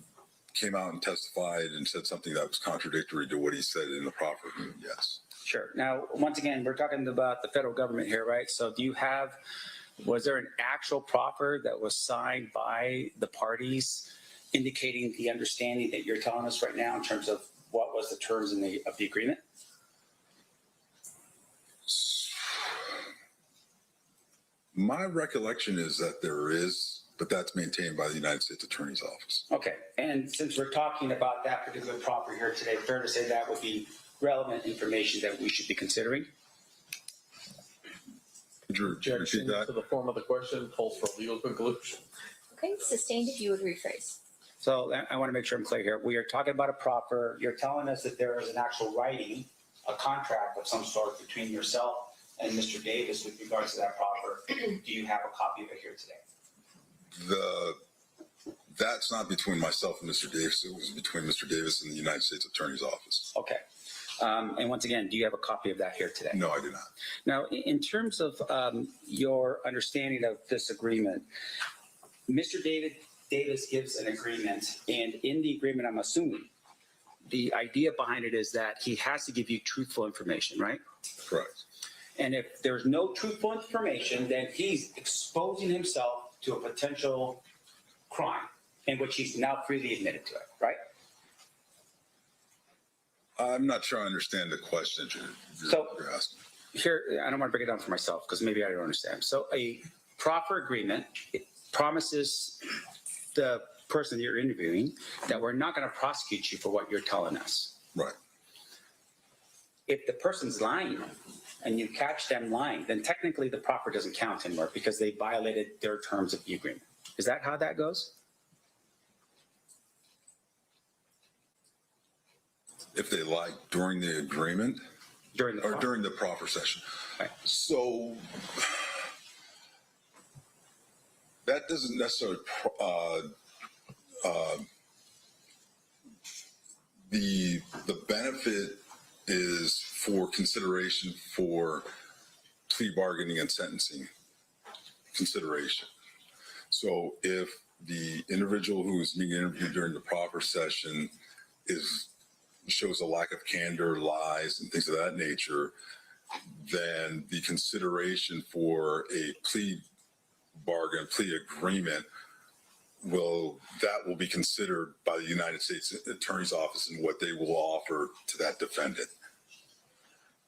came out and testified and said something that was contradictory to what he said in the proffer agreement, yes. Sure. Now, once again, we're talking about the federal government here, right? So was there an actual proffer that was signed by the parties indicating the understanding that you're telling us right now in terms of what was the terms of the agreement? My recollection is that there is, but that's maintained by the United States Attorney's Office. Okay. And since we're talking about that particular proffer here today, fair to say that would be relevant information that we should be considering? Could you repeat that? To the form of the question calls for legal conclusion. Okay, sustained if you would rephrase. So I want to make sure I'm clear here. We are talking about a proffer. You're telling us that there is an actual writing, a contract of some sort between yourself and Mr. Davis with regards to that proffer. Do you have a copy of it here today? That's not between myself and Mr. Davis. It was between Mr. Davis and the United States Attorney's Office. Okay. And once again, do you have a copy of that here today? No, I do not. Now, in terms of your understanding of this agreement, Mr. Davis gives an agreement, and in the agreement, I'm assuming the idea behind it is that he has to give you truthful information, right? Correct. And if there's no truthful information, then he's exposing himself to a potential crime in which he's now freely admitted to it, right? I'm not sure I understand the question you're asking. Here, I don't want to break it down for myself because maybe I don't understand. So a proffer agreement, it promises the person you're interviewing that we're not going to prosecute you for what you're telling us. Right. If the person's lying and you catch them lying, then technically the proffer doesn't count anymore because they violated their terms of the agreement. Is that how that goes? If they lie during the agreement? During the proffer session. Right. So that doesn't necessarily the benefit is for consideration for plea bargaining and sentencing consideration. So if the individual who is being interviewed during the proffer session shows a lack of candor, lies, and things of that nature, then the consideration for a plea bargain, plea agreement that will be considered by the United States Attorney's Office and what they will offer to that defendant.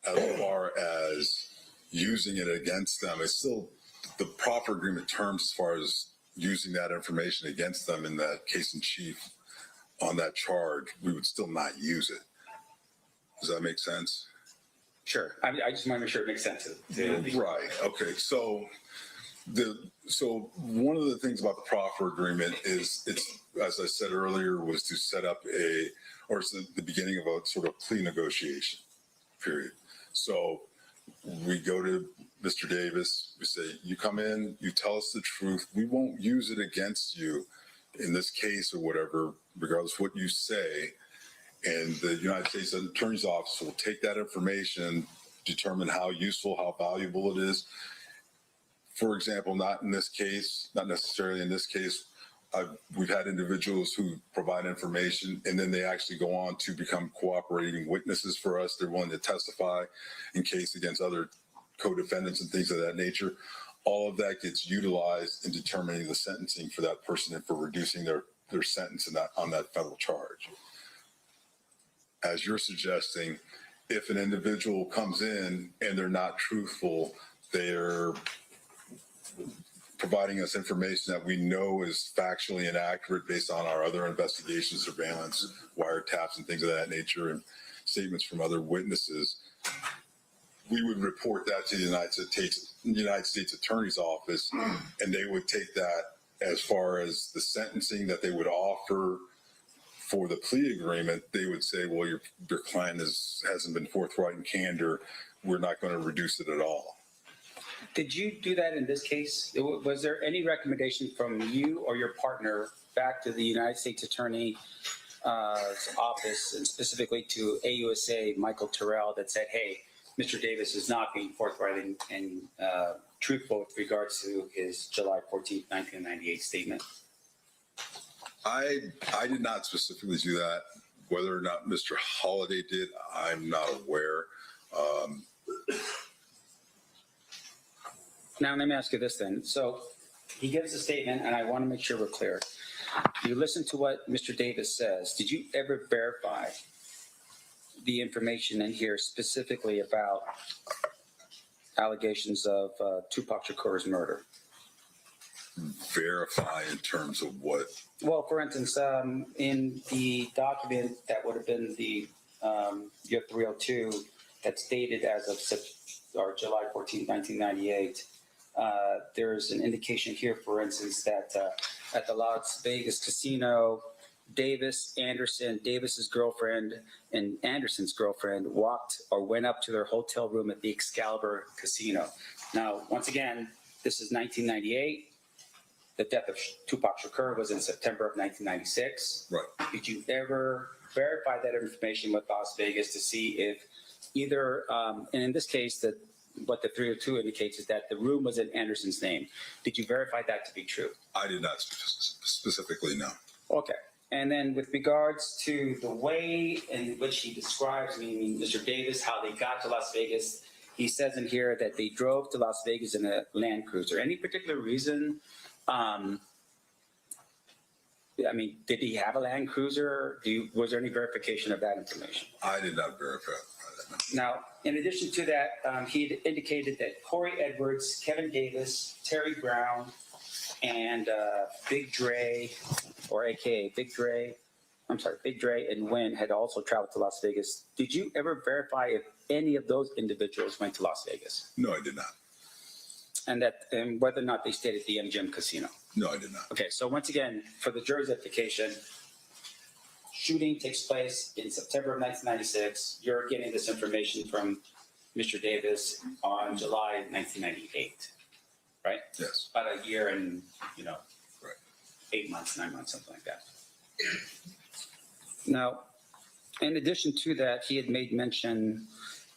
As far as using it against them, it's still the proffer agreement terms as far as using that information against them in that case in chief on that charge, we would still not use it. Does that make sense? Sure. I just want to make sure it makes sense. Right. Okay. So one of the things about the proffer agreement is it's, as I said earlier, was to set up it's the beginning of a sort of plea negotiation period. So we go to Mr. Davis, we say, you come in, you tell us the truth. We won't use it against you in this case or whatever, regardless of what you say. And the United States Attorney's Office will take that information, determine how useful, how valuable it is. For example, not in this case, not necessarily in this case, we've had individuals who provide information and then they actually go on to become cooperating witnesses for us. They're willing to testify in case against other co-defendants and things of that nature. All of that gets utilized in determining the sentencing for that person and for reducing their sentence on that federal charge. As you're suggesting, if an individual comes in and they're not truthful, they're providing us information that we know is factually inaccurate based on our other investigations, surveillance, wiretaps, and things of that nature, and statements from other witnesses, we would report that to the United States Attorney's Office, and they would take that as far as the sentencing that they would offer for the plea agreement. They would say, well, your client hasn't been forthright and candor. We're not going to reduce it at all. Did you do that in this case? Was there any recommendation from you or your partner back to the United States Attorney's Office, and specifically to AUSA Michael Terrell, that said, hey, Mr. Davis is not being forthright and truthful with regards to his July 14th, 1998 statement? I did not specifically do that. Whether or not Mr. Holliday did, I'm not aware. Now, let me ask you this then. So he gives a statement, and I want to make sure we're clear. You listen to what Mr. Davis says. Did you ever verify the information in here specifically about allegations of Tupac Shakur's murder? Verify in terms of what? Well, for instance, in the document that would have been the year 302 that's dated as of July 14, 1998, there's an indication here, for instance, that at the Las Vegas casino, Davis's girlfriend, and Anderson's girlfriend went up to their hotel room at the Excalibur Casino. Now, once again, this is 1998. The death of Tupac Shakur was in September of 1996. Right. Did you ever verify that information with Las Vegas to see if either, and in this case, what the 302 indicates is that the room was in Anderson's name. Did you verify that to be true? I did not specifically, no. Okay. And then with regards to the way in which he describes, meaning Mr. Davis, how they got to Las Vegas, he says in here that they drove to Las Vegas in a Land Cruiser. Any particular reason? Did he have a Land Cruiser? Was there any verification of that information? I did not verify that. Now, in addition to that, he indicated that Corey Edwards, Kevin Davis, Terry Brown, and Big Dre, or AKA Big Dre, and Wynn had also traveled to Las Vegas. Did you ever verify if any of those individuals went to Las Vegas? No, I did not. And whether or not they stayed at the MGM Casino? No, I did not. Okay, so once again, for the jury's edification, shooting takes place in September of 1996. You're getting this information from Mr. Davis on July 1998, right? Yes. About a year and, right. 8 months, 9 months, something like that. Now, in addition to that, he had made mention,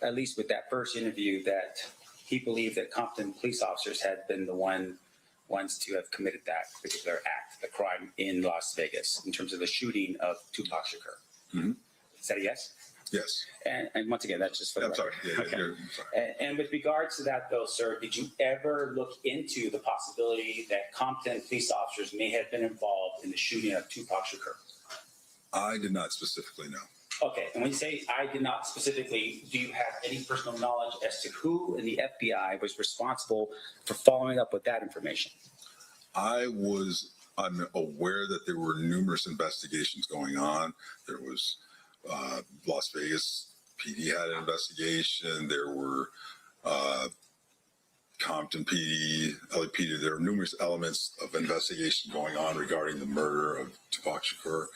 at least with that first interview, that he believed that Compton police officers had been the ones to have committed that particular act, the crime in Las Vegas, in terms of the shooting of Tupac Shakur. Mm-hmm. Is that a yes? Yes. And once again, that's just for the I'm sorry. record. Yeah, Okay. I'm sorry. And with regards to that, though, sir, did you ever look into the possibility that Compton police officers may have been involved in the shooting of Tupac Shakur? I did not specifically know. Okay, and when you say I did not specifically, do you have any personal knowledge as to who in the FBI was responsible for following up with that information? I was unaware that there were numerous investigations going on. There was Las Vegas PD had an investigation. There were Compton PD, LAPD. There were numerous elements of investigation going on regarding the murder of Tupac Shakur,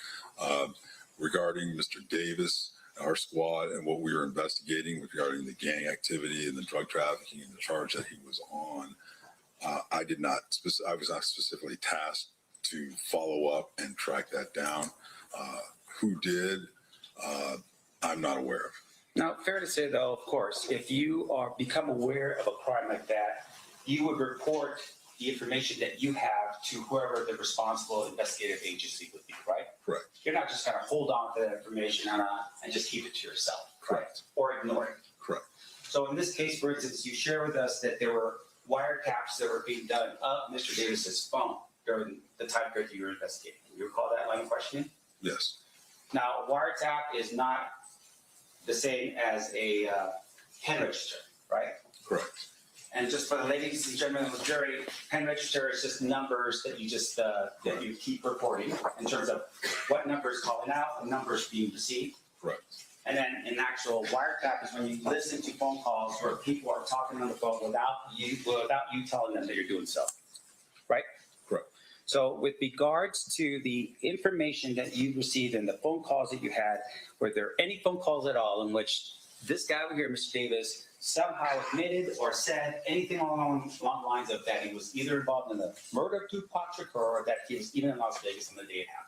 regarding Mr. Davis, our squad, and what we were investigating regarding the gang activity and the drug trafficking and the charge that he was on. I was not specifically tasked to follow up and track that down. Who did? I'm not aware of. Now, fair to say, though, of course, if you become aware of a crime like that, you would report the information that you have to whoever the responsible investigative agency would be, right? Correct. You're not just going to hold on to that information and just keep it to yourself, correct? Or ignore it. Correct. So in this case, for instance, you share with us that there were wiretaps that were being done of Mr. Davis's phone during the time period you were investigating. You recall that line of questioning? Yes. Now, a wiretap is not the same as a pen register, right? Correct. And just for the ladies and gentlemen of the jury, pen register is just numbers that you just that you keep recording in terms of what number is calling out, what number is being received. Correct. And then an actual wiretap is when you listen to phone calls where people are talking on the phone without you telling them that you're doing so, right? Correct. So with regards to the information that you received and the phone calls that you had, were there any phone calls at all in which this guy over here, Mr. Davis, somehow admitted or said anything along the lines of that he was either involved in the murder of Tupac Shakur or that he was even in Las Vegas on the day it happened?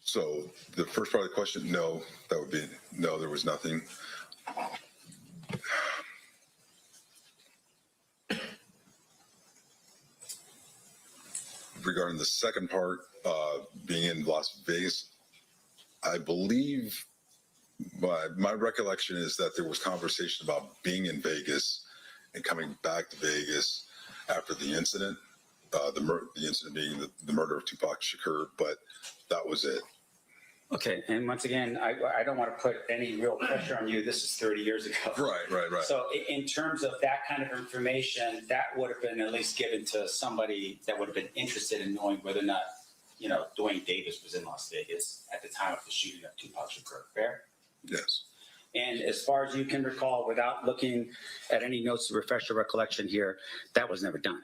So the first part of the question, no, that would be no, there was nothing. Regarding the second part, being in Las Vegas, I believe my recollection is that there was conversation about being in Vegas and coming back to Vegas after the incident, the incident being the murder of Tupac Shakur, but that was it. Okay, and once again, I don't want to put any real pressure on you. This is 30 years ago. Right. So in terms of that kind of information, that would have been at least given to somebody that would have been interested in knowing whether or not, Duane Davis was in Las Vegas at the time of the shooting of Tupac Shakur, fair? Yes. And as far as you can recall, without looking at any notes to refresh your recollection here, that was never done.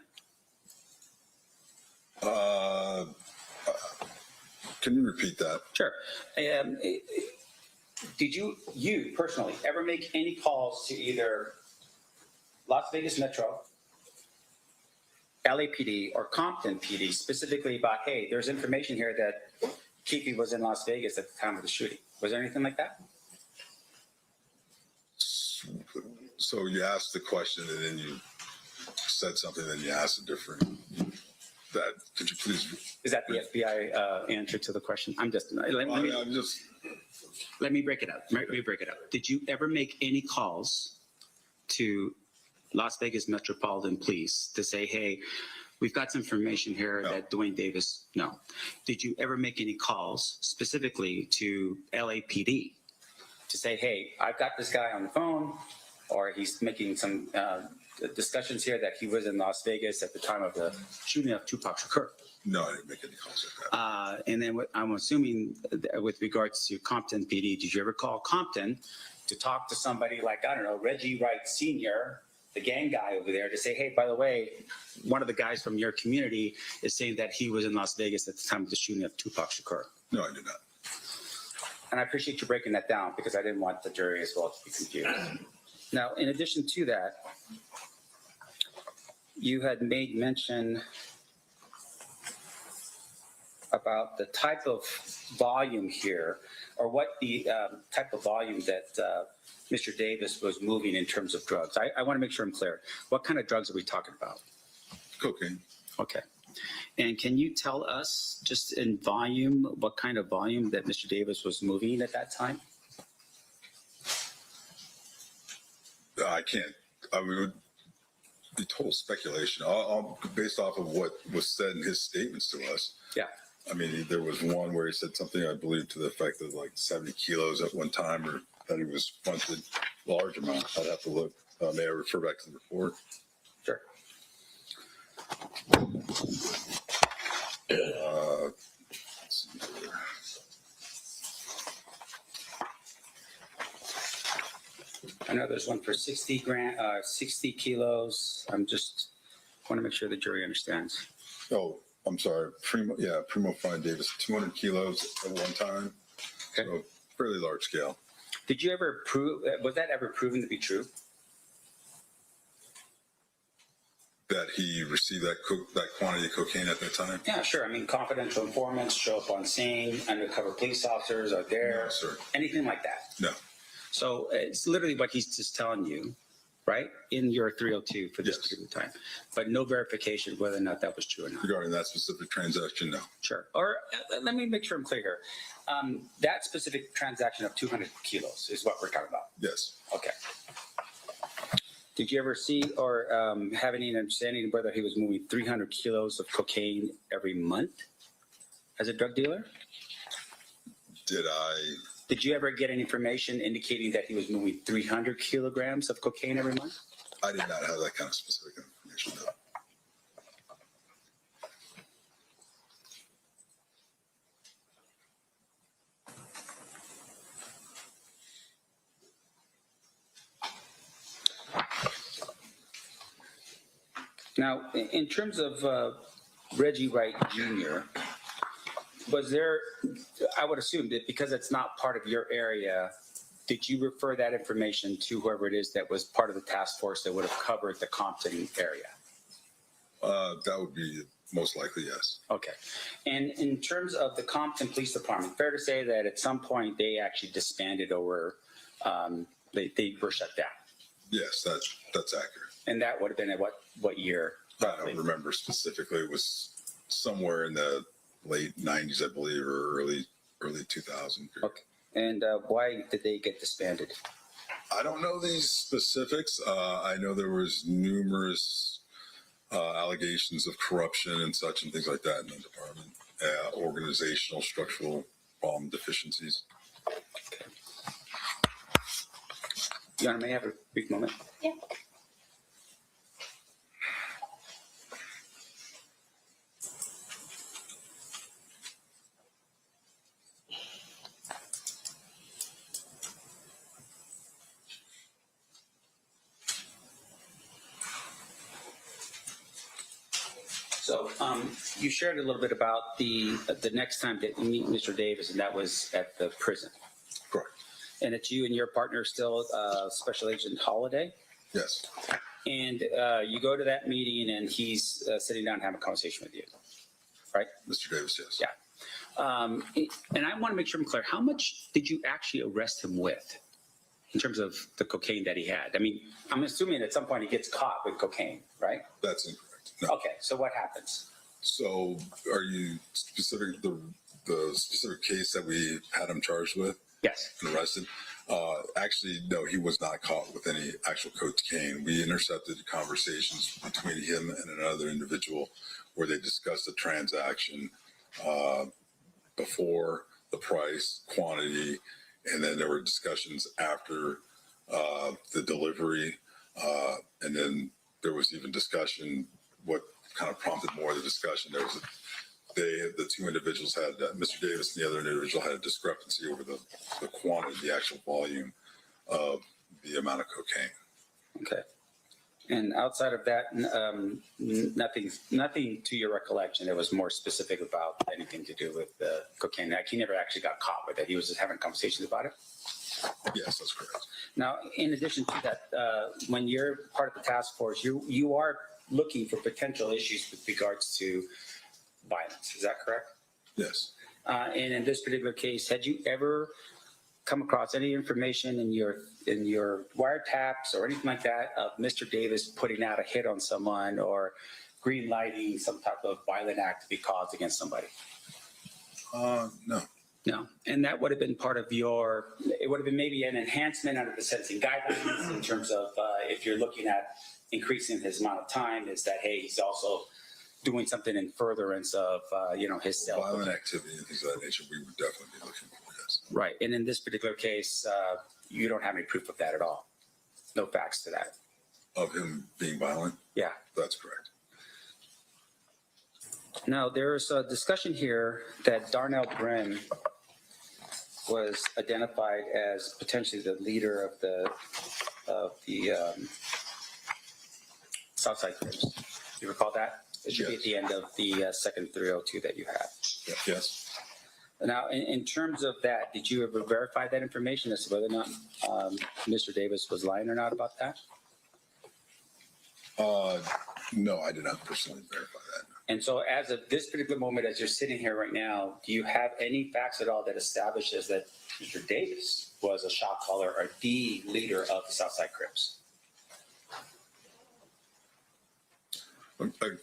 Can you repeat that? Sure. Did you personally ever make any calls to either Las Vegas Metro, LAPD, or Compton PD specifically about, hey, there's information here that Keefe was in Las Vegas at the time of the shooting? Was there anything like that? So you asked the question and then you said something, then you asked a different. Could you please? Is that the FBI answer to the question? Let me break it up. Did you ever make any calls to Las Vegas Metropolitan Police to say, hey, we've got some information here that Duane Davis, no. Did you ever make any calls specifically to LAPD to say, hey, I've got this guy on the phone, or he's making some discussions here that he was in Las Vegas at the time of the shooting of Tupac Shakur? No, I didn't make any calls like that. And then I'm assuming with regards to Compton PD, did you ever call Compton to talk to somebody like, I don't know, Reggie Wright Sr., the gang guy over there, to say, hey, by the way, one of the guys from your community is saying that he was in Las Vegas at the time of the shooting of Tupac Shakur? No, I did not. And I appreciate you breaking that down because I didn't want the jury as well to be confused. Now, in addition to that, you had made mention about the type of volume here, or what the type of volume that Mr. Davis was moving in terms of drugs. I want to make sure I'm clear. What kind of drugs are we talking about? Cocaine. Okay. And can you tell us, just in volume, what kind of volume that Mr. Davis was moving at that time? I can't. I mean, it would be total speculation. I'll based off of what was said in his statements to us. Yeah. I mean, there was one where he said something, I believe, to the effect of like 70 kilos at one time, or that he was fronted large amount. I'd have to look. May I refer back to the report? Sure. Let's see here. I know there's one for 60 kilos. I'm just want to make sure the jury understands. Oh, I'm sorry. Primo Fine Davis, 200 kilos at one time. Okay. So fairly large scale. Did you ever prove, was that ever proven to be true? That he received that quantity of cocaine at that time? Yeah, sure. I mean, confidential informants show up on scene, undercover police officers are there. No, sir. Anything like that? No. So it's literally what he's just telling you, right? In your 302 for this particular time. But no verification whether or not that was true or not. Regarding that specific transaction, no. Sure. Or let me make sure I'm clear here. That specific transaction of 200 kilos is what we're talking about? Yes. Okay. Did you ever see or have any understanding of whether he was moving 300 kilos of cocaine every month as a drug dealer? Did you ever get any information indicating that he was moving 300 kilograms of cocaine every month? I did not have that kind of specific information, no. Now, in terms of Reggie Wright Jr., was there, I would assume that because it's not part of your area, did you refer that information to whoever it is that was part of the task force that would have covered the Compton area? That would be most likely, yes. Okay. And in terms of the Compton Police Department, fair to say that at some point they actually disbanded or they were shut down? Yes, that's accurate. And that would have been at what year? Roughly? I don't remember specifically. It was somewhere in the late 90s, I believe, or early 2000. Okay. And why did they get disbanded? I don't know these specifics. I know there was numerous allegations of corruption and such and things like that in the department. Organizational, structural problem deficiencies. Okay. Your Honor, may I have a brief moment? Yeah. So you shared a little bit about the next time that you meet Mr. Davis, and that was at the prison. Correct. And it's you and your partner still, Special Agent Holiday? Yes. And you go to that meeting, and he's sitting down and having a conversation with you, right? Mr. Davis, yes. Yeah. And I want to make sure I'm clear. How much did you actually arrest him with in terms of the cocaine that he had? I mean, I'm assuming at some point he gets caught with cocaine, right? That's incorrect. No. Okay, so what happens? So are you specific the specific case that we had him charged with? Yes. And arrested? Actually, no, he was not caught with any actual cocaine. We intercepted conversations between him and another individual where they discussed the transaction before, the price, quantity, and then there were discussions after the delivery, and then there was even discussion. What kind of prompted more of the discussion? There was the two individuals had Mr. Davis and the other individual had a discrepancy over the quantity, the actual volume of the amount of cocaine. Okay. And outside of that, nothing to your recollection that was more specific about anything to do with the cocaine. Like, he never actually got caught with it. He was just having conversations about it? Yes, that's correct. Now, in addition to that, when you're part of the task force, you are looking for potential issues with regards to violence. Is that correct? Yes. And in this particular case, had you ever come across any information in your wiretaps or anything like that of Mr. Davis putting out a hit on someone or green lighting some type of violent act to be caused against somebody? No. No, and that would have been part of it would have been maybe an enhancement under the sentencing guidelines in terms of if you're looking at increasing his amount of time, is that, hey, he's also doing something in furtherance of, his self. Violent activity and things of that nature, we would definitely be looking for, yes. Right, and in this particular case, you don't have any proof of that at all. No facts to that. Of him being violent? Yeah. That's correct. Now, there's a discussion here that Darnell Brim was identified as potentially the leader of the Southside Crips. You recall that? It should be at the end of the second 302 that you have. Yes. Now, in terms of that, did you ever verify that information as to whether or not Mr. Davis was lying or not about that? No, I did not personally verify that. And so as of this particular moment, as you're sitting here right now, do you have any facts at all that establishes that Mr. Davis was a shot caller or the leader of the Southside Crips?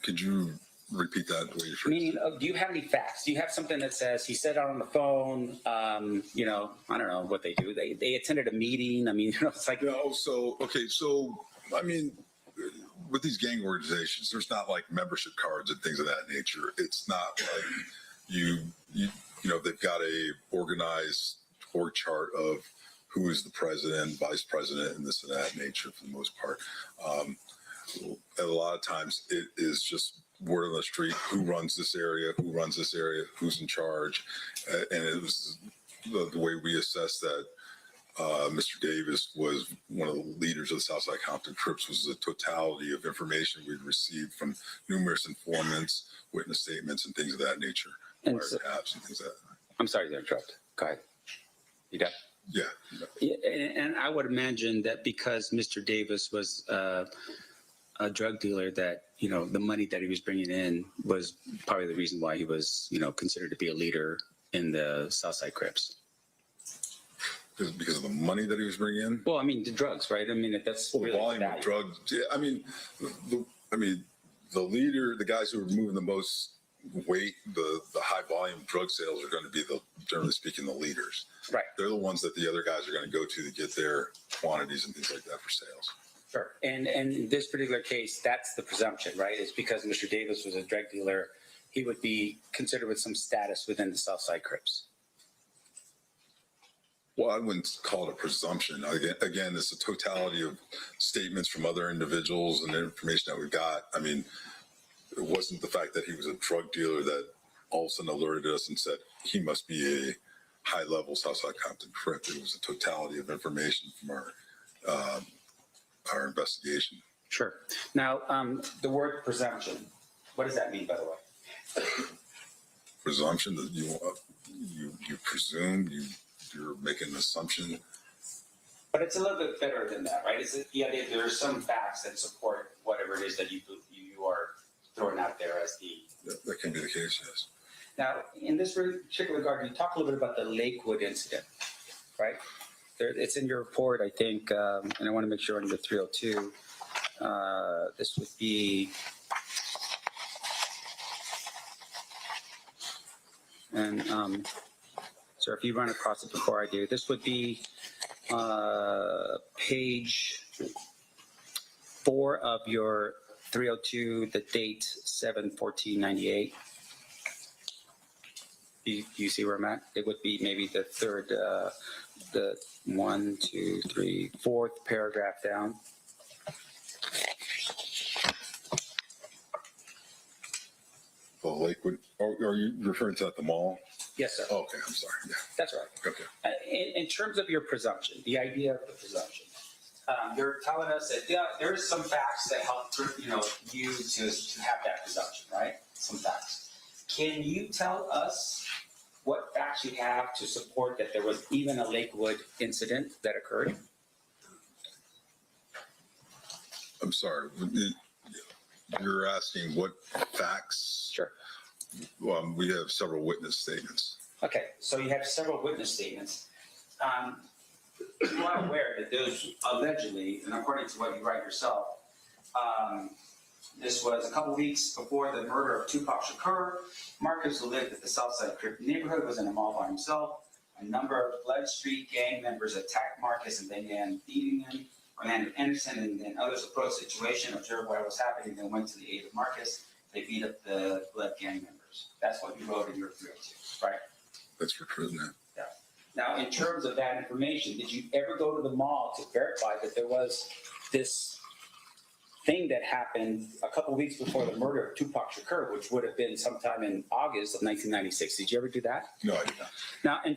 Could you repeat that the way you phrased it? Meaning, do you have any facts? Do you have something that says he said out on the phone, I don't know what they do. They attended a meeting. I mean, it's like... No, so I mean, with these gang organizations, there's not like membership cards and things of that nature. It's not like they've got a organized org chart of who is the president, vice president, and this and that nature for the most part. A lot of times it is just word on the street, who runs this area, who's in charge. And it was the way we assessed that Mr. Davis was one of the leaders of the Southside Compton Crips was the totality of information we'd received from numerous informants, witness statements, and things of that nature. And so, wiretaps and things like that. I'm sorry to interrupt. Go ahead. You done? Yeah. And I would imagine that because Mr. Davis was a drug dealer, that the money that he was bringing in was probably the reason why he was considered to be a leader in the Southside Crips. Because of the money that he was bringing in. Well, I mean the drugs, right? I mean that's the really volume of drugs. Yeah, I mean, the leader, the guys who are moving the most weight, the high volume drug sales are going to be generally speaking, the leaders. Right. They're the ones that the other guys are going to go to get their quantities and things like that for sales. Sure. And in this particular case, that's the presumption, right? It's because Mr. Davis was a drug dealer, he would be considered with some status within the Southside Crips. Well, I wouldn't call it a presumption. Again, it's a totality of statements from other individuals and the information that we got. I mean, it wasn't the fact that he was a drug dealer that all of a sudden alerted us and said he must be a high-level Southside Compton Crip. It was a totality of information from our investigation. Sure. Now, the word presumption, what does that mean, by the way? Presumption that you presume, you're making an assumption. But it's a little bit better than that, right? It's the idea there are some facts that support whatever it is that you are throwing out there as the... That can be the case, yes. Now, in this particular regard, you talk a little bit about the Lakewood incident, right? It's in your report, I think, and I want to make sure under 302, this would be... And, so if you run across it before I do, this would be page 4 of your 302, the date 7/14/98. You see where I'm at? It would be maybe the third, the 1, 2, 3, 4th paragraph down. The Lakewood, are you referring to at the mall? Yes, sir. Oh, okay, I'm sorry. Yeah. That's right. Okay. In terms of your presumption, the idea of the presumption, you're telling us that there is some facts that help you to have that presumption, right? Some facts. Can you tell us what facts you have to support that there was even a Lakewood incident that occurred? I'm sorry. You're asking what facts? Sure. We have several witness statements. Okay, so you have several witness statements. You are aware that those allegedly, and according to what you write yourself, This was a couple weeks before the murder of Tupac Shakur. Marcus, who lived at the Southside Crip neighborhood, was in a mall by himself. A number of Flood Street gang members attacked Marcus and began beating him. Orlando Anderson and others approached the situation, observed what was happening, and went to the aid of Marcus. They beat up the Blood gang members. That's what you wrote in your 302, right? That's for true, man. Yeah. Now, in terms of that information, did you ever go to the mall to verify that there was this thing that happened a couple weeks before the murder of Tupac Shakur, which would have been sometime in August of 1996? Did you ever do that? No, I did not. Now, in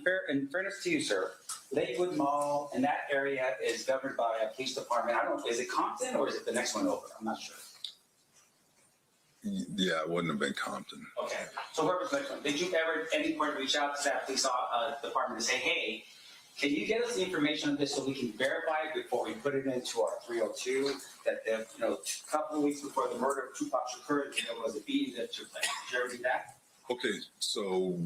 fairness to you, sir, Lakewood Mall and that area is governed by a police department. I don't know, is it Compton or is it the next one over? I'm not sure. Yeah, it wouldn't have been Compton. Okay. So whoever's the next one, did you ever at any point reach out to that police department to say, hey, can you get us the information on this so we can verify it before we put it into our 302 that a couple of weeks before the murder of Tupac Shakur, there was a beating that took place? Did you ever do that? Okay, so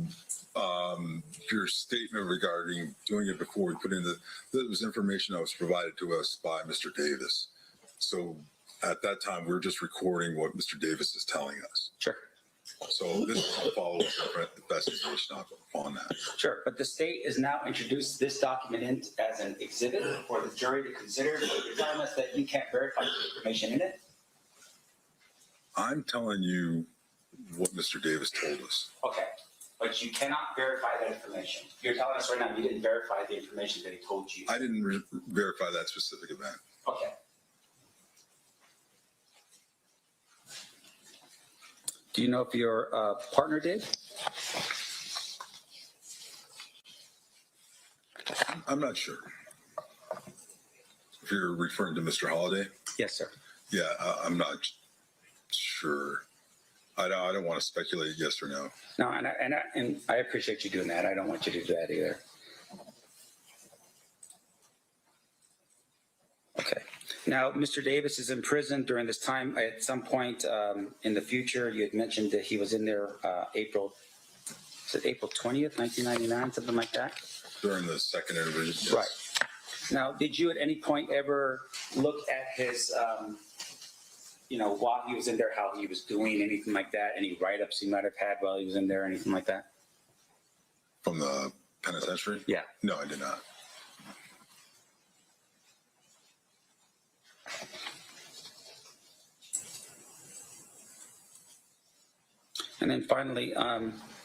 your statement regarding doing it before we put in that was information that was provided to us by Mr. Davis. So at that time, we were just recording what Mr. Davis is telling us. Sure. So this is a follow-up investigation on that. Sure, but the state has now introduced this document in as an exhibit for the jury to consider. You're telling us that you can't verify the information in it? I'm telling you what Mr. Davis told us. Okay, but you cannot verify that information. You're telling us right now you didn't verify the information that he told you. I didn't verify that specific event. Okay. Do you know if your partner did? I'm not sure. If you're referring to Mr. Holliday? Yes, sir. Yeah, I'm not sure. I don't want to speculate yes or no. No, and I appreciate you doing that. I don't want you to do that either. Okay. Now, Mr. Davis is in prison during this time. At some point in the future, you had mentioned that he was in there April 20th, 1999, something like that? During the second interview, yes. Right. Now, did you at any point ever look at his, while he was in there, how he was doing, anything like that? Any write-ups he might have had while he was in there, anything like that? From the penitentiary? Yeah. No, I did not. And then finally,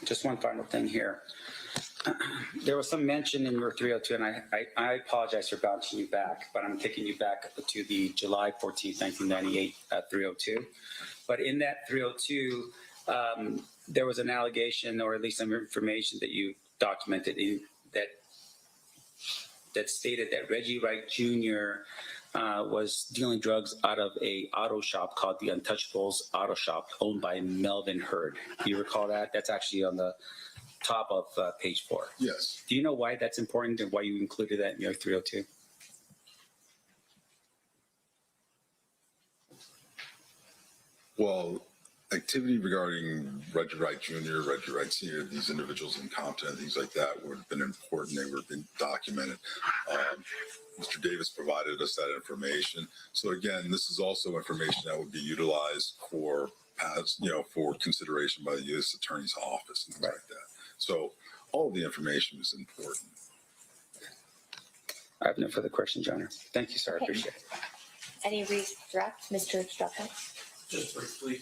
just one final thing here. There was some mention in your 302, and I apologize for bouncing you back, but I'm taking you back to the July 14th, 1998 302. But in that 302, there was an allegation, or at least some information that you documented in that stated that Reggie Wright Jr. Was dealing drugs out of a auto shop called the Untouchables Auto Shop, owned by Melvin Hurd. Do you recall that? That's actually on the top of page 4. Yes. Do you know why that's important and why you included that in your 302? Well, activity regarding Reggie Wright Jr., Reggie Wright Sr., these individuals in Compton, things like that would have been important. They would have been documented. Mr. Davis provided us that information. So again, this is also information that would be utilized for for consideration by the U.S. Attorney's Office and things like that. So all of the information is important. I have no further questions, Your Honor. Thank you, sir. I Okay. appreciate it. Any redirect, Mr. Strupka? Just briefly,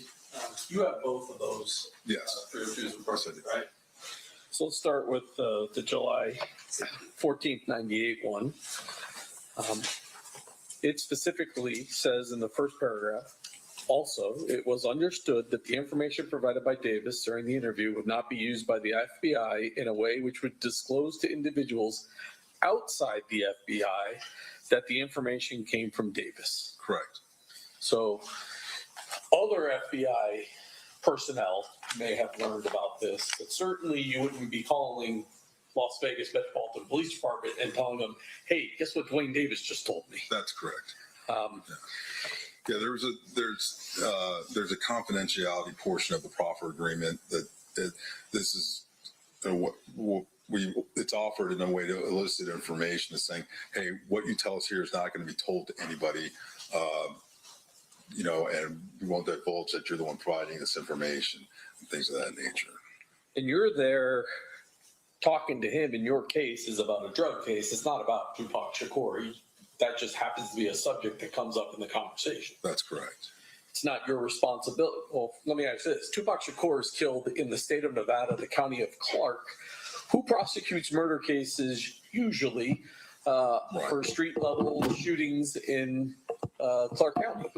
you have both of those. Yes. 302s, Of course I do. right? So let's start with the July 14th, 98 one. It specifically says in the first paragraph, also, it was understood that the information provided by Davis during the interview would not be used by the FBI in a way which would disclose to individuals outside the FBI that the information came from Davis. Correct. So other FBI personnel may have learned about this, but certainly you wouldn't be calling Las Vegas Metropolitan Police Department and telling them, hey, guess what Duane Davis just told me? That's correct. Yeah, there's a confidentiality portion of the proffer agreement that this is it's offered in a way to elicit information, is saying, hey, what you tell us here is not going to be told to anybody. and we won't divulge that you're the one providing this information and things of that nature. And you're there talking to him in your case is about a drug case. It's not about Tupac Shakur. That just happens to be a subject that comes up in the conversation. That's correct. It's not your responsibility. Well, let me ask you this. Tupac Shakur is killed in the state of Nevada, the county of Clark. Who prosecutes murder cases usually for street level shootings in Clark County?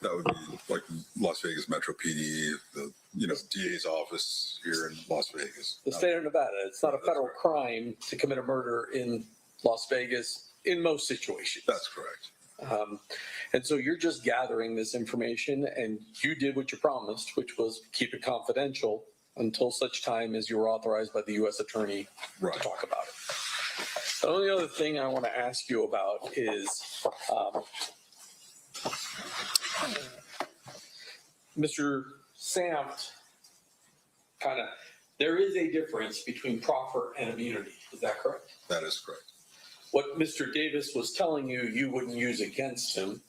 That would be like Las Vegas Metro PD, the DA's office here in Las Vegas. The state of Nevada. It's not a federal crime to commit a murder in Las Vegas in most situations. That's correct. And so you're just gathering this information, and you did what you promised, which was keep it confidential until such time as you were authorized by the U.S. Attorney to talk about it. The only other thing I want to ask you about is Mr. Samt, there is a difference between proffer and immunity. Is that correct? That is correct. What Mr. Davis was telling you, you wouldn't use against him,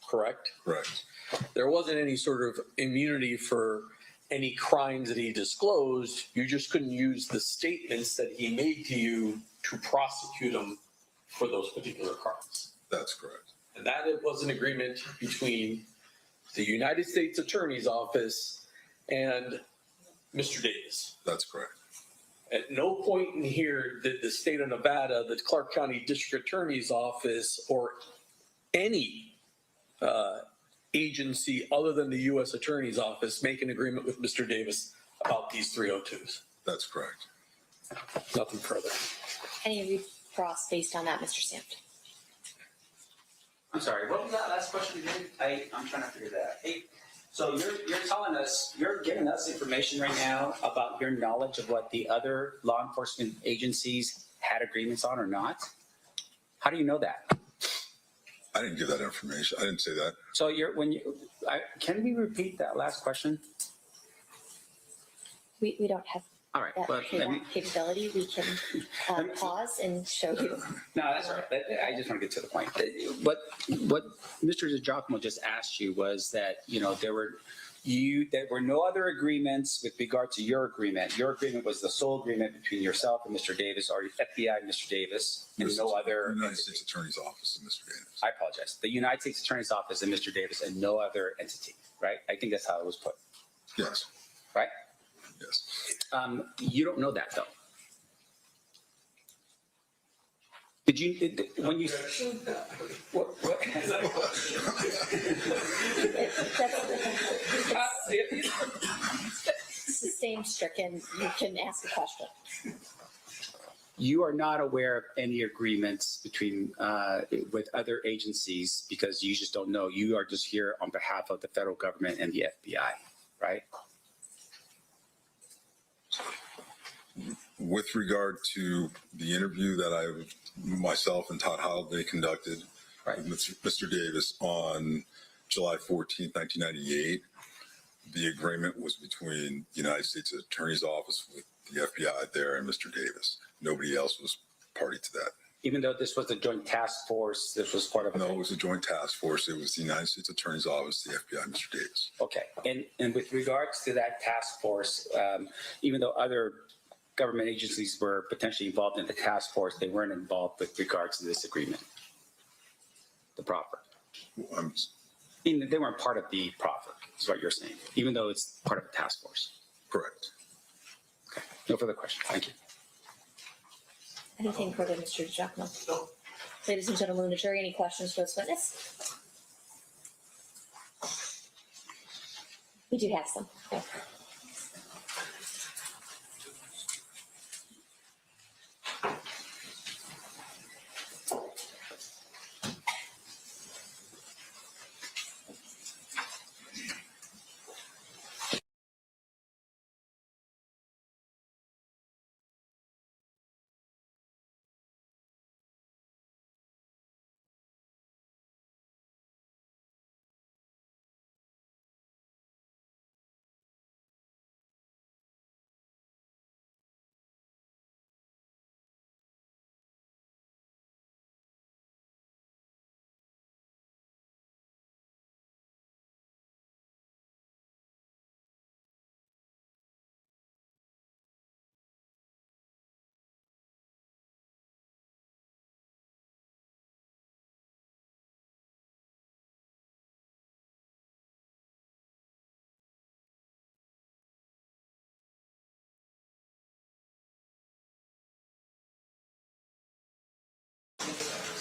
correct? Correct. There wasn't any sort of immunity for any crimes that he disclosed. You just couldn't use the statements that he made to you to prosecute him for those particular crimes. That's correct. And that it was an agreement between the United States Attorney's Office and Mr. Davis. That's correct. At no point in here did the state of Nevada, the Clark County District Attorney's Office, or any agency other than the U.S. Attorney's Office make an agreement with Mr. Davis about these 302s. That's correct. Nothing further. Any recross based on that, Mr. Samt? I'm sorry, what was that last question again? I'm trying to figure that out. Hey, so you're telling us, you're giving us information right now about your knowledge of what the other law enforcement agencies had agreements on or not? How do you know that? I didn't give that information. I didn't say that. So can we repeat that last question? We don't have All right, that capability. We can pause and show you. No, that's all right. I just want to get to the point. What Mr. DiGiacomo just asked you was that, there were no other agreements with regard to your agreement. Your agreement was the sole agreement between yourself and Mr. Davis, or FBI and Mr. Davis, and no other. United States Attorney's Office and Mr. Davis. I apologize. The United States Attorney's Office and Mr. Davis, and no other entity, right? I think that's how it was put. Yes. Right? Yes. You don't know that, though. Did you, when you, what? Sustained stricken, you can ask a question. You are not aware of any agreements between, with other agencies because you just don't know. You are just here on behalf of the federal government and the FBI, right? With regard to the interview that myself and Todd Holiday conducted with Mr. Davis on July 14th, 1998, the agreement was between the United States Attorney's Office with the FBI there and Mr. Davis. Nobody else was party to that. Even though this was a joint task force, this was part of No, it was a joint task force. It was the United States Attorney's Office, the FBI, Mr. Davis. Okay. And with regards to that task force, even though other government agencies were potentially involved in the task force, they weren't involved with regards to this agreement, the proffer. They weren't part of the proffer, is what you're saying, even though it's part of the task force. Correct. Okay. No further questions. Thank you. Anything further, Mr. DiGiacomo? No. Ladies and gentlemen of the jury, any questions for this witness? We do have some. Okay.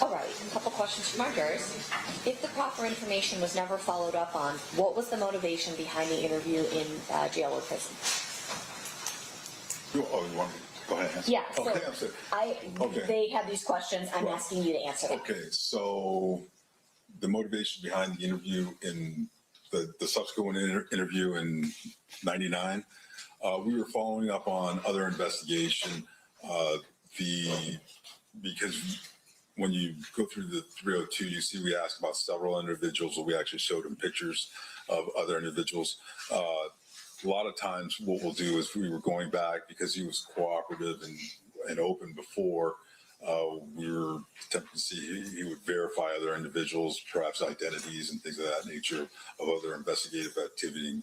All right, a couple questions from our jurors. If the proper information was never followed up on, what was the motivation behind the interview in jail or prison? You want me to go ahead and answer? Yeah, Okay, Okay. they have these questions. I'm asking you to answer them. Okay, so the motivation behind the interview in the subsequent interview in '99, we were following up on other investigation. Because when you go through the 302, you see we asked about several individuals, or we actually showed them pictures of other individuals. A lot of times what we'll do is we were going back because he was cooperative and open before. We were attempting to see he would verify other individuals, perhaps identities and things of that nature of other investigative activity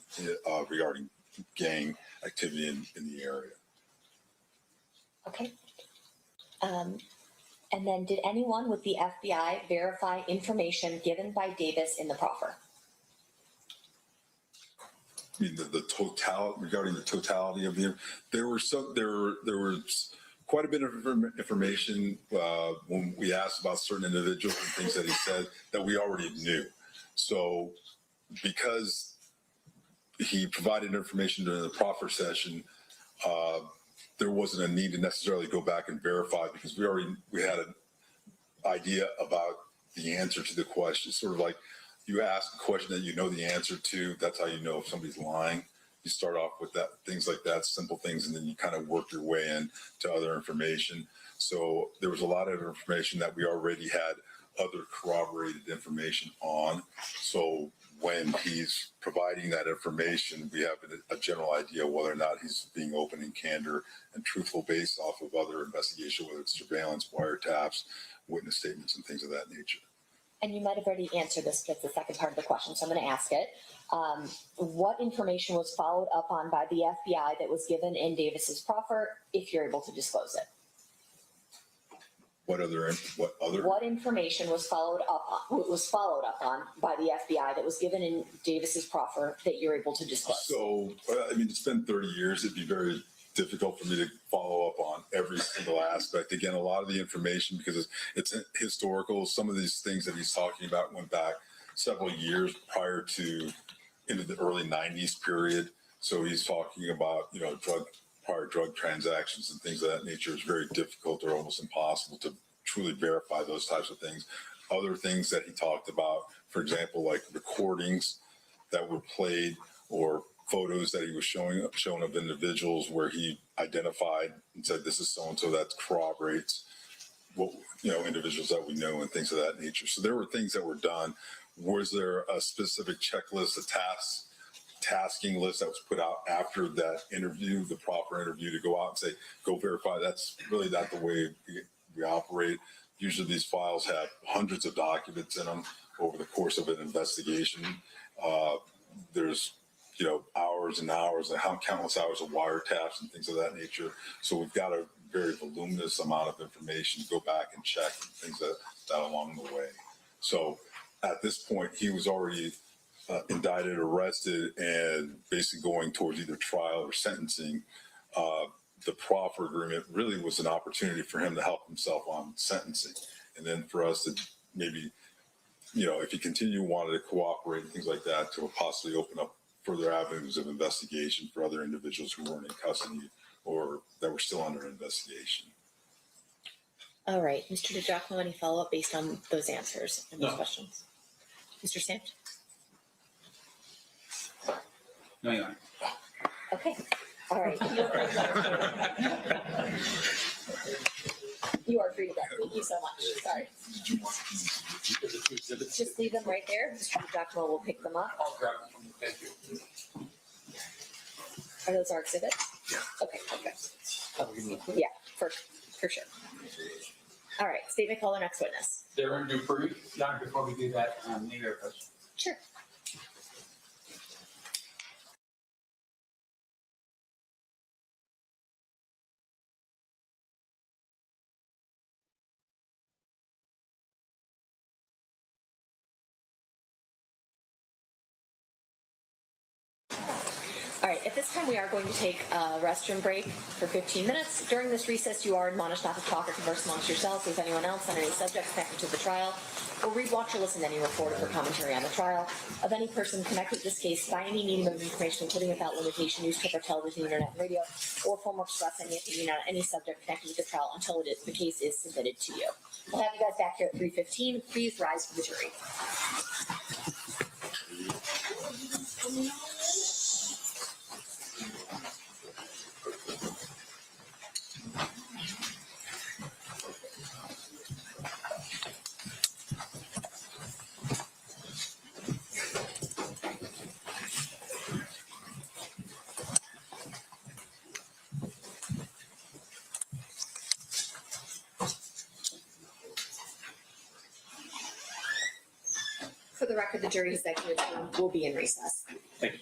regarding gang activity in the area. Okay. And then did anyone with the FBI verify information given by Davis in the proffer? I mean, the totality regarding the totality of there was quite a bit of information when we asked about certain individuals and things that he said that we already knew. So because he provided information during the proffer session, there wasn't a need to necessarily go back and verify because we had an idea about the answer to the question. Sort of like you ask a question that you know the answer to, that's how you know if somebody's lying. You start off with that, things like that, simple things, and then you kind of work your way in to other information. So there was a lot of information that we already had other corroborated information on. So when he's providing that information, we have a general idea whether or not he's being open and candor and truthful based off of other investigation, whether it's surveillance, wiretaps, witness statements, and things of that nature. And you might have already answered this, but it's the second part of the question, so I'm going to ask it. What information was followed up on by the FBI that was given in Davis's proffer, if you're able to disclose it? What information was followed up on by the FBI that was given in Davis's proffer that you're able to disclose? So, I mean, it's been 30 years. It'd be very difficult for me to follow up on every single aspect. Again, a lot of the information, because it's historical, some of these things that he's talking about went back several years prior to into the early 90s period. So he's talking about, prior drug transactions and things of that nature. Is very difficult or almost impossible to truly verify those types of things. Other things that he talked about, for example, like recordings that were played or photos that he was showing of individuals where he identified and said, this is so-and-so, that corroborates what, individuals that we know and things of that nature. So there were things that were done. Was there a specific checklist, tasking list that was put out after that interview, the proper interview, to go out and say, go verify? That's really not the way we operate. Usually these files have hundreds of documents in them over the course of an investigation. There's hours and hours and countless hours of wiretaps and things of that nature. So we've got a very voluminous amount of information to go back and check and things that along the way. So at this point, he was already indicted, arrested, and basically going towards either trial or sentencing. The proffer agreement really was an opportunity for him to help himself on sentencing. And then for us to maybe, if he wanted to cooperate and things like that, to possibly open up further avenues of investigation for other individuals who weren't in custody or that were still under investigation. All right, Mr. DiGiacomo, any follow-up based on those answers and those questions? Mr. Stampt? No, Your Honor. Okay, all right. You are free to go. Thank you so much. Sorry. Just leave them right there. Mr. DiGiacomo will pick them up. I'll grab them from you. Thank you. Are those our exhibits? Yeah. Okay, perfect. Yeah, for sure. All right, statement call the next witness. Darren Dupree. Your Honor, before we do that, maybe a question. Sure. All right, at this time, we are going to take a restroom break for 15 minutes. During this recess, you are admonished not to talk or converse amongst yourselves with anyone else on any subjects connected to the trial, or read, watch, or listen to any report or commentary on the trial of any person connected to this case by any medium of information, including without limitation, newspaper, television, internet, and radio, or form or express any opinion on any subject connected with the trial until the case is submitted to you. We'll have you guys back here at 3:15. Please rise for the jury. For the record, the jury executive will be in recess. Thank you.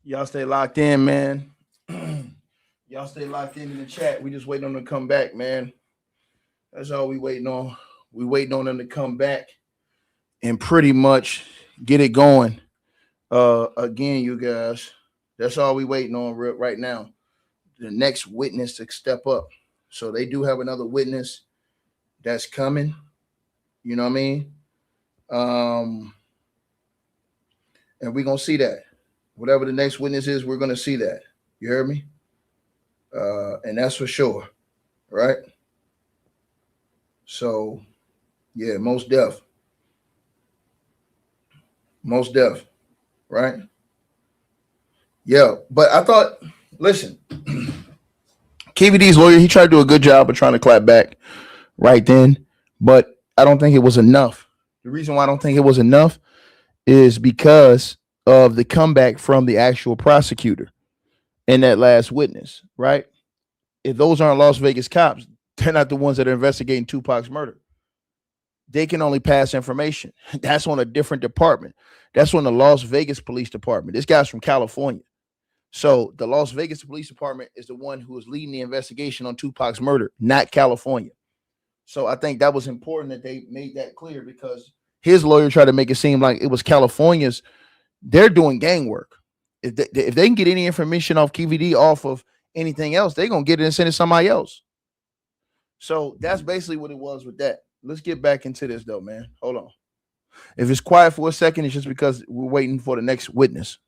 Y'all stay locked in, man. Y'all stay locked in the chat. We just waiting on them to come back, man. That's all we waiting on. We waiting on them to come back and pretty much get it going. Again, you guys. That's all we waiting on right now. The next witness to step up. So they do have another witness that's coming. You know what I mean? And we're gonna see that. Whatever the next witness is, we're gonna see that. You heard me? And that's for sure, right? So, yeah, most deaf, right? Yeah, but I thought, listen, Keefe D's lawyer, he tried to do a good job of trying to clap back right then, but I don't think it was enough. The reason why I don't think it was enough is because of the comeback from the actual prosecutor and that last witness, right? If those aren't Las Vegas cops, they're not the ones that are investigating Tupac's murder. They can only pass information. That's on a different department. That's on the Las Vegas Police Department. This guy's from California. So the Las Vegas Police Department is the one who is leading the investigation on Tupac's murder, not California. So I think that was important that they made that clear because his lawyer tried to make it seem like it was California's. They're doing gang work. If they can get any information off Keefe D off of anything else, they're going to get it and send it to somebody else. So that's basically what it was with that. Let's get back into this, though, man. Hold on. If it's quiet for a second, it's just because we're waiting for the next witness.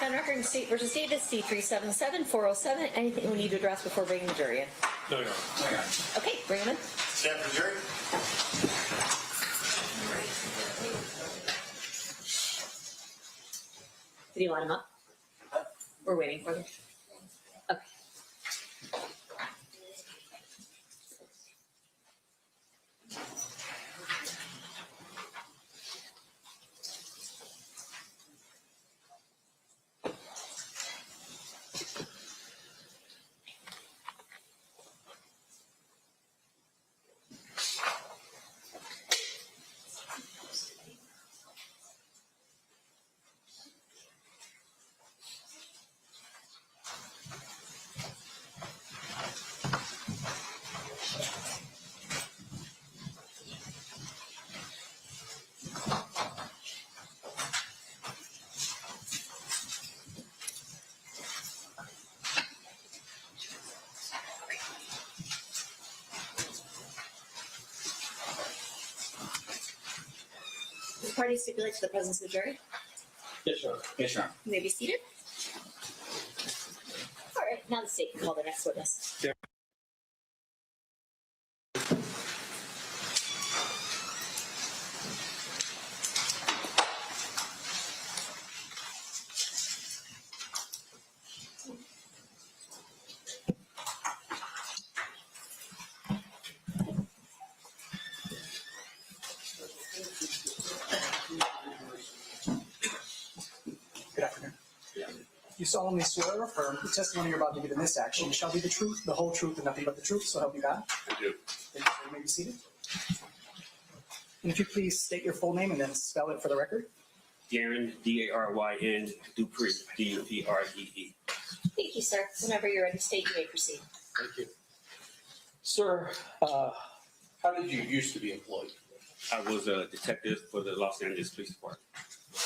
back on record in State versus Davis, C-377-407. Anything we need to address before bringing the jury in? No, Your Honor. Okay, bring them in. Stand for the jury. Did you line them up? We're waiting for them. Okay. The party stipulates the presence of the jury. Yes, Your Honor. Yes, Your Honor. You may be seated. All right, now the state can call their next witness. Yeah. Good afternoon. You solemnly swear or affirm the testimony you're about to give in this action shall be the truth, the whole truth, and nothing but the truth, so help you God? I do. Thank you, sir. You may be seated. And if you please state your full name and then spell it for the record. Daryn, D-A-R-Y-N, Dupree, D-U-P-R-E-E. Thank you, sir. Whenever you're ready to state, you may proceed. Thank you. Sir, how did you used to be employed? I was a detective for the Los Angeles Police Department.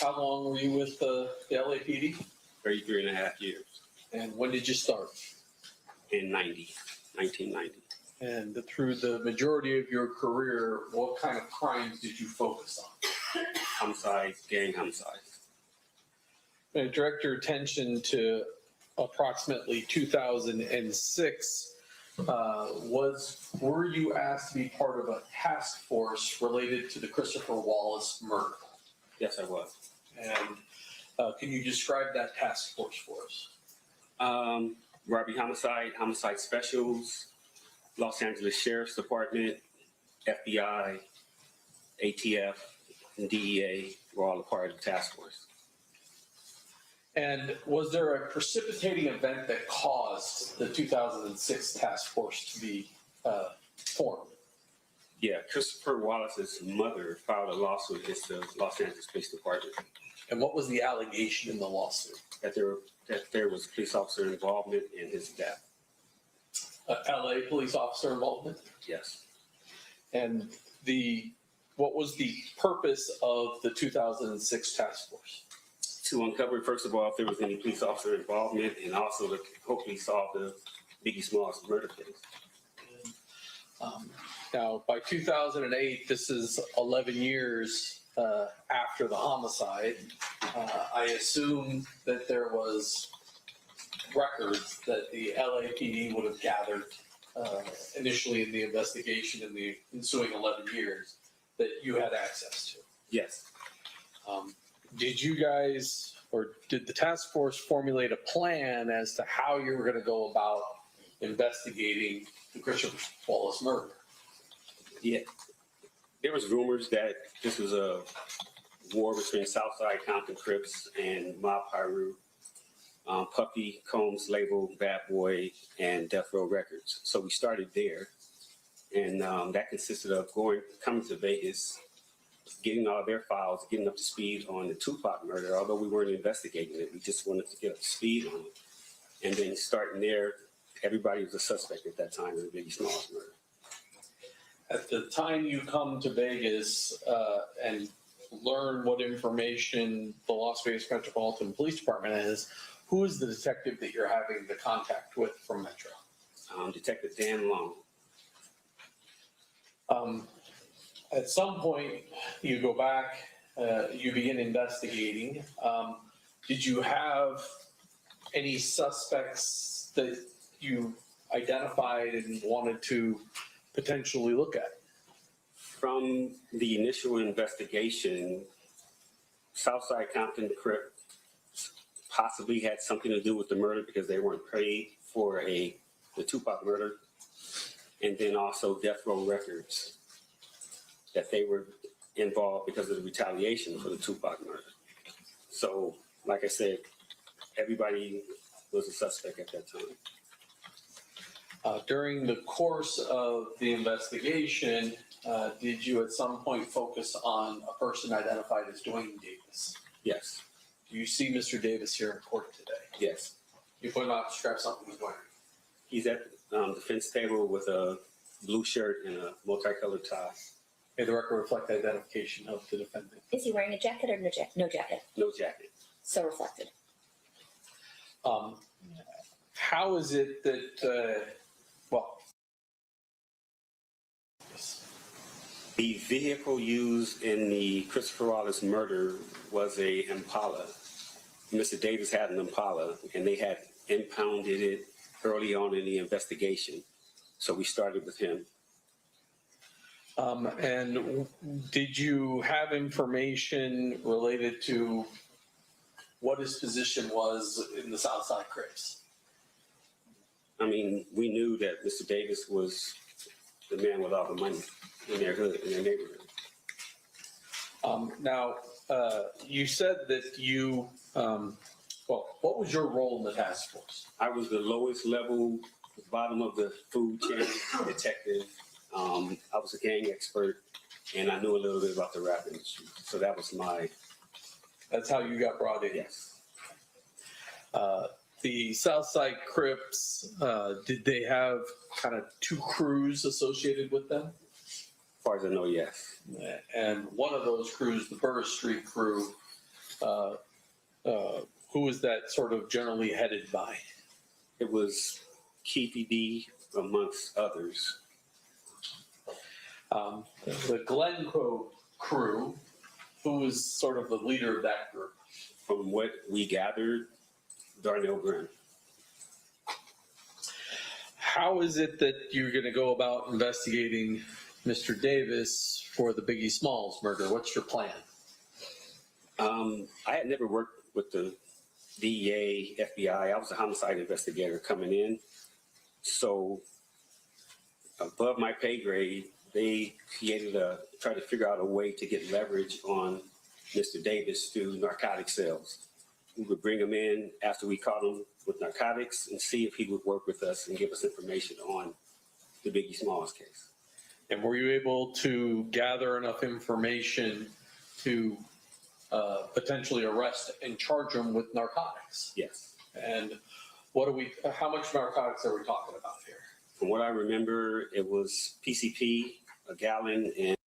How long were you with the LAPD? 33 and a half years. And when did you start? In 1990. And through the majority of your career, what kind of crimes did you focus on? Homicides, gang homicides. I direct your attention to approximately 2006. Were you asked to be part of a task force related to the Christopher Wallace murder? Yes, I was. And can you describe that task force for us? Robbery homicide, homicide specials, Los Angeles Sheriff's Department, FBI, ATF, and DEA were all a part of the task force. And was there a precipitating event that caused the 2006 task force to be formed? Yeah, Christopher Wallace's mother filed a lawsuit against the Los Angeles Police Department. And what was the allegation in the lawsuit? That there was police officer involvement in his death. LA police officer involvement? Yes. And what was the purpose of the 2006 task force? To uncover, first of all, if there was any police officer involvement, and also to hopefully solve the Biggie Smalls murder case. Now, by 2008, this is 11 years after the homicide. I assume that there was records that the LAPD would have gathered initially in the investigation in the ensuing 11 years that you had access to. Yes. Did you guys, or did the task force formulate a plan as to how you were going to go about investigating the Christopher Wallace murder? Yeah. There was rumors that this was a war between Southside Compton Crips and Mob Piru. Puffy Combs labeled Bad Boy and Death Row Records. So we started there. And that consisted of coming to Vegas, getting all their files, getting up to speed on the Tupac murder. Although we weren't investigating it, we just wanted to get up to speed on it. And then starting there, everybody was a suspect at that time in the Biggie Smalls murder. At the time you come to Vegas and learn what information the Las Vegas Metropolitan Police Department has, who is the detective that you're having the contact with from Metro? Detective Dan Long. At some point, you go back, you begin investigating. Did you have any suspects that you identified and wanted to potentially look at? From the initial investigation, Southside Compton Crip possibly had something to do with the murder because they weren't paid for the Tupac murder, and then also Death Row Records, that they were involved because of the retaliation for the Tupac murder. So, like I said, everybody was a suspect at that time. During the course of the investigation, did you at some point focus on a person identified as Duane Davis? Yes. Do you see Mr. Davis here in court today? Yes. You put him out, describe something he's wearing. He's at the defense table with a blue shirt and a multicolored tie. May the record reflect the identification of the defendant. Is he wearing a jacket or no jacket? No jacket. So reflected. How is it that, the vehicle used in the Christopher Wallace murder was a Impala. Mr. Davis had an Impala, and they had impounded it early on in the investigation. So we started with him. And did you have information related to what his position was in the Southside Crips? I mean, we knew that Mr. Davis was the man with all the money in their hood, in their neighborhood. Now, you said that you, what was your role in the task force? I was the lowest level, bottom of the food chain detective. I was a gang expert, and I knew a little bit about the rap industry. So that was That's how you got brought in? Yes. The Southside Crips, did they have kind of two crews associated with them? As far as I know, yes. And one of those crews, the Burr Street crew, who was that sort of generally headed by? It was Keefe D, amongst others. The Glencoe crew, who was sort of the leader of that group? From what we gathered, Darnell Graham. How is it that you're going to go about investigating Mr. Davis for the Biggie Smalls murder? What's your plan? I had never worked with the DEA, FBI. I was a homicide investigator coming in. So above my pay grade, they tried to figure out a way to get leverage on Mr. Davis through narcotic sales. We would bring him in after we caught him with narcotics and see if he would work with us and give us information on the Biggie Smalls case. And were you able to gather enough information to potentially arrest and charge him with narcotics? Yes. And how much narcotics are we talking about here? From what I remember, it was PCP, a gallon, and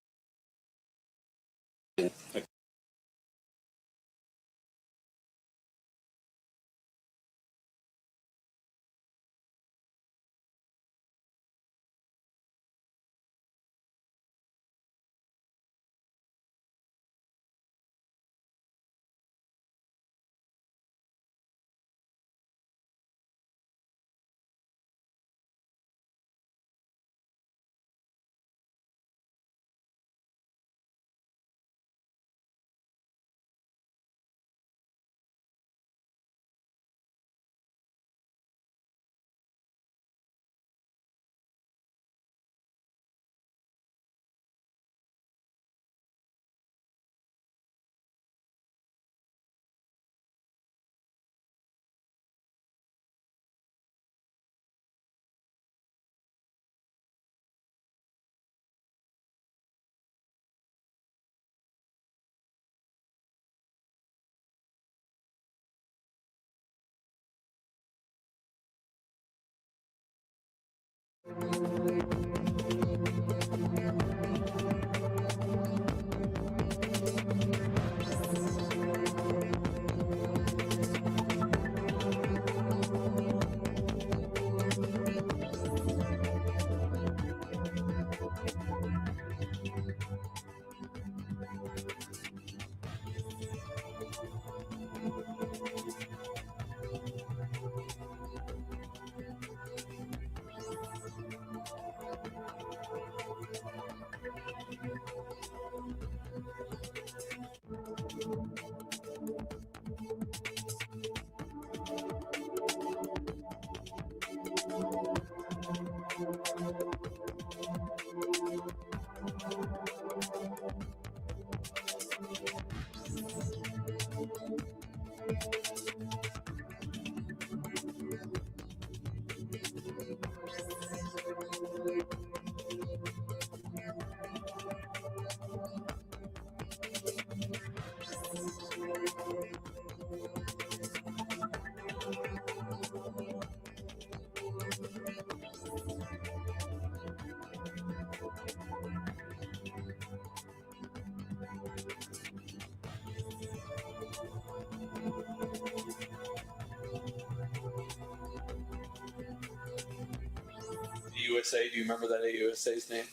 AUSA, do you remember that AUSA's name?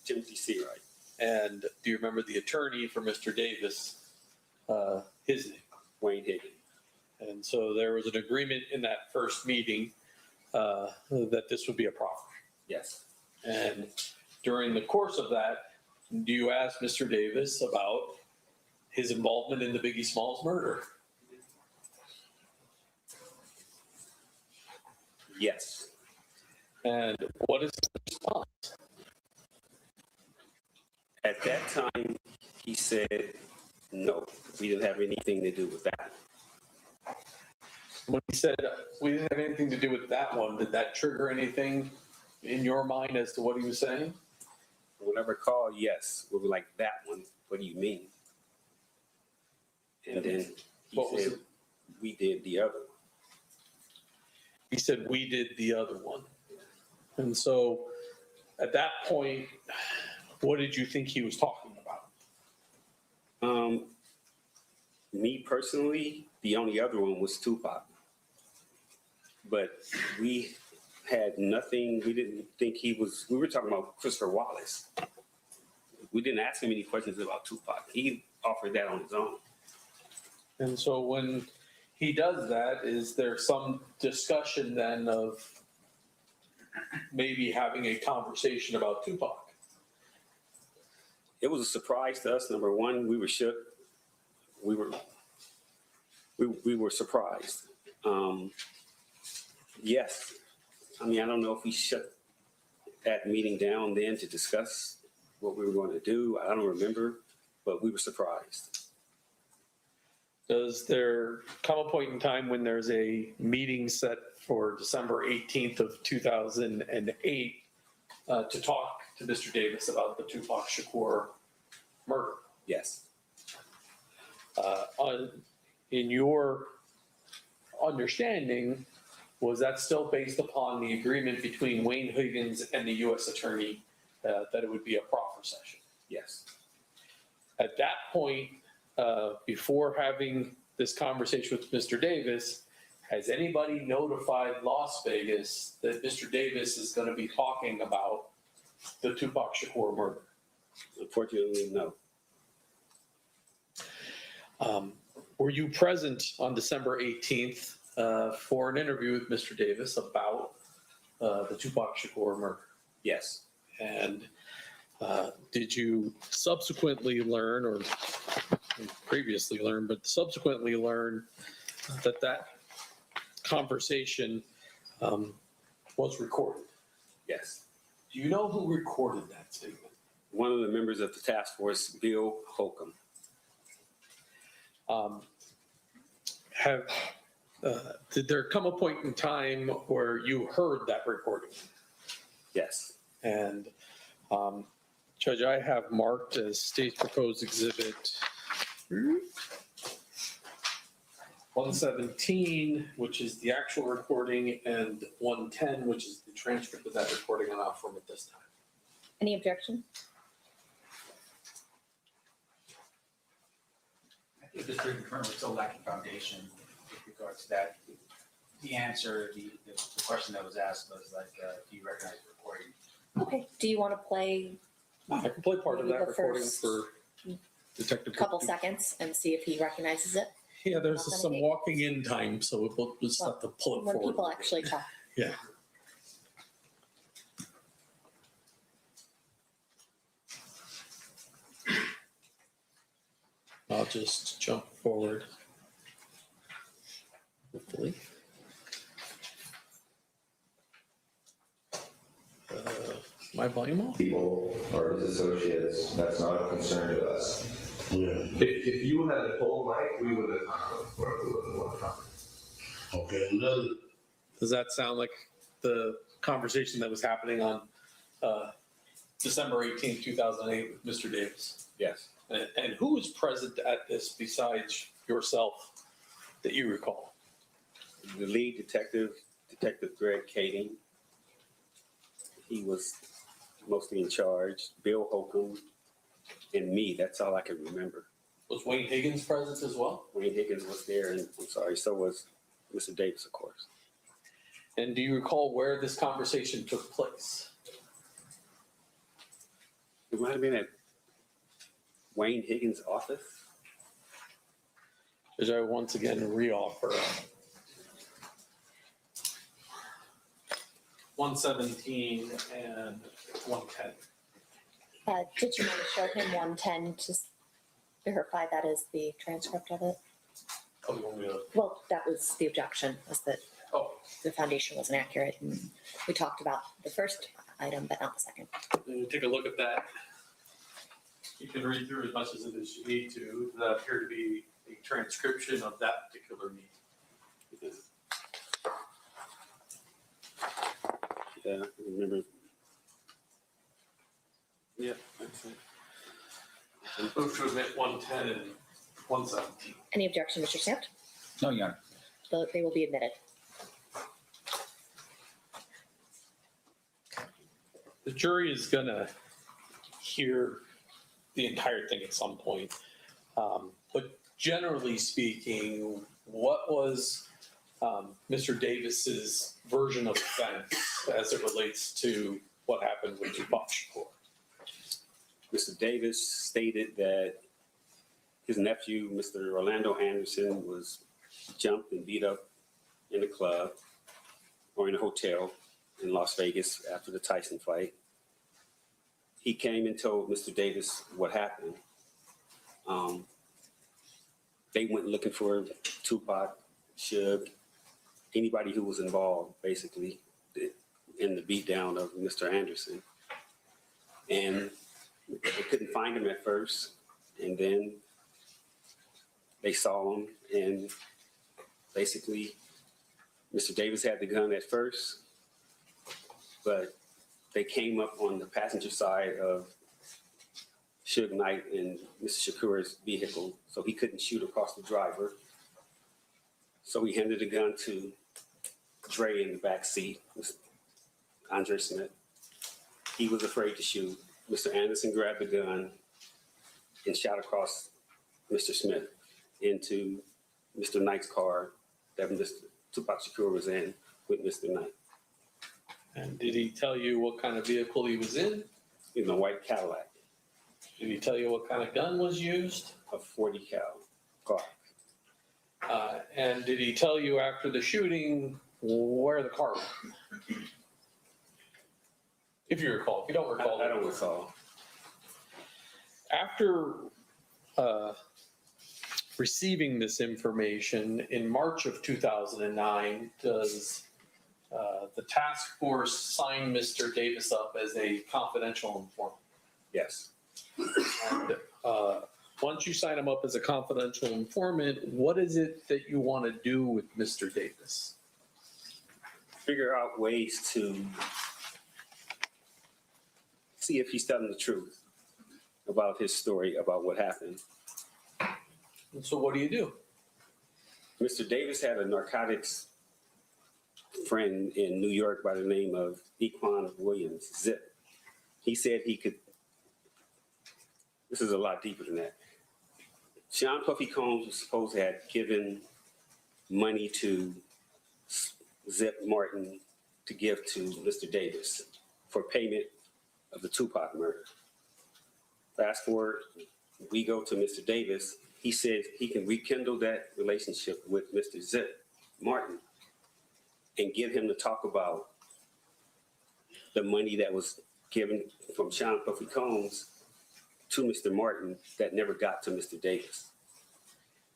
Timothy Seawright. And do you remember the attorney for Mr. Davis, his name? Wayne Higgins. And so there was an agreement in that first meeting that this would be a proffer. Yes. And during the course of that, do you ask Mr. Davis about his involvement in the Biggie Smalls murder? Yes. And what is his response? At that time, he said, no, we didn't have anything to do with that. When he said we didn't have anything to do with that one, did that trigger anything in your mind as to what he was saying? When I recall, yes. We were like, that one, what do you mean? And then he said, we did the other one. He said, we did the other one. And so at that point, what did you think he was talking about? Me personally, the only other one was Tupac. But we had nothing, we didn't think he was, we were talking about Christopher Wallace. We didn't ask him any questions about Tupac. He offered that on his own. And so when he does that, is there some discussion then of maybe having a conversation about Tupac? It was a surprise to us. Number one, we were shook. We were surprised. Yes. I mean, I don't know if we shut that meeting down then to discuss what we were going to do. I don't remember, but we were surprised. Does there come a point in time when there's a meeting set for December 18th of 2008 to talk to Mr. Davis about the Tupac Shakur murder? Yes. In your understanding, was that still based upon the agreement between Wayne Higgins and the U.S. attorney that it would be a proffer session? Yes. At that point, before having this conversation with Mr. Davis, has anybody notified Las Vegas that Mr. Davis is going to be talking about the Tupac Shakur murder? Unfortunately, no. Were you present on December 18th for an interview with Mr. Davis about the Tupac Shakur murder? Yes. And did you subsequently learn, or previously learn, but subsequently learn that that conversation was recorded? Yes. Do you know who recorded that statement? One of the members of the task force, Bill Holcomb. Did there come a point in time where you heard that recording? Yes. And Judge, I have marked as state proposed exhibit 117, which is the actual recording, and 110, which is the transcript of that recording on our form at this time. Any objection? I think this hearing currently still lacking foundation with regard to that. The answer, the question that was asked was like, do you recognize the recording? Okay. Do you want to play I can play part of maybe that the recording first for Detective. couple seconds and see if he recognizes it? Yeah, there's some walking in time, so we'll just have to pull it When forward. people actually talk. Yeah. I'll just jump forward. Hopefully. My volume off? People or his associates, that's not a concern to us. Yeah. If you had a full mic, we would have come. Okay. Does that sound like the conversation that was happening on December 18, 2008 with Mr. Davis? Yes. And who was present at this besides yourself that you recall? The lead detective, Detective Greg Kading. He was mostly in charge. Bill Holcomb and me. That's all I can remember. Was Wayne Higgins present as well? Wayne Higgins was there, and I'm sorry, so was Mr. Davis, of course. And do you recall where this conversation took place? It might have been at Wayne Higgins' office. As I once again reoffer 117 and 110. Did you want to show him 110 to verify that is the transcript of it? Oh, you want me to? Well, that was the objection, was that the foundation wasn't accurate. And we talked about the first item, but not the second. Take a look at that. You can read through as much as it is you need to. Does that appear to be a transcription of that particular meeting? Yeah, I remember. Yeah, that's it. Move to admit 110 and 117. Any objection, Mr. Snapt? No, Your Honor. They will be admitted. The jury is going to hear the entire thing at some point. But generally speaking, what was Mr. Davis's version of events as it relates to what happened with Tupac Shakur? Mr. Davis stated that his nephew, Mr. Orlando Anderson, was jumped and beat up in a club or in a hotel in Las Vegas after the Tyson fight. He came and told Mr. Davis what happened. They went looking for Tupac, Suge, anybody who was involved, basically, in the beatdown of Mr. Anderson. And they couldn't find him at first, and then they saw him, and basically, Mr. Davis had the gun at first, but they came up on the passenger side of Suge Knight and Mr. Shakur's vehicle, so he couldn't shoot across the driver. So he handed the gun to Dre in the back seat, Andre Smith. He was afraid to shoot. Mr. Anderson grabbed the gun and shot across Mr. Smith into Mr. Knight's car that Mr. Tupac Shakur was in with Mr. Knight. And did he tell you what kind of vehicle he was in? In a white Cadillac. Did he tell you what kind of gun was used? A 40 cal car. And did he tell you after the shooting where the car went? If you recall. If you don't recall. I don't recall. After receiving this information in March of 2009, does the task force sign Mr. Davis up as a confidential informant? Yes. And once you sign him up as a confidential informant, what is it that you want to do with Mr. Davis? Figure out ways to see if he's telling the truth about his story, about what happened. And so what do you do? Mr. Davis had a narcotics friend in New York by the name of Equan Williams, Zip. He said he could, this is a lot deeper than that. Sean Puffy Combs was supposed to have given money to Zip Martin to give to Mr. Davis for payment of the Tupac murder. Fast forward, we go to Mr. Davis. He said he can rekindle that relationship with Mr. Zip Martin and get him to talk about the money that was given from Sean Puffy Combs to Mr. Martin that never got to Mr. Davis.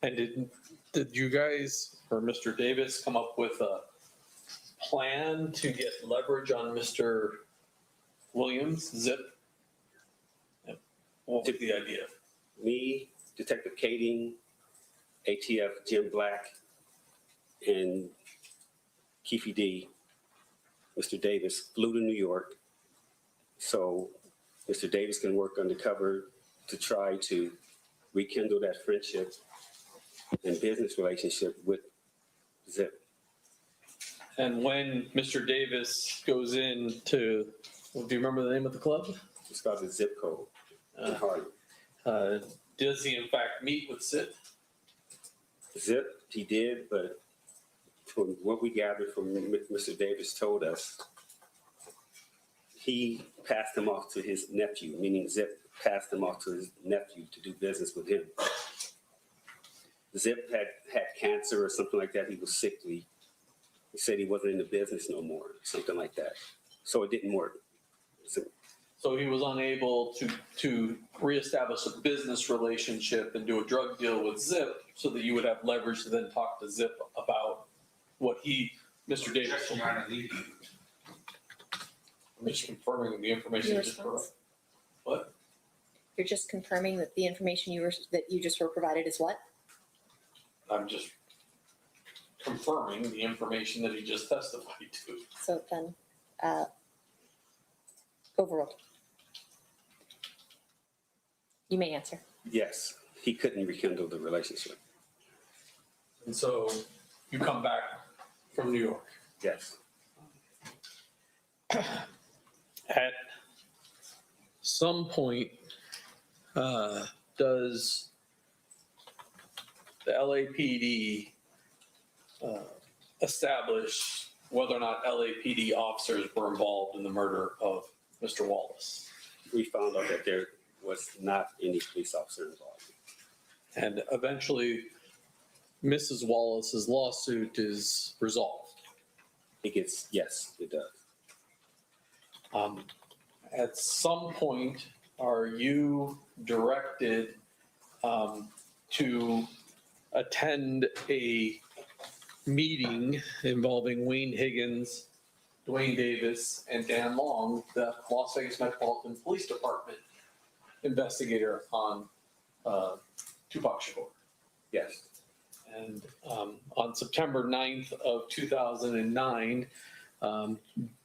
And did you guys or Mr. Davis come up with a plan to get leverage on Mr. Williams, Zip? What was the idea? Me, Detective Kading, ATF Jim Black, and Keefe D, Mr. Davis, flew to New York so Mr. Davis can work undercover to try to rekindle that friendship and business relationship with Zip. And when Mr. Davis goes in to, well, do you remember the name of the club? It's called the Zip Code in Harlem. Does he in fact meet with Zip? Zip, he did, but from what we gathered from Mr. Davis told us, he passed him off to his nephew, meaning Zip passed him off to his nephew to do business with him. Zip had cancer or something like that. He was sickly. He said he wasn't in the business no more, something like that. So it didn't work. So he was unable to reestablish a business relationship and do a drug deal with Zip so that you would have leverage to then talk to Zip about what Mr. Davis. I'm just confirming the information. Your response? What? You're just confirming that the information that you just were provided is what? I'm just confirming the information that he just testified to. So then, overruled. You may answer. Yes, he couldn't rekindle the relationship. And so you come back from New York. Yes. At some point, does the LAPD establish whether or not LAPD officers were involved in the murder of Mr. Wallace? We found out that there was not any police officer involved. And eventually, Mrs. Wallace's lawsuit is resolved. Yes, it does. At some point, are you directed to attend a meeting involving Wayne Higgins, Duane Davis, and Dan Long, the Las Vegas Metropolitan Police Department investigator on Tupac Shakur? Yes. And on September 9th of 2009,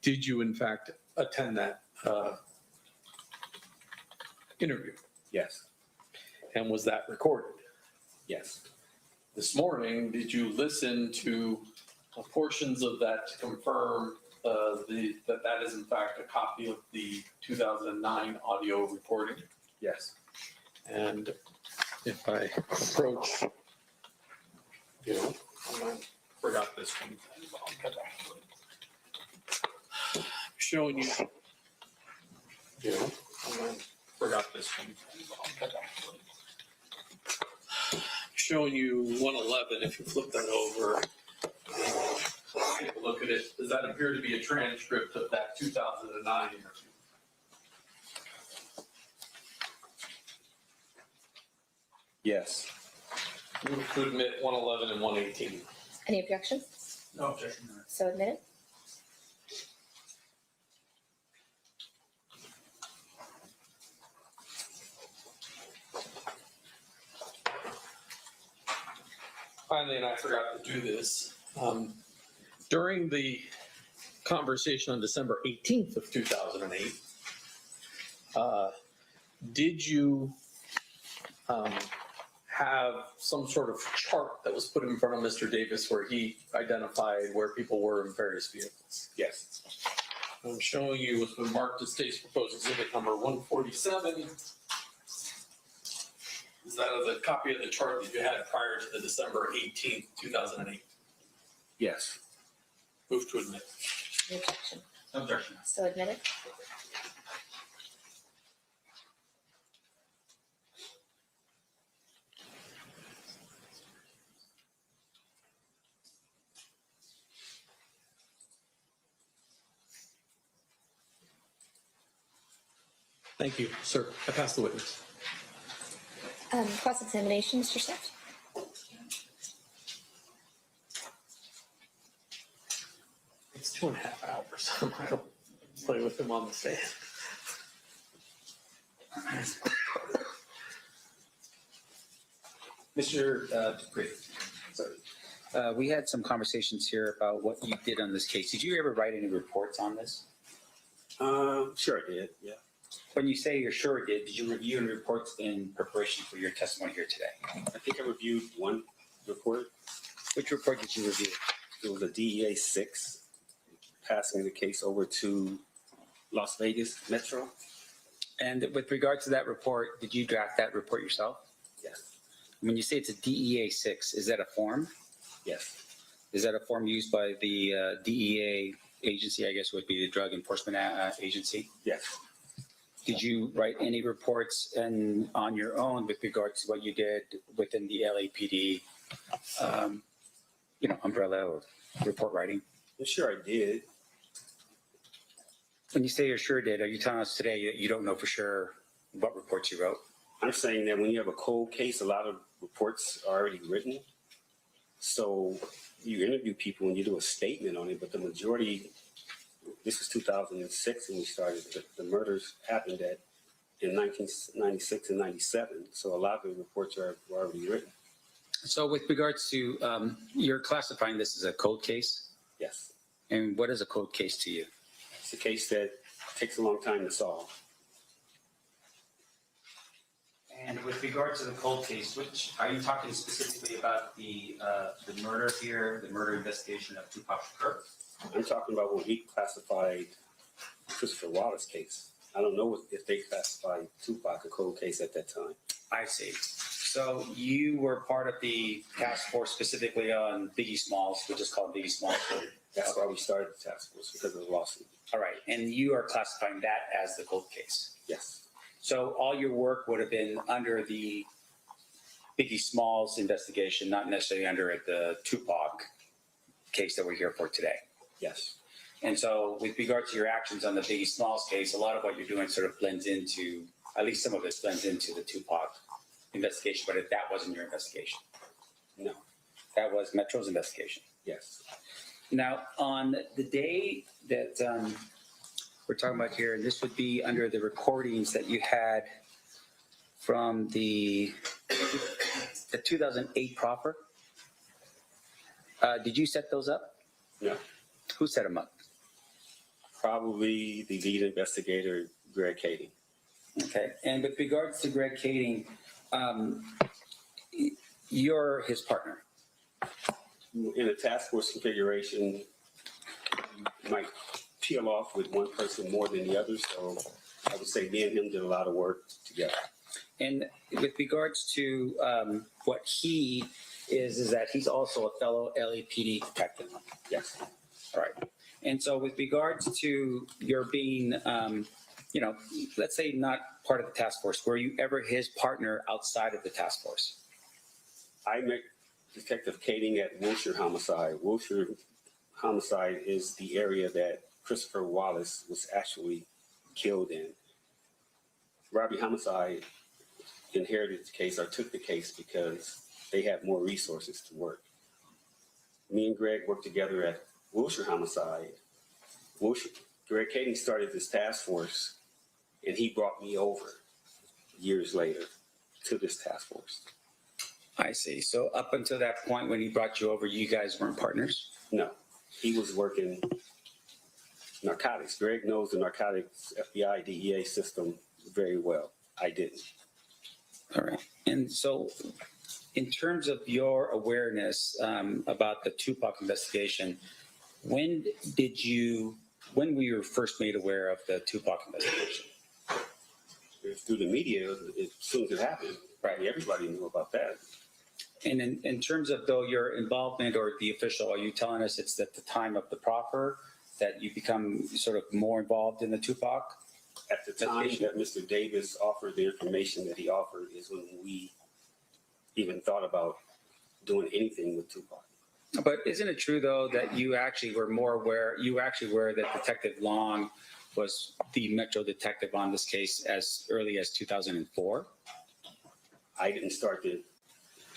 did you in fact attend that interview? Yes. And was that recorded? Yes. This morning, did you listen to portions of that to confirm that is in fact a copy of the 2009 audio recording? Yes. And if I approach, I forgot this one. Showing you, forgot this one. Showing you 111. If you flip that over, take a look at it. Does that appear to be a transcript of that 2009 interview? Yes. Move to admit 111 and 118. Any objections? No objection. So admitted. Finally, and I forgot to do this, during the conversation on December 18th of 2008, did you have some sort of chart that was put in front of Mr. Davis where he identified where people were in various vehicles? Yes. I'm showing you what's been marked as state's proposed exhibit number 147. Is that the copy of the chart that you had prior to the December 18th, 2008? Yes. Move to admit. No objection. No objection. So admitted. Thank you, sir. I pass the witness. Cross-examination, Mr. Smith. It's 2.5 hours. I don't play with him on the stand. Mr. Dupree, sorry. We had some conversations here about what you did on this case. Did you ever write any reports on this? Sure I did, yeah. When you say you're sure it did you review any reports in preparation for your testimony here today? I think I reviewed one report. Which report did you review? It was a DEA 6 passing the case over to Las Vegas Metro. And with regard to that report, did you draft that report yourself? Yes. When you say it's a DEA 6, is that a form? Yes. Is that a form used by the DEA agency, I guess, would be the Drug Enforcement Agency. Yes. Did you write any reports on your own with regards to what you did within the LAPD, umbrella or report writing? I'm sure I did. When you say you sure did, are you telling us today that you don't know for sure what reports you wrote? I'm saying that when you have a cold case, a lot of reports are already written. So you interview people and you do a statement on it, but the majority, this was 2006 when we started, the murders happened in 1996 and 97. So a lot of the reports were already written. So with regards to, you're classifying this as a cold case? Yes. And what is a cold case to you? It's a case that takes a long time to solve. And with regard to the cold case, which are you talking specifically about the murder here, the murder investigation of Tupac Shakur? I'm talking about when we classified Christopher Wallace's case. I don't know if they classified Tupac a cold case at that time. I see. So you were part of the task force specifically on Biggie Smalls, which is called Biggie Smalls. That's why we started the task force, because of the lawsuit. All right. And you are classifying that as the cold case? Yes. So all your work would have been under the Biggie Smalls investigation, not necessarily under the Tupac case that we're here for today? Yes. And so with regard to your actions on the Biggie Smalls case, a lot of what you're doing sort of blends into, at least some of this blends into the Tupac investigation, but if that wasn't your investigation? No. That was Metro's investigation? Yes. Now, on the day that we're talking about here, and this would be under the recordings that you had from the 2008 proffer, did you set those up? No. Who set them up? Probably the lead investigator, Greg Kading. Okay. And with regards to Greg Kading, you're his partner. In a task force configuration, you might peel off with one person more than the other. So I would say me and him did a lot of work together. And with regards to what he is that he's also a fellow LAPD detective. Yes. All right. And so with regards to your being, let's say not part of the task force, were you ever his partner outside of the task force? I met Detective Kading at Wilshire Homicide. Wilshire Homicide is the area that Christopher Wallace was actually killed in. Robbie Homicide inherited the case or took the case because they had more resources to work. Me and Greg worked together at Wilshire Homicide. Greg Kading started this task force, and he brought me over years later to this task force. I see. So up until that point when he brought you over, you guys weren't partners? No. He was working narcotics. Greg knows the narcotics FBI, DEA system very well. I didn't. All right. And so in terms of your awareness about the Tupac investigation, when were you first made aware of the Tupac investigation? Through the media, as soon as it happened. Right. Everybody knew about that. And in terms of though your involvement or the official, are you telling us it's at the time of the proffer that you become sort of more involved in the Tupac? At the time that Mr. Davis offered the information that he offered is when we even thought about doing anything with Tupac. But isn't it true though that you actually were that Detective Long was the Metro detective on this case as early as 2004? I didn't start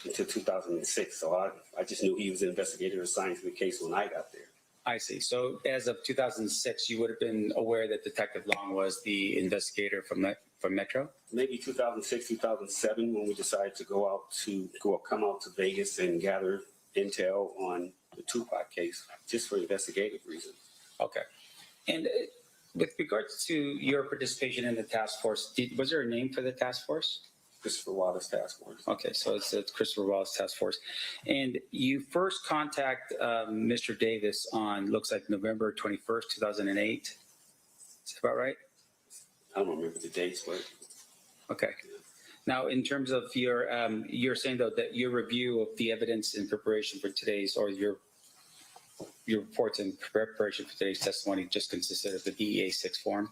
until 2006, so I just knew he was an investigator assigned to the case when I got there. I see. So as of 2006, you would have been aware that Detective Long was the investigator from Metro? Maybe 2006, 2007, when we decided to come out to Vegas and gather intel on the Tupac case, just for investigative reasons. Okay. And with regards to your participation in the task force, was there a name for the task force? Christopher Wallace Task Force. Okay, so it's Christopher Wallace Task Force. And you first contact Mr. Davis on, looks like November 21st, 2008. Is that about right? I don't remember the dates, but... Okay. Now, in terms of your, you're saying though that your review of the evidence in preparation for today's, or your your reports in preparation for today's testimony just consisted of the DEA 6 form?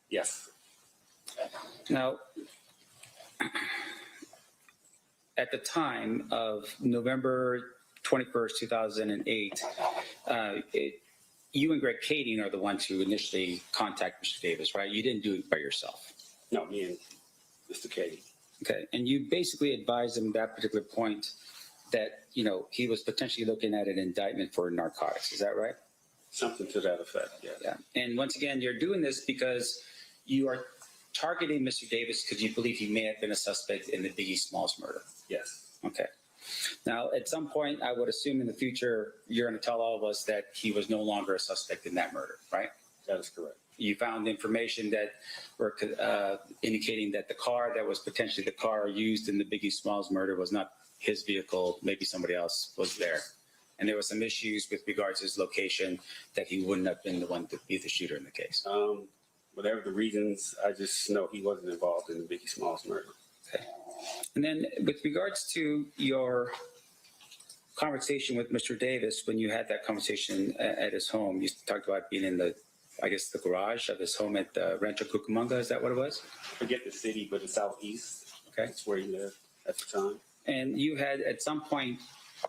Yes. Now, at the time of November 21st, 2008, you and Greg Kading are the ones who initially contacted Mr. Davis, right? You didn't do it by yourself. No, me and Mr. Kading. Okay, and you basically advised him at that particular point that, you know, he was potentially looking at an indictment for narcotics. Is that right? Something to that effect, yeah. Yeah. And once again, you're doing this because you are targeting Mr. Davis because you believe he may have been a suspect in the Biggie Smalls murder. Yes. Okay. Now, at some point, I would assume in the future, you're going to tell all of us that he was no longer a suspect in that murder, right? That is correct. You found information that were indicating that the car that was potentially the car used in the Biggie Smalls murder was not his vehicle. Maybe somebody else was there. And there were some issues with regards to his location that he wouldn't have been the one to be the shooter in the case. Whatever the reasons, I just know he wasn't involved in the Biggie Smalls murder. Okay. And then with regards to your conversation with Mr. Davis, when you had that conversation at his home, you talked about being in the, I guess, the garage of his home at Rancho Cucamonga. Is that what it was? I forget the city, but the southeast. Okay. That's where he lived at the time. And you had at some point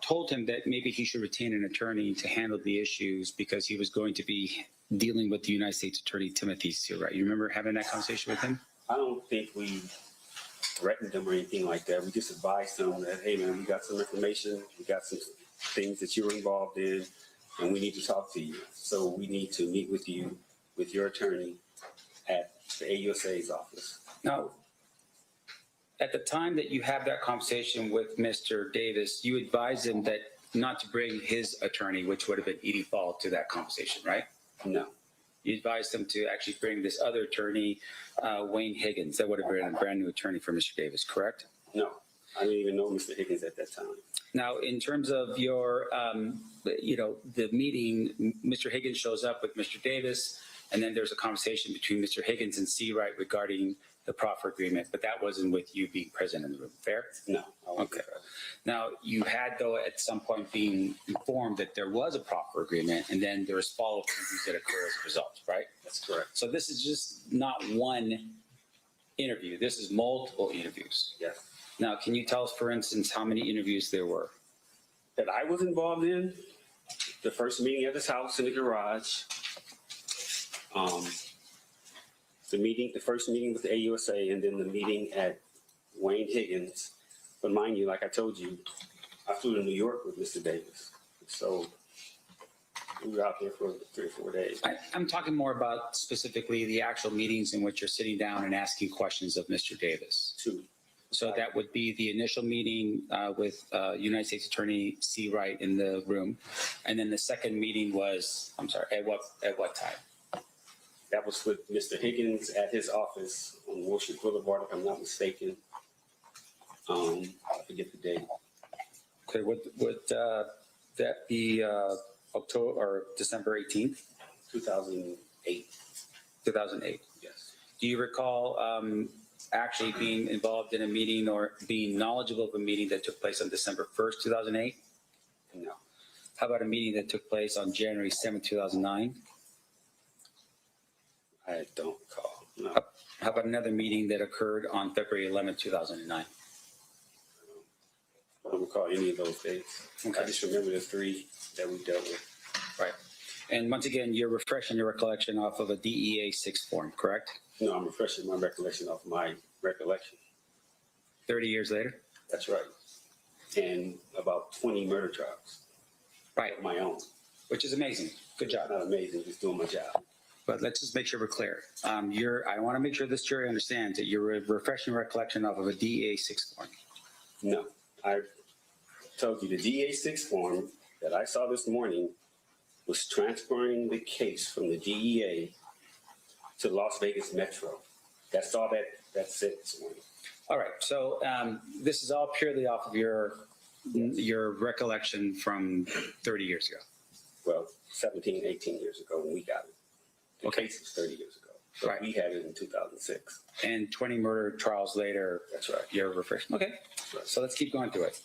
told him that maybe he should retain an attorney to handle the issues because he was going to be dealing with the United States Attorney Timothy Seawright. You remember having that conversation with him? I don't think we threatened him or anything like that. We just advised him that, hey, man, we got some information. We got some things that you were involved in, and we need to talk to you. So we need to meet with you, with your attorney at the AUSA's office. Now, at the time that you have that conversation with Mr. Davis, you advised him that not to bring his attorney, which would have been Edie Fall, to that conversation, right? No. You advised him to actually bring this other attorney, Wayne Higgins. That would have been a brand new attorney for Mr. Davis, correct? No, I didn't even know Mr. Higgins at that time. Now, in terms of your, the meeting, Mr. Higgins shows up with Mr. Davis, and then there's a conversation between Mr. Higgins and Seawright regarding the proffer agreement, but that wasn't with you being present in the room, fair? No. Okay. Now, you had, though, at some point being informed that there was a proffer agreement, and then there was follow-up interviews that occur as a result, right? That's correct. So this is just not one interview. This is multiple interviews. Yes. Now, can you tell us, for instance, how many interviews there were? That I was involved in? The first meeting at his house in the garage. The first meeting with the AUSA, and then the meeting at Wayne Higgins. But mind you, like I told you, I flew to New York with Mr. Davis. So we were out there for 3 or 4 days. I'm talking more about specifically the actual meetings in which you're sitting down and asking questions of Mr. Davis. 2. So that would be the initial meeting with United States Attorney Seawright in the room. And then the second meeting was, I'm sorry, at what time? That was with Mr. Higgins at his office on Wilshire Boulevard, if I'm not mistaken. I forget the date. Okay, would that be October or December 18th? 2008. 2008. Yes. Do you recall actually being involved in a meeting or being knowledgeable of a meeting that took place on December 1st, 2008? No. How about a meeting that took place on January 7th, 2009? I don't recall. No. How about another meeting that occurred on February 11th, 2009? I don't recall any of those dates. Okay. I just remember the 3 that we dealt with. Right. And once again, you're refreshing your recollection off of a DEA 6 form, correct? No, I'm refreshing my recollection off my recollection. 30 years later? That's right. And about 20 murder trials. Right. Of my own. Which is amazing. Good job. Not amazing, just doing my job. But let's just make sure we're clear. I want to make sure this jury understands that you're refreshing recollection off of a DEA 6 form. No, I told you the DEA 6 form that I saw this morning was transferring the case from the DEA to Las Vegas Metro. That's all that said this morning. All right. So this is all purely off of your recollection from 30 years ago. Well, 17, 18 years ago when we got it. The case was 30 years ago. But we had it in 2006. And 20 murder trials later. That's right. You're refreshed. Okay. Right. So let's keep going through it.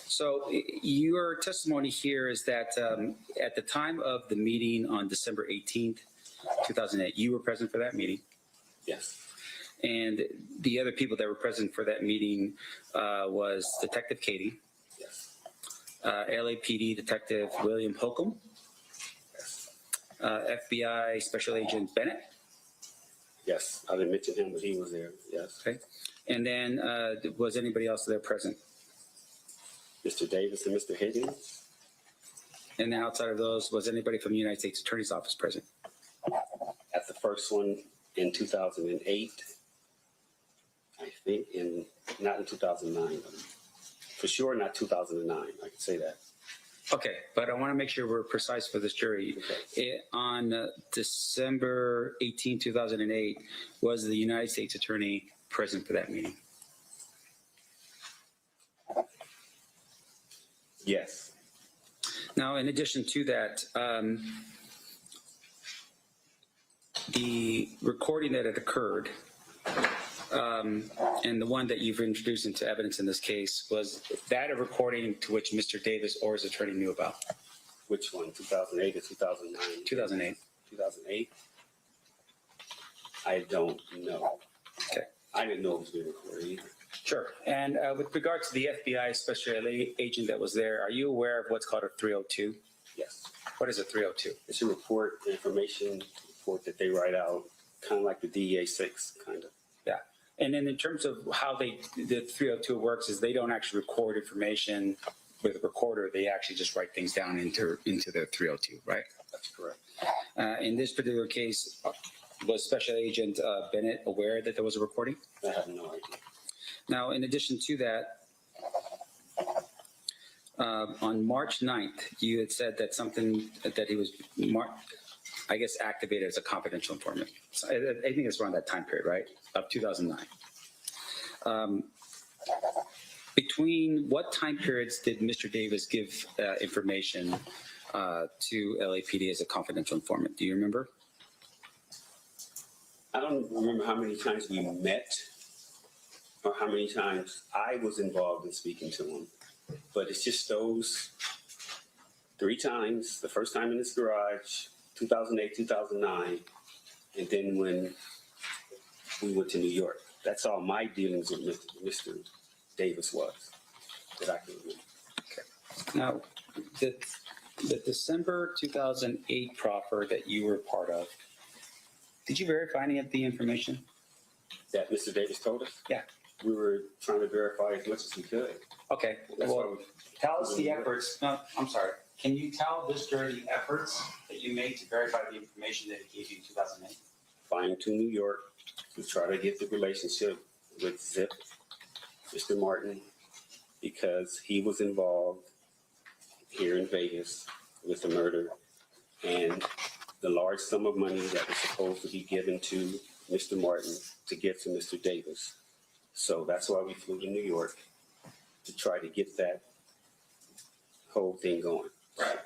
So your testimony here is that at the time of the meeting on December 18th, 2008, you were present for that meeting. Yes. And the other people that were present for that meeting was Detective Katie, Yes. LAPD Detective William Holcomb, FBI Special Agent Bennett. Yes, I didn't mention him, but he was there. Yes. Okay. And then was anybody else there present? Mr. Davis and Mr. Higgins. And then outside of those, was anybody from the United States Attorney's Office present? At the first one in 2008, I think, not in 2009. For sure, not 2009. I can say that. Okay, but I want to make sure we're precise for this jury. On December 18, 2008, was the United States Attorney present for that meeting? Yes. Now, in addition to that, the recording that had occurred and the one that you've introduced into evidence in this case, was that a recording to which Mr. Davis or his attorney knew about? Which one, 2008 or 2009? 2008. 2008? I don't know. Okay. I didn't know it was being recorded either. Sure. And with regard to the FBI special agent that was there, are you aware of what's called a 302? Yes. What is a 302? It's a report, information report that they write out, kind of like the DEA-6, kind of. Yeah. And then in terms of how the 302 works is they don't actually record information with a recorder. They actually just write things down into their 302, right? That's correct. In this particular case, was Special Agent Bennett aware that there was a recording? I have no idea. Now, in addition to that, on March 9th, you had said that something that he was, I guess, activated as a confidential informant. So I think it's around that time period, right, of 2009. Between what time periods did Mr. Davis give information to LAPD as a confidential informant? Do you remember? I don't remember how many times we met or how many times I was involved in speaking to him, but it's just those 3 times. The first time in his garage, 2008, 2009, and then when we went to New York. That's all my dealings with Mr. Davis was that I can remember. Okay. Now, the December 2008 proffer that you were part of, did you verify any of the information? That Mr. Davis told us? Yeah. We were trying to verify as much as we could. Okay. That's Well, why we, tell us the efforts. No, I'm sorry. Can you tell this jury the efforts that you made to verify the information that he gave you in 2008? flying to New York to try to get the relationship with Zip, Mr. Martin, because he was involved here in Vegas with the murder and the large sum of money that was supposed to be given to Mr. Martin to give to Mr. Davis. So that's why we flew to New York to try to get that whole thing going. Right.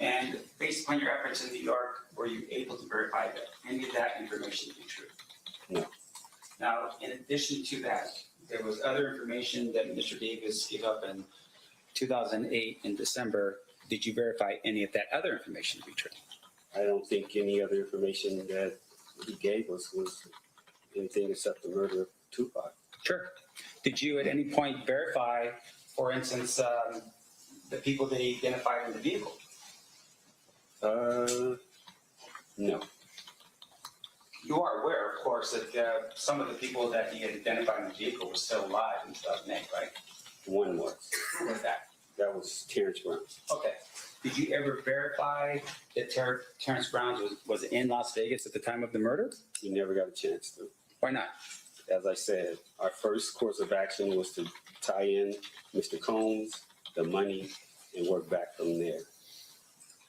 And based upon your efforts in New York, were you able to verify that any of that information to be true? No. Now, in addition to that, there was other information that Mr. Davis gave up in 2008 in December. Did you verify any of that other information to be true? I don't think any other information that he gave us was anything except the murder of Tupac. Sure. Did you at any point verify, for instance, the people that he identified in the vehicle? No. You are aware, of course, that some of the people that he had identified in the vehicle were still alive in 2008, right? One was. Who was that? That was Terrence Brown. Okay. Did you ever verify that Terrence Brown was in Las Vegas at the time of the murder? We never got a chance to. Why not? As I said, our first course of action was to tie in Mr. Combs, the money, and work back from there.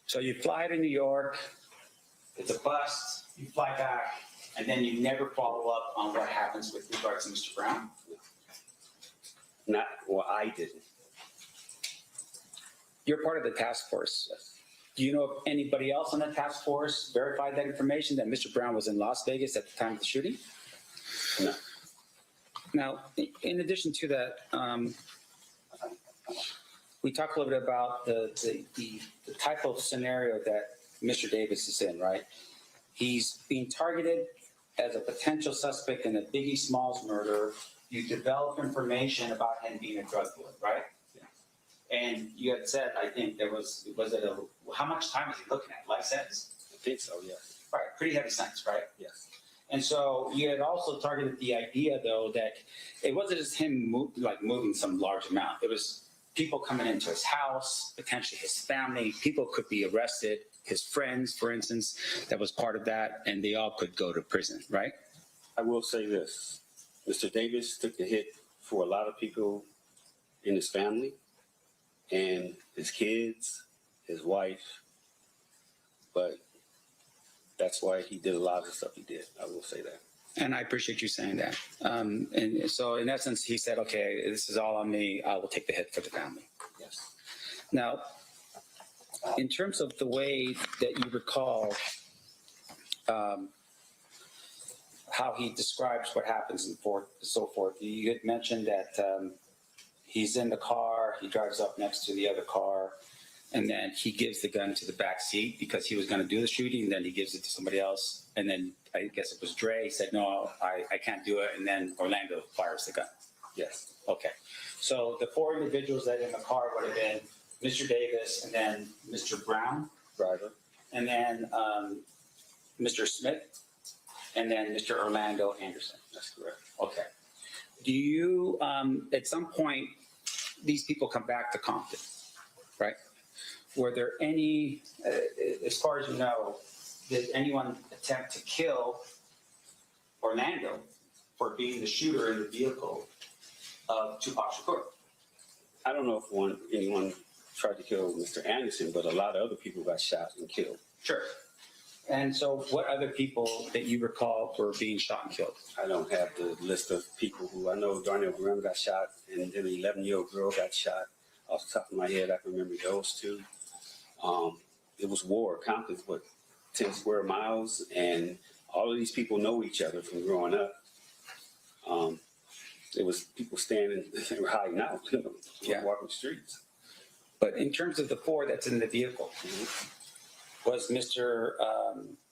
So you fly to New York, it's a bust, you fly back, and then you never follow up on what happens with regards to Mr. Brown? Well, I didn't. You're part of the task force. Do you know if anybody else on the task force verified that information that Mr. Brown was in Las Vegas at the time of the shooting? No. Now, in addition to that, we talked a little bit about the type of scenario that Mr. Davis is in, right? He's being targeted as a potential suspect in a Biggie Smalls murder. You develop information about him being a drug dealer, right? And you had said, I think there was how much time was he looking at? Life sentence? I think so, yes. Right, pretty heavy sentence, right? Yes. And so you had also targeted the idea, though, that it wasn't just him moving some large amount. It was people coming into his house, potentially his family. People could be arrested, his friends, for instance, that was part of that, and they all could go to prison, right? I will say this. Mr. Davis took the hit for a lot of people in his family and his kids, his wife, but that's why he did a lot of the stuff he did. I will say that. And I appreciate you saying that. And so in essence, he said, okay, this is all on me. I will take the hit for the family. Yes. Now, in terms of the way that you recall how he describes what happens and so forth, you had mentioned that he's in the car, he drives up next to the other car, and then he gives the gun to the back seat because he was going to do the shooting, and then he gives it to somebody else. And then I guess it was Dre. He said, no, I can't do it. And then Orlando fires the gun. Yes. Okay. So the four individuals that in the car would have been Mr. Davis, and then Mr. Brown, driver, and then Mr. Smith, and then Mr. Orlando Anderson. That's correct. Okay. Do you, at some point, these people come back to Compton, right? Were there any, as far as you know, did anyone attempt to kill Orlando for being the shooter in the vehicle of Tupac Shakur? I don't know if anyone tried to kill Mr. Anderson, but a lot of other people got shot and killed. Sure. And so what other people that you recall were being shot and killed? I don't have the list of people who I know. Darnell Graham got shot, and then an 11-year-old girl got shot. Off the top of my head, I can remember those two. It was war. Compton's 10 square miles, and all of these people know each other from growing up. It was people standing and hiding out, walking the streets. But in terms of the four that's in the vehicle, was Mr.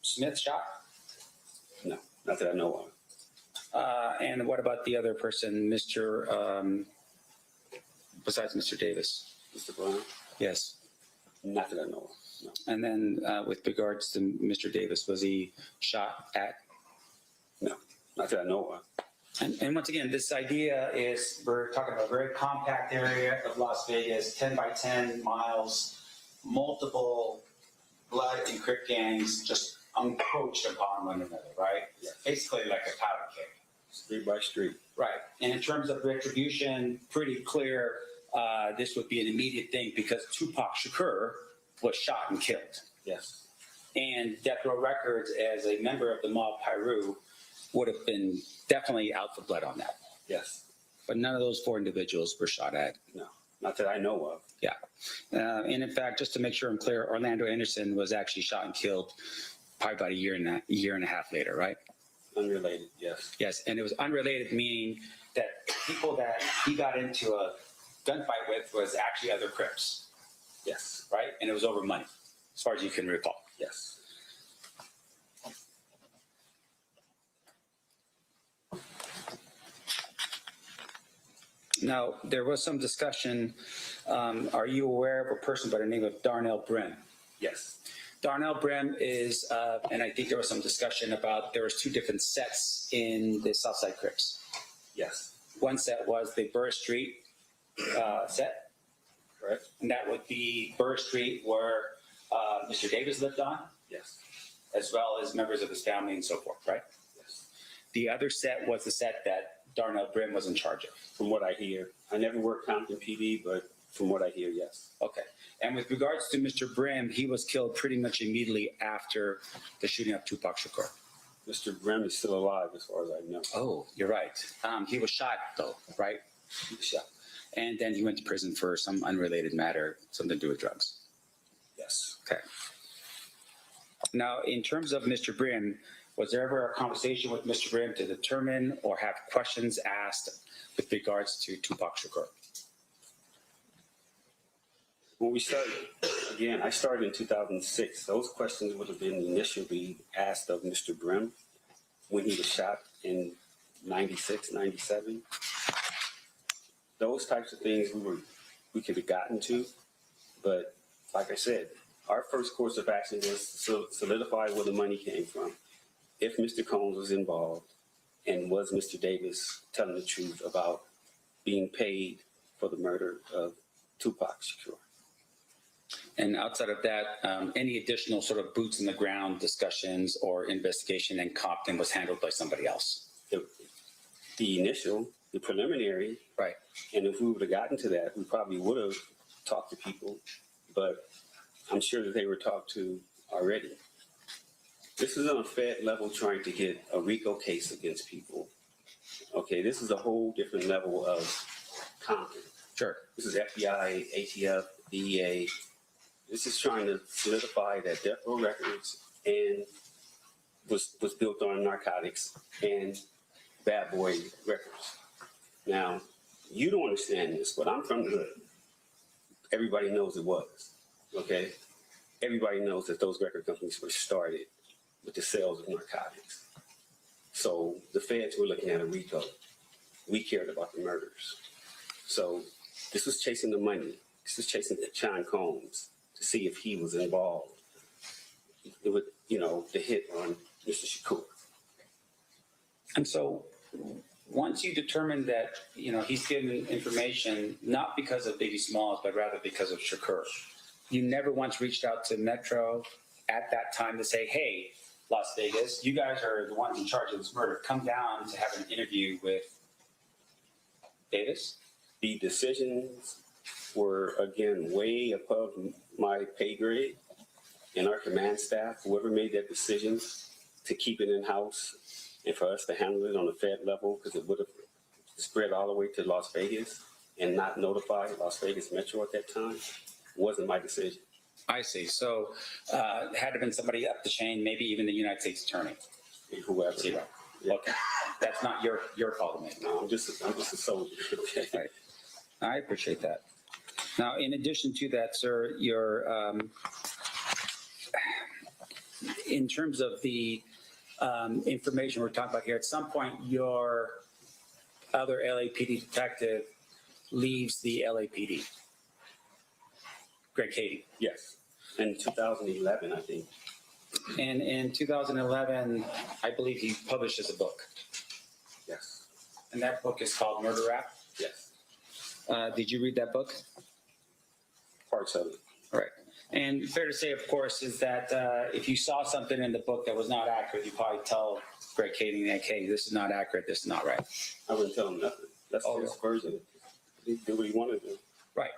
Smith shot? No, not that I know of. And what about the other person, besides Mr. Davis? Mr. Brown? Yes. Not that I know of. No. And then with regards to Mr. Davis, was he shot at? No, not that I know of. And once again, this idea is we're talking about a very compact area of Las Vegas, 10 by 10 miles, multiple blood and crip gangs just encroached upon one another, right? Yeah. Basically like a powder keg. Street by street. Right. And in terms of retribution, pretty clear this would be an immediate thing because Tupac Shakur was shot and killed. Yes. And Death Row Records, as a member of the mob Pyru, would have been definitely out for blood on that. Yes. But none of those four individuals were shot at. No, not that I know of. Yeah. And in fact, just to make sure I'm clear, Orlando Anderson was actually shot and killed probably about a year and a half later, right? Unrelated, yes. Yes, and it was unrelated, meaning that people that he got into a gunfight with was actually other Crips. Yes. Right? And it was over money, as far as you can recall. Yes. Now, there was some discussion. Are you aware of a person by the name of Darnell Brim? Yes. Darnell Brim is, and I think there was some discussion about there was two different sets in the Southside Crips. Yes. One set was the Burr Street set. Correct. And that would be Burr Street where Mr. Davis lived on. Yes. As well as members of his family and so forth, right? Yes. The other set was the set that Darnell Brim was in charge of. From what I hear. I never worked Compton PD, but from what I hear, yes. Okay. And with regards to Mr. Brim, he was killed pretty much immediately after the shooting of Tupac Shakur. Mr. Brim is still alive as far as I know. Oh, you're right. He was shot, though, right? He was shot. And then he went to prison for some unrelated matter, something to do with drugs. Yes. Okay. Now, in terms of Mr. Brim, was there ever a conversation with Mr. Brim to determine or have questions asked with regards to Tupac Shakur? When we started, again, I started in 2006. Those questions would have been initially asked of Mr. Brim when he was shot in 96, 97. Those types of things we could have gotten to, but like I said, our first course of action was to solidify where the money came from. If Mr. Combs was involved, and was Mr. Davis telling the truth about being paid for the murder of Tupac Shakur. And outside of that, any additional sort of boots in the ground discussions or investigation in Compton was handled by somebody else? The initial, the preliminary, right. And if we would have gotten to that, we probably would have talked to people, but I'm sure that they were talked to already. This is on a Fed level trying to get a RICO case against people. Okay, this is a whole different level of Compton. Sure. This is FBI, ATF, DEA. This is trying to solidify that Death Row Records and was built on narcotics and Bad Boy Records. Now, you don't understand this, but I'm from the hood. Everybody knows it was, okay? Everybody knows that those record companies were started with the sales of narcotics. So the feds were looking at a RICO. We cared about the murders. So this was chasing the money. This was chasing Sean Combs to see if he was involved with, the hit on Mr. Shakur. And so once you determine that, he's given information, not because of Biggie Smalls, but rather because of Shakur, you never once reached out to Metro at that time to say, hey, Las Vegas, you guys are the ones in charge of this murder. Come down to have an interview with Davis? The decisions were, again, way above my pay grade and our command staff. Whoever made that decision to keep it in-house and for us to handle it on the Fed level, because it would have spread all the way to Las Vegas and not notify Las Vegas Metro at that time, wasn't my decision. I see. So had it been somebody up the chain, maybe even the United States Attorney. Whoever. Zero. Yeah. Okay. That's not your call to make. No, I'm just a soldier. Okay. Right. I appreciate that. Now, in addition to that, sir, your in terms of the information we're talking about here, at some point your other LAPD detective leaves the LAPD. Greg Keefe. Yes. In 2011, I think. And in 2011, I believe he publishes a book. Yes. And that book is called Murder Rap? Yes. Did you read that book? Parts of it. All right. And fair to say, of course, is that if you saw something in the book that was not accurate, you probably tell Greg Keefe, like, hey, this is not accurate, this is not right. I wouldn't tell him nothing. That's his version. He do what he wanted to do. Right.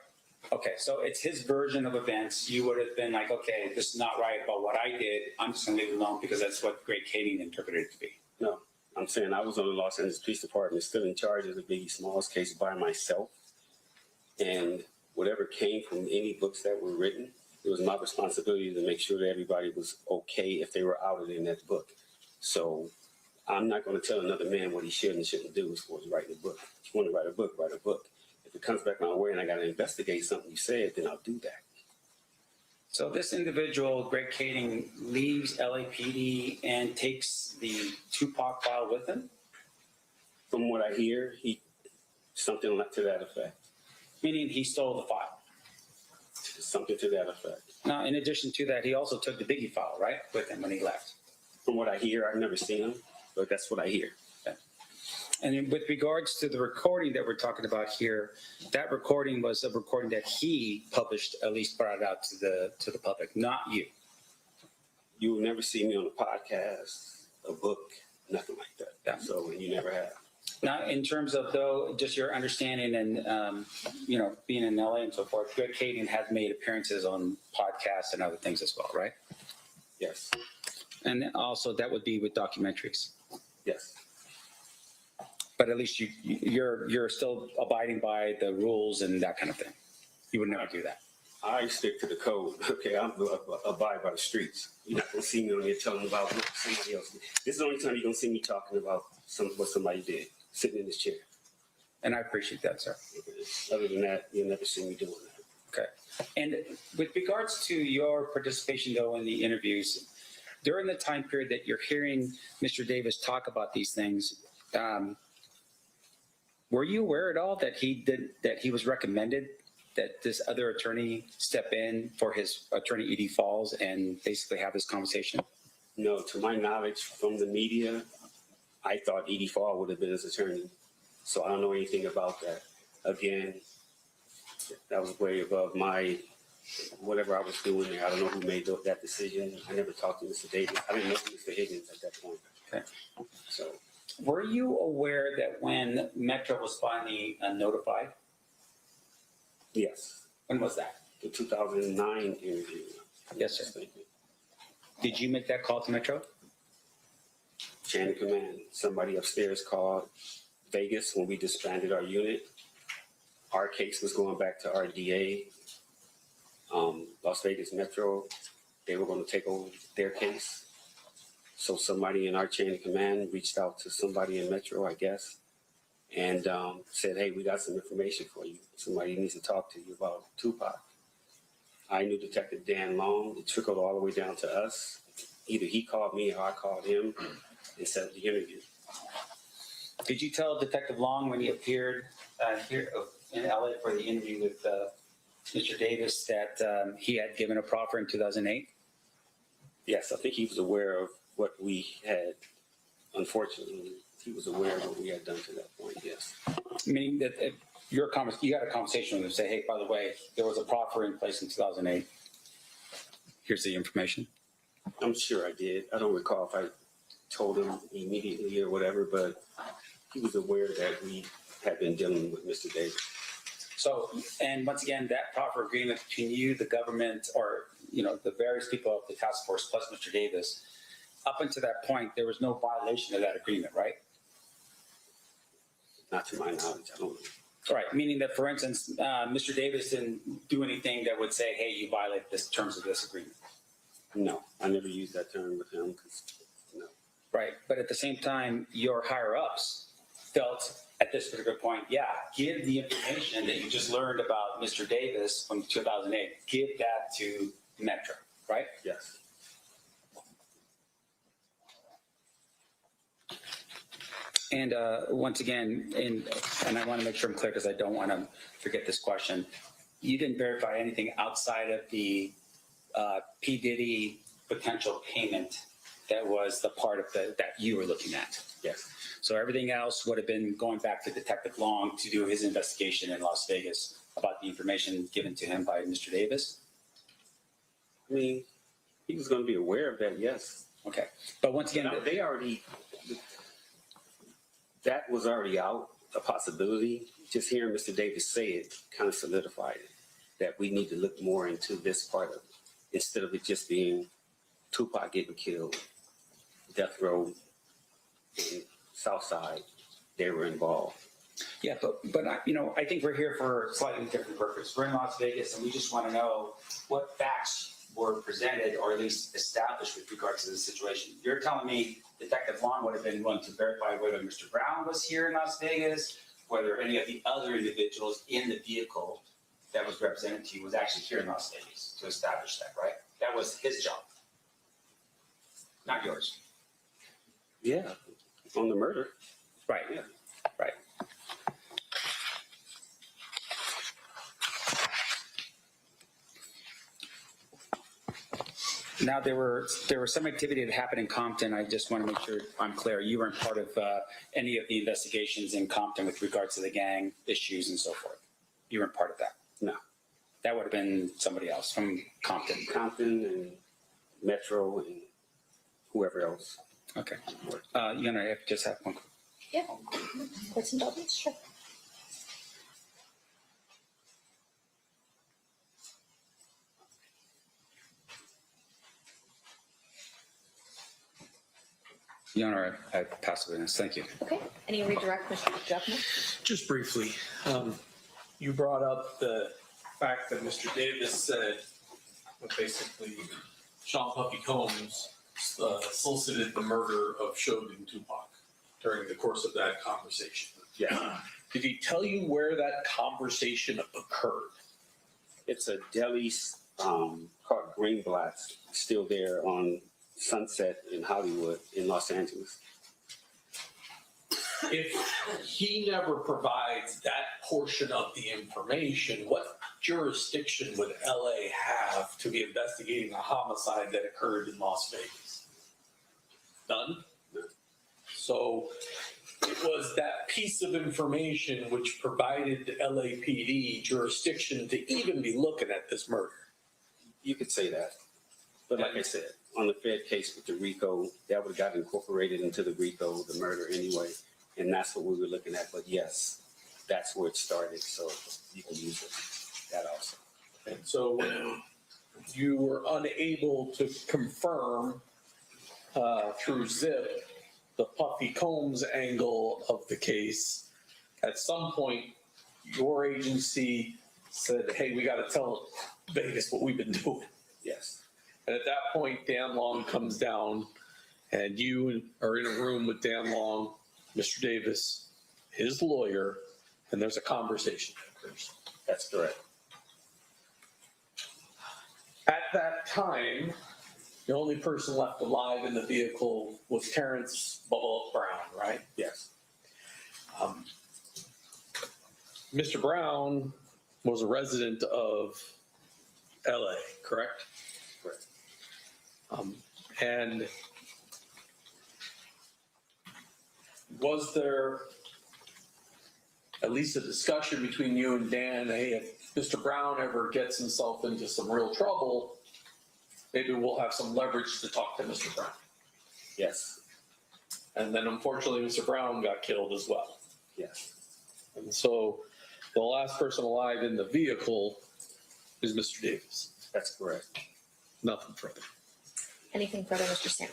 Okay, so it's his version of events. You would have been like, okay, this is not right about what I did. I'm just going to leave it alone because that's what Greg Keefe interpreted it to be. No, I'm saying I was on the Los Angeles Police Department, still in charge of the Biggie Smalls case by myself. And whatever came from any books that were written, it was my responsibility to make sure that everybody was okay if they were outed in that book. So I'm not going to tell another man what he should and shouldn't do as far as writing a book. If you want to write a book, write a book. If it comes back my way and I got to investigate something you said, then I'll do that. So this individual, Greg Keefe, leaves LAPD and takes the Tupac file with him? From what I hear, something like to that effect. Meaning he stole the file? Something to that effect. Now, in addition to that, he also took the Biggie file, right, with him when he left? From what I hear, I've never seen him, but that's what I hear. Okay. And with regards to the recording that we're talking about here, that recording was a recording that he published, at least brought it out to the public, not you. You will never see me on a podcast, a book, nothing like that. Yeah. So you never have. Now, in terms of, though, just your understanding and, being in LA and so forth, Greg Keefe has made appearances on podcasts and other things as well, right? Yes. And also that would be with documentaries. Yes. But at least you're still abiding by the rules and that kind of thing. You would never do that. I stick to the code. Okay, I'm abide by the streets. You're not gonna see me on here telling about what somebody else did. This is the only time you're gonna see me talking about what somebody did, sitting in this chair. And I appreciate that, sir. Other than that, you'll never see me doing that. Okay. And with regards to your participation, though, in the interviews, during the time period that you're hearing Mr. Davis talk about these things, were you aware at all that he was recommended that this other attorney step in for his attorney, E.D. Falls, and basically have this conversation? No, to my knowledge from the media, I thought E.D. Falls would have been his attorney. So I don't know anything about that. Again, that was way above my, whatever I was doing there. I don't know who made that decision. I never talked to Mr. Davis. I didn't know Mr. Higgins at that point. Okay. So, were you aware that when Metro was finally notified? Yes. When was that? The 2009 interview. Yes, sir. Did you make that call to Metro? Chain of command. Somebody upstairs called Vegas when we disbanded our unit. Our case was going back to our DA. Las Vegas Metro, they were going to take over their case. So somebody in our chain of command reached out to somebody in Metro, I guess, and said, hey, we got some information for you. Somebody needs to talk to you about Tupac. I knew Detective Dan Long. It trickled all the way down to us. Either he called me or I called him and set up the interview. Did you tell Detective Long when he appeared here in LA for the interview with Mr. Davis that he had given a proffer in 2008? Yes, I think he was aware of what we had. Unfortunately, he was aware of what we had done to that point, yes. Meaning that you had a conversation with him, say, hey, by the way, there was a proffer in place in 2008. Here's the information. I'm sure I did. I don't recall if I told him immediately or whatever, but he was aware that we had been dealing with Mr. Davis. So, and once again, that proffer agreement between you, the government, or, the various people of the task force plus Mr. Davis, up until that point, there was no violation of that agreement, right? Not to my knowledge, I don't know. Right, meaning that, for instance, Mr. Davis didn't do anything that would say, hey, you violate the terms of this agreement. No, I never used that term with him. No. Right, but at the same time, your higher-ups felt at this particular point, yeah, give the information that you just learned about Mr. Davis from 2008, give that to Metro, right? Yes. And once again, and I want to make sure I'm clear because I don't want to forget this question. You didn't verify anything outside of the P. Diddy potential payment that was the part of that you were looking at. Yes. So everything else would have been going back to Detective Long to do his investigation in Las Vegas about the information given to him by Mr. Davis? I mean, he was going to be aware of that, yes. Okay. But once again, that was already out, a possibility. Just hearing Mr. Davis say it kind of solidified it, that we need to look more into this part of it, instead of it just being Tupac getting killed, Death Row, and Southside, they were involved. Yeah, but I think we're here for a slightly different purpose. We're in Las Vegas, and we just want to know what facts were presented or at least established with regards to the situation. You're telling me Detective Long would have been willing to verify whether Mr. Brown was here in Las Vegas, whether any of the other individuals in the vehicle that was represented to you was actually here in Las Vegas to establish that, right? That was his job, not yours. Yeah, on the murder. Right, yeah, right. Now, there were some activity that happened in Compton. I just want to make sure I'm clear. You weren't part of any of the investigations in Compton with regards to the gang issues and so forth. You weren't part of that. No. That would have been somebody else from Compton. Compton and Metro and whoever else. Okay. You're going to just have one. Yeah. Courts and buildings, sure. Your Honor, I pass the witness. Thank you. Okay. Any redirect, Mr. Jeffman? Just briefly, you brought up the fact that Mr. Davis said that basically Sean Puffy Combs solicited the murder of Shogun Tupac during the course of that conversation. Yeah. Did he tell you where that conversation occurred? It's a deli called Greenblatt's, still there on Sunset in Hollywood in Los Angeles. If he never provides that portion of the information, what jurisdiction would LA have to be investigating a homicide that occurred in Las Vegas? None? So it was that piece of information which provided the LAPD jurisdiction to even be looking at this murder. You could say that. But like I said, on the Fed case with the RICO, that would have got incorporated into the RICO, the murder anyway. And that's what we were looking at. But yes, that's where it started. So you can use it, that also. And so you were unable to confirm through Zip the Puffy Combs angle of the case. At some point, your agency said, hey, we got to tell Vegas what we've been doing. Yes. And at that point, Dan Long comes down and you are in a room with Dan Long, Mr. Davis, his lawyer, and there's a conversation that occurs. That's correct. At that time, the only person left alive in the vehicle was Terrence Bubba Brown, right? Yes. Mr. Brown was a resident of LA, correct? Correct. And was there at least a discussion between you and Dan, hey, if Mr. Brown ever gets himself into some real trouble, maybe we'll have some leverage to talk to Mr. Brown? Yes. And then unfortunately, Mr. Brown got killed as well. Yes. And so the last person alive in the vehicle is Mr. Davis. That's correct. Nothing further. Anything further, Mr. Sand?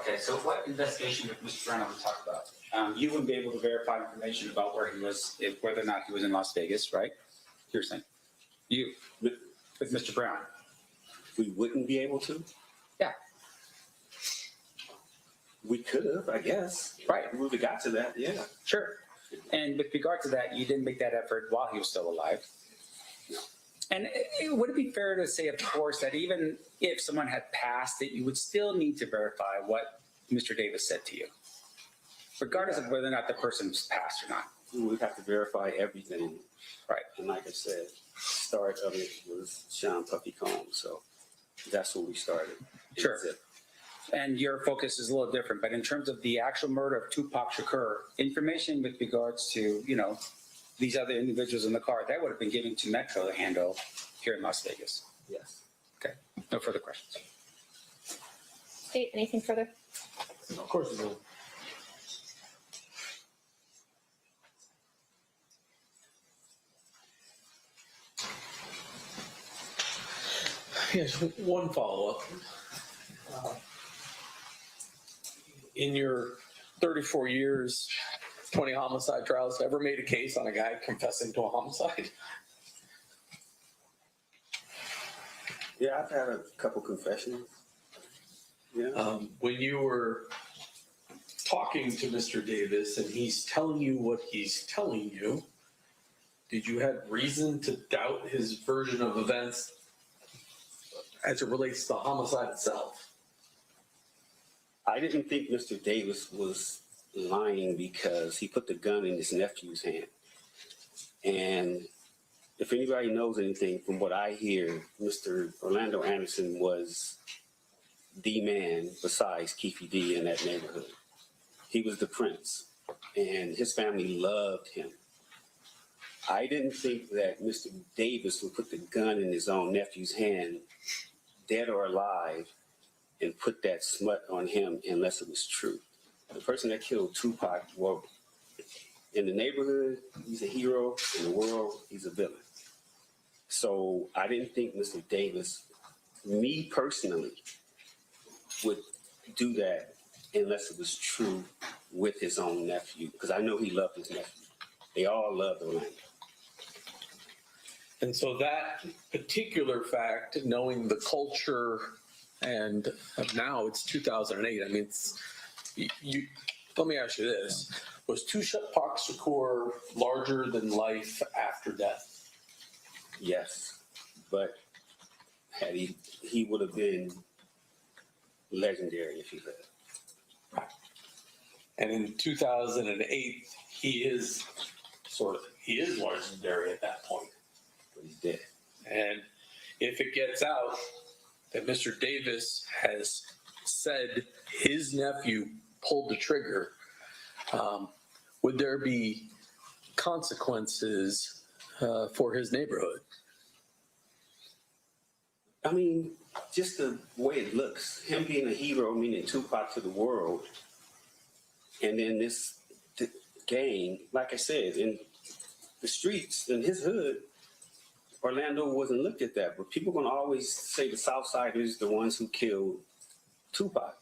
Okay, so what investigation did Mr. Brown ever talk about? You wouldn't be able to verify information about where he was, whether or not he was in Las Vegas, right? You're saying. You, with Mr. Brown. We wouldn't be able to? Yeah. We could have, I guess. Right. We would have got to that, yeah. Sure. And with regard to that, you didn't make that effort while he was still alive. No. And would it be fair to say, of course, that even if someone had passed, that you would still need to verify what Mr. Davis said to you, regardless of whether or not the person was passed or not? We would have to verify everything. Right. And like I said, the start of it was Sean Puffy Combs, so that's where we started. Sure. And your focus is a little different, but in terms of the actual murder of Tupac Shakur, information with regards to, you know, these other individuals in the car, that would have been given to Metro to handle here in Las Vegas. Yes. Okay. No further questions. State, anything further? Of course it will. Yes, one follow-up. In your 34 years, 20 homicide trials, ever made a case on a guy confessing to a homicide? Yeah, I've had a couple confessions. Yeah. When you were talking to Mr. Davis and he's telling you what he's telling you, did you have reason to doubt his version of events as it relates to the homicide itself? I didn't think Mr. Davis was lying because he put the gun in his nephew's hand. And if anybody knows anything from what I hear, Mr. Orlando Anderson was the man besides Keefe D in that neighborhood. He was the prince, and his family loved him. I didn't think that Mr. Davis would put the gun in his own nephew's hand, dead or alive, and put that smut on him unless it was true. The person that killed Tupac, well, in the neighborhood, he's a hero. In the world, he's a villain. So I didn't think Mr. Davis, me personally, would do that unless it was true with his own nephew, because I know he loved his nephew. They all loved Orlando. And so that particular fact, knowing the culture, and now it's 2008. I mean, you. Let me ask you this: was Tupac Shakur larger than life after death? Yes, but had he would have been legendary if he lived. And in 2008, he is legendary at that point. But he's dead. And if it gets out that Mr. Davis has said his nephew pulled the trigger, would there be consequences for his neighborhood? I mean, just the way it looks, him being a hero, meaning Tupac to the world, and then this gang, like I said, in the streets, in his hood, Orlando wasn't looked at that, but people are going to always say the Southsiders, the ones who killed Tupac,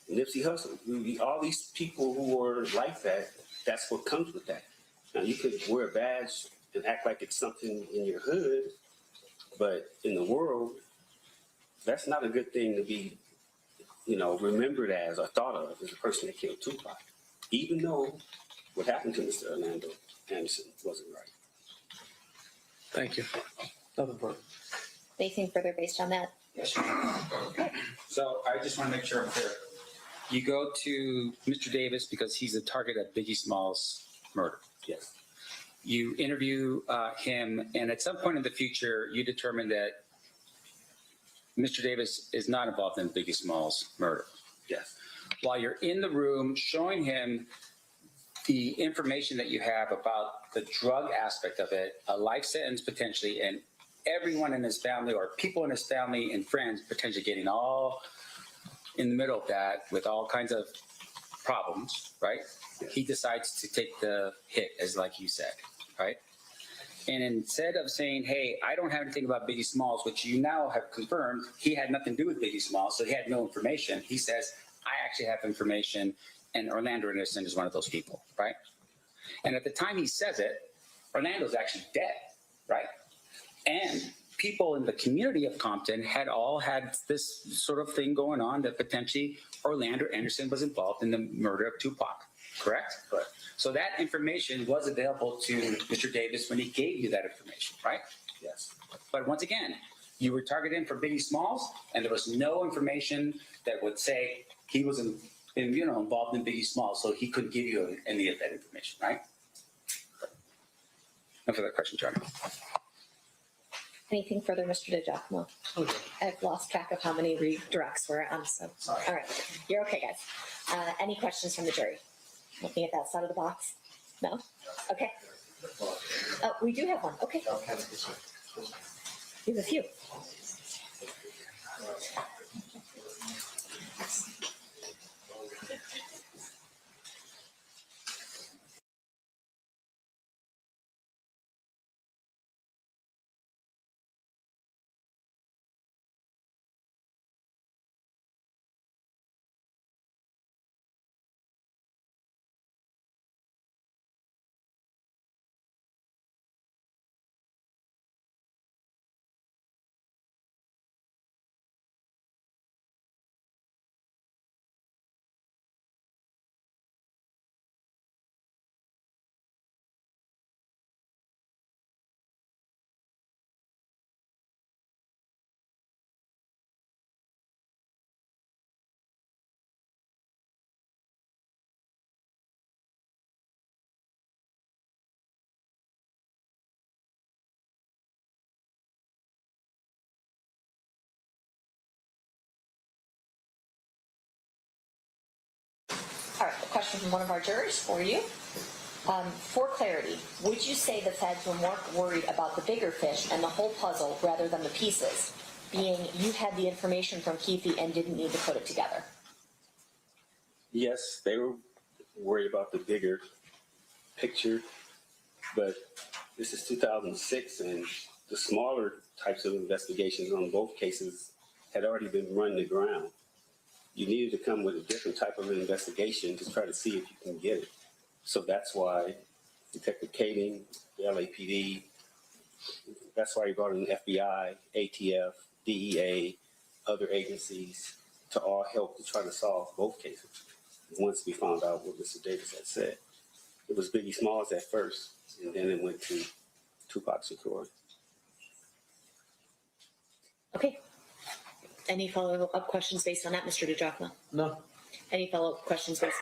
Nipsey Hussle, all these people who were like that. That's what comes with that. Now you could wear a badge and act like it's something in your hood, but in the world, that's not a good thing to be, remembered as or thought of as a person that killed Tupac, even though what happened to Mr. Orlando Anderson wasn't right. Thank you. Nothing further. Anything further based on that? Yes, sir. So I just want to make sure I'm clear. You go to Mr. Davis because he's the target of Biggie Smalls' murder. Yes. You interview him, and at some point in the future, you determine that Mr. Davis is not involved in Biggie Smalls' murder. Yes. While you're in the room showing him the information that you have about the drug aspect of it, a life sentence potentially, and everyone in his family or people in his family and friends potentially getting all in the middle of that with all kinds of problems, right? He decides to take the hit, as like you said, right? And instead of saying, hey, I don't have anything about Biggie Smalls, which you now have confirmed, he had nothing to do with Biggie Smalls, so he had no information. He says, I actually have information, and Orlando Anderson is one of those people, right? And at the time he says it, Orlando's actually dead, right? And people in the community of Compton had all had this sort of thing going on that potentially Orlando Anderson was involved in the murder of Tupac, correct? Correct. So that information was available to Mr. Davis when he gave you that information, right? Yes. But once again, you were targeted for Biggie Smalls, and there was no information that would say he was involved in Biggie Smalls, so he couldn't give you any of that information, right? No further question, Charlie. Anything further, Mr. DiGiacomo? Okay. I've lost track of how many redirects we're on, so. Sorry. All right, you're okay, guys. Any questions from the jury? Looking at that side of the box? No? Okay. Oh, we do have one, okay. We have a few. All right, a question from one of our jurors for you. For clarity, would you say the feds were more worried about the bigger fish and the whole puzzle rather than the pieces, being you had the information from Keefe and didn't need to put it together? Yes, they were worried about the bigger picture, but this is 2006, and the smaller types of investigations on both cases had already been run to ground. you needed to come with a different type of investigation to try to see if you can get it. So that's why Detective Kading, the LAPD, that's why you brought in the FBI, ATF, DEA, other agencies to all help to try to solve both cases. Once we found out what Mr. Davis had said, it was Biggie Smalls at first, and then it went to Tupac Shakur. Okay. Any follow-up questions based on that, Mr. DeJacma? No. Any follow-up questions based?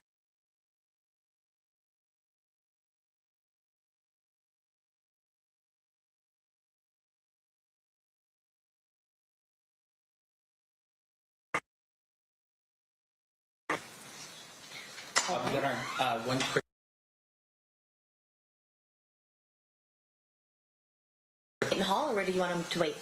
Your Honor, one quick. In the hall, or do you want him to wait?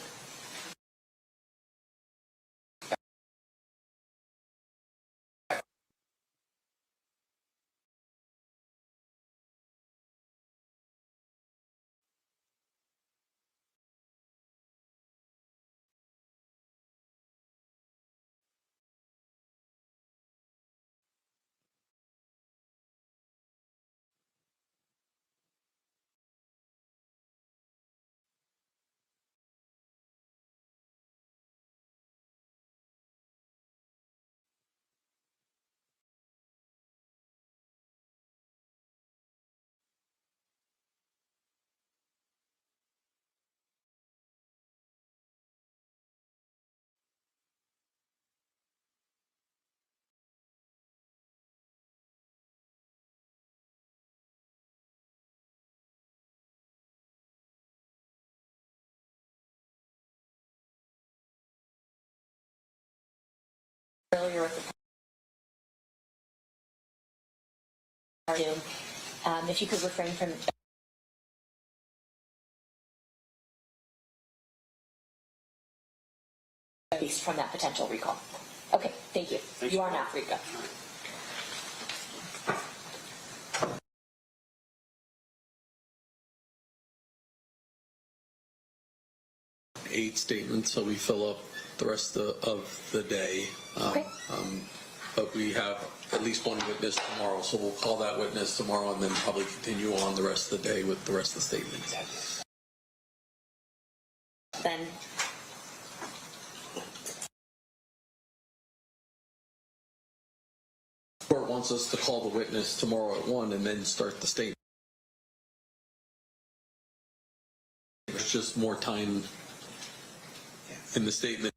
Earlier with the if you could refrain from at least from that potential recall. Okay, thank you. You are now free to go. 8 statements, so we fill up the rest of the day. Okay. But we have at least one witness tomorrow, so we'll call that witness tomorrow and then probably continue on the rest of the day with the rest of the statements. Then Court wants us to call the witness tomorrow at 1 and then start the statement. There's just more time in the statement.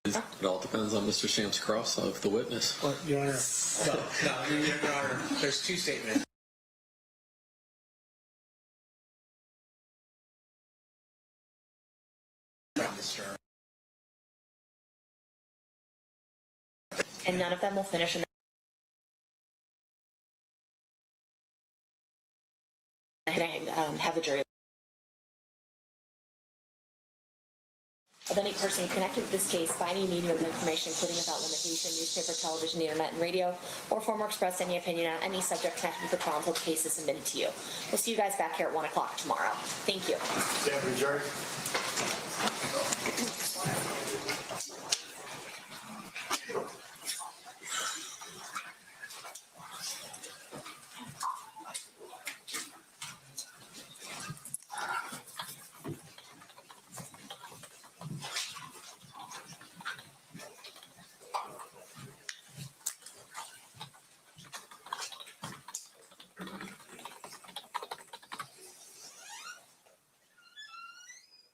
It all depends on Mr. Sham's cross of the witness. Well, Your Honor, Your Honor, there's 2 statements. and none of them will finish in have the jury of any person connected with this case by any medium of information, including without limitation, newspaper, television, the internet, and radio, or form or express any opinion on any subject connected with the trial until the case is submitted to you. We'll see you guys back here at 1 o'clock tomorrow. Thank you. Stand adjourned.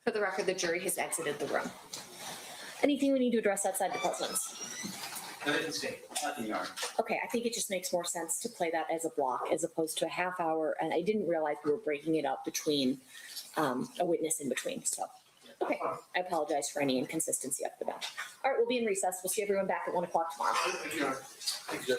For the record, the jury has exited the room. Anything we need to address outside the presence? Okay, I think it just makes more sense to play that as a block as opposed to a half hour. And I didn't realize we were breaking it up between a witness in between. So, okay, I apologize for any inconsistency up the bench. All right, we'll be in recess. We'll see everyone back at 1 o'clock tomorrow. Thank you.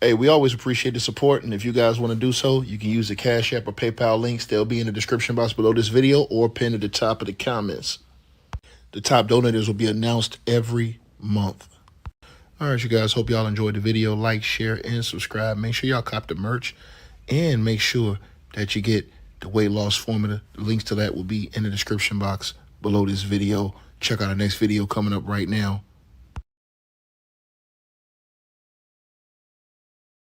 Hey, we always appreciate the support, and if you guys want to do so, you can use the Cash App or PayPal links. They'll be in the description box below this video or pinned at the top of the comments. The top donators will be announced every month. All right, you guys, hope y'all enjoyed the video. Like, share, and subscribe. Make sure y'all cop the merch, and make sure that you get the weight loss formula. The links to that will be in the description box below this video. Check out our next video coming up right now.